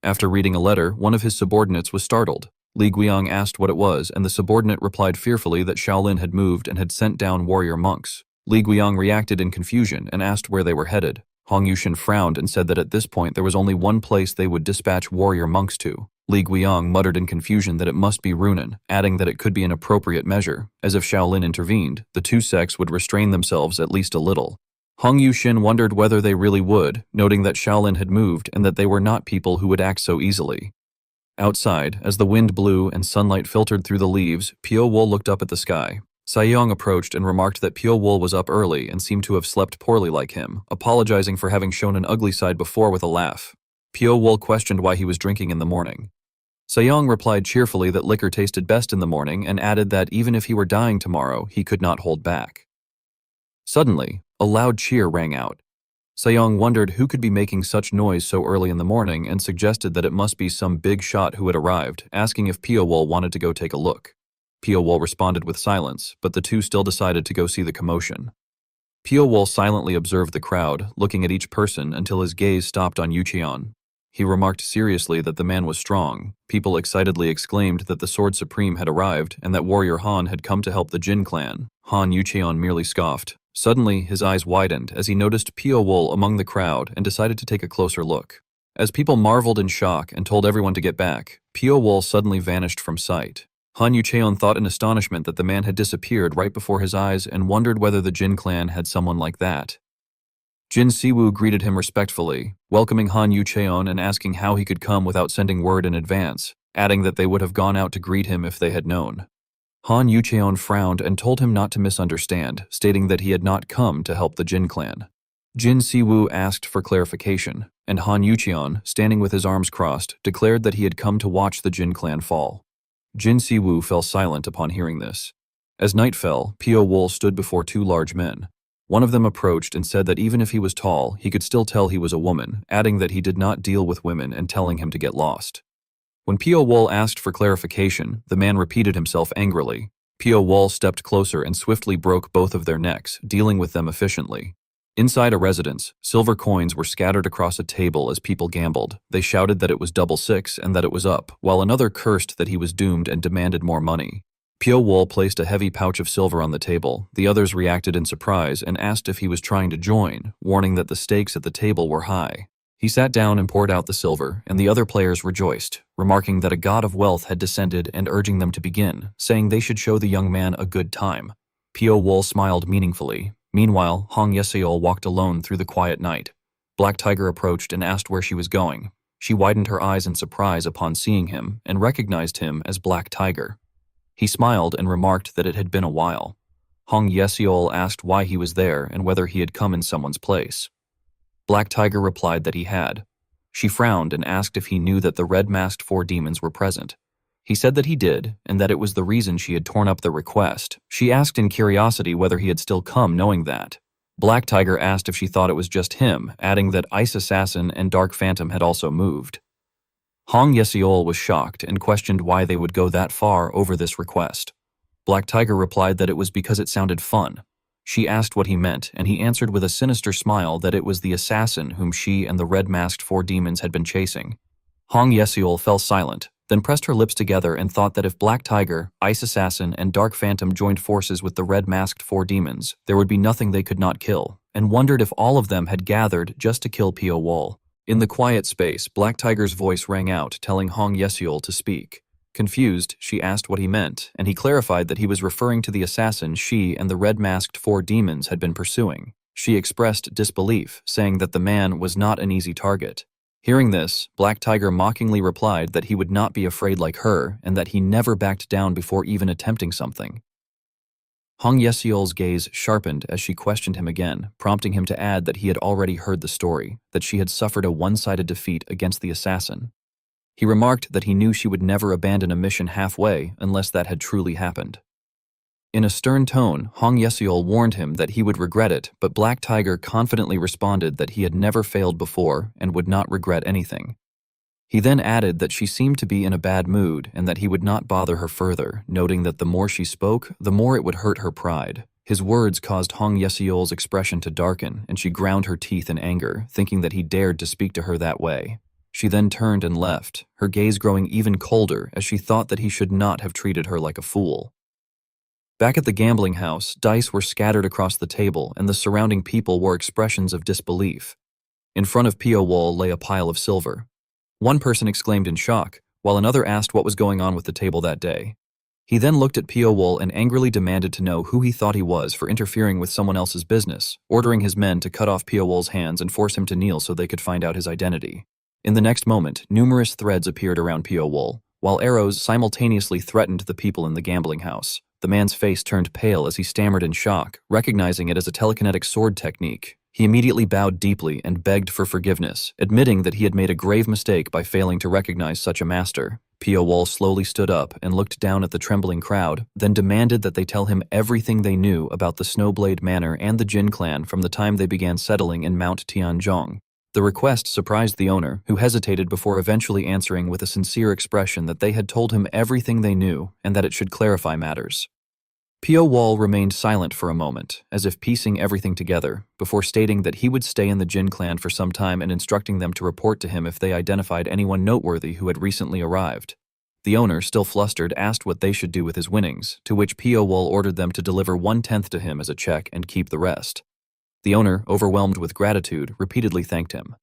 After reading a letter, one of his subordinates was startled. Li Guiyang asked what it was, and the subordinate replied fearfully that Shaolin had moved and had sent down warrior monks. Li Guiyang reacted in confusion and asked where they were headed. Hong Yuxin frowned and said that at this point there was only one place they would dispatch warrior monks to. Li Guiyang muttered in confusion that it must be Runan, adding that it could be an appropriate measure, as if Shaolin intervened, the two sects would restrain themselves at least a little. Hong Yuxin wondered whether they really would, noting that Shaolin had moved and that they were not people who would act so easily. Outside, as the wind blew and sunlight filtered through the leaves, Pio Wool looked up at the sky. Saiyong approached and remarked that Pio Wool was up early and seemed to have slept poorly like him, apologizing for having shown an ugly side before with a laugh. Pio Wool questioned why he was drinking in the morning. Saiyong replied cheerfully that liquor tasted best in the morning and added that even if he were dying tomorrow, he could not hold back. Suddenly, a loud cheer rang out. Saiyong wondered who could be making such noise so early in the morning and suggested that it must be some big shot who had arrived, asking if Pio Wool wanted to go take a look. Pio Wool responded with silence, but the two still decided to go see the commotion. Pio Wool silently observed the crowd, looking at each person until his gaze stopped on Yucheon. He remarked seriously that the man was strong. People excitedly exclaimed that the Sword Supreme had arrived and that Warrior Han had come to help the Jin clan. Han Yucheon merely scoffed. Suddenly, his eyes widened as he noticed Pio Wool among the crowd and decided to take a closer look. As people marveled in shock and told everyone to get back, Pio Wool suddenly vanished from sight. Han Yucheon thought in astonishment that the man had disappeared right before his eyes and wondered whether the Jin clan had someone like that. Jin Siwoo greeted him respectfully, welcoming Han Yucheon and asking how he could come without sending word in advance. adding that they would have gone out to greet him if they had known. Han Yucheon frowned and told him not to misunderstand, stating that he had not come to help the Jin clan. Jin Siwoo asked for clarification, and Han Yucheon, standing with his arms crossed, declared that he had come to watch the Jin clan fall. Jin Siwoo fell silent upon hearing this. As night fell, Pio Wool stood before two large men. One of them approached and said that even if he was tall, he could still tell he was a woman, adding that he did not deal with women and telling him to get lost. When Pio Wool asked for clarification, the man repeated himself angrily. Pio Wool stepped closer and swiftly broke both of their necks, dealing with them efficiently. Inside a residence, silver coins were scattered across a table as people gambled. They shouted that it was double six and that it was up, while another cursed that he was doomed and demanded more money. Pio Wool placed a heavy pouch of silver on the table. The others reacted in surprise and asked if he was trying to join, warning that the stakes at the table were high. He sat down and poured out the silver, and the other players rejoiced, remarking that a god of wealth had descended and urging them to begin, saying they should show the young man a good time. Pio Wool smiled meaningfully. Meanwhile, Hong Yeseol walked alone through the quiet night. Black Tiger approached and asked where she was going. She widened her eyes in surprise upon seeing him and recognized him as Black Tiger. He smiled and remarked that it had been a while. Hong Yeseol asked why he was there and whether he had come in someone's place. Black Tiger replied that he had. She frowned and asked if he knew that the red-masked four demons were present. He said that he did, and that it was the reason she had torn up the request. She asked in curiosity whether he had still come, knowing that. Black Tiger asked if she thought it was just him, adding that Ice Assassin and Dark Phantom had also moved. Hong Yeseol was shocked and questioned why they would go that far over this request. Black Tiger replied that it was because it sounded fun. She asked what he meant, and he answered with a sinister smile that it was the assassin whom she and the red-masked four demons had been chasing. Hong Yeseol fell silent, then pressed her lips together and thought that if Black Tiger, Ice Assassin, and Dark Phantom joined forces with the red-masked four demons, there would be nothing they could not kill, and wondered if all of them had gathered just to kill Pio Wool. In the quiet space, Black Tiger's voice rang out, telling Hong Yeseol to speak. Confused, she asked what he meant, and he clarified that he was referring to the assassin she and the red-masked four demons had been pursuing. She expressed disbelief, saying that the man was not an easy target. Hearing this, Black Tiger mockingly replied that he would not be afraid like her and that he never backed down before even attempting something. Hong Yeseol's gaze sharpened as she questioned him again, prompting him to add that he had already heard the story, that she had suffered a one-sided defeat against the assassin. He remarked that he knew she would never abandon a mission halfway unless that had truly happened. In a stern tone, Hong Yeseol warned him that he would regret it, but Black Tiger confidently responded that he had never failed before and would not regret anything. He then added that she seemed to be in a bad mood and that he would not bother her further, noting that the more she spoke, the more it would hurt her pride. His words caused Hong Yeseol's expression to darken, and she ground her teeth in anger, thinking that he dared to speak to her that way. She then turned and left, her gaze growing even colder as she thought that he should not have treated her like a fool. Back at the gambling house, dice were scattered across the table and the surrounding people wore expressions of disbelief. In front of Pio Wool lay a pile of silver. One person exclaimed in shock, while another asked what was going on with the table that day. He then looked at Pio Wool and angrily demanded to know who he thought he was for interfering with someone else's business, ordering his men to cut off Pio Wool's hands and force him to kneel so they could find out his identity. In the next moment, numerous threads appeared around Pio Wool, while arrows simultaneously threatened the people in the gambling house. The man's face turned pale as he stammered in shock, recognizing it as a telekinetic sword technique. He immediately bowed deeply and begged for forgiveness, admitting that he had made a grave mistake by failing to recognize such a master. Pio Wool slowly stood up and looked down at the trembling crowd, then demanded that they tell him everything they knew about the Snowblade Manor and the Jin clan from the time they began settling in Mount Tianzhong. The request surprised the owner, who hesitated before eventually answering with a sincere expression that they had told him everything they knew and that it should clarify matters. Pio Wool remained silent for a moment, as if piecing everything together, before stating that he would stay in the Jin clan for some time and instructing them to report to him if they identified anyone noteworthy who had recently arrived. The owner, still flustered, asked what they should do with his winnings, to which Pio Wool ordered them to deliver 1/10 to him as a check and keep the rest. The owner, overwhelmed with gratitude, repeatedly thanked him.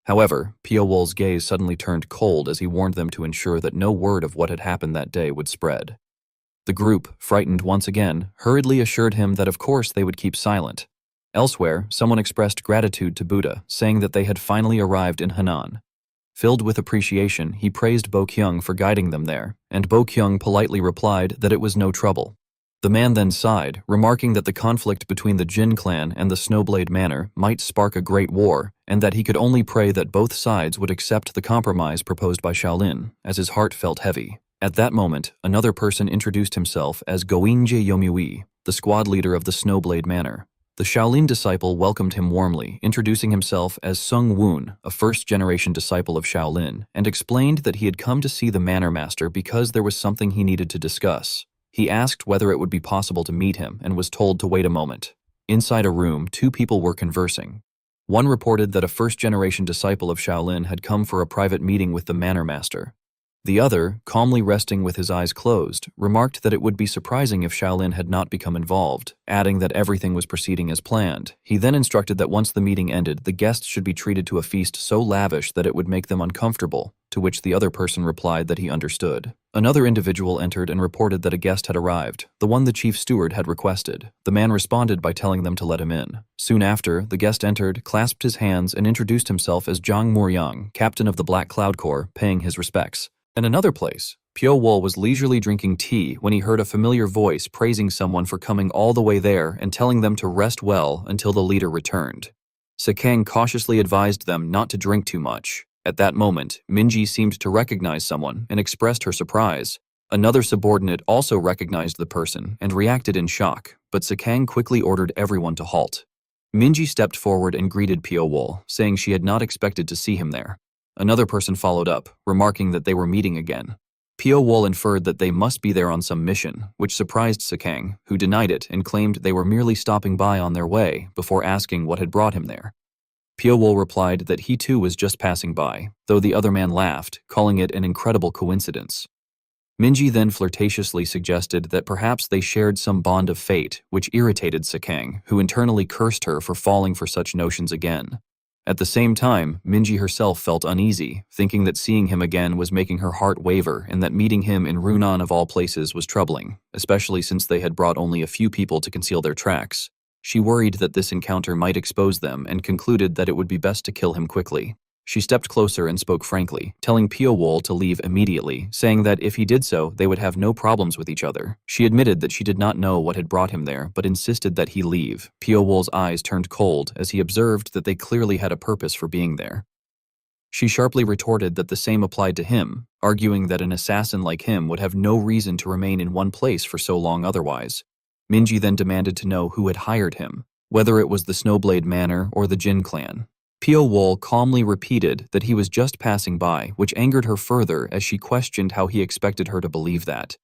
However, Pio Wool's gaze suddenly turned cold as he warned them to ensure that no word of what had happened that day would spread. The group, frightened once again, hurriedly assured him that of course they would keep silent. Elsewhere, someone expressed gratitude to Buddha, saying that they had finally arrived in Henan. Filled with appreciation, he praised Bo-kyung for guiding them there, and Bo-kyung politely replied that it was no trouble. The man then sighed, remarking that the conflict between the Jin clan and the Snowblade Manor might spark a great war, and that he could only pray that both sides would accept the compromise proposed by Shaolin, as his heart felt heavy. At that moment, another person introduced himself as Goinje Yomiuri, the squad leader of the Snowblade Manor. The Shaolin disciple welcomed him warmly, introducing himself as Sung Woon, a first-generation disciple of Shaolin, and explained that he had come to see the Manor Master because there was something he needed to discuss. He asked whether it would be possible to meet him and was told to wait a moment. Inside a room, two people were conversing. One reported that a first-generation disciple of Shaolin had come for a private meeting with the Manor Master. The other, calmly resting with his eyes closed, remarked that it would be surprising if Shaolin had not become involved, adding that everything was proceeding as planned. He then instructed that once the meeting ended, the guests should be treated to a feast so lavish that it would make them uncomfortable, to which the other person replied that he understood. Another individual entered and reported that a guest had arrived, the one the chief steward had requested. The man responded by telling them to let him in. Soon after, the guest entered, clasped his hands, and introduced himself as Jang Muryang, captain of the Black Cloud Corps, paying his respects. In another place, Pyo Wol was leisurely drinking tea when he heard a familiar voice praising someone for coming all the way there and telling them to rest well until the leader returned. Sakang cautiously advised them not to drink too much. At that moment, Minji seemed to recognize someone and expressed her surprise. Another subordinate also recognized the person and reacted in shock, but Sakang quickly ordered everyone to halt. Minji stepped forward and greeted Pyo Wol, saying she had not expected to see him there. Another person followed up, remarking that they were meeting again. Pyo Wol inferred that they must be there on some mission, which surprised Sakang, who denied it and claimed they were merely stopping by on their way before asking what had brought him there. Pyo Wol replied that he too was just passing by, though the other man laughed, calling it an incredible coincidence. Minji then flirtatiously suggested that perhaps they shared some bond of fate, which irritated Sakang, who internally cursed her for falling for such notions again. At the same time, Minji herself felt uneasy, thinking that seeing him again was making her heart waver and that meeting him in Runan of all places was troubling, especially since they had brought only a few people to conceal their tracks. She worried that this encounter might expose them and concluded that it would be best to kill him quickly. She stepped closer and spoke frankly, telling Pyo Wol to leave immediately, saying that if he did so, they would have no problems with each other. She admitted that she did not know what had brought him there, but insisted that he leave. Pyo Wol's eyes turned cold as he observed that they clearly had a purpose for being there. She sharply retorted that the same applied to him, arguing that an assassin like him would have no reason to remain in one place for so long otherwise. Minji then demanded to know who had hired him, whether it was the Snowblade Manor or the Jin clan. Pyo Wol calmly repeated that he was just passing by, which angered her further as she questioned how he expected her to believe that.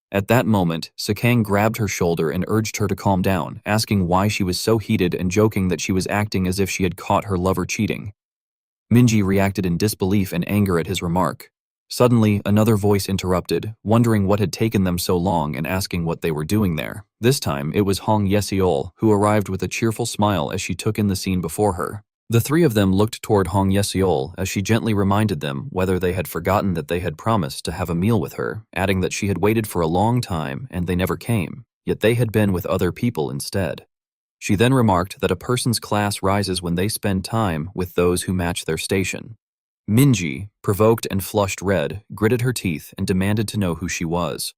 At that moment, Sakang grabbed her shoulder and urged her to calm down, asking why she was so heated and joking that she was acting as if she had caught her lover cheating. Minji reacted in disbelief and anger at his remark. Suddenly, another voice interrupted, wondering what had taken them so long and asking what they were doing there. This time, it was Hong Yeseol, who arrived with a cheerful smile as she took in the scene before her. The three of them looked toward Hong Yeseol as she gently reminded them whether they had forgotten that they had promised to have a meal with her, adding that she had waited for a long time and they never came, yet they had been with other people instead. She then remarked that a person's class rises when they spend time with those who match their station. Minji, provoked and flushed red, gritted her teeth and demanded to know who she was.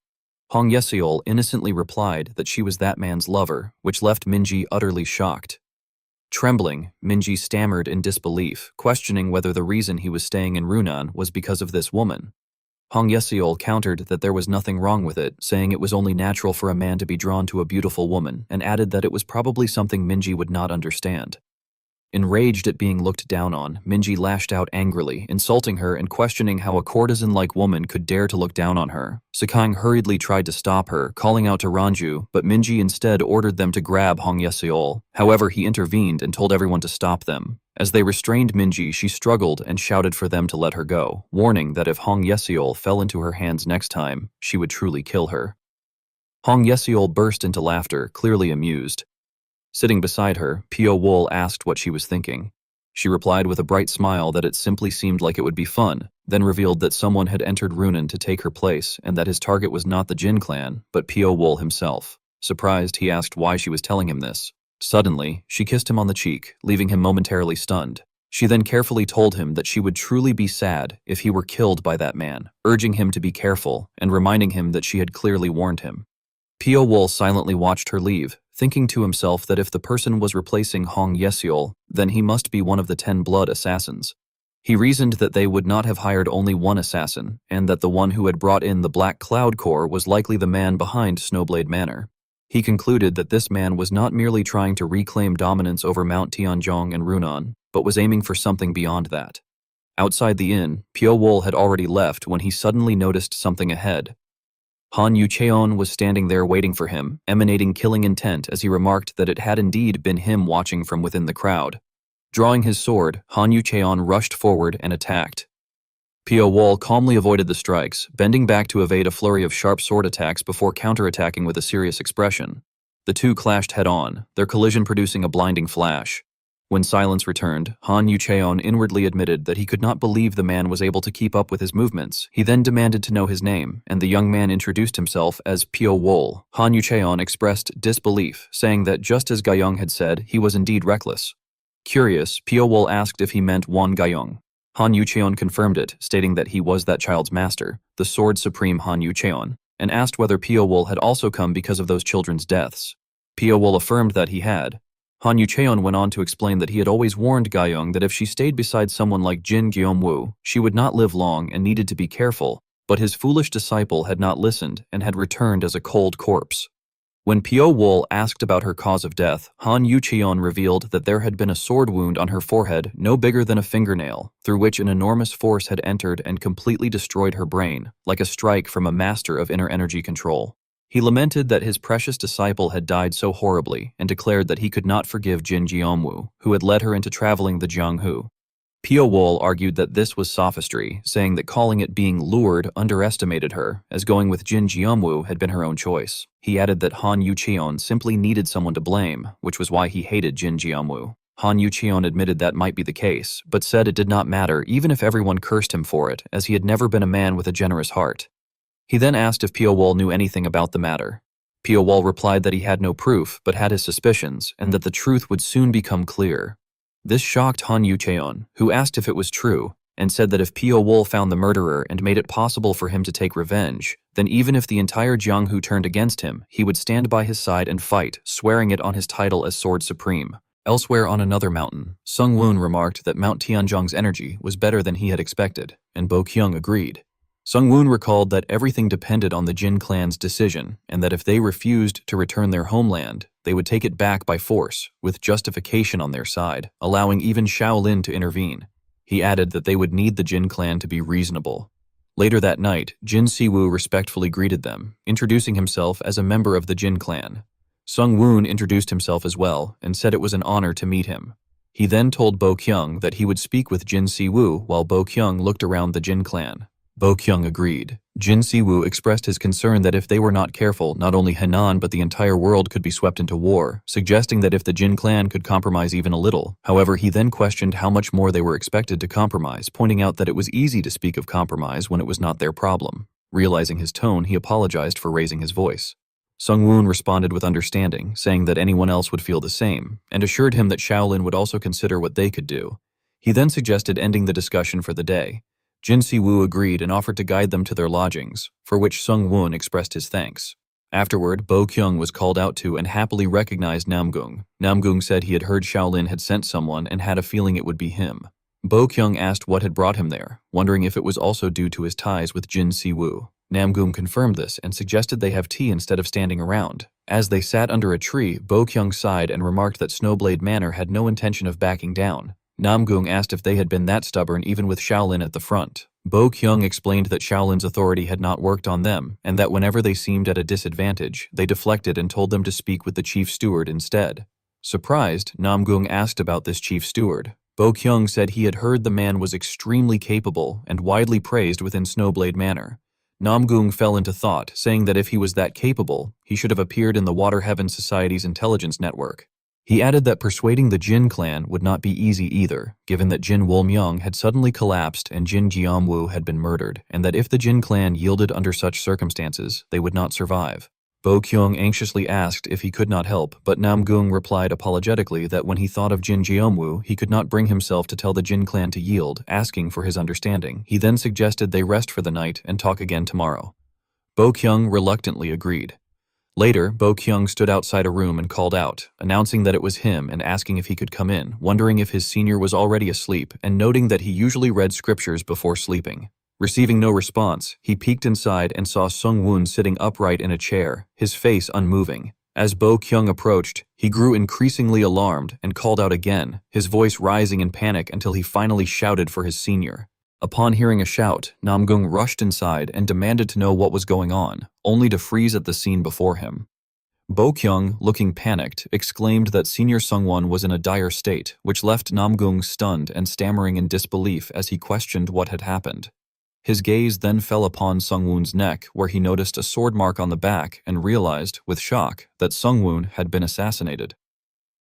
Hong Yeseol innocently replied that she was that man's lover, which left Minji utterly shocked. Trembling, Minji stammered in disbelief, questioning whether the reason he was staying in Runan was because of this woman. Hong Yeseol countered that there was nothing wrong with it, saying it was only natural for a man to be drawn to a beautiful woman, and added that it was probably something Minji would not understand. Enraged at being looked down on, Minji lashed out angrily, insulting her and questioning how a courtesan-like woman could dare to look down on her. Sakang hurriedly tried to stop her, calling out to Ranju, but Minji instead ordered them to grab Hong Yeseol. However, he intervened and told everyone to stop them. As they restrained Minji, she struggled and shouted for them to let her go, warning that if Hong Yeseol fell into her hands next time, she would truly kill her. Hong Yeseol burst into laughter, clearly amused. Sitting beside her, Pyo Wol asked what she was thinking. She replied with a bright smile that it simply seemed like it would be fun, then revealed that someone had entered Runan to take her place and that his target was not the Jin clan, but Pyo Wol himself. Surprised, he asked why she was telling him this. Suddenly, she kissed him on the cheek, leaving him momentarily stunned. She then carefully told him that she would truly be sad if he were killed by that man, urging him to be careful and reminding him that she had clearly warned him. Pio Wol silently watched her leave, thinking to himself that if the person was replacing Hong Yeseol, then he must be one of the 10 blood assassins. He reasoned that they would not have hired only one assassin, and that the one who had brought in the Black Cloud Corps was likely the man behind Snowblade Manor. He concluded that this man was not merely trying to reclaim dominance over Mount Tianzhong and Runan, but was aiming for something beyond that. Outside the inn, Pio Wol had already left when he suddenly noticed something ahead. Han Yucheon was standing there waiting for him, emanating killing intent as he remarked that it had indeed been him watching from within the crowd. Drawing his sword, Han Yucheon rushed forward and attacked. Pio Wol calmly avoided the strikes, bending back to evade a flurry of sharp sword attacks before counterattacking with a serious expression. The two clashed head-on, their collision producing a blinding flash. When silence returned, Han Yucheon inwardly admitted that he could not believe the man was able to keep up with his movements. He then demanded to know his name, and the young man introduced himself as Pio Wol. Han Yucheon expressed disbelief, saying that just as Gaiyong had said, he was indeed reckless. Curious, Pio Wol asked if he meant Wan Gaiyong. Han Yucheon confirmed it, stating that he was that child's master, the Sword Supreme Han Yucheon, and asked whether Pio Wol had also come because of those children's deaths. Pio Wol affirmed that he had. Han Yucheon went on to explain that he had always warned Gaiyong that if she stayed beside someone like Jin Gyomwoo, she would not live long and needed to be careful, but his foolish disciple had not listened and had returned as a cold corpse. When Pio Wol asked about her cause of death, Han Yucheon revealed that there had been a sword wound on her forehead no bigger than a fingernail, through which an enormous force had entered and completely destroyed her brain, like a strike from a master of inner energy control. He lamented that his precious disciple had died so horribly and declared that he could not forgive Jin Jiomwu, who had led her into traveling the Jianghu. Pio Wol argued that this was sophistry, saying that calling it being lured underestimated her, as going with Jin Jiomwu had been her own choice. He added that Han Yucheon simply needed someone to blame, which was why he hated Jin Jiomwu. Han Yucheon admitted that might be the case, but said it did not matter even if everyone cursed him for it, as he had never been a man with a generous heart. He then asked if Pio Wol knew anything about the matter. Pio Wol replied that he had no proof, but had his suspicions, and that the truth would soon become clear. This shocked Han Yucheon, who asked if it was true, and said that if Pio Wol found the murderer and made it possible for him to take revenge, then even if the entire Jianghu turned against him, he would stand by his side and fight, swearing it on his title as Sword Supreme. Elsewhere on another mountain, Sung Woon remarked that Mount Tianzhong's energy was better than he had expected, and Bo Kyung agreed. Sung Woon recalled that everything depended on the Jin clan's decision, and that if they refused to return their homeland, they would take it back by force, with justification on their side, allowing even Shaolin to intervene. He added that they would need the Jin clan to be reasonable. Later that night, Jin Siwoo respectfully greeted them, introducing himself as a member of the Jin clan. Sung Woon introduced himself as well, and said it was an honor to meet him. He then told Bo Kyung that he would speak with Jin Siwoo while Bo Kyung looked around the Jin clan. Bo Kyung agreed. Jin Siwoo expressed his concern that if they were not careful, not only Henan but the entire world could be swept into war, suggesting that if the Jin clan could compromise even a little. However, he then questioned how much more they were expected to compromise, pointing out that it was easy to speak of compromise when it was not their problem. Realizing his tone, he apologized for raising his voice. Sung Woon responded with understanding, saying that anyone else would feel the same, and assured him that Shaolin would also consider what they could do. He then suggested ending the discussion for the day. Jin Siwoo agreed and offered to guide them to their lodgings, for which Sung Woon expressed his thanks. Afterward, Bo Kyung was called out to and happily recognized Namgung. Namgung said he had heard Shaolin had sent someone and had a feeling it would be him. Bo Kyung asked what had brought him there, wondering if it was also due to his ties with Jin Siwoo. Namgung confirmed this and suggested they have tea instead of standing around. As they sat under a tree, Bo Kyung sighed and remarked that Snowblade Manor had no intention of backing down. Namgung asked if they had been that stubborn even with Shaolin at the front. Bo Kyung explained that Shaolin's authority had not worked on them, and that whenever they seemed at a disadvantage, they deflected and told them to speak with the chief steward instead. Surprised, Namgung asked about this chief steward. Bo Kyung said he had heard the man was extremely capable and widely praised within Snowblade Manor. Namgung fell into thought, saying that if he was that capable, he should have appeared in the Water Heaven Society's intelligence network. He added that persuading the Jin clan would not be easy either, given that Jin Wolmyong had suddenly collapsed and Jin Jiamwu had been murdered, and that if the Jin clan yielded under such circumstances, they would not survive. Bo Kyung anxiously asked if he could not help, but Namgung replied apologetically that when he thought of Jin Jeomwoo, he could not bring himself to tell the Jin clan to yield, asking for his understanding. He then suggested they rest for the night and talk again tomorrow. Bo Kyung reluctantly agreed. Later, Bo Kyung stood outside a room and called out, announcing that it was him and asking if he could come in, wondering if his senior was already asleep and noting that he usually read scriptures before sleeping. Receiving no response, he peeked inside and saw Sung-woon sitting upright in a chair, his face unmoving. As Bo Kyung approached, he grew increasingly alarmed and called out again, his voice rising in panic until he finally shouted for his senior. Upon hearing a shout, Namgung rushed inside and demanded to know what was going on, only to freeze at the scene before him. Bo Kyung, looking panicked, exclaimed that Senior Sungwon was in a dire state, which left Namgung stunned and stammering in disbelief as he questioned what had happened. His gaze then fell upon Sungwoon's neck, where he noticed a sword mark on the back and realized, with shock, that Sungwoon had been assassinated.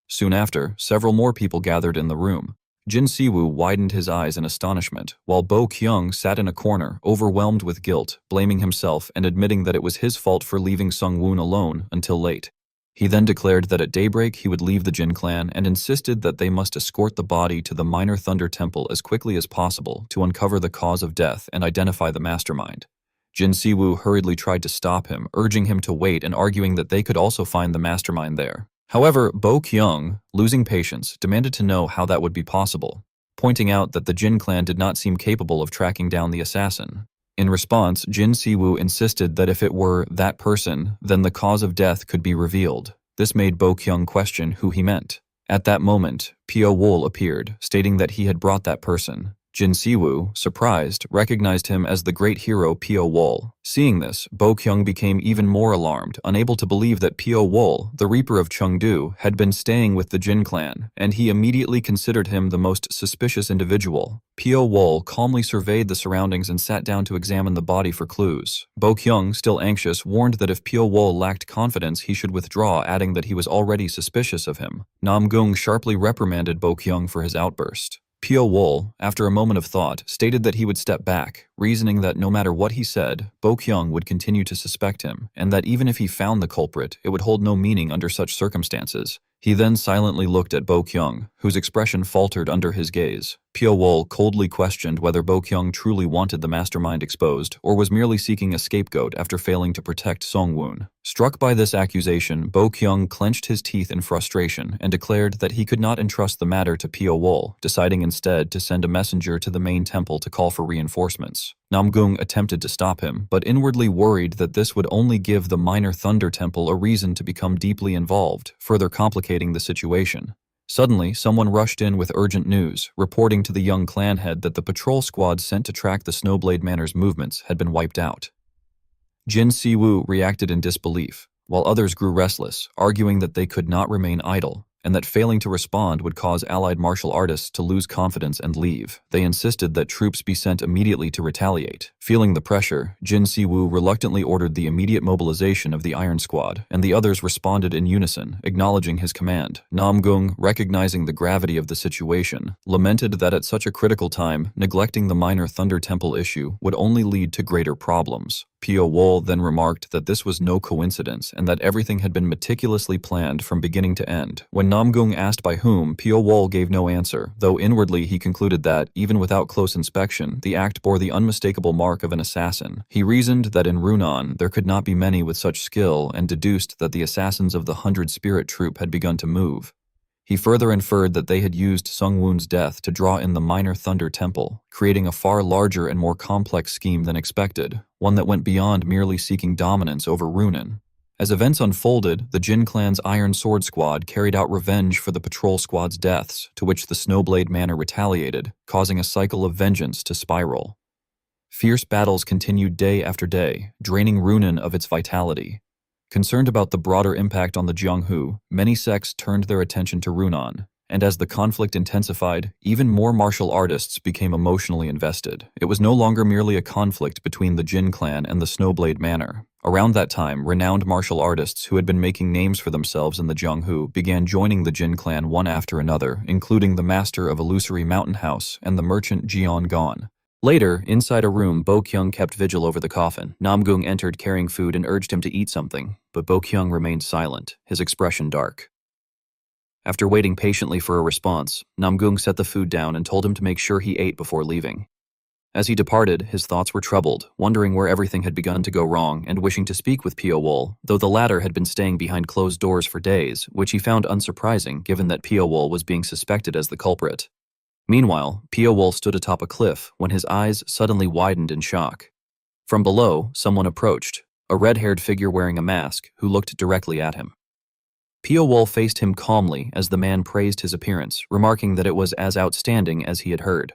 Soon after, several more people gathered in the room. Jin Siwoo widened his eyes in astonishment, while Bo Kyung sat in a corner, overwhelmed with guilt, blaming himself and admitting that it was his fault for leaving Sungwoon alone until late. He then declared that at daybreak he would leave the Jin clan and insisted that they must escort the body to the Minor Thunder Temple as quickly as possible to uncover the cause of death and identify the mastermind. Jin Siwoo hurriedly tried to stop him, urging him to wait and arguing that they could also find the mastermind there. However, Bo Kyung, losing patience, demanded to know how that would be possible, pointing out that the Jin clan did not seem capable of tracking down the assassin. In response, Jin Siwoo insisted that if it were that person, then the cause of death could be revealed. This made Bo Kyung question who he meant. At that moment, Pyo Wol appeared, stating that he had brought that person. Jin Siwoo, surprised, recognized him as the great hero Pyo Wol. Seeing this, Bo Kyung became even more alarmed, unable to believe that Pyo Wol, the Reaper of Chengdu, had been staying with the Jin clan, and he immediately considered him the most suspicious individual. Pyo Wol calmly surveyed the surroundings and sat down to examine the body for clues. Bo Kyung, still anxious, warned that if Pyo Wol lacked confidence he should withdraw, adding that he was already suspicious of him. Namgung sharply reprimanded Bo Kyung for his outburst. Pyo Wol, after a moment of thought, stated that he would step back, reasoning that no matter what he said, Bo Kyung would continue to suspect him, and that even if he found the culprit, it would hold no meaning under such circumstances. He then silently looked at Bo Kyung, whose expression faltered under his gaze. Pyo Wol coldly questioned whether Bo Kyung truly wanted the mastermind exposed, or was merely seeking a scapegoat after failing to protect Songwoon. Struck by this accusation, Bo Kyung clenched his teeth in frustration and declared that he could not entrust the matter to Pyo Wol, deciding instead to send a messenger to the main temple to call for reinforcements. Namgung attempted to stop him, but inwardly worried that this would only give the Minor Thunder Temple a reason to become deeply involved, further complicating the situation. Suddenly, someone rushed in with urgent news, reporting to the young clan head that the patrol squad sent to track the Snowblade Manor's movements had been wiped out. Jin Siwoo reacted in disbelief, while others grew restless, arguing that they could not remain idle, and that failing to respond would cause allied martial artists to lose confidence and leave. They insisted that troops be sent immediately to retaliate. Feeling the pressure, Jin Siwoo reluctantly ordered the immediate mobilization of the Iron Squad, and the others responded in unison, acknowledging his command. Namgung, recognizing the gravity of the situation, lamented that at such a critical time, neglecting the Minor Thunder Temple issue would only lead to greater problems. Pyo Wol then remarked that this was no coincidence and that everything had been meticulously planned from beginning to end. When Namgung asked by whom, Pyo Wol gave no answer, though inwardly he concluded that, even without close inspection, the act bore the unmistakable mark of an assassin. He reasoned that in Runan there could not be many with such skill and deduced that the assassins of the 100 Spirit Troop had begun to move. He further inferred that they had used Sungwoon's death to draw in the Minor Thunder Temple, creating a far larger and more complex scheme than expected, one that went beyond merely seeking dominance over Runan. As events unfolded, the Jin clan's Iron Sword Squad carried out revenge for the patrol squad's deaths, to which the Snowblade Manor retaliated, causing a cycle of vengeance to spiral. Fierce battles continued day after day, draining Runan of its vitality. Concerned about the broader impact on the Jianghu, many sects turned their attention to Runan, and as the conflict intensified, even more martial artists became emotionally invested. It was no longer merely a conflict between the Jin clan and the Snowblade Manor. Around that time, renowned martial artists who had been making names for themselves in the Jianghu began joining the Jin clan one after another, including the master of Illusory Mountain House and the merchant Jian Gon. Later, inside a room, Bo-kyung kept vigil over the coffin. Namgung entered carrying food and urged him to eat something, but Bo-kyung remained silent, his expression dark. After waiting patiently for a response, Namgung set the food down and told him to make sure he ate before leaving. As he departed, his thoughts were troubled, wondering where everything had begun to go wrong and wishing to speak with Pio-wol, though the latter had been staying behind closed doors for days, which he found unsurprising given that Pio-wol was being suspected as the culprit. Meanwhile, Pio-wol stood atop a cliff when his eyes suddenly widened in shock. From below, someone approached, a red-haired figure wearing a mask who looked directly at him. Pio-wol faced him calmly as the man praised his appearance, remarking that it was as outstanding as he had heard.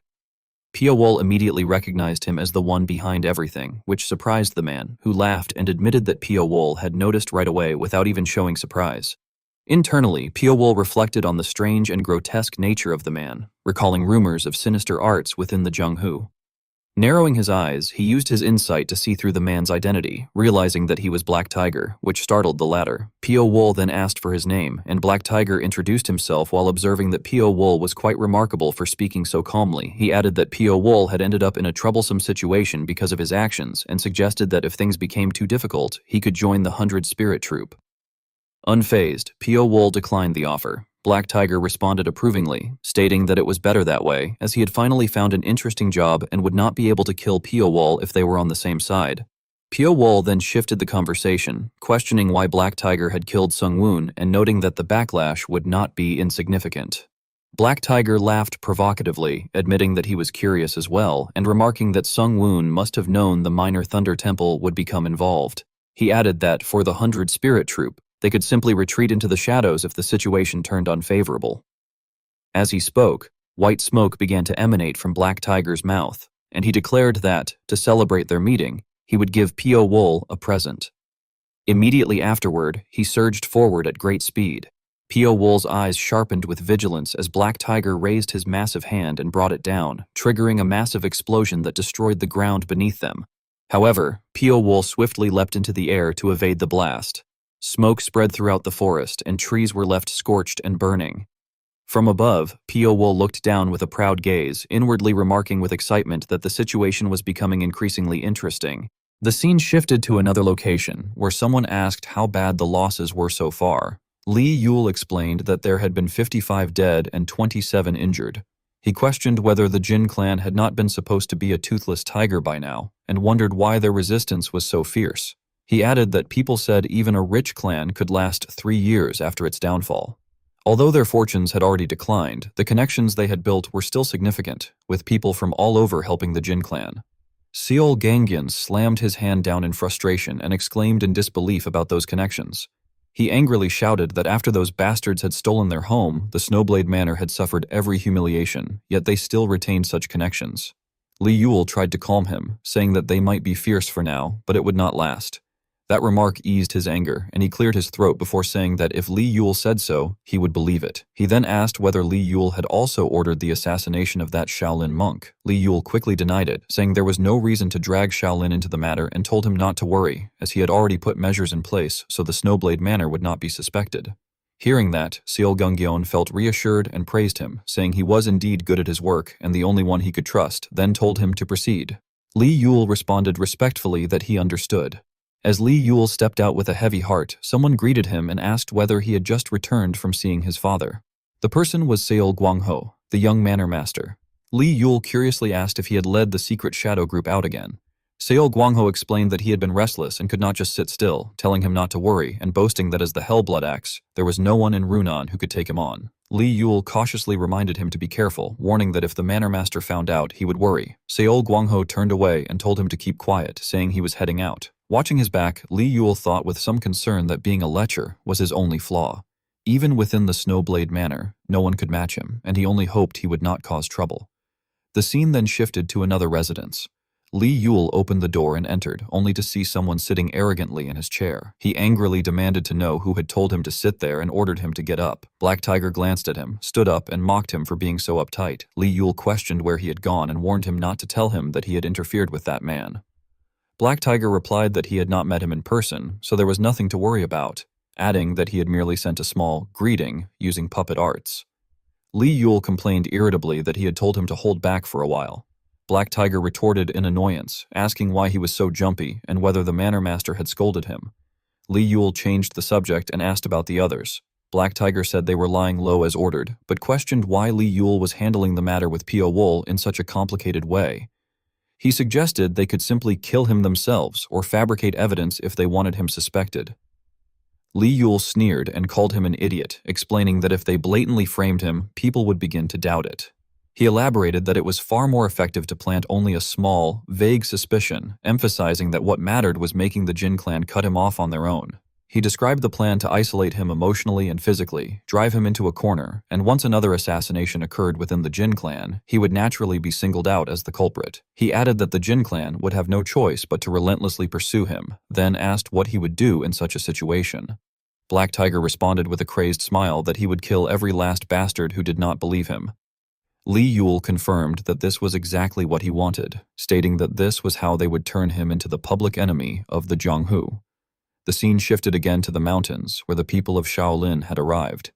Pio-wol immediately recognized him as the one behind everything, which surprised the man, who laughed and admitted that Pio-wol had noticed right away without even showing surprise. Internally, Pio-wol reflected on the strange and grotesque nature of the man, recalling rumors of sinister arts within the Jung-hu. Narrowing his eyes, he used his insight to see through the man's identity, realizing that he was Black Tiger, which startled the latter. Pio-wol then asked for his name, and Black Tiger introduced himself while observing that Pio-wol was quite remarkable for speaking so calmly. He added that Pio-wol had ended up in a troublesome situation because of his actions, and suggested that if things became too difficult, he could join the 100 Spirit Troop. Unfazed, Pio-wol declined the offer. Black Tiger responded approvingly, stating that it was better that way, as he had finally found an interesting job and would not be able to kill Pio-wol if they were on the same side. Pio-wol then shifted the conversation, questioning why Black Tiger had killed Sung-woon and noting that the backlash would not be insignificant. Black Tiger laughed provocatively, admitting that he was curious as well, and remarking that Sung-woon must have known the Minor Thunder Temple would become involved. He added that, for the 100 Spirit Troop, they could simply retreat into the shadows if the situation turned unfavorable. As he spoke, white smoke began to emanate from Black Tiger's mouth, and he declared that, to celebrate their meeting, he would give Pio-wol a present. Immediately afterward, he surged forward at great speed. Pio-wol's eyes sharpened with vigilance as Black Tiger raised his massive hand and brought it down, triggering a massive explosion that destroyed the ground beneath them. However, Pio-wol swiftly leapt into the air to evade the blast. Smoke spread throughout the forest, and trees were left scorched and burning. From above, Pio-wol looked down with a proud gaze, inwardly remarking with excitement that the situation was becoming increasingly interesting. The scene shifted to another location, where someone asked how bad the losses were so far. Lee Yul explained that there had been 55 dead and 27 injured. He questioned whether the Jin clan had not been supposed to be a toothless tiger by now, and wondered why their resistance was so fierce. He added that people said even a rich clan could last 3 years after its downfall. Although their fortunes had already declined, the connections they had built were still significant, with people from all over helping the Jin clan. Seol Gangyan slammed his hand down in frustration and exclaimed in disbelief about those connections. He angrily shouted that after those bastards had stolen their home, the Snowblade Manor had suffered every humiliation, yet they still retained such connections. Lee Yul tried to calm him, saying that they might be fierce for now, but it would not last. That remark eased his anger, and he cleared his throat before saying that if Lee Yul said so, he would believe it. He then asked whether Lee Yul had also ordered the assassination of that Shaolin monk. Lee Yul quickly denied it, saying there was no reason to drag Shaolin into the matter and told him not to worry, as he had already put measures in place so the Snowblade Manor would not be suspected. Hearing that, Seol Gangyeon felt reassured and praised him, saying he was indeed good at his work and the only one he could trust, then told him to proceed. Lee Yul responded respectfully that he understood. As Lee Yul stepped out with a heavy heart, someone greeted him and asked whether he had just returned from seeing his father. The person was Seol Gwangho, the young manor master. Lee Yul curiously asked if he had led the secret shadow group out again. Seol Gwangho explained that he had been restless and could not just sit still, telling him not to worry and boasting that as the Hellblood Axe, there was no one in Runan who could take him on. Lee Yul cautiously reminded him to be careful, warning that if the manor master found out, he would worry. Seol Gwangho turned away and told him to keep quiet, saying he was heading out. Watching his back, Lee Yul thought with some concern that being a lecher was his only flaw. Even within the Snowblade Manor, no one could match him, and he only hoped he would not cause trouble. The scene then shifted to another residence. Lee Yul opened the door and entered, only to see someone sitting arrogantly in his chair. He angrily demanded to know who had told him to sit there and ordered him to get up. Black Tiger glanced at him, stood up, and mocked him for being so uptight. Lee Yul questioned where he had gone and warned him not to tell him that he had interfered with that man. Black Tiger replied that he had not met him in person, so there was nothing to worry about, adding that he had merely sent a small greeting using puppet arts. Lee Yul complained irritably that he had told him to hold back for a while. Black Tiger retorted in annoyance, asking why he was so jumpy and whether the manor master had scolded him. Li Yule changed the subject and asked about the others. Black Tiger said they were lying low as ordered, but questioned why Li Yule was handling the matter with Pio Wool in such a complicated way. He suggested they could simply kill him themselves or fabricate evidence if they wanted him suspected. Li Yule sneered and called him an idiot, explaining that if they blatantly framed him, people would begin to doubt it. He elaborated that it was far more effective to plant only a small, vague suspicion, emphasizing that what mattered was making the Jin clan cut him off on their own. He described the plan to isolate him emotionally and physically, drive him into a corner, and once another assassination occurred within the Jin clan, he would naturally be singled out as the culprit. He added that the Jin clan would have no choice but to relentlessly pursue him, then asked what he would do in such a situation. Black Tiger responded with a crazed smile that he would kill every last bastard who did not believe him. Li Yule confirmed that this was exactly what he wanted, stating that this was how they would turn him into the public enemy of the Jianghu. The scene shifted again to the mountains, where the people of Shaolin had arrived.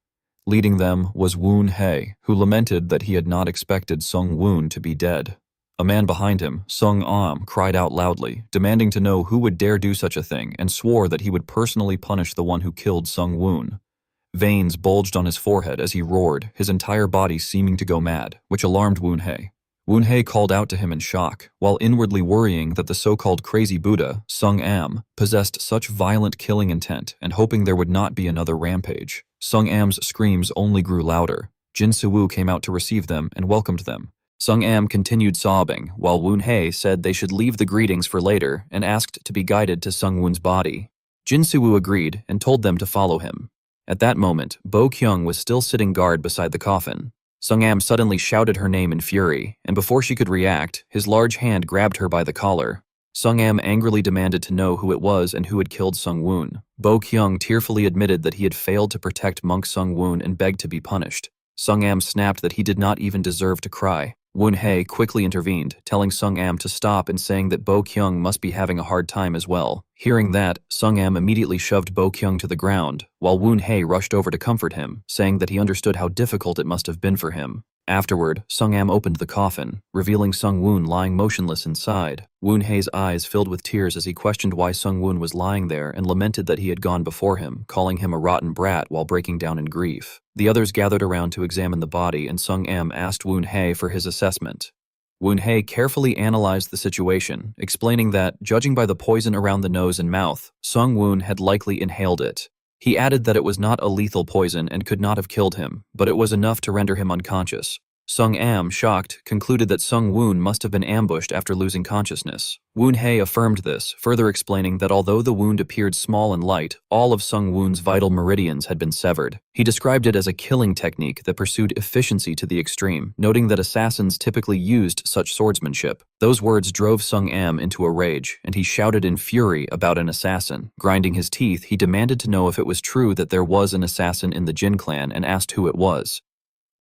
Leading them was Woon Hei, who lamented that he had not expected Sung Woon to be dead. A man behind him, Sung Am, cried out loudly, demanding to know who would dare do such a thing, and swore that he would personally punish the one who killed Sung Woon. Veins bulged on his forehead as he roared, his entire body seeming to go mad, which alarmed Woon Hei. Woon Hei called out to him in shock, while inwardly worrying that the so-called crazy Buddha, Sung Am, possessed such violent killing intent and hoping there would not be another rampage. Sung Am's screams only grew louder. Jin Si-woo came out to receive them and welcomed them. Sung Am continued sobbing, while Woon Hei said they should leave the greetings for later and asked to be guided to Sung Woon's body. Jin Si-woo agreed and told them to follow him. At that moment, Bo Kyung was still sitting guard beside the coffin. Sung Am suddenly shouted her name in fury, and before she could react, his large hand grabbed her by the collar. Sung Am angrily demanded to know who it was and who had killed Sung Woon. Bo Kyung tearfully admitted that he had failed to protect monk Sung Woon and begged to be punished. Sung Am snapped that he did not even deserve to cry. Woon Hei quickly intervened, telling Sung Am to stop and saying that Bo Kyung must be having a hard time as well. Hearing that, Sung Am immediately shoved Bo Kyung to the ground, while Woon Hei rushed over to comfort him, saying that he understood how difficult it must have been for him. Afterward, Sung Am opened the coffin, revealing Sung Woon lying motionless inside. Woon Hei's eyes filled with tears as he questioned why Sung Woon was lying there and lamented that he had gone before him, calling him a rotten brat while breaking down in grief. The others gathered around to examine the body, and Sung Am asked Woon Hei for his assessment. Woon Hei carefully analyzed the situation, explaining that, judging by the poison around the nose and mouth, Sung Woon had likely inhaled it. He added that it was not a lethal poison and could not have killed him, but it was enough to render him unconscious. Sung Am, shocked, concluded that Sung Woon must have been ambushed after losing consciousness. Woon Hei affirmed this, further explaining that although the wound appeared small and light, all of Sung Woon's vital meridians had been severed. He described it as a killing technique that pursued efficiency to the extreme, noting that assassins typically used such swordsmanship. Those words drove Sung Am into a rage, and he shouted in fury about an assassin. Grinding his teeth, he demanded to know if it was true that there was an assassin in the Jin clan and asked who it was.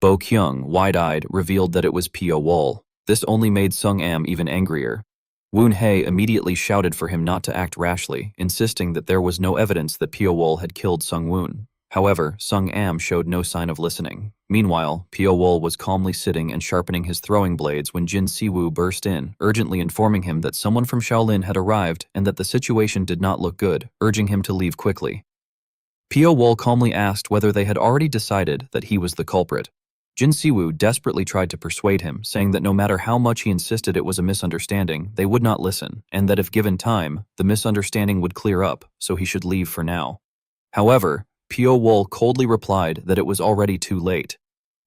Bo Kyung, wide-eyed, revealed that it was Pio Wool. This only made Sung Am even angrier. Woon Hei immediately shouted for him not to act rashly, insisting that there was no evidence that Pio Wool had killed Sung Woon. However, Sung Am showed no sign of listening. Meanwhile, Pio Wool was calmly sitting and sharpening his throwing blades when Jin Si-woo burst in, urgently informing him that someone from Shaolin had arrived and that the situation did not look good, urging him to leave quickly. Pio Wool calmly asked whether they had already decided that he was the culprit. Jin Si-woo desperately tried to persuade him, saying that no matter how much he insisted it was a misunderstanding, they would not listen, and that if given time, the misunderstanding would clear up, so he should leave for now. However, Pio Wool coldly replied that it was already too late.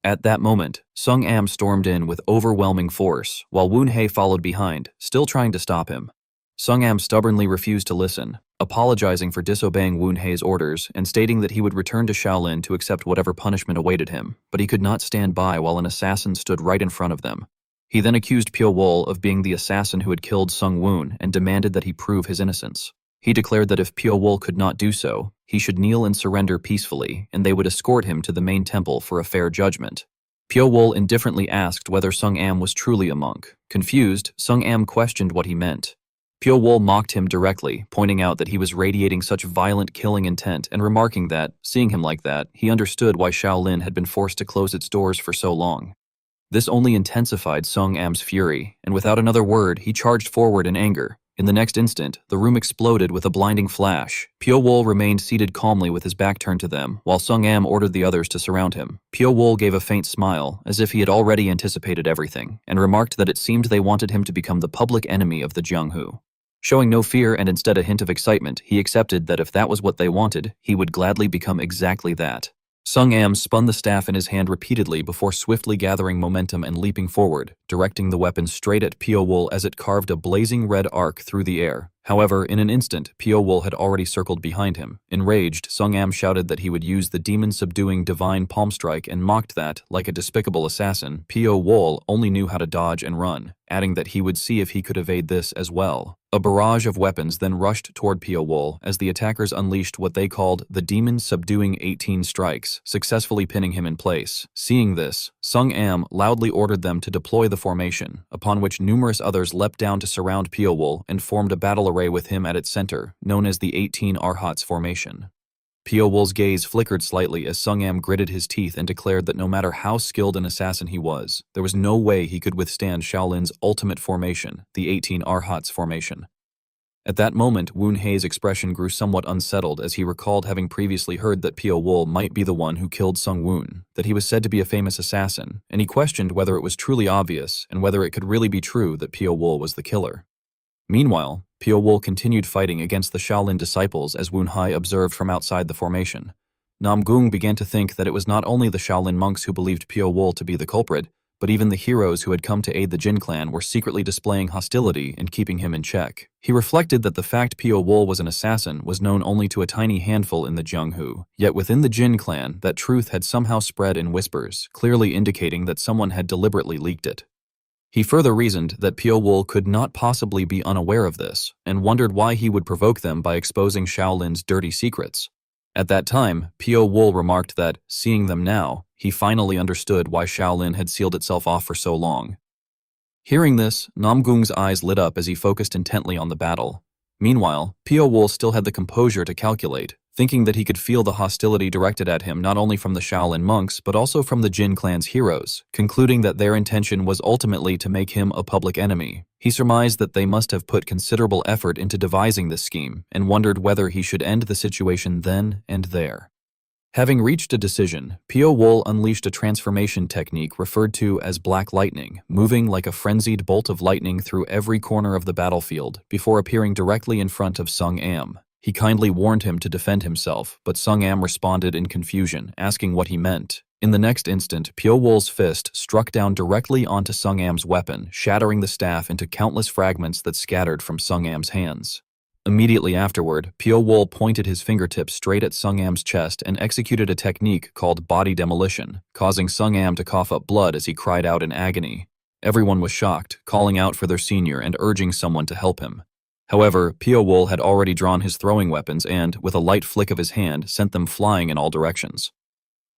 At that moment, Sung Am stormed in with overwhelming force, while Woon Hei followed behind, still trying to stop him. Sung Am stubbornly refused to listen, apologizing for disobeying Woon Hei's orders and stating that he would return to Shaolin to accept whatever punishment awaited him, but he could not stand by while an assassin stood right in front of them. He then accused Pio Wool of being the assassin who had killed Sung Woon and demanded that he prove his innocence. He declared that if Pio Wool could not do so, he should kneel and surrender peacefully, and they would escort him to the main temple for a fair judgment. Pio Wool indifferently asked whether Sung Am was truly a monk. Confused, Sung Am questioned what he meant. Pio Wool mocked him directly, pointing out that he was radiating such violent killing intent and remarking that, seeing him like that, he understood why Shaolin had been forced to close its doors for so long. This only intensified Sung Am's fury, and without another word, he charged forward in anger. In the next instant, the room exploded with a blinding flash. Pyo Wol remained seated calmly with his back turned to them, while Sung Am ordered the others to surround him. Pyo Wol gave a faint smile, as if he had already anticipated everything, and remarked that it seemed they wanted him to become the public enemy of the Jianghu. Showing no fear and instead a hint of excitement, he accepted that if that was what they wanted, he would gladly become exactly that. Sung Am spun the staff in his hand repeatedly before swiftly gathering momentum and leaping forward, directing the weapon straight at Pyo Wol as it carved a blazing red arc through the air. However, in an instant, Pyo Wol had already circled behind him. Enraged, Sung Am shouted that he would use the demon-subduing divine palm strike and mocked that, like a despicable assassin, Pyo Wol only knew how to dodge and run, adding that he would see if he could evade this as well. A barrage of weapons then rushed toward Pyo Wol as the attackers unleashed what they called the demon-subduing 18 strikes, successfully pinning him in place. Seeing this, Sung Am loudly ordered them to deploy the formation, upon which numerous others leapt down to surround Pyo Wol and formed a battle array with him at its center, known as the 18 Arhats formation. Pyo Wol's gaze flickered slightly as Sung Am gritted his teeth and declared that no matter how skilled an assassin he was, there was no way he could withstand Shaolin's ultimate formation, the 18 Arhats formation. At that moment, Woon Hei's expression grew somewhat unsettled as he recalled having previously heard that Pyo Wol might be the one who killed Sung Woon, that he was said to be a famous assassin, and he questioned whether it was truly obvious and whether it could really be true that Pyo Wol was the killer. Meanwhile, Pyo Wol continued fighting against the Shaolin disciples as Woon Hei observed from outside the formation. Nam Gung began to think that it was not only the Shaolin monks who believed Pyo Wol to be the culprit, but even the heroes who had come to aid the Jin clan were secretly displaying hostility and keeping him in check. He reflected that the fact Pyo Wol was an assassin was known only to a tiny handful in the Jianghu, yet within the Jin clan, that truth had somehow spread in whispers, clearly indicating that someone had deliberately leaked it. He further reasoned that Pyo Wol could not possibly be unaware of this, and wondered why he would provoke them by exposing Shaolin's dirty secrets. At that time, Pyo Wol remarked that, seeing them now, he finally understood why Shaolin had sealed itself off for so long. Hearing this, Nam Gung's eyes lit up as he focused intently on the battle. Meanwhile, Pyo Wol still had the composure to calculate, thinking that he could feel the hostility directed at him not only from the Shaolin monks but also from the Jin clan's heroes, concluding that their intention was ultimately to make him a public enemy. He surmised that they must have put considerable effort into devising this scheme and wondered whether he should end the situation then and there. Having reached a decision, Pyo Wol unleashed a transformation technique referred to as Black Lightning, moving like a frenzied bolt of lightning through every corner of the battlefield before appearing directly in front of Sung Am. He kindly warned him to defend himself, but Sung Am responded in confusion, asking what he meant. In the next instant, Pyo Wol's fist struck down directly onto Sung Am's weapon, shattering the staff into countless fragments that scattered from Sung Am's hands. Immediately afterward, Pyo Wol pointed his fingertips straight at Sung Am's chest and executed a technique called body demolition, causing Sung Am to cough up blood as he cried out in agony. Everyone was shocked, calling out for their senior and urging someone to help him. However, Pyo Wol had already drawn his throwing weapons and, with a light flick of his hand, sent them flying in all directions.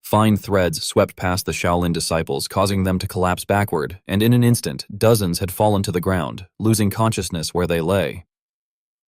Fine threads swept past the Shaolin disciples, causing them to collapse backward, and in an instant, dozens had fallen to the ground, losing consciousness where they lay.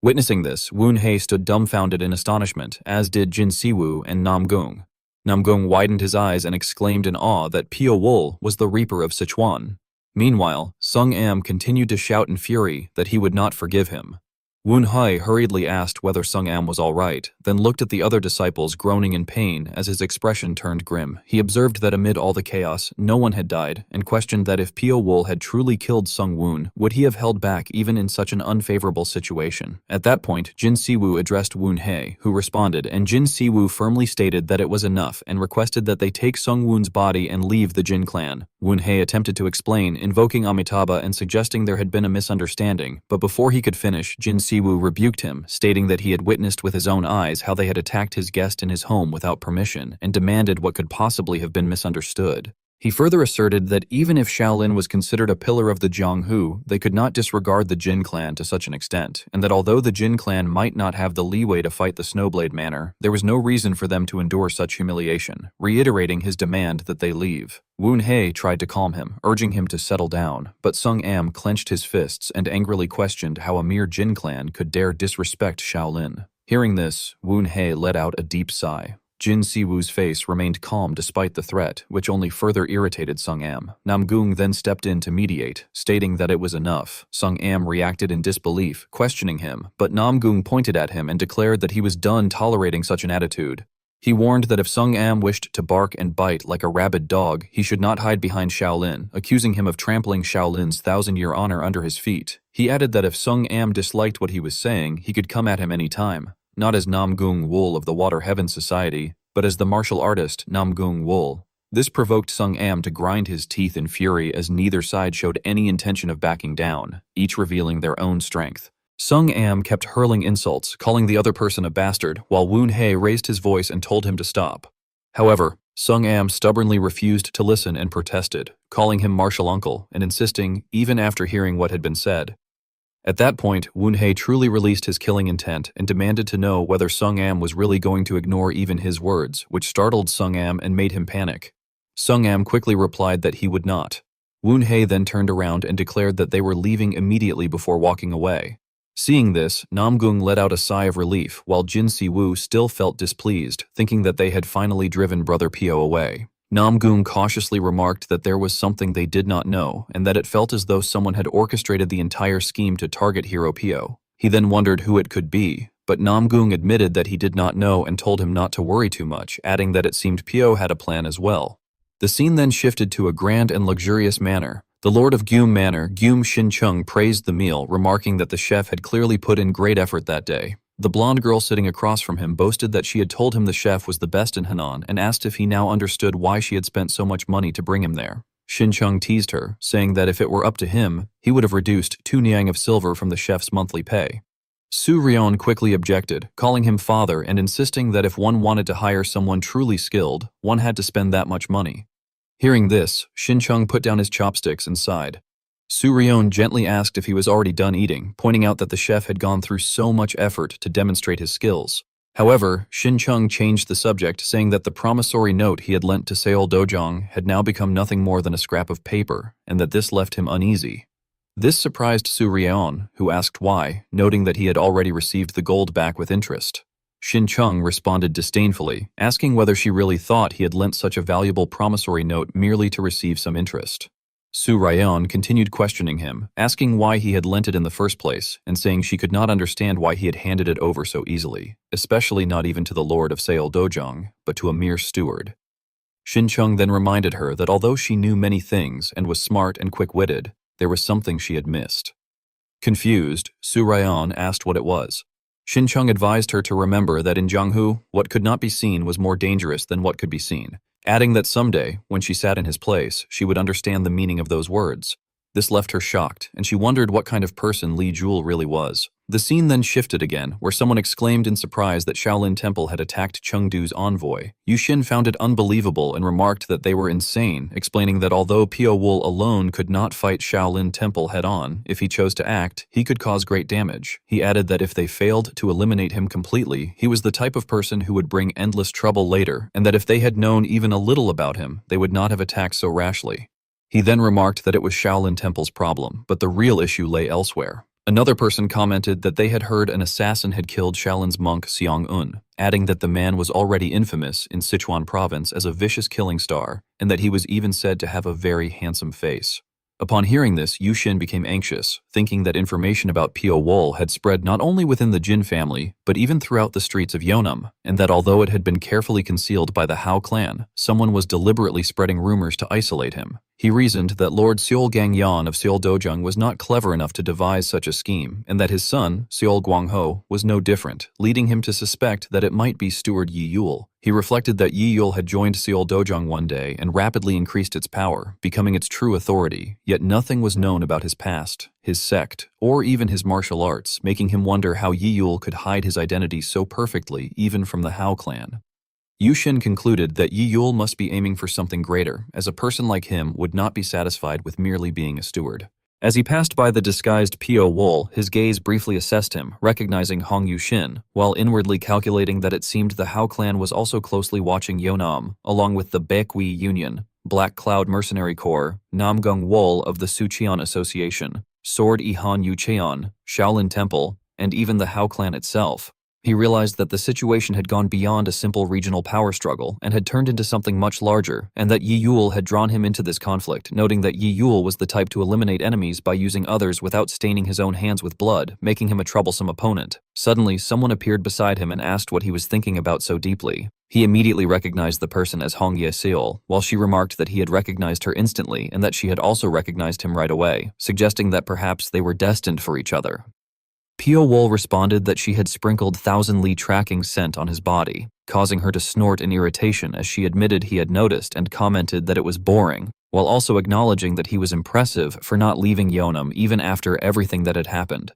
Witnessing this, Woon Hei stood dumbfounded in astonishment, as did Jin Siwoo and Nam Gung. Nam Gung widened his eyes and exclaimed in awe that Pyo Wol was the Reaper of Sichuan. Meanwhile, Sung Am continued to shout in fury that he would not forgive him. Woon Hei hurriedly asked whether Sung Am was all right, then looked at the other disciples groaning in pain as his expression turned grim. He observed that amid all the chaos, no one had died, and questioned that if Pyo Wol had truly killed Sung Woon, would he have held back even in such an unfavorable situation? At that point, Jin Siwoo addressed Woon Hei, who responded, and Jin Siwoo firmly stated that it was enough and requested that they take Sung Woon's body and leave the Jin clan. Woon Hei attempted to explain, invoking Amitabha and suggesting there had been a misunderstanding, but before he could finish, Jin Siwoo rebuked him, stating that he had witnessed with his own eyes how they had attacked his guest in his home without permission and demanded what could possibly have been misunderstood. He further asserted that even if Shaolin was considered a pillar of the Jianghu, they could not disregard the Jin clan to such an extent, and that although the Jin clan might not have the leeway to fight the Snowblade Manor, there was no reason for them to endure such humiliation, reiterating his demand that they leave. Woon Hei tried to calm him, urging him to settle down, but Sung Am clenched his fists and angrily questioned how a mere Jin clan could dare disrespect Shaolin. Hearing this, Woon Hei let out a deep sigh. Jin Siwoo's face remained calm despite the threat, which only further irritated Sung Am. Namgung then stepped in to mediate, stating that it was enough. Sung Am reacted in disbelief, questioning him, but Namgung pointed at him and declared that he was done tolerating such an attitude. He warned that if Sung Am wished to bark and bite like a rabid dog, he should not hide behind Shaolin, accusing him of trampling Shaolin's 1,000-year honor under his feet. He added that if Sung Am disliked what he was saying, he could come at him any time. Not as Namgung Wool of the Water Heaven Society, but as the martial artist Namgung Wool. This provoked Sung Am to grind his teeth in fury as neither side showed any intention of backing down, each revealing their own strength. Sung Am kept hurling insults, calling the other person a bastard, while Woon Hye raised his voice and told him to stop. However, Sung Am stubbornly refused to listen and protested, calling him martial uncle and insisting, even after hearing what had been said. At that point, Woon Hye truly released his killing intent and demanded to know whether Sung Am was really going to ignore even his words, which startled Sung Am and made him panic. Sung Am quickly replied that he would not. Woon Hye then turned around and declared that they were leaving immediately before walking away. Seeing this, Namgung let out a sigh of relief, while Jin Siwoo still felt displeased, thinking that they had finally driven Brother Pio away. Namgung cautiously remarked that there was something they did not know, and that it felt as though someone had orchestrated the entire scheme to target Hero Pio. He then wondered who it could be, but Namgung admitted that he did not know and told him not to worry too much, adding that it seemed Pio had a plan as well. The scene then shifted to a grand and luxurious manor. The Lord of Gyum Manor, Gyum Shin-chung, praised the meal, remarking that the chef had clearly put in great effort that day. The blonde girl sitting across from him boasted that she had told him the chef was the best in Henan and asked if he now understood why she had spent so much money to bring him there. Shin-chung teased her, saying that if it were up to him, he would have reduced 2 niang of silver from the chef's monthly pay. Su Ryeon quickly objected, calling him father and insisting that if one wanted to hire someone truly skilled, one had to spend that much money. Hearing this, Shin-chung put down his chopsticks and sighed. Su Ryeon gently asked if he was already done eating, pointing out that the chef had gone through so much effort to demonstrate his skills. However, Shin-chung changed the subject, saying that the promissory note he had lent to Seol Dojong had now become nothing more than a scrap of paper, and that this left him uneasy. This surprised Su Ryeon, who asked why, noting that he had already received the gold back with interest. Shin-chung responded disdainfully, asking whether she really thought he had lent such a valuable promissory note merely to receive some interest. Su Ryeon continued questioning him, asking why he had lent it in the first place, and saying she could not understand why he had handed it over so easily, especially not even to the Lord of Seol Dojong, but to a mere steward. Shin-chung then reminded her that although she knew many things and was smart and quick-witted, there was something she had missed. Confused, Su Ryeon asked what it was. Shin-chung advised her to remember that in Jianghu, what could not be seen was more dangerous than what could be seen, adding that someday, when she sat in his place, she would understand the meaning of those words. This left her shocked, and she wondered what kind of person Li Jewel really was. The scene then shifted again, where someone exclaimed in surprise that Shaolin Temple had attacked Chengdu's envoy. Yu Xin found it unbelievable and remarked that they were insane, explaining that although Pio Wool alone could not fight Shaolin Temple head-on, if he chose to act, he could cause great damage. He added that if they failed to eliminate him completely, he was the type of person who would bring endless trouble later, and that if they had known even a little about him, they would not have attacked so rashly. He then remarked that it was Shaolin Temple's problem, but the real issue lay elsewhere. Another person commented that they had heard an assassin had killed Shaolin's monk Seong-un, adding that the man was already infamous in Sichuan province as a vicious killing star, and that he was even said to have a very handsome face. Upon hearing this, Yu Xin became anxious, thinking that information about Pio Wool had spread not only within the Jin family, but even throughout the streets of Yeonam, and that although it had been carefully concealed by the Hao clan, someone was deliberately spreading rumors to isolate him. He reasoned that Lord Seol Gang-yan of Seol Dojung was not clever enough to devise such a scheme, and that his son, Seol Gwang-ho, was no different, leading him to suspect that it might be Steward Yi Yul. He reflected that Yi Yul had joined Seol Dojung one day and rapidly increased its power, becoming its true authority, yet nothing was known about his past, his sect, or even his martial arts, making him wonder how Yi Yul could hide his identity so perfectly even from the Hao clan. Yu Xin concluded that Yi Yul must be aiming for something greater, as a person like him would not be satisfied with merely being a steward. As he passed by the disguised Pio Wool, his gaze briefly assessed him, recognizing Hong Yu Xin, while inwardly calculating that it seemed the Hao clan was also closely watching Yeonam, along with the Baekwi Union, Black Cloud Mercenary Corps, Namgung Wool of the Sucheon Association, Sword Ihan Yu Cheon, Shaolin Temple, and even the Hao clan itself. He realized that the situation had gone beyond a simple regional power struggle and had turned into something much larger, and that Yahello had drawn him into this conflict, noting that Yahello was the type to eliminate enemies by using others without staining his own hands with blood, making him a troublesome opponent. Suddenly, someone appeared beside him and asked what he was thinking about so deeply. He immediately recognized the person as Hong Ye-seol, while she remarked that he had recognized her instantly and that she had also recognized him right away, suggesting that perhaps they were destined for each other. Pio-wol responded that she had sprinkled Thousand Li tracking scent on his body, causing her to snort in irritation as she admitted he had noticed and commented that it was boring, while also acknowledging that he was impressive for not leaving Yeonam even after everything that had happened.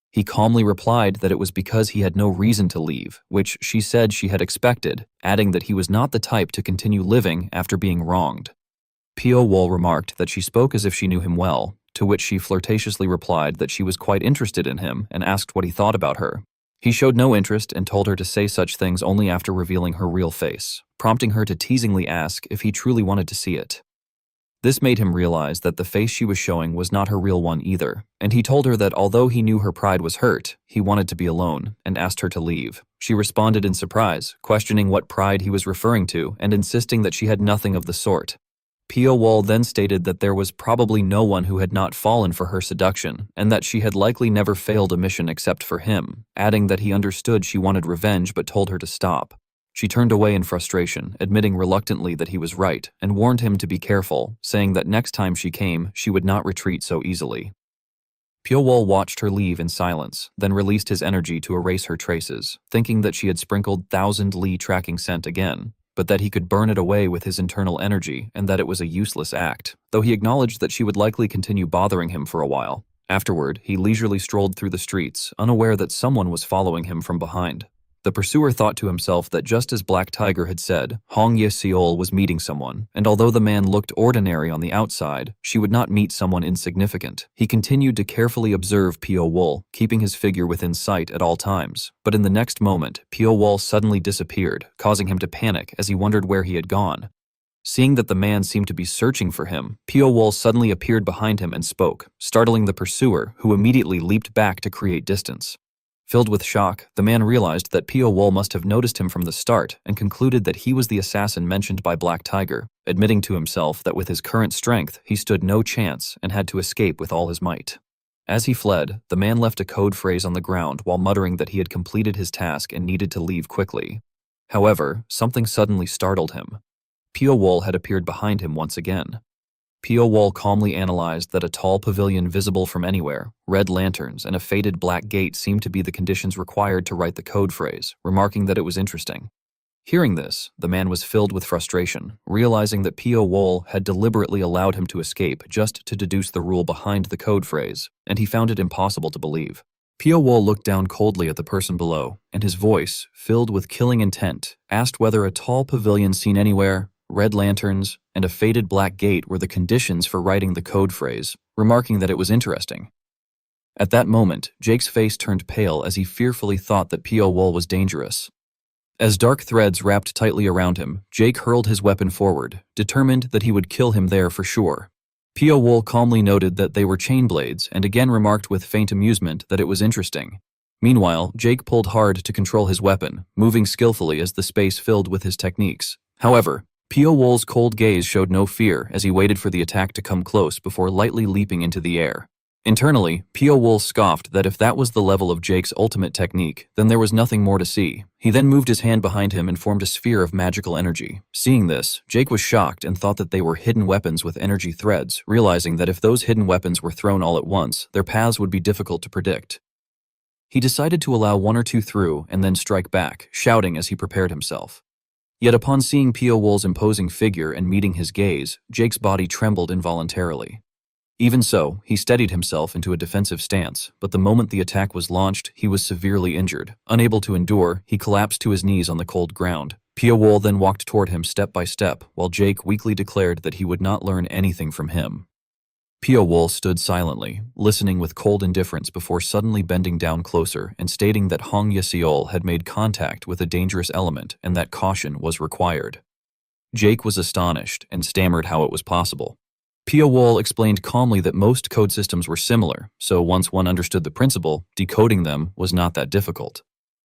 He calmly replied that it was because he had no reason to leave, which she said she had expected, adding that he was not the type to continue living after being wronged. Pio-wol remarked that she spoke as if she knew him well, to which she flirtatiously replied that she was quite interested in him and asked what he thought about her. He showed no interest and told her to say such things only after revealing her real face, prompting her to teasingly ask if he truly wanted to see it. This made him realize that the face she was showing was not her real one either, and he told her that although he knew her pride was hurt, he wanted to be alone and asked her to leave. She responded in surprise, questioning what pride he was referring to and insisting that she had nothing of the sort. Pio-wol then stated that there was probably no one who had not fallen for her seduction, and that she had likely never failed a mission except for him, adding that he understood she wanted revenge but told her to stop. She turned away in frustration, admitting reluctantly that he was right, and warned him to be careful, saying that next time she came, she would not retreat so easily. Pio-wol watched her leave in silence, then released his energy to erase her traces, thinking that she had sprinkled Thousand Li tracking scent again, but that he could burn it away with his internal energy and that it was a useless act, though he acknowledged that she would likely continue bothering him for a while. Afterward, he leisurely strolled through the streets, unaware that someone was following him from behind. The pursuer thought to himself that just as Black Tiger had said, Hong Ye-seol was meeting someone, and although the man looked ordinary on the outside, she would not meet someone insignificant. He continued to carefully observe Pio-wol, keeping his figure within sight at all times. But in the next moment, Pio-wol suddenly disappeared, causing him to panic as he wondered where he had gone. Seeing that the man seemed to be searching for him, Pio-wol suddenly appeared behind him and spoke, startling the pursuer, who immediately leaped back to create distance. Filled with shock, the man realized that Pio-wol must have noticed him from the start and concluded that he was the assassin mentioned by Black Tiger, admitting to himself that with his current strength, he stood no chance and had to escape with all his might. As he fled, the man left a code phrase on the ground while muttering that he had completed his task and needed to leave quickly. However, something suddenly startled him. Pio-wol had appeared behind him once again. Pio-wol calmly analyzed that a tall pavilion visible from anywhere, red lanterns, and a faded black gate seemed to be the conditions required to write the code phrase, remarking that it was interesting. Hearing this, the man was filled with frustration, realizing that Pio-wol had deliberately allowed him to escape just to deduce the rule behind the code phrase, and he found it impossible to believe. Pio-wol looked down coldly at the person below, and his voice, filled with killing intent, asked whether a tall pavilion seen anywhere, red lanterns, and a faded black gate were the conditions for writing the code phrase, remarking that it was interesting. At that moment, Jake's face turned pale as he fearfully thought that Pio-wol was dangerous. As dark threads wrapped tightly around him, Jake hurled his weapon forward, determined that he would kill him there for sure. Pio-wol calmly noted that they were chain blades and again remarked with faint amusement that it was interesting. Meanwhile, Jake pulled hard to control his weapon, moving skillfully as the space filled with his techniques. However, Pio-wol's cold gaze showed no fear as he waited for the attack to come close before lightly leaping into the air. Internally, Pio-wol scoffed that if that was the level of Jake's ultimate technique, then there was nothing more to see. He then moved his hand behind him and formed a sphere of magical energy. Seeing this, Jake was shocked and thought that they were hidden weapons with energy threads, realizing that if those hidden weapons were thrown all at once, their paths would be difficult to predict. He decided to allow one or two through and then strike back, shouting as he prepared himself. Yet upon seeing Pio-wol's imposing figure and meeting his gaze, Jake's body trembled involuntarily. Even so, he steadied himself into a defensive stance, but the moment the attack was launched, he was severely injured. Unable to endure, he collapsed to his knees on the cold ground. Pio-wol then walked toward him step by step, while Jake weakly declared that he would not learn anything from him. Pio-wol stood silently, listening with cold indifference before suddenly bending down closer and stating that Hong Ye-seol had made contact with a dangerous element and that caution was required. Jake was astonished and stammered how it was possible. Pio-wol explained calmly that most code systems were similar, so once one understood the principle, decoding them was not that difficult.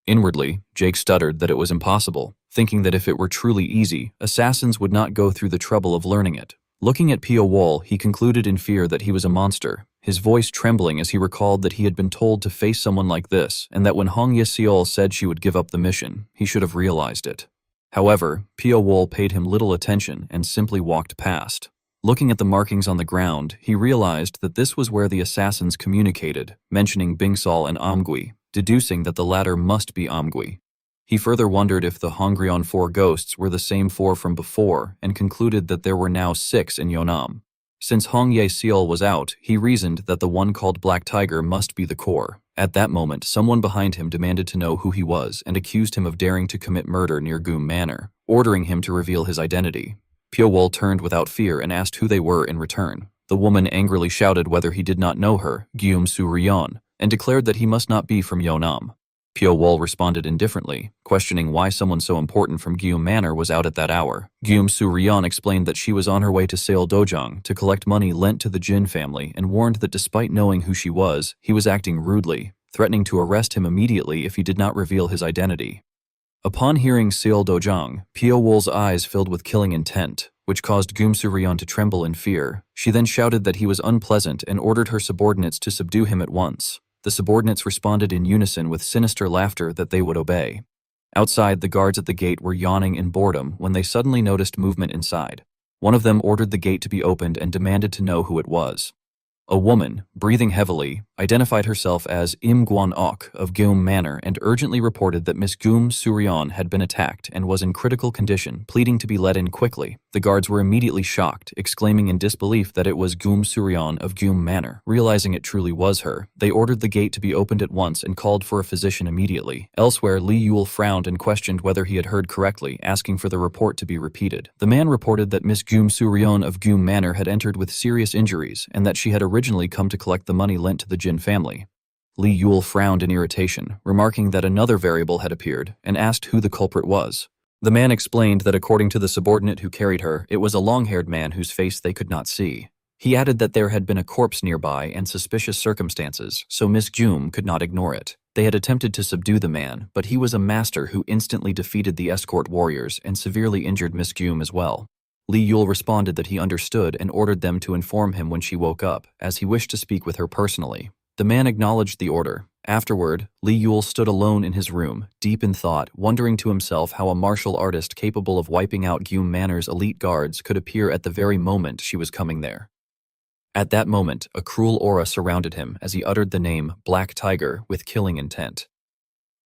Inwardly, Jake stuttered that it was impossible, thinking that if it were truly easy, assassins would not go through the trouble of learning it. Looking at Pio Wall, he concluded in fear that he was a monster, his voice trembling as he recalled that he had been told to face someone like this, and that when Hong Ye-seol said she would give up the mission, he should have realized it. However, Pio Wall paid him little attention and simply walked past. Looking at the markings on the ground, he realized that this was where the assassins communicated, mentioning Bingsal and Amgui, deducing that the latter must be Amgui. He further wondered if the Hongrion 4 ghosts were the same 4 from before and concluded that there were now 6 in Yonam. Since Hong Ye-seol was out, he reasoned that the one called Black Tiger must be the core. At that moment, someone behind him demanded to know who he was and accused him of daring to commit murder near Goom Manor, ordering him to reveal his identity. Pio Wall turned without fear and asked who they were in return. The woman angrily shouted whether he did not know her, Gyum Su-ryon, and declared that he must not be from Yonam. Pio Wall responded indifferently, questioning why someone so important from Gyum Manor was out at that hour. Gyum Su-ryon explained that she was on her way to Seol Dojang to collect money lent to the Jin family and warned that despite knowing who she was, he was acting rudely, threatening to arrest him immediately if he did not reveal his identity. Upon hearing Seol Dojang, Pio Wall's eyes filled with killing intent, which caused Gyum Su-ryon to tremble in fear. She then shouted that he was unpleasant and ordered her subordinates to subdue him at once. The subordinates responded in unison with sinister laughter that they would obey. Outside, the guards at the gate were yawning in boredom when they suddenly noticed movement inside. One of them ordered the gate to be opened and demanded to know who it was. A woman, breathing heavily, identified herself as Im Guan-ok of Gyum Manor and urgently reported that Miss Gyum Su-ryon had been attacked and was in critical condition, pleading to be let in quickly. The guards were immediately shocked, exclaiming in disbelief that it was Gyum Su-ryon of Gyum Manor. Realizing it truly was her, they ordered the gate to be opened at once and called for a physician immediately. Elsewhere, Li Yule frowned and questioned whether he had heard correctly, asking for the report to be repeated. The man reported that Miss Gyum Su-ryon of Gyum Manor had entered with serious injuries and that she had originally come to collect the money lent to the Jin family. Li Yule frowned in irritation, remarking that another variable had appeared, and asked who the culprit was. The man explained that according to the subordinate who carried her, it was a long-haired man whose face they could not see. He added that there had been a corpse nearby and suspicious circumstances, so Miss Gyum could not ignore it. They had attempted to subdue the man, but he was a master who instantly defeated the escort warriors and severely injured Miss Gyum as well. Li Yule responded that he understood and ordered them to inform him when she woke up, as he wished to speak with her personally. The man acknowledged the order. Afterward, Li Yule stood alone in his room, deep in thought, wondering to himself how a martial artist capable of wiping out Gyum Manor's elite guards could appear at the very moment she was coming there. At that moment, a cruel aura surrounded him as he uttered the name Black Tiger with killing intent.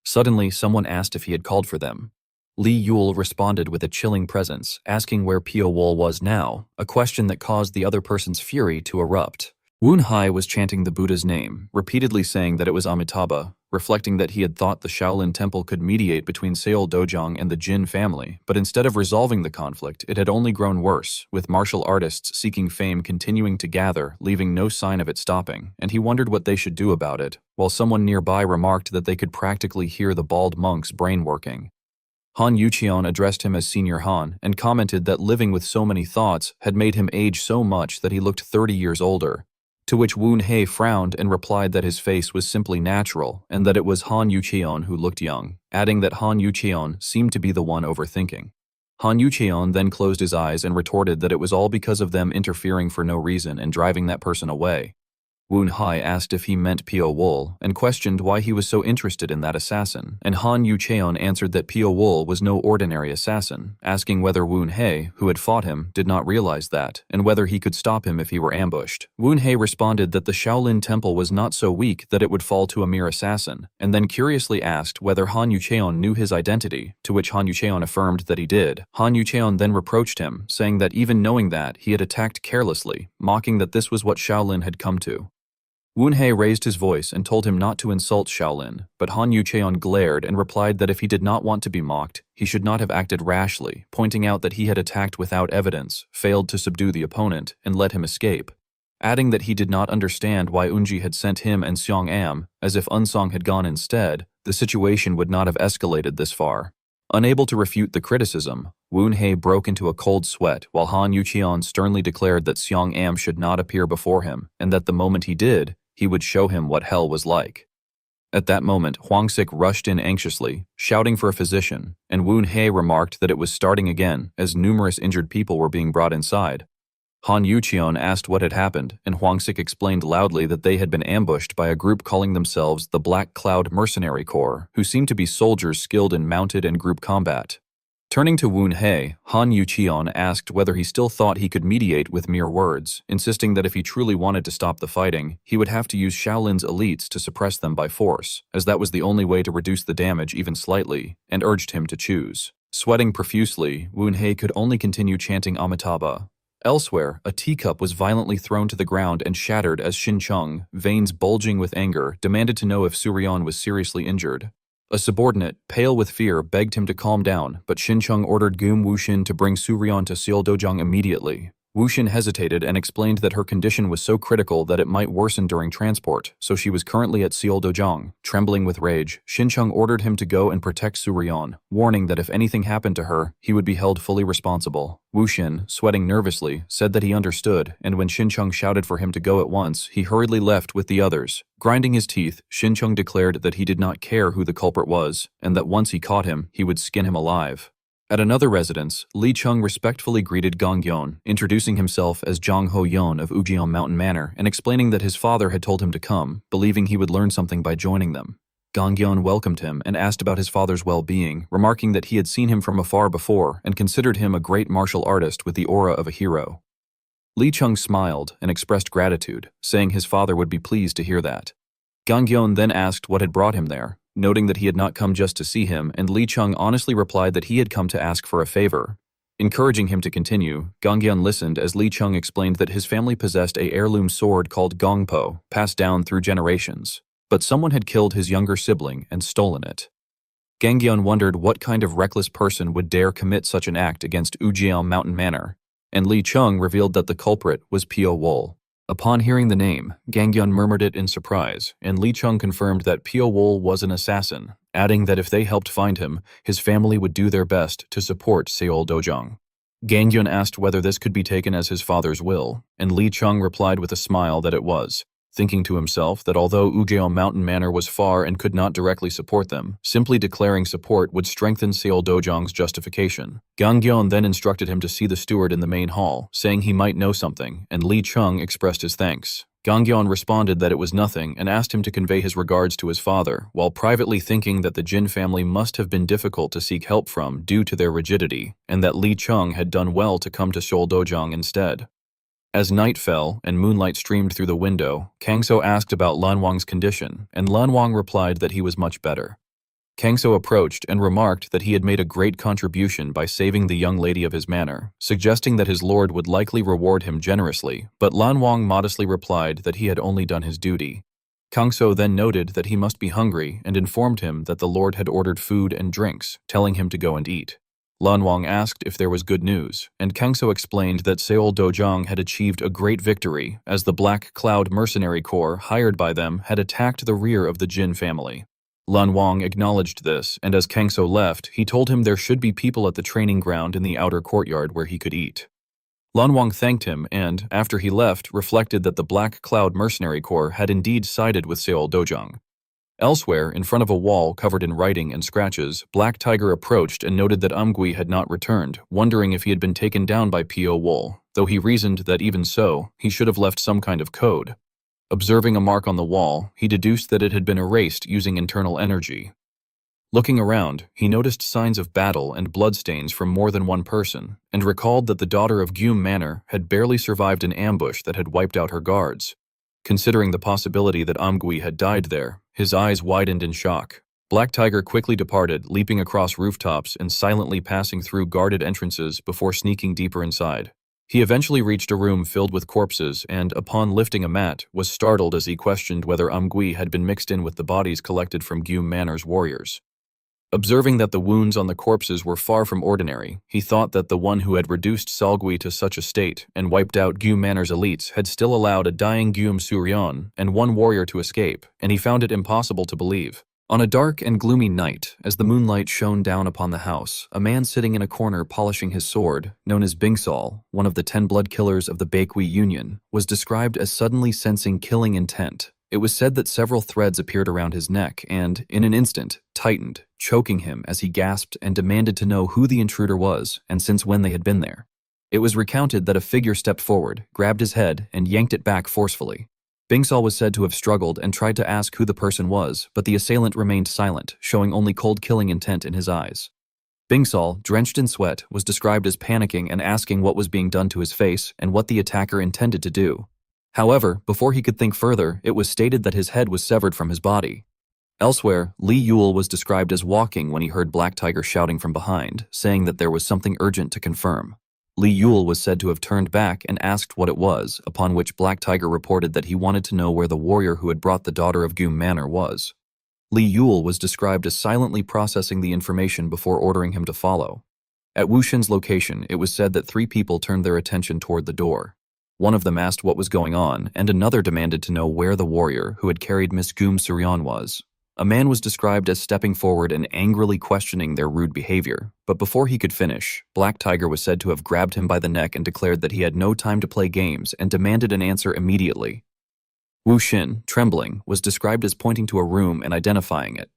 Suddenly, someone asked if he had called for them. Li Yule responded with a chilling presence, asking where Pio Wall was now, a question that caused the other person's fury to erupt. Woon Hai was chanting the Buddha's name, repeatedly saying that it was Amitabha, reflecting that he had thought the Shaolin Temple could mediate between Seol Dojang and the Jin family, but instead of resolving the conflict, it had only grown worse, with martial artists seeking fame continuing to gather, leaving no sign of it stopping, and he wondered what they should do about it, while someone nearby remarked that they could practically hear the bald monk's brain working. Han Yucheon addressed him as Senior Han and commented that living with so many thoughts had made him age so much that he looked 30 years older, to which Woon Hei frowned and replied that his face was simply natural and that it was Han Yucheon who looked young, adding that Han Yucheon seemed to be the one overthinking. Han Yucheon then closed his eyes and retorted that it was all because of them interfering for no reason and driving that person away. Woon Hai asked if he meant Pio Wall and questioned why he was so interested in that assassin, and Han Yucheon answered that Pio Wall was no ordinary assassin, asking whether Woon Hei, who had fought him, did not realize that, and whether he could stop him if he were ambushed. Woon Hei responded that the Shaolin Temple was not so weak that it would fall to a mere assassin, and then curiously asked whether Han Yucheon knew his identity, to which Han Yucheon affirmed that he did. Han Yucheon then reproached him, saying that even knowing that, he had attacked carelessly, mocking that this was what Shaolin had come to. Woon Hei raised his voice and told him not to insult Shaolin, but Han Yucheon glared and replied that if he did not want to be mocked, he should not have acted rashly, pointing out that he had attacked without evidence, failed to subdue the opponent, and let him escape, adding that he did not understand why Unji had sent him and Seong Am, as if Unsong had gone instead, the situation would not have escalated this far. Unable to refute the criticism, Woon Hei broke into a cold sweat while Han Yucheon sternly declared that Seong Am should not appear before him, and that the moment he did, he would show him what hell was like. At that moment, Huangsik rushed in anxiously, shouting for a physician, and Woon Hei remarked that it was starting again, as numerous injured people were being brought inside. Han Yuqian asked what had happened, and Huangsik explained loudly that they had been ambushed by a group calling themselves the Black Cloud Mercenary Corps, who seemed to be soldiers skilled in mounted and group combat. Turning to Woon Hei, Han Yuqian asked whether he still thought he could mediate with mere words, insisting that if he truly wanted to stop the fighting, he would have to use Shaolin's elites to suppress them by force, as that was the only way to reduce the damage even slightly, and urged him to choose. Sweating profusely, Woon Hei could only continue chanting Amitabha. Elsewhere, a teacup was violently thrown to the ground and shattered as Xincheng, veins bulging with anger, demanded to know if Suryan was seriously injured. A subordinate, pale with fear, begged him to calm down, but Xincheng ordered Gum Wuxin to bring Suryan to Seoldojang immediately. Wuxin hesitated and explained that her condition was so critical that it might worsen during transport, so she was currently at Seoldojang. Trembling with rage, Xincheng ordered him to go and protect Suryan, warning that if anything happened to her, he would be held fully responsible. Wuxin, sweating nervously, said that he understood, and when Xincheng shouted for him to go at once, he hurriedly left with the others. Grinding his teeth, Xincheng declared that he did not care who the culprit was, and that once he caught him, he would skin him alive. At another residence, Li Chung respectfully greeted Gong Yon, introducing himself as Zhang Ho Yon of Ujian Mountain Manor and explaining that his father had told him to come, believing he would learn something by joining them. Gong Yon welcomed him and asked about his father's well-being, remarking that he had seen him from afar before and considered him a great martial artist with the aura of a hero. Li Chung smiled and expressed gratitude, saying his father would be pleased to hear that. Gong Yon then asked what had brought him there, noting that he had not come just to see him, and Li Chung honestly replied that he had come to ask for a favor. Encouraging him to continue, Gongyan listened as Li Chung explained that his family possessed a heirloom sword called Gongpo, passed down through generations, but someone had killed his younger sibling and stolen it. Gangyeon wondered what kind of reckless person would dare commit such an act against Ujian Mountain Manor, and Li Chung revealed that the culprit was Pio Wol. Upon hearing the name, Gangyeon murmured it in surprise, and Li Chung confirmed that Pio Wol was an assassin, adding that if they helped find him, his family would do their best to support Seol Dojang. Gangyeon asked whether this could be taken as his father's will, and Li Chung replied with a smile that it was, thinking to himself that although Ujeon Mountain Manor was far and could not directly support them, simply declaring support would strengthen Seol Dojang's justification. Gangyeon then instructed him to see the steward in the main hall, saying he might know something, and Li Chung expressed his thanks. Gangyeon responded that it was nothing and asked him to convey his regards to his father, while privately thinking that the Jin family must have been difficult to seek help from due to their rigidity, and that Li Chung had done well to come to Seol Dojang instead. As night fell and moonlight streamed through the window, Kangso asked about Lan Wang's condition, and Lan Wang replied that he was much better. Kangso approached and remarked that he had made a great contribution by saving the young lady of his manor, suggesting that his lord would likely reward him generously, but Lan Wang modestly replied that he had only done his duty. Kangso then noted that he must be hungry and informed him that the lord had ordered food and drinks, telling him to go and eat. Lan Wang asked if there was good news, and Kangso explained that Seol Dojang had achieved a great victory as the Black Cloud Mercenary Corps hired by them had attacked the rear of the Jin family. Lan Wang acknowledged this, and as Kangso left, he told him there should be people at the training ground in the outer courtyard where he could eat. Lan Wang thanked him and, after he left, reflected that the Black Cloud Mercenary Corps had indeed sided with Seol Dojang. Elsewhere, in front of a wall covered in writing and scratches, Black Tiger approached and noted that Umgui had not returned, wondering if he had been taken down by Pio Wol, though he reasoned that even so, he should have left some kind of code. Observing a mark on the wall, he deduced that it had been erased using internal energy. Looking around, he noticed signs of battle and bloodstains from more than one person, and recalled that the daughter of Gyum Manor had barely survived an ambush that had wiped out her guards. Considering the possibility that Umgui had died there, his eyes widened in shock. Black Tiger quickly departed, leaping across rooftops and silently passing through guarded entrances before sneaking deeper inside. He eventually reached a room filled with corpses and, upon lifting a mat, was startled as he questioned whether Umgui had been mixed in with the bodies collected from Gyum Manor's warriors. Observing that the wounds on the corpses were far from ordinary, he thought that the one who had reduced Salgui to such a state and wiped out Gyum Manor's elites had still allowed a dying Gyum Suryon and one warrior to escape, and he found it impossible to believe. On a dark and gloomy night, as the moonlight shone down upon the house, a man sitting in a corner polishing his sword, known as Bingsal, one of the 10 blood killers of the Baekwi Union, was described as suddenly sensing killing intent, It was said that several threads appeared around his neck and, in an instant, tightened, choking him as he gasped and demanded to know who the intruder was and since when they had been there. It was recounted that a figure stepped forward, grabbed his head, and yanked it back forcefully. Bingsal was said to have struggled and tried to ask who the person was, but the assailant remained silent, showing only cold killing intent in his eyes. Bingsal, drenched in sweat, was described as panicking and asking what was being done to his face and what the attacker intended to do. However, before he could think further, it was stated that his head was severed from his body. Elsewhere, Lee Yule was described as walking when he heard Black Tiger shouting from behind, saying that there was something urgent to confirm. Lee Yule was said to have turned back and asked what it was, upon which Black Tiger reported that he wanted to know where the warrior who had brought the daughter of Goom Manor was. Lee Yule was described as silently processing the information before ordering him to follow. At Wushin's location, it was said that 3 people turned their attention toward the door. One of them asked what was going on, and another demanded to know where the warrior who had carried Miss Goom Suryan was. A man was described as stepping forward and angrily questioning their rude behavior, but before he could finish, Black Tiger was said to have grabbed him by the neck and declared that he had no time to play games and demanded an answer immediately. Wushin, trembling, was described as pointing to a room and identifying it.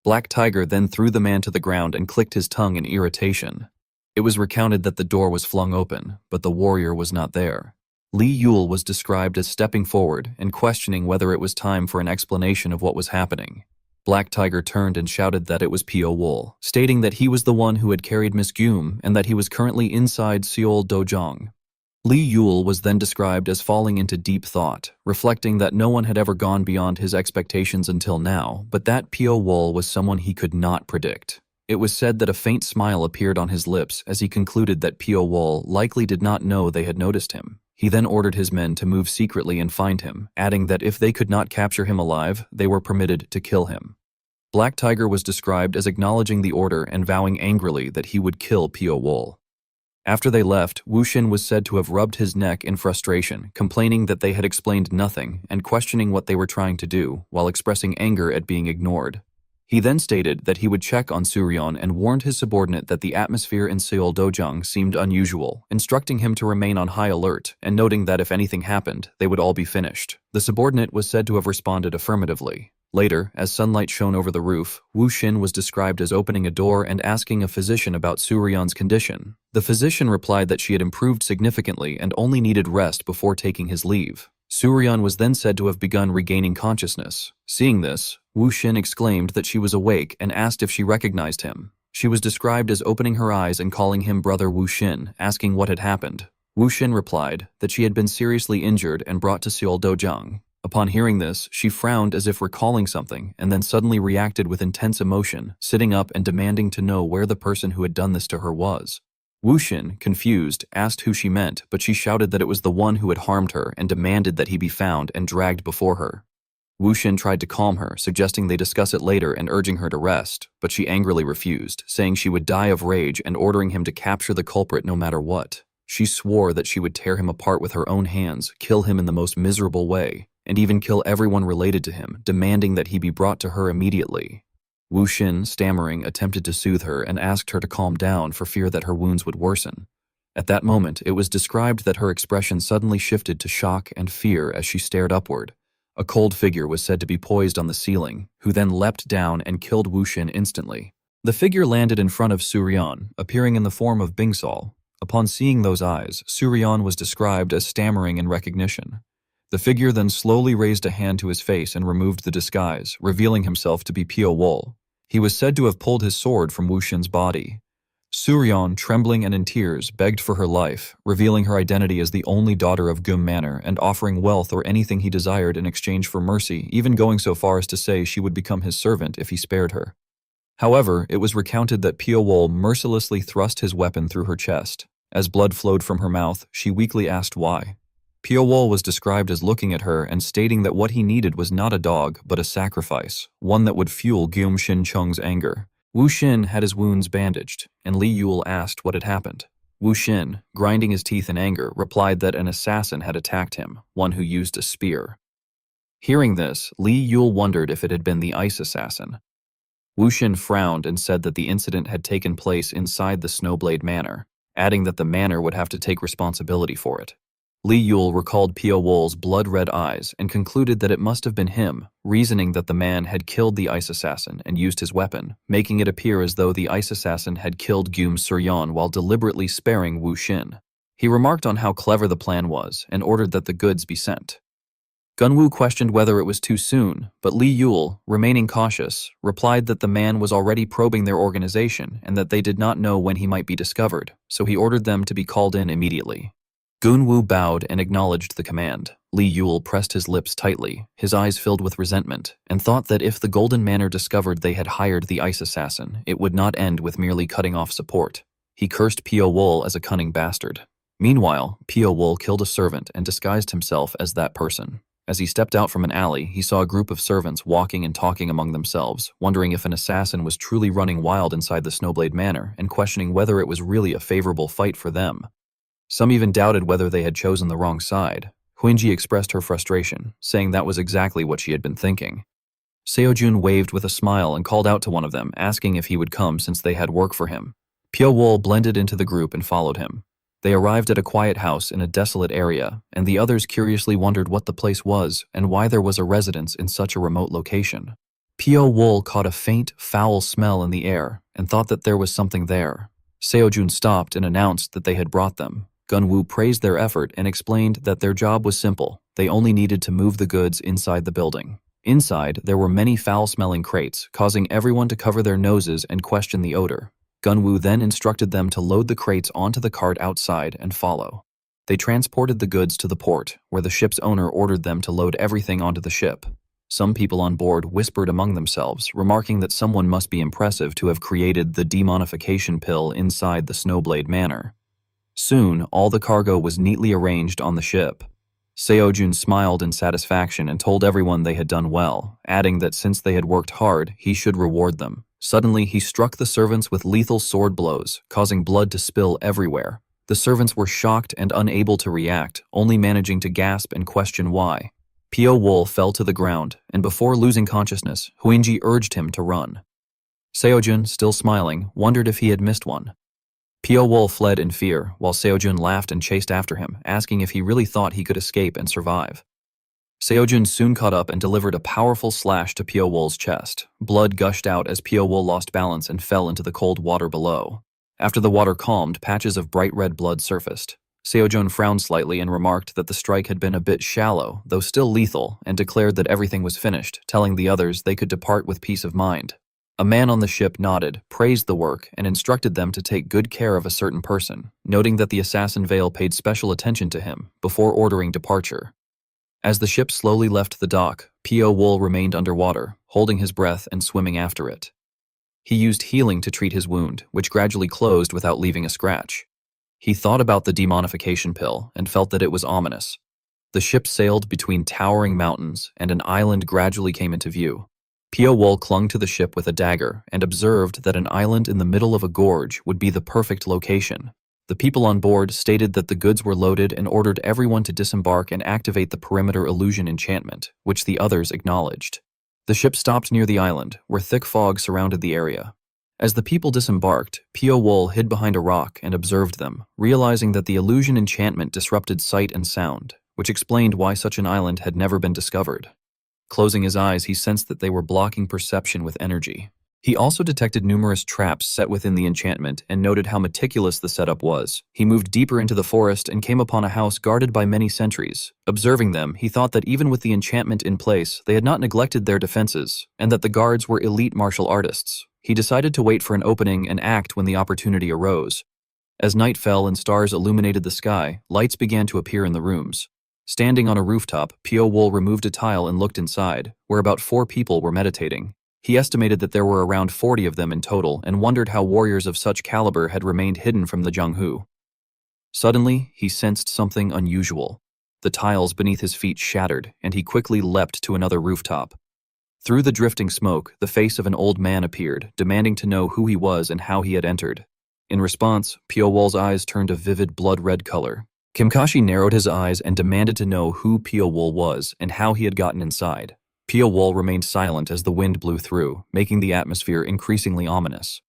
Black Tiger then threw the man to the ground and clicked his tongue in irritation. It was recounted that the door was flung open, but the warrior was not there. Lee Yule was described as stepping forward and questioning whether it was time for an explanation of what was happening. Black Tiger turned and shouted that it was Pio Wool, stating that he was the one who had carried Miss Goom and that he was currently inside Seoul Dojang. Lee Yule was then described as falling into deep thought, reflecting that no one had ever gone beyond his expectations until now, but that Pio Wool was someone he could not predict. It was said that a faint smile appeared on his lips as he concluded that Pio Wool likely did not know they had noticed him. He then ordered his men to move secretly and find him, adding that if they could not capture him alive, they were permitted to kill him. Black Tiger was described as acknowledging the order and vowing angrily that he would kill Pio Wool. After they left, Wushin was said to have rubbed his neck in frustration, complaining that they had explained nothing and questioning what they were trying to do, while expressing anger at being ignored. He then stated that he would check on Suryan and warned his subordinate that the atmosphere in Seoul Dojang seemed unusual, instructing him to remain on high alert and noting that if anything happened, they would all be finished. The subordinate was said to have responded affirmatively. Later, as sunlight shone over the roof, Wushin was described as opening a door and asking a physician about Suryan's condition. The physician replied that she had improved significantly and only needed rest before taking his leave. Suryan was then said to have begun regaining consciousness. Seeing this, Wushin exclaimed that she was awake and asked if she recognized him. She was described as opening her eyes and calling him Brother Wushin, asking what had happened. Wushin replied that she had been seriously injured and brought to Seoul Dojang. Upon hearing this, she frowned as if recalling something and then suddenly reacted with intense emotion, sitting up and demanding to know where the person who had done this to her was. Wushin, confused, asked who she meant, but she shouted that it was the one who had harmed her and demanded that he be found and dragged before her. Wushin tried to calm her, suggesting they discuss it later and urging her to rest, but she angrily refused, saying she would die of rage and ordering him to capture the culprit no matter what. She swore that she would tear him apart with her own hands, kill him in the most miserable way, and even kill everyone related to him, demanding that he be brought to her immediately. Wushin, stammering, attempted to soothe her and asked her to calm down for fear that her wounds would worsen. At that moment, it was described that her expression suddenly shifted to shock and fear as she stared upward. A cold figure was said to be poised on the ceiling, who then leapt down and killed Wushin instantly. The figure landed in front of Suryan, appearing in the form of Bingsal. Upon seeing those eyes, Suryan was described as stammering in recognition. The figure then slowly raised a hand to his face and removed the disguise, revealing himself to be Pio Wool. He was said to have pulled his sword from Wushin's body. Suryan, trembling and in tears, begged for her life, revealing her identity as the only daughter of Goom Manor and offering wealth or anything he desired in exchange for mercy, even going so far as to say she would become his servant if he spared her. However, it was recounted that Pio Wool mercilessly thrust his weapon through her chest. As blood flowed from her mouth, she weakly asked why. Pio Wool was described as looking at her and stating that what he needed was not a dog, but a sacrifice, one that would fuel Gyum Shin Chung's anger. Wushin had his wounds bandaged, and Lee Yule asked what had happened. Wushin, grinding his teeth in anger, replied that an assassin had attacked him, one who used a spear. Hearing this, Lee Yule wondered if it had been the ice assassin. Wushin frowned and said that the incident had taken place inside the Snowblade Manor, adding that the manor would have to take responsibility for it. Li Yule recalled Pio Wol's blood-red eyes and concluded that it must have been him, reasoning that the man had killed the ice assassin and used his weapon, making it appear as though the ice assassin had killed Gyum Suryeon while deliberately sparing Wu Xin. He remarked on how clever the plan was and ordered that the goods be sent. Gunwoo questioned whether it was too soon, but Li Yule, remaining cautious, replied that the man was already probing their organization and that they did not know when he might be discovered, so he ordered them to be called in immediately. Gunwoo bowed and acknowledged the command. Li Yule pressed his lips tightly, his eyes filled with resentment, and thought that if the Golden Manor discovered they had hired the ice assassin, it would not end with merely cutting off support. He cursed Pio Wol as a cunning bastard. Meanwhile, Pio Wol killed a servant and disguised himself as that person. As he stepped out from an alley, he saw a group of servants walking and talking among themselves, wondering if an assassin was truly running wild inside the Snowblade Manor and questioning whether it was really a favorable fight for them. Some even doubted whether they had chosen the wrong side. Huinji expressed her frustration, saying that was exactly what she had been thinking. Seojun waved with a smile and called out to one of them, asking if he would come since they had work for him. Pio Wol blended into the group and followed him. They arrived at a quiet house in a desolate area, and the others curiously wondered what the place was and why there was a residence in such a remote location. Pio Wol caught a faint, foul smell in the air and thought that there was something there. Seojun stopped and announced that they had brought them. Gunwoo praised their effort and explained that their job was simple. They only needed to move the goods inside the building. Inside, there were many foul-smelling crates, causing everyone to cover their noses and question the odor. Gunwoo then instructed them to load the crates onto the cart outside and follow. They transported the goods to the port, where the ship's owner ordered them to load everything onto the ship. Some people on board whispered among themselves, remarking that someone must be impressive to have created the demonification pill inside the Snowblade Manor. Soon, all the cargo was neatly arranged on the ship. Seojun smiled in satisfaction and told everyone they had done well, adding that since they had worked hard, he should reward them. Suddenly, he struck the servants with lethal sword blows, causing blood to spill everywhere. The servants were shocked and unable to react, only managing to gasp and question why. Pio Wol fell to the ground, and before losing consciousness, Huinji urged him to run. Seojun, still smiling, wondered if he had missed one. Pio Wol fled in fear, while Seojun laughed and chased after him, asking if he really thought he could escape and survive. Seojun soon caught up and delivered a powerful slash to Pio Wol's chest. Blood gushed out as Pio Wol lost balance and fell into the cold water below. After the water calmed, patches of bright red blood surfaced. Seojun frowned slightly and remarked that the strike had been a bit shallow, though still lethal, and declared that everything was finished, telling the others they could depart with peace of mind. A man on the ship nodded, praised the work, and instructed them to take good care of a certain person, noting that the assassin Vale paid special attention to him before ordering departure. As the ship slowly left the dock, Pio Wol remained underwater, holding his breath and swimming after it. He used healing to treat his wound, which gradually closed without leaving a scratch. He thought about the demonification pill and felt that it was ominous. The ship sailed between towering mountains, and an island gradually came into view. Pio Wol clung to the ship with a dagger and observed that an island in the middle of a gorge would be the perfect location. The people on board stated that the goods were loaded and ordered everyone to disembark and activate the perimeter illusion enchantment, which the others acknowledged. The ship stopped near the island, where thick fog surrounded the area. As the people disembarked, Pio Wol hid behind a rock and observed them, realizing that the illusion enchantment disrupted sight and sound, which explained why such an island had never been discovered. Closing his eyes, he sensed that they were blocking perception with energy. He also detected numerous traps set within the enchantment and noted how meticulous the setup was. He moved deeper into the forest and came upon a house guarded by many sentries. Observing them, he thought that even with the enchantment in place, they had not neglected their defenses, and that the guards were elite martial artists. He decided to wait for an opening and act when the opportunity arose. As night fell and stars illuminated the sky, lights began to appear in the rooms. Standing on a rooftop, Pio Wol removed a tile and looked inside, where about 4 people were meditating. He estimated that there were around 40 of them in total and wondered how warriors of such caliber had remained hidden from the Zhanghu. Suddenly, he sensed something unusual. The tiles beneath his feet shattered, and he quickly leapt to another rooftop. Through the drifting smoke, the face of an old man appeared, demanding to know who he was and how he had entered. In response, Pio Wol's eyes turned a vivid blood-red color. Kimkashi narrowed his eyes and demanded to know who Pio Wol was and how he had gotten inside. Pio Wol remained silent as the wind blew through, making the atmosphere increasingly ominous.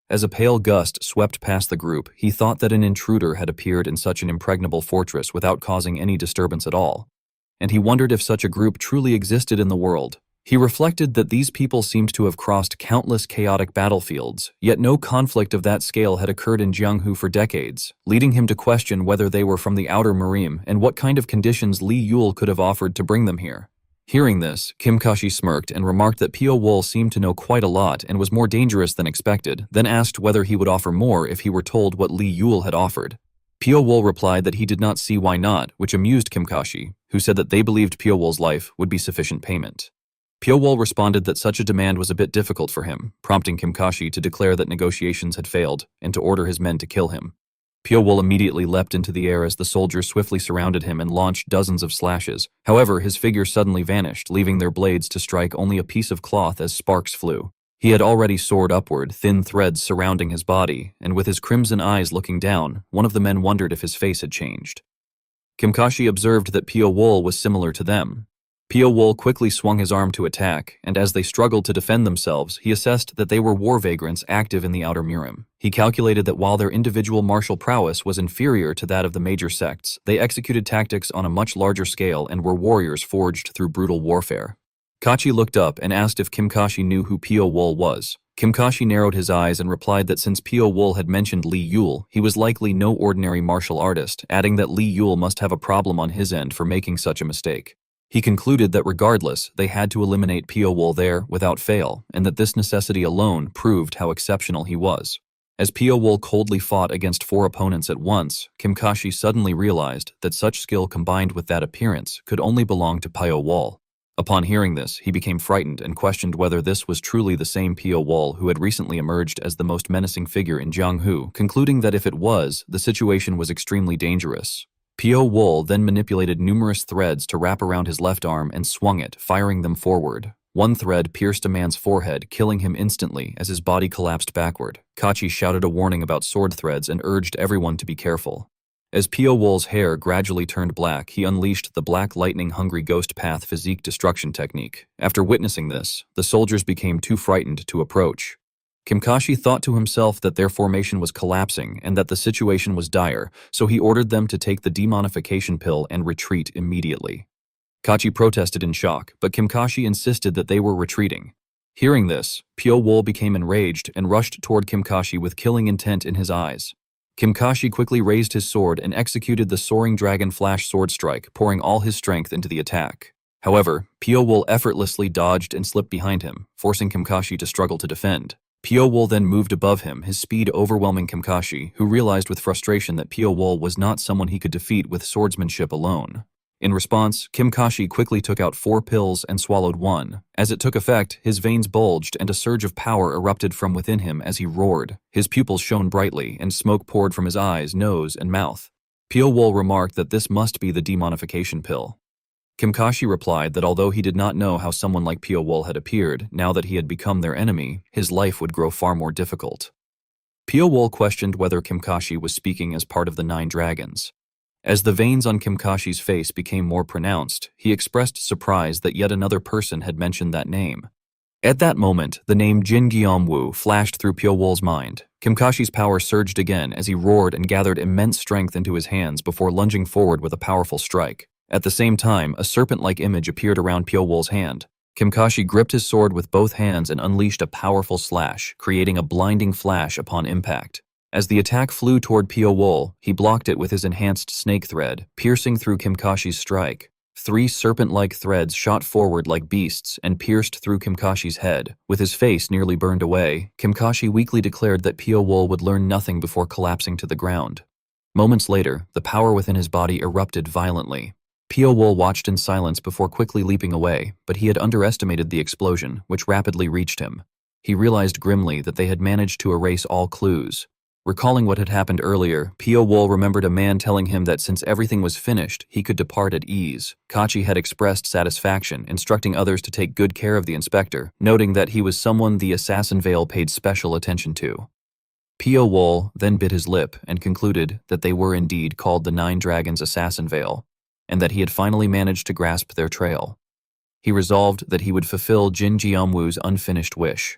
As a pale gust swept past the group, he thought that an intruder had appeared in such an impregnable fortress without causing any disturbance at all. And he wondered if such a group truly existed in the world. He reflected that these people seemed to have crossed countless chaotic battlefields, yet no conflict of that scale had occurred in Jianghu for decades, leading him to question whether they were from the outer Marim and what kind of conditions Li Yule could have offered to bring them here. Hearing this, Kim Kashi smirked and remarked that Pio Wool seemed to know quite a lot and was more dangerous than expected, then asked whether he would offer more if he were told what Li Yule had offered. Pio Wool replied that he did not see why not, which amused Kim Kashi, who said that they believed Pio Wool's life would be sufficient payment. Pio Wool responded that such a demand was a bit difficult for him, prompting Kim Kashi to declare that negotiations had failed and to order his men to kill him. Pio Wool immediately leapt into the air as the soldiers swiftly surrounded him and launched dozens of slashes. However, his figure suddenly vanished, leaving their blades to strike only a piece of cloth as sparks flew. He had already soared upward, thin threads surrounding his body, and with his crimson eyes looking down, one of the men wondered if his face had changed. Kim Kashi observed that Pio Wool was similar to them. Pio Wool quickly swung his arm to attack, and as they struggled to defend themselves, he assessed that they were war vagrants active in the outer Murim. He calculated that while their individual martial prowess was inferior to that of the major sects, they executed tactics on a much larger scale and were warriors forged through brutal warfare. Kachi looked up and asked if Kim Kashi knew who Pio Wool was. Kim Kashi narrowed his eyes and replied that since Pio Wool had mentioned Li Yule, he was likely no ordinary martial artist, adding that Li Yule must have a problem on his end for making such a mistake. He concluded that regardless, they had to eliminate Pio Wool there without fail, and that this necessity alone proved how exceptional he was. As Pio Wool coldly fought against 4 opponents at once, Kim Kashi suddenly realized that such skill combined with that appearance could only belong to Pio Wool. Upon hearing this, he became frightened and questioned whether this was truly the same Pio Wool who had recently emerged as the most menacing figure in Jianghu, concluding that if it was, the situation was extremely dangerous. Pio Wool then manipulated numerous threads to wrap around his left arm and swung it, firing them forward. One thread pierced a man's forehead, killing him instantly as his body collapsed backward. Kachi shouted a warning about sword threads and urged everyone to be careful. As Pio Wool's hair gradually turned black, he unleashed the Black Lightning Hungry Ghost Path physique destruction technique. After witnessing this, the soldiers became too frightened to approach. Kim Kashi thought to himself that their formation was collapsing and that the situation was dire, so he ordered them to take the demonification pill and retreat immediately. Kachi protested in shock, but Kim Kashi insisted that they were retreating. Hearing this, Pio Wool became enraged and rushed toward Kim Kashi with killing intent in his eyes. Kim Kashi quickly raised his sword and executed the Soaring Dragon Flash Sword Strike, pouring all his strength into the attack. However, Pio Wool effortlessly dodged and slipped behind him, forcing Kim Kashi to struggle to defend. Pio Wool then moved above him, his speed overwhelming Kim Kashi, who realized with frustration that Pio Wool was not someone he could defeat with swordsmanship alone. In response, Kim Kashi quickly took out 4 pills and swallowed one. As it took effect, his veins bulged and a surge of power erupted from within him as he roared. His pupils shone brightly and smoke poured from his eyes, nose, and mouth. Pio Wool remarked that this must be the demonification pill. Kim Kashi replied that although he did not know how someone like Pio Wool had appeared, now that he had become their enemy, his life would grow far more difficult. Pio Wool questioned whether Kim Kashi was speaking as part of the 9 dragons. As the veins on Kim Kashi's face became more pronounced, he expressed surprise that yet another person had mentioned that name. At that moment, the name Jin Guiamwu flashed through Pio Wool's mind. Kim Kashi's power surged again as he roared and gathered immense strength into his hands before lunging forward with a powerful strike. At the same time, a serpent-like image appeared around Pio Wool's hand. Kim Kashi gripped his sword with both hands and unleashed a powerful slash, creating a blinding flash upon impact. As the attack flew toward Pio Wool, he blocked it with his enhanced snake thread, piercing through Kim Kashi's strike. 3 serpent-like threads shot forward like beasts and pierced through Kim Kashi's head. With his face nearly burned away, Kim Kashi weakly declared that Pio Wool would learn nothing before collapsing to the ground. Moments later, the power within his body erupted violently. Pio Wool watched in silence before quickly leaping away, but he had underestimated the explosion, which rapidly reached him. He realized grimly that they had managed to erase all clues. Recalling what had happened earlier, Pio Wool remembered a man telling him that since everything was finished, he could depart at ease. Kachi had expressed satisfaction, instructing others to take good care of the inspector, noting that he was someone the assassin veil paid special attention to. Pio Wool then bit his lip and concluded that they were indeed called the 9 Dragons Assassin Veil, and that he had finally managed to grasp their trail. He resolved that he would fulfill Jin Jiamwu's unfinished wish.